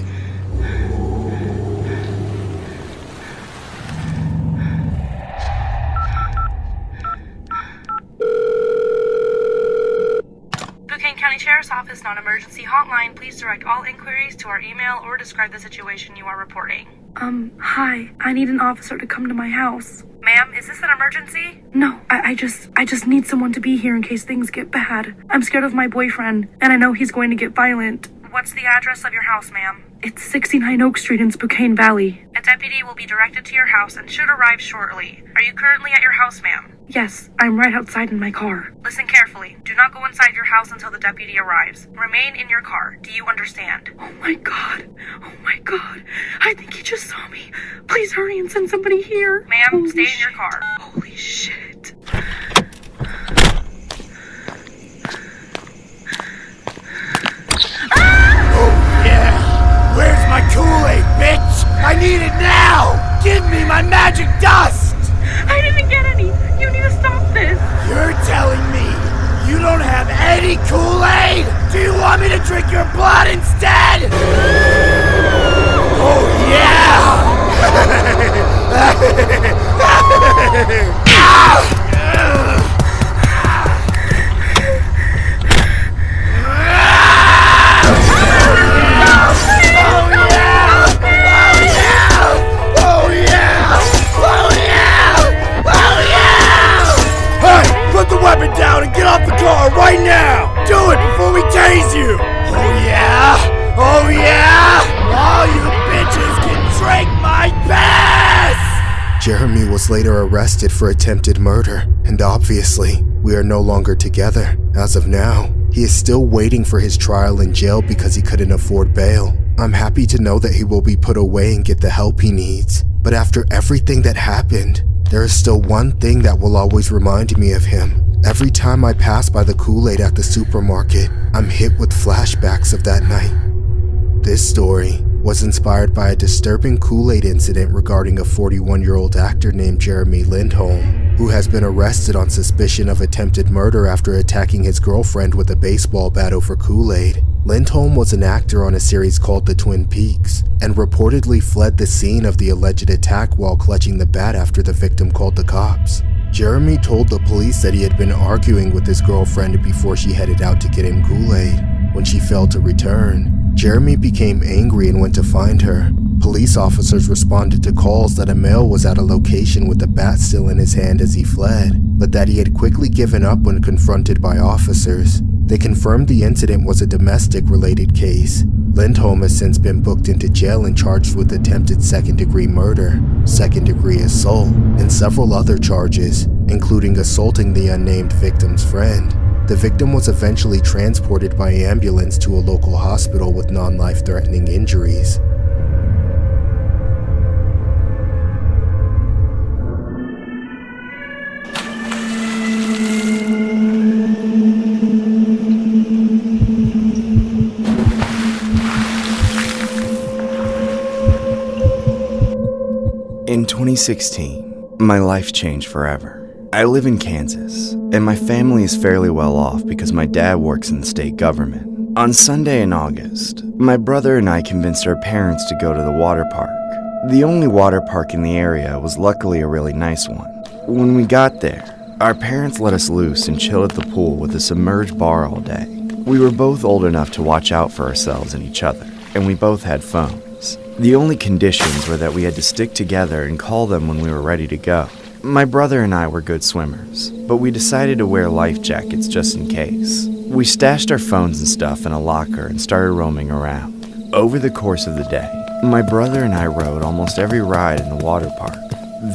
Speaker 9: County Sheriff's Office non-emergency hotline. Please direct all inquiries to our email or describe the situation you are reporting.
Speaker 19: Hi. I need an officer to come to my house.
Speaker 9: Ma'am, is this an emergency?
Speaker 19: No, I just need someone to be here in case things get bad. I'm scared of my boyfriend, and I know he's going to get violent.
Speaker 9: What's the address of your house, ma'am?
Speaker 19: It's 69 Oak Street in Spokane Valley.
Speaker 9: A deputy will be directed to your house and should arrive shortly. Are you currently at your house, ma'am?
Speaker 19: Yes, I'm right outside in my car.
Speaker 9: Listen carefully. Do not go inside your house until the deputy arrives. Remain in your car. Do you understand?
Speaker 19: Oh my god. I think he just saw me. Please hurry and send somebody here.
Speaker 9: Ma'am, stay in your car.
Speaker 19: Holy shit.
Speaker 2: Where's my Kool-Aid, bitch? I need it now! Give me my magic dust!
Speaker 19: I didn't get any! You need to stop this!
Speaker 2: You're telling me you don't have any Kool-Aid? Do you want me to drink your blood instead? Oh yeah! Put the weapon down and get off the car right now! Do it before we tase you! Oh yeah! Oh yeah! All you bitches can drink my piss!
Speaker 4: Jeremy was later arrested for attempted murder, and obviously, we are no longer together. As of now, he is still waiting for his trial in jail because he couldn't afford bail. I'm happy to know that he will be put away and get the help he needs. But after everything that happened, there is still one thing that will always remind me of him. Every time I pass by the Kool-Aid at the supermarket, I'm hit with flashbacks of that night. This story was inspired by a disturbing Kool-Aid incident regarding a 41-year-old actor named Jeremy Lindholm, who has been arrested on suspicion of attempted murder after attacking his girlfriend with a baseball bat over Kool-Aid. Lindholm was an actor on a series called The Twin Peaks, and reportedly fled the scene of the alleged attack while clutching the bat after the victim called the cops. Jeremy told the police that he had been arguing with his girlfriend before she headed out to get him Kool-Aid. When she failed to return, Jeremy became angry and went to find her. Police officers responded to calls that a male was at a location with a bat still in his hand as he fled, but that he had quickly given up when confronted by officers. They confirmed the incident was a domestic-related case. Lindholm has since been booked into jail and charged with attempted second-degree murder, second-degree assault, and several other charges, including assaulting the unnamed victim's friend. The victim was eventually transported by ambulance to a local hospital with non-life-threatening injuries.
Speaker 1: In 2016, my life changed forever. I live in Kansas, and my family is fairly well off because my dad works in the state government. On Sunday in August, my brother and I convinced our parents to go to the water park. The only water park in the area was luckily a really nice one. When we got there, our parents let us loose and chilled at the pool with a submerged bar all day. We were both old enough to watch out for ourselves and each other, and we both had phones. The only conditions were that we had to stick together and call them when we were ready to go. My brother and I were good swimmers, but we decided to wear life jackets just in case. We stashed our phones and stuff in a locker and started roaming around. Over the course of the day, my brother and I rode almost every ride in the water park.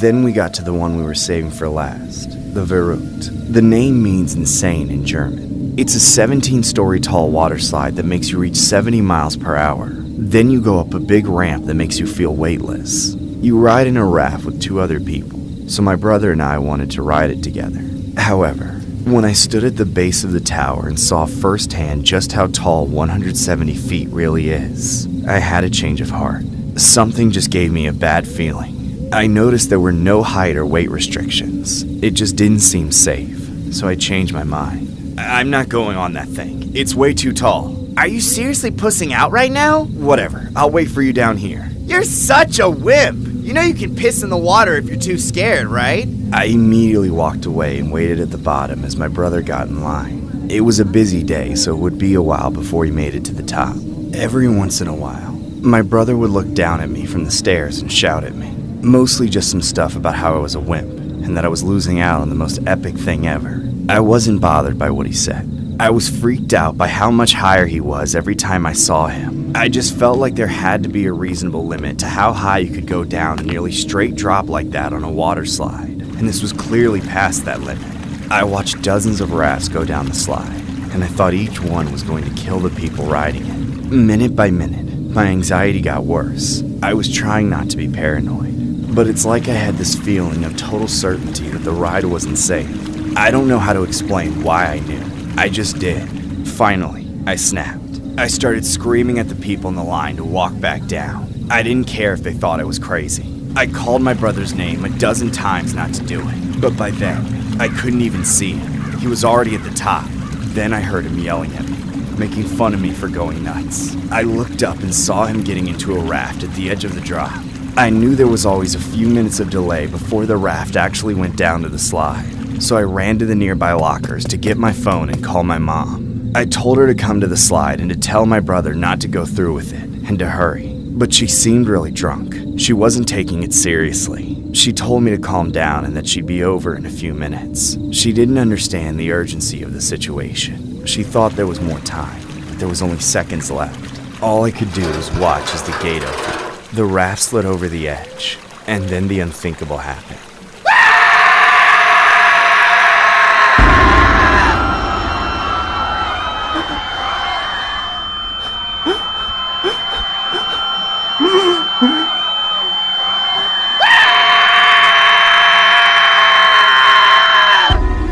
Speaker 1: Then we got to the one we were saving for last, the Verrückt. The name means insane in German. It's a 17-story tall water slide that makes you reach 70 miles per hour. Then you go up a big ramp that makes you feel weightless. You ride in a raft with 2 other people, so my brother and I wanted to ride it together. However, when I stood at the base of the tower and saw firsthand just how tall 170 feet really is, I had a change of heart. Something just gave me a bad feeling. I noticed there were no height or weight restrictions. It just didn't seem safe, so I changed my mind. I'm not going on that thing. It's way too tall. Are you seriously pussing out right now? Whatever, I'll wait for you down here. You're such a wimp! You know you can piss in the water if you're too scared, right? I immediately walked away and waited at the bottom as my brother got in line. It was a busy day, so it would be a while before he made it to the top. Every once in a while, my brother would look down at me from the stairs and shout at me. Mostly just some stuff about how I was a wimp, and that I was losing out on the most epic thing ever. I wasn't bothered by what he said. I was freaked out by how much higher he was every time I saw him. I just felt like there had to be a reasonable limit to how high you could go down a nearly straight drop like that on a water slide, and this was clearly past that limit. I watched dozens of rafts go down the slide, and I thought each one was going to kill the people riding it. Minute by minute, my anxiety got worse. I was trying not to be paranoid, but it's like I had this feeling of total certainty that the ride wasn't safe. I don't know how to explain why I knew. I just did. Finally, I snapped. I started screaming at the people in the line to walk back down. I didn't care if they thought I was crazy. I called my brother's name a dozen times not to do it, but by then, I couldn't even see him. He was already at the top. Then I heard him yelling at me, making fun of me for going nuts. I looked up and saw him getting into a raft at the edge of the drop. I knew there was always a few minutes of delay before the raft actually went down to the slide. So I ran to the nearby lockers to get my phone and call my mom. I told her to come to the slide and to tell my brother not to go through with it and to hurry. But she seemed really drunk. She wasn't taking it seriously. She told me to calm down and that she'd be over in a few minutes. She didn't understand the urgency of the situation. She thought there was more time, but there was only seconds left. All I could do was watch as the gate opened. The raft slid over the edge, and then the unthinkable happened.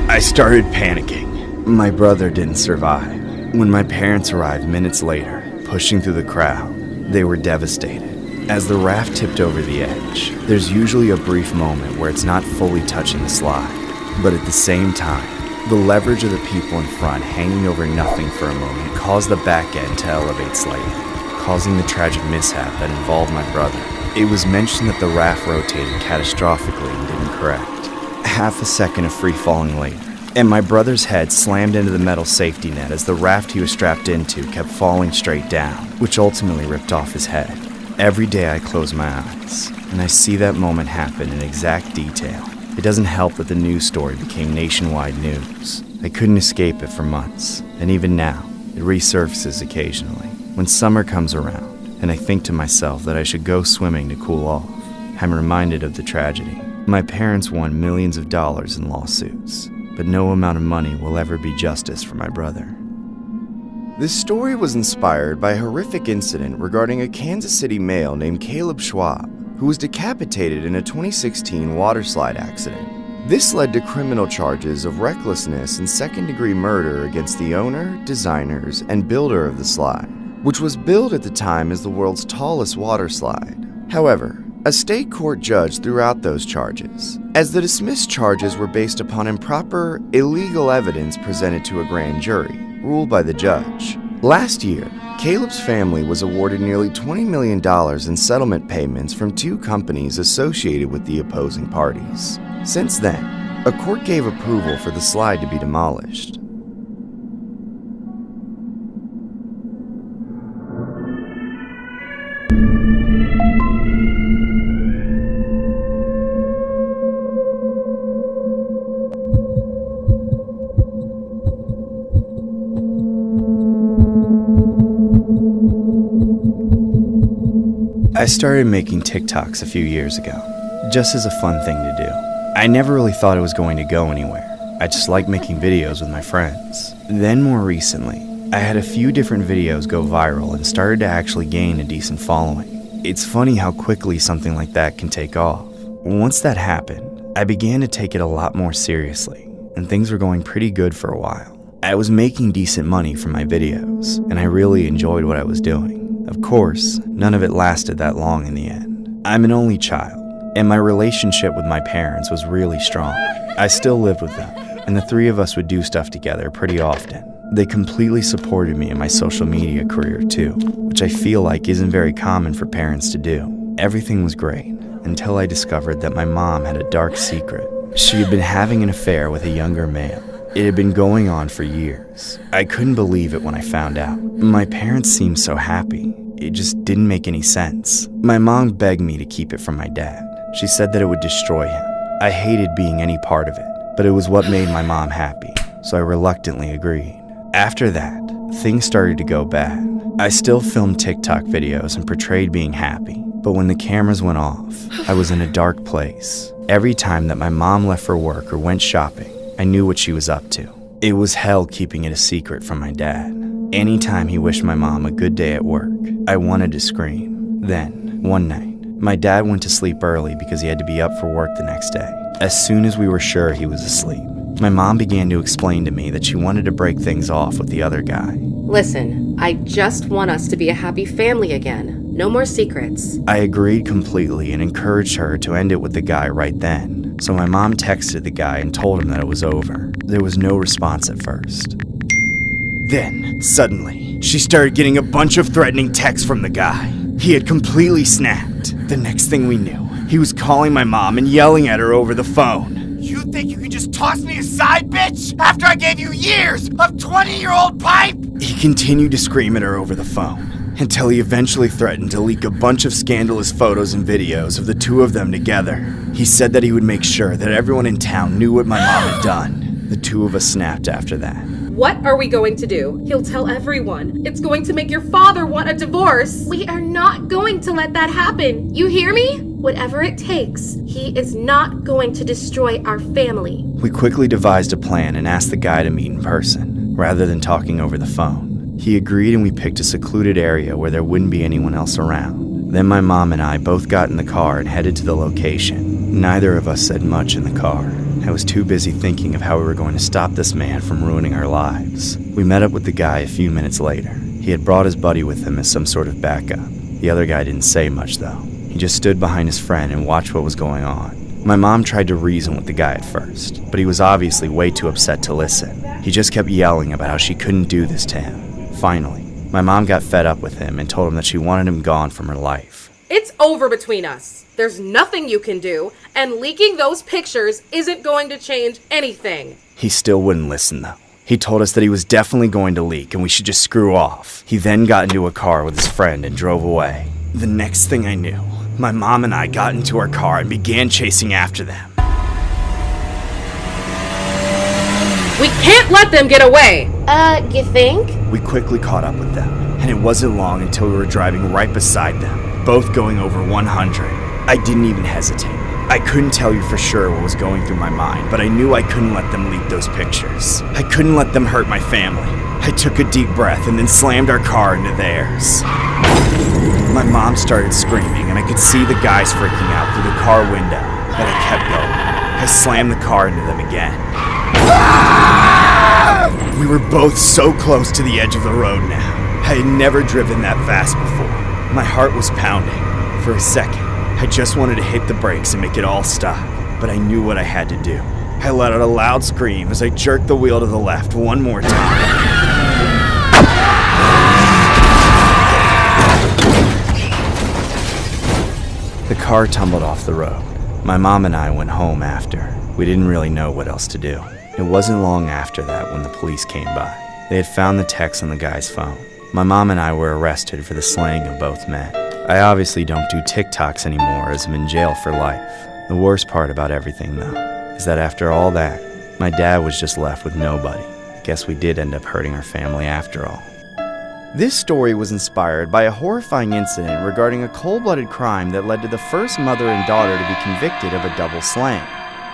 Speaker 1: I started panicking. My brother didn't survive. When my parents arrived minutes later, pushing through the crowd, They were devastated. As the raft tipped over the edge, there's usually a brief moment where it's not fully touching the slide. But at the same time, the leverage of the people in front hanging over nothing for a moment caused the back end to elevate slightly, causing the tragic mishap that involved my brother. It was mentioned that the raft rotated catastrophically and didn't correct. Half a second of free falling later, and my brother's head slammed into the metal safety net as the raft he was strapped into kept falling straight down, which ultimately ripped off his head. Every day I close my eyes, and I see that moment happen in exact detail. It doesn't help that the news story became nationwide news. I couldn't escape it for months, and even now, it resurfaces occasionally. When summer comes around, and I think to myself that I should go swimming to cool off, I'm reminded of the tragedy. My parents won millions of dollars in lawsuits, but no amount of money will ever be justice for my brother. This story was inspired by a horrific incident regarding a Kansas City male named Caleb Schwab, who was decapitated in a 2016 waterslide accident. This led to criminal charges of recklessness and second-degree murder against the owner, designers, and builder of the slide, which was billed at the time as the world's tallest waterslide. However, a state court judge threw out those charges, as the dismissed charges were based upon improper, illegal evidence presented to a grand jury, ruled by the judge. Last year, Caleb's family was awarded nearly $20 million in settlement payments from 2 companies associated with the opposing parties. Since then, a court gave approval for the slide to be demolished. I started making TikToks a few years ago, just as a fun thing to do. I never really thought it was going to go anywhere. I just liked making videos with my friends. Then more recently, I had a few different videos go viral and started to actually gain a decent following. It's funny how quickly something like that can take off. Once that happened, I began to take it a lot more seriously, and things were going pretty good for a while. I was making decent money from my videos, and I really enjoyed what I was doing. Of course, none of it lasted that long in the end. I'm an only child, and my relationship with my parents was really strong. I still lived with them, and the 3 of us would do stuff together pretty often. They completely supported me in my social media career too, which I feel like isn't very common for parents to do. Everything was great, until I discovered that my mom had a dark secret. She had been having an affair with a younger male. It had been going on for years. I couldn't believe it when I found out. My parents seemed so happy. It just didn't make any sense. My mom begged me to keep it from my dad. She said that it would destroy him. I hated being any part of it, but it was what made my mom happy, so I reluctantly agreed. After that, things started to go bad. I still filmed TikTok videos and portrayed being happy, but when the cameras went off, I was in a dark place. Every time that my mom left for work or went shopping, I knew what she was up to. It was hell keeping it a secret from my dad. Anytime he wished my mom a good day at work, I wanted to scream. Then, one night, my dad went to sleep early because he had to be up for work the next day. As soon as we were sure he was asleep, my mom began to explain to me that she wanted to break things off with the other guy.
Speaker 17: Listen, I just want us to be a happy family again. No more secrets.
Speaker 1: I agreed completely and encouraged her to end it with the guy right then. So my mom texted the guy and told him that it was over. There was no response at first. Then, suddenly, she started getting a bunch of threatening texts from the guy. He had completely snapped. The next thing we knew, he was calling my mom and yelling at her over the phone.
Speaker 2: You think you can just toss me aside, bitch? After I gave you years of 20-year-old pipe?
Speaker 1: He continued to scream at her over the phone, until he eventually threatened to leak a bunch of scandalous photos and videos of the 2 of them together. He said that he would make sure that everyone in town knew what my mom had done. The 2 of us snapped after that.
Speaker 15: What are we going to do? He'll tell everyone. It's going to make your father want a divorce.
Speaker 11: We are not going to let that happen. You hear me? Whatever it takes, he is not going to destroy our family.
Speaker 1: We quickly devised a plan and asked the guy to meet in person, rather than talking over the phone. He agreed and we picked a secluded area where there wouldn't be anyone else around. Then my mom and I both got in the car and headed to the location. Neither of us said much in the car. I was too busy thinking of how we were going to stop this man from ruining our lives. We met up with the guy a few minutes later. He had brought his buddy with him as some sort of backup. The other guy didn't say much though. He just stood behind his friend and watched what was going on. My mom tried to reason with the guy at first, but he was obviously way too upset to listen. He just kept yelling about how she couldn't do this to him. Finally, my mom got fed up with him and told him that she wanted him gone from her life.
Speaker 7: It's over between us. There's nothing you can do, and leaking those pictures isn't going to change anything.
Speaker 1: He still wouldn't listen though. He told us that he was definitely going to leak and we should just screw off. He then got into a car with his friend and drove away. The next thing I knew, my mom and I got into our car and began chasing after them.
Speaker 7: We can't let them get away!
Speaker 17: You think?
Speaker 1: We quickly caught up with them, and it wasn't long until we were driving right beside them, both going over 100. I didn't even hesitate. I couldn't tell you for sure what was going through my mind, but I knew I couldn't let them leak those pictures. I couldn't let them hurt my family. I took a deep breath and then slammed our car into theirs. My mom started screaming, and I could see the guys freaking out through the car window, but I kept going. I slammed the car into them again. We were both so close to the edge of the road now. I had never driven that fast before. My heart was pounding. For a second, I just wanted to hit the brakes and make it all stop, but I knew what I had to do. I let out a loud scream as I jerked the wheel to the left one more time. The car tumbled off the road. My mom and I went home after. We didn't really know what else to do. It wasn't long after that when the police came by. They had found the text on the guy's phone. My mom and I were arrested for the slaying of both men. I obviously don't do TikToks anymore as I'm in jail for life. The worst part about everything, though, is that after all that, my dad was just left with nobody. I guess we did end up hurting our family after all. This story was inspired by a horrifying incident regarding a cold-blooded crime that led to the first mother and daughter to be convicted of a double slaying.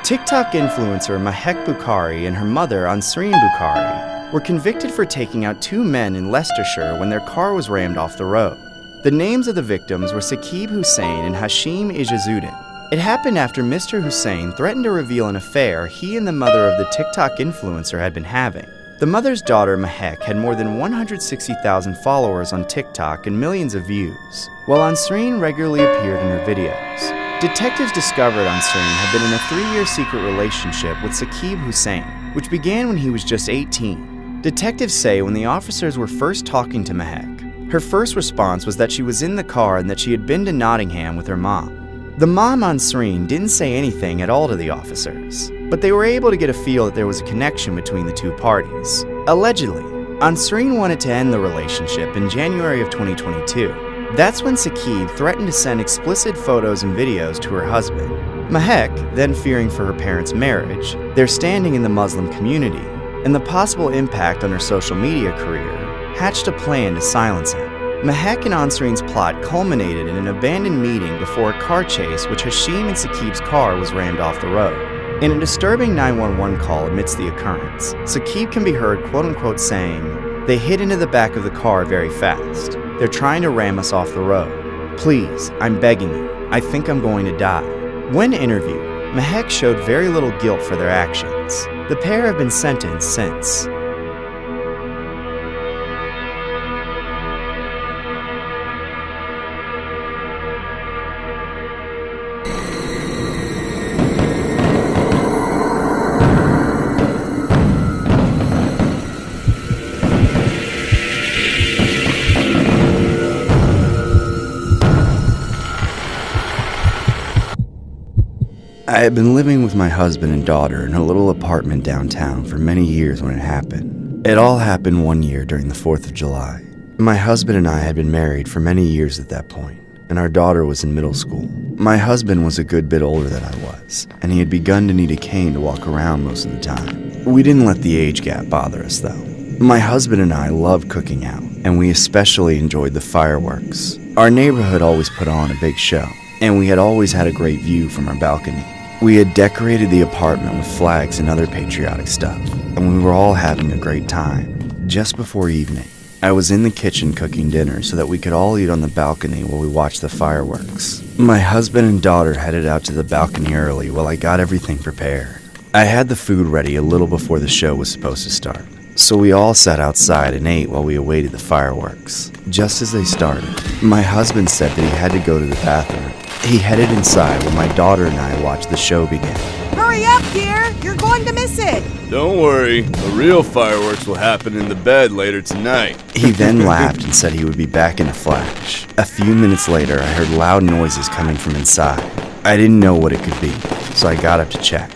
Speaker 1: TikTok influencer Mahek Bukhari and her mother Ansreen Bukhari were convicted for taking out two men in Leicestershire when their car was rammed off the road. The names of the victims were Saqib Hussain and Hashim Ijazuddin. It happened after Mr. Hussain threatened to reveal an affair he and the mother of the TikTok influencer had been having. The mother's daughter, Mahek, had more than 160,000 followers on TikTok and millions of views, while Ansreen regularly appeared in her videos. Detectives discovered Ansreen had been in a 3-year secret relationship with Saqib Hussain, which began when he was just 18. Detectives say when the officers were first talking to Mahek, her first response was that she was in the car and that she had been to Nottingham with her mom. The mom, Ansreen, didn't say anything at all to the officers, but they were able to get a feel that there was a connection between the two parties. Allegedly, Ansreen wanted to end the relationship in January of 2022. That's when Saqib threatened to send explicit photos and videos to her husband. Mahek, then fearing for her parents' marriage, their standing in the Muslim community, and the possible impact on her social media career, hatched a plan to silence him. Mahek and Ansreen's plot culminated in an abandoned meeting before a car chase which Hashim and Saqib's car was rammed off the road. In a disturbing 911 call amidst the occurrence, Saqib can be heard quote-unquote saying, "They hit into the back of the car very fast. They're trying to ram us off the road. Please, I'm begging you. I think I'm going to die." When interviewed, Mahek showed very little guilt for their actions. The pair have been sentenced since. I had been living with my husband and daughter in a little apartment downtown for many years when it happened. It all happened one year during the 4th of July. My husband and I had been married for many years at that point, and our daughter was in middle school. My husband was a good bit older than I was, and he had begun to need a cane to walk around most of the time. We didn't let the age gap bother us though. My husband and I loved cooking out, and we especially enjoyed the fireworks. Our neighborhood always put on a big show, and we had always had a great view from our balcony. We had decorated the apartment with flags and other patriotic stuff, and we were all having a great time. Just before evening, I was in the kitchen cooking dinner so that we could all eat on the balcony while we watched the fireworks. My husband and daughter headed out to the balcony early while I got everything prepared. I had the food ready a little before the show was supposed to start, So we all sat outside and ate while we awaited the fireworks. Just as they started, my husband said that he had to go to the bathroom. He headed inside while my daughter and I watched the show begin.
Speaker 18: Hurry up, dear! You're going to miss it!
Speaker 14: Don't worry, the real fireworks will happen in the bed later tonight.
Speaker 1: He then laughed and said he would be back in a flash. A few minutes later, I heard loud noises coming from inside. I didn't know what it could be, so I got up to check.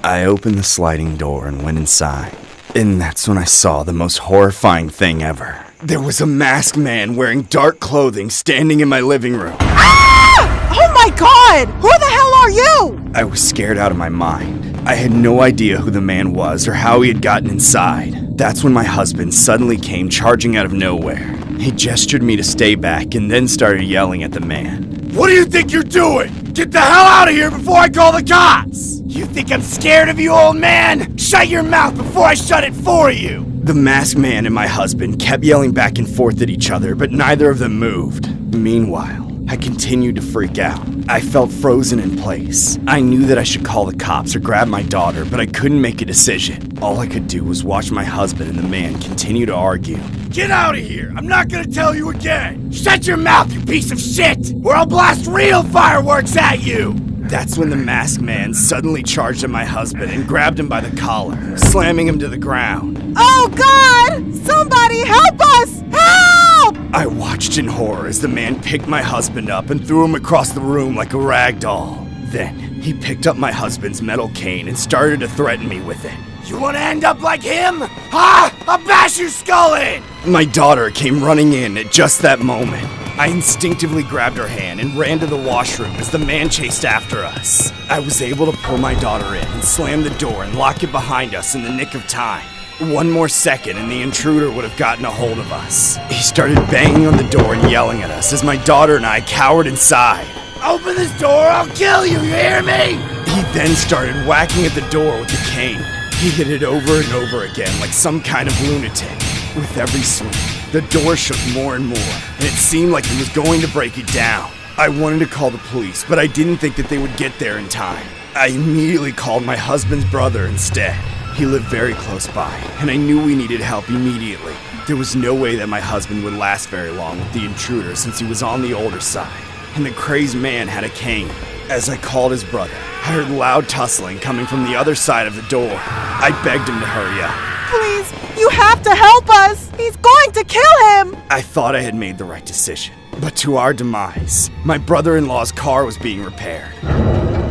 Speaker 1: I opened the sliding door and went inside. And that's when I saw the most horrifying thing ever. There was a masked man wearing dark clothing standing in my living room.
Speaker 18: Ah! Oh my god! Who the hell are you?
Speaker 1: I was scared out of my mind. I had no idea who the man was or how he had gotten inside. That's when my husband suddenly came charging out of nowhere. He gestured me to stay back and then started yelling at the man.
Speaker 2: What do you think you're doing? Get the hell out of here before I call the cops! You think I'm scared of you, old man? Shut your mouth before I shut it for you!
Speaker 1: The masked man and my husband kept yelling back and forth at each other, but neither of them moved. Meanwhile, I continued to freak out. I felt frozen in place. I knew that I should call the cops or grab my daughter, but I couldn't make a decision. All I could do was watch my husband and the man continue to argue.
Speaker 2: Get out of here! I'm not gonna tell you again! Shut your mouth, you piece of shit! Or I'll blast real fireworks at you!
Speaker 1: That's when the masked man suddenly charged at my husband and grabbed him by the collar, slamming him to the ground.
Speaker 18: Oh god! Somebody help us! Help!
Speaker 1: I watched in horror as the man picked my husband up and threw him across the room like a rag doll. Then, he picked up my husband's metal cane and started to threaten me with it.
Speaker 2: You wanna end up like him? Ha! I'll bash your skull in!
Speaker 1: My daughter came running in at just that moment. I instinctively grabbed her hand and ran to the washroom as the man chased after us. I was able to pull my daughter in and slam the door and lock it behind us in the nick of time. One more second and the intruder would have gotten a hold of us. He started banging on the door and yelling at us as my daughter and I cowered inside.
Speaker 2: Open this door, I'll kill you, you hear me?
Speaker 1: He then started whacking at the door with the cane. He hit it over and over again like some kind of lunatic. With every swing, the door shook more and more, and it seemed like he was going to break it down. I wanted to call the police, but I didn't think that they would get there in time. I immediately called my husband's brother instead. He lived very close by, and I knew we needed help immediately. There was no way that my husband would last very long with the intruder since he was on the older side, and the crazed man had a cane. As I called his brother, I heard loud tussling coming from the other side of the door. I begged him to hurry up.
Speaker 18: Please, you have to help us! He's going to kill him!
Speaker 1: I thought I had made the right decision, but to our demise, my brother-in-law's car was being repaired.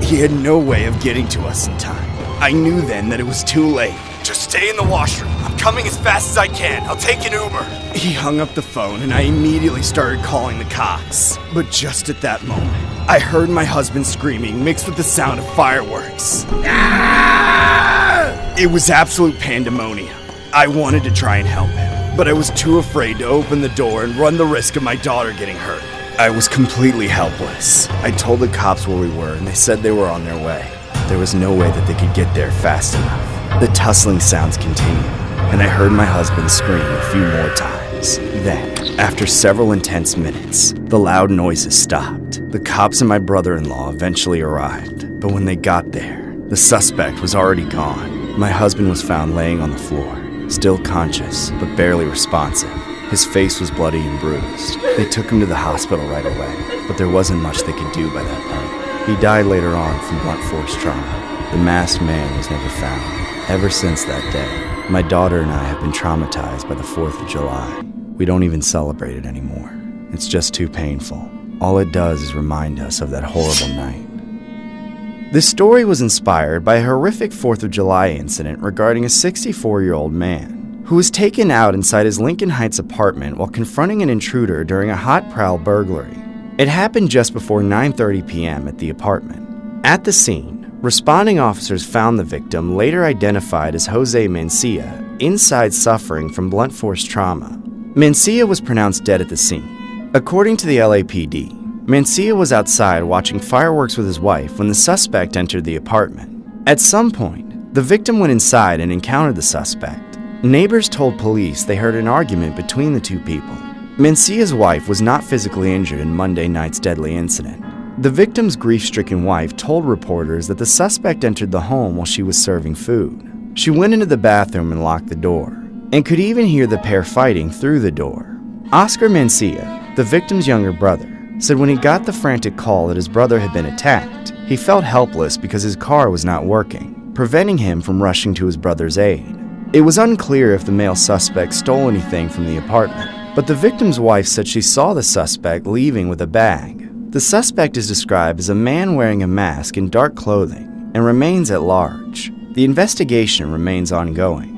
Speaker 1: He had no way of getting to us in time. I knew then that it was too late.
Speaker 2: Just stay in the washroom. I'm coming as fast as I can. I'll take an Uber.
Speaker 1: He hung up the phone and I immediately started calling the cops. But just at that moment, I heard my husband screaming mixed with the sound of fireworks.
Speaker 2: Ah!
Speaker 1: It was absolute pandemonium. I wanted to try and help him, but I was too afraid to open the door and run the risk of my daughter getting hurt. I was completely helpless. I told the cops where we were and they said they were on their way. There was no way that they could get there fast enough. The tussling sounds continued, and I heard my husband scream a few more times. Then, after several intense minutes, the loud noises stopped. The cops and my brother-in-law eventually arrived, but when they got there, the suspect was already gone. My husband was found laying on the floor, still conscious, but barely responsive. His face was bloody and bruised. They took him to the hospital right away, but there wasn't much they could do by that point. He died later on from blunt force trauma. The masked man was never found. Ever since that day, my daughter and I have been traumatized by the 4th of July. We don't even celebrate it anymore. It's just too painful. All it does is remind us of that horrible night. This story was inspired by a horrific 4th of July incident regarding a 64-year-old man who was taken out inside his Lincoln Heights apartment while confronting an intruder during a hot prowl burglary. It happened just before 9:30 p.m. at the apartment. At the scene, responding officers found the victim, later identified as Jose Mencia, inside suffering from blunt force trauma. Mencia was pronounced dead at the scene. According to the LAPD, Mencia was outside watching fireworks with his wife when the suspect entered the apartment. At some point, the victim went inside and encountered the suspect. Neighbors told police they heard an argument between the two people. Mencia's wife was not physically injured in Monday night's deadly incident. The victim's grief-stricken wife told reporters that the suspect entered the home while she was serving food. She went into the bathroom and locked the door, and could even hear the pair fighting through the door. Oscar Mancia, the victim's younger brother, said when he got the frantic call that his brother had been attacked, he felt helpless because his car was not working, preventing him from rushing to his brother's aid. It was unclear if the male suspect stole anything from the apartment, but the victim's wife said she saw the suspect leaving with a bag. The suspect is described as a man wearing a mask and dark clothing and remains at large. The investigation remains ongoing.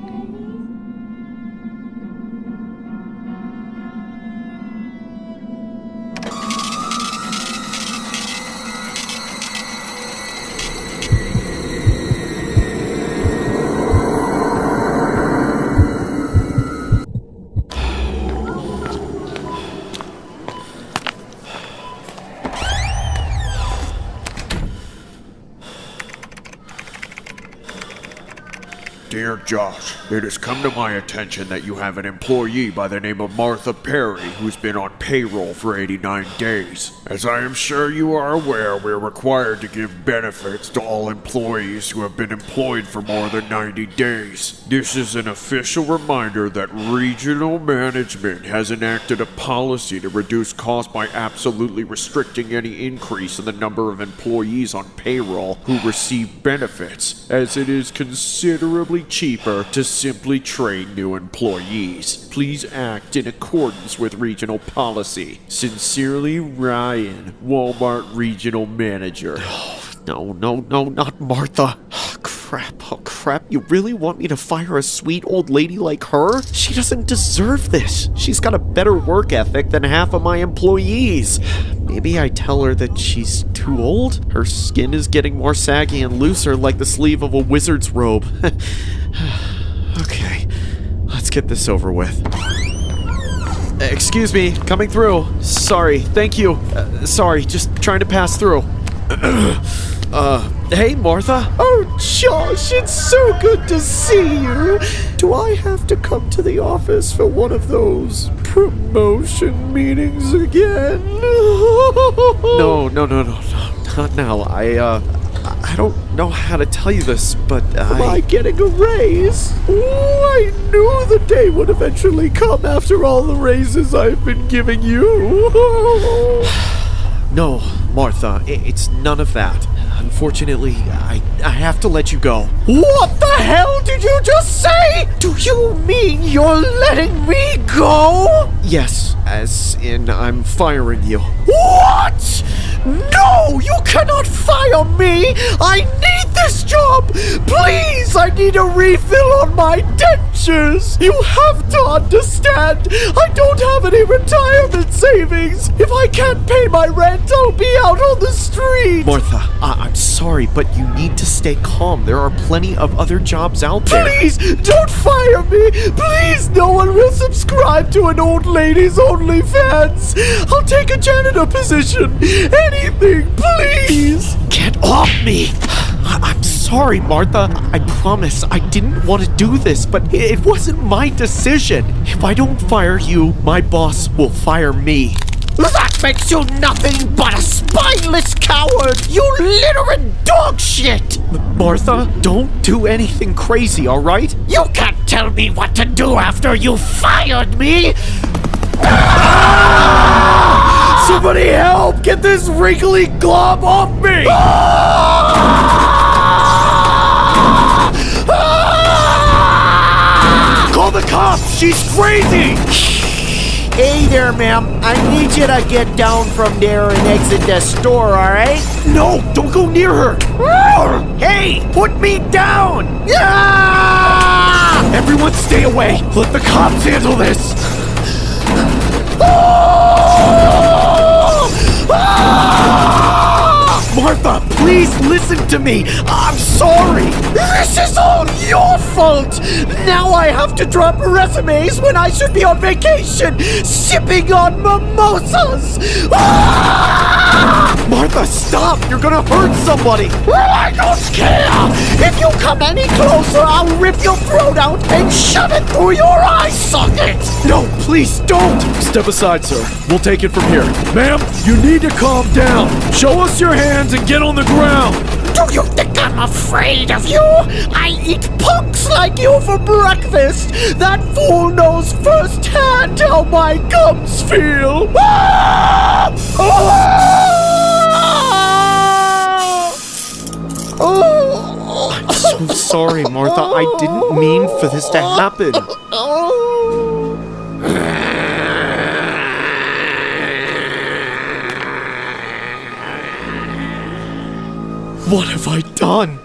Speaker 3: Dear Josh, it has come to my attention that you have an employee by the name of Martha Perry who's been on payroll for 89 days. As I am sure you are aware, we're required to give benefits to all employees who have been employed for more than 90 days. This is an official reminder that regional management has enacted a policy to reduce costs by absolutely restricting any increase in the number of employees on payroll who receive benefits, as it is considerably cheaper to simply train new employees. Please act in accordance with regional policy. Sincerely, Ryan, Walmart Regional Manager.
Speaker 16: No, not Martha. Oh, crap. You really want me to fire a sweet old lady like her? She doesn't deserve this. She's got a better work ethic than half of my employees. Maybe I tell her that she's too old? Her skin is getting more saggy and looser like the sleeve of a wizard's robe. Okay, let's get this over with. Excuse me, coming through. Sorry, thank you. Sorry, just trying to pass through. Hey, Martha.
Speaker 5: Oh, Josh, it's so good to see you. Do I have to come to the office for one of those promotion meetings again?
Speaker 16: No, not now. I don't know how to tell you this, but
Speaker 5: Am I getting a raise? Oh, I knew the day would eventually come after all the raises I've been giving you.
Speaker 16: No, Martha, it's none of that. Unfortunately, I have to let you go.
Speaker 5: What the hell did you just say? Do you mean you're letting me go?
Speaker 16: Yes, as in I'm firing you.
Speaker 5: What? No, you cannot fire me! I need this job! Please, I need a refill on my dentures! You have to understand, I don't have any retirement savings! If I can't pay my rent, I'll be out on the street!
Speaker 16: Martha, I'm sorry, but you need to stay calm. There are plenty of other jobs out there.
Speaker 5: Please, don't fire me! Please, no one will subscribe to an old lady's OnlyFans! I'll take a janitor position! Anything, please!
Speaker 16: Get off me! I'm sorry, Martha. I promise I didn't want to do this, but it wasn't my decision. If I don't fire you, my boss will fire me.
Speaker 8: That makes you nothing but a spineless coward! You littering dog shit!
Speaker 16: Martha, don't do anything crazy, all right?
Speaker 8: You can't tell me what to do after you fired me!
Speaker 5: Somebody help! Get this wrinkly glob off me! Call the cops! She's crazy!
Speaker 12: Hey there, ma'am. I need you to get down from there and exit the store, alright?
Speaker 5: No, don't go near her!
Speaker 12: Hey, put me down!
Speaker 5: Everyone stay away! Let the cops handle this! Martha, please listen to me. I'm sorry. This is all your fault. Now I have to drop resumes when I should be on vacation, sipping on mimosas. Martha, stop. You're gonna hurt somebody.
Speaker 8: I don't care. If you come any closer, I'll rip your throat out and shove it through your eye socket.
Speaker 5: No, please don't. Step aside, sir. We'll take it from here. Ma'am, you need to calm down. Show us your hands and get on the ground.
Speaker 8: Do you think I'm afraid of you? I eat punks like you for breakfast. That fool knows firsthand how my gums feel. Ah!
Speaker 16: I'm so sorry, Martha. I didn't mean for this to happen. What have I done?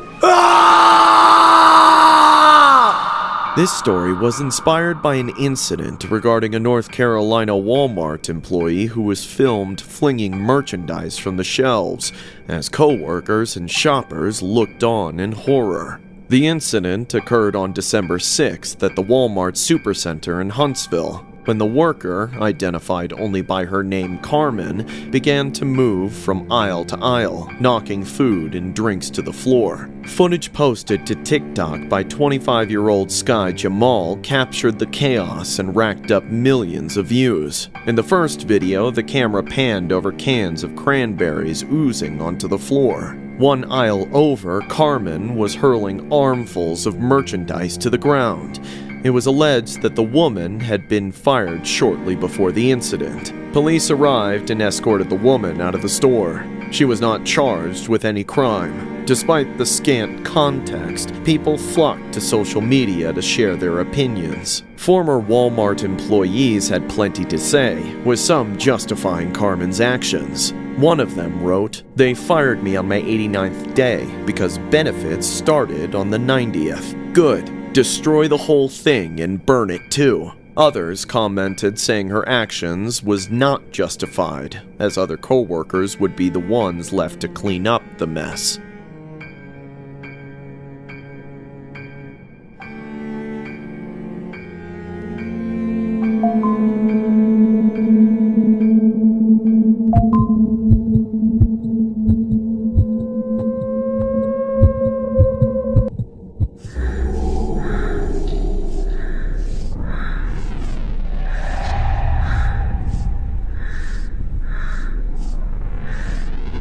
Speaker 16: This story was inspired by an incident regarding a North Carolina Walmart employee who was filmed flinging merchandise from the shelves as co-workers and shoppers looked on in horror. The incident occurred on December 6th at the Walmart Supercenter in Huntsville, when the worker, identified only by her name Carmen, began to move from aisle to aisle, knocking food and drinks to the floor. Footage posted to TikTok by 25-year-old Sky Jamal captured the chaos and racked up millions of views. In the first video, the camera panned over cans of cranberries oozing onto the floor. One aisle over, Carmen was hurling armfuls of merchandise to the ground. It was alleged that the woman had been fired shortly before the incident. Police arrived and escorted the woman out of the store. She was not charged with any crime. Despite the scant context, people flocked to social media to share their opinions. Former Walmart employees had plenty to say, with some justifying Carmen's actions. One of them wrote, "They fired me on my 89th day because benefits started on the 90th. Good. Destroy the whole thing and burn it too." Others commented saying her actions was not justified, as other co-workers would be the ones left to clean up the mess.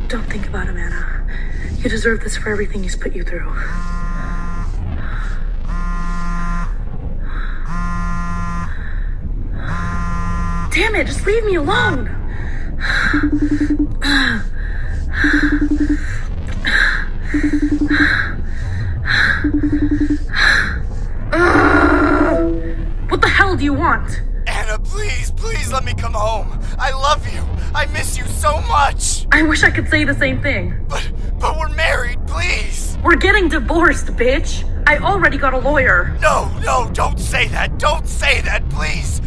Speaker 19: Don't think about him, Anna. You deserve this for everything he's put you through. Damn it, just leave me alone! What the hell do you want?
Speaker 2: Anna, please, please let me come home. I love you. I miss you so much.
Speaker 19: I wish I could say the same thing.
Speaker 2: But we're married, please.
Speaker 19: We're getting divorced, bitch. I already got a lawyer.
Speaker 2: No, don't say that. Don't say that, please.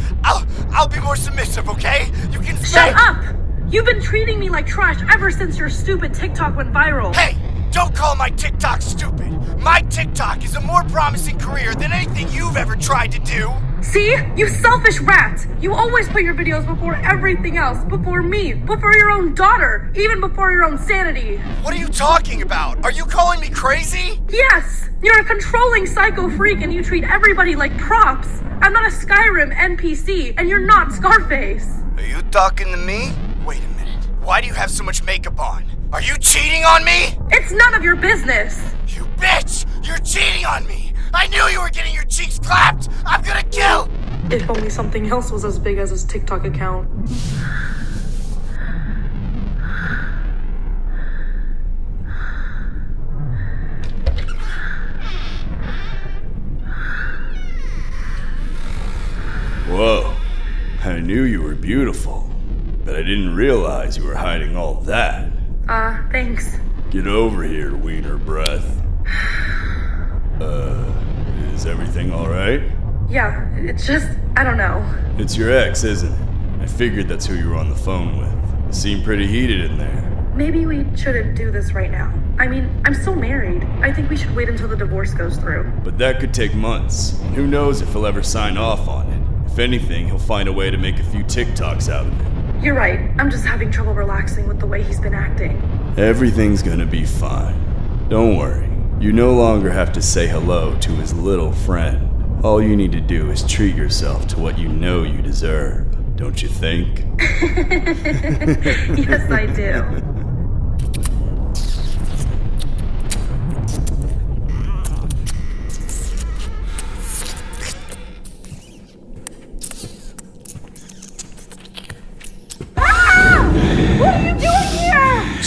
Speaker 2: I'll be more submissive, okay? You can
Speaker 19: Shut up! You've been treating me like trash ever since your stupid TikTok went viral.
Speaker 2: Hey, don't call my TikTok stupid. My TikTok is a more promising career than anything you've ever tried to do.
Speaker 19: See? You selfish rat! You always put your videos before everything else. Before me. Before your own daughter. Even before your own sanity.
Speaker 2: What are you talking about? Are you calling me crazy?
Speaker 19: Yes! You're a controlling psycho freak and you treat everybody like props. I'm not a Skyrim NPC and you're not Scarface.
Speaker 2: Are you talking to me? Wait a minute. Why do you have so much makeup on? Are you cheating on me?
Speaker 19: It's none of your business.
Speaker 2: You bitch! You're cheating on me! I knew you were getting your cheeks clapped! I'm gonna kill!
Speaker 19: If only something else was as big as his TikTok account.
Speaker 13: Whoa. I knew you were beautiful, but I didn't realize you were hiding all that.
Speaker 19: Thanks.
Speaker 13: Get over here, wiener breath. Is everything alright?
Speaker 19: Yeah, it's just, I don't know.
Speaker 13: It's your ex, isn't it? I figured that's who you were on the phone with. You seem pretty heated in there.
Speaker 19: Maybe we shouldn't do this right now. I mean, I'm still married. I think we should wait until the divorce goes through.
Speaker 13: But that could take months, and who knows if he'll ever sign off on it. If anything, he'll find a way to make a few TikToks out of it.
Speaker 19: You're right. I'm just having trouble relaxing with the way he's been acting.
Speaker 13: Everything's gonna be fine. Don't worry. You no longer have to say hello to his little friend. All you need to do is treat yourself to what you know you deserve. Don't you think?
Speaker 19: Yes, I do.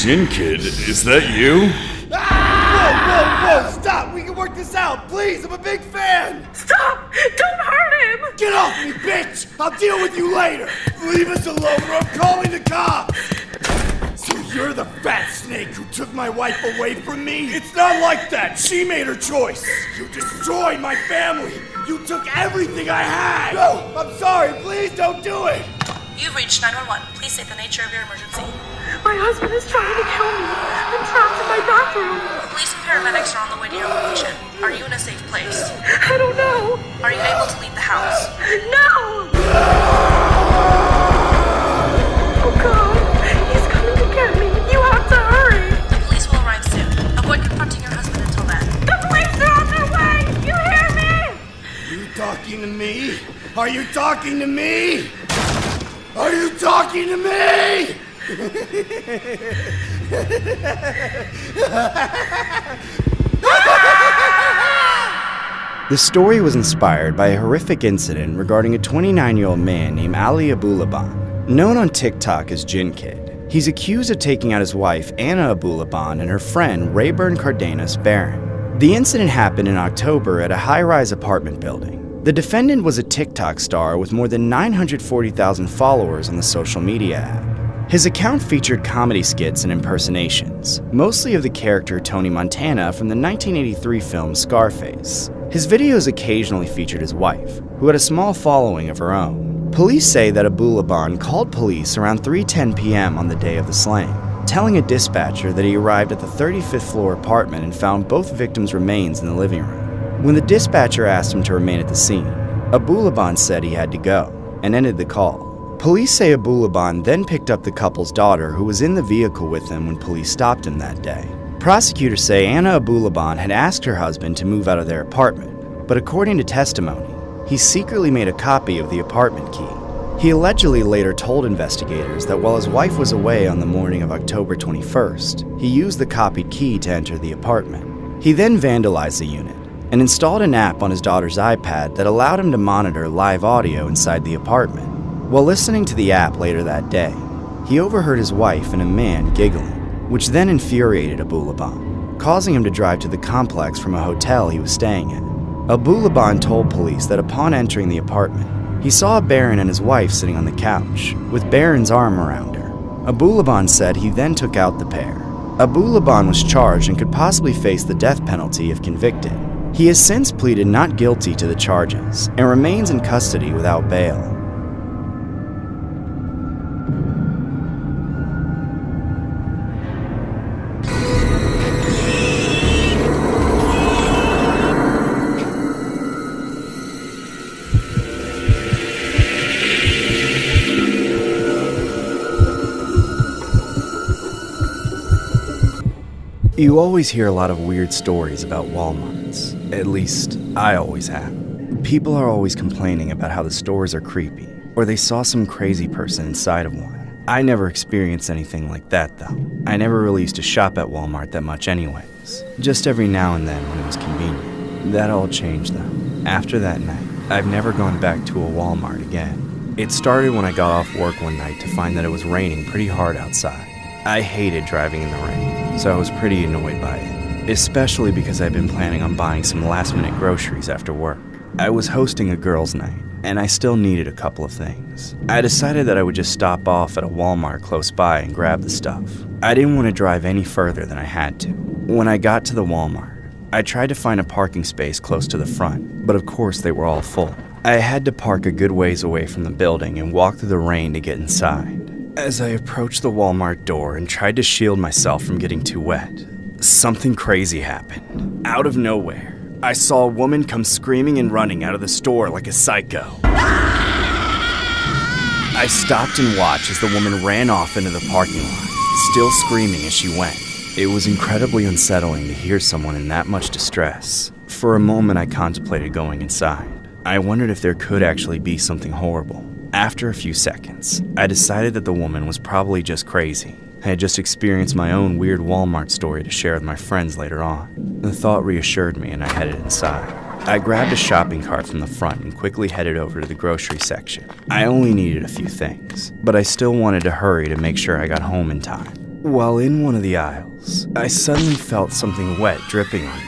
Speaker 13: Jin Kid, is that you?
Speaker 2: Whoa, stop! We can work this out, please! I'm a big fan!
Speaker 19: Stop! Don't hurt him!
Speaker 2: Get off me, bitch! I'll deal with you later! Leave us alone or I'm calling the cops! So you're the fat snake who took my wife away from me? It's not like that! She made her choice! You destroyed my family! You took everything I had! No! I'm sorry! Please don't do it!
Speaker 9: You've reached 911. Please state the nature of your emergency.
Speaker 19: My husband is trying to kill me. I'm trapped in my bathroom.
Speaker 9: Police and paramedics are on the way to your location. Are you in a safe place?
Speaker 19: I don't know.
Speaker 9: Are you able to leave the house?
Speaker 19: No! Oh God, he's coming to get me. You have to hurry.
Speaker 9: The police will arrive soon. Avoid confronting your husband until then.
Speaker 19: The police are on their way! You hear me?
Speaker 2: You talking to me? Are you talking to me? Are you talking to me?
Speaker 1: The story was inspired by a horrific incident regarding a 29-year-old man named Ali Abulaban, known on TikTok as Jin Kid. He's accused of taking out his wife, Anna Abulaban, and her friend, Rayburn Cardenas Barron. The incident happened in October at a high-rise apartment building. The defendant was a TikTok star with more than 940,000 followers on the social media app. His account featured comedy skits and impersonations, mostly of the character Tony Montana from the 1983 film Scarface. His videos occasionally featured his wife, who had a small following of her own. Police say that Abulaban called police around 3:10 p.m. on the day of the slaying, telling a dispatcher that he arrived at the 35th floor apartment and found both victims' remains in the living room. When the dispatcher asked him to remain at the scene, Abulaban said he had to go and ended the call. Police say Abulaban then picked up the couple's daughter, who was in the vehicle with them when police stopped him that day. Prosecutors say Anna Abulaban had asked her husband to move out of their apartment, but according to testimony, he secretly made a copy of the apartment key. He allegedly later told investigators that while his wife was away on the morning of October 21st, he used the copied key to enter the apartment. He then vandalized the unit and installed an app on his daughter's iPad that allowed him to monitor live audio inside the apartment. While listening to the app later that day, he overheard his wife and a man giggling, which then infuriated Abulaban, causing him to drive to the complex from a hotel he was staying at. Abulaban told police that upon entering the apartment, he saw Barron and his wife sitting on the couch, with Barron's arm around her. Abulaban said he then took out the pair. Abulaban was charged and could possibly face the death penalty if convicted. He has since pleaded not guilty to the charges and remains in custody without bail. You always hear a lot of weird stories about Walmarts. At least, I always have. People are always complaining about how the stores are creepy, or they saw some crazy person inside of one. I never experienced anything like that, though. I never really used to shop at Walmart that much anyways. Just every now and then when it was convenient. That all changed, though. After that night, I've never gone back to a Walmart again. It started when I got off work one night to find that it was raining pretty hard outside. I hated driving in the rain, so I was pretty annoyed by it, especially because I'd been planning on buying some last-minute groceries after work. I was hosting a girls' night, and I still needed a couple of things. I decided that I would just stop off at a Walmart close by and grab the stuff. I didn't want to drive any further than I had to. When I got to the Walmart, I tried to find a parking space close to the front, but of course they were all full. I had to park a good ways away from the building and walk through the rain to get inside. As I approached the Walmart door and tried to shield myself from getting too wet, something crazy happened. Out of nowhere, I saw a woman come screaming and running out of the store like a psycho. I stopped and watched as the woman ran off into the parking lot, still screaming as she went. It was incredibly unsettling to hear someone in that much distress. For a moment, I contemplated going inside. I wondered if there could actually be something horrible. After a few seconds, I decided that the woman was probably just crazy. I had just experienced my own weird Walmart story to share with my friends later on. The thought reassured me and I headed inside. I grabbed a shopping cart from the front and quickly headed over to the grocery section. I only needed a few things, but I still wanted to hurry to make sure I got home in time. While in one of the aisles, I suddenly felt something wet dripping on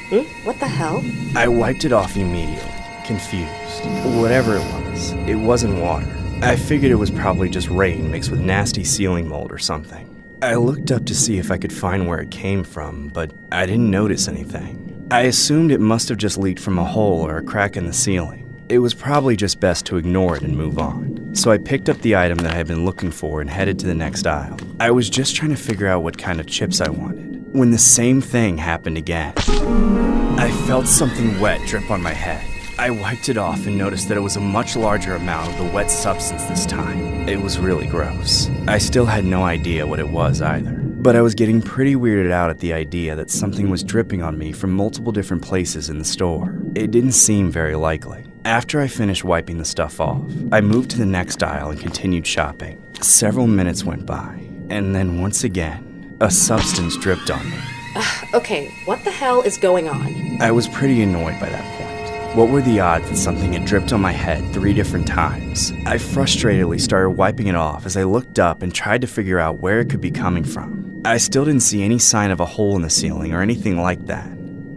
Speaker 1: me.
Speaker 17: What the hell?
Speaker 1: I wiped it off immediately, confused. Whatever it wasn't water. I figured it was probably just rain mixed with nasty ceiling mold or something. I looked up to see if I could find where it came from, but I didn't notice anything. I assumed it must have just leaked from a hole or a crack in the ceiling. It was probably just best to ignore it and move on. So I picked up the item that I had been looking for and headed to the next aisle. I was just trying to figure out what kind of chips I wanted, when the same thing happened again. I felt something wet drip on my head. I wiped it off and noticed that it was a much larger amount of the wet substance this time. It was really gross. I still had no idea what it was either. But I was getting pretty weirded out at the idea that something was dripping on me from multiple different places in the store. It didn't seem very likely. After I finished wiping the stuff off, I moved to the next aisle and continued shopping. Several minutes went by, and then once again, a substance dripped on me.
Speaker 7: Okay, what the hell is going on?
Speaker 1: I was pretty annoyed by that point. What were the odds that something had dripped on my head 3 different times? I frustratedly started wiping it off as I looked up and tried to figure out where it could be coming from. I still didn't see any sign of a hole in the ceiling or anything like that.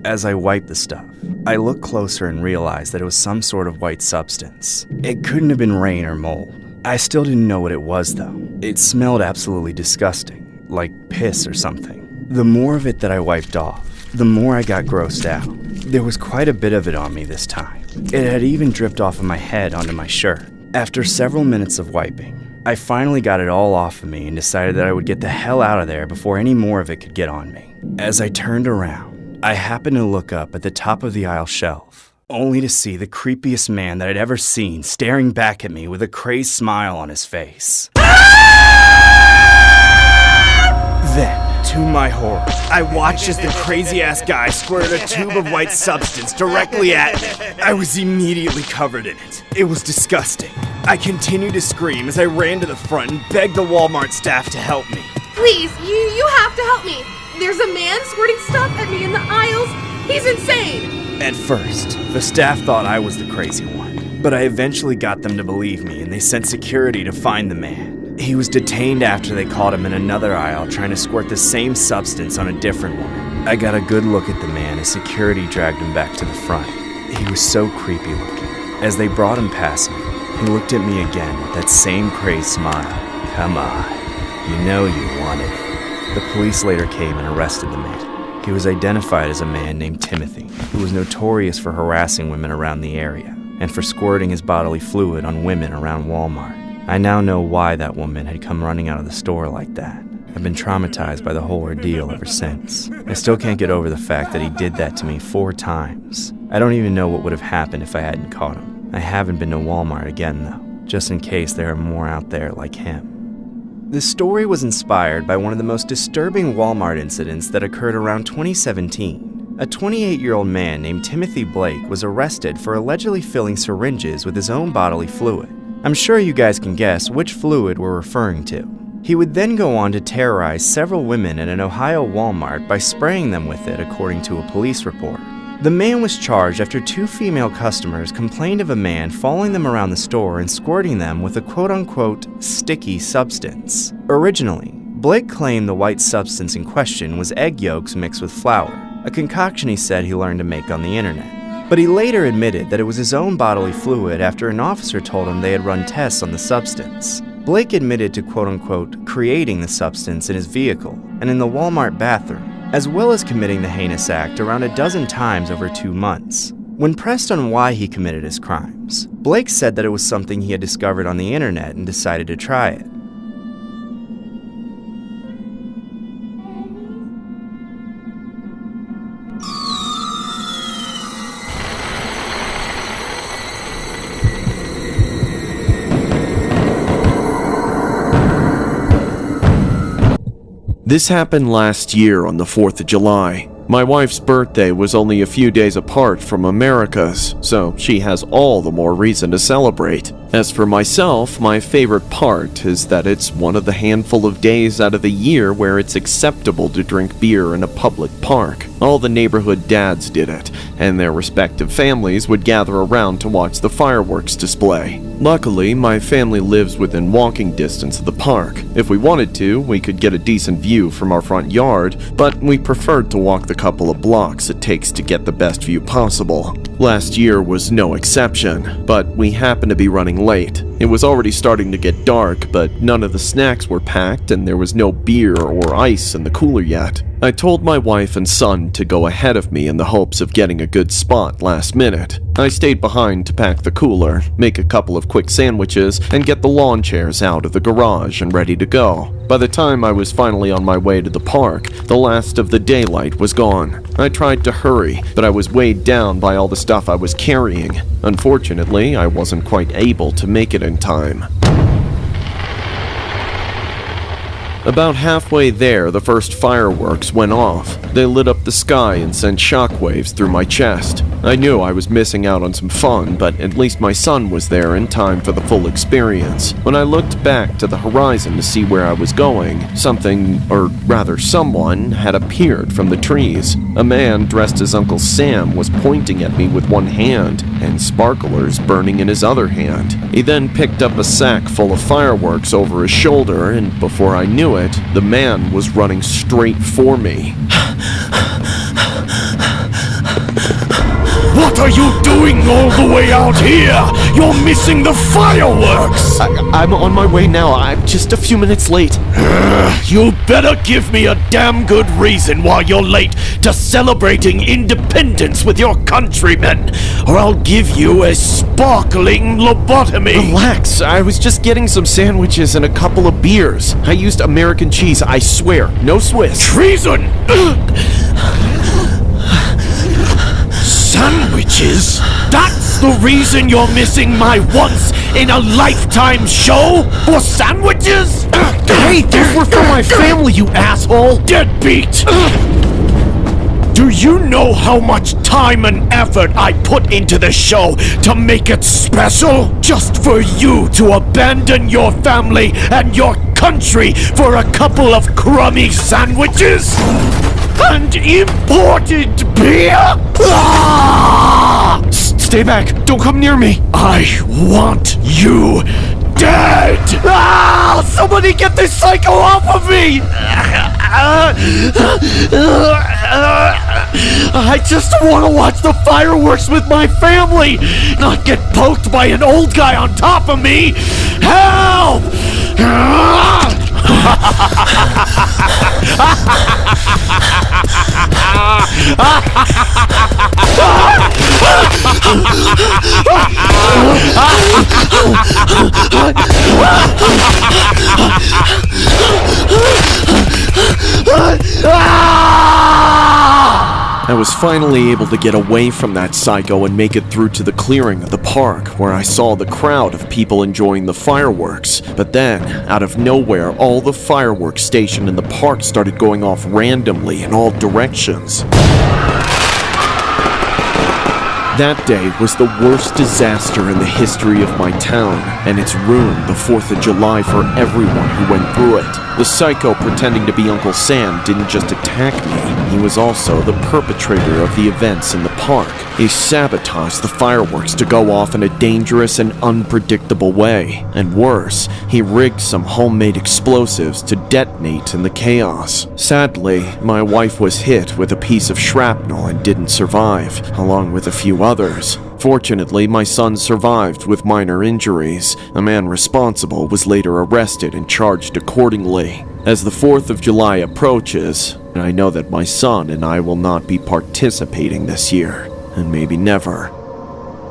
Speaker 1: As I wiped the stuff, I looked closer and realized that it was some sort of white substance. It couldn't have been rain or mold. I still didn't know what it was though. It smelled absolutely disgusting, like piss or something. The more of it that I wiped off, the more I got grossed out. There was quite a bit of it on me this time. It had even dripped off of my head onto my shirt. After several minutes of wiping, I finally got it all off of me and decided that I would get the hell out of there before any more of it could get on me. As I turned around, I happened to look up at the top of the aisle shelf, only to see the creepiest man that I'd ever seen staring back at me with a crazed smile on his face. Then, to my horror, I watched as the crazy-ass guy squirted a tube of white substance directly at me. I was immediately covered in it. It was disgusting. I continued to scream as I ran to the front and begged the Walmart staff to help me.
Speaker 15: Please, you have to help me. There's a man squirting stuff at me in the aisles. He's insane.
Speaker 1: At first, the staff thought I was the crazy one, but I eventually got them to believe me and they sent security to find the man. He was detained after they caught him in another aisle trying to squirt the same substance on a different woman. I got a good look at the man as security dragged him back to the front. He was so creepy looking. As they brought him past me, he looked at me again with that same crazed smile. Come on, you know you wanted it. The police later came and arrested the man. He was identified as a man named Timothy, who was notorious for harassing women around the area and for squirting his bodily fluid on women around Walmart. I now know why that woman had come running out of the store like that. I've been traumatized by the whole ordeal ever since. I still can't get over the fact that he did that to me 4 times. I don't even know what would have happened if I hadn't caught him. I haven't been to Walmart again though, just in case there are more out there like him. This story was inspired by one of the most disturbing Walmart incidents that occurred around 2017. A 28-year-old man named Timothy Blake was arrested for allegedly filling syringes with his own bodily fluid. I'm sure you guys can guess which fluid we're referring to. He would then go on to terrorize several women at an Ohio Walmart by spraying them with it, according to a police report. The man was charged after 2 female customers complained of a man following them around the store and squirting them with a quote-unquote sticky substance. Originally, Blake claimed the white substance in question was egg yolks mixed with flour, a concoction he said he learned to make on the internet. But he later admitted that it was his own bodily fluid after an officer told him they had run tests on the substance. Blake admitted to quote-unquote creating the substance in his vehicle and in the Walmart bathroom, as well as committing the heinous act around a dozen times over 2 months. When pressed on why he committed his crimes, Blake said that it was something he had discovered on the internet and decided to try it.
Speaker 16: This happened last year on the 4th of July. My wife's birthday was only a few days apart from America's, so she has all the more reason to celebrate. As for myself, my favorite part is that it's one of the handful of days out of the year where it's acceptable to drink beer in a public park. All the neighborhood dads did it, and their respective families would gather around to watch the fireworks display. Luckily, my family lives within walking distance of the park. If we wanted to, we could get a decent view from our front yard, but we preferred to walk the couple of blocks it takes to get the best view possible. Last year was no exception, but we happened to be running late. It was already starting to get dark, but none of the snacks were packed and there was no beer or ice in the cooler yet. I told my wife and son to go ahead of me in the hopes of getting a good spot last minute. I stayed behind to pack the cooler, make a couple of quick sandwiches, and get the lawn chairs out of the garage and ready to go. By the time I was finally on my way to the park, the last of the daylight was gone. I tried to hurry, but I was weighed down by all the stuff I was carrying. Unfortunately, I wasn't quite able to make it in time. About halfway there, the first fireworks went off. They lit up the sky and sent shockwaves through my chest. I knew I was missing out on some fun, but at least my son was there in time for the full experience. When I looked back to the horizon to see where I was going, something, or rather someone, had appeared from the trees. A man dressed as Uncle Sam was pointing at me with one hand, and sparklers burning in his other hand. He then picked up a sack full of fireworks over his shoulder, and before I knew it, the man was running straight for me.
Speaker 3: What are you doing all the way out here? You're missing the fireworks!
Speaker 16: I'm on my way now. I'm just a few minutes late.
Speaker 3: You better give me a damn good reason why you're late to celebrating independence with your countrymen, or I'll give you a sparkling lobotomy.
Speaker 16: Relax, I was just getting some sandwiches and a couple of beers. I used American cheese, I swear. No Swiss.
Speaker 3: Treason! Sandwiches? That's the reason you're missing my once-in-a-lifetime show? For sandwiches?
Speaker 16: Hey, those were for my family, you asshole!
Speaker 3: Deadbeat! Do you know how much time and effort I put into the show to make it special? Just for you to abandon your family and your country for a couple of crummy sandwiches? And imported beer? Ah!
Speaker 16: Stay back, don't come near me.
Speaker 3: I want you dead! Ah! Somebody get this psycho off of me! I just want to watch the fireworks with my family, not get poked by an old guy on top of me! Help!
Speaker 16: I was finally able to get away from that psycho and make it through to the clearing of the park, where I saw the crowd of people enjoying the fireworks. But then, out of nowhere, all the fireworks stationed in the park started going off randomly in all directions. That day was the worst disaster in the history of my town, and it's ruined the 4th of July for everyone who went through it. The psycho pretending to be Uncle Sam didn't just attack me, he was also the perpetrator of the events in the park. He sabotaged the fireworks to go off in a dangerous and unpredictable way. And worse, he rigged some homemade explosives to detonate in the chaos. Sadly, my wife was hit with a piece of shrapnel and didn't survive, along with a few others. Fortunately, my son survived with minor injuries. A man responsible was later arrested and charged accordingly. As the 4th of July approaches, I know that my son and I will not be participating this year, and maybe never.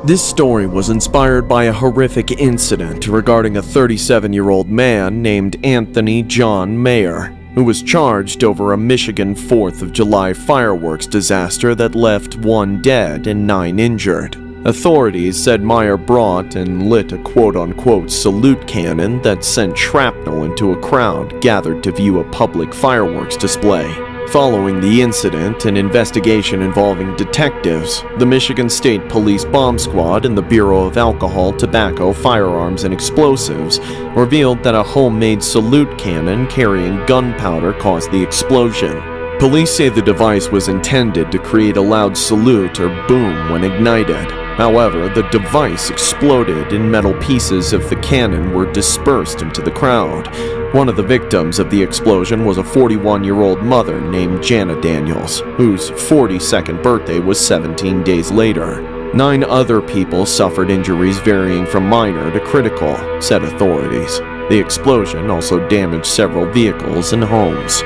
Speaker 16: This story was inspired by a horrific incident regarding a 37-year-old man named Anthony John Mayer, who was charged over a Michigan 4th of July fireworks disaster that left 1 dead and 9 injured. Authorities said Meyer brought and lit a quote-unquote salute cannon that sent shrapnel into a crowd gathered to view a public fireworks display. Following the incident, an investigation involving detectives, the Michigan State Police Bomb Squad, and the Bureau of Alcohol, Tobacco, Firearms, and Explosives revealed that a homemade salute cannon carrying gunpowder caused the explosion. Police say the device was intended to create a loud salute or boom when ignited. However, the device exploded and metal pieces of the cannon were dispersed into the crowd. One of the victims of the explosion was a 41-year-old mother named Jana Daniels, whose 42nd birthday was 17 days later. 9 other people suffered injuries varying from minor to critical, said authorities. The explosion also damaged several vehicles and homes.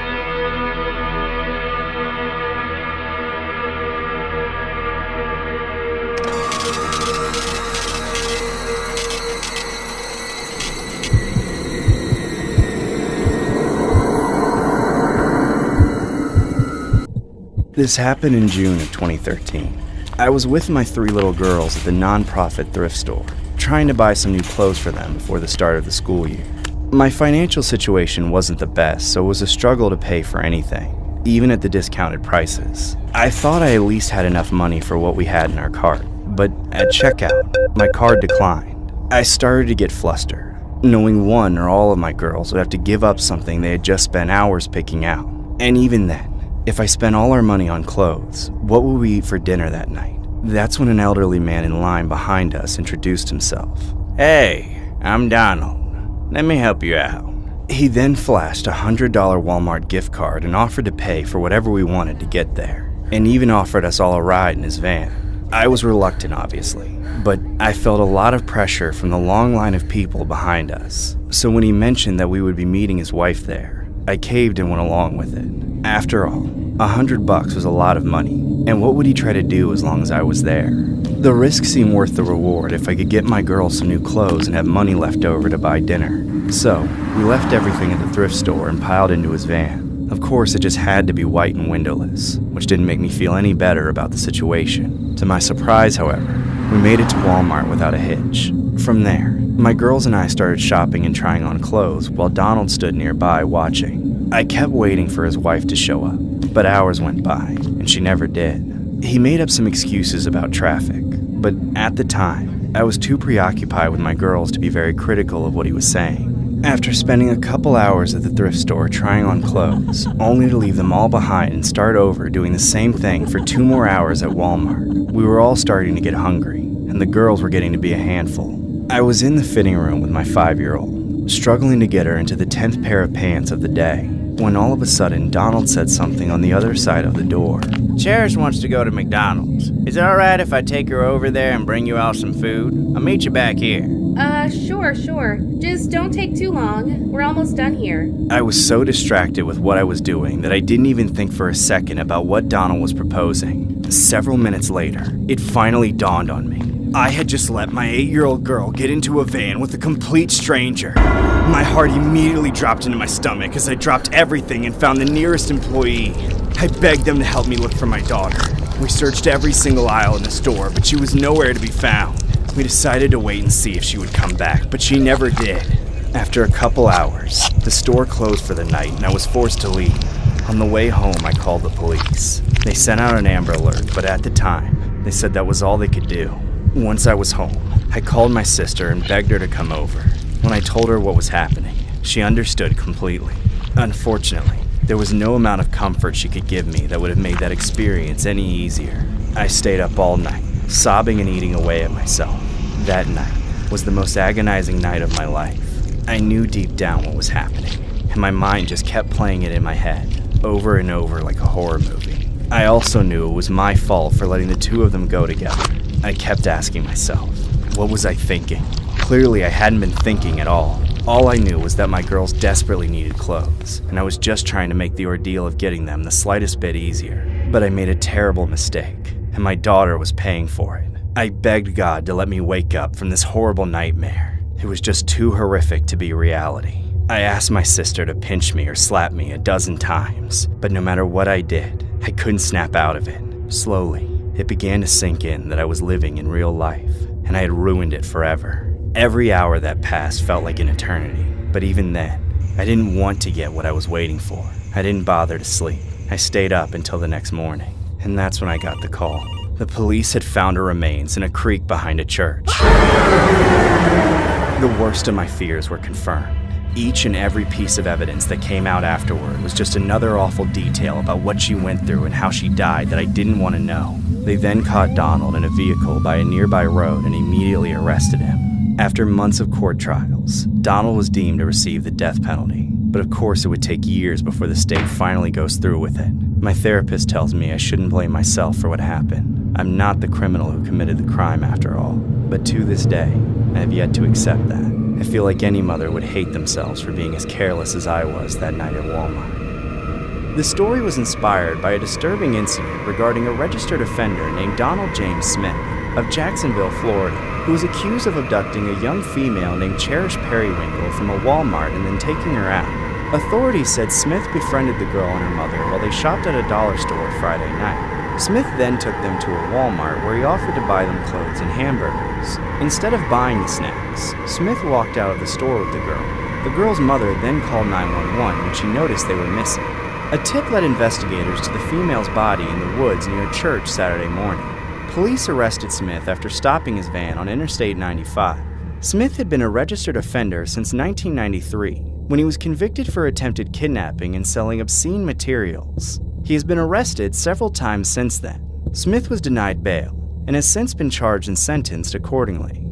Speaker 1: This happened in June of 2013. I was with my 3 little girls at the non-profit thrift store, trying to buy some new clothes for them before the start of the school year. My financial situation wasn't the best, so it was a struggle to pay for anything, even at the discounted prices. I thought I at least had enough money for what we had in our cart, but at checkout, my card declined. I started to get flustered, knowing one or all of my girls would have to give up something they had just spent hours picking out. And even then, if I spent all our money on clothes, what would we eat for dinner that night? That's when an elderly man in line behind us introduced himself.
Speaker 20: Hey, I'm Donald. Let me help you out.
Speaker 1: He then flashed a $100 Walmart gift card and offered to pay for whatever we wanted to get there, and even offered us all a ride in his van. I was reluctant, obviously, but I felt a lot of pressure from the long line of people behind us. So when he mentioned that we would be meeting his wife there, I caved and went along with it. After all, $100 was a lot of money, and what would he try to do as long as I was there? The risk seemed worth the reward if I could get my girls some new clothes and have money left over to buy dinner. So, we left everything at the thrift store and piled into his van. Of course, it just had to be white and windowless, which didn't make me feel any better about the situation. To my surprise, however, we made it to Walmart without a hitch. From there, my girls and I started shopping and trying on clothes while Donald stood nearby watching. I kept waiting for his wife to show up, but hours went by, and she never did. He made up some excuses about traffic, but at the time, I was too preoccupied with my girls to be very critical of what he was saying. After spending a couple hours at the thrift store trying on clothes, only to leave them all behind and start over doing the same thing for 2 more hours at Walmart, we were all starting to get hungry, and the girls were getting to be a handful. I was in the fitting room with my 5-year-old, struggling to get her into the 10th pair of pants of the day, when all of a sudden Donald said something on the other side of the door.
Speaker 20: Cherish wants to go to McDonald's. Is it alright if I take her over there and bring you out some food? I'll meet you back here.
Speaker 17: Sure. Just don't take too long. We're almost done here.
Speaker 1: I was so distracted with what I was doing that I didn't even think for a second about what Donald was proposing. Several minutes later, it finally dawned on me. I had just let my 8-year-old girl get into a van with a complete stranger. My heart immediately dropped into my stomach as I dropped everything and found the nearest employee. I begged them to help me look for my daughter. We searched every single aisle in the store, but she was nowhere to be found. We decided to wait and see if she would come back, but she never did. After a couple hours, the store closed for the night and I was forced to leave. On the way home, I called the police. They sent out an Amber Alert, but at the time, they said that was all they could do. Once I was home, I called my sister and begged her to come over. When I told her what was happening, she understood completely. Unfortunately, there was no amount of comfort she could give me that would have made that experience any easier. I stayed up all night, sobbing and eating away at myself. That night was the most agonizing night of my life. I knew deep down what was happening, and my mind just kept playing it in my head, over and over like a horror movie. I also knew it was my fault for letting the 2 of them go together. I kept asking myself, what was I thinking? Clearly, I hadn't been thinking at all. All I knew was that my girls desperately needed clothes, and I was just trying to make the ordeal of getting them the slightest bit easier. But I made a terrible mistake, and my daughter was paying for it. I begged God to let me wake up from this horrible nightmare. It was just too horrific to be reality. I asked my sister to pinch me or slap me a dozen times, but no matter what I did, I couldn't snap out of it. Slowly, it began to sink in that I was living in real life, and I had ruined it forever. Every hour that passed felt like an eternity, but even then, I didn't want to get what I was waiting for. I didn't bother to sleep. I stayed up until the next morning, and that's when I got the call. The police had found her remains in a creek behind a church. The worst of my fears were confirmed. Each and every piece of evidence that came out afterward was just another awful detail about what she went through and how she died that I didn't want to know. They then caught Donald in a vehicle by a nearby road and immediately arrested him. After months of court trials, Donald was deemed to receive the death penalty, but of course it would take years before the state finally goes through with it. My therapist tells me I shouldn't blame myself for what happened. I'm not the criminal who committed the crime after all, but to this day, I have yet to accept that. I feel like any mother would hate themselves for being as careless as I was that night at Walmart. The story was inspired by a disturbing incident regarding a registered offender named Donald James Smith of Jacksonville, Florida, who was accused of abducting a young female named Cherish Periwinkle from a Walmart and then taking her out. Authorities said Smith befriended the girl and her mother while they shopped at a dollar store Friday night. Smith then took them to a Walmart where he offered to buy them clothes and hamburgers. Instead of buying the snacks, Smith walked out of the store with the girl. The girl's mother then called 911 when she noticed they were missing. A tip led investigators to the female's body in the woods near a church Saturday morning. Police arrested Smith after stopping his van on Interstate 95. Smith had been a registered offender since 1993, when he was convicted for attempted kidnapping and selling obscene materials. He has been arrested several times since then. Smith was denied bail and has since been charged and sentenced accordingly.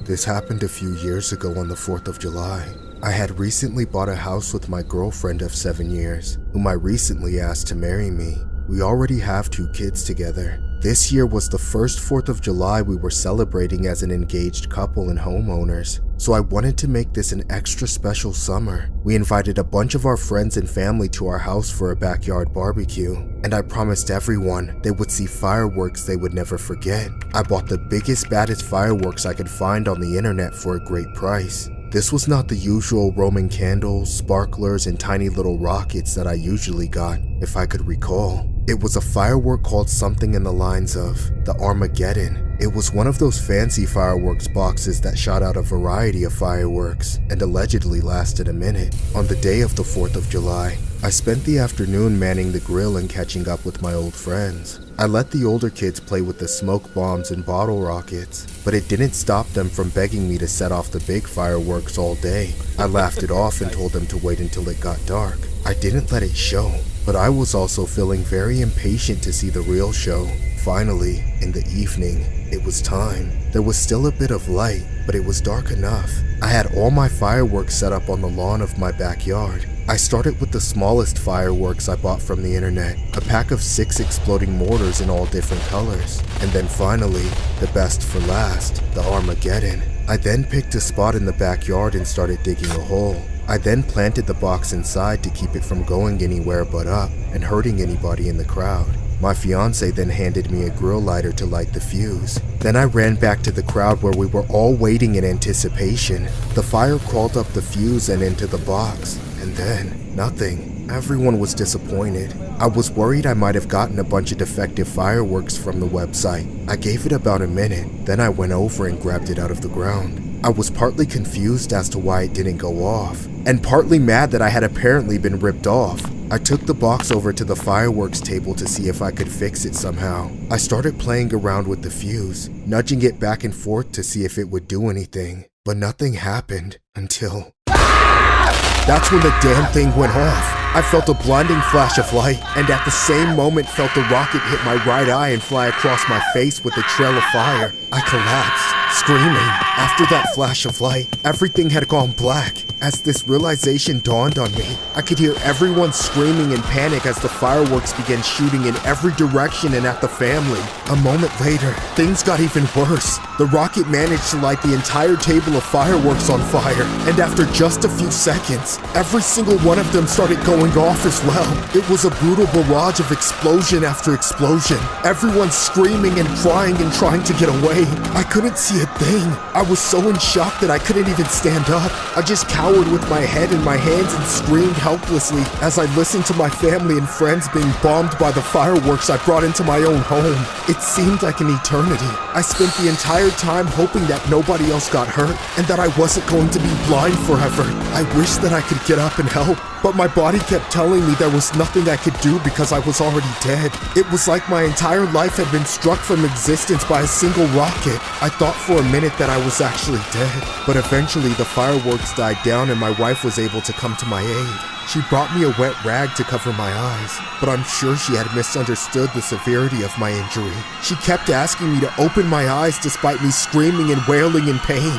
Speaker 4: This happened a few years ago on the 4th of July. I had recently bought a house with my girlfriend of 7 years, whom I recently asked to marry me. We already have 2 kids together. This year was the first 4th of July we were celebrating as an engaged couple and homeowners, so I wanted to make this an extra special summer. We invited a bunch of our friends and family to our house for a backyard barbecue, and I promised everyone they would see fireworks they would never forget. I bought the biggest, baddest fireworks I could find on the internet for a great price. This was not the usual Roman candles, sparklers, and tiny little rockets that I usually got, if I could recall. It was a firework called something in the lines of the Armageddon. It was one of those fancy fireworks boxes that shot out a variety of fireworks and allegedly lasted a minute. On the day of the 4th of July, I spent the afternoon manning the grill and catching up with my old friends. I let the older kids play with the smoke bombs and bottle rockets, but it didn't stop them from begging me to set off the big fireworks all day. I laughed it off and told them to wait until it got dark. I didn't let it show, but I was also feeling very impatient to see the real show. Finally, in the evening, it was time. There was still a bit of light, but it was dark enough. I had all my fireworks set up on the lawn of my backyard. I started with the smallest fireworks I bought from the internet, a pack of 6 exploding mortars in all different colors. And then finally, the best for last, the Armageddon. I then picked a spot in the backyard and started digging a hole. I then planted the box inside to keep it from going anywhere but up and hurting anybody in the crowd. My fiance then handed me a grill lighter to light the fuse. Then I ran back to the crowd where we were all waiting in anticipation. The fire crawled up the fuse and into the box, and then nothing. Everyone was disappointed. I was worried I might have gotten a bunch of defective fireworks from the website. I gave it about a minute, then I went over and grabbed it out of the ground. I was partly confused as to why it didn't go off, and partly mad that I had apparently been ripped off. I took the box over to the fireworks table to see if I could fix it somehow. I started playing around with the fuse, nudging it back and forth to see if it would do anything, but nothing happened until... That's when the damn thing went off. I felt a blinding flash of light, and at the same moment felt the rocket hit my right eye and fly across my face with a trail of fire. I collapsed, screaming. After that flash of light, everything had gone black. As this realization dawned on me, I could hear everyone screaming in panic as the fireworks began shooting in every direction and at the family. A moment later, things got even worse. The rocket managed to light the entire table of fireworks on fire, and after just a few seconds, every single one of them started going off as well. It was a brutal barrage of explosion after explosion. Everyone screaming and crying and trying to get away. I couldn't see a thing. I was so in shock that I couldn't even stand up. I just cowered cowered with my head in my hands and screamed helplessly as I listened to my family and friends being bombed by the fireworks I brought into my own home. It seemed like an eternity. I spent the entire time hoping that nobody else got hurt and that I wasn't going to be blind forever. I wished that I could get up and help, but my body kept telling me there was nothing I could do because I was already dead. It was like my entire life had been struck from existence by a single rocket. I thought for a minute that I was actually dead, but eventually the fireworks died down and my wife was able to come to my aid. She brought me a wet rag to cover my eyes, but I'm sure she had misunderstood the severity of my injury. She kept asking me to open my eyes despite me screaming and wailing in pain.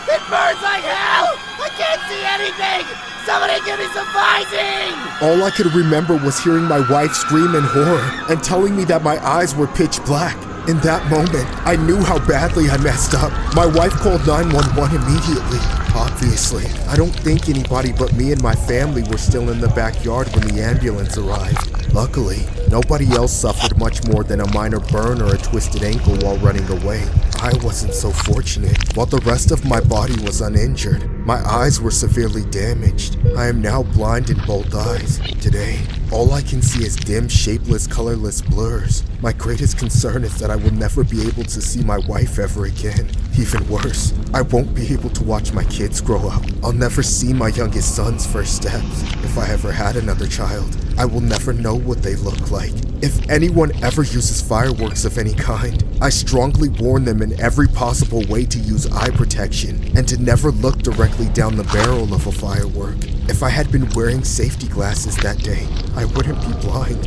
Speaker 2: It burns like hell! I can't see anything! Somebody give me some Visine!
Speaker 4: All I could remember was hearing my wife scream in horror and telling me that my eyes were pitch black. In that moment, I knew how badly I messed up. My wife called 911 immediately. Obviously, I don't think anybody but me and my family were still in the backyard when the ambulance arrived. Luckily, nobody else suffered much more than a minor burn or a twisted ankle while running away. I wasn't so fortunate. While the rest of my body was uninjured, my eyes were severely damaged. I am now blind in both eyes. Today, all I can see is dim, shapeless, colorless blurs. My greatest concern is that I will never be able to see my wife ever again. Even worse, I won't be able to watch my kids grow up. I'll never see my youngest son's first steps. If I ever had another child, I will never know what they look like. If anyone ever uses fireworks of any kind, I strongly warn them in every possible way to use eye protection and to never look directly down the barrel of a firework. If I had been wearing safety glasses that day, I wouldn't be blind.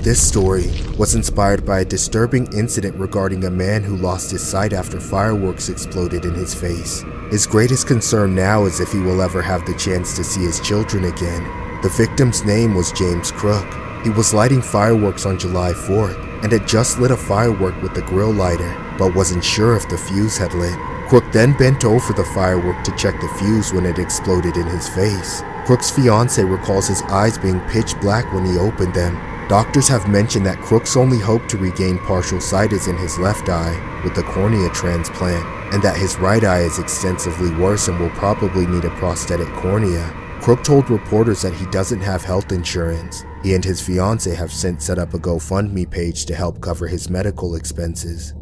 Speaker 4: This story was inspired by a disturbing incident regarding a man who lost his sight after fireworks exploded in his face. His greatest concern now is if he will ever have the chance to see his children again. The victim's name was James Crook. He was lighting fireworks on July 4th and had just lit a firework with the grill lighter, but wasn't sure if the fuse had lit. Crook then bent over the firework to check the fuse when it exploded in his face. Crook's fiancée recalls his eyes being pitch black when he opened them. Doctors have mentioned that Crook's only hope to regain partial sight is in his left eye with the cornea transplant, and that his right eye is extensively worse and will probably need a prosthetic cornea. Crook told reporters that he doesn't have health insurance. He and his fiancée have since set up a GoFundMe page to help cover his medical expenses.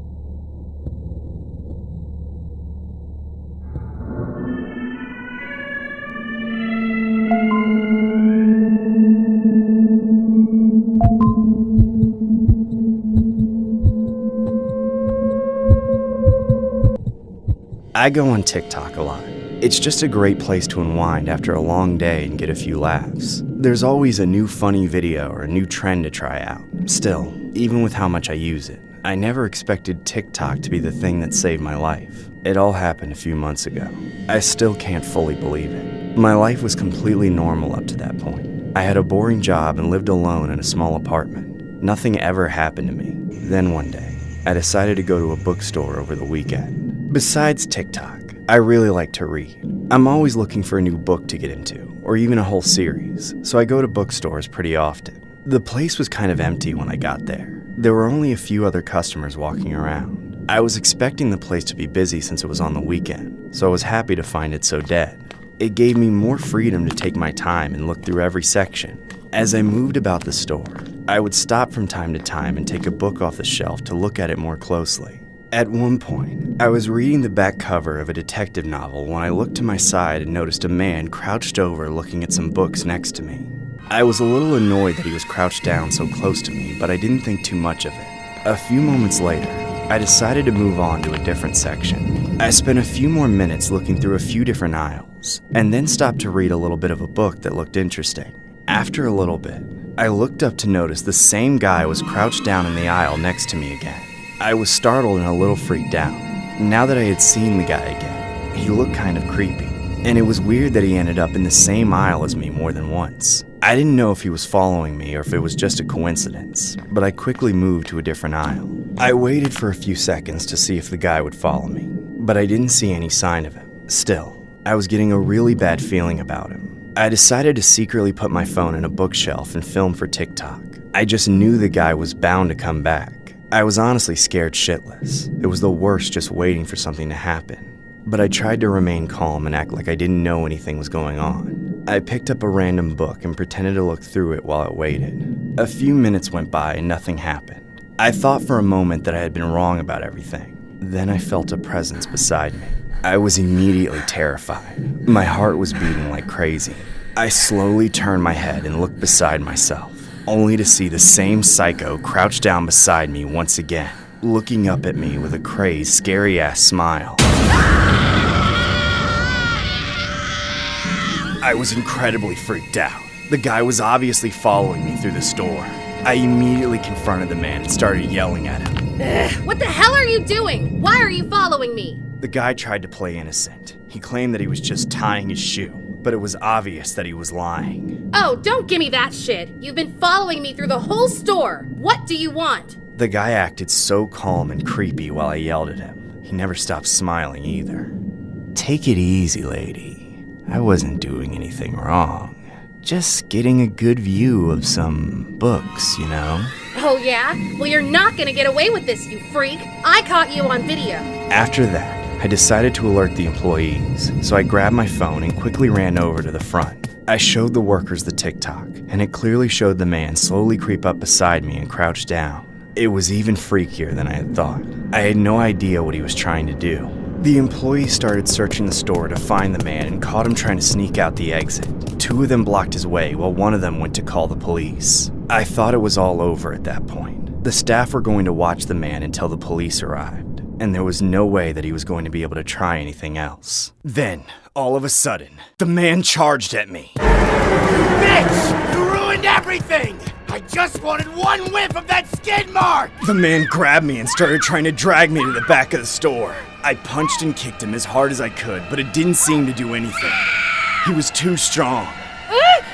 Speaker 1: I go on TikTok a lot. It's just a great place to unwind after a long day and get a few laughs. There's always a new funny video or a new trend to try out. Still, even with how much I use it, I never expected TikTok to be the thing that saved my life. It all happened a few months ago. I still can't fully believe it. My life was completely normal up to that point. I had a boring job and lived alone in a small apartment. Nothing ever happened to me. Then one day, I decided to go to a bookstore over the weekend. Besides TikTok, I really like to read. I'm always looking for a new book to get into, or even a whole series, so I go to bookstores pretty often. The place was kind of empty when I got there. There were only a few other customers walking around. I was expecting the place to be busy since it was on the weekend, so I was happy to find it so dead. It gave me more freedom to take my time and look through every section. As I moved about the store, I would stop from time to time and take a book off the shelf to look at it more closely. At one point, I was reading the back cover of a detective novel when I looked to my side and noticed a man crouched over looking at some books next to me. I was a little annoyed that he was crouched down so close to me, but I didn't think too much of it. A few moments later, I decided to move on to a different section. I spent a few more minutes looking through a few different aisles, and then stopped to read a little bit of a book that looked interesting. After a little bit, I looked up to notice the same guy was crouched down in the aisle next to me again. I was startled and a little freaked out. Now that I had seen the guy again, he looked kind of creepy, and it was weird that he ended up in the same aisle as me more than once. I didn't know if he was following me or if it was just a coincidence, but I quickly moved to a different aisle. I waited for a few seconds to see if the guy would follow me, but I didn't see any sign of him. Still, I was getting a really bad feeling about him. I decided to secretly put my phone in a bookshelf and film for TikTok. I just knew the guy was bound to come back. I was honestly scared shitless. It was the worst just waiting for something to happen. but I tried to remain calm and act like I didn't know anything was going on. I picked up a random book and pretended to look through it while it waited. A few minutes went by and nothing happened. I thought for a moment that I had been wrong about everything. Then I felt a presence beside me. I was immediately terrified. My heart was beating like crazy. I slowly turned my head and looked beside myself, only to see the same psycho crouched down beside me once again, looking up at me with a crazed, scary-ass smile. I was incredibly freaked out. The guy was obviously following me through the store. I immediately confronted the man and started yelling at him.
Speaker 15: What the hell are you doing? Why are you following me?
Speaker 1: The guy tried to play innocent. He claimed that he was just tying his shoe, but it was obvious that he was lying.
Speaker 15: Oh, don't give me that shit. You've been following me through the whole store. What do you want?
Speaker 1: The guy acted so calm and creepy while I yelled at him. He never stopped smiling either. Take it easy, lady. I wasn't doing anything wrong. Just getting a good view of some books, you know?
Speaker 15: Oh yeah? Well, you're not gonna get away with this, you freak. I caught you on video.
Speaker 1: After that, I decided to alert the employees, so I grabbed my phone and quickly ran over to the front. I showed the workers the TikTok, and it clearly showed the man slowly creep up beside me and crouch down. It was even freakier than I had thought. I had no idea what he was trying to do. The employees started searching the store to find the man and caught him trying to sneak out the exit. Two of them blocked his way while one of them went to call the police. I thought it was all over at that point. The staff were going to watch the man until the police arrived, and there was no way that he was going to be able to try anything else. Then, all of a sudden, the man charged at me.
Speaker 2: Bitch! You ruined everything! I just wanted one whiff of that skid mark!
Speaker 1: The man grabbed me and started trying to drag me to the back of the store. I punched and kicked him as hard as I could, but it didn't seem to do anything. He was too strong.
Speaker 15: Help!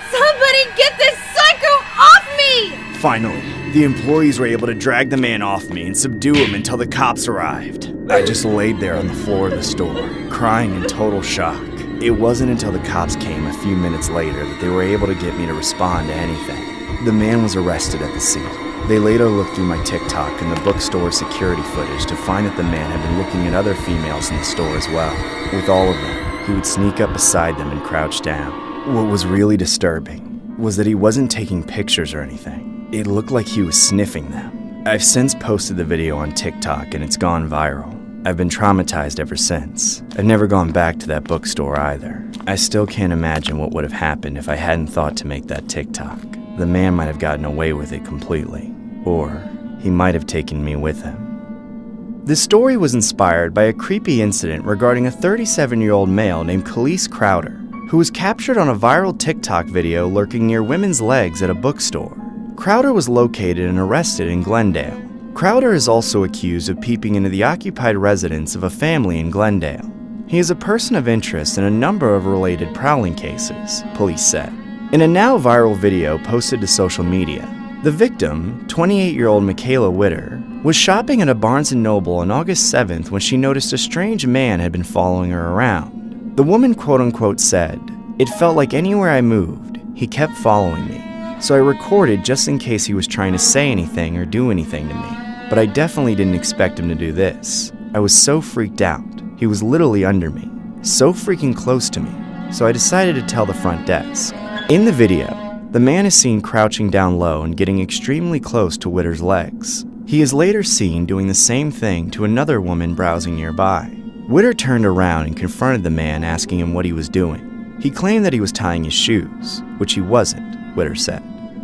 Speaker 15: Somebody get this psycho off me!
Speaker 1: Finally, the employees were able to drag the man off me and subdue him until the cops arrived. I just laid there on the floor of the store, crying in total shock. It wasn't until the cops came a few minutes later that they were able to get me to respond to anything. The man was arrested at the scene. They later looked through my TikTok and the bookstore security footage to find that the man had been looking at other females in the store as well. With all of them, he would sneak up beside them and crouch down. What was really disturbing was that he wasn't taking pictures or anything. It looked like he was sniffing them. I've since posted the video on TikTok and it's gone viral. I've been traumatized ever since. I've never gone back to that bookstore either. I still can't imagine what would have happened if I hadn't thought to make that TikTok. The man might have gotten away with it completely. Or he might have taken me with him. This story was inspired by a creepy incident regarding a 37-year-old male named Khalees Crowder, who was captured on a viral TikTok video lurking near women's legs at a bookstore. Crowder was located and arrested in Glendale. Crowder is also accused of peeping into the occupied residence of a family in Glendale. He is a person of interest in a number of related prowling cases, police said. In a now viral video posted to social media, the victim, 28-year-old Michaela Witter, was shopping at a Barnes & Noble on August 7th when she noticed a strange man had been following her around. The woman quote-unquote said, "It felt like anywhere I moved, he kept following me. So I recorded just in case he was trying to say anything or do anything to me. But I definitely didn't expect him to do this. I was so freaked out. He was literally under me, so freaking close to me. So I decided to tell the front desk." In the video, the man is seen crouching down low and getting extremely close to Witter's legs. He is later seen doing the same thing to another woman browsing nearby. Witter turned around and confronted the man, asking him what he was doing. He claimed that he was tying his shoes, which he wasn't, Witter said.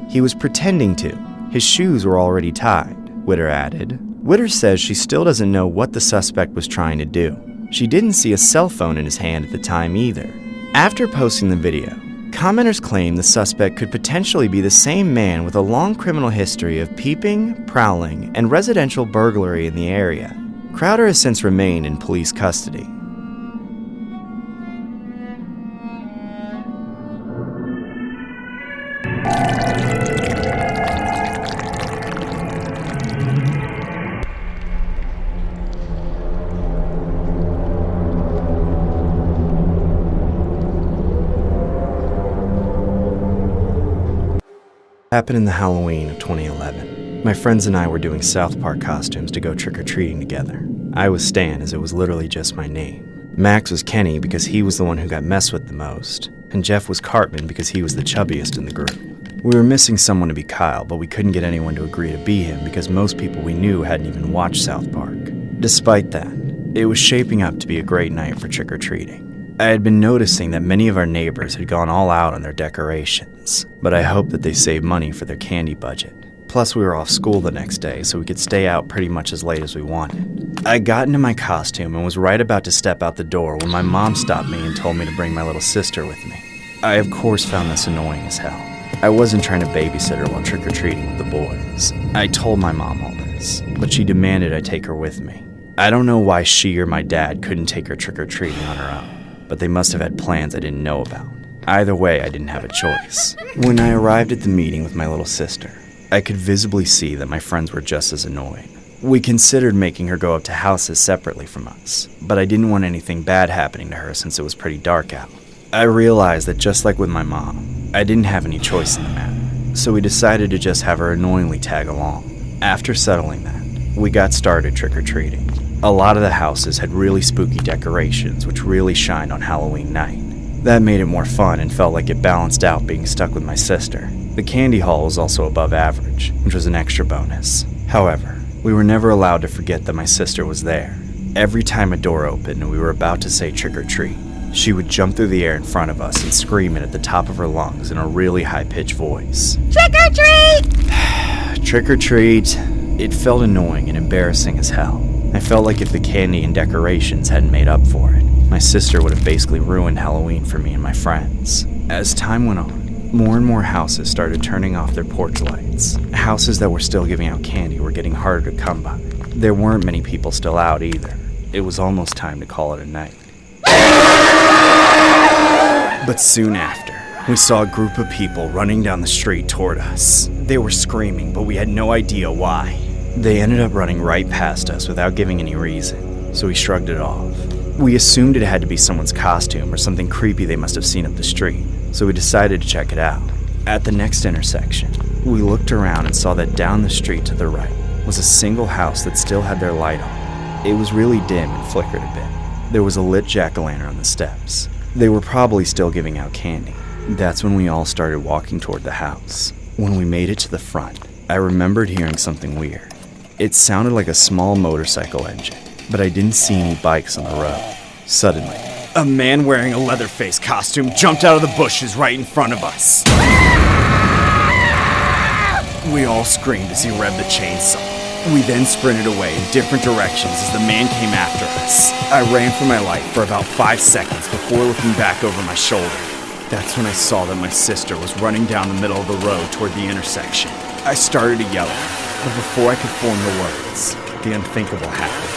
Speaker 1: He was pretending to. His shoes were already tied, Witter added. Witter says she still doesn't know what the suspect was trying to do. She didn't see a cell phone in his hand at the time either. After posting the video, commenters claim the suspect could potentially be the same man with a long criminal history of peeping, prowling, and residential burglary in the area. Crowder has since remained in police custody. Happened in the Halloween of 2011. My friends and I were doing South Park costumes to go trick-or-treating together. I was Stan, as it was literally just my name. Max was Kenny because he was the one who got messed with the most, and Jeff was Cartman because he was the chubbiest in the group. We were missing someone to be Kyle, but we couldn't get anyone to agree to be him because most people we knew hadn't even watched South Park. Despite that, it was shaping up to be a great night for trick-or-treating. I had been noticing that many of our neighbors had gone all out on their decorations, but I hoped that they saved money for their candy budget. Plus, we were off school the next day, so we could stay out pretty much as late as we wanted. I got into my costume and was right about to step out the door when my mom stopped me and told me to bring my little sister with me. I, of course, found this annoying as hell. I wasn't trying to babysit her while trick-or-treating with the boys. I told my mom all this, but she demanded I take her with me. I don't know why she or my dad couldn't take her trick-or-treating on her own, but they must have had plans I didn't know about. Either way, I didn't have a choice. When I arrived at the meeting with my little sister, I could visibly see that my friends were just as annoyed. We considered making her go up to houses separately from us, but I didn't want anything bad happening to her since it was pretty dark out. I realized that just like with my mom, I didn't have any choice in the matter, so we decided to just have her annoyingly tag along. After settling that, we got started trick-or-treating. A lot of the houses had really spooky decorations, which really shined on Halloween night. That made it more fun and felt like it balanced out being stuck with my sister. The candy haul was also above average, which was an extra bonus. However, we were never allowed to forget that my sister was there. Every time a door opened and we were about to say trick or treat, she would jump through the air in front of us and scream it at the top of her lungs in a really high-pitched voice.
Speaker 8: Trick or treat!
Speaker 1: Trick or treat. It felt annoying and embarrassing as hell. I felt like if the candy and decorations hadn't made up for it, my sister would have basically ruined Halloween for me and my friends. As time went on, more and more houses started turning off their porch lights. Houses that were still giving out candy were getting harder to come by. There weren't many people still out either. It was almost time to call it a night. But soon after, we saw a group of people running down the street toward us. They were screaming, but we had no idea why. They ended up running right past us without giving any reason, so we shrugged it off. We assumed it had to be someone's costume or something creepy they must have seen up the street, so we decided to check it out. At the next intersection, we looked around and saw that down the street to the right was a single house that still had their light on. It was really dim and flickered a bit. There was a lit jack-o'-lantern on the steps. They were probably still giving out candy. That's when we all started walking toward the house. When we made it to the front, I remembered hearing something weird. It sounded like a small motorcycle engine, but I didn't see any bikes on the road. Suddenly, a man wearing a Leatherface costume jumped out of the bushes right in front of us. We all screamed as he revved the chainsaw. We then sprinted away in different directions as the man came after us. I ran for my life for about 5 seconds before looking back over my shoulder. That's when I saw that my sister was running down the middle of the road toward the intersection. I started to yell at her, but before I could form the words, the unthinkable happened.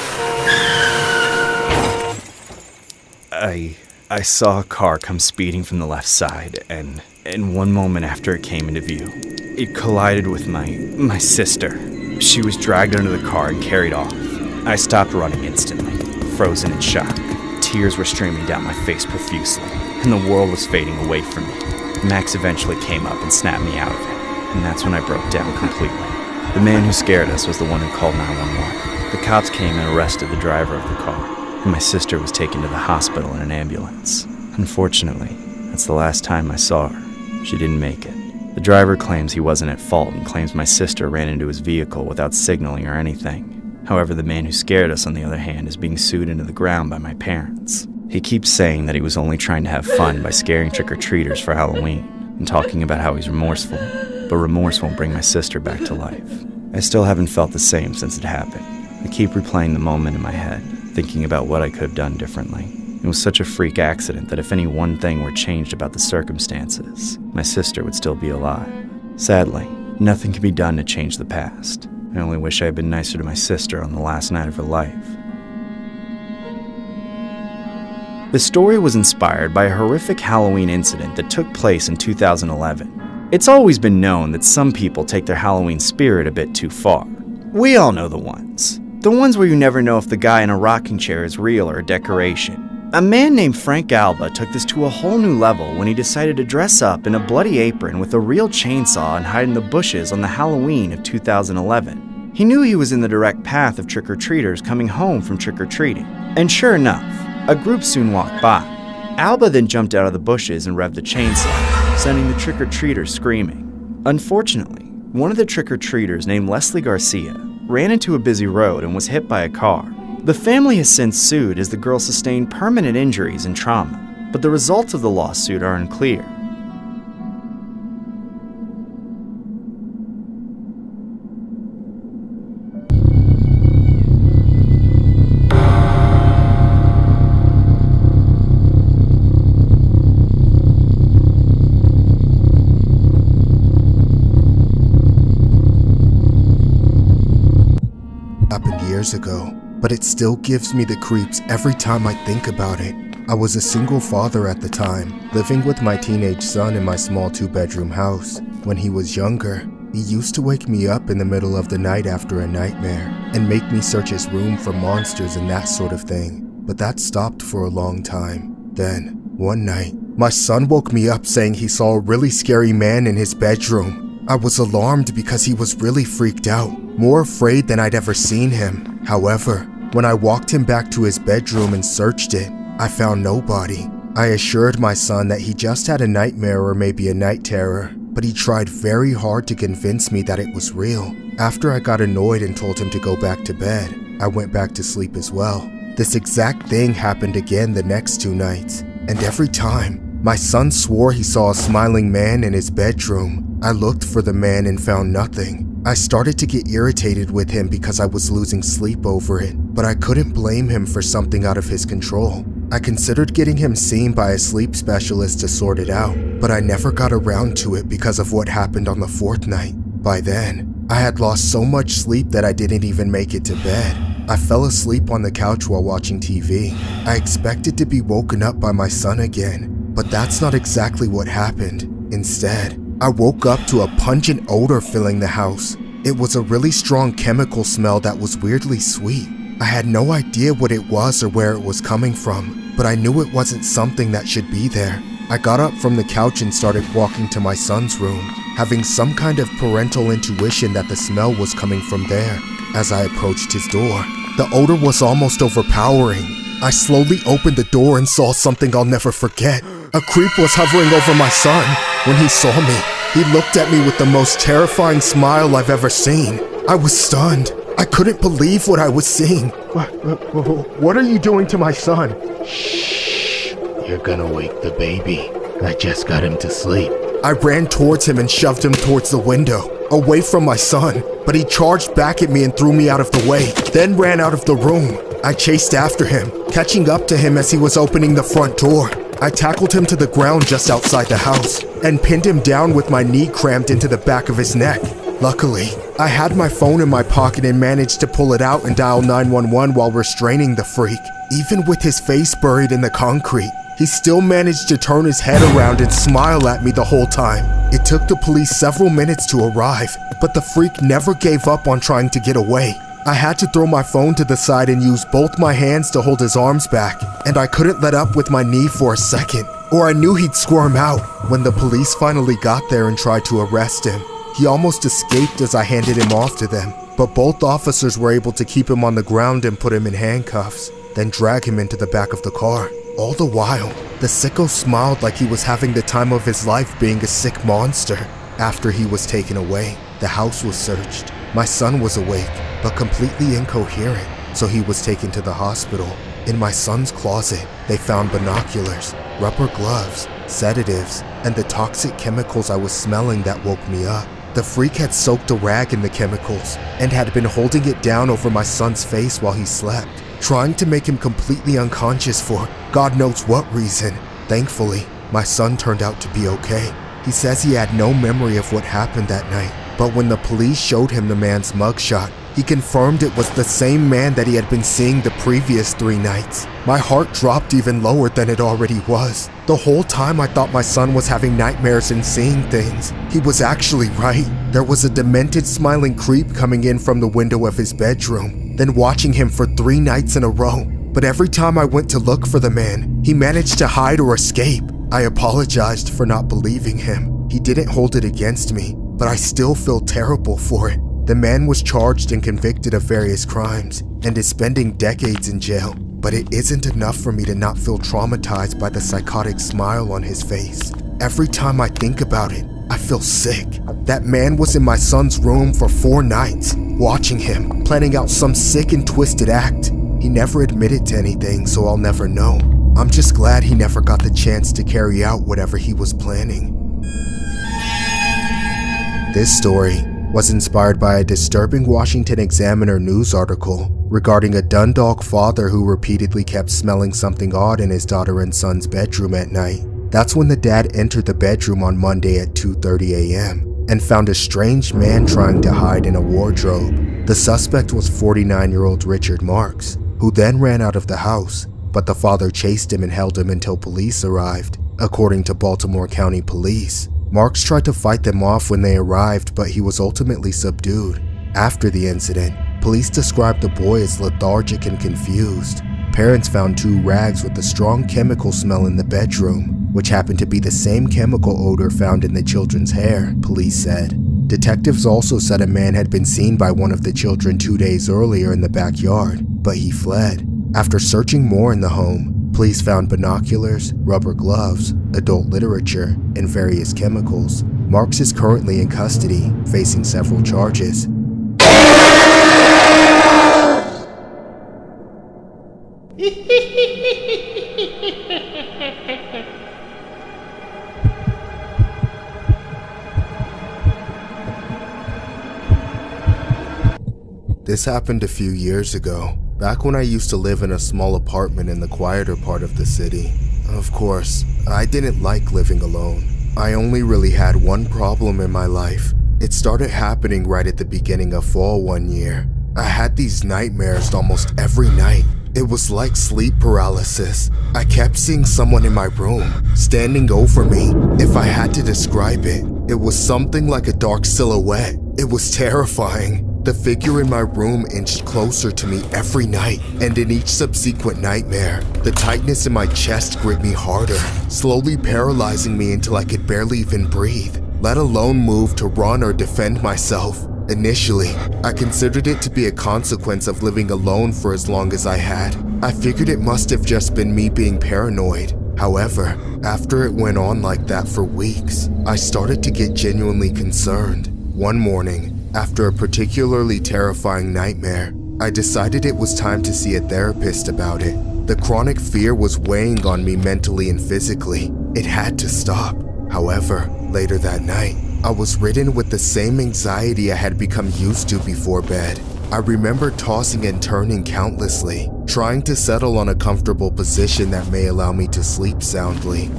Speaker 1: I saw a car come speeding from the left side, and one moment after it came into view, it collided with my sister. She was dragged under the car and carried off. I stopped running instantly, frozen in shock. Tears were streaming down my face profusely, and the world was fading away from me. Max eventually came up and snapped me out of it, and that's when I broke down completely. The man who scared us was the one who called 911. The cops came and arrested the driver of the car, and my sister was taken to the hospital in an ambulance. Unfortunately, that's the last time I saw her. She didn't make it. The driver claims he wasn't at fault and claims my sister ran into his vehicle without signaling or anything. However, the man who scared us, on the other hand, is being sued into the ground by my parents. He keeps saying that he was only trying to have fun by scaring trick-or-treaters for Halloween and talking about how he's remorseful, but remorse won't bring my sister back to life. I still haven't felt the same since it happened. I keep replaying the moment in my head, thinking about what I could have done differently. It was such a freak accident that if any one thing were changed about the circumstances, my sister would still be alive. Sadly, nothing can be done to change the past. I only wish I had been nicer to my sister on the last night of her life. The story was inspired by a horrific Halloween incident that took place in 2011. It's always been known that some people take their Halloween spirit a bit too far. We all know the ones. The ones where you never know if the guy in a rocking chair is real or a decoration. A man named Frank Alba took this to a whole new level when he decided to dress up in a bloody apron with a real chainsaw and hide in the bushes on the Halloween of 2011. He knew he was in the direct path of trick-or-treaters coming home from trick-or-treating. And sure enough, a group soon walked by. Alba then jumped out of the bushes and revved the chainsaw, sending the trick-or-treaters screaming. Unfortunately, one of the trick-or-treaters named Leslie Garcia ran into a busy road and was hit by a car. The family has since sued as the girl sustained permanent injuries and trauma, but the results of the lawsuit are unclear.
Speaker 4: Happened years ago, but it still gives me the creeps every time I think about it. I was a single father at the time, living with my teenage son in my small 2-bedroom house. When he was younger, he used to wake me up in the middle of the night after a nightmare and make me search his room for monsters and that sort of thing. But that stopped for a long time. Then, one night, my son woke me up saying he saw a really scary man in his bedroom. I was alarmed because he was really freaked out, more afraid than I'd ever seen him. However, when I walked him back to his bedroom and searched it, I found nobody. I assured my son that he just had a nightmare or maybe a night terror, but he tried very hard to convince me that it was real. After I got annoyed and told him to go back to bed, I went back to sleep as well. This exact thing happened again the next 2 nights, and every time, my son swore he saw a smiling man in his bedroom. I looked for the man and found nothing. I started to get irritated with him because I was losing sleep over it, but I couldn't blame him for something out of his control. I considered getting him seen by a sleep specialist to sort it out, but I never got around to it because of what happened on the 4th night. By then, I had lost so much sleep that I didn't even make it to bed. I fell asleep on the couch while watching TV. I expected to be woken up by my son again, but that's not exactly what happened. Instead, I woke up to a pungent odor filling the house. It was a really strong chemical smell that was weirdly sweet. I had no idea what it was or where it was coming from, but I knew it wasn't something that should be there. I got up from the couch and started walking to my son's room, having some kind of parental intuition that the smell was coming from there. As I approached his door, the odor was almost overpowering. I slowly opened the door and saw something I'll never forget. A creep was hovering over my son. When he saw me, he looked at me with the most terrifying smile I've ever seen. I was stunned. I couldn't believe what I was seeing. What are you doing to my son?
Speaker 10: Shh. You're gonna wake the baby. I just got him to sleep.
Speaker 4: I ran towards him and shoved him towards the window, away from my son, but he charged back at me and threw me out of the way, then ran out of the room. I chased after him, catching up to him as he was opening the front door. I tackled him to the ground just outside the house and pinned him down with my knee crammed into the back of his neck. Luckily, I had my phone in my pocket and managed to pull it out and dial 911 while restraining the freak. Even with his face buried in the concrete, he still managed to turn his head around and smile at me the whole time. It took the police several minutes to arrive, but the freak never gave up on trying to get away. I had to throw my phone to the side and use both my hands to hold his arms back, and I couldn't let up with my knee for a second, or I knew he'd squirm out. When the police finally got there and tried to arrest him, he almost escaped as I handed him off to them, but both officers were able to keep him on the ground and put him in handcuffs, then drag him into the back of the car. All the while, the sicko smiled like he was having the time of his life being a sick monster. After he was taken away, the house was searched. My son was awake, but completely incoherent, so he was taken to the hospital. In my son's closet, they found binoculars, rubber gloves, sedatives, and the toxic chemicals I was smelling that woke me up. The freak had soaked a rag in the chemicals and had been holding it down over my son's face while he slept, trying to make him completely unconscious for God knows what reason. Thankfully, my son turned out to be okay. He says he had no memory of what happened that night, but when the police showed him the man's mugshot, he confirmed it was the same man that he had been seeing the previous 3 nights. My heart dropped even lower than it already was. The whole time I thought my son was having nightmares and seeing things. He was actually right. There was a demented smiling creep coming in from the window of his bedroom, then watching him for 3 nights in a row. But every time I went to look for the man, he managed to hide or escape. I apologized for not believing him. He didn't hold it against me, but I still feel terrible for it. The man was charged and convicted of various crimes and is spending decades in jail. But it isn't enough for me to not feel traumatized by the psychotic smile on his face. Every time I think about it, I feel sick. That man was in my son's room for 4 nights, watching him, planning out some sick and twisted act. He never admitted to anything, so I'll never know. I'm just glad he never got the chance to carry out whatever he was planning. This story was inspired by a disturbing Washington Examiner news article regarding a Dundalk father who repeatedly kept smelling something odd in his daughter and son's bedroom at night. That's when the dad entered the bedroom on Monday at 2:30 a.m. and found a strange man trying to hide in a wardrobe. The suspect was 49-year-old Richard Marks, who then ran out of the house, but the father chased him and held him until police arrived. According to Baltimore County Police, Marks tried to fight them off when they arrived, but he was ultimately subdued. After the incident, police described the boy as lethargic and confused. Parents found 2 rags with a strong chemical smell in the bedroom, which happened to be the same chemical odor found in the children's hair, police said. Detectives also said a man had been seen by one of the children 2 days earlier in the backyard, but he fled. After searching more in the home, police found binoculars, rubber gloves, adult literature, and various chemicals. Marks is currently in custody, facing several charges. This happened a few years ago, back when I used to live in a small apartment in the quieter part of the city. Of course, I didn't like living alone. I only really had one problem in my life. It started happening right at the beginning of fall one year. I had these nightmares almost every night. It was like sleep paralysis. I kept seeing someone in my room, standing over me. If I had to describe it, it was something like a dark silhouette. It was terrifying. The figure in my room inched closer to me every night, and in each subsequent nightmare, the tightness in my chest gripped me harder, slowly paralyzing me until I could barely even breathe, let alone move to run or defend myself. Initially, I considered it to be a consequence of living alone for as long as I had. I figured it must have just been me being paranoid. However, after it went on like that for weeks, I started to get genuinely concerned. One morning, after a particularly terrifying nightmare, I decided it was time to see a therapist about it. The chronic fear was weighing on me mentally and physically. It had to stop. However, later that night, I was ridden with the same anxiety I had become used to before bed. I remember tossing and turning countlessly, trying to settle on a comfortable position that may allow me to sleep soundly.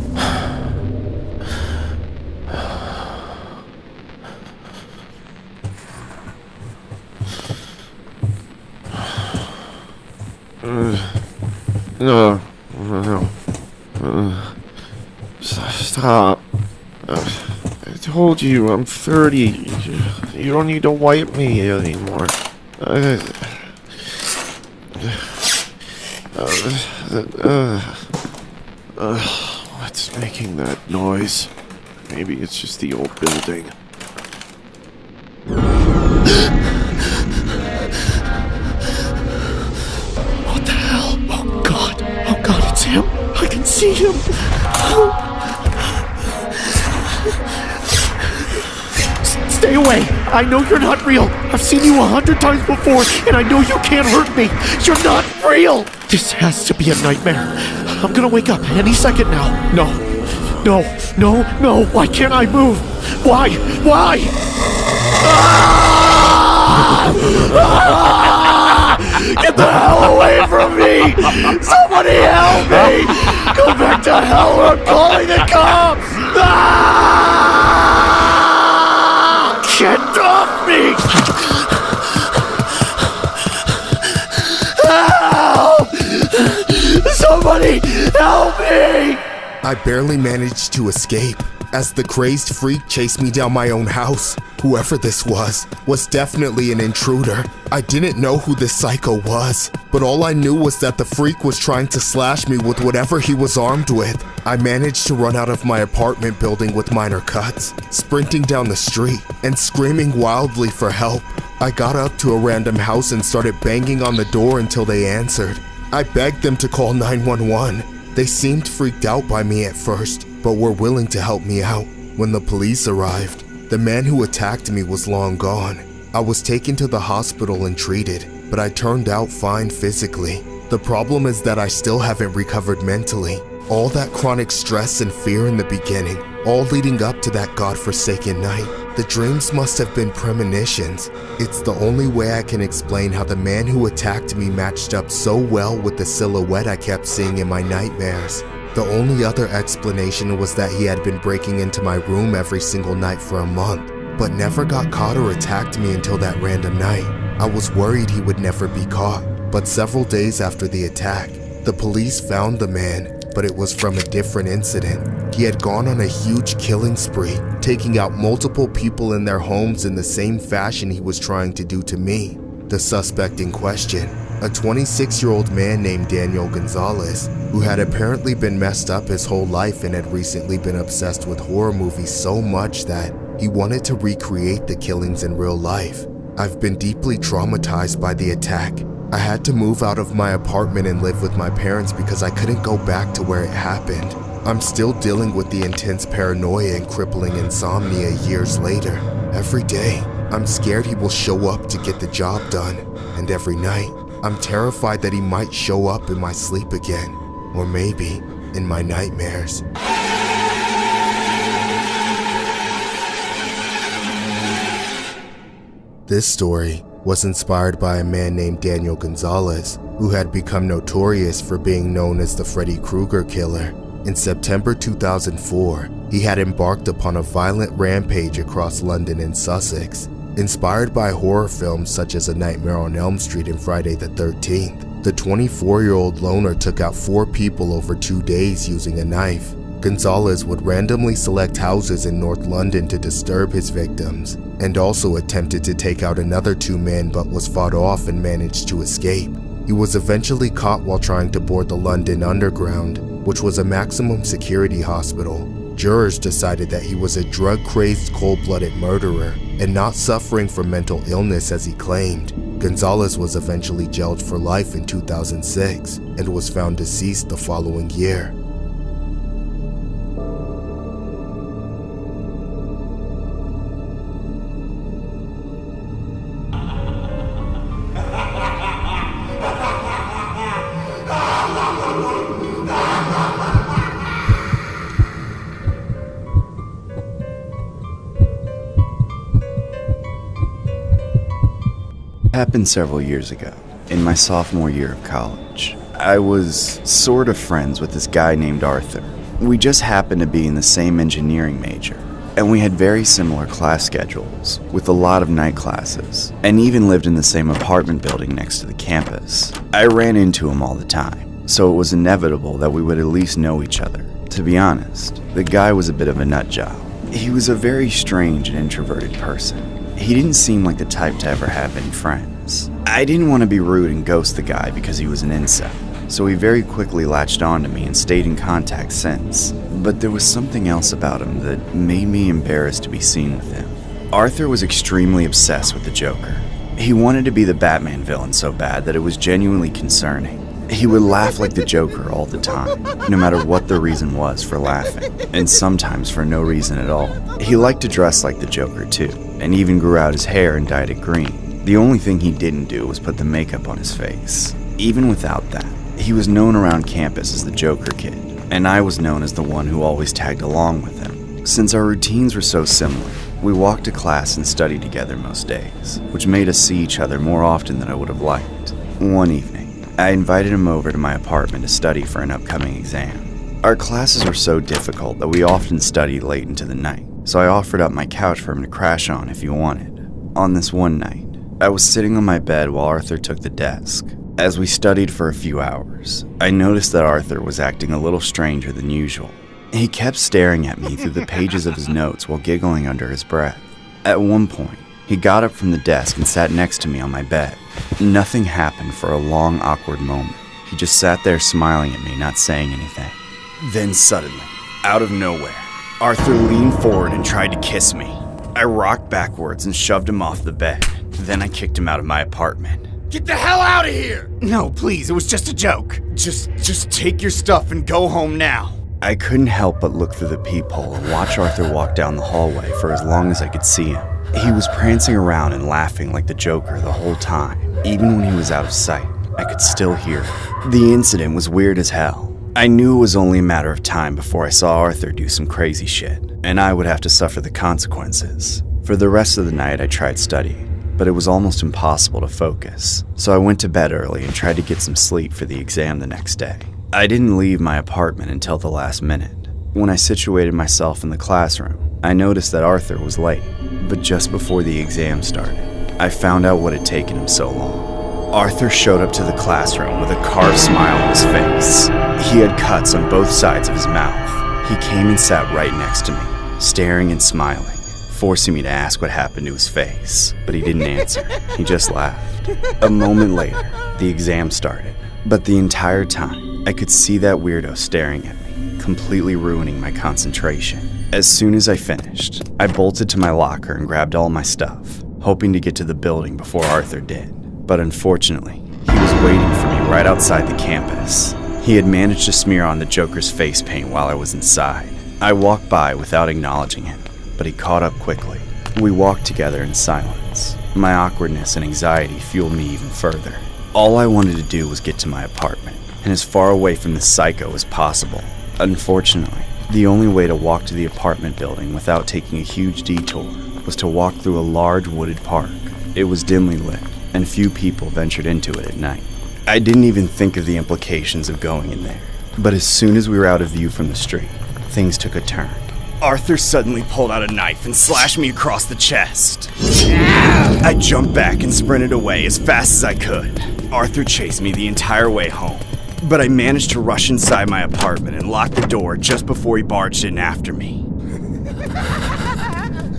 Speaker 16: No. Stop. I told you, I'm 30. You don't need to wipe me anymore. What's making that noise? Maybe it's just the old building. What the hell? Oh God, it's him. I can see him. Stay away! I know you're not real! I've seen you 100 times before, and I know you can't hurt me! You're not real! This has to be a nightmare. I'm gonna wake up any second now. No! Why can't I move? Why?
Speaker 2: Get the hell away from me! Somebody help me! Go back to hell or I'm calling the cops! Get off me! Help! Somebody help me!
Speaker 4: I barely managed to escape as the crazed freak chased me down my own house. Whoever this was definitely an intruder. I didn't know who this psycho was, but all I knew was that the freak was trying to slash me with whatever he was armed with. I managed to run out of my apartment building with minor cuts, sprinting down the street and screaming wildly for help. I got up to a random house and started banging on the door until they answered. I begged them to call 911. They seemed freaked out by me at first, but were willing to help me out. When the police arrived, the man who attacked me was long gone. I was taken to the hospital and treated, but I turned out fine physically. The problem is that I still haven't recovered mentally. All that chronic stress and fear in the beginning, all leading up to that godforsaken night. The dreams must have been premonitions. It's the only way I can explain how the man who attacked me matched up so well with the silhouette I kept seeing in my nightmares. The only other explanation was that he had been breaking into my room every single night for a month, but never got caught or attacked me until that random night. I was worried he would never be caught, but several days after the attack, the police found the man, but it was from a different incident. He had gone on a huge killing spree, taking out multiple people in their homes in the same fashion he was trying to do to me. The suspect in question, a 26-year-old man named Daniel Gonzalez, who had apparently been messed up his whole life and had recently been obsessed with horror movies so much that he wanted to recreate the killings in real life. I've been deeply traumatized by the attack. I had to move out of my apartment and live with my parents because I couldn't go back to where it happened. I'm still dealing with the intense paranoia and crippling insomnia years later. Every day, I'm scared he will show up to get the job done. And every night, I'm terrified that he might show up in my sleep again. Or maybe in my nightmares. This story was inspired by a man named Daniel Gonzalez, who had become notorious for being known as the Freddy Krueger Killer. In September 2004, he had embarked upon a violent rampage across London and Sussex. Inspired by horror films such as A Nightmare on Elm Street and Friday the 13th, the 24-year-old loner took out 4 people over 2 days using a knife. Gonzalez would randomly select houses in North London to disturb his victims, and also attempted to take out another 2 men but was fought off and managed to escape. He was eventually caught while trying to board the London Underground, which was a maximum security hospital. Jurors decided that he was a drug-crazed, cold-blooded murderer and not suffering from mental illness as he claimed. Gonzalez was eventually jailed for life in 2006 and was found deceased the following year.
Speaker 1: Happened several years ago, in my sophomore year of college. I was sort of friends with this guy named Arthur. We just happened to be in the same engineering major, and we had very similar class schedules, with a lot of night classes, and even lived in the same apartment building next to the campus. I ran into him all the time, so it was inevitable that we would at least know each other. To be honest, the guy was a bit of a nut job. He was a very strange and introverted person. He didn't seem like the type to ever have any friends. I didn't want to be rude and ghost the guy because he was an incel, so he very quickly latched on to me and stayed in contact since. But there was something else about him that made me embarrassed to be seen with him. Arthur was extremely obsessed with the Joker. He wanted to be the Batman villain so bad that it was genuinely concerning. He would laugh like the Joker all the time, no matter what the reason was for laughing, and sometimes for no reason at all. He liked to dress like the Joker too, and even grew out his hair and dyed it green. The only thing he didn't do was put the makeup on his face. Even without that, he was known around campus as the Joker Kid, and I was known as the one who always tagged along with him. Since our routines were so similar, we walked to class and studied together most days, which made us see each other more often than I would have liked. One evening, I invited him over to my apartment to study for an upcoming exam. Our classes were so difficult that we often studied late into the night, so I offered up my couch for him to crash on if he wanted. On this one night, I was sitting on my bed while Arthur took the desk. As we studied for a few hours, I noticed that Arthur was acting a little stranger than usual. He kept staring at me through the pages of his notes while giggling under his breath. At one point, he got up from the desk and sat next to me on my bed. Nothing happened for a long, awkward moment. He just sat there smiling at me, not saying anything. Then suddenly, out of nowhere, Arthur leaned forward and tried to kiss me. I rocked backwards and shoved him off the bed. Then I kicked him out of my apartment.
Speaker 2: Get the hell out of here!
Speaker 1: No, please, it was just a joke. Just take your stuff and go home now. I couldn't help but look through the peephole and watch Arthur walk down the hallway for as long as I could see him. He was prancing around and laughing like the Joker the whole time. Even when he was out of sight, I could still hear it. The incident was weird as hell. I knew it was only a matter of time before I saw Arthur do some crazy shit, and I would have to suffer the consequences. For the rest of the night, I tried studying, but it was almost impossible to focus, so I went to bed early and tried to get some sleep for the exam the next day. I didn't leave my apartment until the last minute. When I situated myself in the classroom, I noticed that Arthur was late, but just before the exam started, I found out what had taken him so long. Arthur showed up to the classroom with a carved smile on his face. He had cuts on both sides of his mouth. He came and sat right next to me, staring and smiling, forcing me to ask what happened to his face, but he didn't answer. He just laughed. A moment later, the exam started, but the entire time, I could see that weirdo staring at me, completely ruining my concentration. As soon as I finished, I bolted to my locker and grabbed all my stuff, hoping to get to the building before Arthur did. But unfortunately, he was waiting for me right outside the campus. He had managed to smear on the Joker's face paint while I was inside. I walked by without acknowledging him, but he caught up quickly. We walked together in silence. My awkwardness and anxiety fueled me even further. All I wanted to do was get to my apartment, and as far away from the psycho as possible. Unfortunately, the only way to walk to the apartment building without taking a huge detour was to walk through a large wooded park. It was dimly lit, and few people ventured into it at night. I didn't even think of the implications of going in there, but as soon as we were out of view from the street, things took a turn. Arthur suddenly pulled out a knife and slashed me across the chest. I jumped back and sprinted away as fast as I could. Arthur chased me the entire way home, but I managed to rush inside my apartment and lock the door just before he barged in after me.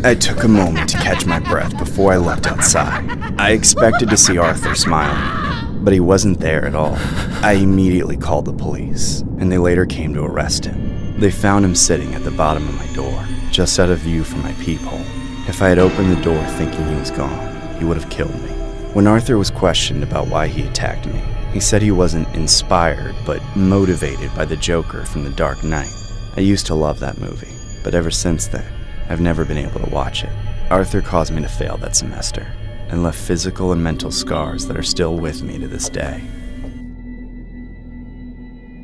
Speaker 1: I took a moment to catch my breath before I looked outside. I expected to see Arthur smiling, but he wasn't there at all. I immediately called the police, and they later came to arrest him. They found him sitting at the bottom of my door, just out of view from my peephole. If I had opened the door thinking he was gone, he would have killed me. When Arthur was questioned about why he attacked me, he said he wasn't inspired, but motivated by the Joker from The Dark Knight. I used to love that movie, but ever since then, I've never been able to watch it. Arthur caused me to fail that semester, and left physical and mental scars that are still with me to this day.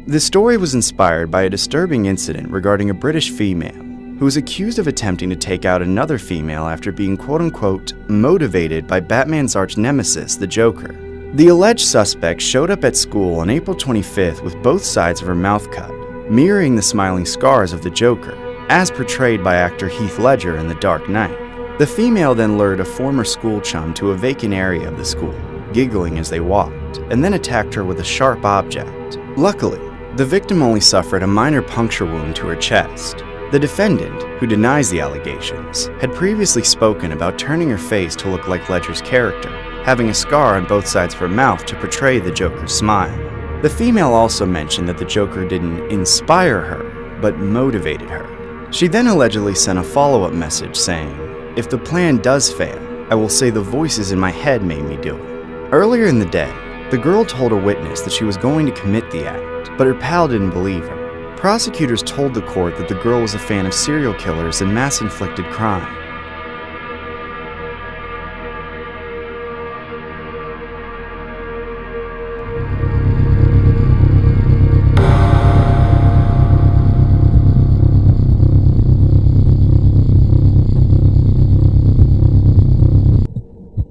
Speaker 1: The story was inspired by a disturbing incident regarding a British female who was accused of attempting to take out another female after being quote-unquote motivated by Batman's arch-nemesis, the Joker. The alleged suspect showed up at school on April 25th with both sides of her mouth cut, mirroring the smiling scars of the Joker, as portrayed by actor Heath Ledger in The Dark Knight. The female then lured a former school chum to a vacant area of the school, giggling as they walked, and then attacked her with a sharp object. Luckily, the victim only suffered a minor puncture wound to her chest. The defendant, who denies the allegations, had previously spoken about turning her face to look like Ledger's character, having a scar on both sides of her mouth to portray the Joker's smile. The female also mentioned that the Joker didn't inspire her, but motivated her. She then allegedly sent a follow-up message saying, "If the plan does fail, I will say the voices in my head made me do it." Earlier in the day, the girl told a witness that she was going to commit the act, but her pal didn't believe her. Prosecutors told the court that the girl was a fan of serial killers and mass-inflicted crime.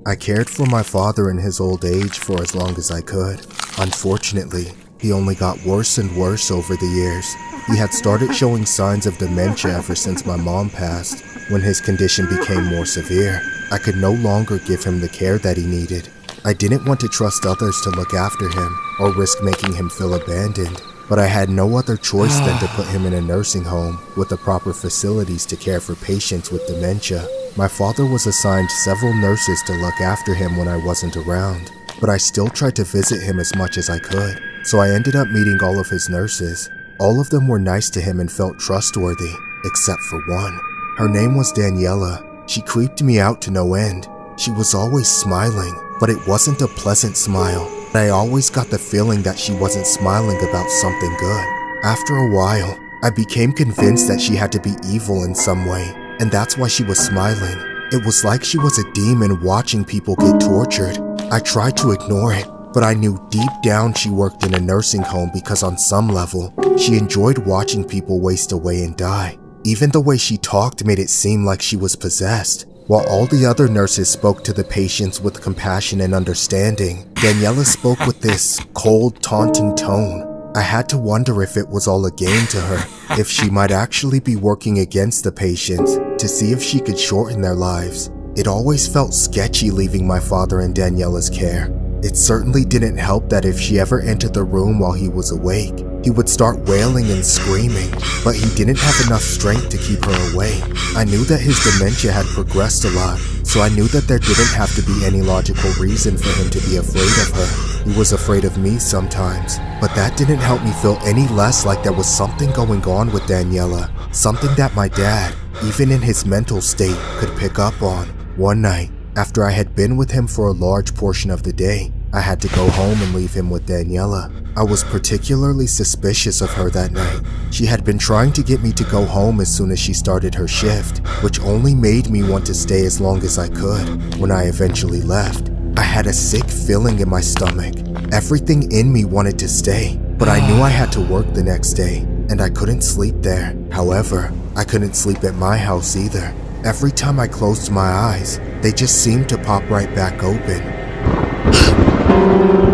Speaker 4: I cared for my father in his old age for as long as I could. Unfortunately, he only got worse and worse over the years. He had started showing signs of dementia ever since my mom passed. When his condition became more severe, I could no longer give him the care that he needed. I didn't want to trust others to look after him or risk making him feel abandoned, but I had no other choice than to put him in a nursing home with the proper facilities to care for patients with dementia. My father was assigned several nurses to look after him when I wasn't around, but I still tried to visit him as much as I could, so I ended up meeting all of his nurses. All of them were nice to him and felt trustworthy, except for one. Her name was Daniela. She creeped me out to no end. She was always smiling, but it wasn't a pleasant smile. I always got the feeling that she wasn't smiling about something good. After a while, I became convinced that she had to be evil in some way, and that's why she was smiling. It was like she was a demon watching people get tortured. I tried to ignore it, but I knew deep down she worked in a nursing home because on some level, she enjoyed watching people waste away and die. Even the way she talked made it seem like she was possessed. While all the other nurses spoke to the patients with compassion and understanding, Daniela spoke with this cold, taunting tone. I had to wonder if it was all a game to her, if she might actually be working against the patients to see if she could shorten their lives. It always felt sketchy leaving my father in Daniela's care. It certainly didn't help that if she ever entered the room while he was awake, he would start wailing and screaming, but he didn't have enough strength to keep her away. I knew that his dementia had progressed a lot, so I knew that there didn't have to be any logical reason for him to be afraid of her. He was afraid of me sometimes, but that didn't help me feel any less like there was something going on with Daniela, something that my dad, even in his mental state, could pick up on. One night, after I had been with him for a large portion of the day, I had to go home and leave him with Daniela. I was particularly suspicious of her that night. She had been trying to get me to go home as soon as she started her shift, which only made me want to stay as long as I could. When I eventually left, I had a sick feeling in my stomach. Everything in me wanted to stay, but I knew I had to work the next day, and I couldn't sleep there. However, I couldn't sleep at my house either. Every time I closed my eyes, they just seemed to pop right back open.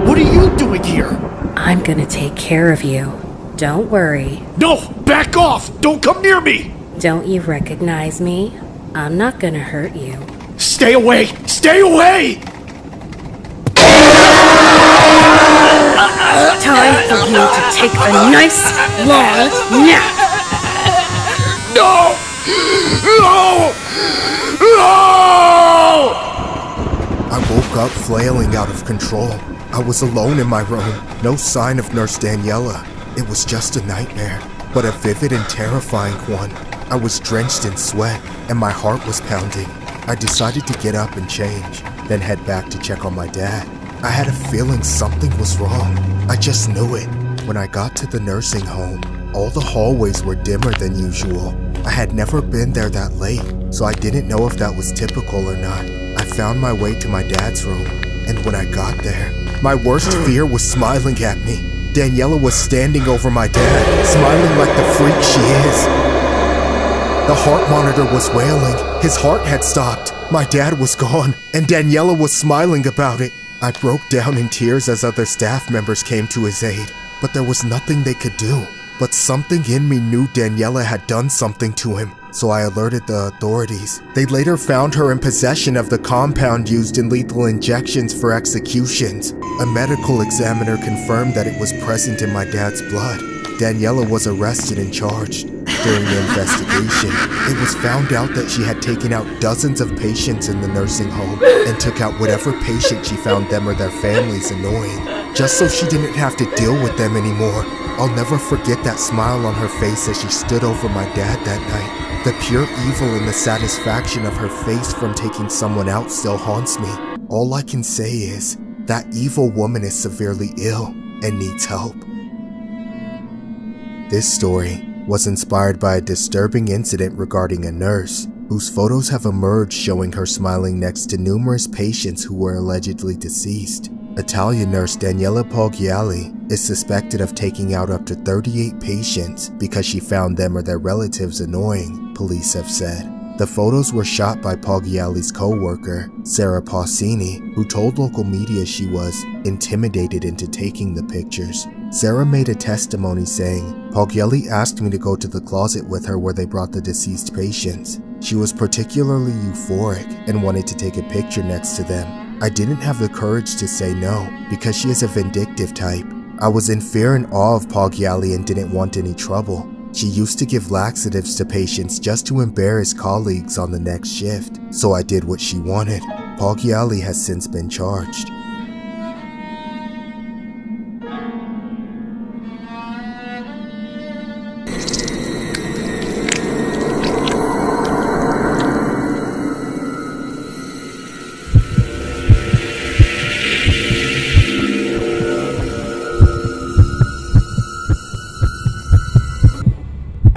Speaker 3: What are you doing here?
Speaker 17: I'm gonna take care of you. Don't worry.
Speaker 3: No! Back off! Don't come near me!
Speaker 17: Don't you recognize me? I'm not gonna hurt you.
Speaker 3: Stay away! Stay away!
Speaker 11: Time for you to take a nice, long nap.
Speaker 3: No! No! No!
Speaker 4: I woke up flailing out of control. I was alone in my room, no sign of Nurse Daniela. It was just a nightmare, but a vivid and terrifying one. I was drenched in sweat, and my heart was pounding. I decided to get up and change, then head back to check on my dad. I had a feeling something was wrong. I just knew it. When I got to the nursing home, all the hallways were dimmer than usual. I had never been there that late, so I didn't know if that was typical or not. I found my way to my dad's room, and when I got there, my worst fear was smiling at me. Daniela was standing over my dad, smiling like the freak she is. The heart monitor was wailing. His heart had stopped. My dad was gone, and Daniela was smiling about it. I broke down in tears as other staff members came to his aid, but there was nothing they could do. But something in me knew Daniela had done something to him, so I alerted the authorities. They later found her in possession of the compound used in lethal injections for executions. A medical examiner confirmed that it was present in my dad's blood. Daniela was arrested and charged. During the investigation, it was found out that she had taken out dozens of patients in the nursing home and took out whatever patient she found them or their families annoying, just so she didn't have to deal with them anymore. I'll never forget that smile on her face as she stood over my dad that night. The pure evil and the satisfaction of her face from taking someone out still haunts me. All I can say is, that evil woman is severely ill and needs help. This story was inspired by a disturbing incident regarding a nurse, whose photos have emerged showing her smiling next to numerous patients who were allegedly deceased. Italian nurse Daniela Poggiali is suspected of taking out up to 38 patients because she found them or their relatives annoying, police have said. The photos were shot by Poggiali's co-worker, Sarah Pausini, who told local media she was intimidated into taking the pictures. Sarah made a testimony saying, "Poggiali asked me to go to the closet with her where they brought the deceased patients. She was particularly euphoric and wanted to take a picture next to them. I didn't have the courage to say no because she is a vindictive type. I was in fear and awe of Poggiali and didn't want any trouble. She used to give laxatives to patients just to embarrass colleagues on the next shift, so I did what she wanted." Poggiali has since been charged.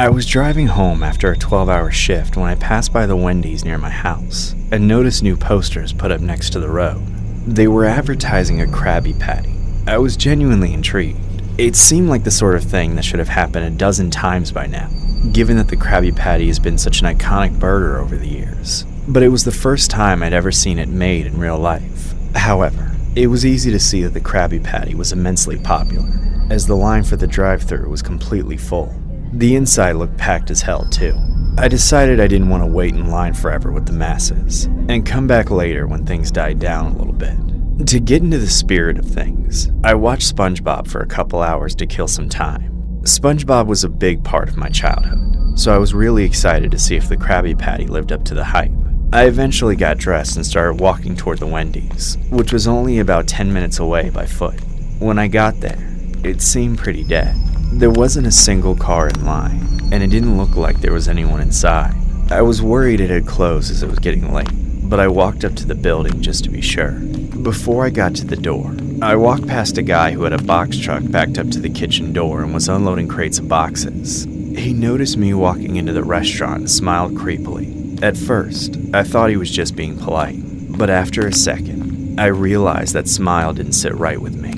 Speaker 1: I was driving home after a 12-hour shift when I passed by the Wendy's near my house and noticed new posters put up next to the road. They were advertising a Krabby Patty. I was genuinely intrigued. It seemed like the sort of thing that should have happened a dozen times by now, given that the Krabby Patty has been such an iconic burger over the years. But it was the first time I'd ever seen it made in real life. However, it was easy to see that the Krabby Patty was immensely popular, as the line for the drive-thru was completely full. The inside looked packed as hell, too. I decided I didn't want to wait in line forever with the masses, and come back later when things died down a little bit. To get into the spirit of things, I watched SpongeBob for a couple hours to kill some time. SpongeBob was a big part of my childhood, so I was really excited to see if the Krabby Patty lived up to the hype. I eventually got dressed and started walking toward the Wendy's, which was only about 10 minutes away by foot. When I got there, it seemed pretty dead. There wasn't a single car in line, and it didn't look like there was anyone inside. I was worried it had closed as it was getting late, but I walked up to the building just to be sure. Before I got to the door, I walked past a guy who had a box truck backed up to the kitchen door and was unloading crates of boxes. He noticed me walking into the restaurant and smiled creepily. At first, I thought he was just being polite, but after a second, I realized that smile didn't sit right with me.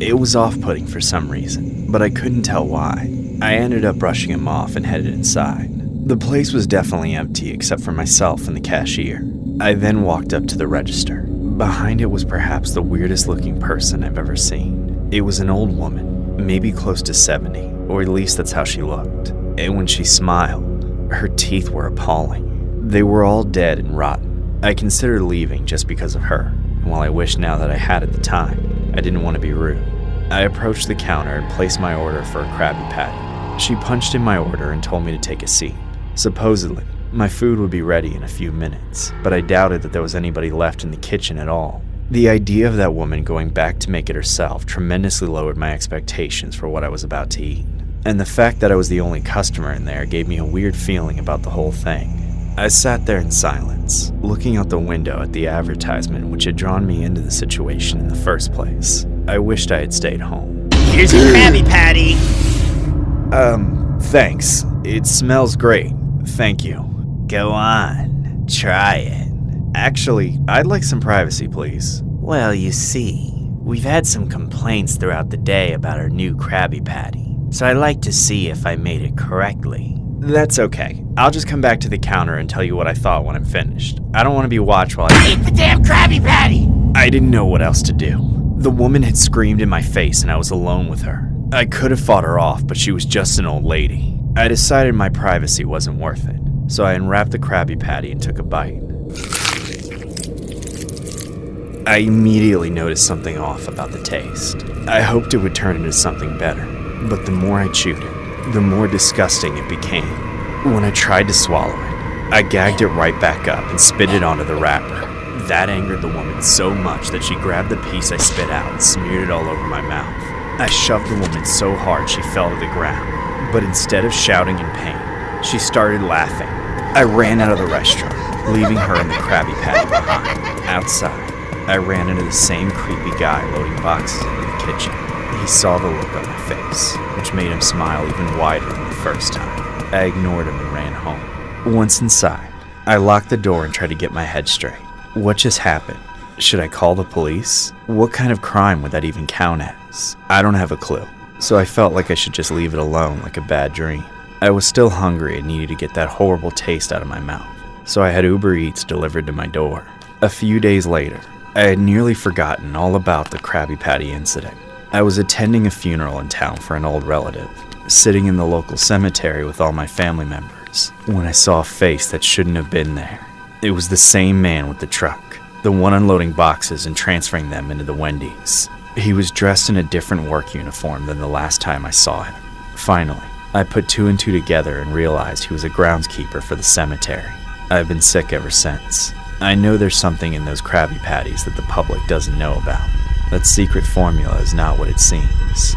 Speaker 1: It was off-putting for some reason, but I couldn't tell why. I ended up brushing him off and headed inside. The place was definitely empty except for myself and the cashier. I then walked up to the register. Behind it was perhaps the weirdest looking person I've ever seen. It was an old woman, maybe close to 70, or at least that's how she looked. And when she smiled, her teeth were appalling. They were all dead and rotten. I considered leaving just because of her, and while I wish now that I had at the time, I didn't want to be rude. I approached the counter and placed my order for a Krabby Patty. She punched in my order and told me to take a seat. Supposedly, my food would be ready in a few minutes, but I doubted that there was anybody left in the kitchen at all. The idea of that woman going back to make it herself tremendously lowered my expectations for what I was about to eat. And the fact that I was the only customer in there gave me a weird feeling about the whole thing. I sat there in silence, looking out the window at the advertisement which had drawn me into the situation in the first place. I wished I had stayed home.
Speaker 20: Here's your Krabby Patty!
Speaker 1: Thanks. It smells great. Thank you.
Speaker 20: Go on, try it.
Speaker 1: Actually, I'd like some privacy, please.
Speaker 20: Well, you see, we've had some complaints throughout the day about our new Krabby Patty, so I'd like to see if I made it correctly.
Speaker 1: That's okay. I'll just come back to the counter and tell you what I thought when I'm finished. I don't want to be watched while I
Speaker 8: eat the damn Krabby Patty!
Speaker 1: I didn't know what else to do. The woman had screamed in my face and I was alone with her. I could have fought her off, but she was just an old lady. I decided my privacy wasn't worth it, so I unwrapped the Krabby Patty and took a bite. I immediately noticed something off about the taste. I hoped it would turn into something better, but the more I chewed it, the more disgusting it became. When I tried to swallow it, I gagged it right back up and spit it onto the wrapper. That angered the woman so much that she grabbed the piece I spit out and smeared it all over my mouth. I shoved the woman so hard she fell to the ground, but instead of shouting in pain, she started laughing. I ran out of the restaurant, leaving her and the Krabby Patty behind. Outside, I ran into the same creepy guy loading boxes into the kitchen. He saw the look on my face, which made him smile even wider than the first time. I ignored him and ran home. Once inside, I locked the door and tried to get my head straight. What just happened? Should I call the police? What kind of crime would that even count as? I don't have a clue, so I felt like I should just leave it alone like a bad dream. I was still hungry and needed to get that horrible taste out of my mouth, so I had Uber Eats delivered to my door. A few days later, I had nearly forgotten all about the Krabby Patty incident. I was attending a funeral in town for an old relative, sitting in the local cemetery with all my family members, when I saw a face that shouldn't have been there. It was the same man with the truck, the one unloading boxes and transferring them into the Wendy's. He was dressed in a different work uniform than the last time I saw him. Finally, I put two and two together and realized he was a groundskeeper for the cemetery. I've been sick ever since. I know there's something in those Krabby Patties that the public doesn't know about. That secret formula is not what it seems.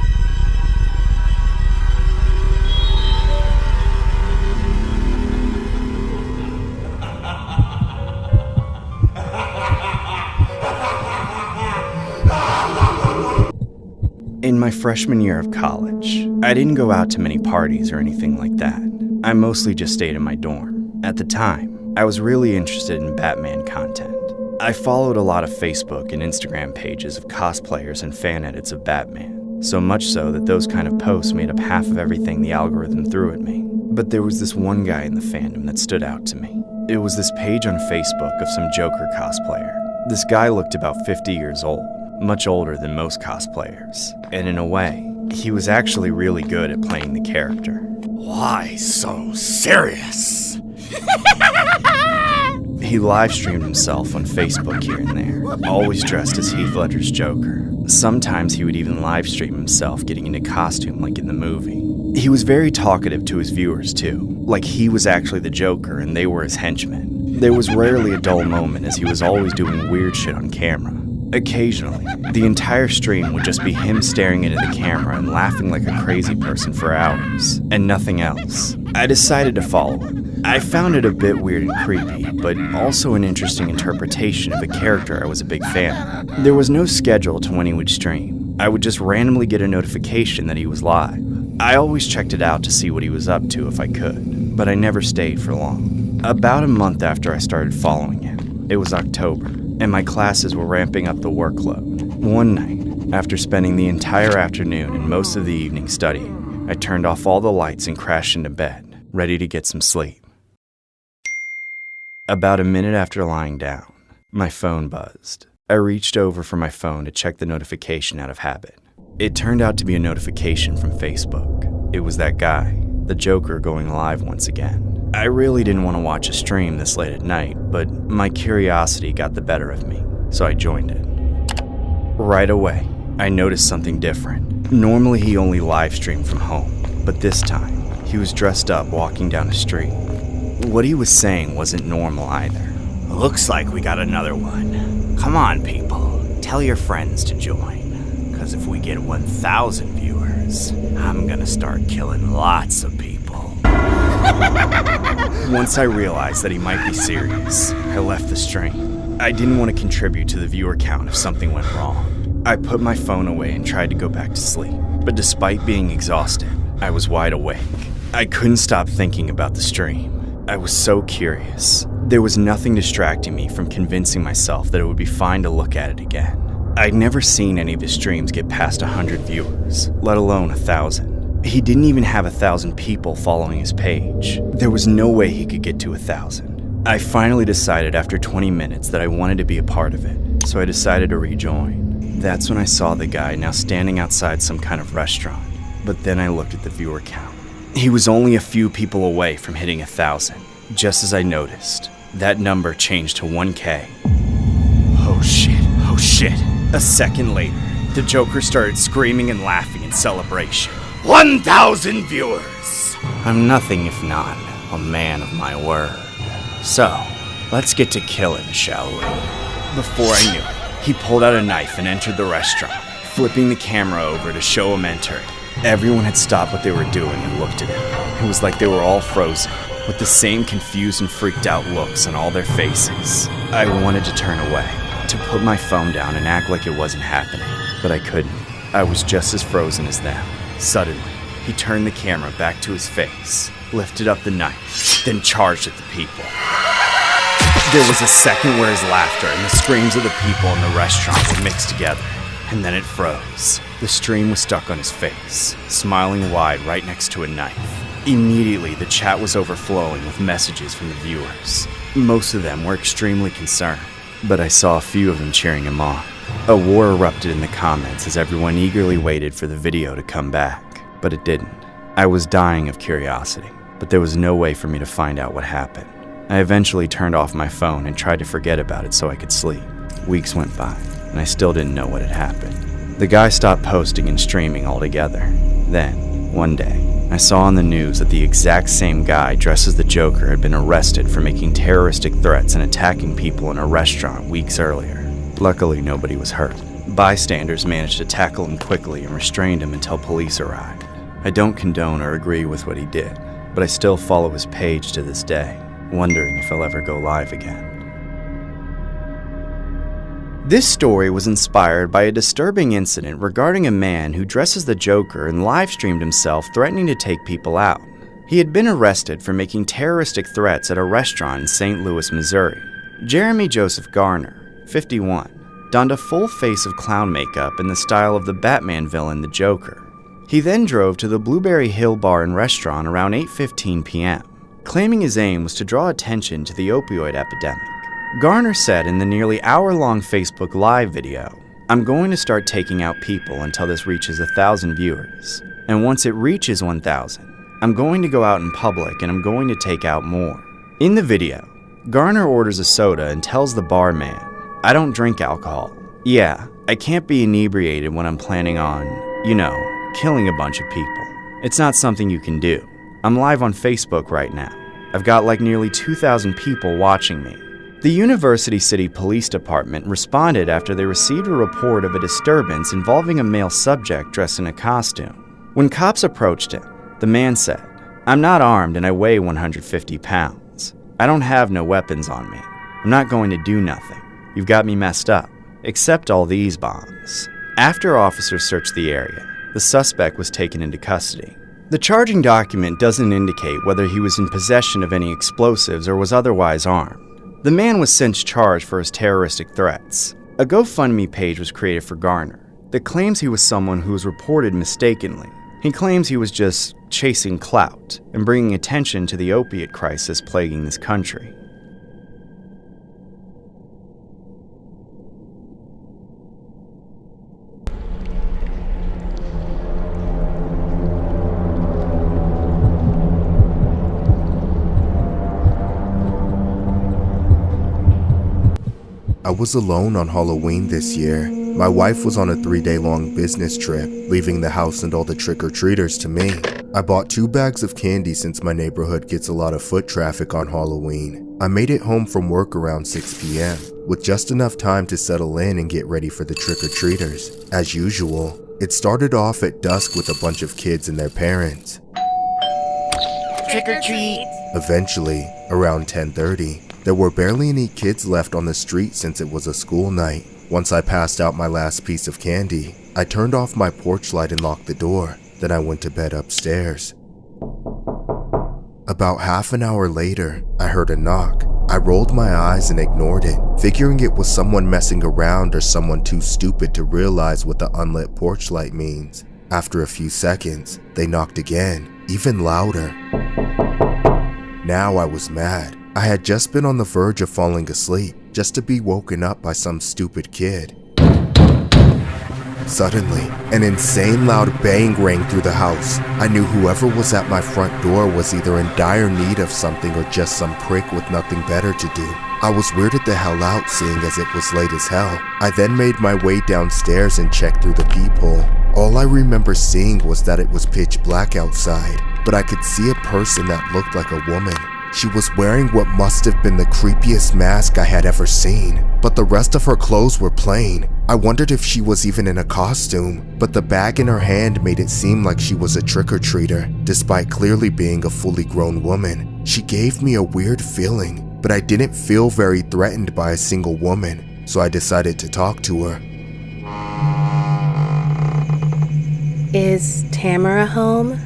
Speaker 1: In my freshman year of college, I didn't go out to many parties or anything like that. I mostly just stayed in my dorm. At the time, I was really interested in Batman content. I followed a lot of Facebook and Instagram pages of cosplayers and fan edits of Batman, so much so that those kind of posts made up half of everything the algorithm threw at me. But there was this one guy in the fandom that stood out to me. It was this page on Facebook of some Joker cosplayer. This guy looked about 50 years old, much older than most cosplayers, and in a way, he was actually really good at playing the character.
Speaker 2: Why so serious?
Speaker 1: He live-streamed himself on Facebook here and there, always dressed as Heath Ledger's Joker. Sometimes he would even live-stream himself getting into costume like in the movie. He was very talkative to his viewers too, like he was actually the Joker and they were his henchmen. There was rarely a dull moment as he was always doing weird shit on camera. Occasionally, the entire stream would just be him staring into the camera and laughing like a crazy person for hours, and nothing else. I decided to follow him. I found it a bit weird and creepy, but also an interesting interpretation of a character I was a big fan of. There was no schedule to when he would stream. I would just randomly get a notification that he was live. I always checked it out to see what he was up to if I could, but I never stayed for long. About a month after I started following him, it was October, and my classes were ramping up the workload. One night, after spending the entire afternoon and most of the evening studying, I turned off all the lights and crashed into bed, ready to get some sleep. About a minute after lying down, my phone buzzed. I reached over for my phone to check the notification out of habit. It turned out to be a notification from Facebook. It was that guy, the Joker, going live once again. I really didn't want to watch a stream this late at night, but my curiosity got the better of me, so I joined it. Right away, I noticed something different. Normally he only live streamed from home, but this time, he was dressed up walking down a street. What he was saying wasn't normal either.
Speaker 20: Looks like we got another one. Come on, people. Tell your friends to join. Because if we get 1,000 viewers, I'm gonna start killing lots of people.
Speaker 1: Once I realized that he might be serious, I left the stream. I didn't want to contribute to the viewer count if something went wrong. I put my phone away and tried to go back to sleep. But despite being exhausted, I was wide awake. I couldn't stop thinking about the stream. I was so curious. There was nothing distracting me from convincing myself that it would be fine to look at it again. I'd never seen any of his streams get past 100 viewers, let alone 1,000. He didn't even have 1,000 people following his page. There was no way he could get to 1,000. I finally decided after 20 minutes that I wanted to be a part of it, so I decided to rejoin. That's when I saw the guy now standing outside some kind of restaurant, but then I looked at the viewer count. He was only a few people away from hitting 1,000. Just as I noticed, that number changed to 1K. Oh shit. A second later, the Joker started screaming and laughing in celebration.
Speaker 2: 1,000 viewers!
Speaker 1: I'm nothing if not a man of my word. So, let's get to killing, shall we? Before I knew it, he pulled out a knife and entered the restaurant, flipping the camera over to show him entering. Everyone had stopped what they were doing and looked at him. It was like they were all frozen, with the same confused and freaked out looks on all their faces. I wanted to turn away, to put my phone down and act like it wasn't happening, but I couldn't. I was just as frozen as them. Suddenly, he turned the camera back to his face, lifted up the knife, then charged at the people. There was a second where his laughter and the screams of the people in the restaurant were mixed together, and then it froze. The stream was stuck on his face, smiling wide right next to a knife. Immediately, the chat was overflowing with messages from the viewers. Most of them were extremely concerned, but I saw a few of them cheering him on. A war erupted in the comments as everyone eagerly waited for the video to come back, but it didn't. I was dying of curiosity, but there was no way for me to find out what happened. I eventually turned off my phone and tried to forget about it so I could sleep. Weeks went by, and I still didn't know what had happened. The guy stopped posting and streaming altogether. Then, one day, I saw on the news that the exact same guy dressed as the Joker had been arrested for making terroristic threats and attacking people in a restaurant weeks earlier. Luckily, nobody was hurt. Bystanders managed to tackle him quickly and restrained him until police arrived. I don't condone or agree with what he did, but I still follow his page to this day, wondering if I'll ever go live again. This story was inspired by a disturbing incident regarding a man who dresses the Joker and live-streamed himself threatening to take people out. He had been arrested for making terroristic threats at a restaurant in St. Louis, Missouri. Jeremy Joseph Garner, 51, donned a full face of clown makeup in the style of the Batman villain, the Joker. He then drove to the Blueberry Hill Bar and Restaurant around 8:15 p.m., claiming his aim was to draw attention to the opioid epidemic. Garner said in the nearly hour-long Facebook Live video, "I'm going to start taking out people until this reaches 1,000 viewers. And once it reaches 1,000, I'm going to go out in public and I'm going to take out more." In the video, Garner orders a soda and tells the barman, "I don't drink alcohol. Yeah, I can't be inebriated when I'm planning on, killing a bunch of people. It's not something you can do. I'm live on Facebook right now. I've got like nearly 2,000 people watching me." The University City Police Department responded after they received a report of a disturbance involving a male subject dressed in a costume. When cops approached him, the man said, "I'm not armed and I weigh 150 pounds. I don't have no weapons on me. I'm not going to do nothing. You've got me messed up. Except all these bombs." After officers searched the area, the suspect was taken into custody. The charging document doesn't indicate whether he was in possession of any explosives or was otherwise armed. The man was since charged for his terroristic threats. A GoFundMe page was created for Garner that claims he was someone who was reported mistakenly. He claims he was just chasing clout and bringing attention to the opiate crisis plaguing this country.
Speaker 4: I was alone on Halloween this year. My wife was on a 3-day-long business trip, leaving the house and all the trick-or-treaters to me. I bought 2 bags of candy since my neighborhood gets a lot of foot traffic on Halloween. I made it home from work around 6 p.m., with just enough time to settle in and get ready for the trick-or-treaters. As usual, it started off at dusk with a bunch of kids and their parents.
Speaker 8: Trick or treat!
Speaker 4: Eventually, around 10:30, there were barely any kids left on the street since it was a school night. Once I passed out my last piece of candy, I turned off my porch light and locked the door. Then I went to bed upstairs. About half an hour later, I heard a knock. I rolled my eyes and ignored it, figuring it was someone messing around or someone too stupid to realize what the unlit porch light means. After a few seconds, they knocked again, even louder. Now I was mad. I had just been on the verge of falling asleep, just to be woken up by some stupid kid. Suddenly, an insane loud bang rang through the house. I knew whoever was at my front door was either in dire need of something or just some prick with nothing better to do. I was weirded the hell out, seeing as it was late as hell. I then made my way downstairs and checked through the peephole. All I remember seeing was that it was pitch black outside, but I could see a person that looked like a woman. She was wearing what must have been the creepiest mask I had ever seen, but the rest of her clothes were plain. I wondered if she was even in a costume, but the bag in her hand made it seem like she was a trick-or-treater, despite clearly being a fully grown woman. She gave me a weird feeling, but I didn't feel very threatened by a single woman, so I decided to talk to her.
Speaker 17: Is Tamara home?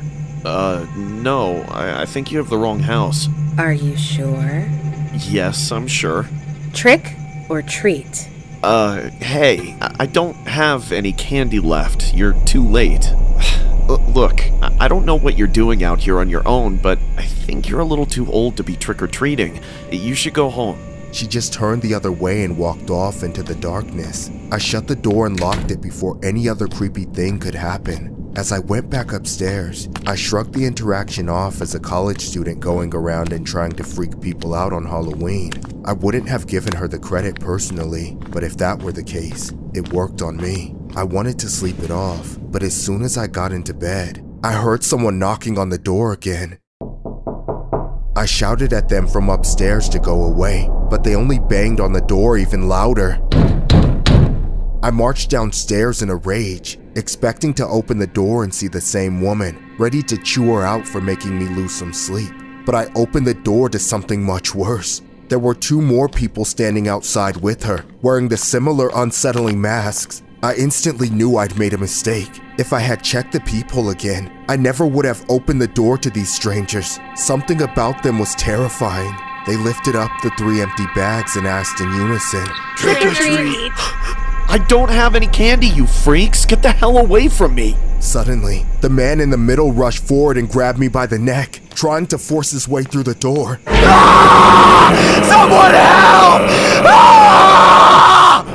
Speaker 16: No, I think you have the wrong house.
Speaker 17: Are you sure?
Speaker 16: Yes, I'm sure.
Speaker 17: Trick or treat?
Speaker 16: Hey, I don't have any candy left. You're too late. Look, I don't know what you're doing out here on your own, but I think you're a little too old to be trick-or-treating. You should go home.
Speaker 4: She just turned the other way and walked off into the darkness. I shut the door and locked it before any other creepy thing could happen. As I went back upstairs, I shrugged the interaction off as a college student going around and trying to freak people out on Halloween. I wouldn't have given her the credit personally, but if that were the case, it worked on me. I wanted to sleep it off, but as soon as I got into bed, I heard someone knocking on the door again. I shouted at them from upstairs to go away, but they only banged on the door even louder. I marched downstairs in a rage, expecting to open the door and see the same woman, ready to chew her out for making me lose some sleep. But I opened the door to something much worse. There were 2 more people standing outside with her, wearing the similar unsettling masks. I instantly knew I'd made a mistake. If I had checked the peephole again, I never would have opened the door to these strangers. Something about them was terrifying. They lifted up the 3 empty bags and asked in unison,
Speaker 16: "Trick or treat!" I don't have any candy, you freaks! Get the hell away from me!
Speaker 4: Suddenly, the man in the middle rushed forward and grabbed me by the neck, trying to force his way through the door.
Speaker 2: Someone help!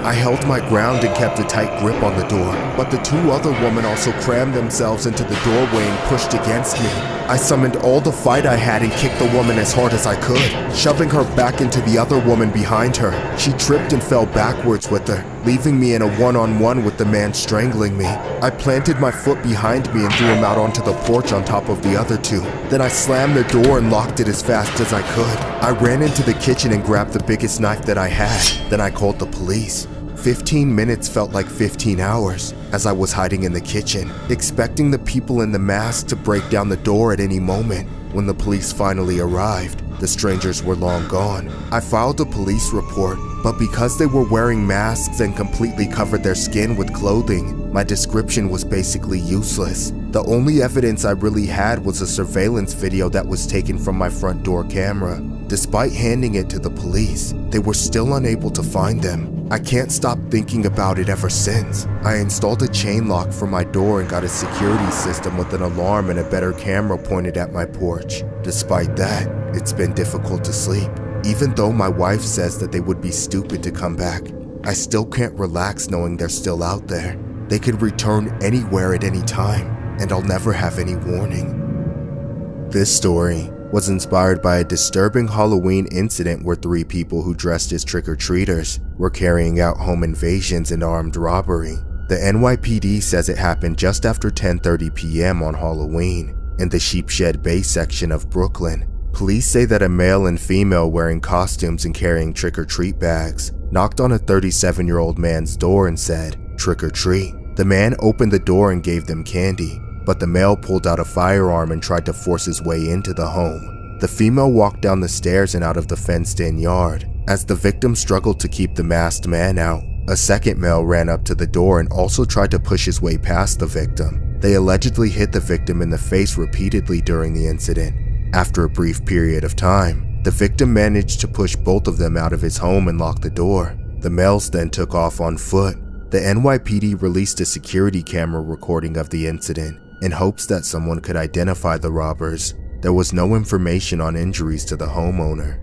Speaker 4: I held my ground and kept a tight grip on the door, but the 2 other women also crammed themselves into the doorway and pushed against me. I summoned all the fight I had and kicked the woman as hard as I could, shoving her back into the other woman behind her. She tripped and fell backwards with her, leaving me in a one-on-one with the man strangling me. I planted my foot behind me and threw him out onto the porch on top of the other 2. Then I slammed the door and locked it as fast as I could. I ran into the kitchen and grabbed the biggest knife that I had. Then I called the police. 15 minutes felt like 15 hours as I was hiding in the kitchen, expecting the people in the masks to break down the door at any moment. When the police finally arrived, the strangers were long gone. I filed a police report, but because they were wearing masks and completely covered their skin with clothing, my description was basically useless. The only evidence I really had was a surveillance video that was taken from my front door camera. Despite handing it to the police, they were still unable to find them. I can't stop thinking about it ever since. I installed a chain lock for my door and got a security system with an alarm and a better camera pointed at my porch. Despite that, it's been difficult to sleep. Even though my wife says that they would be stupid to come back, I still can't relax knowing they're still out there. They could return anywhere at any time, and I'll never have any warning. This story was inspired by a disturbing Halloween incident where 3 people who dressed as trick-or-treaters were carrying out home invasions and armed robbery. The NYPD says it happened just after 10:30 p.m. on Halloween in the Sheepshed Bay section of Brooklyn. Police say that a male and female wearing costumes and carrying trick-or-treat bags knocked on a 37-year-old man's door and said, "Trick or treat." The man opened the door and gave them candy, but the male pulled out a firearm and tried to force his way into the home. The female walked down the stairs and out of the fenced-in yard. As the victim struggled to keep the masked man out, a second male ran up to the door and also tried to push his way past the victim. They allegedly hit the victim in the face repeatedly during the incident. After a brief period of time, the victim managed to push both of them out of his home and lock the door. The males then took off on foot. The NYPD released a security camera recording of the incident in hopes that someone could identify the robbers. There was no information on injuries to the homeowner.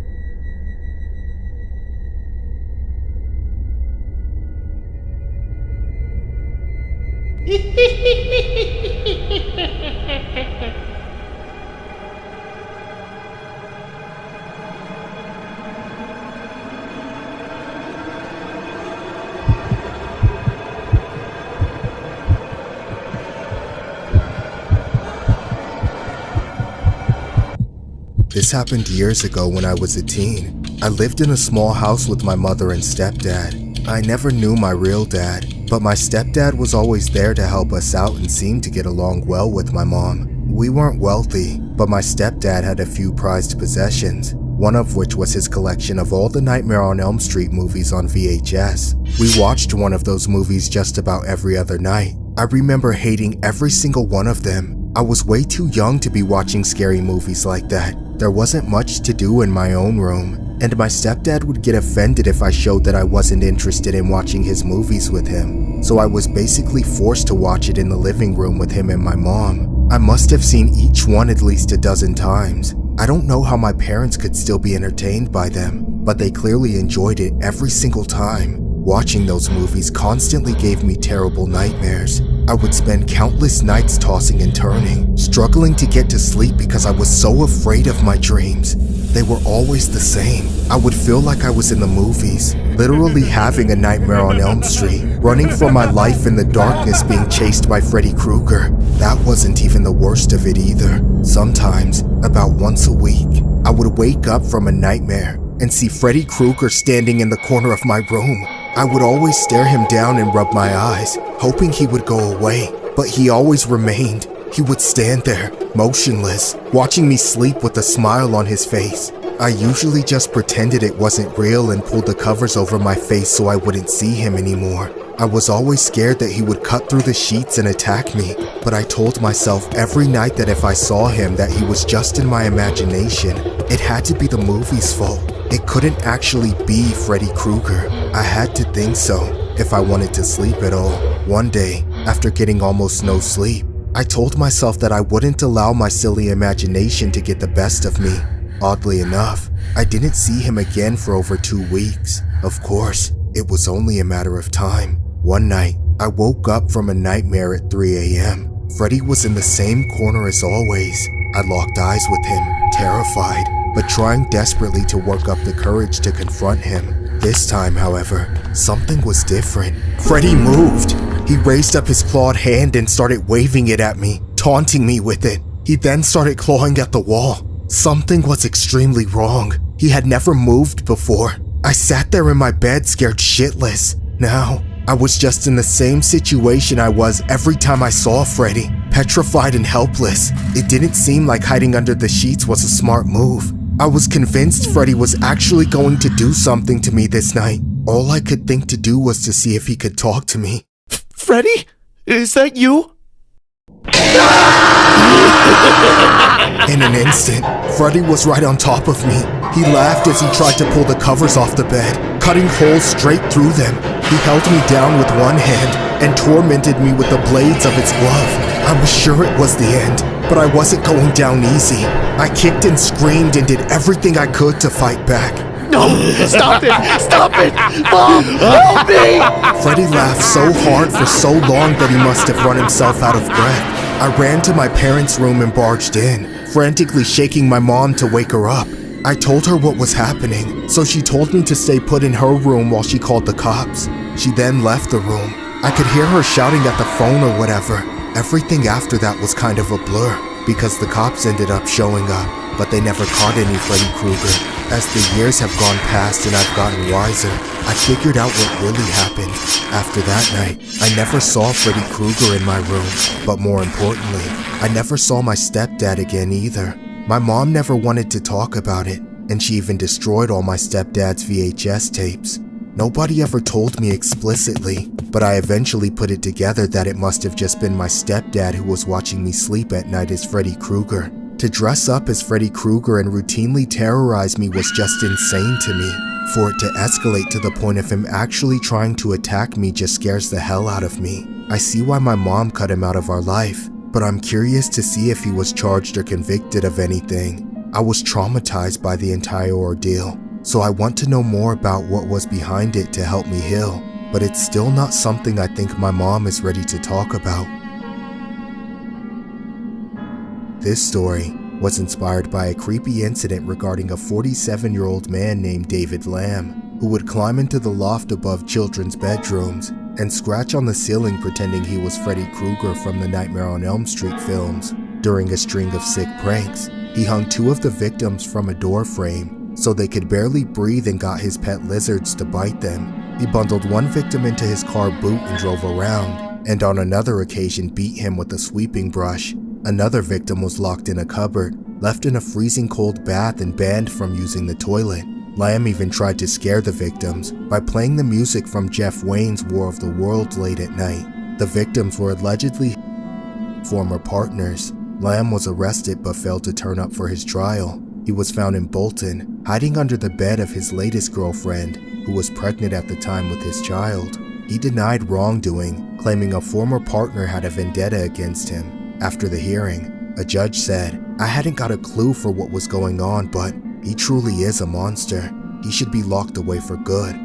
Speaker 4: This happened years ago when I was a teen. I lived in a small house with my mother and stepdad. I never knew my real dad, but my stepdad was always there to help us out and seemed to get along well with my mom. We weren't wealthy, but my stepdad had a few prized possessions, one of which was his collection of all the Nightmare on Elm Street movies on VHS. We watched one of those movies just about every other night. I remember hating every single one of them. I was way too young to be watching scary movies like that. There wasn't much to do in my own room, and my stepdad would get offended if I showed that I wasn't interested in watching his movies with him. So I was basically forced to watch it in the living room with him and my mom. I must have seen each one at least a dozen times. I don't know how my parents could still be entertained by them, but they clearly enjoyed it every single time. Watching those movies constantly gave me terrible nightmares. I would spend countless nights tossing and turning, struggling to get to sleep because I was so afraid of my dreams. They were always the same. I would feel like I was in the movies, literally having a Nightmare on Elm Street, running for my life in the darkness being chased by Freddy Krueger. That wasn't even the worst of it either. Sometimes, about once a week, I would wake up from a nightmare and see Freddy Krueger standing in the corner of my room. I would always stare him down and rub my eyes, hoping he would go away, but he always remained. He would stand there, motionless, watching me sleep with a smile on his face. I usually just pretended it wasn't real and pulled the covers over my face so I wouldn't see him anymore. I was always scared that he would cut through the sheets and attack me, but I told myself every night that if I saw him that he was just in my imagination. It had to be the movie's fault. It couldn't actually be Freddy Krueger. I had to think so if I wanted to sleep at all. One day, after getting almost no sleep, I told myself that I wouldn't allow my silly imagination to get the best of me. Oddly enough, I didn't see him again for over 2 weeks. Of course, it was only a matter of time. One night, I woke up from a nightmare at 3 a.m. Freddy was in the same corner as always. I locked eyes with him, terrified, but trying desperately to work up the courage to confront him. This time, however, something was different. Freddy moved. He raised up his clawed hand and started waving it at me, taunting me with it. He then started clawing at the wall. Something was extremely wrong. He had never moved before. I sat there in my bed scared shitless. Now, I was just in the same situation I was every time I saw Freddy, petrified and helpless. It didn't seem like hiding under the sheets was a smart move. I was convinced Freddy was actually going to do something to me this night. All I could think to do was to see if he could talk to me.
Speaker 5: Freddy? Is that you?
Speaker 4: In an instant, Freddy was right on top of me. He laughed as he tried to pull the covers off the bed, cutting holes straight through them. He held me down with one hand and tormented me with the blades of his glove. I was sure it was the end, but I wasn't going down easy. I kicked and screamed and did everything I could to fight back.
Speaker 5: No! Stop it! Stop it! Mom! Help me!
Speaker 4: Freddy laughed so hard for so long that he must have run himself out of breath. I ran to my parents' room and barged in, frantically shaking my mom to wake her up. I told her what was happening, so she told me to stay put in her room while she called the cops. She then left the room. I could hear her shouting at the phone or whatever. Everything after that was kind of a blur, because the cops ended up showing up, but they never caught any Freddy Krueger. As the years have gone past and I've gotten wiser, I figured out what really happened. After that night, I never saw Freddy Krueger in my room, but more importantly, I never saw my stepdad again either. My mom never wanted to talk about it, and she even destroyed all my stepdad's VHS tapes. Nobody ever told me explicitly, but I eventually put it together that it must have just been my stepdad who was watching me sleep at night as Freddy Krueger. To dress up as Freddy Krueger and routinely terrorize me was just insane to me. For it to escalate to the point of him actually trying to attack me just scares the hell out of me. I see why my mom cut him out of our life, but I'm curious to see if he was charged or convicted of anything. I was traumatized by the entire ordeal, so I want to know more about what was behind it to help me heal, but it's still not something I think my mom is ready to talk about. This story was inspired by a creepy incident regarding a 47-year-old man named David Lamb, who would climb into the loft above children's bedrooms and scratch on the ceiling pretending he was Freddy Krueger from the Nightmare on Elm Street films. During a string of sick pranks, he hung 2 of the victims from a door frame so they could barely breathe and got his pet lizards to bite them. He bundled one victim into his car boot and drove around, and on another occasion beat him with a sweeping brush. Another victim was locked in a cupboard, left in a freezing cold bath and banned from using the toilet. Lamb even tried to scare the victims by playing the music from Jeff Wayne's War of the Worlds late at night. The victims were allegedly former partners. Lamb was arrested but failed to turn up for his trial. He was found in Bolton, hiding under the bed of his latest girlfriend, who was pregnant at the time with his child. He denied wrongdoing, claiming a former partner had a vendetta against him. After the hearing, a judge said, "I hadn't got a clue for what was going on, but he truly is a monster. He should be locked away for good."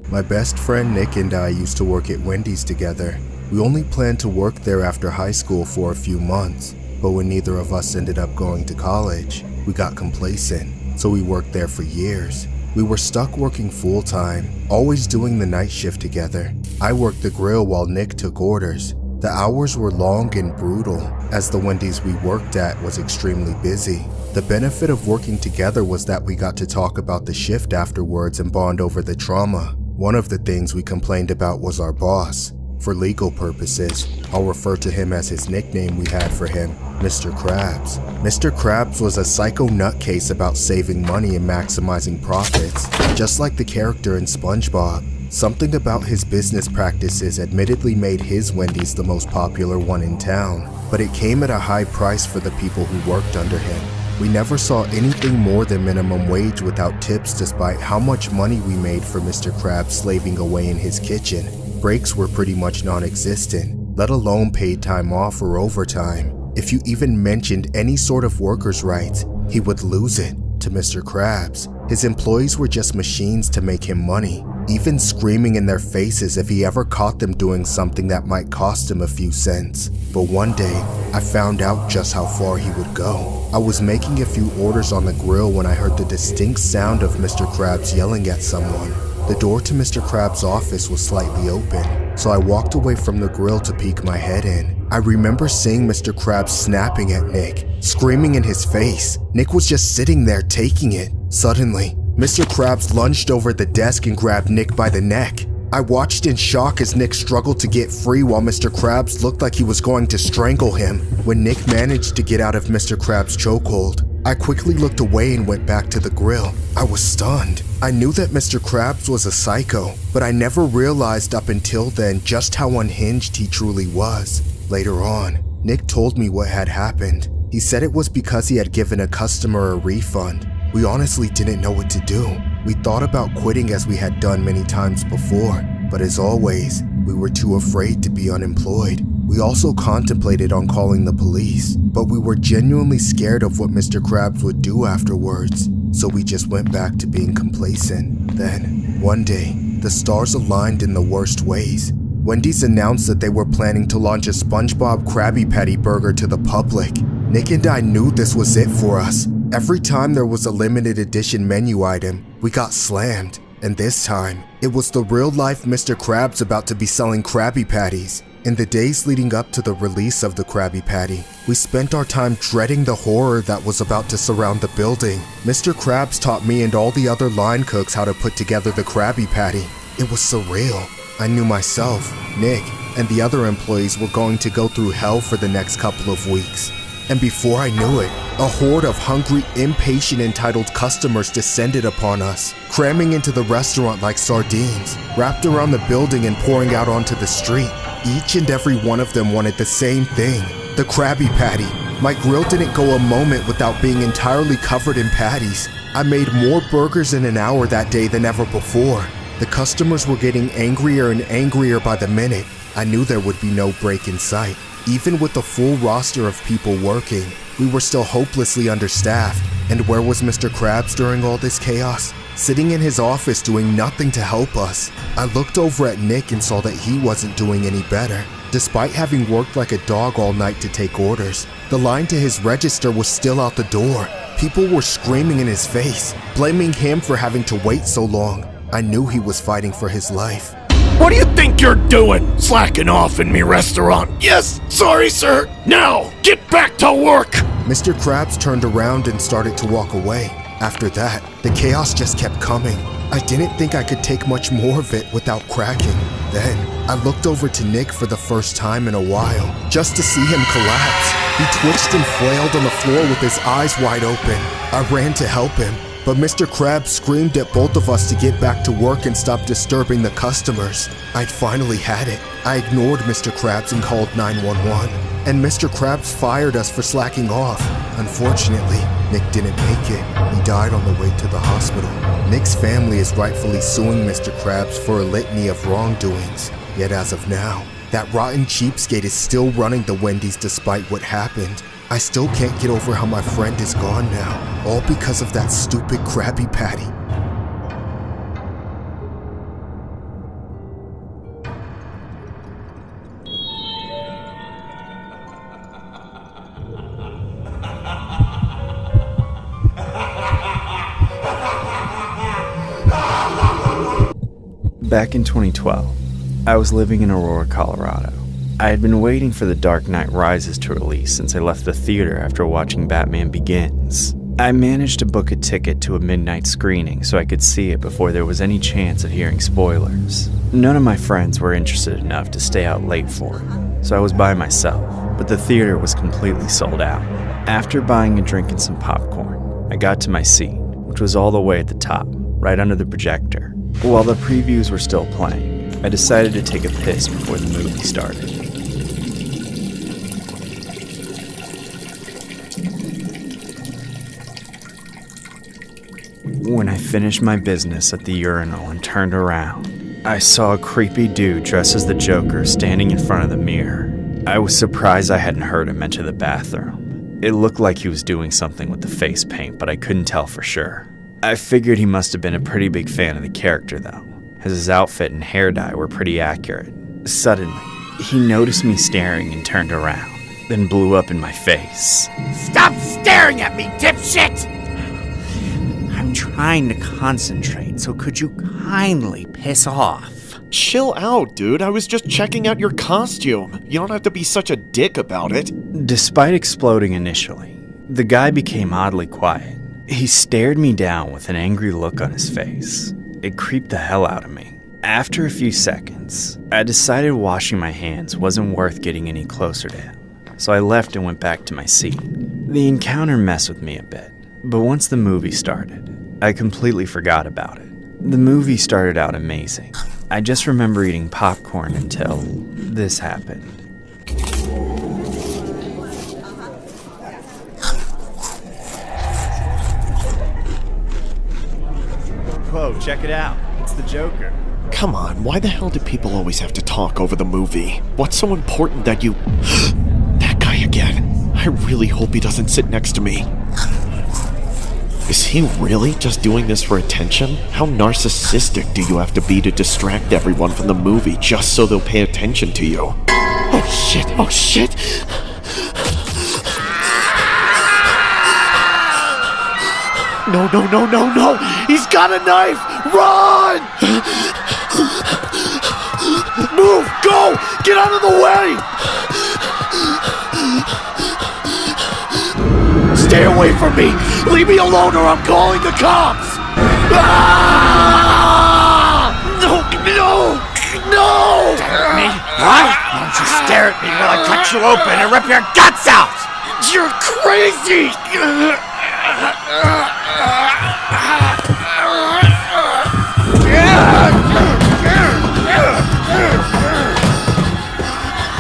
Speaker 4: My best friend Nick and I used to work at Wendy's together. We only planned to work there after high school for a few months, but when neither of us ended up going to college, we got complacent, so we worked there for years. We were stuck working full-time, always doing the night shift together. I worked the grill while Nick took orders. The hours were long and brutal, as the Wendy's we worked at was extremely busy. The benefit of working together was that we got to talk about the shift afterwards and bond over the trauma. One of the things we complained about was our boss. For legal purposes, I'll refer to him as his nickname we had for him, Mr. Krabs. Mr. Krabs was a psycho nutcase about saving money and maximizing profits, just like the character in SpongeBob. Something about his business practices admittedly made his Wendy's the most popular one in town, but it came at a high price for the people who worked under him. We never saw anything more than minimum wage without tips, despite how much money we made for Mr. Krabs slaving away in his kitchen. Breaks were pretty much non-existent, let alone paid time off or overtime. If you even mentioned any sort of workers' rights, he would lose it to Mr. Krabs. His employees were just machines to make him money, even screaming in their faces if he ever caught them doing something that might cost him a few cents. But one day, I found out just how far he would go. I was making a few orders on the grill when I heard the distinct sound of Mr. Krabs yelling at someone. The door to Mr. Krabs' office was slightly open, so I walked away from the grill to peek my head in. I remember seeing Mr. Krabs snapping at Nick, screaming in his face. Nick was just sitting there taking it. Suddenly, Mr. Krabs lunged over the desk and grabbed Nick by the neck. I watched in shock as Nick struggled to get free while Mr. Krabs looked like he was going to strangle him. When Nick managed to get out of Mr. Krabs' chokehold, I quickly looked away and went back to the grill. I was stunned. I knew that Mr. Krabs was a psycho, but I never realized up until then just how unhinged he truly was. Later on, Nick told me what had happened. He said it was because he had given a customer a refund. We honestly didn't know what to do. We thought about quitting as we had done many times before, but as always, we were too afraid to be unemployed. We also contemplated on calling the police, but we were genuinely scared of what Mr. Krabs would do afterwards, so we just went back to being complacent. Then, one day, the stars aligned in the worst ways. Wendy's announced that they were planning to launch a SpongeBob Krabby Patty burger to the public. Nick and I knew this was it for us. Every time there was a limited edition menu item, we got slammed. And this time, it was the real-life Mr. Krabs about to be selling Krabby Patties. In the days leading up to the release of the Krabby Patty, we spent our time dreading the horror that was about to surround the building. Mr. Krabs taught me and all the other line cooks how to put together the Krabby Patty. It was surreal. I knew myself, Nick, and the other employees were going to go through hell for the next couple of weeks. And before I knew it, a horde of hungry, impatient, entitled customers descended upon us, cramming into the restaurant like sardines, wrapped around the building and pouring out onto the street. Each and every one of them wanted the same thing, the Krabby Patty. My grill didn't go a moment without being entirely covered in patties. I made more burgers in an hour that day than ever before. The customers were getting angrier and angrier by the minute. I knew there would be no break in sight. Even with the full roster of people working, we were still hopelessly understaffed. And where was Mr. Krabs during all this chaos? Sitting in his office doing nothing to help us. I looked over at Nick and saw that he wasn't doing any better. Despite having worked like a dog all night to take orders, the line to his register was still out the door. People were screaming in his face, blaming him for having to wait so long. I knew he was fighting for his life.
Speaker 3: What do you think you're doing? Slacking off in me restaurant? Yes, sorry, sir. Now, get back to work.
Speaker 4: Mr. Krabs turned around and started to walk away. After that, the chaos just kept coming. I didn't think I could take much more of it without cracking. Then, I looked over to Nick for the first time in a while, just to see him collapse. He twitched and flailed on the floor with his eyes wide open. I ran to help him, but Mr. Krabs screamed at both of us to get back to work and stop disturbing the customers. I'd finally had it. I ignored Mr. Krabs and called 911. And Mr. Krabs fired us for slacking off. Unfortunately, Nick didn't make it. He died on the way to the hospital. Nick's family is rightfully suing Mr. Krabs for a litany of wrongdoings. Yet as of now, that rotten cheapskate is still running the Wendy's despite what happened. I still can't get over how my friend is gone now, all because of that stupid Krabby Patty.
Speaker 1: Back in 2012, I was living in Aurora, Colorado. I had been waiting for The Dark Knight Rises to release since I left the theater after watching Batman Begins. I managed to book a ticket to a midnight screening so I could see it before there was any chance of hearing spoilers. None of my friends were interested enough to stay out late for it, so I was by myself, but the theater was completely sold out. After buying a drink and some popcorn, I got to my seat, which was all the way at the top, right under the projector. While the previews were still playing, I decided to take a piss before the movie started. When I finished my business at the urinal and turned around, I saw a creepy dude dressed as the Joker standing in front of the mirror. I was surprised I hadn't heard him enter the bathroom. It looked like he was doing something with the face paint, but I couldn't tell for sure. I figured he must have been a pretty big fan of the character though, as his outfit and hair dye were pretty accurate. Suddenly, he noticed me staring and turned around, then blew up in my face.
Speaker 8: Stop staring at me, dipshit!
Speaker 20: I'm trying to concentrate, so could you kindly piss off?
Speaker 16: Chill out, dude. I was just checking out your costume. You don't have to be such a dick about it.
Speaker 1: Despite exploding initially, the guy became oddly quiet. He stared me down with an angry look on his face. It creeped the hell out of me. After a few seconds, I decided washing my hands wasn't worth getting any closer to him, so I left and went back to my seat. The encounter messed with me a bit, but once the movie started, I completely forgot about it. The movie started out amazing. I just remember eating popcorn until this happened. Whoa, check it out. It's the Joker.
Speaker 16: Come on, why the hell do people always have to talk over the movie? What's so important that you... That guy again. I really hope he doesn't sit next to me. Is he really just doing this for attention? How narcissistic do you have to be to distract everyone from the movie just so they'll pay attention to you? Oh shit, oh shit! No, no, no, no, no! He's got a knife! Run! Move! Go! Get out of the way! Stay away from me! Leave me alone or I'm calling the cops! Ah! No! No! No!
Speaker 8: Stare at me? What? Why don't you stare at me while I cut you open and rip your guts out?
Speaker 16: You're crazy!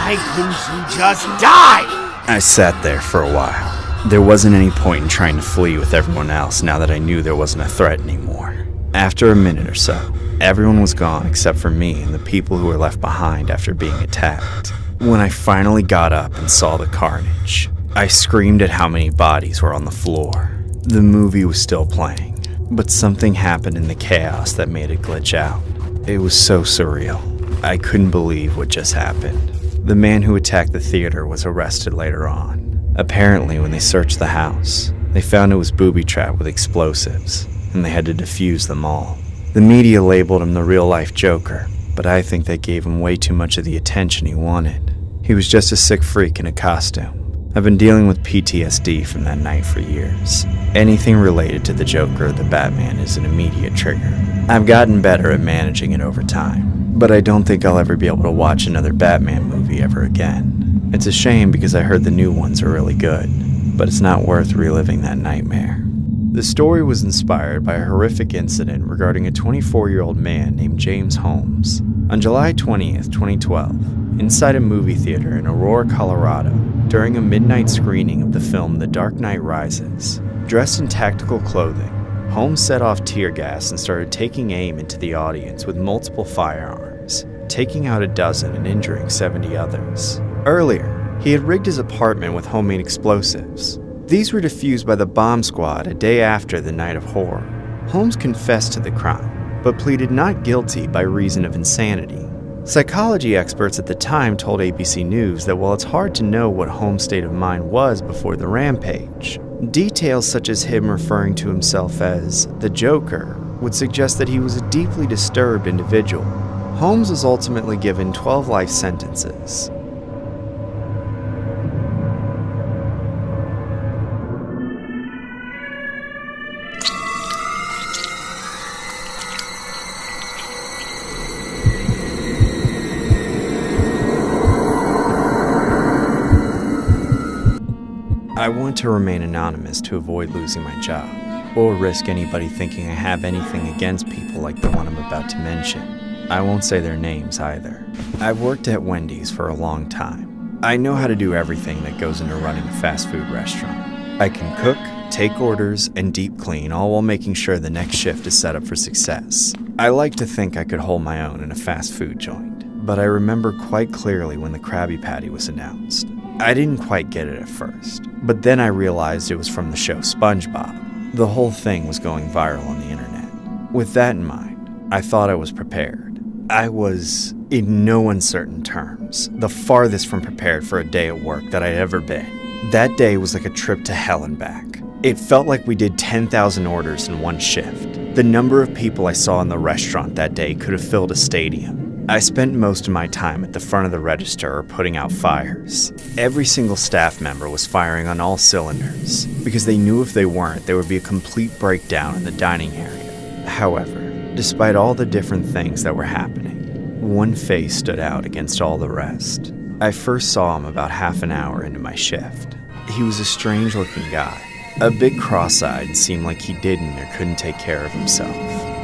Speaker 8: Why couldn't you just die?
Speaker 1: I sat there for a while. There wasn't any point in trying to flee with everyone else now that I knew there wasn't a threat anymore. After a minute or so, everyone was gone except for me and the people who were left behind after being attacked. When I finally got up and saw the carnage, I screamed at how many bodies were on the floor. The movie was still playing, but something happened in the chaos that made it glitch out. It was so surreal. I couldn't believe what just happened. The man who attacked the theater was arrested later on. Apparently, when they searched the house, they found it was booby-trapped with explosives, and they had to defuse them all. The media labeled him the real-life Joker, but I think they gave him way too much of the attention he wanted. He was just a sick freak in a costume. I've been dealing with PTSD from that night for years. Anything related to the Joker or the Batman is an immediate trigger. I've gotten better at managing it over time, but I don't think I'll ever be able to watch another Batman movie ever again. It's a shame because I heard the new ones are really good, but it's not worth reliving that nightmare. The story was inspired by a horrific incident regarding a 24-year-old man named James Holmes. On July 20th, 2012, inside a movie theater in Aurora, Colorado, during a midnight screening of the film The Dark Knight Rises, dressed in tactical clothing, Holmes set off tear gas and started taking aim into the audience with multiple firearms, taking out a dozen and injuring 70 others. Earlier, he had rigged his apartment with homemade explosives. These were defused by the bomb squad a day after the night of horror. Holmes confessed to the crime, but pleaded not guilty by reason of insanity. Psychology experts at the time told ABC News that while it's hard to know what Holmes' state of mind was before the rampage, details such as him referring to himself as the Joker would suggest that he was a deeply disturbed individual. Holmes was ultimately given 12 life sentences. I want to remain anonymous to avoid losing my job, or risk anybody thinking I have anything against people like the one I'm about to mention. I won't say their names either. I've worked at Wendy's for a long time. I know how to do everything that goes into running a fast food restaurant. I can cook, take orders, and deep clean, all while making sure the next shift is set up for success. I like to think I could hold my own in a fast food joint, but I remember quite clearly when the Krabby Patty was announced. I didn't quite get it at first, but then I realized it was from the show SpongeBob. The whole thing was going viral on the internet. With that in mind, I thought I was prepared. I was, in no uncertain terms, the farthest from prepared for a day at work that I'd ever been. That day was like a trip to hell and back. It felt like we did 10,000 orders in one shift. The number of people I saw in the restaurant that day could have filled a stadium. I spent most of my time at the front of the register or putting out fires. Every single staff member was firing on all cylinders, because they knew if they weren't, there would be a complete breakdown in the dining area. However, despite all the different things that were happening, one face stood out against all the rest. I first saw him about half an hour into my shift. He was a strange-looking guy. A bit cross-eyed and seemed like he didn't or couldn't take care of himself.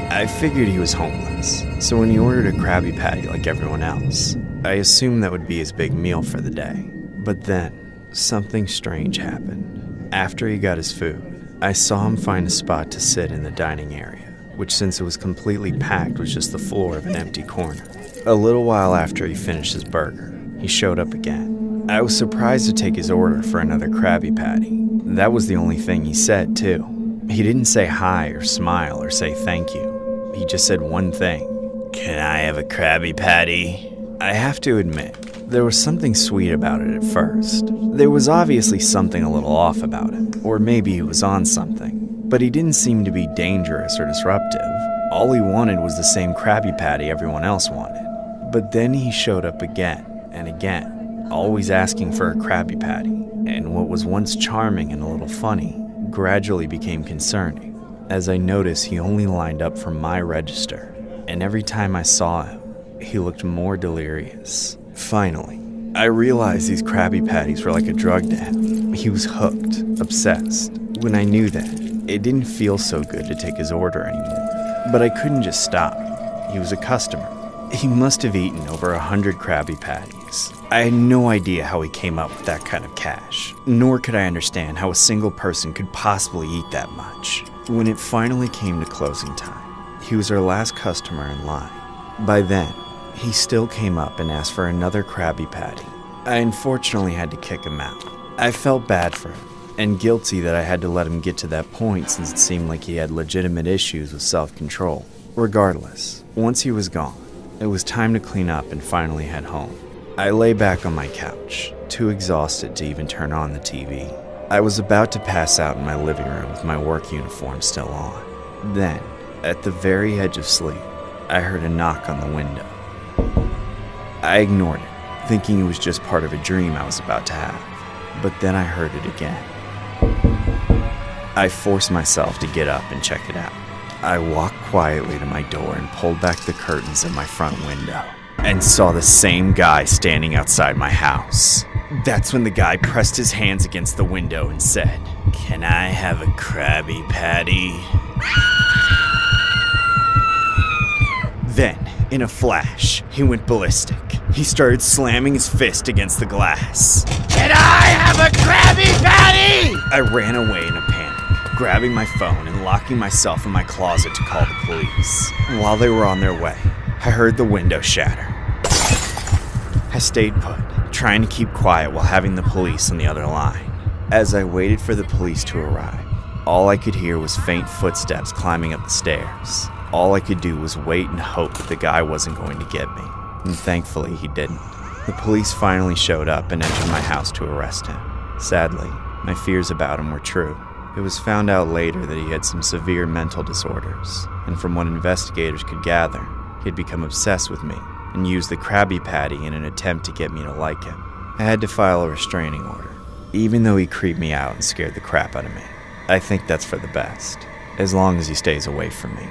Speaker 1: I figured he was homeless, so when he ordered a Krabby Patty like everyone else, I assumed that would be his big meal for the day. But then, something strange happened. After he got his food, I saw him find a spot to sit in the dining area, which since it was completely packed was just the floor of an empty corner. A little while after he finished his burger, he showed up again. I was surprised to take his order for another Krabby Patty. That was the only thing he said, too. He didn't say hi or smile or say thank you. He just said one thing. "Can I have a Krabby Patty?" I have to admit, there was something sweet about it at first. There was obviously something a little off about it, or maybe he was on something, but he didn't seem to be dangerous or disruptive. All he wanted was the same Krabby Patty everyone else wanted. But then he showed up again and again, always asking for a Krabby Patty, and what was once charming and a little funny gradually became concerning, as I noticed he only lined up for my register, and every time I saw him, he looked more delirious. Finally, I realized these Krabby Patties were like a drug to him. He was hooked, obsessed. When I knew that, it didn't feel so good to take his order anymore, but I couldn't just stop. He was a customer. He must have eaten over 100 Krabby Patties. I had no idea how he came up with that kind of cash, nor could I understand how a single person could possibly eat that much. When it finally came to closing time, he was our last customer in line. By then, he still came up and asked for another Krabby Patty. I unfortunately had to kick him out. I felt bad for him, and guilty that I had to let him get to that point since it seemed like he had legitimate issues with self-control. Regardless, once he was gone, it was time to clean up and finally head home. I lay back on my couch, too exhausted to even turn on the TV. I was about to pass out in my living room with my work uniform still on. Then, at the very edge of sleep, I heard a knock on the window. I ignored it, thinking it was just part of a dream I was about to have. But then I heard it again. I forced myself to get up and check it out. I walked quietly to my door and pulled back the curtains of my front window, and saw the same guy standing outside my house. That's when the guy pressed his hands against the window and said, "Can I have a Krabby Patty?" Then, in a flash, he went ballistic. He started slamming his fist against the glass.
Speaker 2: "Can I have a Krabby Patty?"
Speaker 1: I ran away in a panic, grabbing my phone and locking myself in my closet to call the police. While they were on their way, I heard the window shatter. I stayed put, trying to keep quiet while having the police on the other line. As I waited for the police to arrive, all I could hear was faint footsteps climbing up the stairs. All I could do was wait and hope that the guy wasn't going to get me, and thankfully he didn't. The police finally showed up and entered my house to arrest him. Sadly, my fears about him were true. It was found out later that he had some severe mental disorders, and from what investigators could gather, he had become obsessed with me and used the Krabby Patty in an attempt to get me to like him. I had to file a restraining order, even though he creeped me out and scared the crap out of me. I think that's for the best, as long as he stays away from me.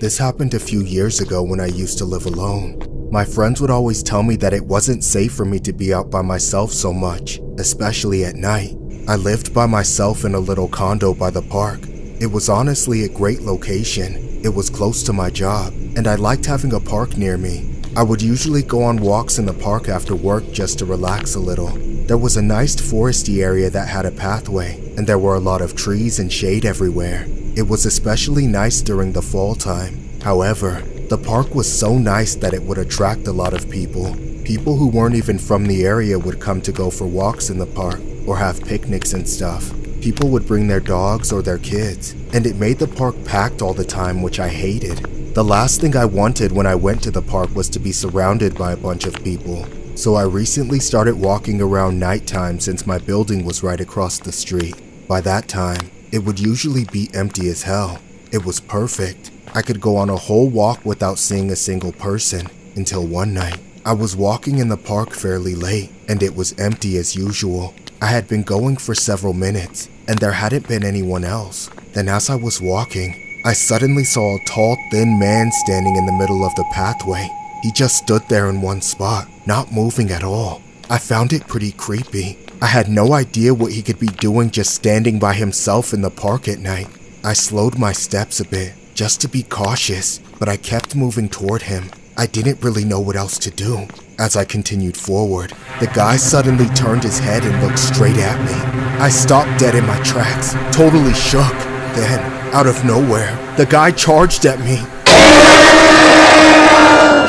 Speaker 4: This happened a few years ago when I used to live alone. My friends would always tell me that it wasn't safe for me to be out by myself so much, especially at night. I lived by myself in a little condo by the park. It was honestly a great location. It was close to my job, and I liked having a park near me. I would usually go on walks in the park after work just to relax a little. There was a nice foresty area that had a pathway, and there were a lot of trees and shade everywhere. It was especially nice during the fall time. However, the park was so nice that it would attract a lot of people. People who weren't even from the area would come to go for walks in the park or have picnics and stuff. People would bring their dogs or their kids, and it made the park packed all the time, which I hated. The last thing I wanted when I went to the park was to be surrounded by a bunch of people. So I recently started walking around nighttime since my building was right across the street. By that time, it would usually be empty as hell. It was perfect. I could go on a whole walk without seeing a single person until one night. I was walking in the park fairly late, and it was empty as usual. I had been going for several minutes, and there hadn't been anyone else. Then as I was walking, I suddenly saw a tall, thin man standing in the middle of the pathway. He just stood there in one spot, not moving at all. I found it pretty creepy. I had no idea what he could be doing just standing by himself in the park at night. I slowed my steps a bit, just to be cautious, but I kept moving toward him. I didn't really know what else to do. As I continued forward, the guy suddenly turned his head and looked straight at me. I stopped dead in my tracks, totally shook. Then, out of nowhere, the guy charged at me.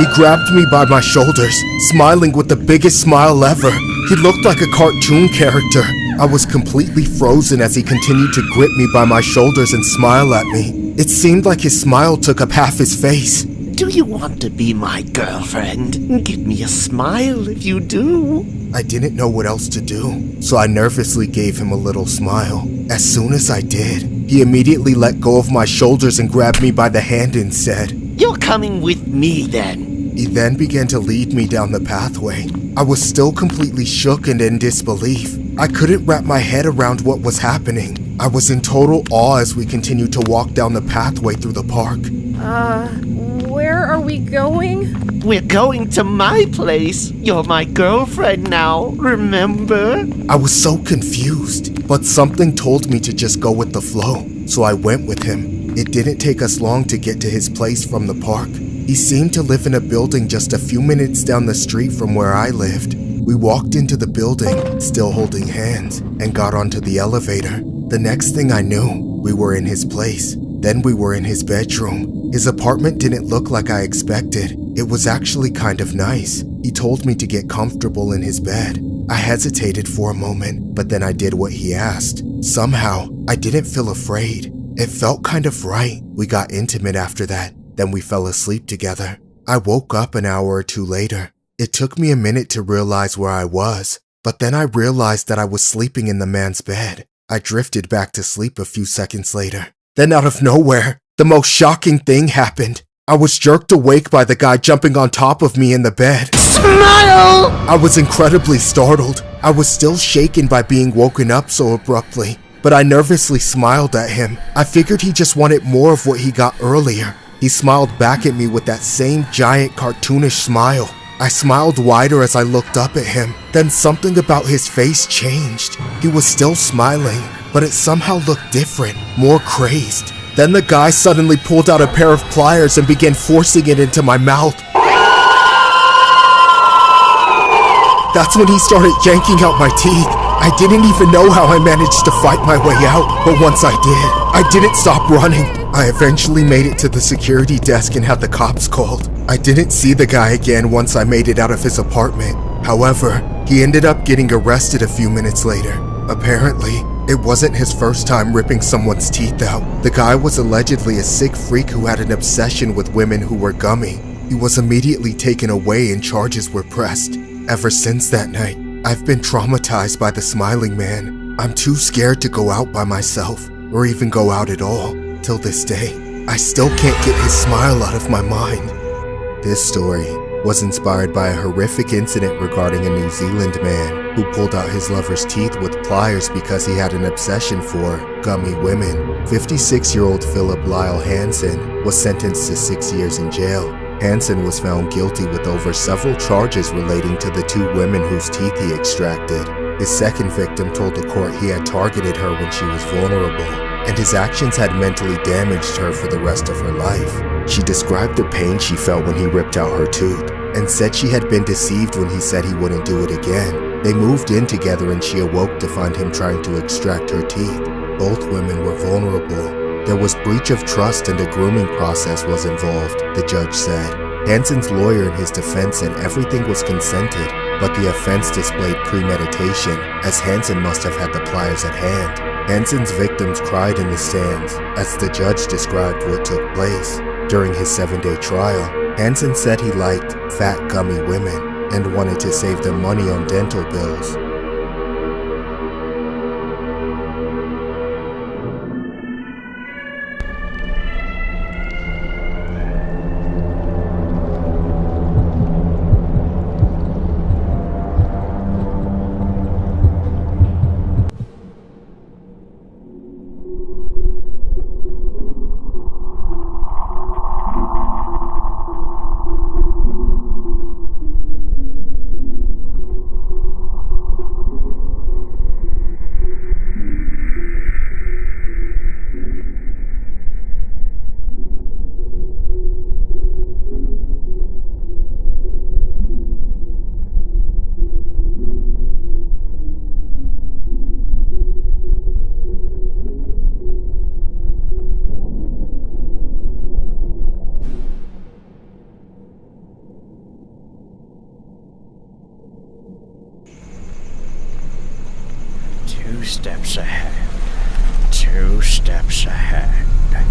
Speaker 4: He grabbed me by my shoulders, smiling with the biggest smile ever. He looked like a cartoon character. I was completely frozen as he continued to grip me by my shoulders and smile at me. It seemed like his smile took up half his face.
Speaker 12: Do you want to be my girlfriend? Give me a smile if you do.
Speaker 4: I didn't know what else to do, so I nervously gave him a little smile. As soon as I did, he immediately let go of my shoulders and grabbed me by the hand and said,
Speaker 12: "You're coming with me then."
Speaker 4: He then began to lead me down the pathway. I was still completely shook and in disbelief. I couldn't wrap my head around what was happening. I was in total awe as we continued to walk down the pathway through the park.
Speaker 15: Where are we going?
Speaker 12: We're going to my place. You're my girlfriend now, remember?
Speaker 4: I was so confused, but something told me to just go with the flow, so I went with him. It didn't take us long to get to his place from the park. He seemed to live in a building just a few minutes down the street from where I lived. We walked into the building, still holding hands, and got onto the elevator. The next thing I knew, we were in his place. Then we were in his bedroom. His apartment didn't look like I expected. It was actually kind of nice. He told me to get comfortable in his bed. I hesitated for a moment, but then I did what he asked. Somehow, I didn't feel afraid. It felt kind of right. We got intimate after that. Then we fell asleep together. I woke up an hour or two later. It took me a minute to realize where I was, but then I realized that I was sleeping in the man's bed. I drifted back to sleep a few seconds later. Then out of nowhere, the most shocking thing happened. I was jerked awake by the guy jumping on top of me in the bed.
Speaker 12: Smile!
Speaker 4: I was incredibly startled. I was still shaken by being woken up so abruptly, but I nervously smiled at him. I figured he just wanted more of what he got earlier. He smiled back at me with that same giant cartoonish smile. I smiled wider as I looked up at him. Then something about his face changed. He was still smiling, but it somehow looked different, more crazed. Then the guy suddenly pulled out a pair of pliers and began forcing it into my mouth. That's when he started yanking out my teeth. I didn't even know how I managed to fight my way out, but once I did, I didn't stop running. I eventually made it to the security desk and had the cops called. I didn't see the guy again once I made it out of his apartment. However, he ended up getting arrested a few minutes later. Apparently, it wasn't his first time ripping someone's teeth out. The guy was allegedly a sick freak who had an obsession with women who were gummy. He was immediately taken away and charges were pressed. Ever since that night, I've been traumatized by the smiling man. I'm too scared to go out by myself, or even go out at all. Till this day, I still can't get his smile out of my mind. This story was inspired by a horrific incident regarding a New Zealand man who who pulled out his lover's teeth with pliers because he had an obsession for gummy women. 56-year-old Philip Lyle Hansen was sentenced to 6 years in jail. Hansen was found guilty with over several charges relating to the 2 women whose teeth he extracted. His second victim told the court he had targeted her when she was vulnerable, and his actions had mentally damaged her for the rest of her life. She described the pain she felt when he ripped out her tooth, and said she had been deceived when he said he wouldn't do it again. They moved in together and she awoke to find him trying to extract her teeth. Both women were vulnerable. There was breach of trust and a grooming process was involved, the judge said. Hansen's lawyer in his defense said everything was consented, but the offense displayed premeditation, as Hansen must have had the pliers at hand. Hansen's victims cried in the stands as the judge described what took place. During his 7-day trial, Hansen said he liked fat gummy women and wanted to save them money on dental bills.
Speaker 20: Steps ahead. 2 steps ahead.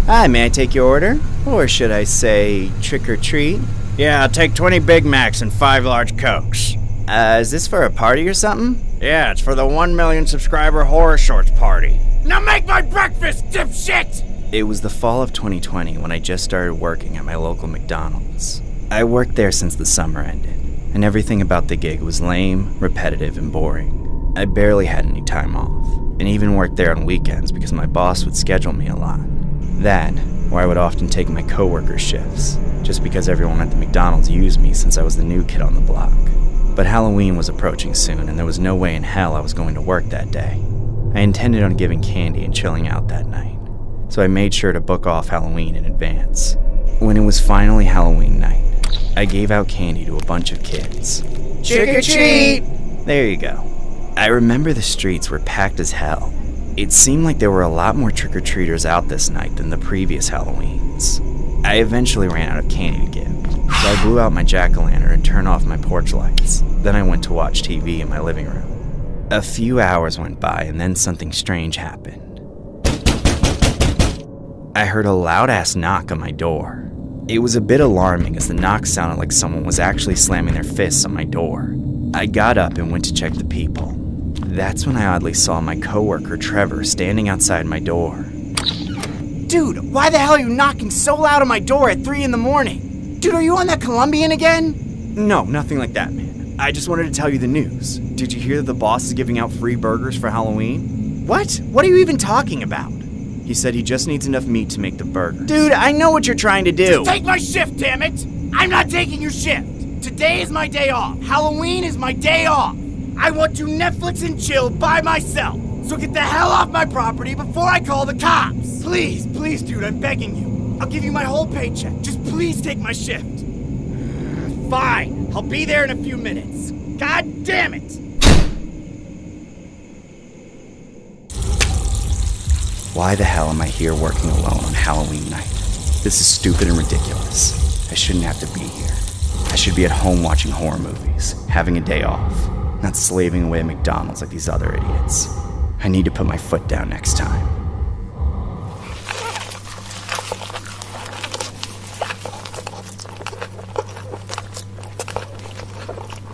Speaker 20: Hi, may I take your order? Or should I say trick or treat? Yeah, I'll take 20 Big Macs and 5 large Cokes. Is this for a party or something? Yeah, it's for the 1 million subscriber Horror Shorts party.
Speaker 2: Now make my breakfast, dipshit!
Speaker 1: It was the fall of 2020 when I just started working at my local McDonald's. I worked there since the summer ended, and everything about the gig was lame, repetitive, and boring. I barely had any time off, and even worked there on weekends because my boss would schedule me a lot. That, or I would often take my coworkers' shifts, just because everyone at the McDonald's used me since I was the new kid on the block. But Halloween was approaching soon, and there was no way in hell I was going to work that day. I intended on giving candy and chilling out that night, so I made sure to book off Halloween in advance. When it was finally Halloween night, I gave out candy to a bunch of kids.
Speaker 2: Trick or treat!
Speaker 1: There you go. I remember the streets were packed as hell. It seemed like there were a lot more trick-or-treaters out this night than the previous Halloweens. I eventually ran out of candy to give, so I blew out my jack-o'-lantern and turned off my porch lights. Then I went to watch TV in my living room. A few hours went by and then something strange happened. I heard a loud-ass knock on my door. It was a bit alarming as the knock sounded like someone was actually slamming their fists on my door. I got up and went to check the people. That's when I oddly saw my coworker Trevor standing outside my door.
Speaker 20: Dude, why the hell are you knocking so loud on my door at 3 in the morning? Dude, are you on that Colombian again?
Speaker 1: No, nothing like that, man. I just wanted to tell you the news. Did you hear that the boss is giving out free burgers for Halloween?
Speaker 20: What? What are you even talking about?
Speaker 1: He said he just needs enough meat to make the burgers.
Speaker 20: Dude, I know what you're trying to do.
Speaker 2: Just take my shift, damn it! I'm not taking your shift. Today is my day off. Halloween is my day off. I want to Netflix and chill by myself. So get the hell off my property before I call the cops. Please, please, dude, I'm begging you. I'll give you my whole paycheck. Just please take my shift. Fine, I'll be there in a few minutes. God damn it!
Speaker 1: Why the hell am I here working alone on Halloween night? This is stupid and ridiculous. I shouldn't have to be here. I should be at home watching horror movies, having a day off, not slaving away at McDonald's like these other idiots. I need to put my foot down next time.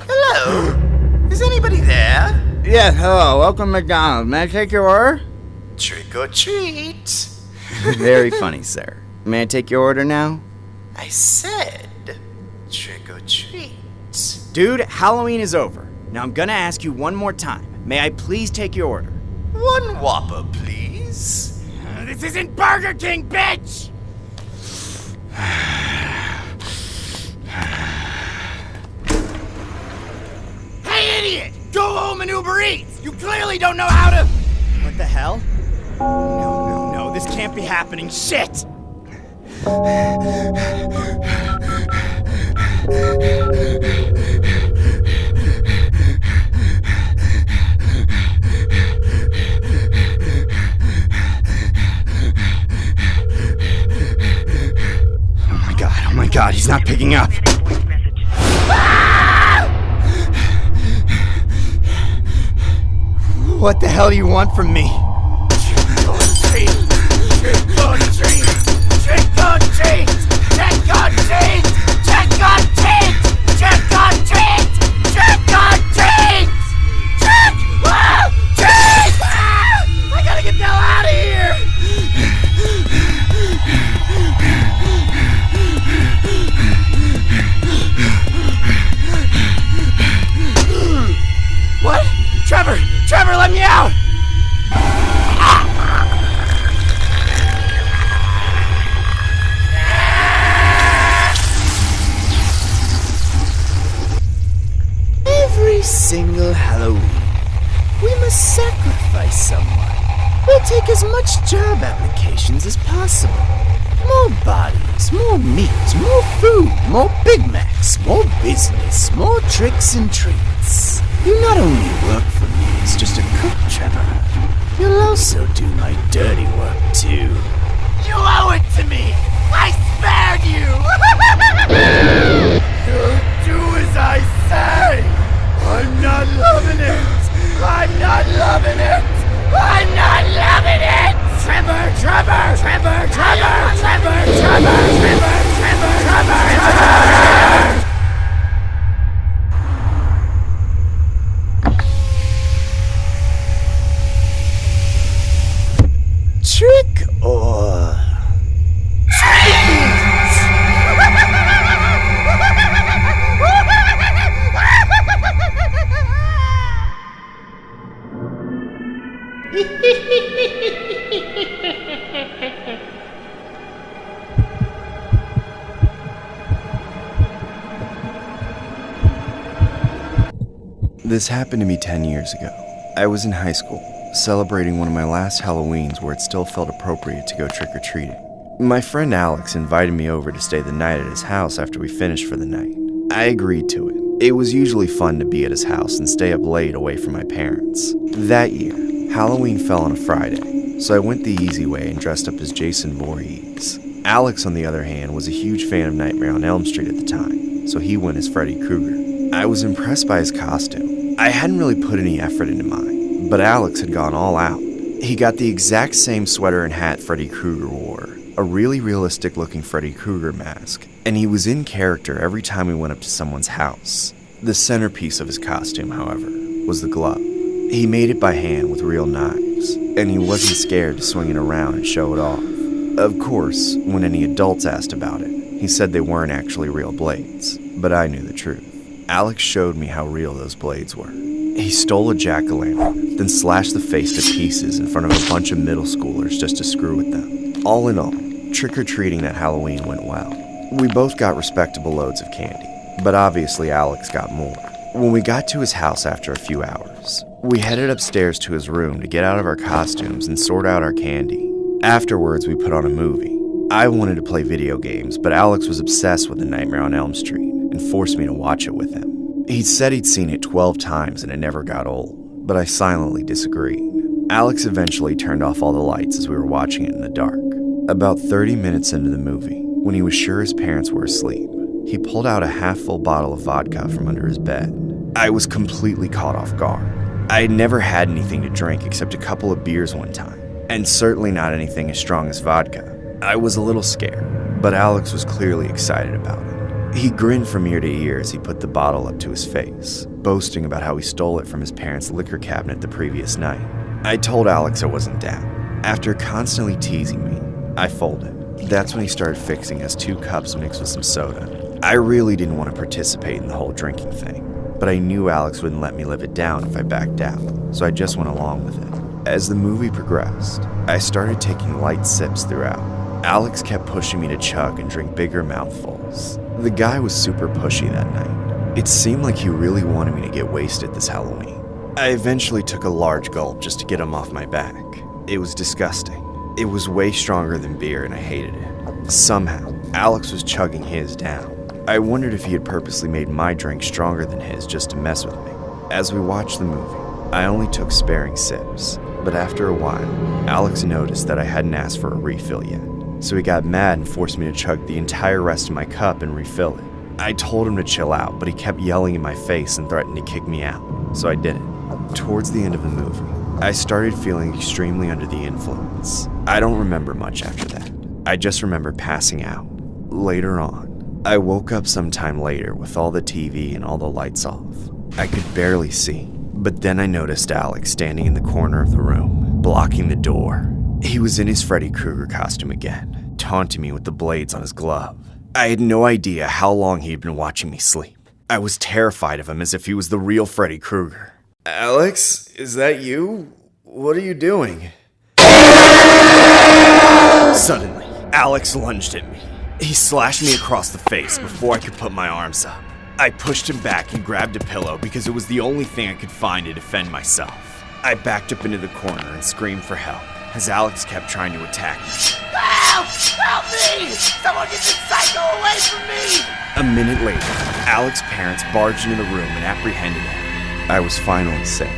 Speaker 2: Hello? Is anybody there?
Speaker 20: Yes, hello, welcome to McDonald's. May I take your order?
Speaker 2: Trick or treat.
Speaker 1: Very funny, sir. May I take your order now?
Speaker 2: I said trick or treat.
Speaker 20: Dude, Halloween is over. Now I'm gonna ask you one more time. May I please take your order?
Speaker 2: One Whopper, please. This isn't Burger King, bitch! Hey, idiot! Go home and Uber Eats! You clearly don't know how to...
Speaker 20: What the hell?
Speaker 2: No, this can't be happening. Shit!
Speaker 20: Oh my god, he's not picking up. What the hell do you want from me?
Speaker 2: Trick or treat! Trick or treat! Trick or treat! Trick or treat! Trick or treat! Trick or treat! Trick or treat! Trick or treat! I gotta get the hell out of here! What? Trevor, let me out!
Speaker 20: Every single Halloween, we must sacrifice someone. We'll take as much job applications as possible. More bodies, more meat, more food, more Big Macs, more business, more tricks and treats. You not only work for me as just a cook, Trevor, you'll also do my dirty work too.
Speaker 2: You owe it to me! I spared you! You do as I say! I'm not loving it! I'm not loving it! I'm not loving it! Trevor!
Speaker 20: Trick or
Speaker 1: This happened to me 10 years ago. I was in high school, celebrating one of my last Halloweens where it still felt appropriate to go trick-or-treating. My friend Alex invited me over to stay the night at his house after we finished for the night. I agreed to it. It was usually fun to be at his house and stay up late away from my parents. That year, Halloween fell on a Friday, so I went the easy way and dressed up as Jason Voorhees. Alex, on the other hand, was a huge fan of Nightmare on Elm Street at the time, so he went as Freddy Krueger. I was impressed by his costume. I hadn't really put any effort into mine, but Alex had gone all out. He got the exact same sweater and hat Freddy Krueger wore, a really realistic looking Freddy Krueger mask, and he was in character every time we went up to someone's house. The centerpiece of his costume, however, was the glove. He made it by hand with real knives, and he wasn't scared to swing it around and show it off. Of course, when any adults asked about it, he said they weren't actually real blades, but I knew the truth. Alex showed me how real those blades were. He stole a jack-o'-lantern, then slashed the face to pieces in front of a bunch of middle schoolers just to screw with them. All in all, trick-or-treating that Halloween went well. We both got respectable loads of candy, but obviously Alex got more. When we got to his house after a few hours, we headed upstairs to his room to get out of our costumes and sort out our candy. Afterwards, we put on a movie. I wanted to play video games, but Alex was obsessed with The Nightmare on Elm Street and forced me to watch it with him. He'd said he'd seen it 12 times and it never got old, but I silently disagreed. Alex eventually turned off all the lights as we were watching it in the dark. About 30 minutes into the movie, when he was sure his parents were asleep, he pulled out a half-full bottle of vodka from under his bed. I was completely caught off guard. I had never had anything to drink except a couple of beers one time, and certainly not anything as strong as vodka. I was a little scared, but Alex was clearly excited about it. He grinned from ear to ear as he put the bottle up to his face, boasting about how he stole it from his parents' liquor cabinet the previous night. I told Alex I wasn't down. After constantly teasing me, I folded. That's when he started fixing us 2 cups mixed with some soda. I really didn't want to participate in the whole drinking thing. but I knew Alex wouldn't let me live it down if I backed out, so I just went along with it. As the movie progressed, I started taking light sips throughout. Alex kept pushing me to chug and drink bigger mouthfuls. The guy was super pushy that night. It seemed like he really wanted me to get wasted this Halloween. I eventually took a large gulp just to get him off my back. It was disgusting. It was way stronger than beer and I hated it. Somehow, Alex was chugging his down. I wondered if he had purposely made my drink stronger than his just to mess with me. As we watched the movie, I only took sparing sips, but after a while, Alex noticed that I hadn't asked for a refill yet, so he got mad and forced me to chug the entire rest of my cup and refill it. I told him to chill out, but he kept yelling in my face and threatened to kick me out, so I didn't. Towards the end of the movie, I started feeling extremely under the influence. I don't remember much after that. I just remember passing out. Later on, I woke up sometime later with all the TV and all the lights off. I could barely see, but then I noticed Alex standing in the corner of the room, blocking the door. He was in his Freddy Krueger costume again, taunting me with the blades on his glove. I had no idea how long he had been watching me sleep. I was terrified of him as if he was the real Freddy Krueger. Alex, is that you? What are you doing? Suddenly, Alex lunged at me. He slashed me across the face before I could put my arms up. I pushed him back and grabbed a pillow because it was the only thing I could find to defend myself. I backed up into the corner and screamed for help as Alex kept trying to attack me.
Speaker 2: Help! Help me! Someone get this psycho away from me!
Speaker 1: A minute later, Alex's parents barged into the room and apprehended him. I was finally safe.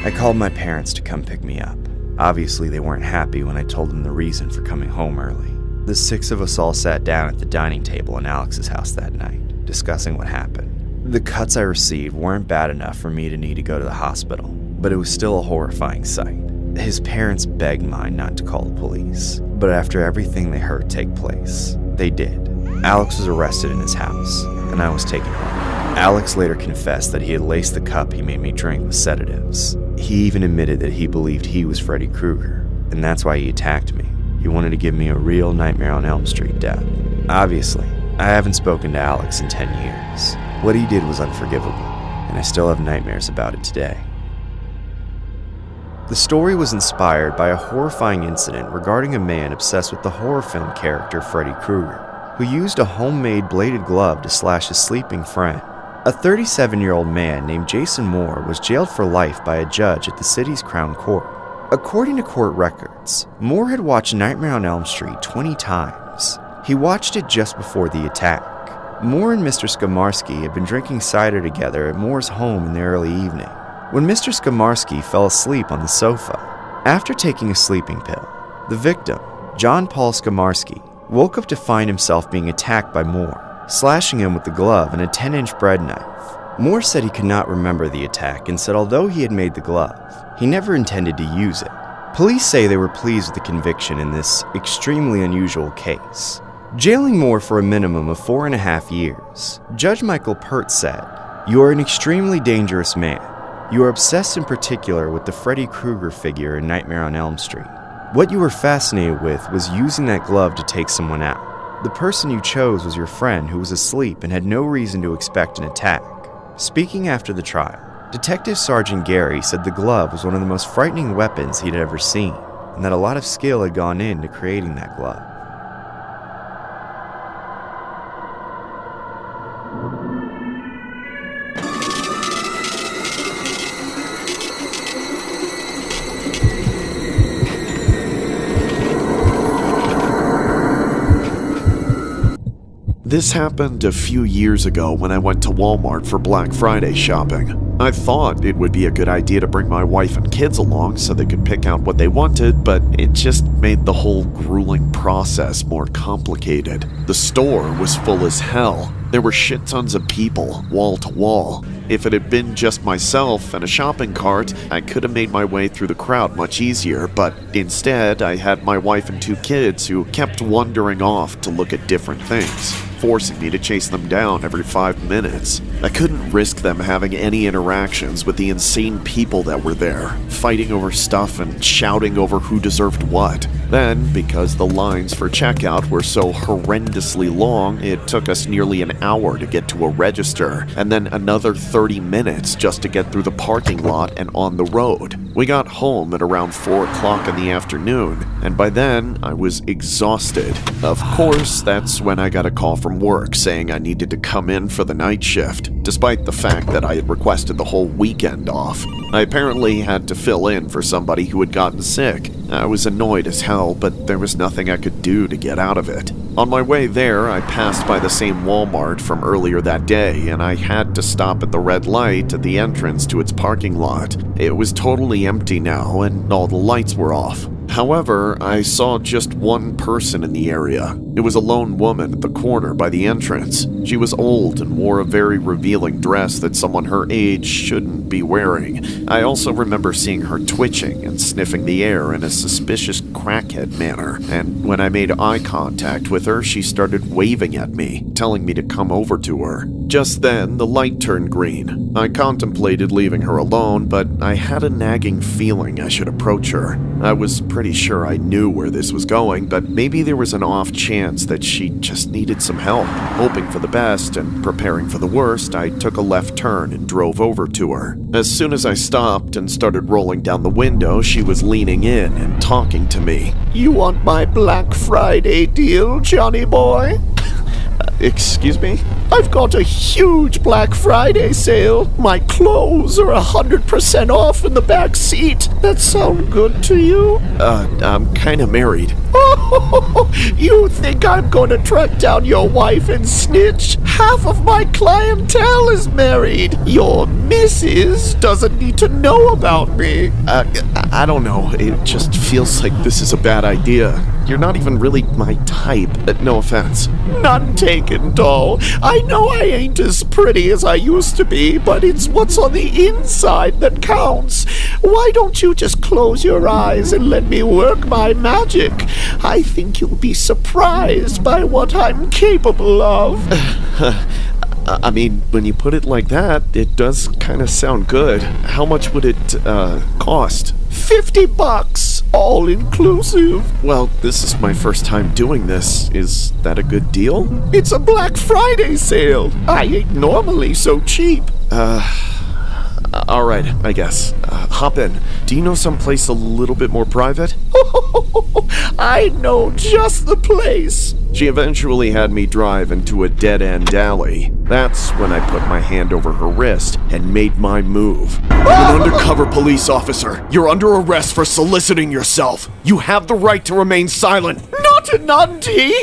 Speaker 1: I called my parents to come pick me up. Obviously, they weren't happy when I told them the reason for coming home early. The 6 of us all sat down at the dining table in Alex's house that night, discussing what happened. The cuts I received weren't bad enough for me to need to go to the hospital, but it was still a horrifying sight. His parents begged mine not to call the police, but after everything they heard take place, they did. Alex was arrested in his house, and I was taken home. Alex later confessed that he had laced the cup he made me drink with sedatives. He even admitted that he believed he was Freddy Krueger, and that's why he attacked me. He wanted to give me a real Nightmare on Elm Street death. Obviously, I haven't spoken to Alex in 10 years. What he did was unforgivable, and I still have nightmares about it today. The story was inspired by a horrifying incident regarding a man obsessed with the horror film character Freddy Krueger, who used a homemade bladed glove to slash his sleeping friend. A 37-year-old man named Jason Moore was jailed for life by a judge at the city's Crown Court. According to court records, Moore had watched Nightmare on Elm Street 20 times. He watched it just before the attack. Moore and Mr. Skamarski had been drinking cider together at Moore's home in the early evening, when Mr. Skamarski fell asleep on the sofa. After taking a sleeping pill, the victim, John Paul Skamarski, woke up to find himself being attacked by Moore, slashing him with the glove and a 10-inch bread knife. Moore said he could not remember the attack and said although he had made the glove, he never intended to use it. Police say they were pleased with the conviction in this extremely unusual case. Jailing Moore for a minimum of 4.5 years, Judge Michael Pert said, "You are an extremely dangerous man. You are obsessed in particular with the Freddy Krueger figure in Nightmare on Elm Street. What you were fascinated with was using that glove to take someone out. The person you chose was your friend who was asleep and had no reason to expect an attack." Speaking after the trial, Detective Sergeant Gary said the glove was one of the most frightening weapons he'd ever seen, and that a lot of skill had gone into creating that glove.
Speaker 16: This happened a few years ago when I went to Walmart for Black Friday shopping. I thought it would be a good idea to bring my wife and kids along so they could pick out what they wanted, but it just made the whole grueling process more complicated. The store was full as hell. There were shit tons of people, wall to wall. If it had been just myself and a shopping cart, I could have made my way through the crowd much easier, but instead I had my wife and 2 kids who kept wandering off to look at different things, forcing me to chase them down every 5 minutes. I couldn't risk them having any interaction interactions with the insane people that were there, fighting over stuff and shouting over who deserved what. Then, because the lines for checkout were so horrendously long, it took us nearly an hour to get to a register, and then another 30 minutes just to get through the parking lot and on the road. We got home at around 4 o'clock in the afternoon, and by then I was exhausted. Of course, that's when I got a call from work saying I needed to come in for the night shift, despite the fact that I had requested the whole weekend off. I apparently had to fill in for somebody who had gotten sick. I was annoyed as hell, but there was nothing I could do to get out of it. On my way there, I passed by the same Walmart from earlier that day, and I had to stop at the red light at the entrance to its parking lot. It was totally empty now, and all the lights were off. However, I saw just one person in the area. It was a lone woman at the corner by the entrance. She was old and wore a very revealing dress that someone her age shouldn't be wearing. I also remember seeing her twitching and sniffing the air in a suspicious crackhead manner, and when I made eye contact with her, she started waving at me, telling me to come over to her. Just then, the light turned green. I contemplated leaving her alone, but I had a nagging feeling I should approach her. I was pretty sure I knew where this was going, but maybe there was an off chance that she just needed some help. Hoping for the best and preparing for the worst, I took a left turn and drove over to her. As soon as I stopped and started rolling down the window, she was leaning in and talking to me.
Speaker 8: You want my Black Friday deal, Johnny boy?
Speaker 16: Excuse me?
Speaker 8: I've got a huge Black Friday sale. My clothes are 100% off in the back seat. That sound good to you?
Speaker 16: I'm kinda married.
Speaker 8: Oh, you think I'm going to track down your wife and snitch? Half of my clientele is married. Your missus doesn't need to know about me.
Speaker 16: I don't know. It just feels like this is a bad idea. You're not even really my type. No offense.
Speaker 8: None taken, doll. I know I ain't as pretty as I used to be, but it's what's on the inside that counts. Why don't you just close your eyes and let me work my magic? I think you'll be surprised by what I'm capable of.
Speaker 16: I mean, when you put it like that, it does kind of sound good. How much would it, cost?
Speaker 8: $50, all inclusive.
Speaker 16: Well, this is my first time doing this. Is that a good deal?
Speaker 8: It's a Black Friday sale. I ain't normally so cheap.
Speaker 16: Alright, I guess. Hop in. Do you know someplace a little bit more private?
Speaker 8: I know just the place.
Speaker 16: She eventually had me drive into a dead-end alley. That's when I put my hand over her wrist and made my move.
Speaker 3: You're an undercover police officer. You're under arrest for soliciting yourself. You have the right to remain silent.
Speaker 8: Not an auntie!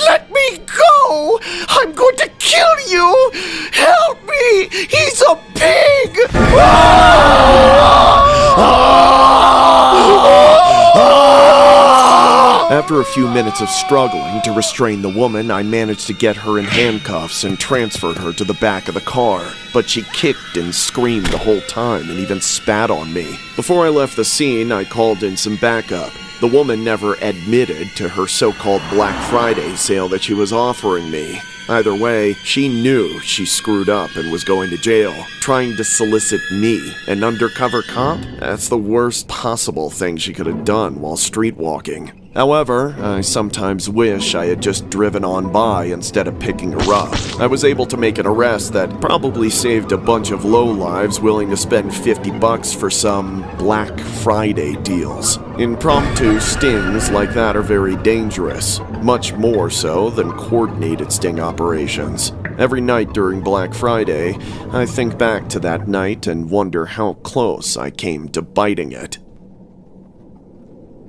Speaker 8: Let me go! I'm going to kill you! Help me! He's a pig!
Speaker 16: After a few minutes of struggling to restrain the woman, I managed to get her in handcuffs and transferred her to the back of the car, but she kicked and screamed the whole time and even spat on me. Before I left the scene, I called in some backup. The woman never admitted to her so-called Black Friday sale that she was offering me. Either way, she knew she screwed up and was going to jail. Trying to solicit me, an undercover cop? That's the worst possible thing she could have done while street walking. However, I sometimes wish I had just driven on by instead of picking her up. I was able to make an arrest that probably saved a bunch of lowlives willing to spend $50 for some Black Friday deals. Impromptu stings like that are very dangerous, much more so than coordinated sting operations. Every night during Black Friday, I think back to that night and wonder how close I came to biting it.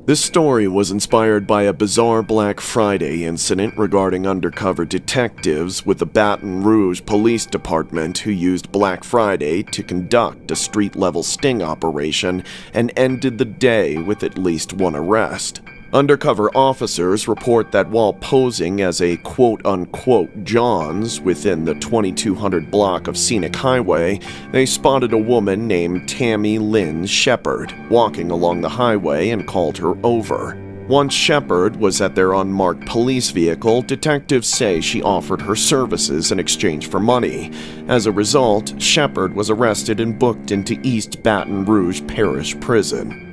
Speaker 16: This story was inspired by a bizarre Black Friday incident regarding undercover detectives with the Baton Rouge Police Department who used Black Friday to conduct a street-level sting operation and ended the day with at least one arrest. Undercover officers report that while posing as a quote-unquote Johns within the 2200 block of Scenic Highway, they spotted a woman named Tammy Lynn Shepard walking along the highway and called her over. Once Shepard was at their unmarked police vehicle, detectives say she offered her services in exchange for money. As a result, Shepard was arrested and booked into East Baton Rouge Parish Prison.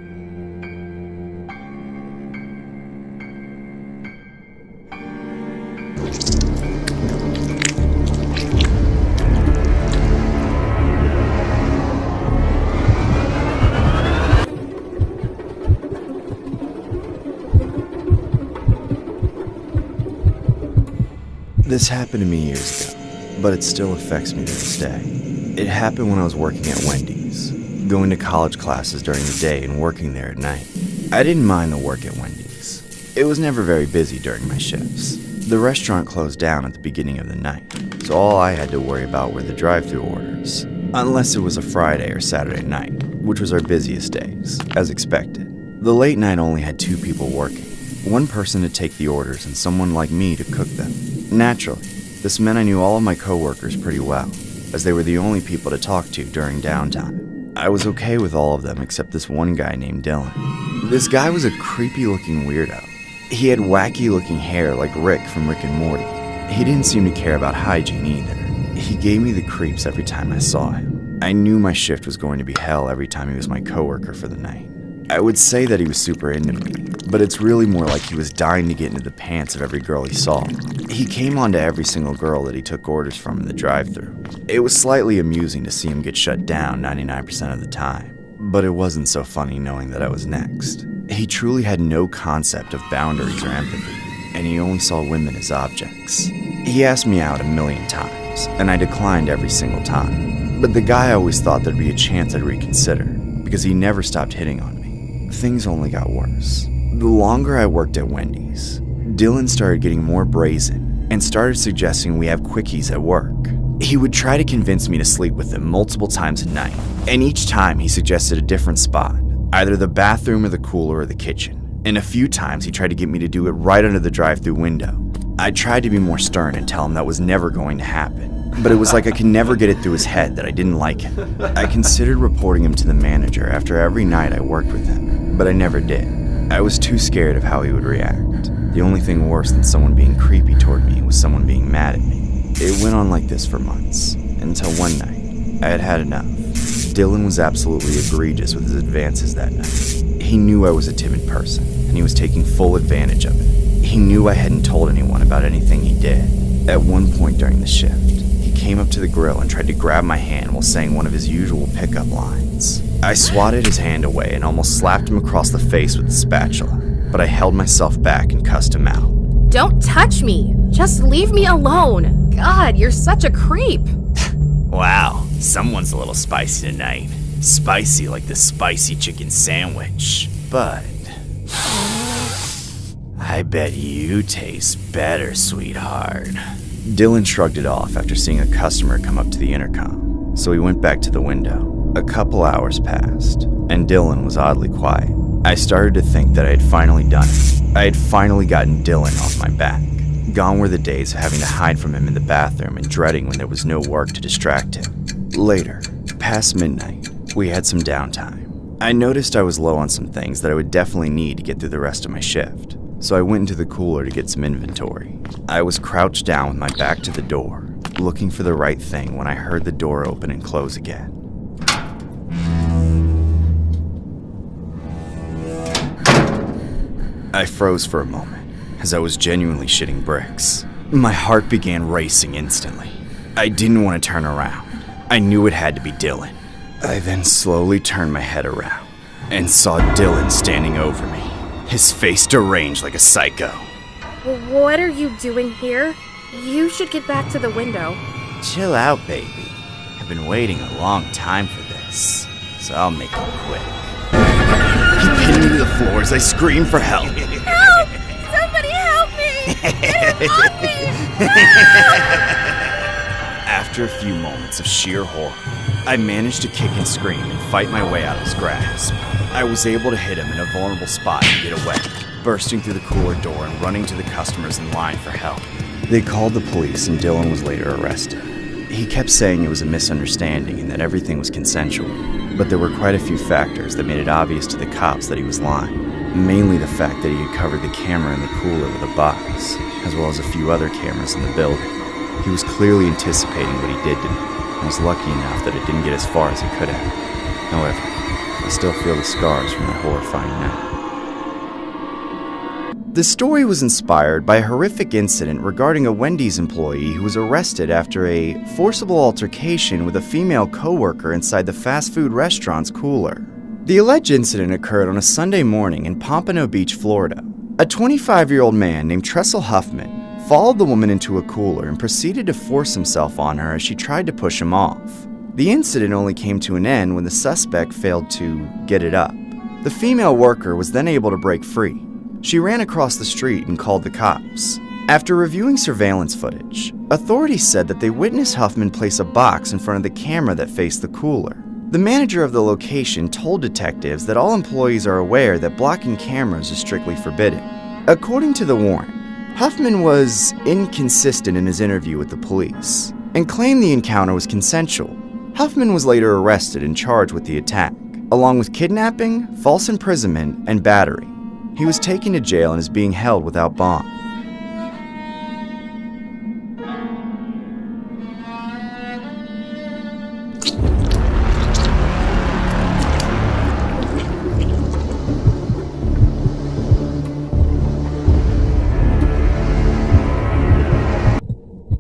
Speaker 1: This happened to me years ago, but it still affects me to this day. It happened when I was working at Wendy's, going to college classes during the day and working there at night. I didn't mind the work at Wendy's. It was never very busy during my shifts. The restaurant closed down at the beginning of the night, so all I had to worry about were the drive-thru orders, unless it was a Friday or Saturday night, which was our busiest days, as expected. The late night only had 2 people working, one person to take the orders and someone like me to cook them. Naturally, this meant I knew all of my coworkers pretty well, as they were the only people to talk to during downtime. I was okay with all of them except this one guy named Dylan. This guy was a creepy-looking weirdo. He had wacky-looking hair like Rick from Rick and Morty. He didn't seem to care about hygiene either. He gave me the creeps every time I saw him. I knew my shift was going to be hell every time he was my coworker for the night. I would say that he was super into me, but it's really more like he was dying to get into the pants of every girl he saw. He came on to every single girl that he took orders from in the drive-thru. It was slightly amusing to see him get shut down 99% of the time, but it wasn't so funny knowing that I was next. He truly had no concept of boundaries or empathy, and he only saw women as objects. He asked me out 1,000,000 times, and I declined every single time. But the guy always thought there'd be a chance I'd reconsider, because he never stopped hitting on me. Things only got worse. The longer I worked at Wendy's, Dylan started getting more brazen and started suggesting we have quickies at work. He would try to convince me to sleep with him multiple times a night, and each time he suggested a different spot, either the bathroom or the cooler or the kitchen. And a few times he tried to get me to do it right under the drive-thru window. I tried to be more stern and tell him that was never going to happen, but it was like I could never get it through his head that I didn't like him. I considered reporting him to the manager after every night I worked with him, but I never did. I was too scared of how he would react. The only thing worse than someone being creepy toward me was someone being mad at me. It went on like this for months, until one night, I had had enough. Dylan was absolutely egregious with his advances that night. He knew I was a timid person, and he was taking full advantage of it. He knew I hadn't told anyone about anything he did. At one point during the shift, he came up to the grill and tried to grab my hand while saying one of his usual pickup lines. I swatted his hand away and almost slapped him across the face with the spatula, but I held myself back and cussed him out.
Speaker 15: Don't touch me! Just leave me alone! God, you're such a creep!
Speaker 20: Wow, someone's a little spicy tonight. Spicy like the spicy chicken sandwich. But I bet you taste better, sweetheart. Dylan shrugged it off after seeing a customer come up to the intercom, so he went back to the window. A couple hours passed, and Dylan was oddly quiet. I started to think that I had finally done it. I had finally gotten Dylan off my back. Gone were the days of having to hide from him in the bathroom and dreading when there was no work to distract him. Later, past midnight, we had some downtime. I noticed I was low on some things that I would definitely need to get through the rest of my shift, so I went into the cooler to get some inventory. I was crouched down with my back to the door, looking for the right thing when I heard the door open and close again. I froze for a moment, as I was genuinely shitting bricks. My heart began racing instantly. I didn't want to turn around. I knew it had to be Dylan. I then slowly turned my head around and saw Dylan standing over me, his face deranged like a psycho.
Speaker 15: What are you doing here? You should get back to the window.
Speaker 20: Chill out, baby. I've been waiting a long time for this, so I'll make it quick. He pinned me to the floor as I screamed for help.
Speaker 15: Help! Somebody help me! Get him off me!
Speaker 1: After a few moments of sheer horror, I managed to kick and scream and fight my way out of his grasp. I was able to hit him in a vulnerable spot and get away, bursting through the cooler door and running to the customers in line for help. They called the police and Dylan was later arrested. He kept saying it was a misunderstanding and that everything was consensual, but there were quite a few factors that made it obvious to the cops that he was lying. mainly the fact that he had covered the camera in the cooler with a box, as well as a few other cameras in the building. He was clearly anticipating what he did to me, and was lucky enough that it didn't get as far as it could have. However, I still feel the scars from that horrifying night. The story was inspired by a horrific incident regarding a Wendy's employee who was arrested after a forcible altercation with a female coworker inside the fast food restaurant's cooler. The alleged incident occurred on a Sunday morning in Pompano Beach, Florida. A 25-year-old man named Tressel Huffman followed the woman into a cooler and proceeded to force himself on her as she tried to push him off. The incident only came to an end when the suspect failed to get it up. The female worker was then able to break free. She ran across the street and called the cops. After reviewing surveillance footage, authorities said that they witnessed Huffman place a box in front of the camera that faced the cooler. The manager of the location told detectives that all employees are aware that blocking cameras is strictly forbidden. According to the warrant, Huffman was inconsistent in his interview with the police and claimed the encounter was consensual. Huffman was later arrested and charged with the attack, along with kidnapping, false imprisonment, and battery. He was taken to jail and is being held without bond.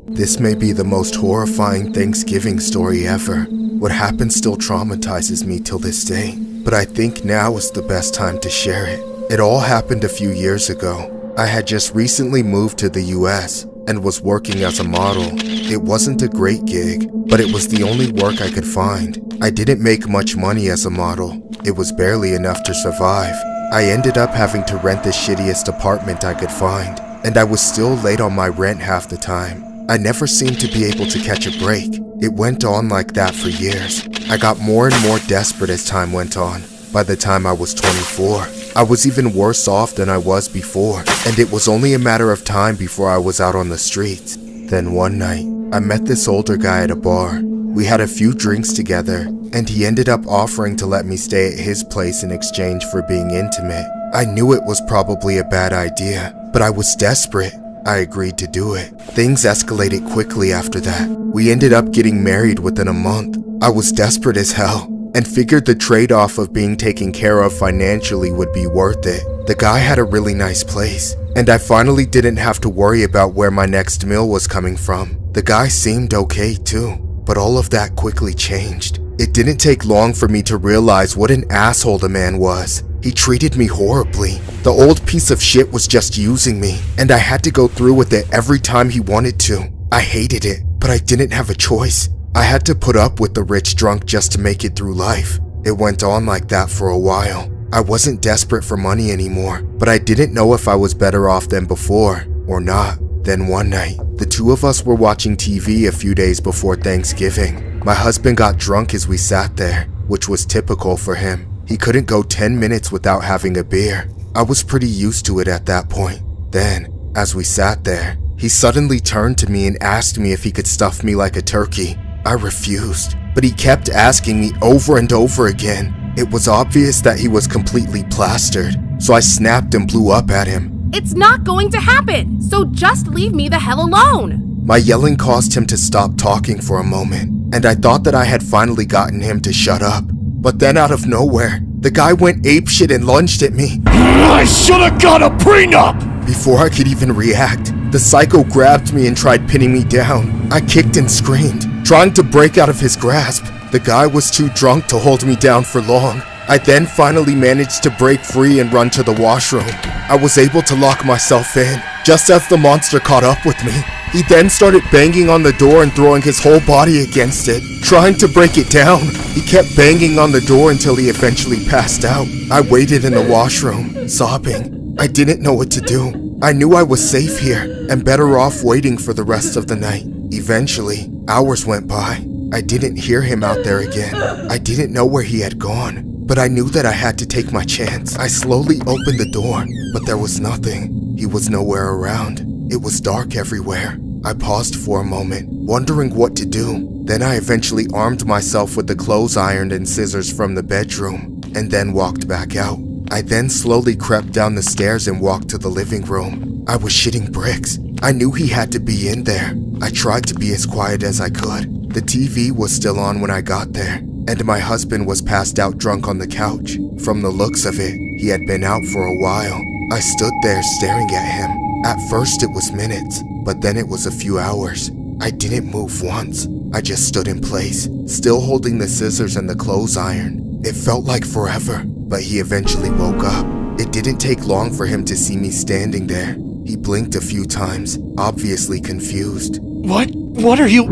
Speaker 4: This may be the most horrifying Thanksgiving story ever. What happened still traumatizes me till this day, but I think now is the best time to share it. It all happened a few years ago. I had just recently moved to the US and was working as a model. It wasn't a great gig, but it was the only work I could find. I didn't make much money as a model. It was barely enough to survive. I ended up having to rent the shittiest apartment I could find, and I was still late on my rent half the time. I never seemed to be able to catch a break. It went on like that for years. I got more and more desperate as time went on. By the time I was 24, I was even worse off than I was before, and it was only a matter of time before I was out on the streets. Then one night, I met this older guy at a bar. We had a few drinks together, and he ended up offering to let me stay at his place in exchange for being intimate. I knew it was probably a bad idea, but I was desperate. I agreed to do it. Things escalated quickly after that. We ended up getting married within a month. I was desperate as hell, and figured the trade-off of being taken care of financially would be worth it. The guy had a really nice place, and I finally didn't have to worry about where my next meal was coming from. The guy seemed okay too, but all of that quickly changed. It didn't take long for me to realize what an asshole the man was. He treated me horribly. The old piece of shit was just using me, and I had to go through with it every time he wanted to. I hated it, but I didn't have a choice. I had to put up with the rich drunk just to make it through life. It went on like that for a while. I wasn't desperate for money anymore, but I didn't know if I was better off than before or not. Then one night, the two of us were watching TV a few days before Thanksgiving. My husband got drunk as we sat there, which was typical for him. He couldn't go 10 minutes without having a beer. I was pretty used to it at that point. Then, as we sat there, he suddenly turned to me and asked me if he could stuff me like a turkey. I refused, but he kept asking me over and over again. It was obvious that he was completely plastered, so I snapped and blew up at him.
Speaker 15: It's not going to happen, so just leave me the hell alone.
Speaker 4: My yelling caused him to stop talking for a moment, and I thought that I had finally gotten him to shut up. But then out of nowhere, the guy went apeshit and lunged at me.
Speaker 3: I should've got a prenup!
Speaker 4: Before I could even react, the psycho grabbed me and tried pinning me down. I kicked and screamed, trying to break out of his grasp. The guy was too drunk to hold me down for long. I then finally managed to break free and run to the washroom. I was able to lock myself in, just as the monster caught up with me. He then started banging on the door and throwing his whole body against it, trying to break it down. He kept banging on the door until he eventually passed out. I waited in the washroom, sobbing. I didn't know what to do. I knew I was safe here and better off waiting for the rest of the night. Eventually, hours went by. I didn't hear him out there again. I didn't know where he had gone, but I knew that I had to take my chance. I slowly opened the door, but there was nothing. He was nowhere around. It was dark everywhere. I paused for a moment, wondering what to do. Then I eventually armed myself with the clothes ironed and scissors from the bedroom, and then walked back out. I then slowly crept down the stairs and walked to the living room. I was shitting bricks. I knew he had to be in there. I tried to be as quiet as I could. The TV was still on when I got there, and my husband was passed out drunk on the couch. From the looks of it, he had been out for a while. I stood there staring at him. At first it was minutes, but then it was a few hours. I didn't move once. I just stood in place, still holding the scissors and the clothes iron. It felt like forever, but he eventually woke up. It didn't take long for him to see me standing there. He blinked a few times, obviously confused.
Speaker 3: What are you?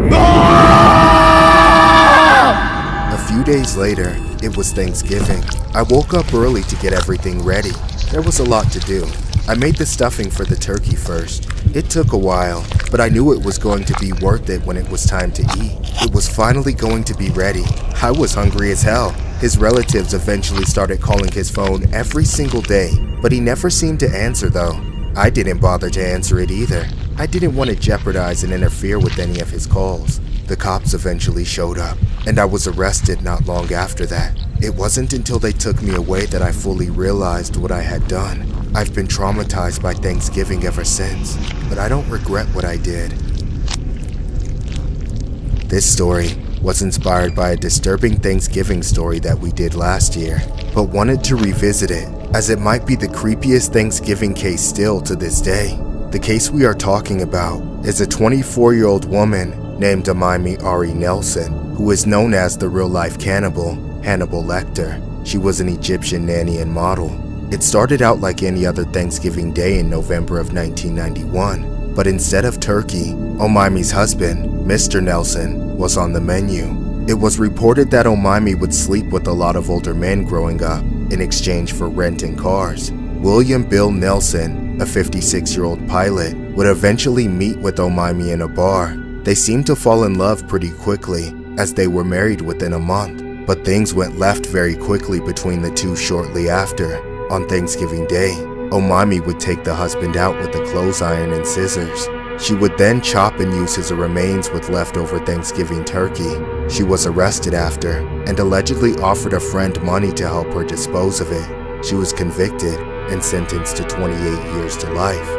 Speaker 4: A few days later, it was Thanksgiving. I woke up early to get everything ready. There was a lot to do. I made the stuffing for the turkey first. It took a while, but I knew it was going to be worth it when it was time to eat. It was finally going to be ready. I was hungry as hell. His relatives eventually started calling his phone every single day, but he never seemed to answer though. I didn't bother to answer it either. I didn't want to jeopardize and interfere with any of his calls. The cops eventually showed up, and I was arrested not long after that. It wasn't until they took me away that I fully realized what I had done. I've been traumatized by Thanksgiving ever since, but I don't regret what I did. This story was inspired by a disturbing Thanksgiving story that we did last year, but wanted to revisit it, as it might be the creepiest Thanksgiving case still to this day. The case we are talking about is a 24-year-old woman named Myuu Nelson, who is known as the real-life cannibal, Hannibal Lecter. She was an Egyptian nanny and model. It started out like any other Thanksgiving day in November of 1991, but instead of turkey, Myuu's husband, Mr. Nelson, was on the menu. It was reported that Myuu would sleep with a lot of older men growing up in exchange for renting cars. William Bill Nelson, a 56-year-old pilot, would eventually meet with Myuu in a bar. They seemed to fall in love pretty quickly, as they were married within a month, but things went left very quickly between the two shortly after. On Thanksgiving Day, Myuu would take the husband out with a clothes iron and scissors. She would then chop and use his remains with leftover Thanksgiving turkey. She was arrested after, and allegedly offered a friend money to help her dispose of it. She was convicted and sentenced to 28 years to life.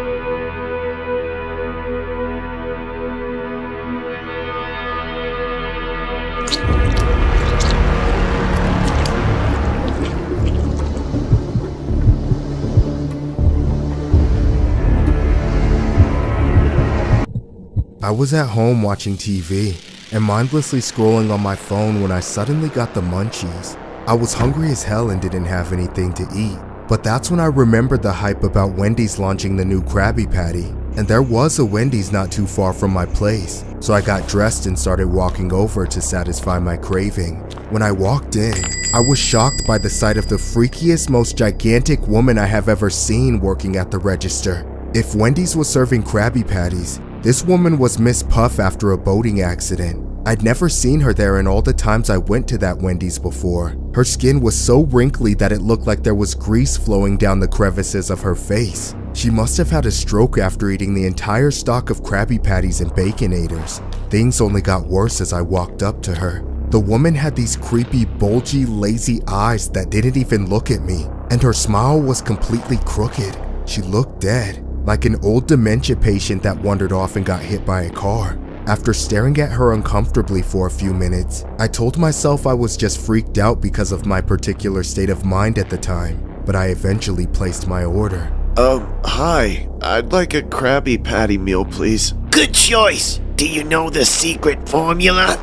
Speaker 4: I was at home watching TV and mindlessly scrolling on my phone when I suddenly got the munchies. I was hungry as hell and didn't have anything to eat, but that's when I remembered the hype about Wendy's launching the new Krabby Patty, and there was a Wendy's not too far from my place, so I got dressed and started walking over to satisfy my craving. When I walked in, I was shocked by the sight of the freakiest, most gigantic woman I have ever seen working at the register. If Wendy's was serving Krabby Patties, this woman was Miss Puff after a boating accident. I'd never seen her there in all the times I went to that Wendy's before. Her skin was so wrinkly that it looked like there was grease flowing down the crevices of her face. She must have had a stroke after eating the entire stock of Krabby Patties and Baconators. Things only got worse as I walked up to her. The woman had these creepy, bulgy, lazy eyes that didn't even look at me, and her smile was completely crooked. She looked dead, like an old dementia patient that wandered off and got hit by a car. After staring at her uncomfortably for a few minutes, I told myself I was just freaked out because of my particular state of mind at the time, but I eventually placed my order.
Speaker 16: Hi. I'd like a Krabby Patty meal, please.
Speaker 8: Good choice. Do you know the secret formula?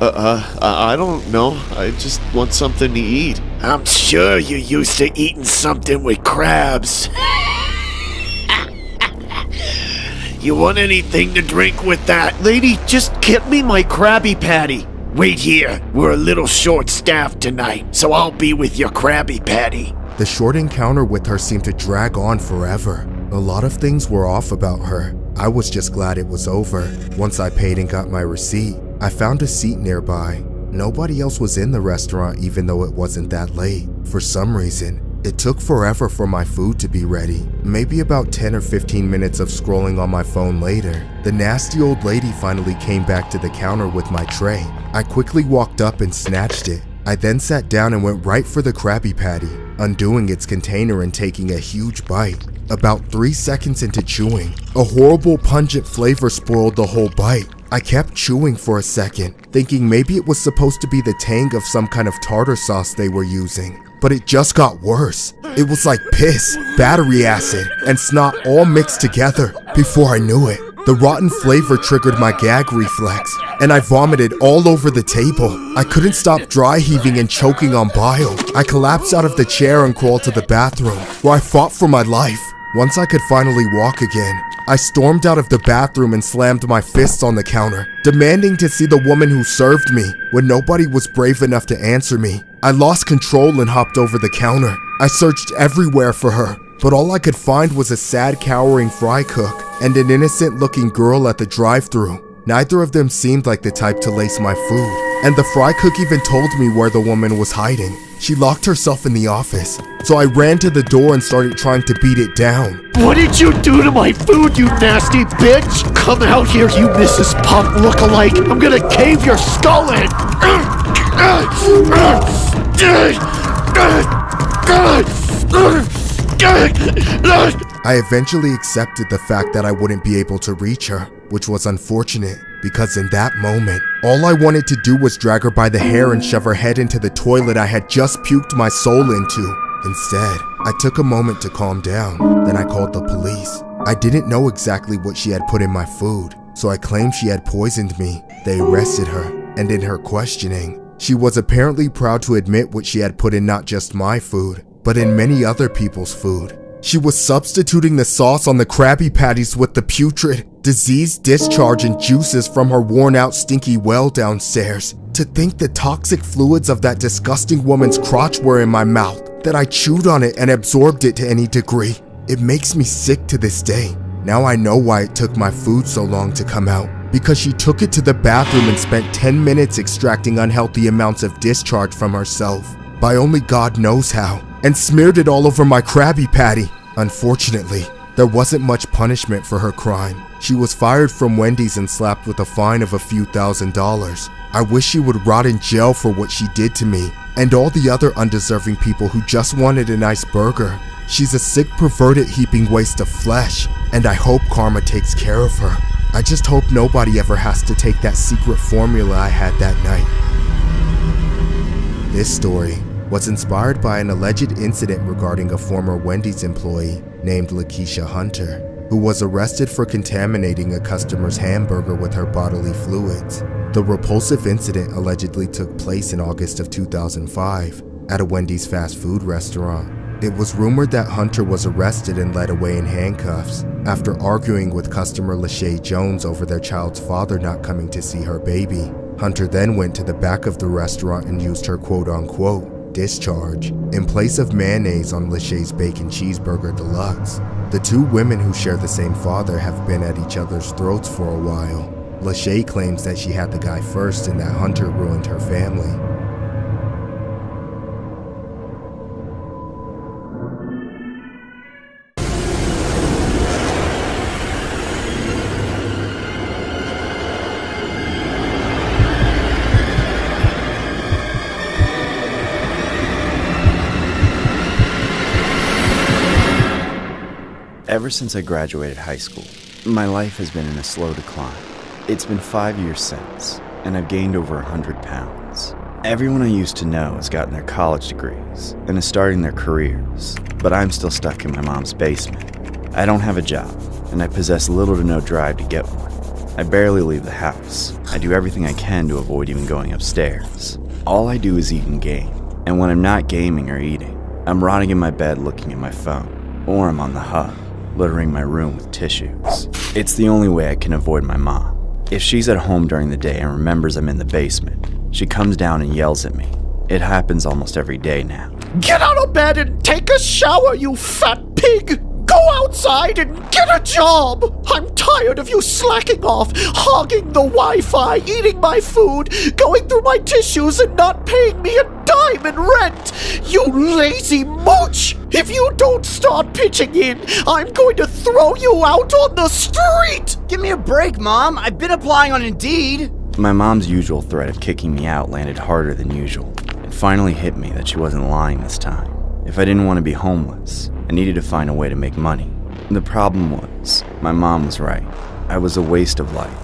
Speaker 16: I don't know. I just want something to eat.
Speaker 8: I'm sure you're used to eating something with crabs. You want anything to drink with that?
Speaker 16: Lady, just get me my Krabby Patty.
Speaker 8: Wait here. We're a little short-staffed tonight, so I'll be with your Krabby Patty.
Speaker 4: The short encounter with her seemed to drag on forever. A lot of things were off about her. I was just glad it was over. Once I paid and got my receipt, I found a seat nearby. Nobody else was in the restaurant even though it wasn't that late. For some reason, it took forever for my food to be ready. Maybe about 10 or 15 minutes of scrolling on my phone later, the nasty old lady finally came back to the counter with my tray. I quickly walked up and snatched it. I then sat down and went right for the Krabby Patty. undoing its container and taking a huge bite. About 3 seconds into chewing, a horrible pungent flavor spoiled the whole bite. I kept chewing for a second, thinking maybe it was supposed to be the tang of some kind of tartar sauce they were using. But it just got worse. It was like piss, battery acid, and snot all mixed together. Before I knew it, the rotten flavor triggered my gag reflex, and I vomited all over the table. I couldn't stop dry heaving and choking on bile. I collapsed out of the chair and crawled to the bathroom, where I fought for my life. Once I could finally walk again, I stormed out of the bathroom and slammed my fists on the counter, demanding to see the woman who served me when nobody was brave enough to answer me. I lost control and hopped over the counter. I searched everywhere for her, but all I could find was a sad, cowering fry cook and an innocent-looking girl at the drive-thru. Neither of them seemed like the type to lace my food, and the fry cook even told me where the woman was hiding. She locked herself in the office, so I ran to the door and started trying to beat it down.
Speaker 3: What did you do to my food, you nasty bitch? Come out here, you Mrs. Pump lookalike. I'm gonna cave your skull in.
Speaker 4: I eventually accepted the fact that I wouldn't be able to reach her, which was unfortunate, because in that moment, all I wanted to do was drag her by the hair and shove her head into the toilet I had just puked my soul into. Instead, I took a moment to calm down, then I called the police. I didn't know exactly what she had put in my food, so I claimed she had poisoned me. They arrested her, and in her questioning, she was apparently proud to admit what she had put in not just my food, but in many other people's food. She was substituting the sauce on the Krabby Patties with the putrid, diseased discharge and juices from her worn-out stinky well downstairs. To think the toxic fluids of that disgusting woman's crotch were in my mouth, that I chewed on it and absorbed it to any degree. It makes me sick to this day. Now I know why it took my food so long to come out. Because she took it to the bathroom and spent 10 minutes extracting unhealthy amounts of discharge from herself, by only God knows how, and smeared it all over my Krabby Patty. Unfortunately, there wasn't much punishment for her crime. She was fired from Wendy's and slapped with a fine of a few $1,000s. I wish she would rot in jail for what she did to me, and all the other undeserving people who just wanted a nice burger. She's a sick, perverted, heaping waste of flesh, and I hope karma takes care of her. I just hope nobody ever has to take that secret formula I had that night. This story was inspired by an alleged incident regarding a former Wendy's employee named Lakeisha Hunter, who was arrested for contaminating a customer's hamburger with her bodily fluids. The repulsive incident allegedly took place in August of 2005 at a Wendy's fast food restaurant. It was rumored that Hunter was arrested and led away in handcuffs after arguing with customer Lachey Jones over their child's father not coming to see her baby. Hunter then went to the back of the restaurant and used her quote-unquote discharge in place of mayonnaise on Lachey's Bacon Cheeseburger Deluxe. The two women who share the same father have been at each other's throats for a while. Lachey claims that she had the guy first and that Hunter ruined her family.
Speaker 1: Ever since I graduated high school, my life has been in a slow decline. It's been 5 years since, and I've gained over 100 pounds. Everyone I used to know has gotten their college degrees and is starting their careers, but I'm still stuck in my mom's basement. I don't have a job, and I possess little to no drive to get one. I barely leave the house. I do everything I can to avoid even going upstairs. All I do is eat and game, and when I'm not gaming or eating, I'm rotting in my bed looking at my phone, or I'm on the hub, littering my room with tissues. It's the only way I can avoid my mom. If she's at home during the day and remembers I'm in the basement, she comes down and yells at me. It happens almost every day now.
Speaker 3: Get out of bed and take a shower, you fat pig! Go outside and get a job! I'm tired of you slacking off, hogging the Wi-Fi, eating my food, going through my tissues and not paying me a dime in rent! You lazy mooch! If you don't start pitching in, I'm going to throw you out on the street!
Speaker 2: Give me a break, Mom. I've been applying on Indeed.
Speaker 1: My mom's usual threat of kicking me out landed harder than usual. It finally hit me that she wasn't lying this time. If I didn't want to be homeless, I needed to find a way to make money. The problem was, my mom was right. I was a waste of life.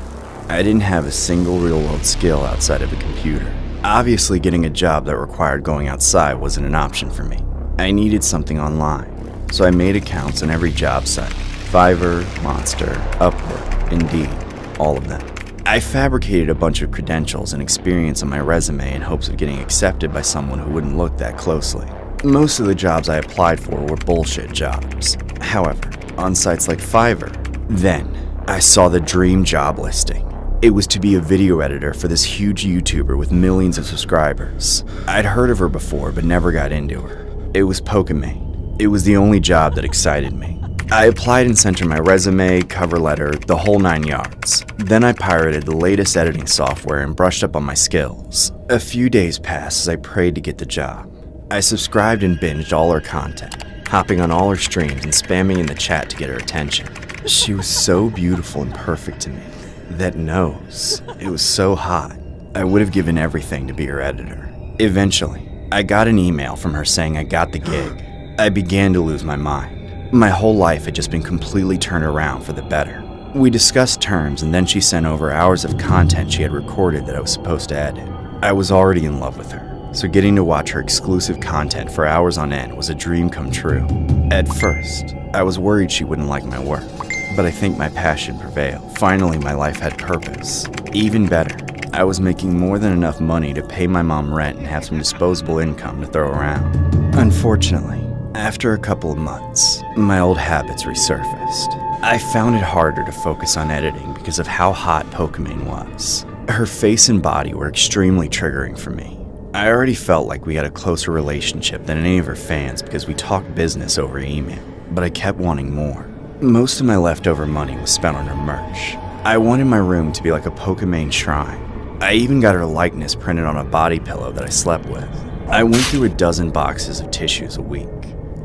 Speaker 1: I didn't have a single real-world skill outside of a computer. Obviously, getting a job that required going outside wasn't an option for me. I needed something online, so I made accounts on every job site. Fiverr, Monster, Upwork, Indeed, all of them. I fabricated a bunch of credentials and experience on my resume in hopes of getting accepted by someone who wouldn't look that closely. Most of the jobs I applied for were bullshit jobs. However, on sites like Fiverr, then I saw the dream job listing. It was to be a video editor for this huge YouTuber with millions of subscribers. I'd heard of her before, but never got into her. It was Pokimane. It was the only job that excited me. I applied and sent her my resume, cover letter, the whole 9 yards. Then I pirated the latest editing software and brushed up on my skills. A few days passed as I prayed to get the job. I subscribed and binged all her content, hopping on all her streams and spamming in the chat to get her attention. She was so beautiful and perfect to me. That nose, it was so hot. I would have given everything to be her editor. Eventually, I got an email from her saying I got the gig. I began to lose my mind. My whole life had just been completely turned around for the better. We discussed terms and then she sent over hours of content she had recorded that I was supposed to edit. I was already in love with her, so getting to watch her exclusive content for hours on end was a dream come true. At first, I was worried she wouldn't like my work, but I think my passion prevailed. Finally, my life had purpose. Even better, I was making more than enough money to pay my mom rent and have some disposable income to throw around. Unfortunately, after a couple of months, my old habits resurfaced. I found it harder to focus on editing because of how hot Pokimane was. Her face and body were extremely triggering for me. I already felt like we had a closer relationship than any of her fans because we talked business over email, but I kept wanting more. Most of my leftover money was spent on her merch. I wanted my room to be like a Pokimane shrine. I even got her likeness printed on a body pillow that I slept with. I went through a dozen boxes of tissues a week.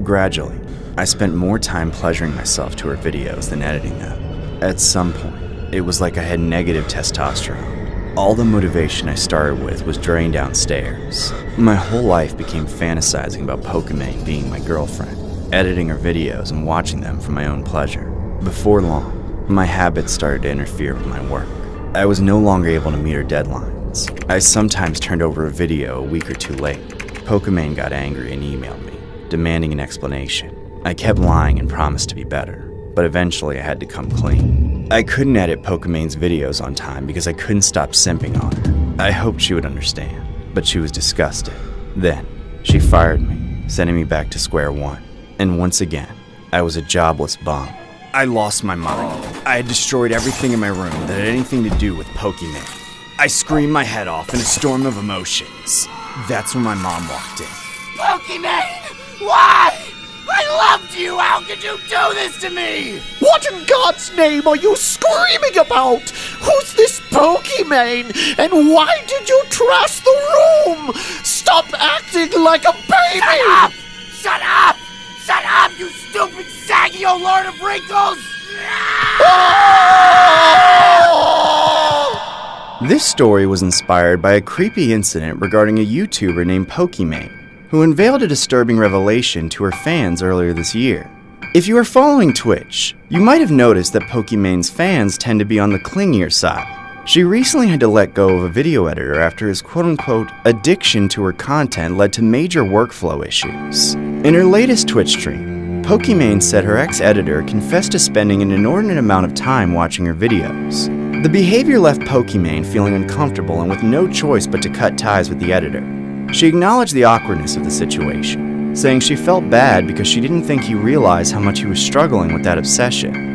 Speaker 1: Gradually, I spent more time pleasuring myself to her videos than editing them. At some point, it was like I had negative testosterone. All the motivation I started with was drained downstairs. My whole life became fantasizing about Pokimane being my girlfriend, editing her videos and watching them for my own pleasure. Before long, my habits started to interfere with my work. I was no longer able to meet her deadlines. I sometimes turned over a video a week or two late. Pokimane got angry and emailed me, demanding an explanation. I kept lying and promised to be better, but eventually I had to come clean. I couldn't edit Pokimane's videos on time because I couldn't stop simping on her. I hoped she would understand, but she was disgusted. Then, she fired me, sending me back to square one. And once again, I was a jobless bum. I lost my mind. I had destroyed everything in my room that had anything to do with Pokimane. I screamed my head off in a storm of emotions. That's when my mom walked in.
Speaker 2: Pokimane! Why? I loved you! How could you do this to me?
Speaker 3: What in God's name are you screaming about? Who's this Pokimane? And why did you trash the room? Stop acting like a baby!
Speaker 2: Shut up! Shut up! Shut up, you stupid, saggy old Lord of Wrinkles!
Speaker 1: This story was inspired by a creepy incident regarding a YouTuber named Pokimane, who unveiled a disturbing revelation to her fans earlier this year. If you are following Twitch, you might have noticed that Pokimane's fans tend to be on the clingier side. She recently had to let go of a video editor after his quote-unquote addiction to her content led to major workflow issues. In her latest Twitch stream, Pokimane said her ex-editor confessed to spending an inordinate amount of time watching her videos. The behavior left Pokimane feeling uncomfortable and with no choice but to cut ties with the editor. She acknowledged the awkwardness of the situation, saying she felt bad because she didn't think he realized how much he was struggling with that obsession.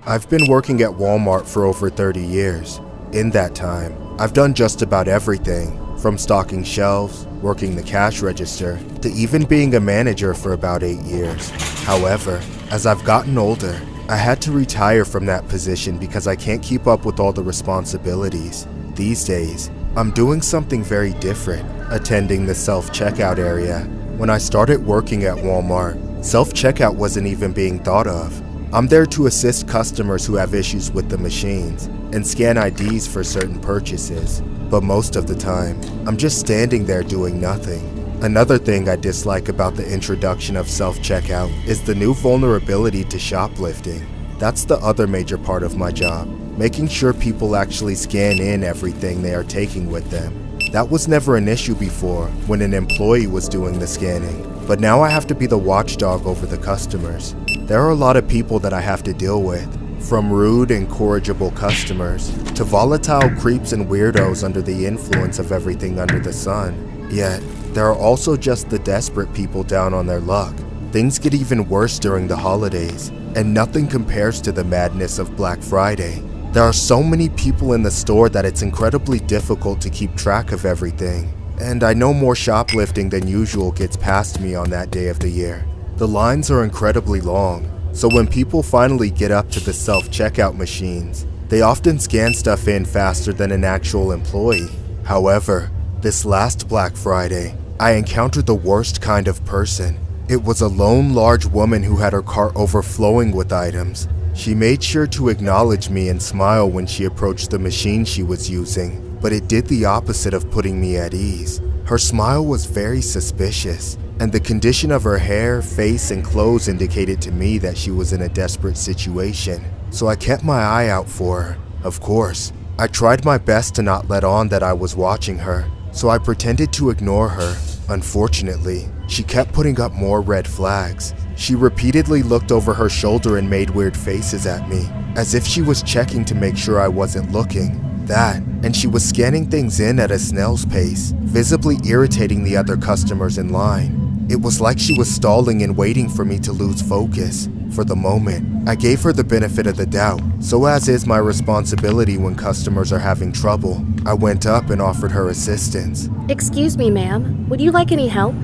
Speaker 4: I've been working at Walmart for over 30 years. In that time, I've done just about everything, from stocking shelves, working the cash register, to even being a manager for about 8 years. However, as I've gotten older, I had to retire from that position because I can't keep up with all the responsibilities. These days, I'm doing something very different, attending the self-checkout area. When I started working at Walmart, self-checkout wasn't even being thought of. I'm there to assist customers who have issues with the machines and scan IDs for certain purchases. But most of the time, I'm just standing there doing nothing. Another thing I dislike about the introduction of self-checkout is the new vulnerability to shoplifting. That's the other major part of my job, making sure people actually scan in everything they are taking with them. That was never an issue before when an employee was doing the scanning, but now I have to be the watchdog over the customers. There are a lot of people that I have to deal with, from rude, incorrigible customers to volatile creeps and weirdos under the influence of everything under the sun. Yet, there are also just the desperate people down on their luck. Things get even worse during the holidays, and nothing compares to the madness of Black Friday. There are so many people in the store that it's incredibly difficult to keep track of everything. And I know more shoplifting than usual gets past me on that day of the year. The lines are incredibly long, so when people finally get up to the self-checkout machines, they often scan stuff in faster than an actual employee. However, this last Black Friday, I encountered the worst kind of person. It was a lone large woman who had her cart overflowing with items. She made sure to acknowledge me and smile when she approached the machine she was using, but it did the opposite of putting me at ease. Her smile was very suspicious, and the condition of her hair, face, and clothes indicated to me that she was in a desperate situation, so I kept my eye out for her. Of course, I tried my best to not let on that I was watching her, so I pretended to ignore her. Unfortunately, she kept putting up more red flags. She repeatedly looked over her shoulder and made weird faces at me, as if she was checking to make sure I wasn't looking. That, and she was scanning things in at a snail's pace, visibly irritating the other customers in line. It was like she was stalling and waiting for me to lose focus. For the moment, I gave her the benefit of the doubt, so as is my responsibility when customers are having trouble, I went up and offered her assistance.
Speaker 17: Excuse me, ma'am. Would you like any help?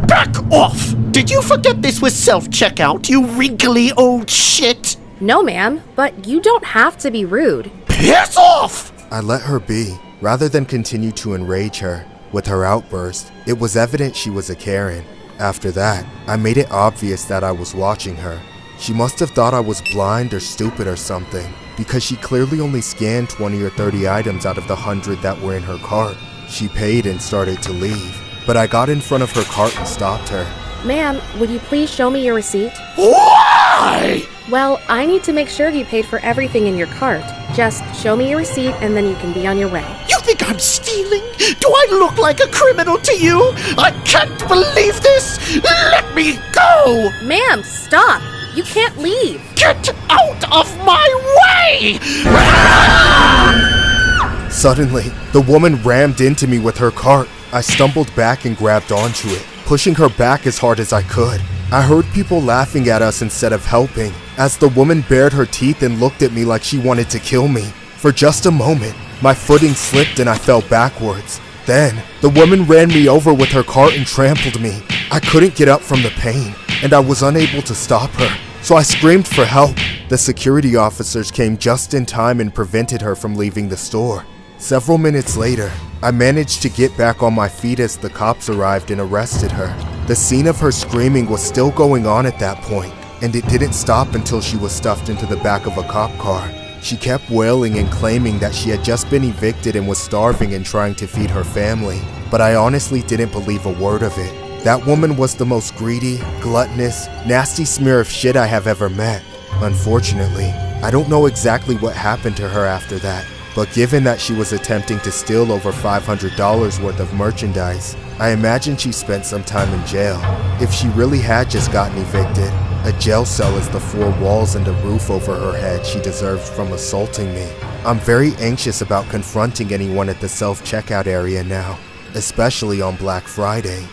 Speaker 8: Back off! Did you forget this was self-checkout, you wrinkly old shit?
Speaker 17: No, ma'am, but you don't have to be rude.
Speaker 8: Piss off!
Speaker 4: I let her be, rather than continue to enrage her. With her outburst, it was evident she was a Karen. After that, I made it obvious that I was watching her. She must have thought I was blind or stupid or something, because she clearly only scanned 20 or 30 items out of the 100 that were in her cart. She paid and started to leave, but I got in front of her cart and stopped her.
Speaker 17: Ma'am, would you please show me your receipt?
Speaker 8: Why?
Speaker 17: Well, I need to make sure you paid for everything in your cart. Just show me your receipt and then you can be on your way.
Speaker 8: You think I'm stealing? Do I look like a criminal to you? I can't believe this! Let me go!
Speaker 17: Ma'am, stop! You can't leave!
Speaker 8: Get out of my way!
Speaker 4: Suddenly, the woman rammed into me with her cart. I stumbled back and grabbed onto it, pushing her back as hard as I could. I heard people laughing at us instead of helping, as the woman bared her teeth and looked at me like she wanted to kill me. For just a moment, my footing slipped and I fell backwards. Then, the woman ran me over with her cart and trampled me. I couldn't get up from the pain, and I was unable to stop her, so I screamed for help. The security officers came just in time and prevented her from leaving the store. Several minutes later, I managed to get back on my feet as the cops arrived and arrested her. The scene of her screaming was still going on at that point, and it didn't stop until she was stuffed into the back of a cop car. She kept wailing and claiming that she had just been evicted and was starving and trying to feed her family, but I honestly didn't believe a word of it. That woman was the most greedy, gluttonous, nasty smear of shit I have ever met. Unfortunately, I don't know exactly what happened to her after that, but given that she was attempting to steal over $500 worth of merchandise, I imagine she spent some time in jail. If she really had just gotten evicted, a jail cell is the 4 walls and a roof over her head she deserves from assaulting me. I'm very anxious about confronting anyone at the self-checkout area now, especially on Black Friday.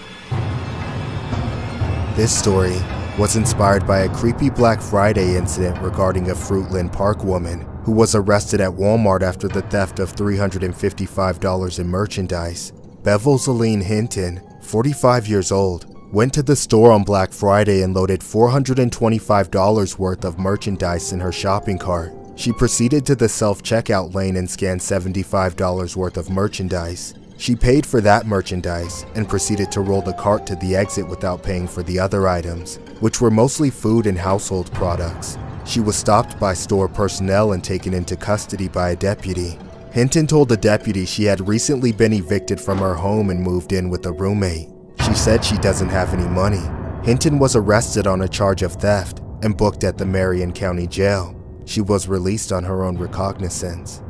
Speaker 4: This story was inspired by a creepy Black Friday incident regarding a Fruitland Park woman who was arrested at Walmart after the theft of $355 in merchandise. Bevel Zeline Hinton, 45 years old, went to the store on Black Friday and loaded $425 worth of merchandise in her shopping cart. She proceeded to the self-checkout lane and scanned $75 worth of merchandise. She paid for that merchandise and proceeded to roll the cart to the exit without paying for the other items, which were mostly food and household products. She was stopped by store personnel and taken into custody by a deputy. Hinton told the deputy she had recently been evicted from her home and moved in with a roommate. She said she doesn't have any money. Hinton was arrested on a charge of theft and booked at the Marion County Jail. She was released on her own recognizance.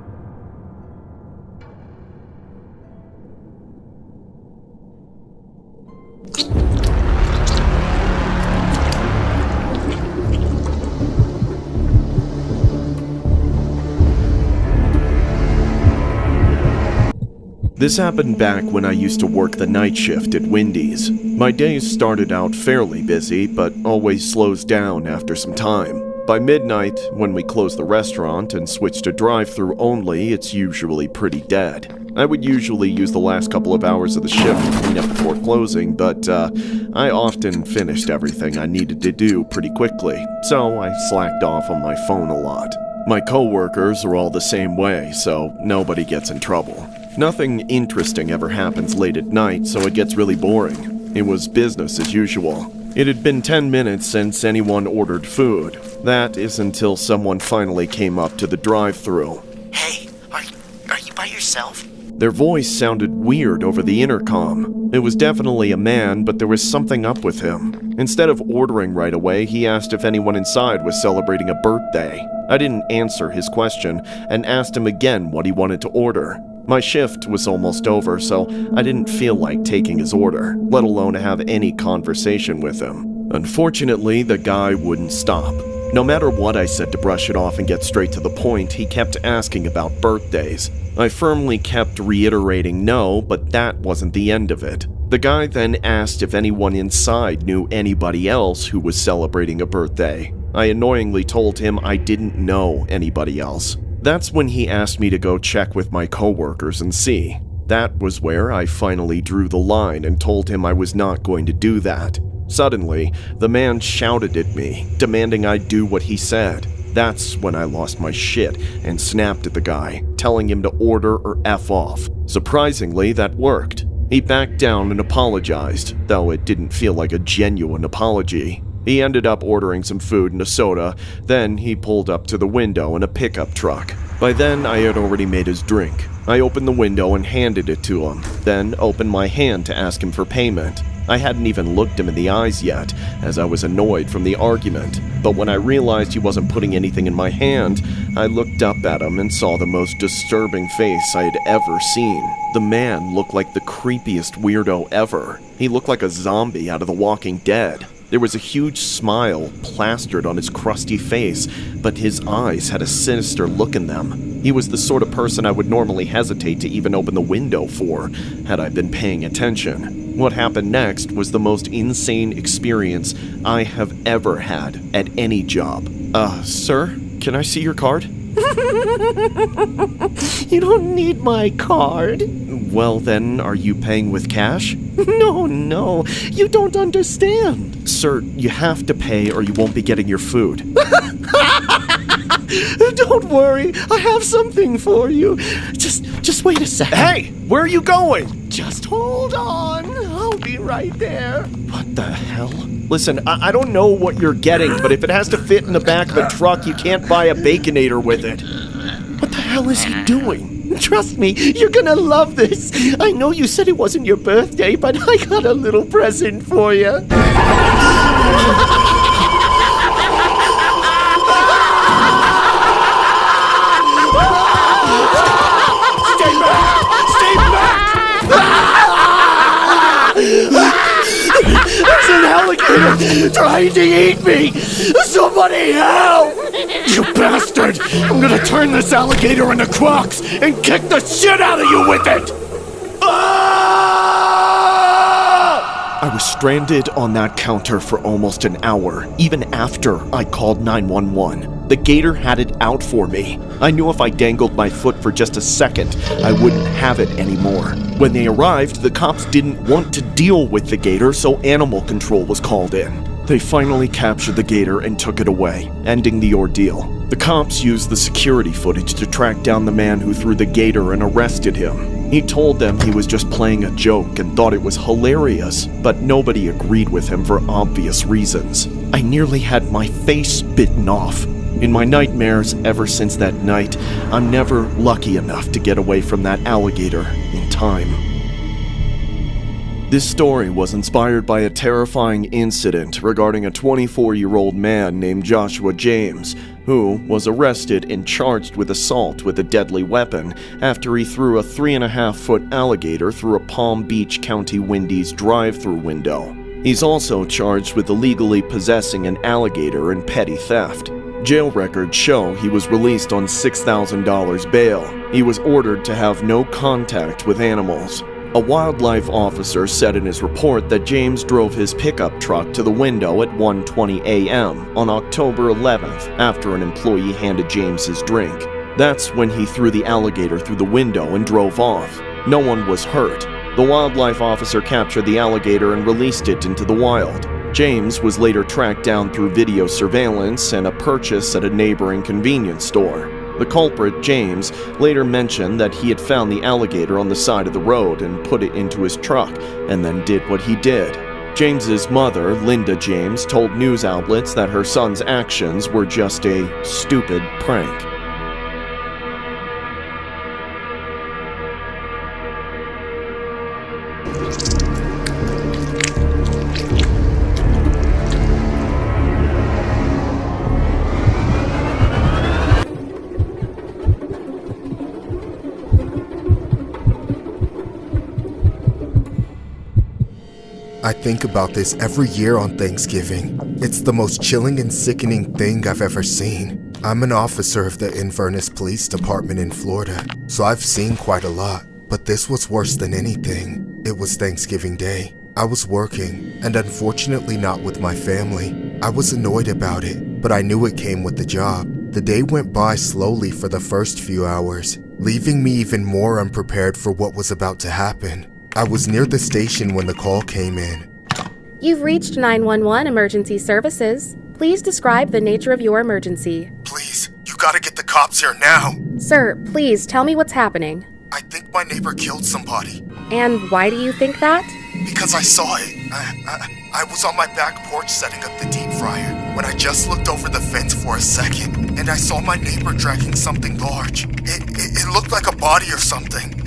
Speaker 3: This happened back when I used to work the night shift at Wendy's. My days started out fairly busy, but always slows down after some time. By midnight, when we close the restaurant and switch to drive-thru only, it's usually pretty dead. I would usually use the last couple of hours of the shift to clean up before closing, but I often finished everything I needed to do pretty quickly, so I slacked off on my phone a lot. My co-workers are all the same way, so nobody gets in trouble. Nothing interesting ever happens late at night, so it gets really boring. It was business as usual. It had been 10 minutes since anyone ordered food. That is until someone finally came up to the drive-thru.
Speaker 8: Hey, are you by yourself?
Speaker 3: Their voice sounded weird over the intercom. It was definitely a man, but there was something up with him. Instead of ordering right away, he asked if anyone inside was celebrating a birthday. I didn't answer his question and asked him again what he wanted to order. My shift was almost over, so I didn't feel like taking his order, let alone have any conversation with him. Unfortunately, the guy wouldn't stop. No matter what I said to brush it off and get straight to the point, he kept asking about birthdays. I firmly kept reiterating no, but that wasn't the end of it. The guy then asked if anyone inside knew anybody else who was celebrating a birthday. I annoyingly told him I didn't know anybody else. That's when he asked me to go check with my coworkers and see. That was where I finally drew the line and told him I was not going to do that. Suddenly, the man shouted at me, demanding I do what he said. That's when I lost my shit and snapped at the guy, telling him to order or F off. Surprisingly, that worked. He backed down and apologized, though it didn't feel like a genuine apology. He ended up ordering some food and a soda, then he pulled up to the window in a pickup truck. By then, I had already made his drink. I opened the window and handed it to him, then opened my hand to ask him for payment. I hadn't even looked him in the eyes yet, as I was annoyed from the argument. But when I realized he wasn't putting anything in my hand, I looked up at him and saw the most disturbing face I had ever seen. The man looked like the creepiest weirdo ever. He looked like a zombie out of The Walking Dead. There was a huge smile plastered on his crusty face, but his eyes had a sinister look in them. He was the sort of person I would normally hesitate to even open the window for, had I been paying attention. What happened next was the most insane experience I have ever had at any job. Sir, can I see your card?
Speaker 8: You don't need my card.
Speaker 3: Well then, are you paying with cash?
Speaker 8: No, you don't understand.
Speaker 3: Sir, you have to pay or you won't be getting your food.
Speaker 8: Don't worry, I have something for you. Just wait a second.
Speaker 3: Hey, where are you going?
Speaker 8: Just hold on, I'll be right there.
Speaker 3: What the hell? Listen, I don't know what you're getting, but if it has to fit in the back of a truck, you can't buy a Baconator with it.
Speaker 8: What the hell is he doing? Trust me, you're gonna love this. I know you said it wasn't your birthday, but I got a little present for you. There's an alligator trying to eat me! Somebody help! You bastard! I'm gonna turn this alligator into Crocs and kick the shit out of you with it!
Speaker 3: I was stranded on that counter for almost an hour, even after I called 911. The gator had it out for me. I knew if I dangled my foot for just a second, I wouldn't have it anymore. When they arrived, the cops didn't want to deal with the gator, so animal control was called in. They finally captured the gator and took it away, ending the ordeal. The cops used the security footage to track down the man who threw the gator and arrested him. He told them he was just playing a joke and thought it was hilarious, but nobody agreed with him for obvious reasons. I nearly had my face bitten off. In my nightmares ever since that night, I'm never lucky enough to get away from that alligator in time. This story was inspired by a terrifying incident regarding a 24-year-old man named Joshua James, who was arrested and charged with assault with a deadly weapon after he threw a 3.5-foot alligator through a Palm Beach County Wendy's drive-through window. He's also charged with illegally possessing an alligator and petty theft. Jail records show he was released on $6,000 bail. He was ordered to have no contact with animals. A wildlife officer said in his report that James drove his pickup truck to the window at 1:20 a.m. on October 11th after an employee handed James his drink. That's when he threw the alligator through the window and drove off. No one was hurt. The wildlife officer captured the alligator and released it into the wild. James was later tracked down through video surveillance and a purchase at a neighboring convenience store. The culprit, James, later mentioned that he had found the alligator on the side of the road and put it into his truck, and then did what he did. James's mother, Linda James, told news outlets that her son's actions were just a stupid prank.
Speaker 4: I think about this every year on Thanksgiving. It's the most chilling and sickening thing I've ever seen. I'm an officer of the Inverness Police Department in Florida, so I've seen quite a lot. But this was worse than anything. It was Thanksgiving Day. I was working, and unfortunately not with my family. I was annoyed about it, but I knew it came with the job. The day went by slowly for the first few hours, leaving me even more unprepared for what was about to happen. I was near the station when the call came in.
Speaker 17: You've reached 911 Emergency Services. Please describe the nature of your emergency.
Speaker 4: Please, you gotta get the cops here now.
Speaker 17: Sir, please tell me what's happening.
Speaker 4: I think my neighbor killed somebody.
Speaker 17: And why do you think that?
Speaker 4: Because I saw it. I was on my back porch setting up the deep fryer when I just looked over the fence for a second, and I saw my neighbor dragging something large. It looked like a body or something.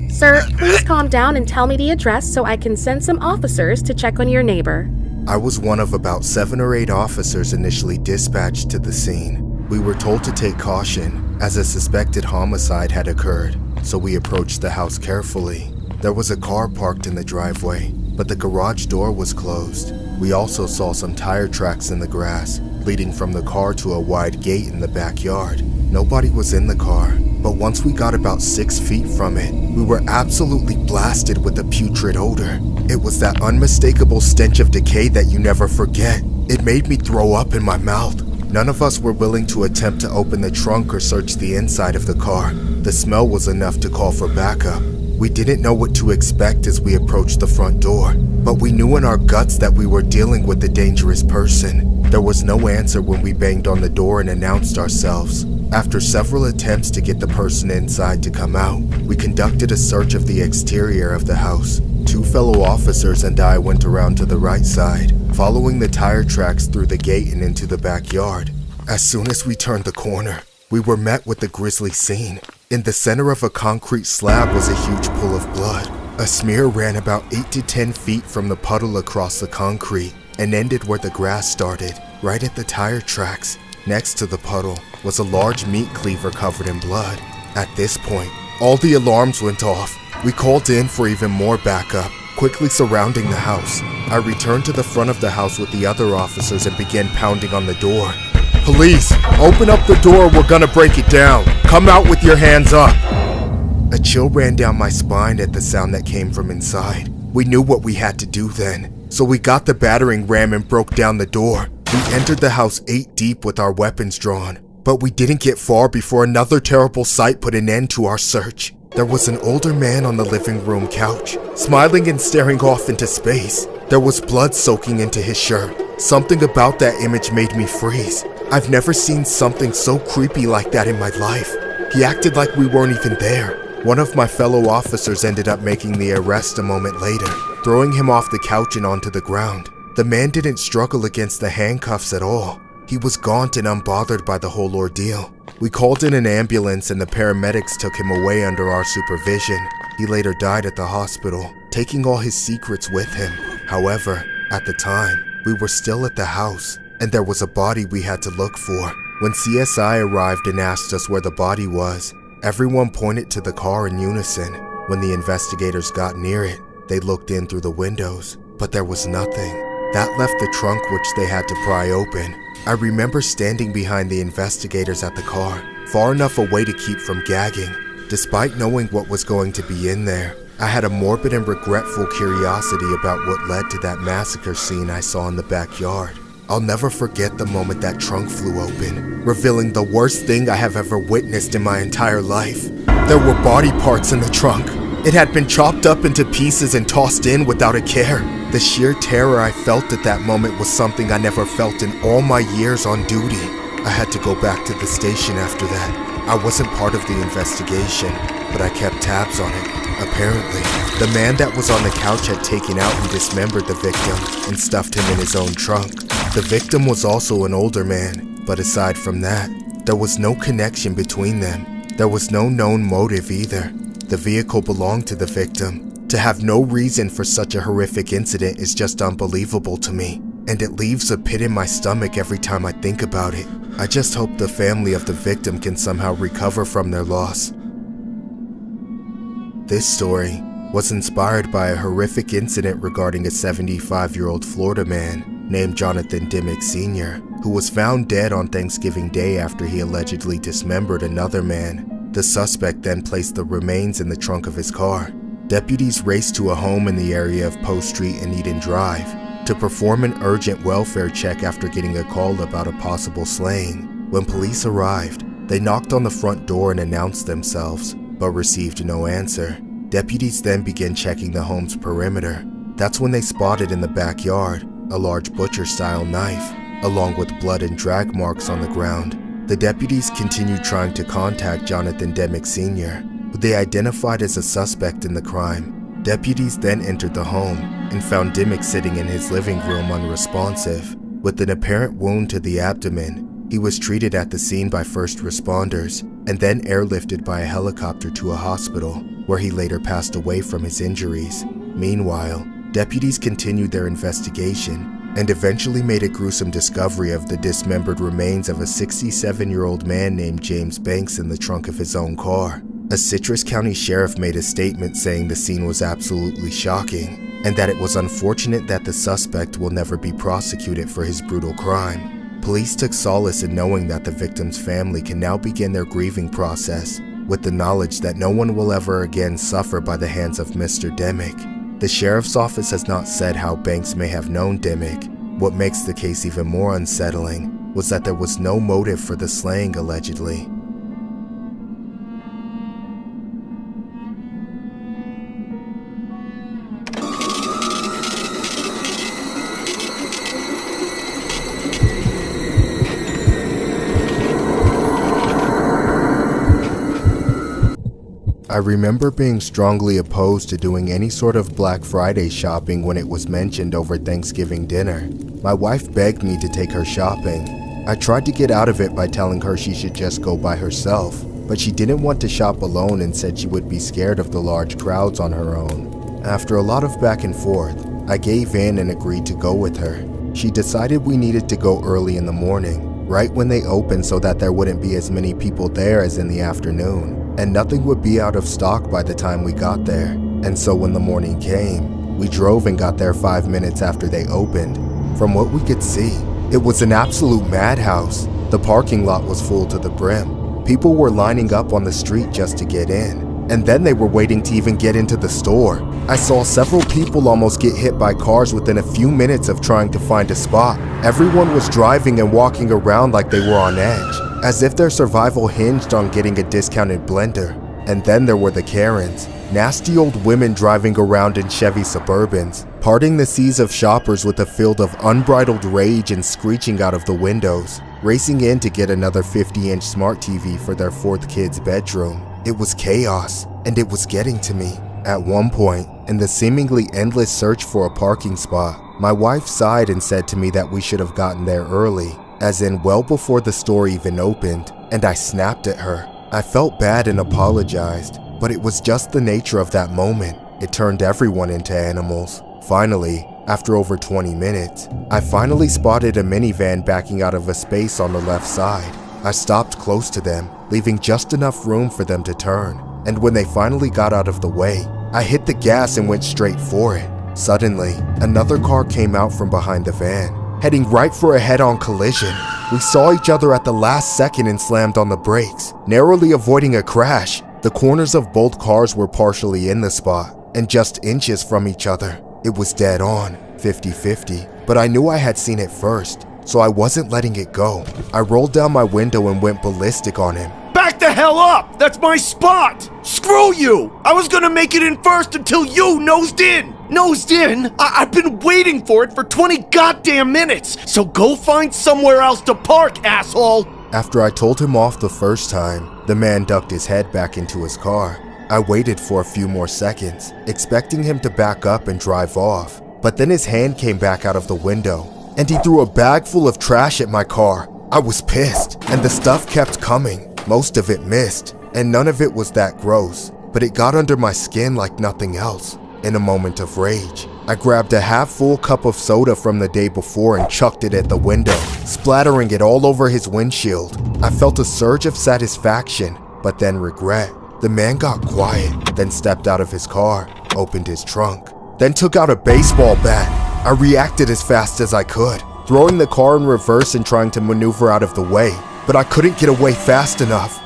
Speaker 17: Sir, please calm down and tell me the address so I can send some officers to check on your neighbor.
Speaker 4: I was one of about 7 or 8 officers initially dispatched to the scene. We were told to take caution, as a suspected homicide had occurred, so we approached the house carefully. There was a car parked in the driveway, but the garage door was closed. We also saw some tire tracks in the grass, leading from the car to a wide gate in the backyard. Nobody was in the car, but once we got about 6 feet from it, we were absolutely blasted with a putrid odor. It was that unmistakable stench of decay that you never forget. It made me throw up in my mouth. None of us were willing to attempt to open the trunk or search the inside of the car. The smell was enough to call for backup. We didn't know what to expect as we approached the front door, but we knew in our guts that we were dealing with a dangerous person. There was no answer when we banged on the door and announced ourselves. After several attempts to get the person inside to come out, we conducted a search of the exterior of the house. 2 fellow officers and I went around to the right side, following the tire tracks through the gate and into the backyard. As soon as we turned the corner, we were met with a grisly scene. In the center of a concrete slab was a huge pool of blood. A smear ran about 8 to 10 feet from the puddle across the concrete and ended where the grass started, right at the tire tracks. Next to the puddle was a large meat cleaver covered in blood. At this point, all the alarms went off. We called in for even more backup, quickly surrounding the house. I returned to the front of the house with the other officers and began pounding on the door. Police, open up the door, we're gonna break it down. Come out with your hands up. A chill ran down my spine at the sound that came from inside. We knew what we had to do then, so we got the battering ram and broke down the door. We entered the house 8 deep with our weapons drawn, but we didn't get far before another terrible sight put an end to our search. There was an older man on the living room couch, smiling and staring off into space. There was blood soaking into his shirt. Something about that image made me freeze. I've never seen something so creepy like that in my life. He acted like we weren't even there. One of my fellow officers ended up making the arrest a moment later, throwing him off the couch and onto the ground. The man didn't struggle against the handcuffs at all. He was gaunt and unbothered by the whole ordeal. We called in an ambulance and the paramedics took him away under our supervision. He later died at the hospital, taking all his secrets with him. However, at the time, we were still at the house, and there was a body we had to look for. When CSI arrived and asked us where the body was, everyone pointed to the car in unison. When the investigators got near it, they looked in through the windows, but there was nothing. That left the trunk, which they had to pry open. I remember standing behind the investigators at the car, far enough away to keep from gagging. Despite knowing what was going to be in there, I had a morbid and regretful curiosity about what led to that massacre scene I saw in the backyard. I'll never forget the moment that trunk flew open, revealing the worst thing I have ever witnessed in my entire life. There were body parts in the trunk. It had been chopped up into pieces and tossed in without a care. The sheer terror I felt at that moment was something I never felt in all my years on duty. I had to go back to the station after that. I wasn't part of the investigation, but I kept tabs on it. Apparently, the man that was on the couch had taken out and dismembered the victim and stuffed him in his own trunk. The victim was also an older man, but aside from that, there was no connection between them. There was no known motive either. The vehicle belonged to the victim. To have no reason for such a horrific incident is just unbelievable to me, and it leaves a pit in my stomach every time I think about it. I just hope the family of the victim can somehow recover from their loss. This story was inspired by a horrific incident regarding a 75-year-old Florida man named Jonathan Dimmick Sr., who was found dead on Thanksgiving Day after he allegedly dismembered another man. The suspect then placed the remains in the trunk of his car. Deputies raced to a home in the area of Post Street and Eden Drive to perform an urgent welfare check after getting a call about a possible slaying. When police arrived, they knocked on the front door and announced themselves, but received no answer. Deputies then began checking the home's perimeter. That's when they spotted in the backyard a large butcher-style knife, along with blood and drag marks on the ground. The deputies continued trying to contact Jonathan Dimmick Sr., who they identified as a suspect in the crime. Deputies then entered the home and found Dimmick sitting in his living room unresponsive, with an apparent wound to the abdomen. He was treated at the scene by first responders and then airlifted by a helicopter to a hospital, where he later passed away from his injuries. Meanwhile, deputies continued their investigation and eventually made a gruesome discovery of the dismembered remains of a 67-year-old man named James Banks in the trunk of his own car. A Citrus County sheriff made a statement saying the scene was absolutely shocking and that it was unfortunate that the suspect will never be prosecuted for his brutal crime. Police took solace in knowing that the victim's family can now begin their grieving process with the knowledge that no one will ever again suffer by the hands of Mr. Dimmick. The sheriff's office has not said how Banks may have known Dimmick. What makes the case even more unsettling was that there was no motive for the slaying allegedly. I remember being strongly opposed to doing any sort of Black Friday shopping when it was mentioned over Thanksgiving dinner. My wife begged me to take her shopping. I tried to get out of it by telling her she should just go by herself, but she didn't want to shop alone and said she would be scared of the large crowds on her own. After a lot of back and forth, I gave in and agreed to go with her. She decided we needed to go early in the morning, right when they opened, so that there wouldn't be as many people there as in the afternoon, and nothing would be out of stock by the time we got there. And so when the morning came, we drove and got there 5 minutes after they opened. From what we could see, it was an absolute madhouse. The parking lot was full to the brim. People were lining up on the street just to get in, and then they were waiting to even get into the store. I saw several people almost get hit by cars within a few minutes of trying to find a spot. Everyone was driving and walking around like they were on edge, as if their survival hinged on getting a discounted blender. And then there were the Karens, nasty old women driving around in Chevy Suburbans, parting the seas of shoppers with a field of unbridled rage and screeching out of the windows. racing in to get another 50-inch smart TV for their fourth kid's bedroom. It was chaos, and it was getting to me. At one point, in the seemingly endless search for a parking spot, my wife sighed and said to me that we should have gotten there early, as in well before the store even opened, and I snapped at her. I felt bad and apologized, but it was just the nature of that moment. It turned everyone into animals. Finally, after over 20 minutes, I finally spotted a minivan backing out of a space on the left side. I stopped close to them, leaving just enough room for them to turn, and when they finally got out of the way, I hit the gas and went straight for it. Suddenly, another car came out from behind the van, heading right for a head-on collision. We saw each other at the last second and slammed on the brakes, narrowly avoiding a crash. The corners of both cars were partially in the spot, and just inches from each other. It was dead on, 50-50, but I knew I had seen it first, so I wasn't letting it go. I rolled down my window and went ballistic on him.
Speaker 3: Back the hell up! That's my spot! Screw you! I was gonna make it in first until you nosed in! Nosed in? I've been waiting for it for 20 goddamn minutes! So go find somewhere else to park, asshole!
Speaker 4: After I told him off the first time, the man ducked his head back into his car. I waited for a few more seconds, expecting him to back up and drive off. But then his hand came back out of the window, and he threw a bag full of trash at my car. I was pissed, and the stuff kept coming. Most of it missed, and none of it was that gross, but it got under my skin like nothing else. In a moment of rage, I grabbed a half-full cup of soda from the day before and chucked it at the window, splattering it all over his windshield. I felt a surge of satisfaction, but then regret. The man got quiet, then stepped out of his car, opened his trunk, then took out a baseball bat. I reacted as fast as I could, throwing the car in reverse and trying to maneuver out of the way, but I couldn't get away fast enough.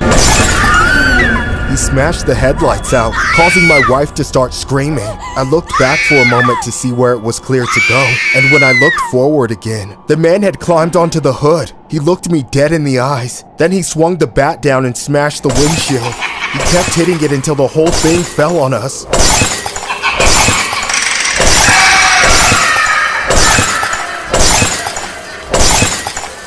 Speaker 4: He smashed the headlights out, causing my wife to start screaming. I looked back for a moment to see where it was clear to go, and when I looked forward again, the man had climbed onto the hood. He looked me dead in the eyes. Then he swung the bat down and smashed the windshield. He kept hitting it until the whole thing fell on us.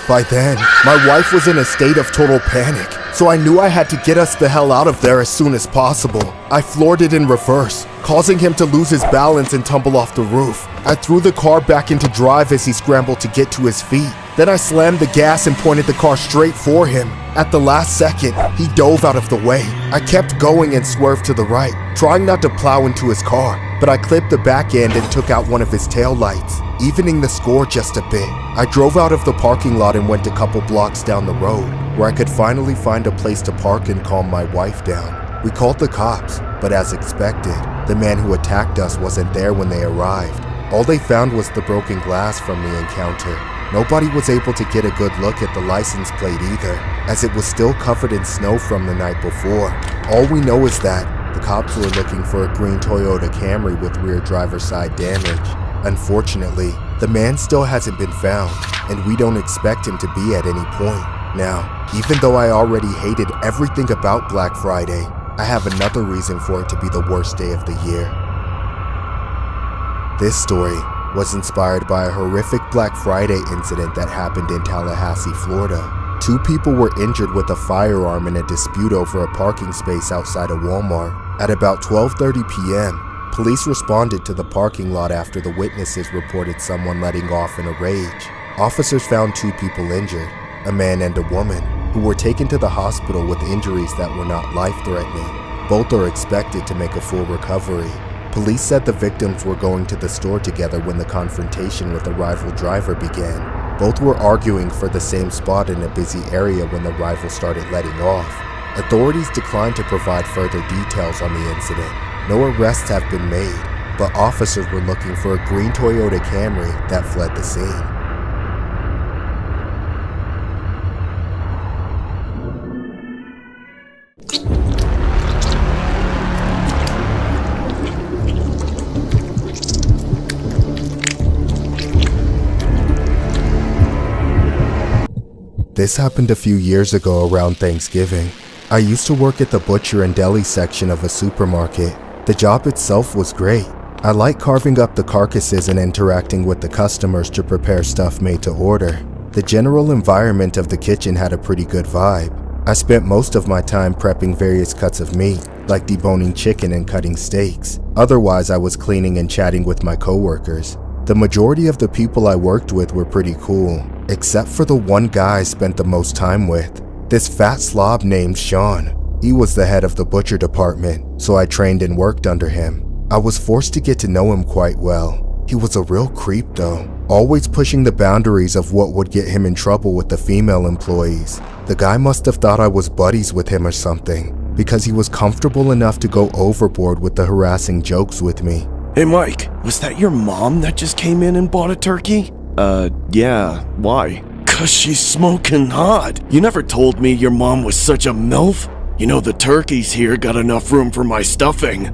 Speaker 4: By then, my wife was in a state of total panic, so I knew I had to get us the hell out of there as soon as possible. I floored it in reverse, causing him to lose his balance and tumble off the roof. I threw the car back into drive as he scrambled to get to his feet. Then I slammed the gas and pointed the car straight for him. At the last second, he dove out of the way. I kept going and swerved to the right, trying not to plow into his car, but I clipped the back end and took out one of his taillights, evening the score just a bit. I drove out of the parking lot and went a couple blocks down the road, where I could finally find a place to park and calm my wife down. We called the cops, but as expected, the man who attacked us wasn't there when they arrived. All they found was the broken glass from the encounter. Nobody was able to get a good look at the license plate either, as it was still covered in snow from the night before. All we know is that the cops were looking for a green Toyota Camry with rear driver's side damage. Unfortunately, the man still hasn't been found, and we don't expect him to be at any point. Now, even though I already hated everything about Black Friday, I have another reason for it to be the worst day of the year. This story was inspired by a horrific Black Friday incident that happened in Tallahassee, Florida. 2 people were injured with a firearm in a dispute over a parking space outside a Walmart. At about 12:30 p.m., police responded to the parking lot after the witnesses reported someone letting off in a rage. Officers found 2 people injured, a man and a woman, who were taken to the hospital with injuries that were not life-threatening. Both are expected to make a full recovery. Police said the victims were going to the store together when the confrontation with a rival driver began. Both were arguing for the same spot in a busy area when the rival started letting off. Authorities declined to provide further details on the incident. No arrests have been made, but officers were looking for a green Toyota Camry that fled the scene. This happened a few years ago around Thanksgiving. I used to work at the butcher and deli section of a supermarket. The job itself was great. I like carving up the carcasses and interacting with the customers to prepare stuff made to order. The general environment of the kitchen had a pretty good vibe. I spent most of my time prepping various cuts of meat, like deboning chicken and cutting steaks. Otherwise, I was cleaning and chatting with my coworkers. The majority of the people I worked with were pretty cool, except for the one guy I spent the most time with. This fat slob named Sean. He was the head of the butcher department, so I trained and worked under him. I was forced to get to know him quite well. He was a real creep though, always pushing the boundaries of what would get him in trouble with the female employees. The guy must have thought I was buddies with him or something, because he was comfortable enough to go overboard with the harassing jokes with me.
Speaker 3: Hey Mike, was that your mom that just came in and bought a turkey? Yeah, why? 'Cause she's smoking hot. You never told me your mom was such a MILF? You know the turkeys here got enough room for my stuffing.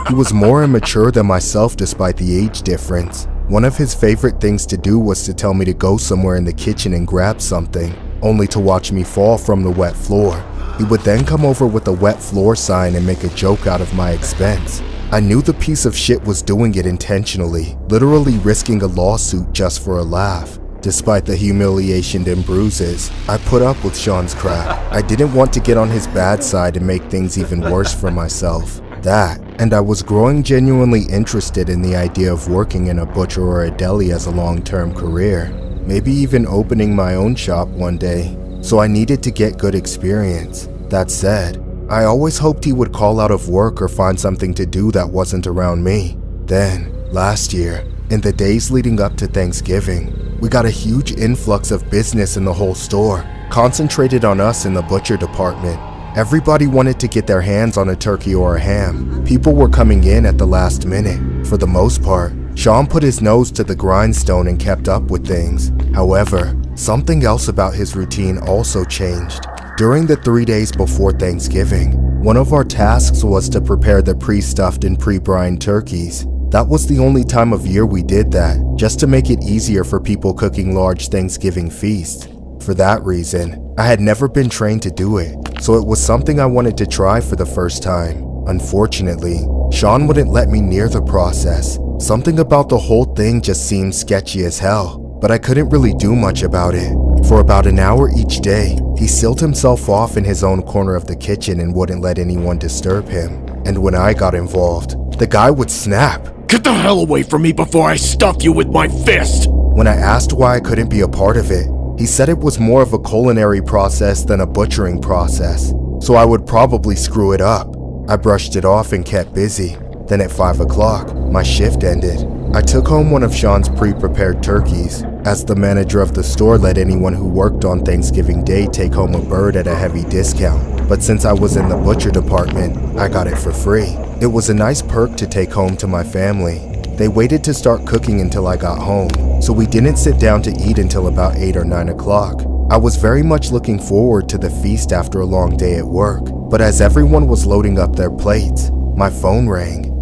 Speaker 4: He was more immature than myself despite the age difference. One of his favorite things to do was to tell me to go somewhere in the kitchen and grab something, only to watch me fall from the wet floor. He would then come over with a wet floor sign and make a joke out of my expense. I knew the piece of shit was doing it intentionally, literally risking a lawsuit just for a laugh. Despite the humiliation and bruises, I put up with Sean's crap. I didn't want to get on his bad side and make things even worse for myself. That, and I was growing genuinely interested in the idea of working in a butcher or a deli as a long-term career. Maybe even opening my own shop one day. So I needed to get good experience. That said, I always hoped he would call out of work or find something to do that wasn't around me. Then, last year, in the days leading up to Thanksgiving, we got a huge influx of business in the whole store, concentrated on us in the butcher department. Everybody wanted to get their hands on a turkey or a ham. People were coming in at the last minute. For the most part, Sean put his nose to the grindstone and kept up with things. However, something else about his routine also changed. During the 3 days before Thanksgiving, one of our tasks was to prepare the pre-stuffed and pre-brined turkeys. That was the only time of year we did that, just to make it easier for people cooking large Thanksgiving feasts. For that reason, I had never been trained to do it, so it was something I wanted to try for the first time. Unfortunately, Sean wouldn't let me near the process. Something about the whole thing just seemed sketchy as hell, but I couldn't really do much about it. For about an hour each day, he sealed himself off in his own corner of the kitchen and wouldn't let anyone disturb him. And when I got involved, the guy would snap.
Speaker 3: Get the hell away from me before I stuff you with my fist!
Speaker 4: When I asked why I couldn't be a part of it, he said it was more of a culinary process than a butchering process, so I would probably screw it up. I brushed it off and kept busy. Then at 5 o'clock, my shift ended. I took home one of Sean's pre-prepared turkeys, as the manager of the store let anyone who worked on Thanksgiving Day take home a bird at a heavy discount. But since I was in the butcher department, I got it for free. It was a nice perk to take home to my family. They waited to start cooking until I got home, so we didn't sit down to eat until about 8 or 9 o'clock. I was very much looking forward to the feast after a long day at work, but as everyone was loading up their plates, my phone rang.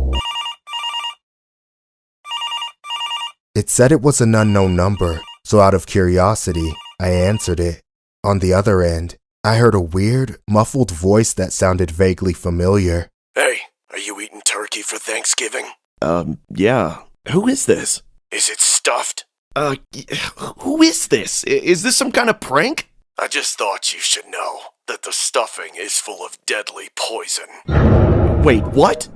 Speaker 4: It said it was an unknown number, so out of curiosity, I answered it. On the other end, I heard a weird, muffled voice that sounded vaguely familiar.
Speaker 3: Hey, are you eating turkey for Thanksgiving? Yeah. Who is this? Is it stuffed? Who is this? Is this some kind of prank? I just thought you should know that the stuffing is full of deadly poison. Wait, what?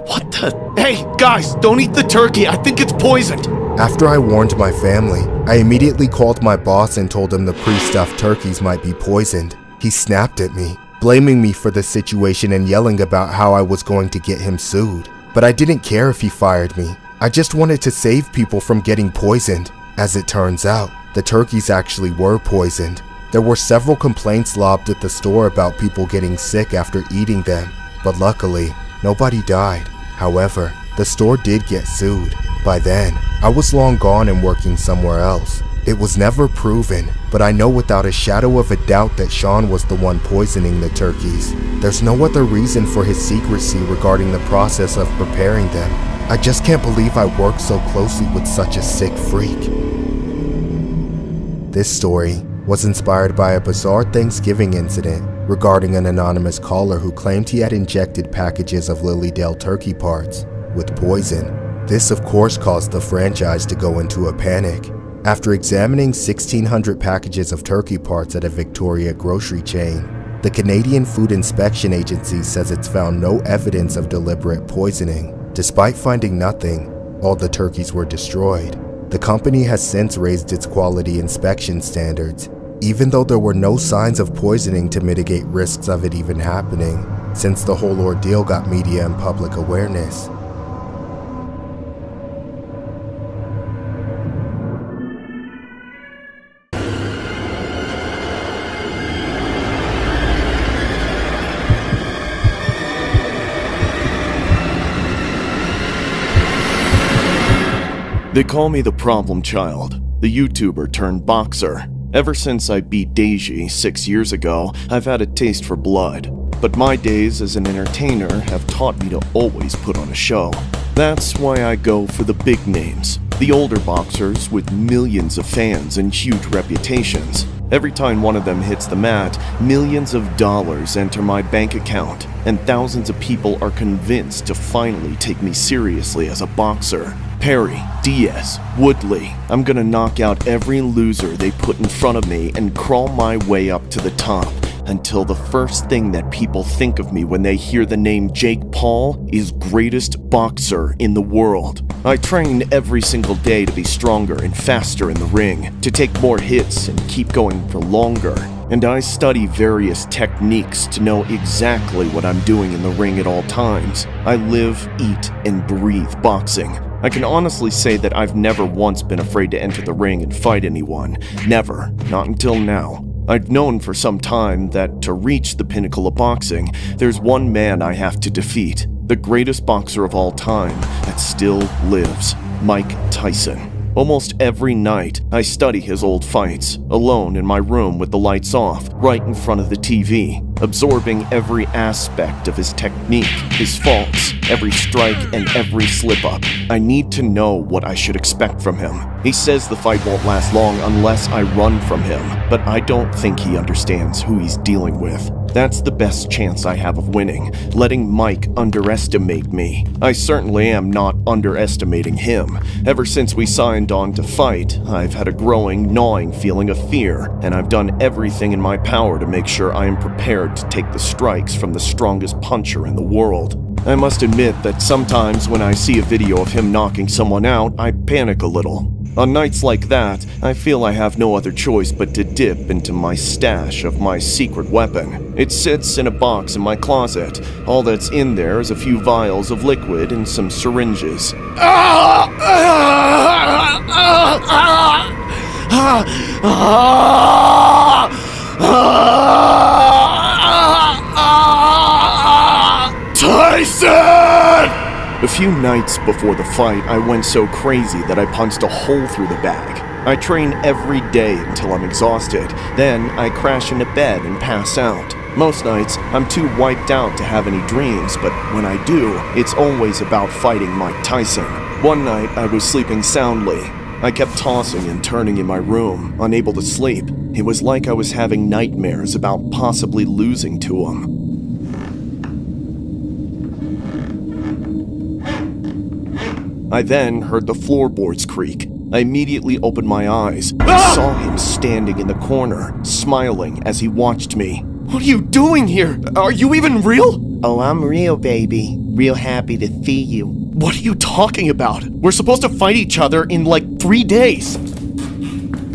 Speaker 3: What the? Hey, guys, don't eat the turkey. I think it's poisoned.
Speaker 4: After I warned my family, I immediately called my boss and told him the pre-stuffed turkeys might be poisoned. He snapped at me, blaming me for the situation and yelling about how I was going to get him sued. But I didn't care if he fired me. I just wanted to save people from getting poisoned. As it turns out, the turkeys actually were poisoned. There were several complaints lobbed at the store about people getting sick after eating them, but luckily, nobody died. However, the store did get sued. By then, I was long gone and working somewhere else. It was never proven, but I know without a shadow of a doubt that Sean was the one poisoning the turkeys. There's no other reason for his secrecy regarding the process of preparing them. I just can't believe I worked so closely with such a sick freak. This story was inspired by a bizarre Thanksgiving incident regarding an anonymous caller who claimed he had injected packages of Lilydale turkey parts with poison. This of course caused the franchise to go into a panic. After examining 1,600 packages of turkey parts at a Victoria grocery chain, the Canadian Food Inspection Agency says it's found no evidence of deliberate poisoning. Despite finding nothing, all the turkeys were destroyed. The company has since raised its quality inspection standards, even though there were no signs of poisoning to mitigate risks of it even happening, since the whole ordeal got media and public awareness.
Speaker 3: They call me the problem child, the YouTuber turned boxer. Ever since I beat Daisy 6 years ago, I've had a taste for blood. But my days as an entertainer have taught me to always put on a show. That's why I go for the big names, the older boxers with millions of fans and huge reputations. Every time one of them hits the mat, millions of dollars enter my bank account, and thousands of people are convinced to finally take me seriously as a boxer. Perry, Diaz, Woodley, I'm gonna knock out every loser they put in front of me and crawl my way up to the top until the first thing that people think of me when they hear the name Jake Paul is greatest boxer in the world. I train every single day to be stronger and faster in the ring, to take more hits and keep going for longer. And I study various techniques to know exactly what I'm doing in the ring at all times. I live, eat, and breathe boxing. I can honestly say that I've never once been afraid to enter the ring and fight anyone. Never. Not until now. I've known for some time that to reach the pinnacle of boxing, there's one man I have to defeat. The greatest boxer of all time that still lives. Mike Tyson. Almost every night, I study his old fights, alone in my room with the lights off, right in front of the TV, absorbing every aspect of his technique, his faults, every strike and every slip-up. I need to know what I should expect from him. He says the fight won't last long unless I run from him, but I don't think he understands who he's dealing with. That's the best chance I have of winning, letting Mike underestimate me. I certainly am not underestimating him. Ever since we signed on to fight, I've had a growing, gnawing feeling of fear, and I've done everything in my power to make sure I am prepared to take the strikes from the strongest puncher in the world. I must admit that sometimes when I see a video of him knocking someone out, I panic a little. On nights like that, I feel I have no other choice but to dip into my stash of my secret weapon. It sits in a box in my closet. All that's in there is a few vials of liquid and some syringes. Tyson! A few nights before the fight, I went so crazy that I punched a hole through the bag. I train every day until I'm exhausted. Then I crash into bed and pass out. Most nights, I'm too wiped out to have any dreams, but when I do, it's always about fighting Mike Tyson. One night, I was sleeping soundly. I kept tossing and turning in my room, unable to sleep. It was like I was having nightmares about possibly losing to him. I then heard the floorboards creak. I immediately opened my eyes and saw him standing in the corner, smiling as he watched me. What are you doing here? Are you even real?
Speaker 12: Oh, I'm real, baby. Real happy to see you.
Speaker 3: What are you talking about? We're supposed to fight each other in like 3 days.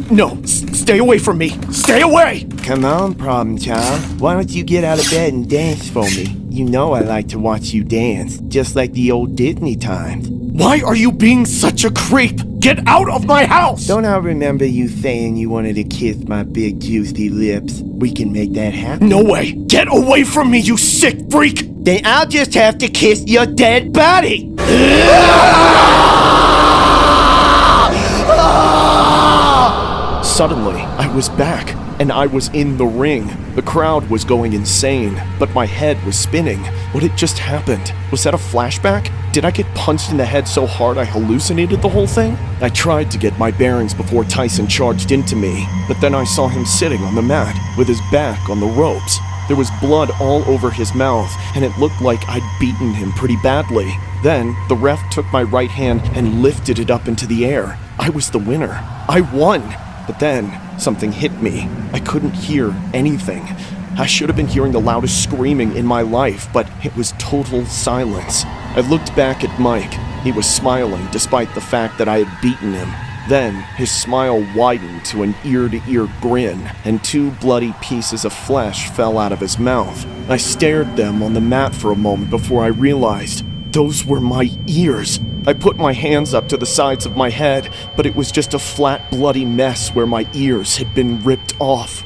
Speaker 3: No, stay away from me. Stay away!
Speaker 12: Come on, problem child. Why don't you get out of bed and dance for me? You know I like to watch you dance, just like the old Disney times.
Speaker 3: Why are you being such a creep? Get out of my house!
Speaker 12: Don't I remember you saying you wanted to kiss my big juicy lips? We can make that happen.
Speaker 3: No way! Get away from me, you sick freak!
Speaker 12: Then I'll just have to kiss your dead body!
Speaker 3: Suddenly, I was back, and I was in the ring. The crowd was going insane, but my head was spinning. What had just happened? Was that a flashback? Did I get punched in the head so hard I hallucinated the whole thing? I tried to get my bearings before Tyson charged into me, but then I saw him sitting on the mat, with his back on the ropes.
Speaker 5: There was blood all over his mouth, and it looked like I'd beaten him pretty badly. Then, the ref took my right hand and lifted it up into the air. I was the winner. I won! But then, something hit me. I couldn't hear anything. I should have been hearing the loudest screaming in my life, but it was total silence. I looked back at Mike. He was smiling despite the fact that I had beaten him. Then, his smile widened to an ear-to-ear grin, and 2 bloody pieces of flesh fell out of his mouth. I stared them on the mat for a moment before I realized those were my ears. I put my hands up to the sides of my head, but it was just a flat, bloody mess where my ears had been ripped off.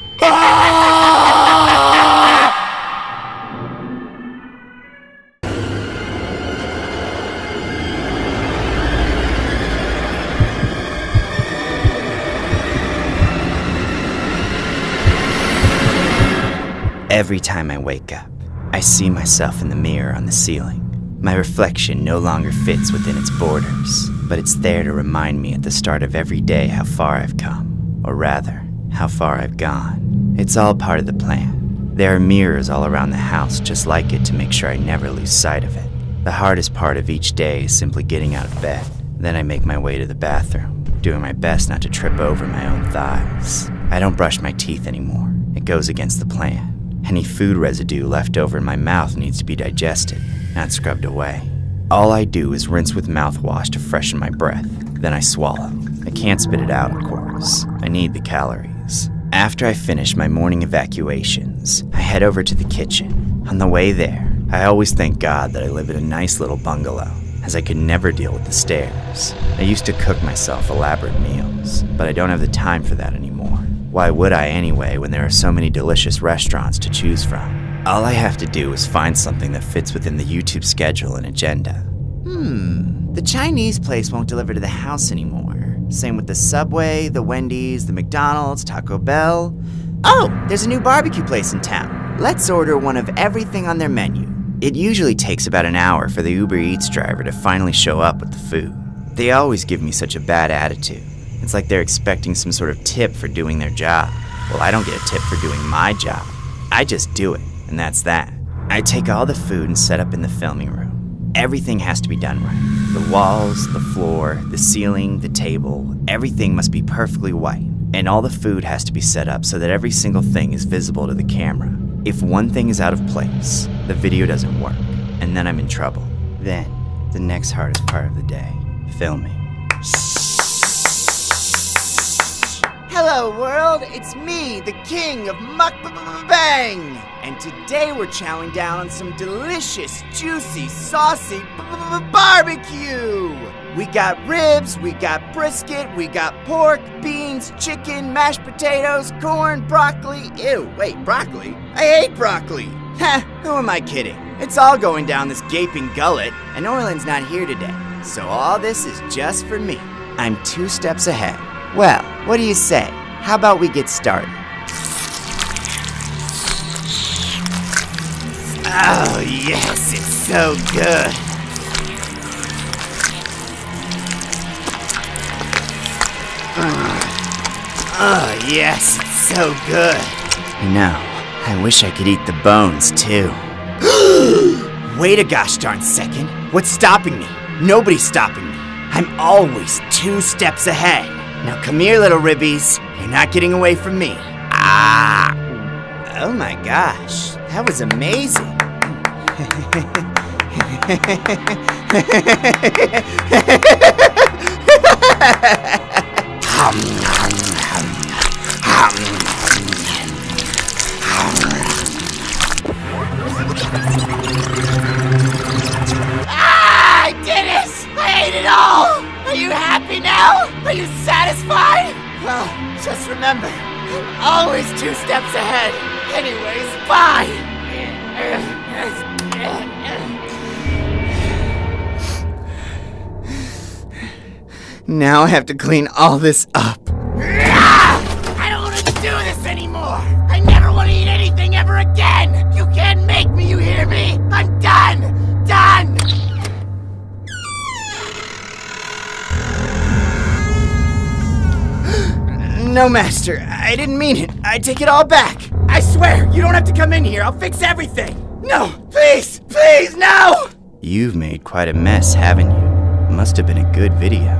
Speaker 20: Every time I wake up, I see myself in the mirror on the ceiling. My reflection no longer fits within its borders, but it's there to remind me at the start of every day how far I've come, or rather, how far I've gone. It's all part of the plan. There are mirrors all around the house just like it to make sure I never lose sight of it. The hardest part of each day is simply getting out of bed. Then I make my way to the bathroom, doing my best not to trip over my own thighs. I don't brush my teeth anymore. It goes against the plan. Any food residue left over in my mouth needs to be digested, not scrubbed away. All I do is rinse with mouthwash to freshen my breath. Then I swallow. I can't spit it out, of course. I need the calories. After I finish my morning evacuations, I head over to the kitchen. On the way there, I always thank God that I live in a nice little bungalow, as I could never deal with the stairs. I used to cook myself elaborate meals, but I don't have the time for that anymore. Why would I anyway when there are so many delicious restaurants to choose from? All I have to do is find something that fits within the YouTube schedule and agenda. The Chinese place won't deliver to the house anymore. Same with the Subway, the Wendy's, the McDonald's, Taco Bell. Oh, there's a new barbecue place in town. Let's order one of everything on their menu. It usually takes about an hour for the Uber Eats driver to finally show up with the food. They always give me such a bad attitude. It's like they're expecting some sort of tip for doing their job. Well, I don't get a tip for doing my job. I just do it, and that's that. I take all the food and set up in the filming room. Everything has to be done right. The walls, the floor, the ceiling, the table, everything must be perfectly white. And all the food has to be set up so that every single thing is visible to the camera. If one thing is out of place, the video doesn't work, and then I'm in trouble. Then, the next hardest part of the day, filming.
Speaker 2: Hello world, it's me, the king of mukbang! And today we're chowing down on some delicious, juicy, saucy barbecue! We got ribs, we got brisket, we got pork, beans, chicken, mashed potatoes, corn, broccoli. Ew, wait, broccoli? I hate broccoli! Heh, who am I kidding? It's all going down this gaping gullet, and Orland's not here today. So all this is just for me. I'm 2 steps ahead. Well, what do you say? How about we get started? Oh, yes, it's so good. Oh, yes, it's so good. You know, I wish I could eat the bones, too. Wait a gosh darn second. What's stopping me? Nobody's stopping me. I'm always 2 steps ahead. Now come here, little ribbies. You're not getting away from me. Ah! Oh my gosh, that was amazing. Ah! I did it! I ate it all! Are you happy now? Are you satisfied? Well, just remember, I'm always 2 steps ahead. Anyways, bye! Now I have to clean all this up. I don't want to do this anymore! I never want to eat anything ever again! You can't make me, you hear me? I'm done! Done!
Speaker 20: No, Master, I didn't mean it. I take it all back.
Speaker 2: I swear, you don't have to come in here. I'll fix everything. No, please, please, no!
Speaker 1: You've made quite a mess, haven't you? Must have been a good video.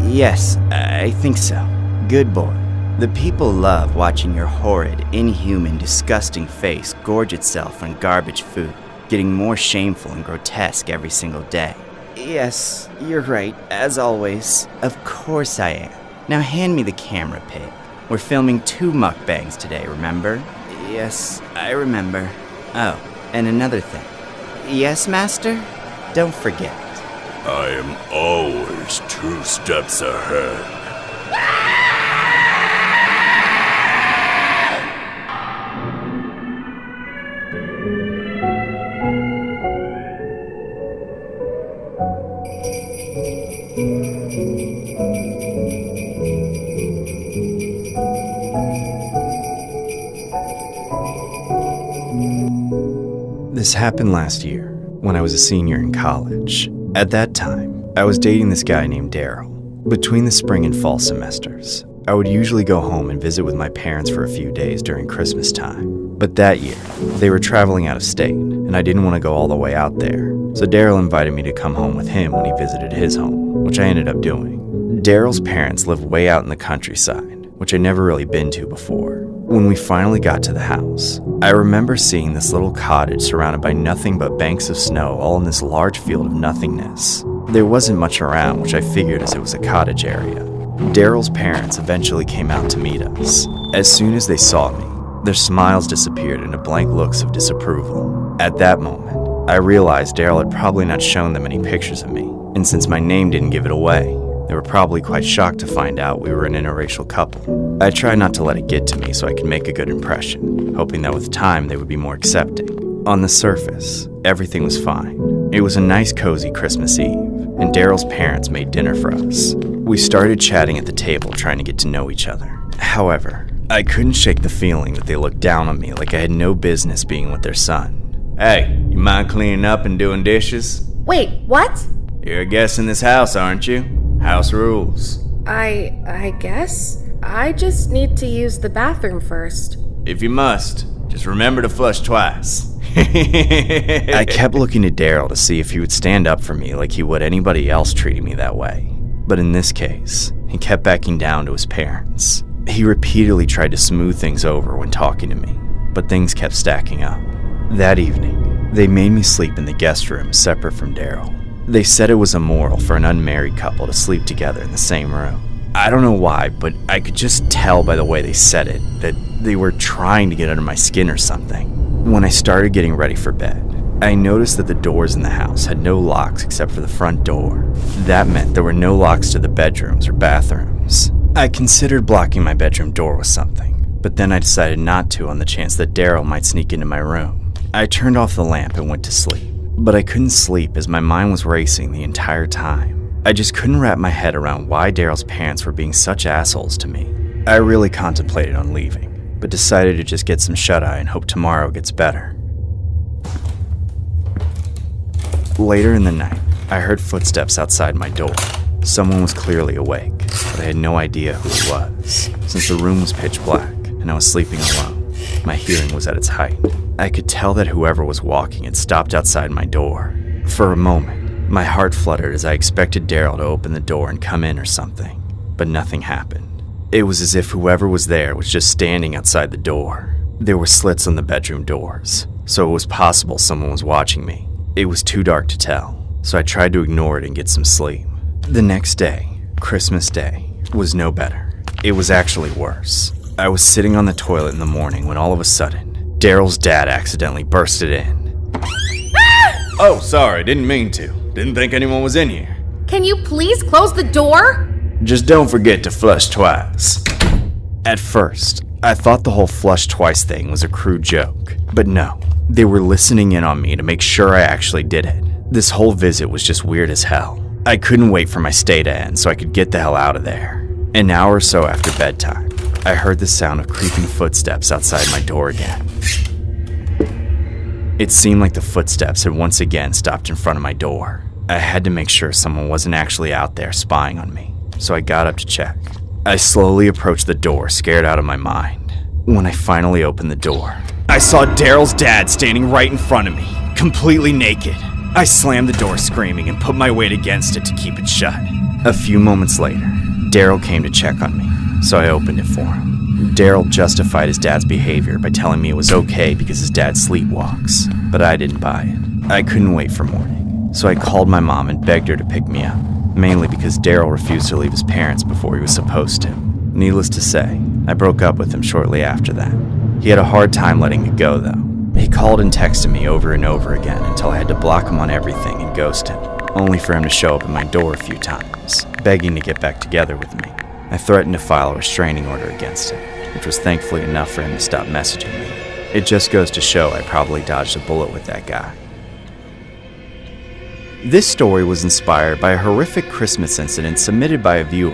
Speaker 1: Yes, I think so. Good boy. The people love watching your horrid, inhuman, disgusting face gorge itself on garbage food, getting more shameful and grotesque every single day. Yes, you're right, as always. Of course I am. Now hand me the camera, pig. We're filming 2 mukbangs today, remember? Yes, I remember. Oh, and another thing. Yes, Master? Don't forget.
Speaker 13: I am always 2 steps ahead.
Speaker 1: This happened last year, when I was a senior in college. At that time, I was dating this guy named Daryl. Between the spring and fall semesters, I would usually go home and visit with my parents for a few days during Christmas time. But that year, they were traveling out of state, and I didn't want to go all the way out there. So Daryl invited me to come home with him when he visited his home, which I ended up doing. Daryl's parents live way out in the countryside, which I'd never really been to before. When we finally got to the house, I remember seeing this little cottage surrounded by nothing but banks of snow all in this large field of nothingness. There wasn't much around, which I figured as it was a cottage area. Daryl's parents eventually came out to meet us. As soon as they saw me, their smiles disappeared into blank looks of disapproval. At that moment, I realized Daryl had probably not shown them any pictures of me, and since my name didn't give it away, they were probably quite shocked to find out we were an interracial couple. I tried not to let it get to me so I could make a good impression, hoping that with time they would be more accepting. On the surface, everything was fine. It was a nice cozy Christmas Eve, and Daryl's parents made dinner for us. We started chatting at the table trying to get to know each other. However, I couldn't shake the feeling that they looked down on me like I had no business being with their son.
Speaker 20: Hey, you mind cleaning up and doing dishes?
Speaker 15: Wait, what?
Speaker 20: You're a guest in this house, aren't you? House rules.
Speaker 15: I guess? I just need to use the bathroom first.
Speaker 20: If you must, just remember to flush twice.
Speaker 1: I kept looking at Daryl to see if he would stand up for me like he would anybody else treating me that way. But in this case, he kept backing down to his parents. He repeatedly tried to smooth things over when talking to me, but things kept stacking up. That evening, they made me sleep in the guest room separate from Daryl. They said it was immoral for an unmarried couple to sleep together in the same room. I don't know why, but I could just tell by the way they said it that they were trying to get under my skin or something. When I started getting ready for bed, I noticed that the doors in the house had no locks except for the front door. That meant there were no locks to the bedrooms or bathrooms. I considered blocking my bedroom door with something, but then I decided not to on the chance that Daryl might sneak into my room. I turned off the lamp and went to sleep. But I couldn't sleep as my mind was racing the entire time. I just couldn't wrap my head around why Daryl's parents were being such assholes to me. I really contemplated on leaving, but decided to just get some shut-eye and hope tomorrow gets better. Later in the night, I heard footsteps outside my door. Someone was clearly awake, but I had no idea who it was, since the room was pitch black and I was sleeping alone. My hearing was at its height. I could tell that whoever was walking had stopped outside my door. For a moment, my heart fluttered as I expected Daryl to open the door and come in or something, but nothing happened. It was as if whoever was there was just standing outside the door. There were slits on the bedroom doors, so it was possible someone was watching me. It was too dark to tell, so I tried to ignore it and get some sleep. The next day, Christmas Day, was no better. It was actually worse. I was sitting on the toilet in the morning when all of a sudden, Daryl's dad accidentally bursted in.
Speaker 20: Oh, sorry, didn't mean to. Didn't think anyone was in here.
Speaker 15: Can you please close the door?
Speaker 20: Just don't forget to flush twice.
Speaker 1: At first, I thought the whole flush twice thing was a crude joke, but no, they were listening in on me to make sure I actually did it. This whole visit was just weird as hell. I couldn't wait for my stay to end so I could get the hell out of there. An hour or so after bedtime, I heard the sound of creeping footsteps outside my door again. It seemed like the footsteps had once again stopped in front of my door. I had to make sure someone wasn't actually out there spying on me, so I got up to check. I slowly approached the door, scared out of my mind. When I finally opened the door, I saw Daryl's dad standing right in front of me, completely naked. I slammed the door screaming and put my weight against it to keep it shut. A few moments later, Daryl came to check on me, so I opened it for him. Daryl justified his dad's behavior by telling me it was okay because his dad sleepwalks, but I didn't buy it. I couldn't wait for morning, so I called my mom and begged her to pick me up, mainly because Daryl refused to leave his parents before he was supposed to. Needless to say, I broke up with him shortly after that. He had a hard time letting me go, though. He called and texted me over and over again until I had to block him on everything and ghost him, only for him to show up at my door a few times, begging to get back together with me. I threatened to file a restraining order against him, which was thankfully enough for him to stop messaging me. It just goes to show I probably dodged a bullet with that guy. This story was inspired by a horrific Christmas incident submitted by a viewer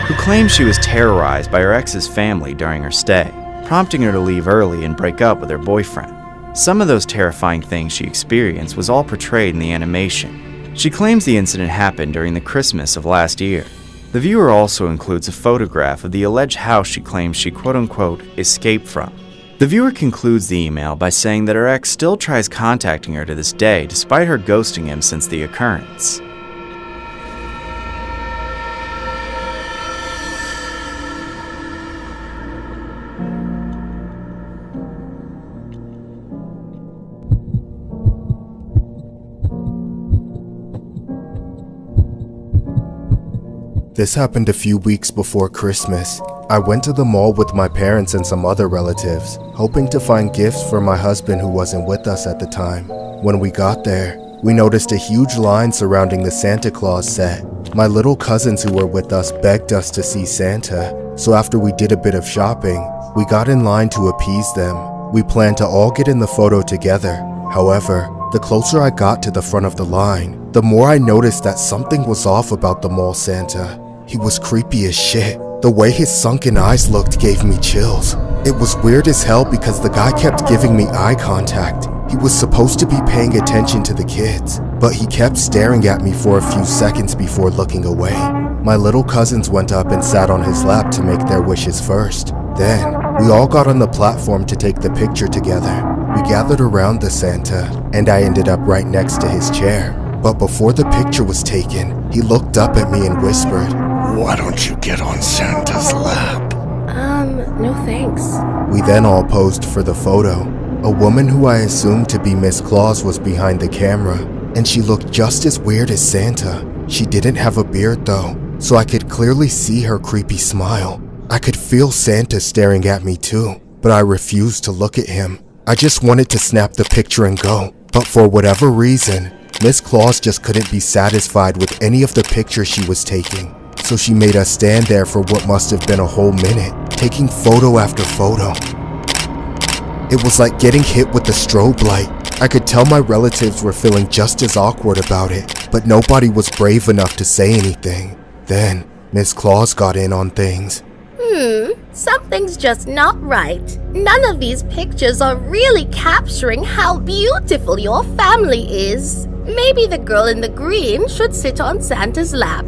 Speaker 1: who claimed she was terrorized by her ex's family during her stay, prompting her to leave early and break up with her boyfriend. Some of those terrifying things she experienced was all portrayed in the animation. She claims the incident happened during the Christmas of last year. The viewer also includes a photograph of the alleged house she claims she quote-unquote escaped from. The viewer concludes the email by saying that her ex still tries contacting her to this day despite her ghosting him since the occurrence.
Speaker 4: This happened a few weeks before Christmas. I went to the mall with my parents and some other relatives, hoping to find gifts for my husband who wasn't with us at the time. When we got there, we noticed a huge line surrounding the Santa Claus set. My little cousins who were with us begged us to see Santa, so after we did a bit of shopping, we got in line to appease them. We planned to all get in the photo together. However, the closer I got to the front of the line, the more I noticed that something was off about the mall Santa. He was creepy as shit. The way his sunken eyes looked gave me chills. It was weird as hell because the guy kept giving me eye contact. He was supposed to be paying attention to the kids, but he kept staring at me for a few seconds before looking away. My little cousins went up and sat on his lap to make their wishes first. Then, we all got on the platform to take the picture together. We gathered around the Santa, and I ended up right next to his chair. But before the picture was taken, he looked up at me and whispered,
Speaker 8: "Why don't you get on Santa's lap?"
Speaker 11: No thanks.
Speaker 4: We then all posed for the photo. A woman who I assumed to be Miss Claus was behind the camera, and she looked just as weird as Santa. She didn't have a beard though, so I could clearly see her creepy smile. I could feel Santa staring at me too, but I refused to look at him. I just wanted to snap the picture and go, but for whatever reason, Miss Claus just couldn't be satisfied with any of the pictures she was taking. So she made us stand there for what must have been a whole minute, taking photo after photo. It was like getting hit with the strobe light. I could tell my relatives were feeling just as awkward about it, but nobody was brave enough to say anything. Then, Miss Claus got in on things.
Speaker 21: Something's just not right. None of these pictures are really capturing how beautiful your family is. Maybe the girl in the green should sit on Santa's lap.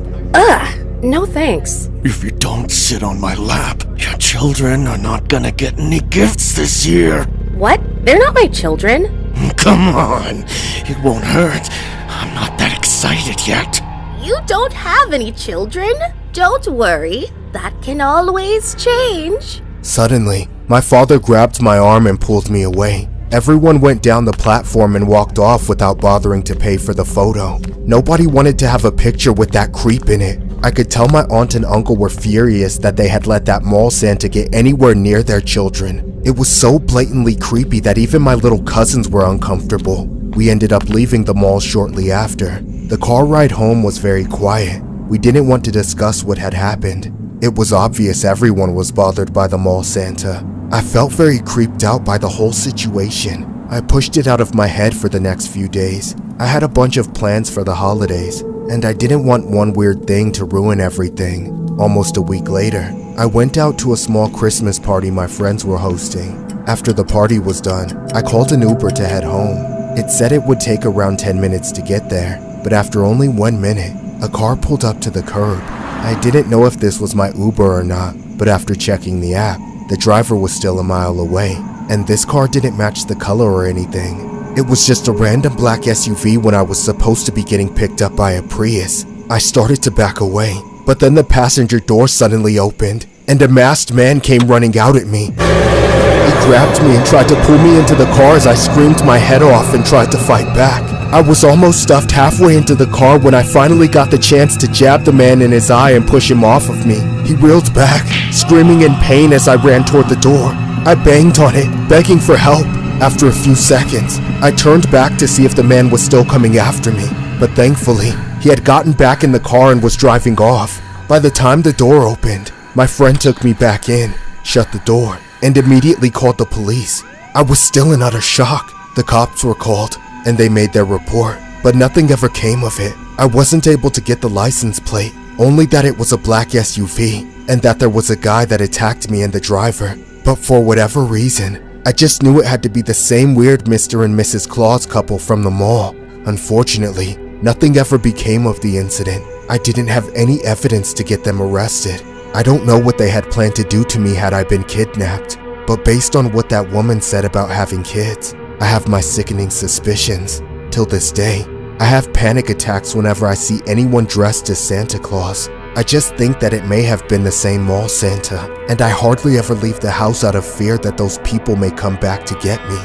Speaker 11: No thanks.
Speaker 8: If you don't sit on my lap, your children are not gonna get any gifts this year.
Speaker 11: What? They're not my children.
Speaker 8: Come on, it won't hurt. I'm not that excited yet.
Speaker 21: You don't have any children? Don't worry, that can always change.
Speaker 4: Suddenly, my father grabbed my arm and pulled me away. Everyone went down the platform and walked off without bothering to pay for the photo. Nobody wanted to have a picture with that creep in it. I could tell my aunt and uncle were furious that they had let that mall Santa get anywhere near their children. It was so blatantly creepy that even my little cousins were uncomfortable. We ended up leaving the mall shortly after. The car ride home was very quiet. We didn't want to discuss what had happened. It was obvious everyone was bothered by the mall Santa. I felt very creeped out by the whole situation. I pushed it out of my head for the next few days. I had a bunch of plans for the holidays, and I didn't want one weird thing to ruin everything. Almost a week later, I went out to a small Christmas party my friends were hosting. After the party was done, I called an Uber to head home. It said it would take around 10 minutes to get there, but after only 1 minute, a car pulled up to the curb. I didn't know if this was my Uber or not, but after checking the app, the driver was still a mile away, and this car didn't match the color or anything. It was just a random black SUV when I was supposed to be getting picked up by a Prius. I started to back away, but then the passenger door suddenly opened, and a masked man came running out at me. He grabbed me and tried to pull me into the car as I screamed my head off and tried to fight back. I was almost stuffed halfway into the car when I finally got the chance to jab the man in his eye and push him off of me. He reeled back, screaming in pain as I ran toward the door. I banged on it, begging for help. After a few seconds, I turned back to see if the man was still coming after me, but thankfully, he had gotten back in the car and was driving off. By the time the door opened, my friend took me back in, shut the door, and immediately called the police. I was still in utter shock. The cops were called, and they made their report, but nothing ever came of it. I wasn't able to get the license plate, only that it was a black SUV, and that there was a guy that attacked me and the driver. But for whatever reason, I just knew it had to be the same weird Mr. and Mrs. Claus couple from the mall. Unfortunately, nothing ever became of the incident. I didn't have any evidence to get them arrested. I don't know what they had planned to do to me had I been kidnapped, but based on what that woman said about having kids, I have my sickening suspicions. Till this day, I have panic attacks whenever I see anyone dressed as Santa Claus. I just think that it may have been the same mall Santa, and I hardly ever leave the house out of fear that those people may come back to get me.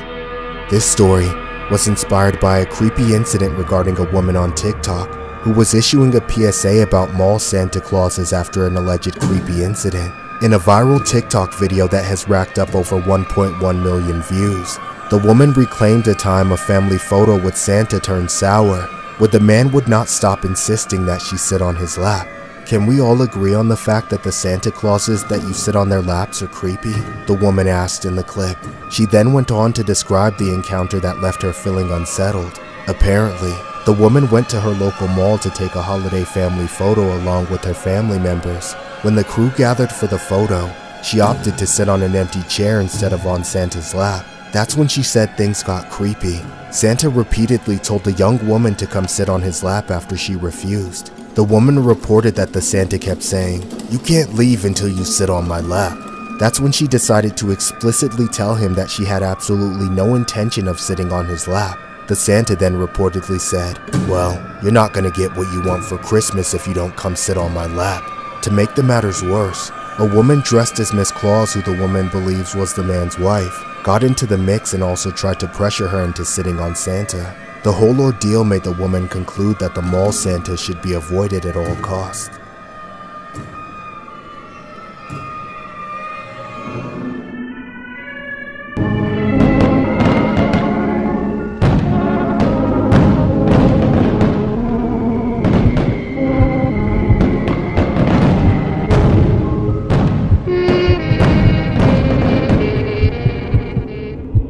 Speaker 4: This story was inspired by a creepy incident regarding a woman on TikTok who was issuing a PSA about mall Santa Clauses after an alleged creepy incident. In a viral TikTok video that has racked up over 1.1 million views, the woman reclaimed a time a family photo with Santa turned sour, where the man would not stop insisting that she sit on his lap. Can we all agree on the fact that the Santa Clauses that you sit on their laps are creepy? The woman asked in the clip. She then went on to describe the encounter that left her feeling unsettled. Apparently, the woman went to her local mall to take a holiday family photo along with her family members. When the crew gathered for the photo, she opted to sit on an empty chair instead of on Santa's lap. That's when she said things got creepy. Santa repeatedly told the young woman to come sit on his lap after she refused. The woman reported that the Santa kept saying, "You can't leave until you sit on my lap." That's when she decided to explicitly tell him that she had absolutely no intention of sitting on his lap. The Santa then reportedly said, "Well, you're not gonna get what you want for Christmas if you don't come sit on my lap." To make the matters worse, a woman dressed as Miss Claus, who the woman believes was the man's wife, got into the mix and also tried to pressure her into sitting on Santa. The whole ordeal made the woman conclude that the mall Santa should be avoided at all costs.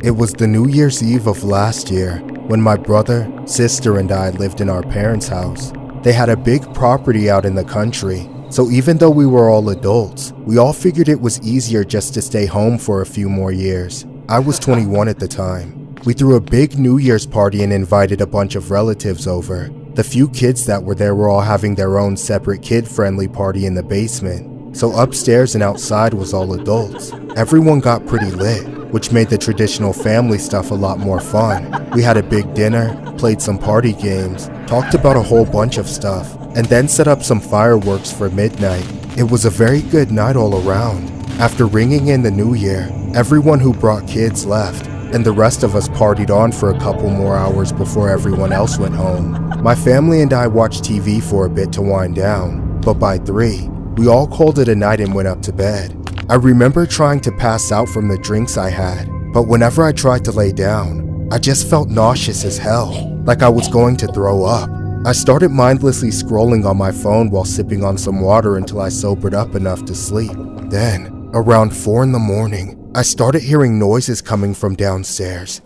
Speaker 4: It was the New Year's Eve of last year when my brother, sister, and I lived in our parents' house. They had a big property out in the country, so even though we were all adults, we all figured it was easier just to stay home for a few more years. I was 21 at the time. We threw a big New Year's party and invited a bunch of relatives over. The few kids that were there were all having their own separate kid-friendly party in the basement, so upstairs and outside was all adults. Everyone got pretty lit, which made the traditional family stuff a lot more fun. We had a big dinner, played some party games, talked about a whole bunch of stuff, and then set up some fireworks for midnight. It was a very good night all around. After ringing in the new year, everyone who brought kids left, and the rest of us partied on for a couple more hours before everyone else went home. My family and I watched TV for a bit to wind down, but by 3, we all called it a night and went up to bed. I remember trying to pass out from the drinks I had, but whenever I tried to lay down, I just felt nauseous as hell, like I was going to throw up. I started mindlessly scrolling on my phone while sipping on some water until I sobered up enough to sleep. Then, around 4 in the morning, I started hearing noises coming from downstairs.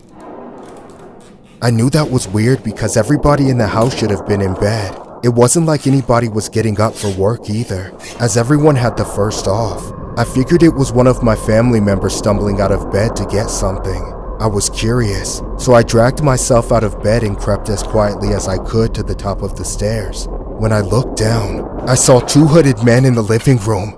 Speaker 4: I knew that was weird because everybody in the house should have been in bed. It wasn't like anybody was getting up for work either, as everyone had the first off. I figured it was one of my family members stumbling out of bed to get something. I was curious, so I dragged myself out of bed and crept as quietly as I could to the top of the stairs. When I looked down, I saw two hooded men in the living room.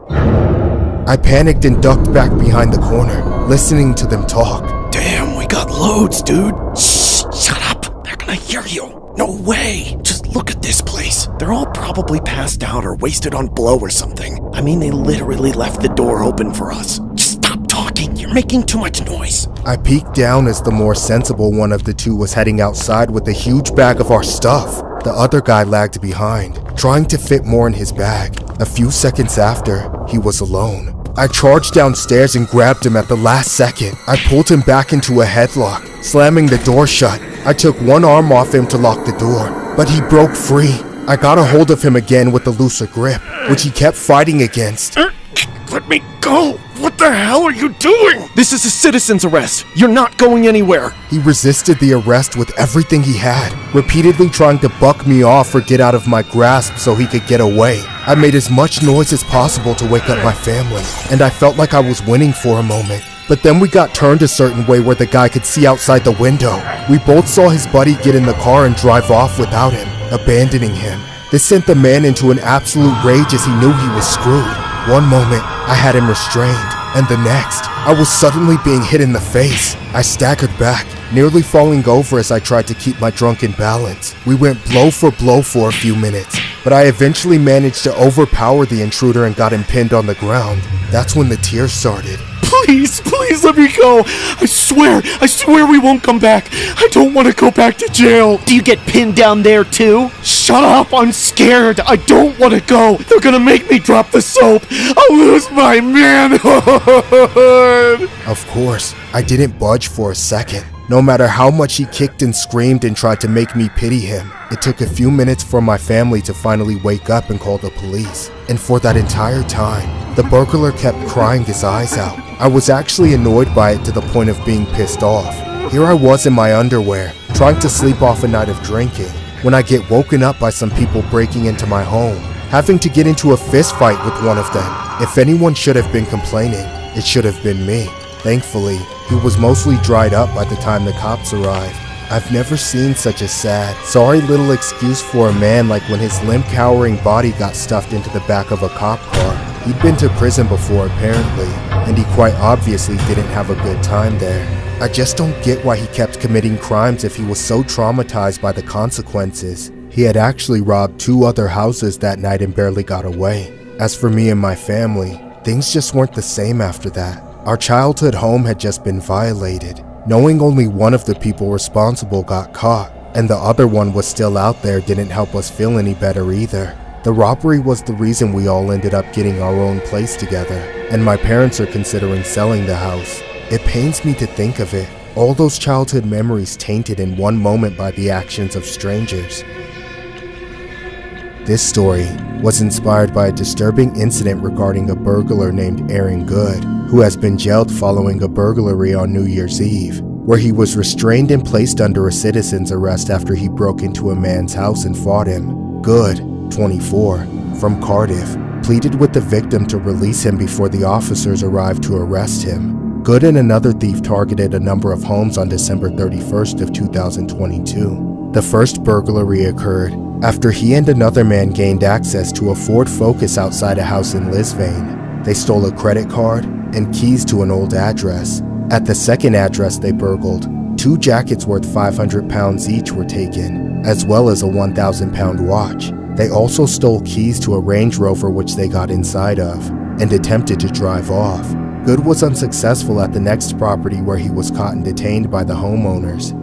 Speaker 4: I panicked and ducked back behind the corner, listening to them talk.
Speaker 3: Damn, we got loads, dude. Shh, shut up. They're gonna hear you. No way. Just look at this place. They're all probably passed out or wasted on blow or something. I mean, they literally left the door open for us. Just stop talking. You're making too much noise.
Speaker 4: I peeked down as the more sensible one of the two was heading outside with a huge bag of our stuff. The other guy lagged behind, trying to fit more in his bag. A few seconds after, he was alone. I charged downstairs and grabbed him at the last second. I pulled him back into a headlock, slamming the door shut. I took one arm off him to lock the door, but he broke free. I got a hold of him again with a looser grip, which he kept fighting against.
Speaker 3: Let me go! What the hell are you doing? This is a citizen's arrest. You're not going anywhere.
Speaker 4: He resisted the arrest with everything he had, repeatedly trying to buck me off or get out of my grasp so he could get away. I made as much noise as possible to wake up my family, and I felt like I was winning for a moment. But then we got turned a certain way where the guy could see outside the window. We both saw his buddy get in the car and drive off without him, abandoning him. This sent the man into an absolute rage as he knew he was screwed. One moment, I had him restrained, and the next, I was suddenly being hit in the face. I staggered back, nearly falling over as I tried to keep my drunken balance. We went blow for a few minutes, but I eventually managed to overpower the intruder and got him pinned on the ground. That's when the tears started.
Speaker 3: Please let me go. I swear we won't come back. I don't want to go back to jail.
Speaker 12: Do you get pinned down there too?
Speaker 3: Shut up, I'm scared. I don't want to go. They're gonna make me drop the soap. I'll lose my manhood.
Speaker 4: Of course, I didn't budge for a second. No matter how much he kicked and screamed and tried to make me pity him, it took a few minutes for my family to finally wake up and call the police. And for that entire time, the burglar kept crying his eyes out. I was actually annoyed by it to the point of being pissed off. Here I was in my underwear, trying to sleep off a night of drinking, when I get woken up by some people breaking into my home, having to get into a fist fight with one of them. If anyone should have been complaining, it should have been me. Thankfully, he was mostly dried up by the time the cops arrived. I've never seen such a sad, sorry little excuse for a man like when his limp-cowering body got stuffed into the back of a cop car. He'd been to prison before apparently, and he quite obviously didn't have a good time there. I just don't get why he kept committing crimes if he was so traumatized by the consequences. He had actually robbed 2 other houses that night and barely got away. As for me and my family, things just weren't the same after that. Our childhood home had just been violated. Knowing only one of the people responsible got caught, and the other one was still out there didn't help us feel any better either. The robbery was the reason we all ended up getting our own place together, and my parents are considering selling the house. It pains me to think of it, all those childhood memories tainted in one moment by the actions of strangers. This story was inspired by a disturbing incident regarding a burglar named Aaron Good, who has been jailed following a burglary on New Year's Eve, where he was restrained and placed under a citizen's arrest after he broke into a man's house and fought him. Good, 24, from Cardiff, pleaded with the victim to release him before the officers arrived to arrest him. Good and another thief targeted a number of homes on December 31st of 2022. The first burglary occurred after he and another man gained access to a Ford Focus outside a house in Lisvane. They stole a credit card and keys to an old address. At the second address they burgled, 2 jackets worth £500 each were taken, as well as a £1,000 watch. They also stole keys to a Range Rover which they got inside of, and attempted to drive off. Good was unsuccessful at the next property where he was caught and detained by the homeowners.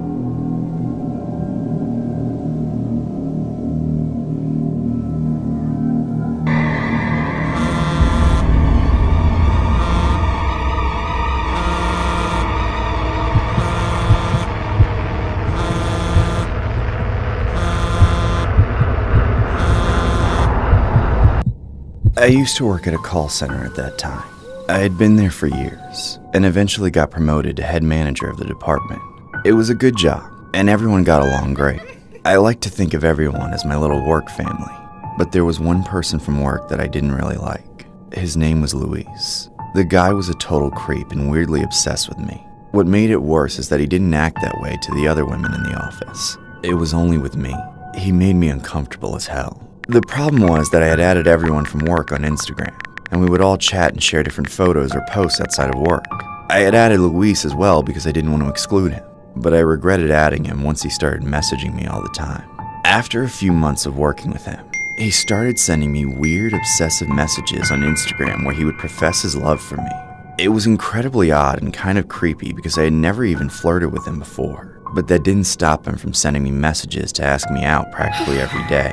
Speaker 1: I used to work at a call center at that time. I had been there for years, and eventually got promoted to head manager of the department. It was a good job, and everyone got along great. I like to think of everyone as my little work family, but there was one person from work that I didn't really like. His name was Luis. The guy was a total creep and weirdly obsessed with me. What made it worse is that he didn't act that way to the other women in the office. It was only with me. He made me uncomfortable as hell. The problem was that I had added everyone from work on Instagram, and we would all chat and share different photos or posts outside of work. I had added Luis as well because I didn't want to exclude him, but I regretted adding him once he started messaging me all the time. After a few months of working with him, he started sending me weird, obsessive messages on Instagram where he would profess his love for me. It was incredibly odd and kind of creepy because I had never even flirted with him before, but that didn't stop him from sending me messages to ask me out practically every day.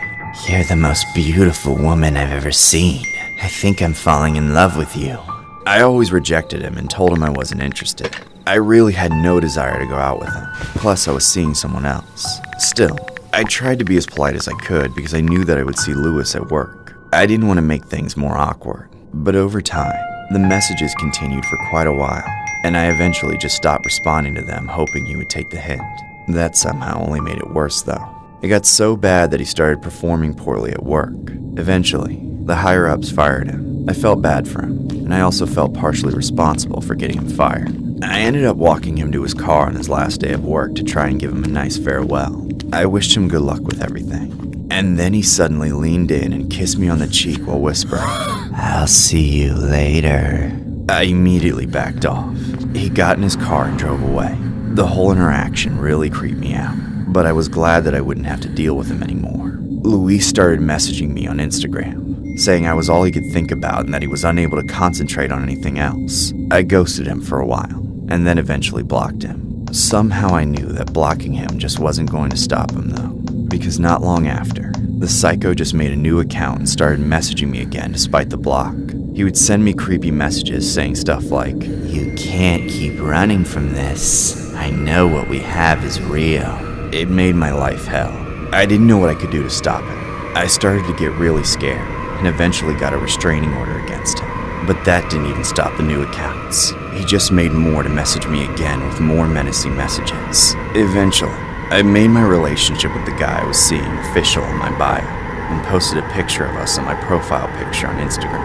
Speaker 20: You're the most beautiful woman I've ever seen. I think I'm falling in love with you.
Speaker 1: I always rejected him and told him I wasn't interested. I really had no desire to go out with him. Plus, I was seeing someone else. Still, I tried to be as polite as I could because I knew that I would see Louis at work. I didn't want to make things more awkward. But over time, the messages continued for quite a while, and I eventually just stopped responding to them, hoping he would take the hint. That somehow only made it worse, though. It got so bad that he started performing poorly at work. Eventually, the higher-ups fired him. I felt bad for him, and I also felt partially responsible for getting him fired. I ended up walking him to his car on his last day of work to try and give him a nice farewell. I wished him good luck with everything. And then he suddenly leaned in and kissed me on the cheek while whispering,
Speaker 20: I'll see you later.
Speaker 1: I immediately backed off. He got in his car and drove away. The whole interaction really creeped me out, but I was glad that I wouldn't have to deal with him anymore. Luis started messaging me on Instagram, saying I was all he could think about and that he was unable to concentrate on anything else. I ghosted him for a while, and then eventually blocked him. Somehow I knew that blocking him just wasn't going to stop him though, because not long after, the psycho just made a new account and started messaging me again despite the block. He would send me creepy messages saying stuff like,
Speaker 20: You can't keep running from this. I know what we have is real.
Speaker 1: It made my life hell. I didn't know what I could do to stop it. I started to get really scared and eventually got a restraining order against him. But that didn't even stop the new accounts. He just made more to message me again with more menacing messages. Eventually, I made my relationship with the guy I was seeing official in my bio and posted a picture of us on my profile picture on Instagram.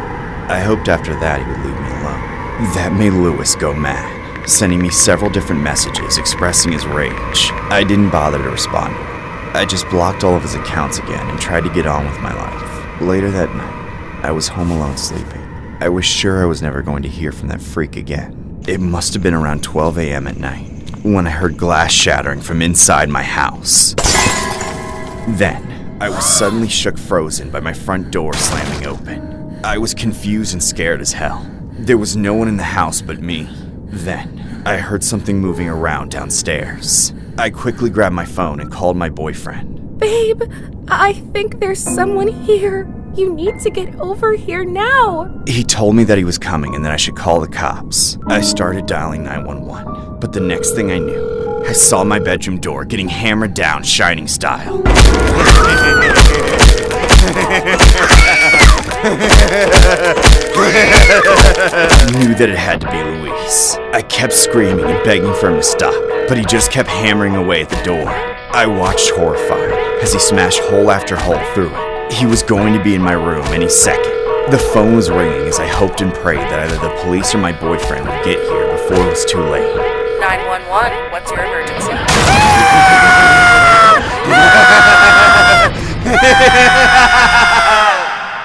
Speaker 1: I hoped after that he would leave me alone. That made Louis go mad, sending me several different messages expressing his rage. I didn't bother to respond to him. I just blocked all of his accounts again and tried to get on with my life. Later that night, I was home alone sleeping. I was sure I was never going to hear from that freak again. It must have been around 12 a.m. at night when I heard glass shattering from inside my house. Then, I was suddenly shook frozen by my front door slamming open. I was confused and scared as hell. There was no one in the house but me. Then, I heard something moving around downstairs. I quickly grabbed my phone and called my boyfriend.
Speaker 11: Babe, I think there's someone here. You need to get over here now.
Speaker 1: He told me that he was coming and that I should call the cops. I started dialing 911, but the next thing I knew, I saw my bedroom door getting hammered down Shining style. I knew that it had to be Luis. I kept screaming and begging for him to stop, but he just kept hammering away at the door. I watched horrified as he smashed hole after hole through it. He was going to be in my room any second. The phone was ringing as I hoped and prayed that either the police or my boyfriend would get here before it was too late.
Speaker 7: 911, what's your emergency?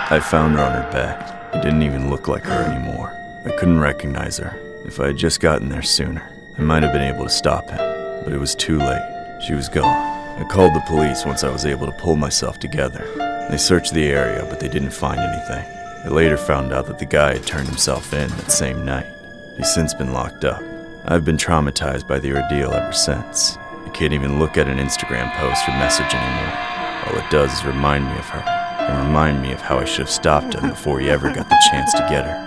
Speaker 13: I found her on her bed. It didn't even look like her anymore. I couldn't recognize her. If I had just gotten there sooner, I might have been able to stop him. But it was too late. She was gone. I called the police once I was able to pull myself together. They searched the area, but they didn't find anything. I later found out that the guy had turned himself in that same night. He's since been locked up. I've been traumatized by the ordeal ever since. I can't even look at an Instagram post or message anymore. All it does is remind me of her, and remind me of how I should have stopped him before he ever got the chance to get her.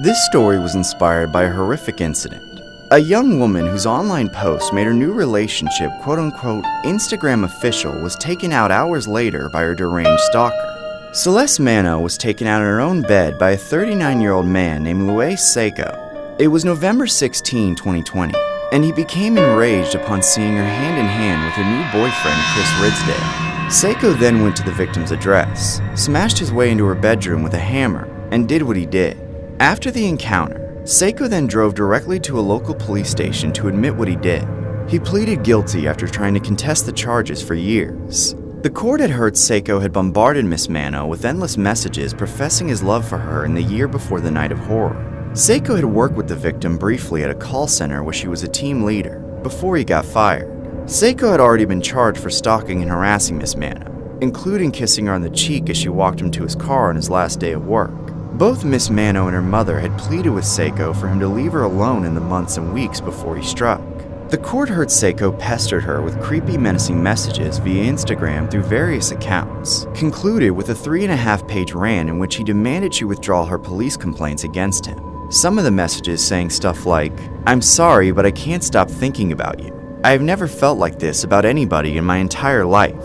Speaker 1: This story was inspired by a horrific incident. A young woman whose online post made her new relationship quote-unquote Instagram official was taken out hours later by her deranged stalker. Celeste Mano was taken out in her own bed by a 39-year-old man named Luis Seiko. It was November 16, 2020, and he became enraged upon seeing her hand-in-hand with her new boyfriend, Chris Ridsdale. Seiko then went to the victim's address, smashed his way into her bedroom with a hammer, and did what he did. After the encounter, Seiko then drove directly to a local police station to admit what he did. He pleaded guilty after trying to contest the charges for years. The court had heard Seiko had bombarded Miss Mano with endless messages professing his love for her in the year before the night of horror. Seiko had worked with the victim briefly at a call center where she was a team leader, before he got fired. Seiko had already been charged for stalking and harassing Miss Mano, including kissing her on the cheek as she walked him to his car on his last day of work. Both Miss Mano and her mother had pleaded with Seiko for him to leave her alone in the months and weeks before he struck. The court heard Seiko pestered her with creepy, menacing messages via Instagram through various accounts, concluded with a 3.5-page rant in which he demanded she withdraw her police complaints against him. Some of the messages saying stuff like, "I'm sorry, but I can't stop thinking about you. I have never felt like this about anybody in my entire life.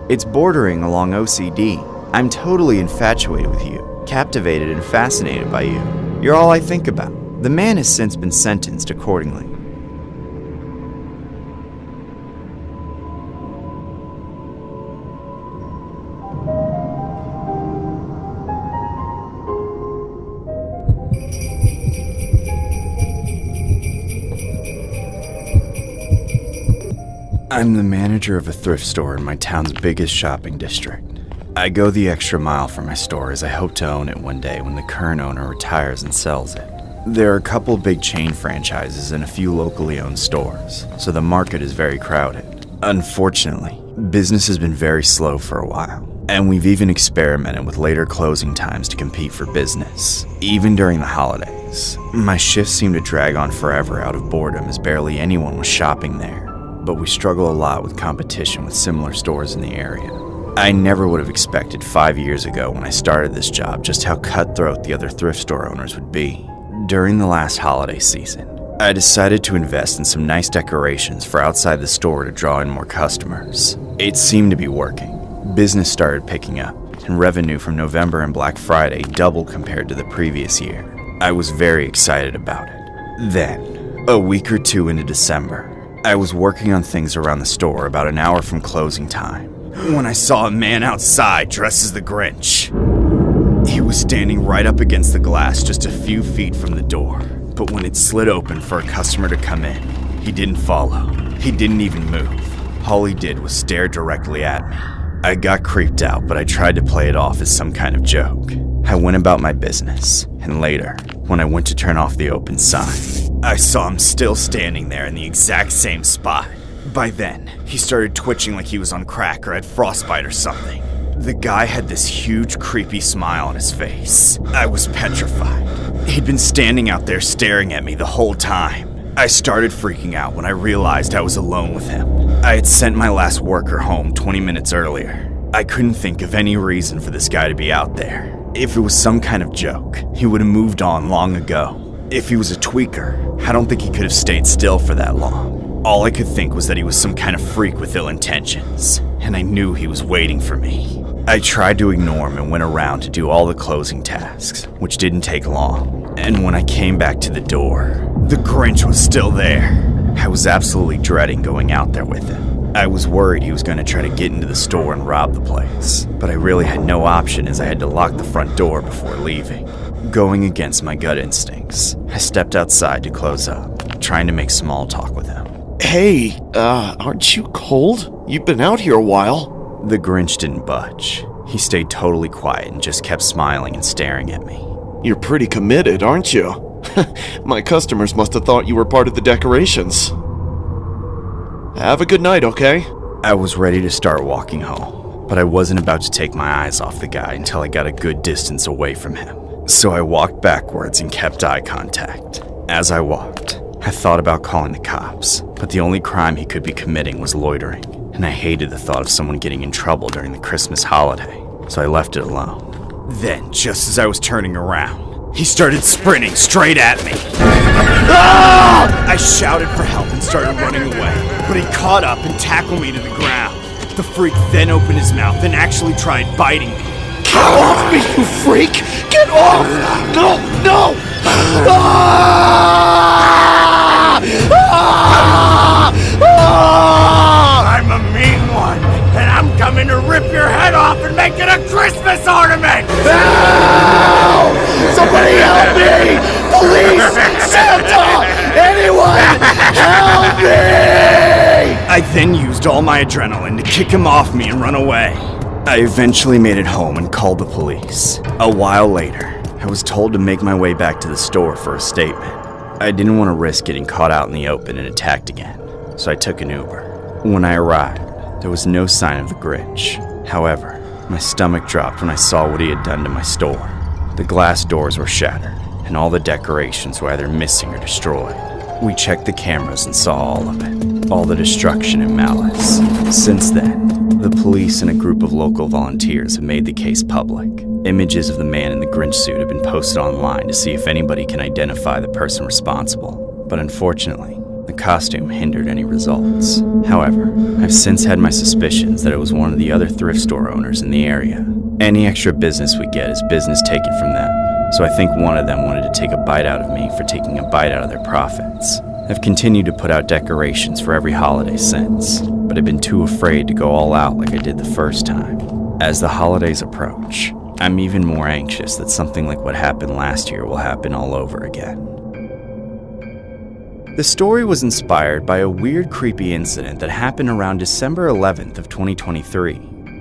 Speaker 1: It's bordering along OCD. I'm totally infatuated with you, captivated and fascinated by you. You're all I think about." The man has since been sentenced accordingly. I'm the manager of a thrift store in my town's biggest shopping district. I go the extra mile for my store as I hope to own it one day when the current owner retires and sells it. There are a couple big chain franchises and a few locally owned stores, so the market is very crowded. Unfortunately, business has been very slow for a while, and we've even experimented with later closing times to compete for business, even during the holidays. My shifts seem to drag on forever out of boredom as barely anyone was shopping there. But we struggle a lot with competition with similar stores in the area. I never would have expected 5 years ago when I started this job just how cutthroat the other thrift store owners would be. During the last holiday season, I decided to invest in some nice decorations for outside the store to draw in more customers. It seemed to be working. Business started picking up, and revenue from November and Black Friday doubled compared to the previous year. I was very excited about it. Then, a week or two into December, I was working on things around the store about an hour from closing time when I saw a man outside dressed as the Grinch. He was standing right up against the glass just a few feet from the door, but when it slid open for a customer to come in, he didn't follow. He didn't even move. All he did was stare directly at me. I got creeped out, but I tried to play it off as some kind of joke. I went about my business, and later, when I went to turn off the open sign, I saw him still standing there in the exact same spot. By then, he started twitching like he was on crack or had frostbite or something. The guy had this huge, creepy smile on his face. I was petrified. He'd been standing out there staring at me the whole time. I started freaking out when I realized I was alone with him. I had sent my last worker home 20 minutes earlier. I couldn't think of any reason for this guy to be out there. If it was some kind of joke, he would have moved on long ago. If he was a tweaker, I don't think he could have stayed still for that long. All I could think was that he was some kind of freak with ill intentions, and I knew he was waiting for me. I tried to ignore him and went around to do all the closing tasks, which didn't take long. And when I came back to the door, the Grinch was still there. I was absolutely dreading going out there with him. I was worried he was going to try to get into the store and rob the place, but I really had no option as I had to lock the front door before leaving. Going against my gut instincts, I stepped outside to close up, trying to make small talk with him.
Speaker 16: Hey, aren't you cold? You've been out here a while.
Speaker 1: The Grinch didn't budge. He stayed totally quiet and just kept smiling and staring at me.
Speaker 16: You're pretty committed, aren't you? My customers must have thought you were part of the decorations. Have a good night, okay?
Speaker 1: I was ready to start walking home, but I wasn't about to take my eyes off the guy until I got a good distance away from him. So I walked backwards and kept eye contact. As I walked, I thought about calling the cops, but the only crime he could be committing was loitering, and I hated the thought of someone getting in trouble during the Christmas holiday, so I left it alone. Then, just as I was turning around, he started sprinting straight at me. Ah! I shouted for help and started running away, but he caught up and tackled me to the ground. The freak then opened his mouth and actually tried biting me.
Speaker 16: Get off me, you freak! Get off! No, no!
Speaker 2: I'm a mean one, and I'm coming to rip your head off and make it a Christmas ornament!
Speaker 8: Help! Somebody help me! Police! Santa! Anyone! Help me!
Speaker 1: I then used used all my adrenaline to kick him off me and run away. I eventually made it home and called the police. A while later, I was told to make my way back to the store for a statement. I didn't want to risk getting caught out in the open and attacked again, so I took an Uber. When I arrived, there was no sign of the Grinch. However, my stomach dropped when I saw what he had done to my store. The glass doors were shattered, and all the decorations were either missing or destroyed. We checked the cameras and saw all of it, all the destruction and malice. Since then, the police and a group of local volunteers have made the case public. Images of the man in the Grinch suit have been posted online to see if anybody can identify the person responsible, but unfortunately, the costume hindered any results. However, I've since had my suspicions that it was one of the other thrift store owners in the area. Any extra business we get is business taken from them, so I think one of them wanted to take a bite out of me for taking a bite out of their profits. I've continued to put out decorations for every holiday since, but I've been too afraid to go all out like I did the first time. As the holidays approach, I'm even more anxious that something like what happened last year will happen all over again. The story was inspired by a weird, creepy incident that happened around December 11th of 2023.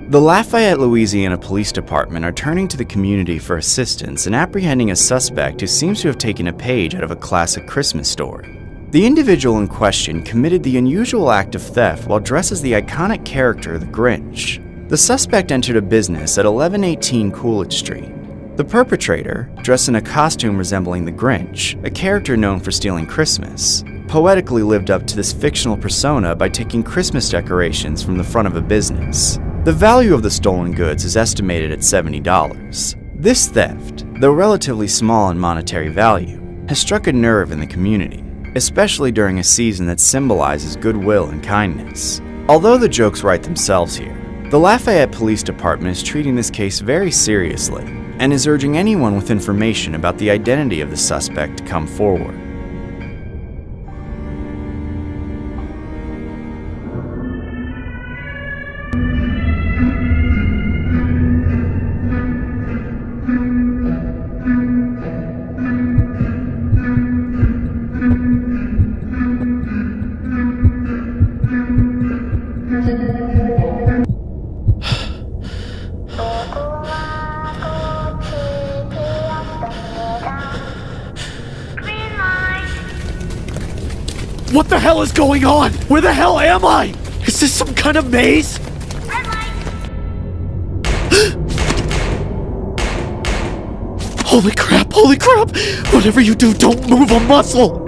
Speaker 1: The Lafayette, Louisiana Police Department are turning to the community for assistance in apprehending a suspect who seems to have taken a page out of a classic Christmas story. The individual in question committed the unusual act of theft while dressed as the iconic character the Grinch. The suspect entered a business at 1118 Coolidge Street. The perpetrator, dressed in a costume resembling the Grinch, a character known for stealing Christmas, poetically lived up to this fictional persona by taking Christmas decorations from the front of a business. The value of the stolen goods is estimated at $70. This theft, though relatively small in monetary value, has struck a nerve in the community, especially during a season that symbolizes goodwill and kindness. Although the jokes write themselves here, the Lafayette Police Department is treating this case very seriously and is urging anyone with information about the identity of the suspect to come forward.
Speaker 3: What the hell is going on? Where the hell am I? Is this some kind of maze? Holy crap, holy crap! Whatever you do, don't move a muscle!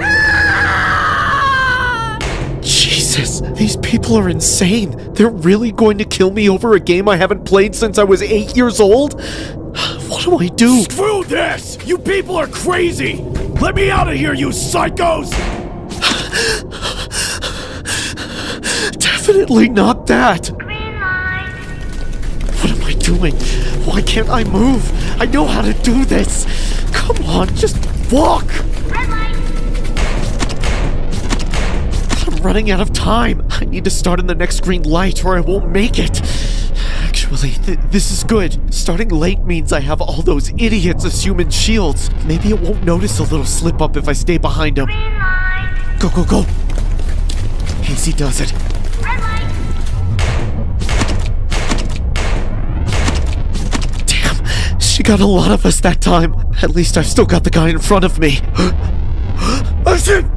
Speaker 3: Jesus, these people are insane. They're really going to kill me over a game I haven't played since I was 8 years old? What do I do?
Speaker 14: Screw this! You people are crazy! Let me out of here, you psychos!
Speaker 3: Definitely not that. What am I doing? Why can't I move? I know how to do this. Come on, just walk. I'm running out of time. I need to start in the next green light or I won't make it. Actually, this is good. Starting late means I have all those idiots as human shields. Maybe it won't notice a little slip up if I stay behind them. Go, go, go. Easy does it. Damn, she got a lot of us that time. At least I've still got the guy in front of me. Listen!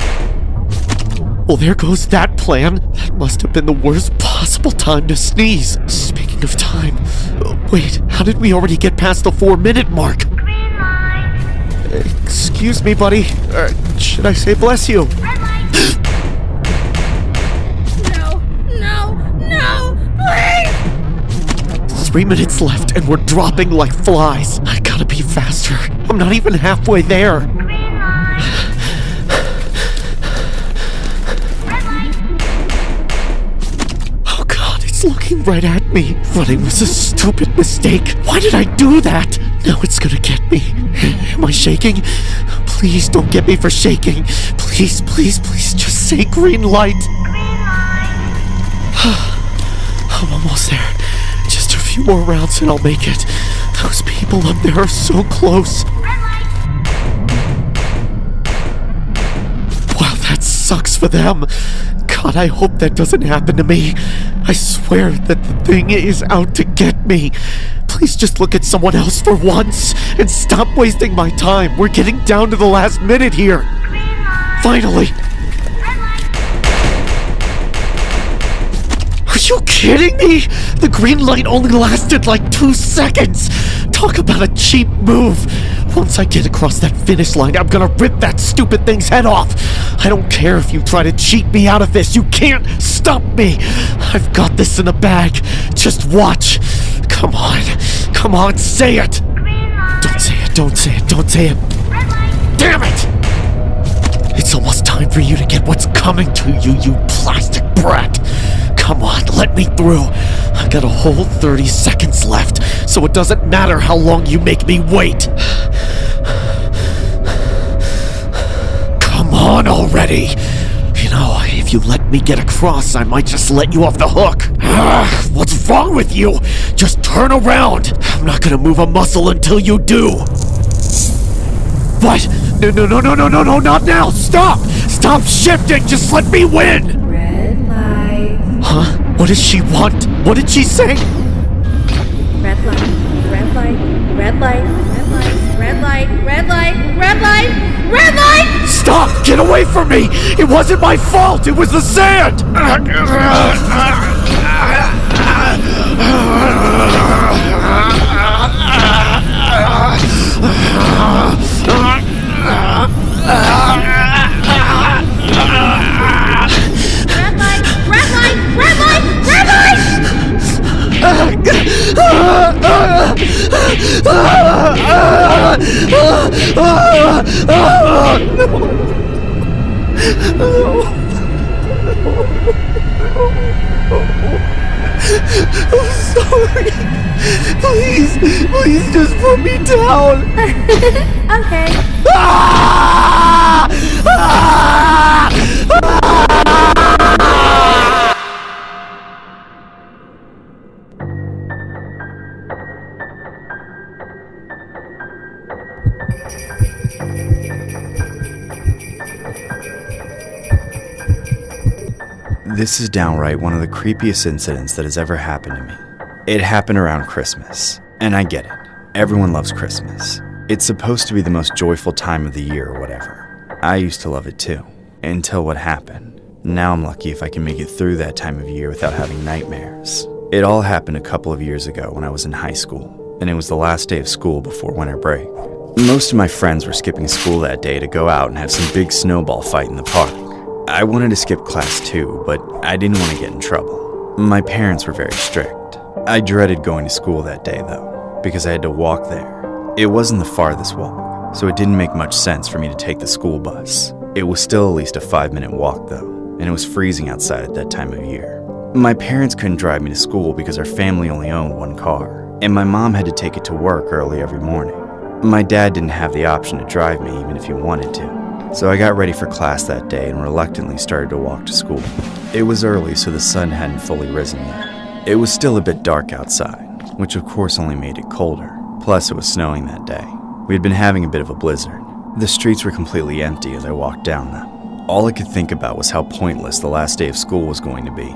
Speaker 3: Well, there goes that plan. That must have been the worst possible time to sneeze. Speaking of time, wait, how did we already get past the 4-minute mark? Excuse me, buddy. Should I say bless you?
Speaker 15: No, please!
Speaker 3: 3 minutes left and we're dropping like flies. I gotta be faster. I'm not even halfway there. Oh god, it's looking right at me. Running was a stupid mistake. Why did I do that? Now it's gonna get me. Am I shaking? Please don't get me for shaking. Please, please, please just say green light. I'm almost there. Just a few more rounds and I'll make it. Those people up there are so close. Wow, that sucks for them.
Speaker 16: God, I hope that doesn't happen to me. I swear that the thing is out to get me. Please just look at someone else for once and stop wasting my time. We're getting down to the last minute here. Finally. Are you kidding me? The green light only lasted like 2 seconds. Talk about a cheap move. Once I get across that finish line, I'm gonna rip that stupid thing's head off. I don't care if you try to cheat me out of this. You can't stop me. I've got this in the bag. Just watch. Come on. Come on, say it. Don't say it, don't say it, don't say it. Damn it! It's almost time for you to get what's coming to you, you plastic brat. Come on, let me through. I got a whole 30 seconds left, so it doesn't matter how long you make me wait. Come on already. You know, if you let me get across, I might just let you off the hook. What's wrong with you? Just turn around. I'm not gonna move a muscle until you do. What? No, not now. Stop! Stop shifting. Just let me win.
Speaker 17: Red light.
Speaker 16: Huh? What does she want? What did she say?
Speaker 11: Red light, red light, red light, red light, red light, red light, red light!
Speaker 16: Stop! Get away from me! It wasn't my fault! It was the sand!
Speaker 11: Red light, red light, red light, red light!
Speaker 16: I'm sorry. Please just put me down.
Speaker 11: Okay.
Speaker 1: This is downright one of the creepiest incidents that has ever happened to me. It happened around Christmas, and I get it. Everyone loves Christmas. It's supposed to be the most joyful time of the year or whatever. I used to love it too, until what happened. Now I'm lucky if I can make it through that time of year without having nightmares. It all happened a couple of years ago when I was in high school, and it was the last day of school before winter break. Most of my friends were skipping school that day to go out and have some big snowball fight in the park. I wanted to skip class too, but I didn't want to get in trouble. My parents were very strict. I dreaded going to school that day though, because I had to walk there. It wasn't the farthest walk, so it didn't make much sense for me to take the school bus. It was still at least a 5-minute walk though, and it was freezing outside at that time of year. My parents couldn't drive me to school because our family only owned one car, and my mom had to take it to work early every morning. My dad didn't have the option to drive me even if he wanted to. So I got ready for class that day and reluctantly started to walk to school. It was early, so the sun hadn't fully risen yet. It was still a bit dark outside, which of course only made it colder. Plus it was snowing that day. We had been having a bit of a blizzard. The streets were completely empty as I walked down them. All I could think about was how pointless the last day of school was going to be.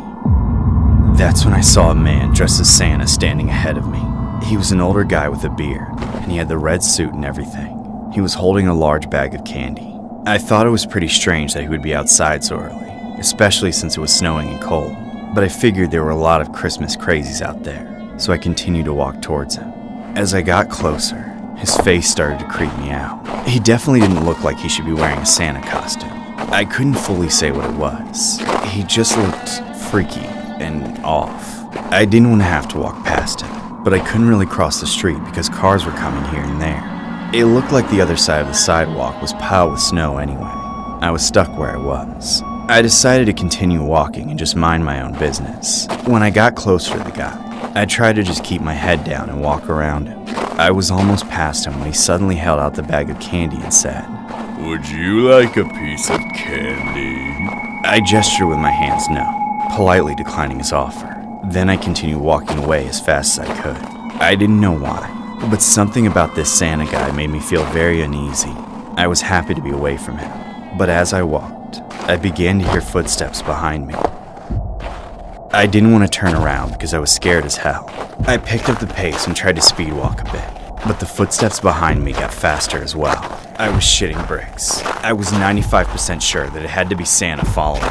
Speaker 1: That's when I saw a man dressed as Santa standing ahead of me. He was an older guy with a beard, and he had the red suit and everything. He was holding a large bag of candy. I thought it was pretty strange that he would be outside so early, especially since it was snowing and cold, but I figured there were a lot of Christmas crazies out there, so I continued to walk towards him. As I got closer, his face started to creep me out. He definitely didn't look like he should be wearing a Santa costume. I couldn't fully say what it was. He just looked freaky and off. I didn't want to have to walk past him, but I couldn't really cross the street because cars were coming here and there. It looked like the other side of the sidewalk was piled with snow anyway. I was stuck where I was. I decided to continue walking and just mind my own business. When I got closer to the guy, I tried to just keep my head down and walk around him. I was almost past him when he suddenly held out the bag of candy and said,
Speaker 13: "Would you like a piece of candy?"
Speaker 1: I gestured with my hands no, politely declining his offer. Then I continued walking away as fast as I could. I didn't know why, but something about this Santa guy made me feel very uneasy. I was happy to be away from him, but as I walked, I began to hear footsteps behind me. I didn't want to turn around because I was scared as hell. I picked up the pace and tried to speed walk a bit, but the footsteps behind me got faster as well. I was shitting bricks. I was 95% sure that it had to be Santa following me.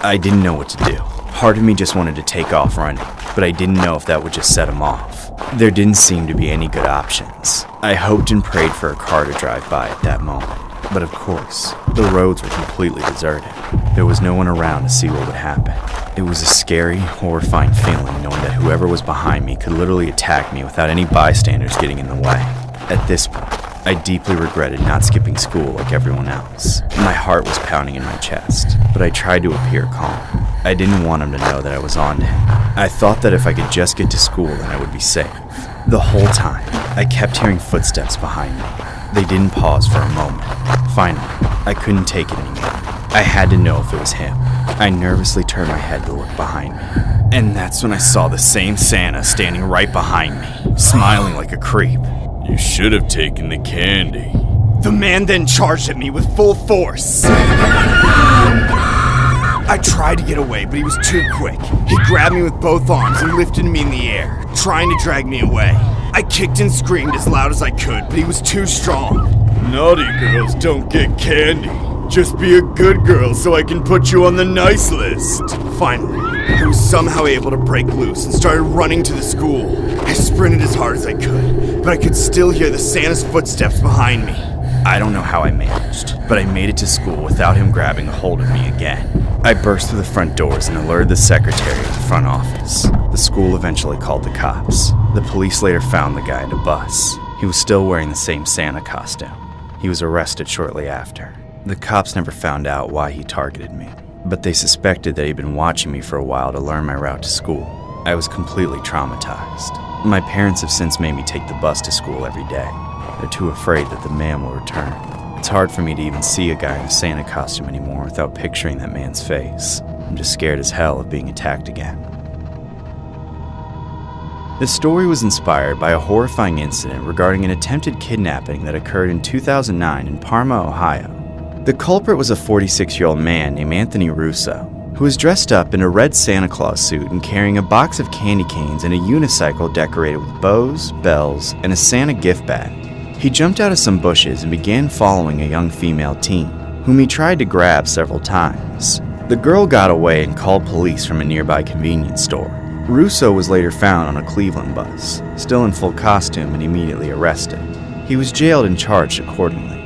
Speaker 1: I didn't know what to do. Part of me just wanted to take off running, but I didn't know if that would just set him off. There didn't seem to be any good options. I hoped and prayed for a car to drive by at that moment. But of course, the roads were completely deserted. There was no one around to see what would happen. It was a scary, horrifying feeling knowing that whoever was behind me could literally attack me without any bystanders getting in the way. At this point, I deeply regretted not skipping school like everyone else. My heart was pounding in my chest, but I tried to appear calm. I didn't want him to know that I was on to him. I thought that if I could just get to school, then I would be safe. The whole time, I kept hearing footsteps behind me. They didn't pause for a moment. Finally, I couldn't take it anymore. I had to know if it was him. I nervously turned my head to look behind me. And that's when I saw the same Santa standing right behind me, smiling like a creep.
Speaker 13: You should have taken the candy.
Speaker 2: The man then charged at me with full force. I tried to get away, but he was too quick. He grabbed me with both arms and lifted me in the air, trying to drag me away. I kicked and screamed as loud as I could, but he was too strong.
Speaker 14: Naughty girls don't get candy. Just be a good girl so I can put you on the nice list.
Speaker 2: Finally, I was somehow able to break loose and started running to the school. I sprinted as hard as I could, but I could still hear the Santa's footsteps behind me.
Speaker 1: I don't know how I managed, but I made it to school without him grabbing a hold of me again. I burst through the front doors and alerted the secretary of the front office. The school eventually called the cops. The police later found the guy in a bus. He was still wearing the same Santa costume. He was arrested shortly after. The cops never found out why he targeted me, but they suspected that he'd been watching me for a while to learn my route to school. I was completely traumatized. My parents have since made me take the bus to school every day. They're too afraid that the man will return. It's hard for me to even see a guy in a Santa costume anymore without picturing that man's face. I'm just scared as hell of being attacked again. This story was inspired by a horrifying incident regarding an attempted kidnapping that occurred in 2009 in Parma, Ohio. The culprit was a 46-year-old man named Anthony Russo, who was dressed up in a red Santa Claus suit and carrying a box of candy canes and a unicycle decorated with bows, bells, and a Santa gift bag. He jumped out of some bushes and began following a young female teen, whom he tried to grab several times. The girl got away and called police from a nearby convenience store. Russo was later found on a Cleveland bus, still in full costume, and immediately arrested. He was jailed and charged accordingly.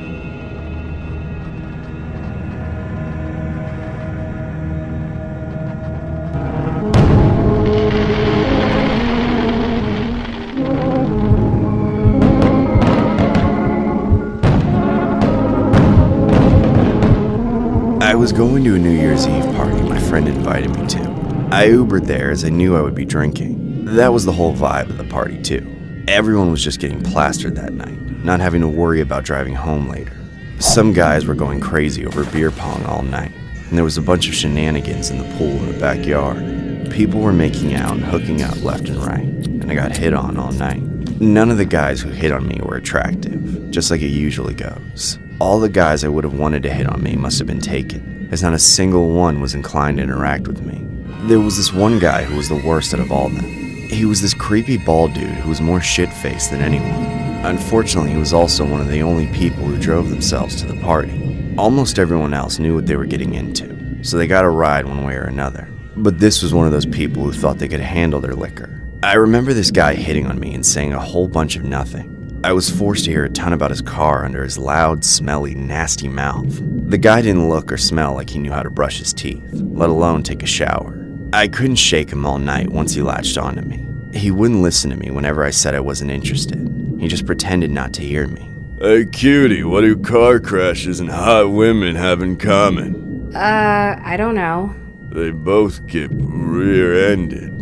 Speaker 1: I was going to a New Year's Eve party my friend invited me to. I Ubered there as I knew I would be drinking. That was the whole vibe of the party too. Everyone was just getting plastered that night, not having to worry about driving home later. Some guys were going crazy over beer pong all night, and there was a bunch of shenanigans in the pool in the backyard. People were making out and hooking up left and right, and I got hit on all night. None of the guys who hit on me were attractive, just like it usually goes. All the guys I would have wanted to hit on me must have been taken, as not a single one was inclined to interact with me. There was this one guy who was the worst out of all of them. He was this creepy bald dude who was more shit-faced than anyone. Unfortunately, he was also one of the only people who drove themselves to the party. Almost everyone else knew what they were getting into, so they got a ride one way or another. But this was one of those people who thought they could handle their liquor. I remember this guy hitting on me and saying a whole bunch of nothing. I was forced to hear a ton about his car under his loud, smelly, nasty mouth. The guy didn't look or smell like he knew how to brush his teeth, let alone take a shower. I couldn't shake him all night once he latched onto me. He wouldn't listen to me whenever I said I wasn't interested. He just pretended not to hear me.
Speaker 13: Hey cutie, what do car crashes and hot women have in common?
Speaker 17: I don't know.
Speaker 13: They both get rear-ended.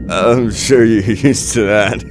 Speaker 13: I'm sure you're used to that.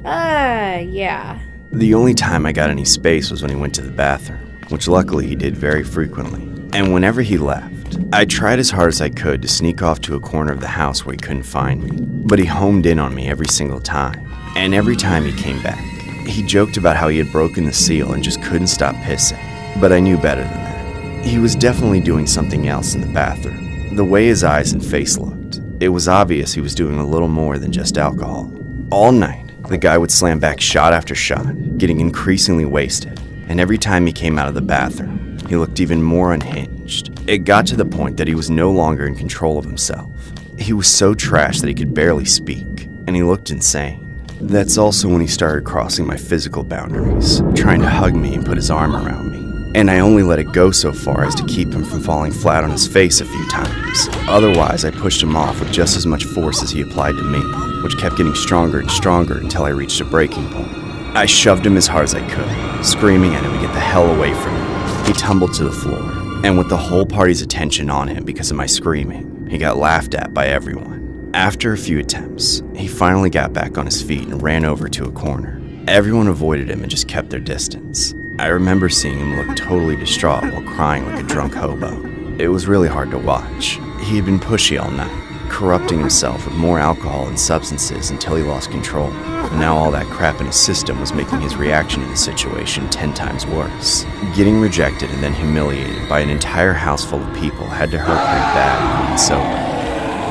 Speaker 17: Yeah.
Speaker 1: The only time I got any space was when he went to the bathroom, which luckily he did very frequently. And whenever he left, I tried as hard as I could to sneak off to a corner of the house where he couldn't find me. But he homed in on me every single time. And every time he came back, He joked about how he had broken the seal and just couldn't stop pissing, but I knew better than that. He was definitely doing something else in the bathroom. The way his eyes and face looked, it was obvious he was doing a little more than just alcohol. All night, the guy would slam back shot after shot, getting increasingly wasted, and every time he came out of the bathroom, he looked even more unhinged. It got to the point that he was no longer in control of himself. He was so trashed that he could barely speak, and he looked insane. That's also when he started crossing my physical boundaries, trying to hug me and put his arm around me. And I only let it go so far as to keep him from falling flat on his face a few times. Otherwise, I pushed him off with just as much force as he applied to me, which kept getting stronger and stronger until I reached a breaking point. I shoved him as hard as I could, screaming at him to get the hell away from me. He tumbled to the floor, and with the whole party's attention on him because of my screaming, he got laughed at by everyone. After a few attempts, he finally got back on his feet and ran over to a corner. Everyone avoided him and just kept their distance. I remember seeing him look totally distraught while crying like a drunk hobo. It was really hard to watch. He had been pushy all night, corrupting himself with more alcohol and substances until he lost control. And now all that crap in his system was making his reaction to the situation 10 times worse. Getting rejected and then humiliated by an entire house full of people had to hurt pretty bad even sober.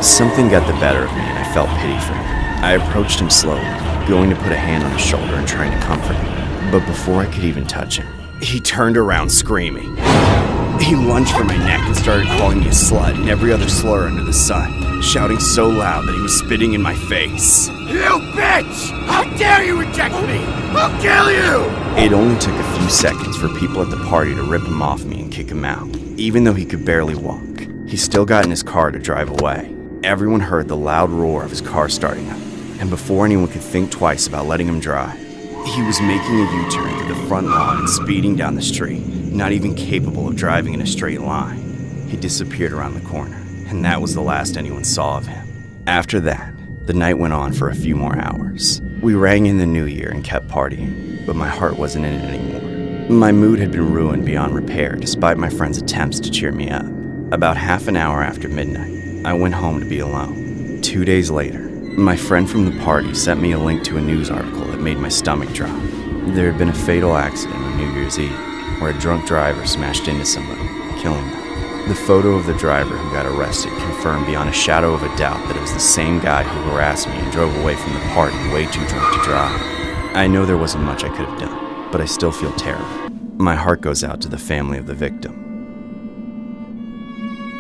Speaker 1: Something got the better of me and I felt pity for him. I approached him slowly, going to put a hand on his shoulder and trying to comfort him. But before I could even touch him, he turned around screaming. He lunged for my neck and started calling me a slut and every other slur under the sun, shouting so loud that he was spitting in my face.
Speaker 2: You bitch! How dare you reject me! I'll kill you!
Speaker 1: It only took a few seconds for people at the party to rip him off me and kick him out. Even though he could barely walk, he still got in his car to drive away. Everyone heard the loud roar of his car starting up, and before anyone could think twice about letting him drive, he was making a U-turn to the front lawn and speeding down the street, not even capable of driving in a straight line. He disappeared around the corner, and that was the last anyone saw of him. After that, the night went on for a few more hours. We rang in the new year and kept partying, but my heart wasn't in it anymore. My mood had been ruined beyond repair despite my friends' attempts to cheer me up. About half an hour after midnight, I went home to be alone. 2 days later, my friend from the party sent me a link to a news article that made my stomach drop. There had been a fatal accident on New Year's Eve, where a drunk driver smashed into somebody, killing them. The photo of the driver who got arrested confirmed beyond a shadow of a doubt that it was the same guy who harassed me and drove away from the party way too drunk to drive. I know there wasn't much I could have done, but I still feel terrible. My heart goes out to the family of the victim.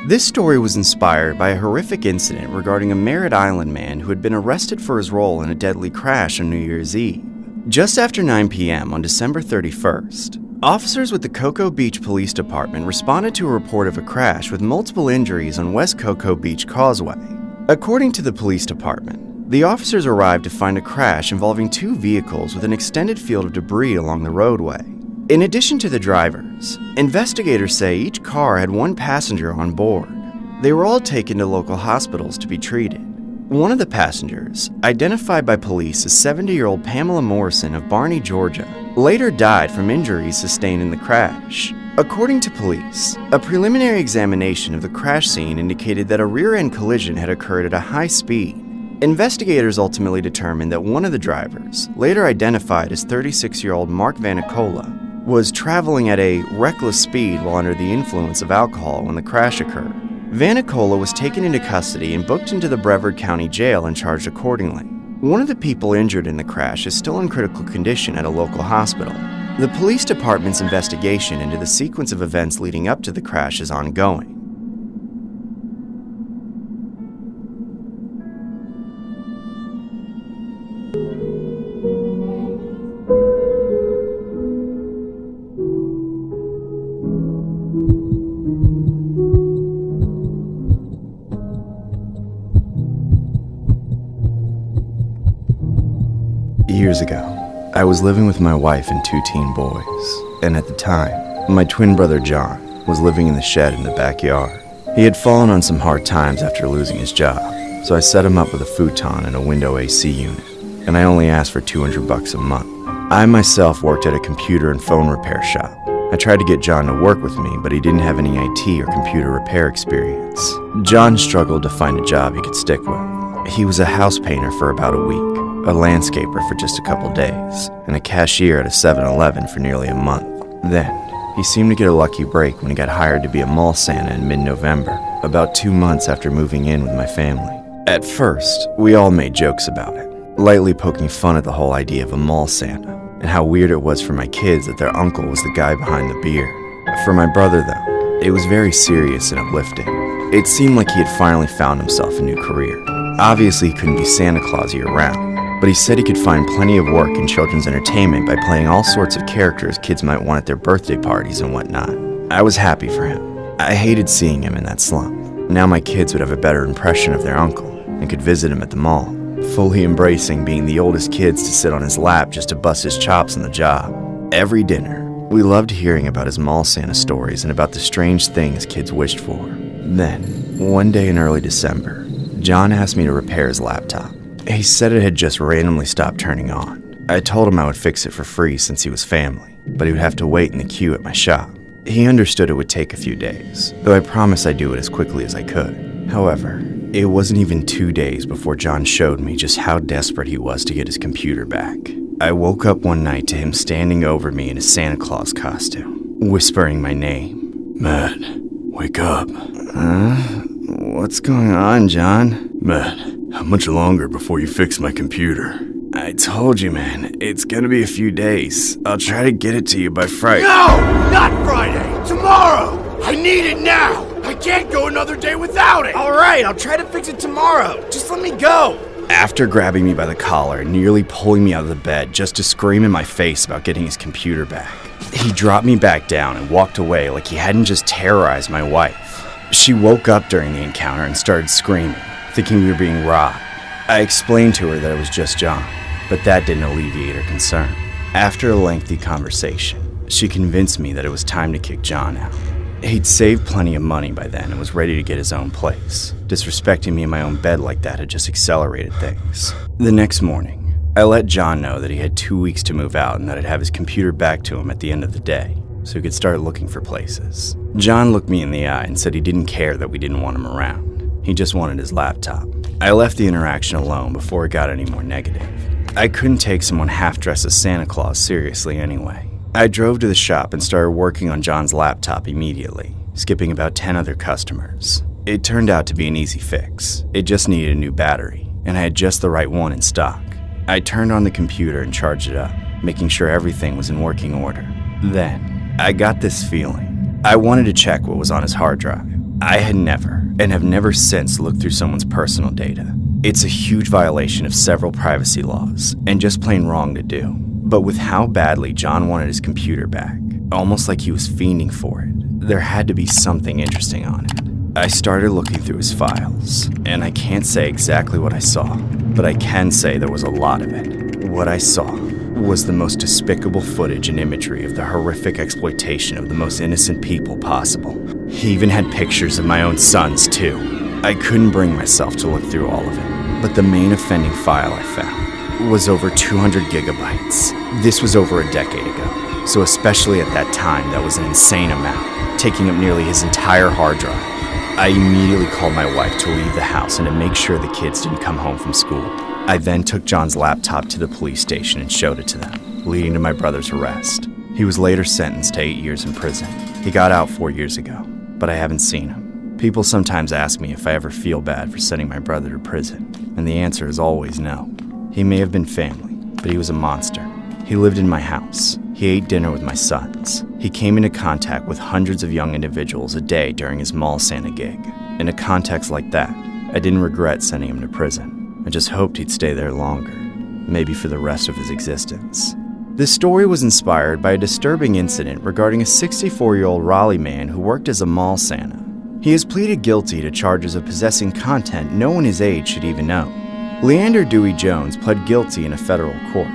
Speaker 1: This story was inspired by a horrific incident regarding a Merritt Island man who had been arrested for his role in a deadly crash on New Year's Eve. Just after 9 p.m. on December 31st, officers with the Cocoa Beach Police Department responded to a report of a crash with multiple injuries on West Cocoa Beach Causeway. According to the police department, the officers arrived to find a crash involving two vehicles with an extended field of debris along the roadway. In addition to the drivers, investigators say each car had one passenger on board. They were all taken to local hospitals to be treated. One of the passengers, identified by police as 70-year-old Pamela Morrison of Barney, Georgia, later died from injuries sustained in the crash. According to police, a preliminary examination of the crash scene indicated that a rear-end collision had occurred at a high speed. Investigators ultimately determined that one of the drivers, later identified as 36-year-old Mark Vanicola, was traveling at a reckless speed while under the influence of alcohol when the crash occurred. Vanicola was taken into custody and booked into the Brevard County Jail and charged accordingly. One of the people injured in the crash is still in critical condition at a local hospital. The police department's investigation into the sequence of events leading up to the crash is ongoing. Years ago, I was living with my wife and two teen boys, and at the time, my twin brother John was living in the shed in the backyard. He had fallen on some hard times after losing his job, so I set him up with a futon and a window AC unit, and I only asked for $200 a month. I myself worked at a computer and phone repair shop. I tried to get John to work with me, but he didn't have any IT or computer repair experience. John struggled to find a job he could stick with. He was a house painter for about a week. a landscaper for just a couple days, and a cashier at a 7-Eleven for nearly a month. Then, he seemed to get a lucky break when he got hired to be a mall Santa in mid-November, about 2 months after moving in with my family. At first, we all made jokes about it, lightly poking fun at the whole idea of a mall Santa, and how weird it was for my kids that their uncle was the guy behind the beer. For my brother, though, it was very serious and uplifting. It seemed like he had finally found himself a new career. Obviously, he couldn't be Santa Claus year-round, but he said he could find plenty of work in children's entertainment by playing all sorts of characters kids might want at their birthday parties and whatnot. I was happy for him. I hated seeing him in that slump. Now my kids would have a better impression of their uncle and could visit him at the mall, fully embracing being the oldest kids to sit on his lap just to bust his chops on the job. Every dinner, we loved hearing about his mall Santa stories and about the strange things kids wished for. Then, one day in early December, John asked me to repair his laptop. He said it had just randomly stopped turning on. I told him I would fix it for free since he was family, but he would have to wait in the queue at my shop. He understood it would take a few days, though I promised I'd do it as quickly as I could. However, it wasn't even 2 days before John showed me just how desperate he was to get his computer back. I woke up one night to him standing over me in a Santa Claus costume, whispering my name.
Speaker 13: Matt, wake up.
Speaker 1: What's going on, John?
Speaker 13: Matt, how much longer before you fix my computer?
Speaker 1: I told you, man, it's gonna be a few days. I'll try to get it to you by Friday.
Speaker 2: No! Not Friday! Tomorrow! I need it now! I can't go another day without it! Alright, I'll try to fix it tomorrow. Just let me go!
Speaker 1: After grabbing me by the collar and nearly pulling me out of the bed just to scream in my face about getting his computer back, he dropped me back down and walked away like he hadn't just terrorized my wife. She woke up during the encounter and started screaming, thinking we were being robbed. I explained to her that it was just John, but that didn't alleviate her concern. After a lengthy conversation, she convinced me that it was time to kick John out. He'd saved plenty of money by then and was ready to get his own place. Disrespecting me in my own bed like that had just accelerated things. The next morning, I let John know that he had 2 weeks to move out and that I'd have his computer back to him at the end of the day, so he could start looking for places. John looked me in the eye and said he didn't care that we didn't want him around. He just wanted his laptop. I left the interaction alone before it got any more negative. I couldn't take someone half-dressed as Santa Claus seriously anyway. I drove to the shop and started working on John's laptop immediately, skipping about 10 other customers. It turned out to be an easy fix. It just needed a new battery, and I had just the right one in stock. I turned on the computer and charged it up, making sure everything was in working order. Then, I got this feeling. I wanted to check what was on his hard drive. I had never, and have never since, looked through someone's personal data. It's a huge violation of several privacy laws, and just plain wrong to do. But with how badly John wanted his computer back, almost like he was fiending for it, there had to be something interesting on it. I started looking through his files, and I can't say exactly what I saw, but I can say there was a lot of it. What I saw was the most despicable footage and imagery of the horrific exploitation of the most innocent people possible. He even had pictures of my own sons, too. I couldn't bring myself to look through all of it, but the main offending file I found was over 200 gigabytes. This was over a decade ago, so especially at that time, that was an insane amount, taking up nearly his entire hard drive. I immediately called my wife to leave the house and to make sure the kids didn't come home from school. I then took John's laptop to the police station and showed it to them, leading to my brother's arrest. He was later sentenced to 8 years in prison. He got out 4 years ago, but I haven't seen him. People sometimes ask me if I ever feel bad for sending my brother to prison, and the answer is always no. He may have been family, but he was a monster. He lived in my house. He ate dinner with my sons. He came into contact with hundreds of young individuals a day during his mall Santa gig. In a context like that, I didn't regret sending him to prison. I just hoped he'd stay there longer, maybe for the rest of his existence. This story was inspired by a disturbing incident regarding a 64-year-old Raleigh man who worked as a mall Santa. He has pleaded guilty to charges of possessing content no one his age should even know. Leander Dewey Jones pled guilty in a federal court.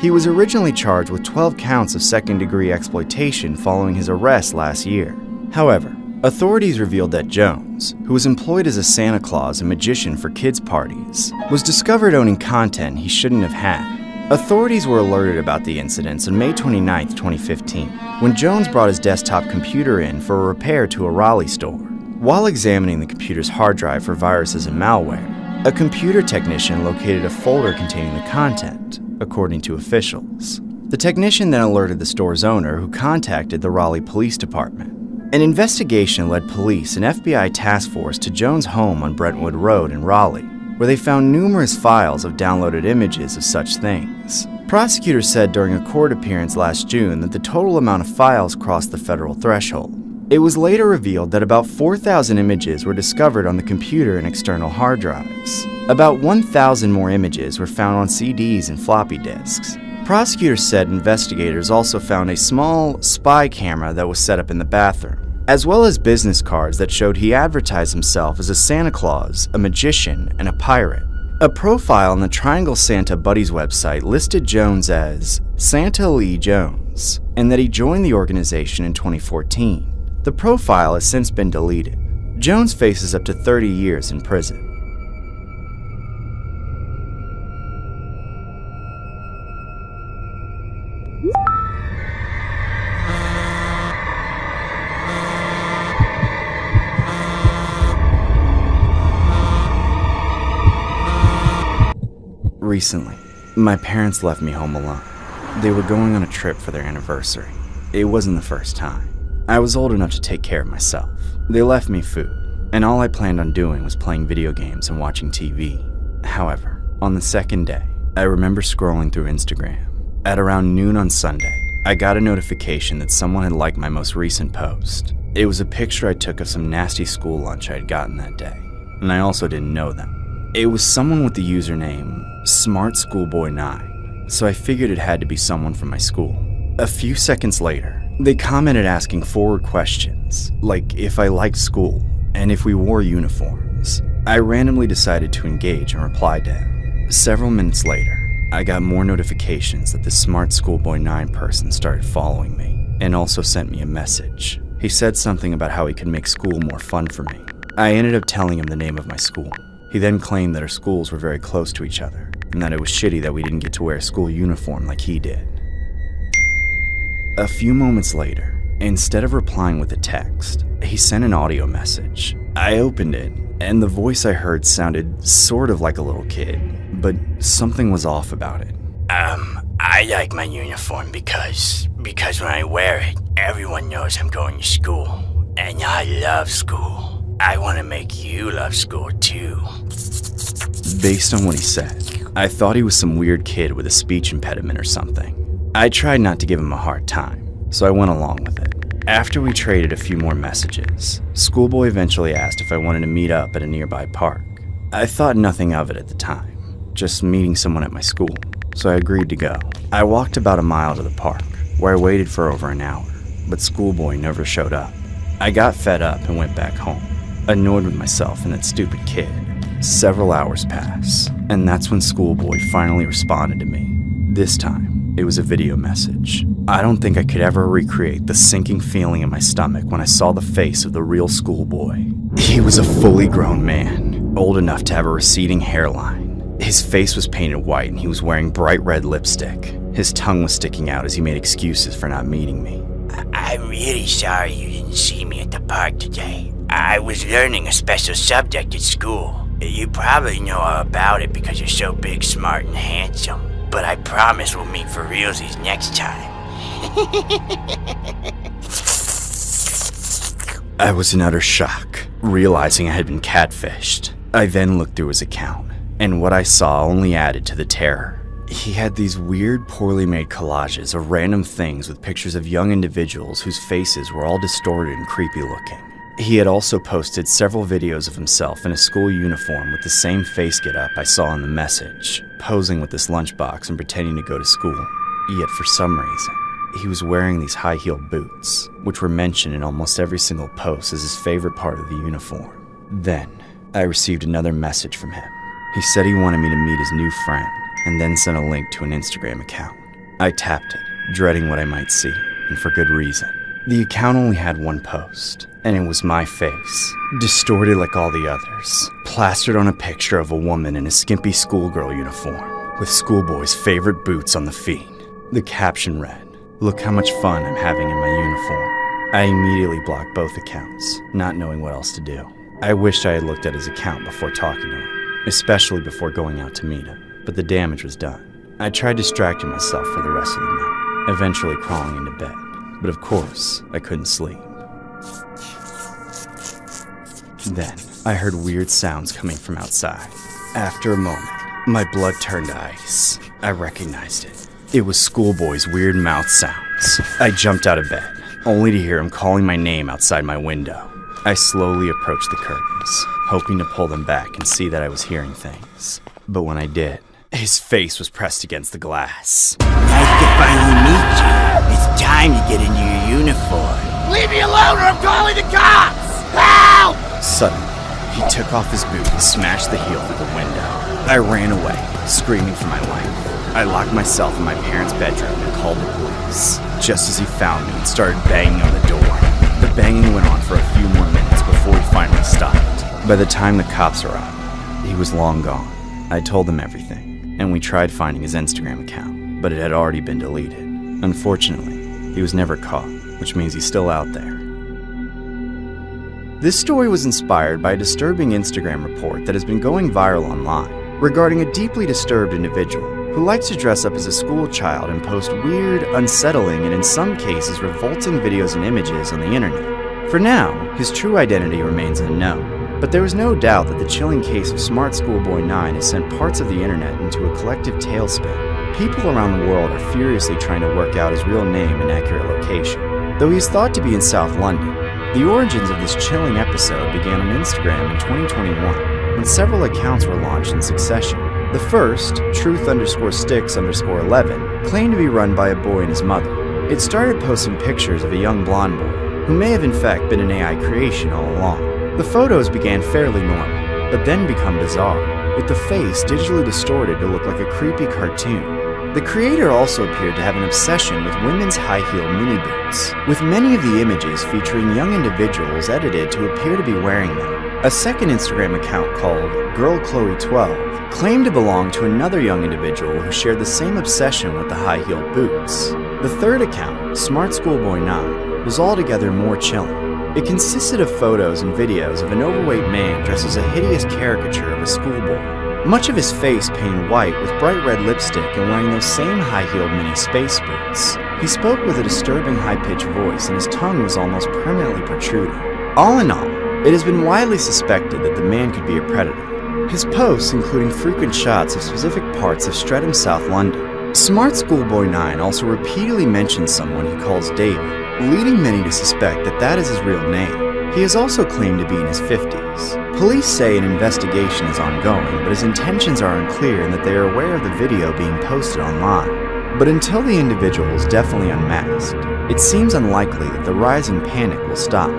Speaker 1: He was originally charged with 12 counts of second-degree exploitation following his arrest last year. However, authorities revealed that Jones, who was employed as a Santa Claus and magician for kids' parties, was discovered owning content he shouldn't have had. Authorities were alerted about the incidents on May 29, 2015, when Jones brought his desktop computer in for a repair to a Raleigh store. While examining the computer's hard drive for viruses and malware, A computer technician located a folder containing the content, according to officials. The technician then alerted the store's owner, who contacted the Raleigh Police Department. An investigation led police and FBI task force to Jones' home on Brentwood Road in Raleigh, where they found numerous files of downloaded images of such things. Prosecutors said during a court appearance last June that the total amount of files crossed the federal threshold. It was later revealed that about 4,000 images were discovered on the computer and external hard drives. About 1,000 more images were found on CDs and floppy disks. Prosecutors said investigators also found a small spy camera that was set up in the bathroom, as well as business cards that showed he advertised himself as a Santa Claus, a magician, and a pirate. A profile on the Triangle Santa Buddies website listed Jones as Santa Lee Jones, and that he joined the organization in 2014. The profile has since been deleted. Jones faces up to 30 years in prison. Recently, my parents left me home alone. They were going on a trip for their anniversary. It wasn't the first time. I was old enough to take care of myself. They left me food, and all I planned on doing was playing video games and watching TV. However, on the second day, I remember scrolling through Instagram. At around noon on Sunday, I got a notification that someone had liked my most recent post. It was a picture I took of some nasty school lunch I had gotten that day, and I also didn't know them. It was someone with the username SmartSchoolboy9, so I figured it had to be someone from my school. A few seconds later, they commented asking forward questions, like if I liked school and if we wore uniforms. I randomly decided to engage and replied to him. Several minutes later, I got more notifications that the SmartSchoolboy9 person started following me and also sent me a message. He said something about how he could make school more fun for me. I ended up telling him the name of my school. He then claimed that our schools were very close to each other, and that it was shitty that we didn't get to wear a school uniform like he did. A few moments later, instead of replying with a text, he sent an audio message. I opened it, and the voice I heard sounded sort of like a little kid, but something was off about it.
Speaker 20: I like my uniform because when I wear it, everyone knows I'm going to school, and I love school. I want to make you love school too.
Speaker 1: Based on what he said, I thought he was some weird kid with a speech impediment or something. I tried not to give him a hard time, so I went along with it. After we traded a few more messages, Schoolboy eventually asked if I wanted to meet up at a nearby park. I thought nothing of it at the time, just meeting someone at my school, so I agreed to go. I walked about a mile to the park, where I waited for over an hour, but Schoolboy never showed up. I got fed up and went back home, annoyed with myself and that stupid kid. Several hours pass, and that's when Schoolboy finally responded to me. This time, it was a video message. I don't think I could ever recreate the sinking feeling in my stomach when I saw the face of the real Schoolboy. He was a fully grown man, old enough to have a receding hairline. His face was painted white and he was wearing bright red lipstick. His tongue was sticking out as he made excuses for not meeting me.
Speaker 20: I'm really sorry you didn't see me at the park today. I was learning a special subject at school. You probably know all about it because you're so big, smart, and handsome. But I promise we'll meet for realsies next time.
Speaker 1: I was in utter shock, realizing I had been catfished. I then looked through his account, and what I saw only added to the terror. He had these weird, poorly made collages of random things with pictures of young individuals whose faces were all distorted and creepy looking. He had also posted several videos of himself in a school uniform with the same face get-up I saw in the message, posing with this lunchbox and pretending to go to school. Yet for some reason, he was wearing these high-heeled boots, which were mentioned in almost every single post as his favorite part of the uniform. Then, I received another message from him. He said he wanted me to meet his new friend, and then sent a link to an Instagram account. I tapped it, dreading what I might see, and for good reason. The account only had one post, and it was my face, distorted like all the others, plastered on a picture of a woman in a skimpy schoolgirl uniform, with Schoolboy's favorite boots on the feet. The caption read, "Look how much fun I'm having in my uniform." I immediately blocked both accounts, not knowing what else to do. I wished I had looked at his account before talking to him. especially before going out to meet him, but the damage was done. I tried distracting myself for the rest of the night, eventually crawling into bed, but of course, I couldn't sleep. Then, I heard weird sounds coming from outside. After a moment, my blood turned to ice. I recognized it. It was Schoolboy's weird mouth sounds. I jumped out of bed, only to hear him calling my name outside my window. I slowly approached the curtains, hoping to pull them back and see that I was hearing things. But when I did, his face was pressed against the glass.
Speaker 20: Nice to finally meet you. It's time to get into your uniform.
Speaker 2: Leave me alone or I'm calling the cops! Help!
Speaker 1: Suddenly, he took off his boot and smashed the heel through the window. I ran away, screaming for my life. I locked myself in my parents' bedroom and called the police. Just as he found me and started banging on the door. The banging went on for a few more minutes before he finally stopped. By the time the cops arrived, he was long gone. I told them everything, and we tried finding his Instagram account, but it had already been deleted. Unfortunately, he was never caught, which means he's still out there. This story was inspired by a disturbing Instagram report that has been going viral online regarding a deeply disturbed individual who likes to dress up as a school child and post weird, unsettling, and in some cases revolting videos and images on the internet. For now, his true identity remains unknown, but there is no doubt that the chilling case of Smart Schoolboy 9 has sent parts of the internet into a collective tailspin. People around the world are furiously trying to work out his real name and accurate location. Though he is thought to be in South London, the origins of this chilling episode began on Instagram in 2021, when several accounts were launched in succession. The first, truth_sticks_11, claimed to be run by a boy and his mother. It started posting pictures of a young blonde boy, who may have in fact been an AI creation all along. The photos began fairly normal, but then become bizarre, with the face digitally distorted to look like a creepy cartoon. The creator also appeared to have an obsession with women's high-heel mini boots, with many of the images featuring young individuals edited to appear to be wearing them. A second Instagram account called GirlChloe12 claimed to belong to another young individual who shared the same obsession with the high-heeled boots. The third account, Smart Schoolboy 9, was altogether more chilling. It consisted of photos and videos of an overweight man dressed as a hideous caricature of a schoolboy. Much of his face painted white with bright red lipstick and wearing those same high-heeled mini space boots. He spoke with a disturbing high-pitched voice and his tongue was almost permanently protruding. All in all, it has been widely suspected that the man could be a predator. His posts including frequent shots of specific parts of Streatham, South London. Smart Schoolboy 9 also repeatedly mentions someone he calls David, leading many to suspect that that is his real name. He has also claimed to be in his 50s. Police say an investigation is ongoing, but his intentions are unclear and that they are aware of the video being posted online. But until the individual is definitely unmasked, it seems unlikely that the rise in panic will stop.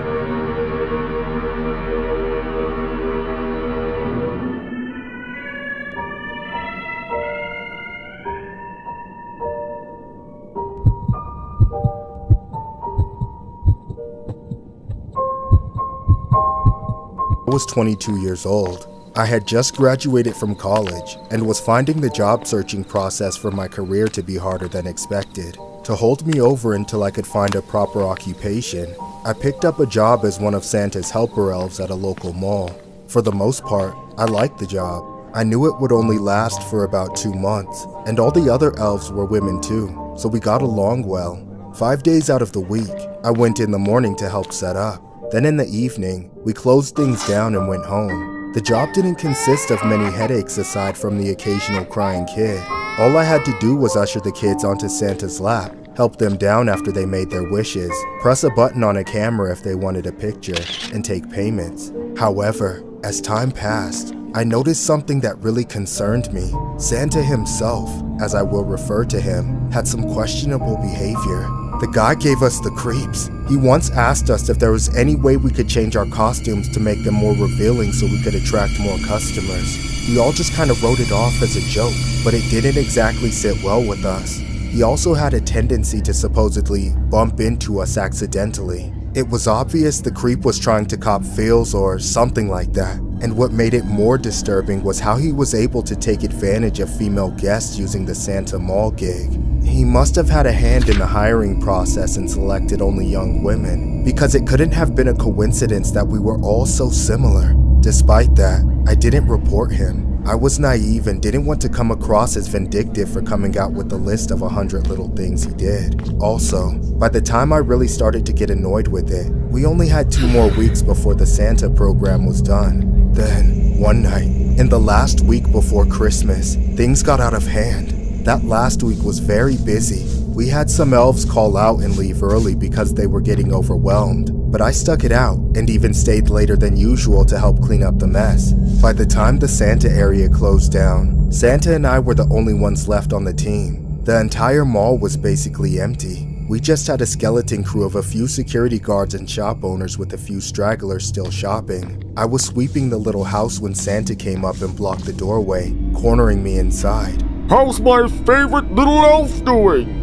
Speaker 4: I was 22 years old. I had just graduated from college and was finding the job searching process for my career to be harder than expected. To hold me over until I could find a proper occupation, I picked up a job as one of Santa's helper elves at a local mall. For the most part, I liked the job. I knew it would only last for about 2 months, and all the other elves were women too, so we got along well. 5 days out of the week, I went in the morning to help set up. Then in the evening, we closed things down and went home. The job didn't consist of many headaches aside from the occasional crying kid. All I had to do was usher the kids onto Santa's lap, help them down after they made their wishes, press a button on a camera if they wanted a picture, and take payments. However, as time passed, I noticed something that really concerned me. Santa himself, as I will refer to him, had some questionable behavior. The guy gave us the creeps. He once asked us if there was any way we could change our costumes to make them more revealing so we could attract more customers. We all just kind of wrote it off as a joke, but it didn't exactly sit well with us. He also had a tendency to supposedly bump into us accidentally. It was obvious the creep was trying to cop feels or something like that, and what made it more disturbing was how he was able to take advantage of female guests using the Santa Mall gig. He must have had a hand in the hiring process and selected only young women, because it couldn't have been a coincidence that we were all so similar. Despite that, I didn't report him. I was naive and didn't want to come across as vindictive for coming out with a list of 100 little things he did. Also, by the time I really started to get annoyed with it, we only had 2 more weeks before the Santa program was done. Then, one night, in the last week before Christmas, things got out of hand. That last week was very busy. We had some elves call out and leave early because they were getting overwhelmed, but I stuck it out and even stayed later than usual to help clean up the mess. By the time the Santa area closed down, Santa and I were the only ones left on the team. The entire mall was basically empty. We just had a skeleton crew of a few security guards and shop owners with a few stragglers still shopping. I was sweeping the little house when Santa came up and blocked the doorway, cornering me inside.
Speaker 6: How's my favorite little elf doing?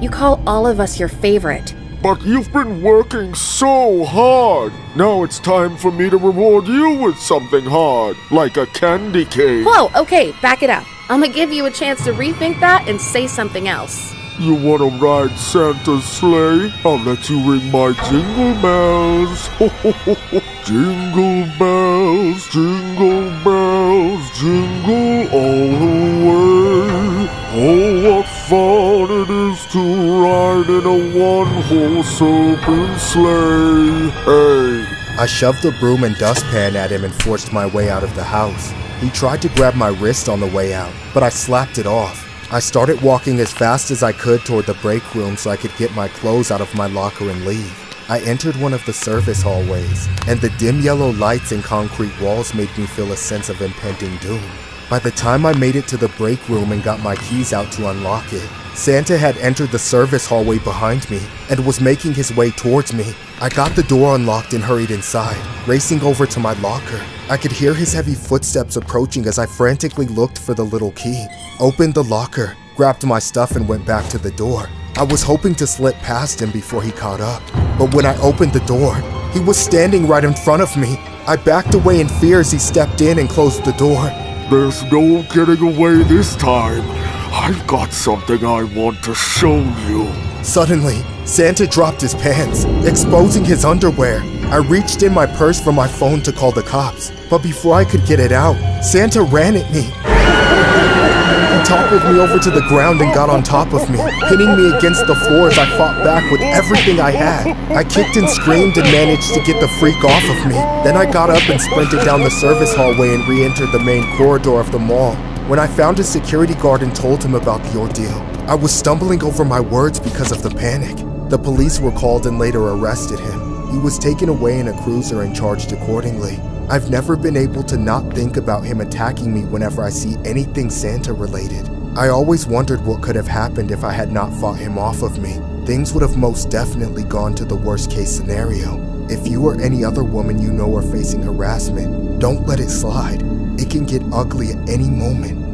Speaker 17: You call all of us your favorite.
Speaker 6: But you've been working so hard. Now it's time for me to reward you with something hard, like a candy cane.
Speaker 17: Whoa, okay, back it up. I'm gonna give you a chance to rethink that and say something else.
Speaker 6: You wanna ride Santa's sleigh? I'll let you ring my jingle bells. Jingle bells, jingle bells, jingle all the way. Oh, what fun it is to ride in a one-horse open sleigh. Hey!
Speaker 4: I shoved a broom and dustpan at him and forced my way out of the house. He tried to grab my wrist on the way out, but I slapped it off. I started walking as fast as I could toward the break room so I could get my clothes out of my locker and leave. I entered one of the service hallways, and the dim yellow lights and concrete walls made me feel a sense of impending doom. By the time I made it to the break room and got my keys out to unlock it, Santa had entered the service hallway behind me and was making his way towards me. I got the door unlocked and hurried inside, racing over to my locker. I could hear his heavy footsteps approaching as I frantically looked for the little key, opened the locker, grabbed my stuff and went back to the door. I was hoping to slip past him before he caught up, but when I opened the door, he was standing right in front of me. I backed away in fear as he stepped in and closed the door.
Speaker 6: There's no getting away this time. I've got something I want to show you.
Speaker 4: Suddenly, Santa dropped his pants, exposing his underwear. I reached in my purse for my phone to call the cops, but before I could get it out, Santa ran at me. He toppled me over to the ground and got on top of me, hitting me against the floor as I fought back with everything I had. I kicked and screamed and managed to get the freak off of me. Then I got up and sprinted down the service hallway and re-entered the main corridor of the mall. When I found a security guard and told him about the ordeal, I was stumbling over my words because of the panic. The police were called and later arrested him. He was taken away in a cruiser and charged accordingly. I've never been able to not think about him attacking me whenever I see anything Santa related. I always wondered what could have happened if I had not fought him off of me. Things would have most definitely gone to the worst case scenario. If you or any other woman you know are facing harassment, don't let it slide. It can get ugly at any moment.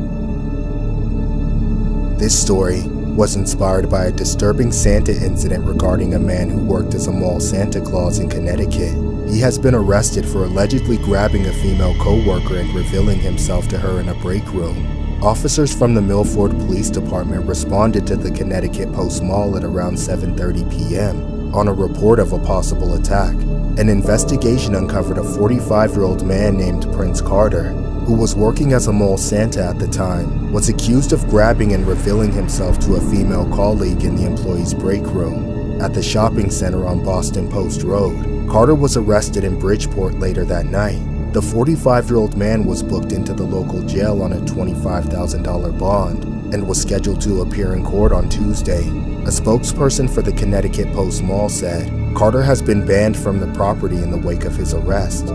Speaker 4: This story was inspired by a disturbing Santa incident regarding a man who worked as a mall Santa Claus in Connecticut. He has been arrested for allegedly grabbing a female co-worker and revealing himself to her in a break room. Officers from the Milford Police Department responded to the Connecticut Post Mall at around 7:30 p.m. on a report of a possible attack. An investigation uncovered a 45-year-old man named Prince Carter, who was working as a mall Santa at the time, was accused of grabbing and revealing himself to a female colleague in the employee's break room at the shopping center on Boston Post Road. Carter was arrested in Bridgeport later that night. The 45-year-old man was booked into the local jail on a $25,000 bond and was scheduled to appear in court on Tuesday. A spokesperson for the Connecticut Post Mall said, Carter has been banned from the property in the wake of his arrest.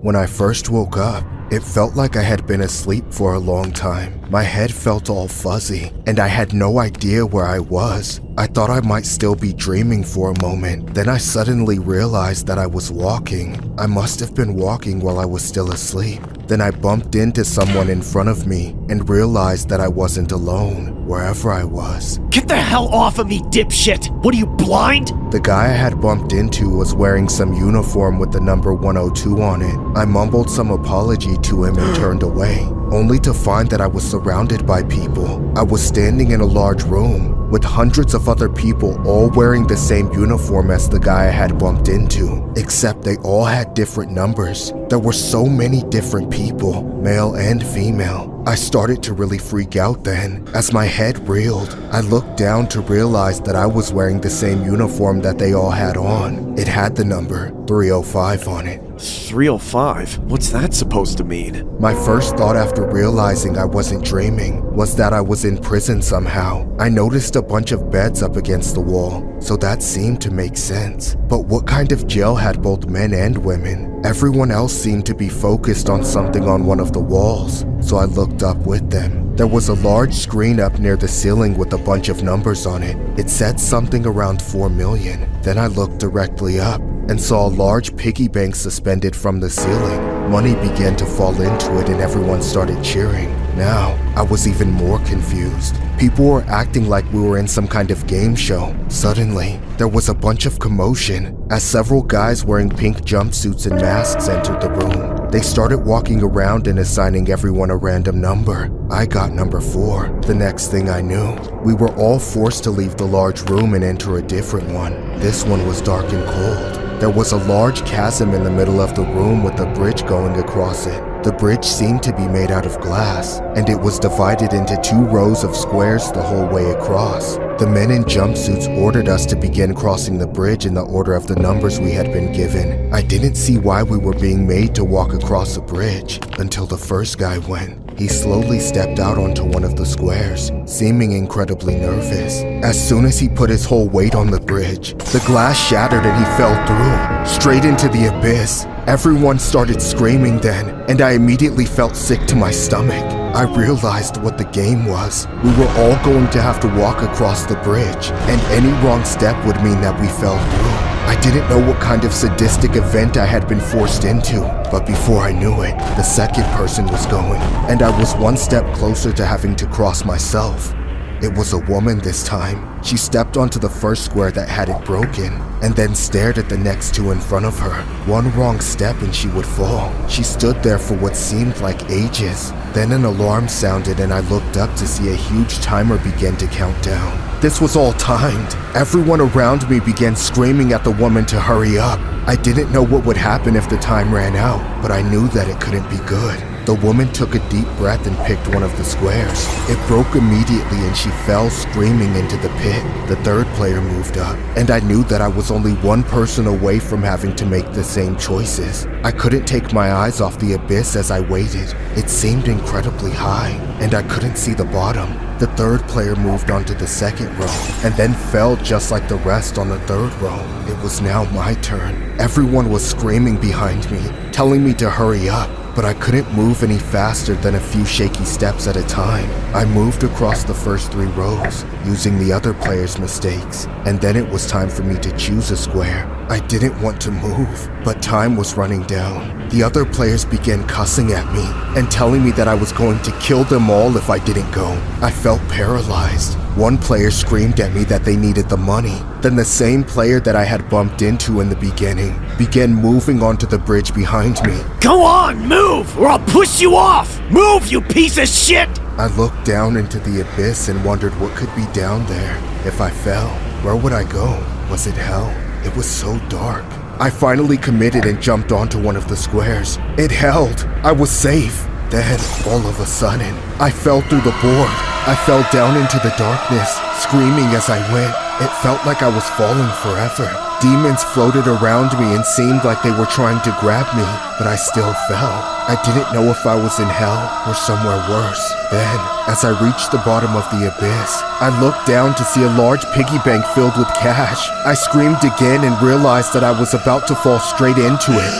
Speaker 4: When I first woke up, it felt like I had been asleep for a long time. My head felt all fuzzy, and I had no idea where I was. I thought I might still be dreaming for a moment. Then I suddenly realized that I was walking. I must have been walking while I was still asleep. Then I bumped into someone in front of me and realized that I wasn't alone. wherever I was.
Speaker 3: Get the hell off of me, dipshit! What are you, blind?
Speaker 4: The guy I had bumped into was wearing some uniform with the number 102 on it. I mumbled some apology to him and turned away, only to find that I was surrounded by people. I was standing in a large room with hundreds of other people all wearing the same uniform as the guy I had bumped into, except they all had different numbers. There were so many different people, male and female. I started to really freak out then. As my head reeled, I looked down to realize that I was wearing the same uniform that they all had on. It had the number 305 on it.
Speaker 16: 305? What's that supposed to mean?
Speaker 4: My first thought after realizing I wasn't dreaming was that I was in prison somehow. I noticed a bunch of beds up against the wall, so that seemed to make sense. But what kind of jail had both men and women? Everyone else seemed to be focused on something on one of the walls, so I looked up with them. There was a large screen up near the ceiling with a bunch of numbers on it. It said something around 4 million. Then I looked directly up and saw a large piggy bank suspended from the ceiling. Money began to fall into it and everyone started cheering. Now, I was even more confused. People were acting like we were in some kind of game show. Suddenly, there was a bunch of commotion as several guys wearing pink jumpsuits and masks entered the room. They started walking around and assigning everyone a random number. I got number 4. The next thing I knew, we were all forced to leave the large room and enter a different one. This one was dark and cold. There was a large chasm in the middle of the room with a bridge going across it. The bridge seemed to be made out of glass, and it was divided into 2 rows of squares the whole way across. The men in jumpsuits ordered us to begin crossing the bridge in the order of the numbers we had been given. I didn't see why we were being made to walk across the bridge until the first guy went. He slowly stepped out onto one of the squares, seeming incredibly nervous. As soon as he put his whole weight on the bridge, the glass shattered and he fell through, straight into the abyss. Everyone started screaming then, and I immediately felt sick to my stomach. I realized what the game was. We were all going to have to walk across the bridge, and any wrong step would mean that we fell through. I didn't know what kind of sadistic event I had been forced into, but before I knew it, the second person was going, and I was one step closer to having to cross myself. It was a woman this time. She stepped onto the first square that had it broken, and then stared at the next 2 in front of her. One wrong step and she would fall. She stood there for what seemed like ages. Then an alarm sounded and I looked up to see a huge timer begin to count down. This was all timed. Everyone around me began screaming at the woman to hurry up. I didn't know what would happen if the time ran out, but I knew that it couldn't be good. The woman took a deep breath and picked one of the squares. It broke immediately and she fell screaming into the pit. The third player moved up, and I knew that I was only one person away from having to make the same choices. I couldn't take my eyes off the abyss as I waited. It seemed incredibly high, and I couldn't see the bottom. The third player moved onto the second row, and then fell just like the rest on the third row. It was now my turn. Everyone was screaming behind me, telling me to hurry up. But I couldn't move any faster than a few shaky steps at a time. I moved across the first 3 rows, using the other players' mistakes, and then it was time for me to choose a square. I didn't want to move, but time was running down. The other players began cussing at me and telling me that I was going to kill them all if I didn't go. I felt paralyzed. One player screamed at me that they needed the money. Then the same player that I had bumped into in the beginning began moving onto the bridge behind me.
Speaker 3: Go on, move, or I'll push you off! Move, you piece of shit!
Speaker 4: I looked down into the abyss and wondered what could be down there. If I fell, where would I go? Was it hell? It was so dark. I finally committed and jumped onto one of the squares. It held. I was safe. Then, all of a sudden, I fell through the board. I fell down into the darkness, screaming as I went. It felt like I was falling forever. Demons floated around me and seemed like they were trying to grab me, but I still fell. I didn't know if I was in hell or somewhere worse. Then, as I reached the bottom of the abyss, I looked down to see a large piggy bank filled with cash. I screamed again and realized that I was about to fall straight into it.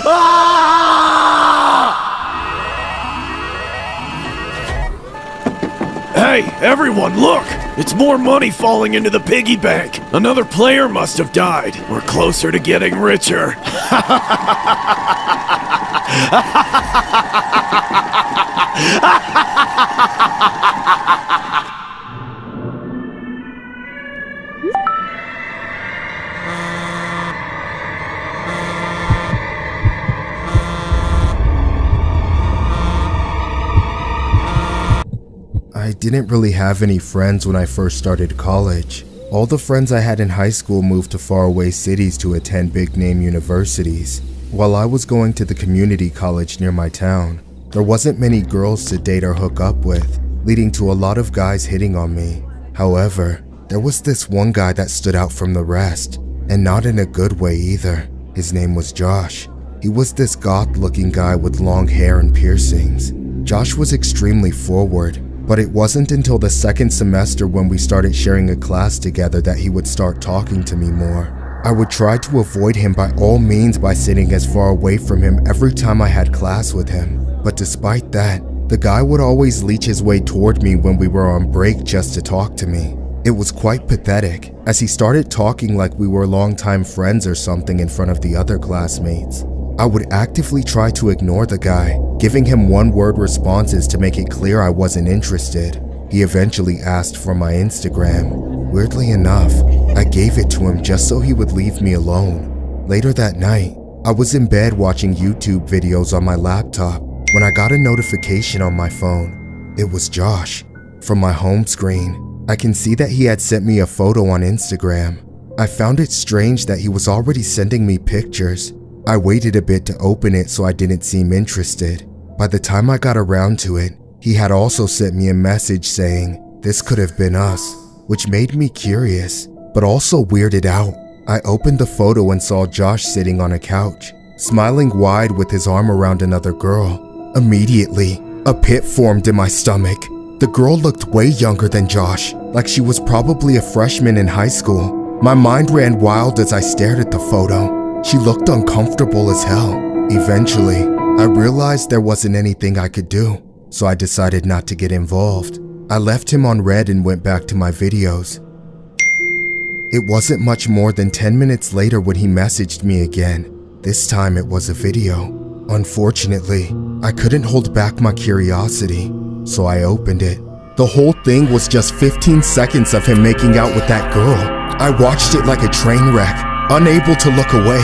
Speaker 3: Hey, everyone, look! It's more money falling into the piggy bank. Another player must have died. We're closer to getting richer.
Speaker 4: didn't really have any friends when I first started college. All the friends I had in high school moved to faraway cities to attend big-name universities, while I was going to the community college near my town. There wasn't many girls to date or hook up with, leading to a lot of guys hitting on me. However, there was this one guy that stood out from the rest, and not in a good way either. His name was Josh. He was this goth-looking guy with long hair and piercings. Josh was extremely forward, but it wasn't until the second semester when we started sharing a class together that he would start talking to me more. I would try to avoid him by all means by sitting as far away from him every time I had class with him. But despite that, the guy would always leech his way toward me when we were on break just to talk to me. It was quite pathetic, as he started talking like we were longtime friends or something in front of the other classmates. I would actively try to ignore the guy, giving him one-word responses to make it clear I wasn't interested. He eventually asked for my Instagram. Weirdly enough, I gave it to him just so he would leave me alone. Later that night, I was in bed watching YouTube videos on my laptop when I got a notification on my phone. It was Josh. From my home screen, I can see that he had sent me a photo on Instagram. I found it strange that he was already sending me pictures. I waited a bit to open it so I didn't seem interested. By the time I got around to it, he had also sent me a message saying, "This could have been us," which made me curious, but also weirded out. I opened the photo and saw Josh sitting on a couch, smiling wide with his arm around another girl. Immediately, a pit formed in my stomach. The girl looked way younger than Josh, like she was probably a freshman in high school. My mind ran wild as I stared at the photo. She looked uncomfortable as hell. Eventually, I realized there wasn't anything I could do, so I decided not to get involved. I left him on red and went back to my videos. It wasn't much more than 10 minutes later when he messaged me again. This time it was a video. Unfortunately, I couldn't hold back my curiosity, so I opened it. The whole thing was just 15 seconds of him making out with that girl. I watched it like a train wreck, unable to look away.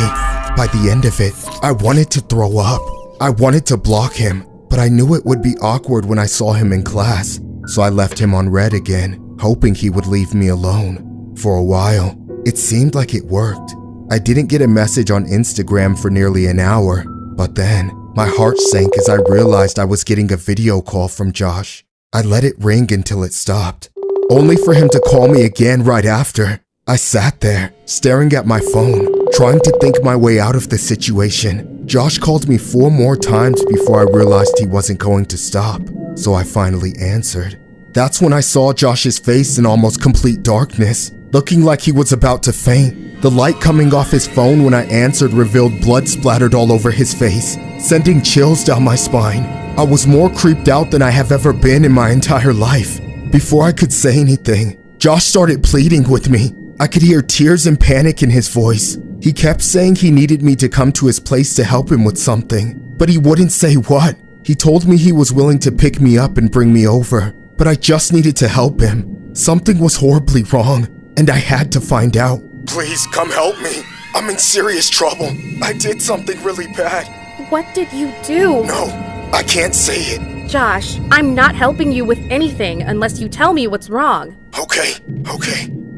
Speaker 4: By the end of it, I wanted to throw up. I wanted to block him, but I knew it would be awkward when I saw him in class, so I left him on red again, hoping he would leave me alone. For a while, it seemed like it worked. I didn't get a message on Instagram for nearly an hour, but then my heart sank as I realized I was getting a video call from Josh. I let it ring until it stopped, only for him to call me again right after. I sat there, staring at my phone, trying to think my way out of the situation. Josh called me 4 more times before I realized he wasn't going to stop, so I finally answered. That's when I saw Josh's face in almost complete darkness, looking like he was about to faint. The light coming off his phone when I answered revealed blood splattered all over his face, sending chills down my spine. I was more creeped out than I have ever been in my entire life. Before I could say anything, Josh started pleading with me. I could hear tears and panic in his voice. He kept saying he needed me to come to his place to help him with something, but he wouldn't say what. He told me he was willing to pick me up and bring me over, but I just needed to help him. Something was horribly wrong, and I had to find out. Please come help me. I'm in serious trouble. I did something really bad.
Speaker 7: What did you do?
Speaker 4: No, I can't say it.
Speaker 7: Josh, I'm not helping you with anything unless you tell me what's wrong.
Speaker 4: Okay,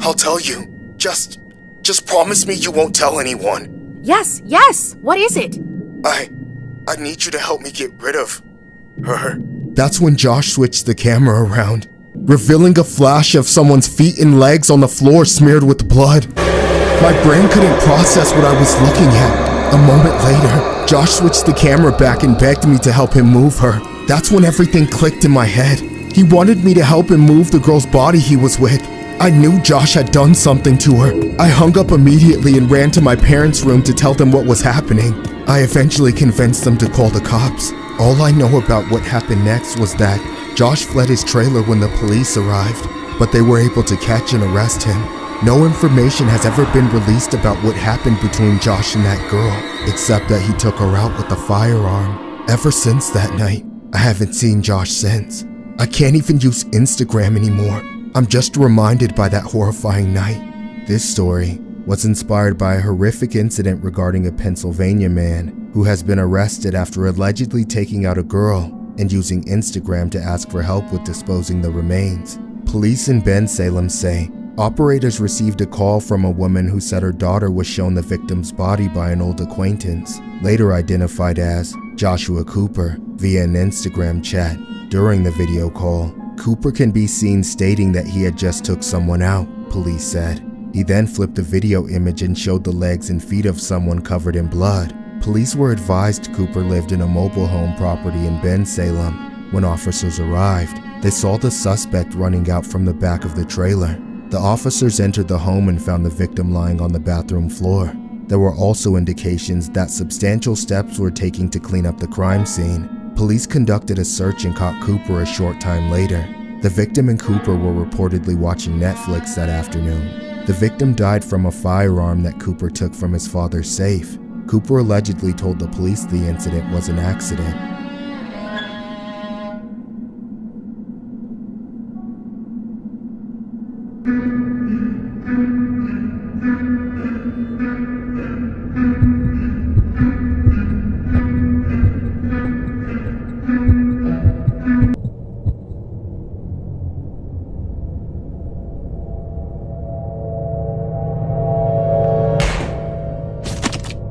Speaker 4: I'll tell you. Just promise me you won't tell anyone.
Speaker 7: Yes, what is it?
Speaker 4: I need you to help me get rid of her. That's when Josh switched the camera around, revealing a flash of someone's feet and legs on the floor smeared with blood. My brain couldn't process what I was looking at. A moment later, Josh switched the camera back and begged me to help him move her. That's when everything clicked in my head. He wanted me to help him move the girl's body he was with. I knew Josh had done something to her. I hung up immediately and ran to my parents' room to tell them what was happening. I eventually convinced them to call the cops. All I know about what happened next was that Josh fled his trailer when the police arrived, but they were able to catch and arrest him. No information has ever been released about what happened between Josh and that girl, except that he took her out with a firearm. Ever since that night, I haven't seen Josh since. I can't even use Instagram anymore. I'm just reminded by that horrifying night. This story was inspired by a horrific incident regarding a Pennsylvania man who has been arrested after allegedly taking out a girl and using Instagram to ask for help with disposing the remains. Police in Bensalem say operators received a call from a woman who said her daughter was shown the victim's body by an old acquaintance, later identified as Joshua Cooper, via an Instagram chat. During the video call, Cooper can be seen stating that he had just took someone out, police said. He then flipped a video image and showed the legs and feet of someone covered in blood. Police were advised Cooper lived in a mobile home property in Bensalem. When officers arrived, they saw the suspect running out from the back of the trailer. The officers entered the home and found the victim lying on the bathroom floor. There were also indications that substantial steps were taken to clean up the crime scene. Police conducted a search and caught Cooper a short time later. The victim and Cooper were reportedly watching Netflix that afternoon. The victim died from a firearm that Cooper took from his father's safe. Cooper allegedly told the police the incident was an accident.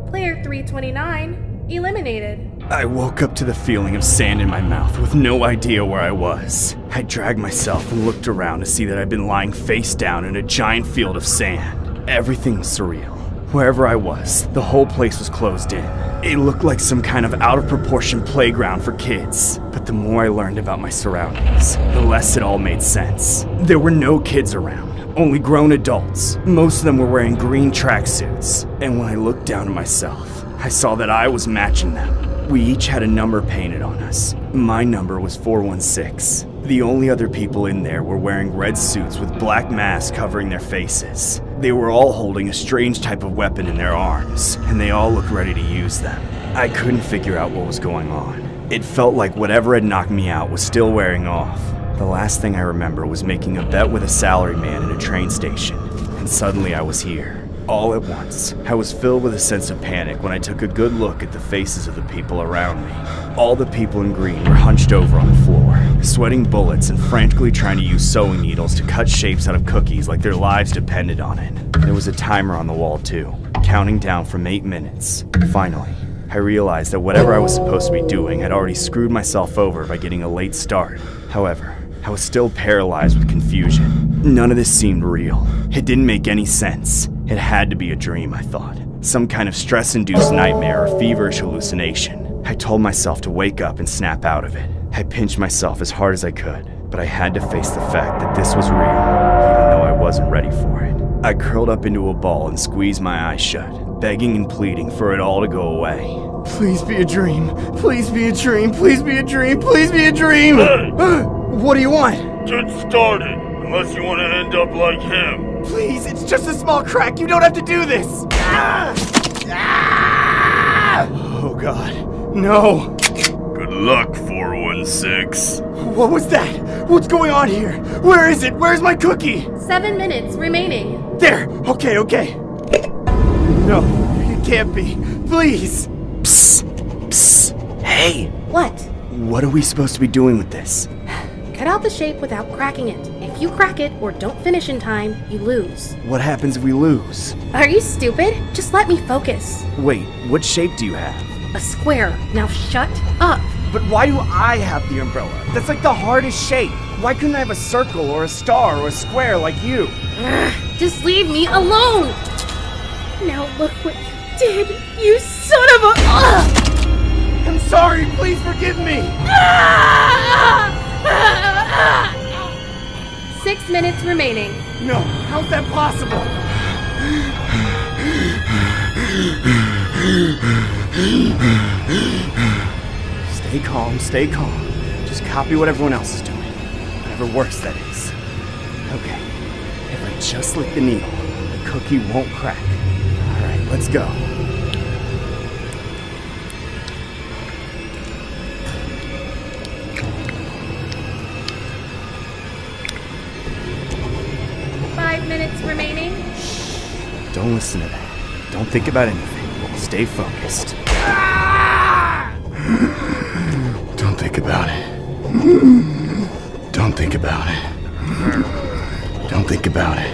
Speaker 7: Player 329 eliminated.
Speaker 1: I woke up to the feeling of sand in my mouth with no idea where I was. I dragged myself and looked around to see that I'd been lying face down in a giant field of sand. Everything was surreal. Wherever I was, the whole place was closed in. It looked like some kind of out-of-proportion playground for kids. But the more I learned about my surroundings, the less it all made sense. There were no kids around, only grown adults. Most of them were wearing green tracksuits. And when I looked down at myself, I saw that I was matching them. We each had a number painted on us. My number was 416. The only other people in there were wearing red suits with black masks covering their faces. They were all holding a strange type of weapon in their arms, and they all looked ready to use them. I couldn't figure out what was going on. It felt like whatever had knocked me out was still wearing off. The last thing I remember was making a bet with a salaryman in a train station, and suddenly I was here. All at once, I was filled with a sense of panic when I took a good look at the faces of the people around me. All the people in green were hunched over on the floor, sweating bullets and frantically trying to use sewing needles to cut shapes out of cookies like their lives depended on it. There was a timer on the wall too, counting down from 8 minutes. Finally, I realized that whatever I was supposed to be doing had already screwed myself over by getting a late start. However, I was still paralyzed with confusion. None of this seemed real. It didn't make any sense. It had to be a dream, I thought. Some kind of stress-induced nightmare or feverish hallucination. I told myself to wake up and snap out of it. I pinched myself as hard as I could, but I had to face the fact that this was real, even though I wasn't ready for it. I curled up into a ball and squeezed my eyes shut, begging and pleading for it all to go away. Please be a dream. Please be a dream. Please be a dream. Please be a dream.
Speaker 6: Hey!
Speaker 1: What do you want?
Speaker 6: Get started, unless you want to end up like him.
Speaker 2: Please, it's just a small crack. You don't have to do this.
Speaker 1: Oh God, no.
Speaker 6: Good luck, 416.
Speaker 2: What was that? What's going on here? Where is it? Where's my cookie?
Speaker 7: 7 minutes remaining.
Speaker 2: There. Okay. No, it can't be. Please.
Speaker 1: Psst. Hey.
Speaker 7: What?
Speaker 1: What are we supposed to be doing with this?
Speaker 7: Cut out the shape without cracking it. If you crack it or don't finish in time, you lose.
Speaker 1: What happens if we lose?
Speaker 7: Are you stupid? Just let me focus.
Speaker 1: Wait, what shape do you have?
Speaker 7: A square. Now shut up.
Speaker 2: But why do I have the umbrella? That's like the hardest shape. Why couldn't I have a circle or a star or a square like you?
Speaker 7: Just leave me alone. Now look what you did, you son of a...
Speaker 2: I'm sorry, please forgive me.
Speaker 7: 6 minutes remaining.
Speaker 2: No, how's that possible?
Speaker 1: Stay calm. Just copy what everyone else is doing. Whatever works, that is. Okay, if I just lick the needle, the cookie won't crack. Alright, let's go.
Speaker 7: Remaining.
Speaker 1: Don't listen to that. Don't think about anything. Stay focused.
Speaker 6: Don't
Speaker 10: Don't think about it. Don't think about it. Don't think about it.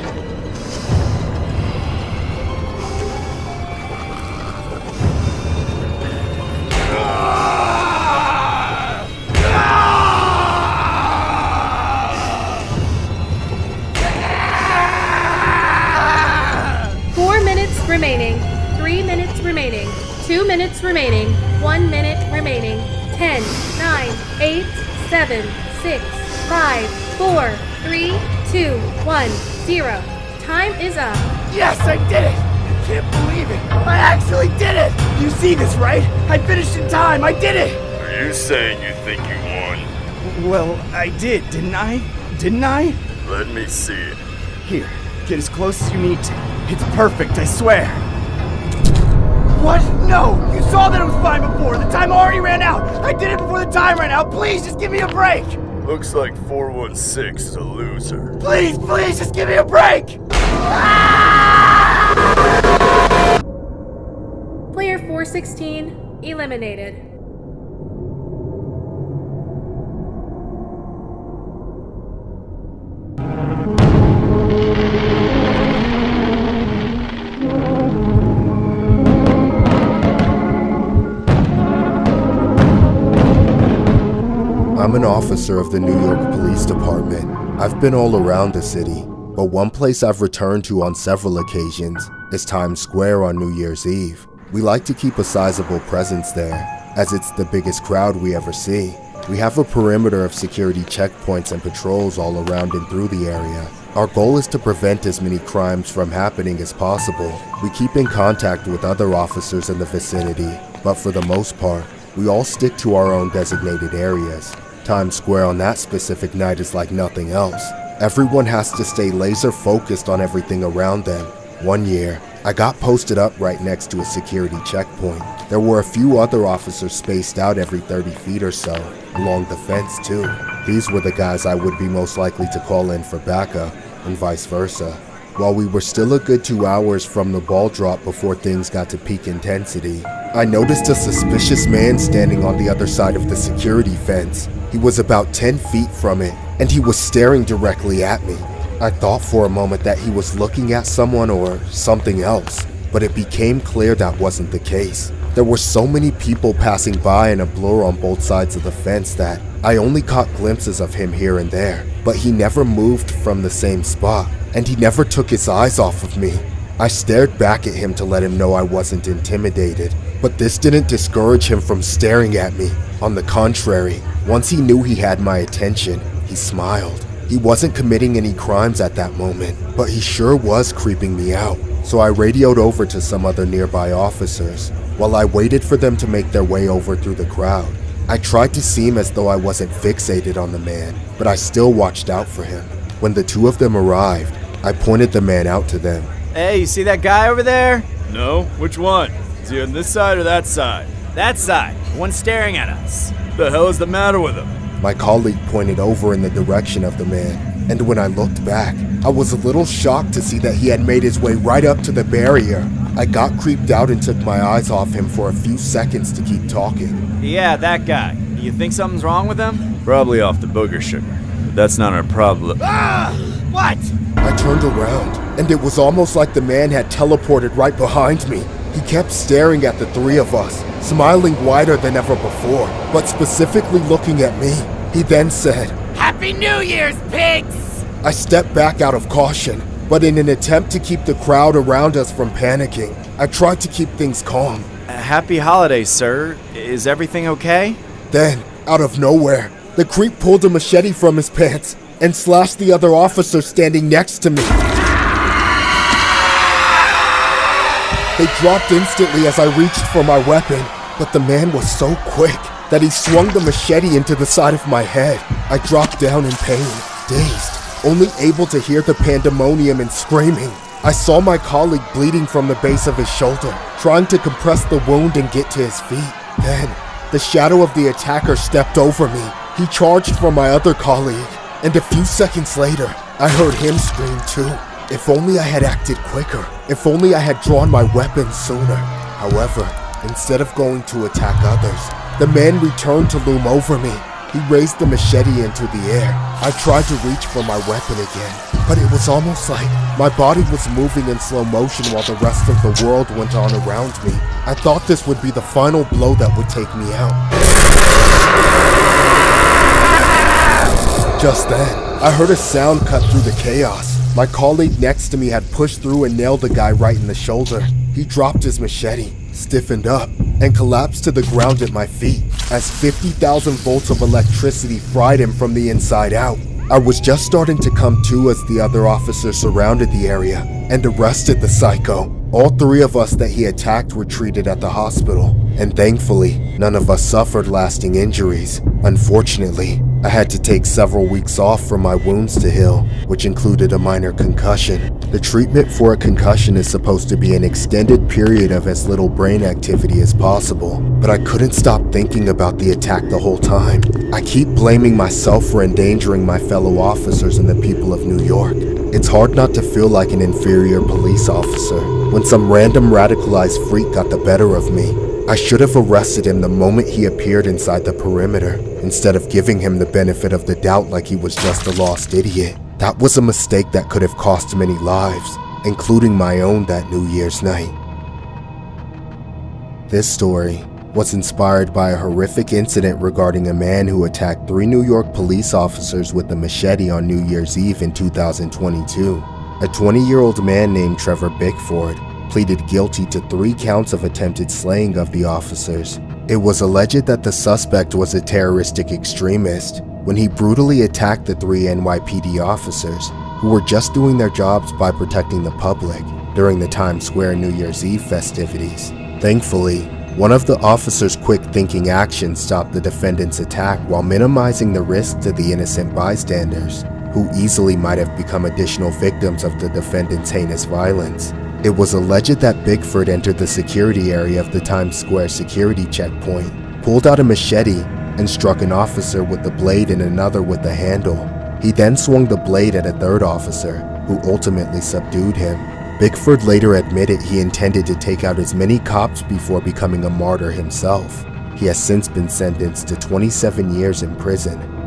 Speaker 11: Remaining. 3 minutes remaining. 2 minutes remaining. 1 minute remaining. 10, 9, 8, 7, 6, 5, 4, 3, 2, 1, 0. Time is up.
Speaker 2: Yes, I did it! I can't believe it! I actually did it! You see this, right? I finished in time! I did it!
Speaker 14: Are you saying you think you won?
Speaker 1: Well, I did, didn't I? Didn't I?
Speaker 14: Let me see it.
Speaker 1: Here, get as close as you need to. It's perfect, I swear.
Speaker 2: What? No! You saw that it was fine before! The time already ran out! I did it before the time ran out! Please, just give me a break!
Speaker 14: Looks like 416 is a loser.
Speaker 2: Please, just give me a break!
Speaker 11: Player 416 eliminated.
Speaker 4: I'm an officer of the New York Police Department. I've been all around the city, but one place I've returned to on several occasions is Times Square on New Year's Eve. We like to keep a sizable presence there, as it's the biggest crowd we ever see. We have a perimeter of security checkpoints and patrols all around and through the area. Our goal is to prevent as many crimes from happening as possible. We keep in contact with other officers in the vicinity, but for the most part, we all stick to our own designated areas. Times Square on that specific night is like nothing else. Everyone has to stay laser focused on everything around them. One year, I got posted up right next to a security checkpoint. There were a few other officers spaced out every 30 feet or so, along the fence too. These were the guys I would be most likely to call in for backup, and vice versa. While we were still a good 2 hours from the ball drop before things got to peak intensity, I noticed a suspicious man standing on the other side of the security fence. He was about 10 feet from it, and he was staring directly at me. I thought for a moment that he was looking at someone or something else, but it became clear that wasn't the case. There were so many people passing by in a blur on both sides of the fence that I only caught glimpses of him here and there, but he never moved from the same spot, and he never took his eyes off of me. I stared back at him to let him know I wasn't intimidated, but this didn't discourage him from staring at me. On the contrary, once he knew he had my attention, he smiled. He wasn't committing any crimes at that moment, but he sure was creeping me out. So I radioed over to some other nearby officers. While I waited for them to make their way over through the crowd, I tried to seem as though I wasn't fixated on the man, but I still watched out for him. When the two of them arrived, I pointed the man out to them.
Speaker 1: Hey, you see that guy over there?
Speaker 14: No? Which one? Is he on this side or that side?
Speaker 1: That side, the one staring at us.
Speaker 14: The hell is the matter with him?
Speaker 4: My colleague pointed over in the direction of the man, and when I looked back, I was a little shocked to see that he had made his way right up to the barrier. I got creeped out and took my eyes off him for a few seconds to keep talking.
Speaker 1: Yeah, that guy. You think something's wrong with him?
Speaker 13: Probably off the booger sugar, but that's not our problem.
Speaker 2: Ah! What?
Speaker 4: I turned around, and it was almost like the man had teleported right behind me. He kept staring at the three of us, smiling wider than ever before, but specifically looking at me. He then said,
Speaker 2: Happy New Year's, pigs!
Speaker 4: I stepped back out of caution, but in an attempt to keep the crowd around us from panicking, I tried to keep things calm.
Speaker 1: Happy holidays, sir. Is everything okay?
Speaker 4: Then, out of nowhere, the creep pulled a machete from his pants and slashed the other officer standing next to me. They dropped instantly as I reached for my weapon, but the man was so quick that he swung the machete into the side of my head. I dropped down in pain, dazed, only able to hear the pandemonium and screaming. I saw my colleague bleeding from the base of his shoulder, trying to compress the wound and get to his feet. Then, the shadow of the attacker stepped over me. He charged for my other colleague, and a few seconds later, I heard him scream too. If only I had acted quicker. If only I had drawn my weapon sooner. However, instead of going to attack others, The man returned to loom over me. He raised the machete into the air. I tried to reach for my weapon again, but it was almost like my body was moving in slow motion while the rest of the world went on around me. I thought this would be the final blow that would take me out. Just then, I heard a sound cut through the chaos. My colleague next to me had pushed through and nailed the guy right in the shoulder. He dropped his machete, stiffened up, and collapsed to the ground at my feet as 50,000 volts of electricity fried him from the inside out. I was just starting to come to as the other officers surrounded the area and arrested the psycho. All three of us that he attacked were treated at the hospital, and thankfully, none of us suffered lasting injuries. Unfortunately, I had to take several weeks off for my wounds to heal, which included a minor concussion. The treatment for a concussion is supposed to be an extended period of as little brain activity as possible, but I couldn't stop thinking about the attack the whole time. I keep blaming myself for endangering my fellow officers and the people of New York. It's hard not to feel like an inferior police officer when some random radicalized freak got the better of me. I should have arrested him the moment he appeared inside the perimeter, instead of giving him the benefit of the doubt like he was just a lost idiot. That was a mistake that could have cost many lives, including my own that New Year's night. This story was inspired by a horrific incident regarding a man who attacked 3 New York police officers with a machete on New Year's Eve in 2022. A 20-year-old man named Trevor Bickford pleaded guilty to 3 counts of attempted slaying of the officers. It was alleged that the suspect was a terroristic extremist when he brutally attacked the 3 NYPD officers who were just doing their jobs by protecting the public during the Times Square New Year's Eve festivities. Thankfully, one of the officers' quick-thinking actions stopped the defendant's attack while minimizing the risk to the innocent bystanders, who easily might have become additional victims of the defendant's heinous violence. It was alleged that Bickford entered the security area of the Times Square security checkpoint, pulled out a machete, and struck an officer with the blade and another with the handle. He then swung the blade at a 3rd officer, who ultimately subdued him. Bickford later admitted he intended to take out as many cops before becoming a martyr himself. He has since been sentenced to 27 years in prison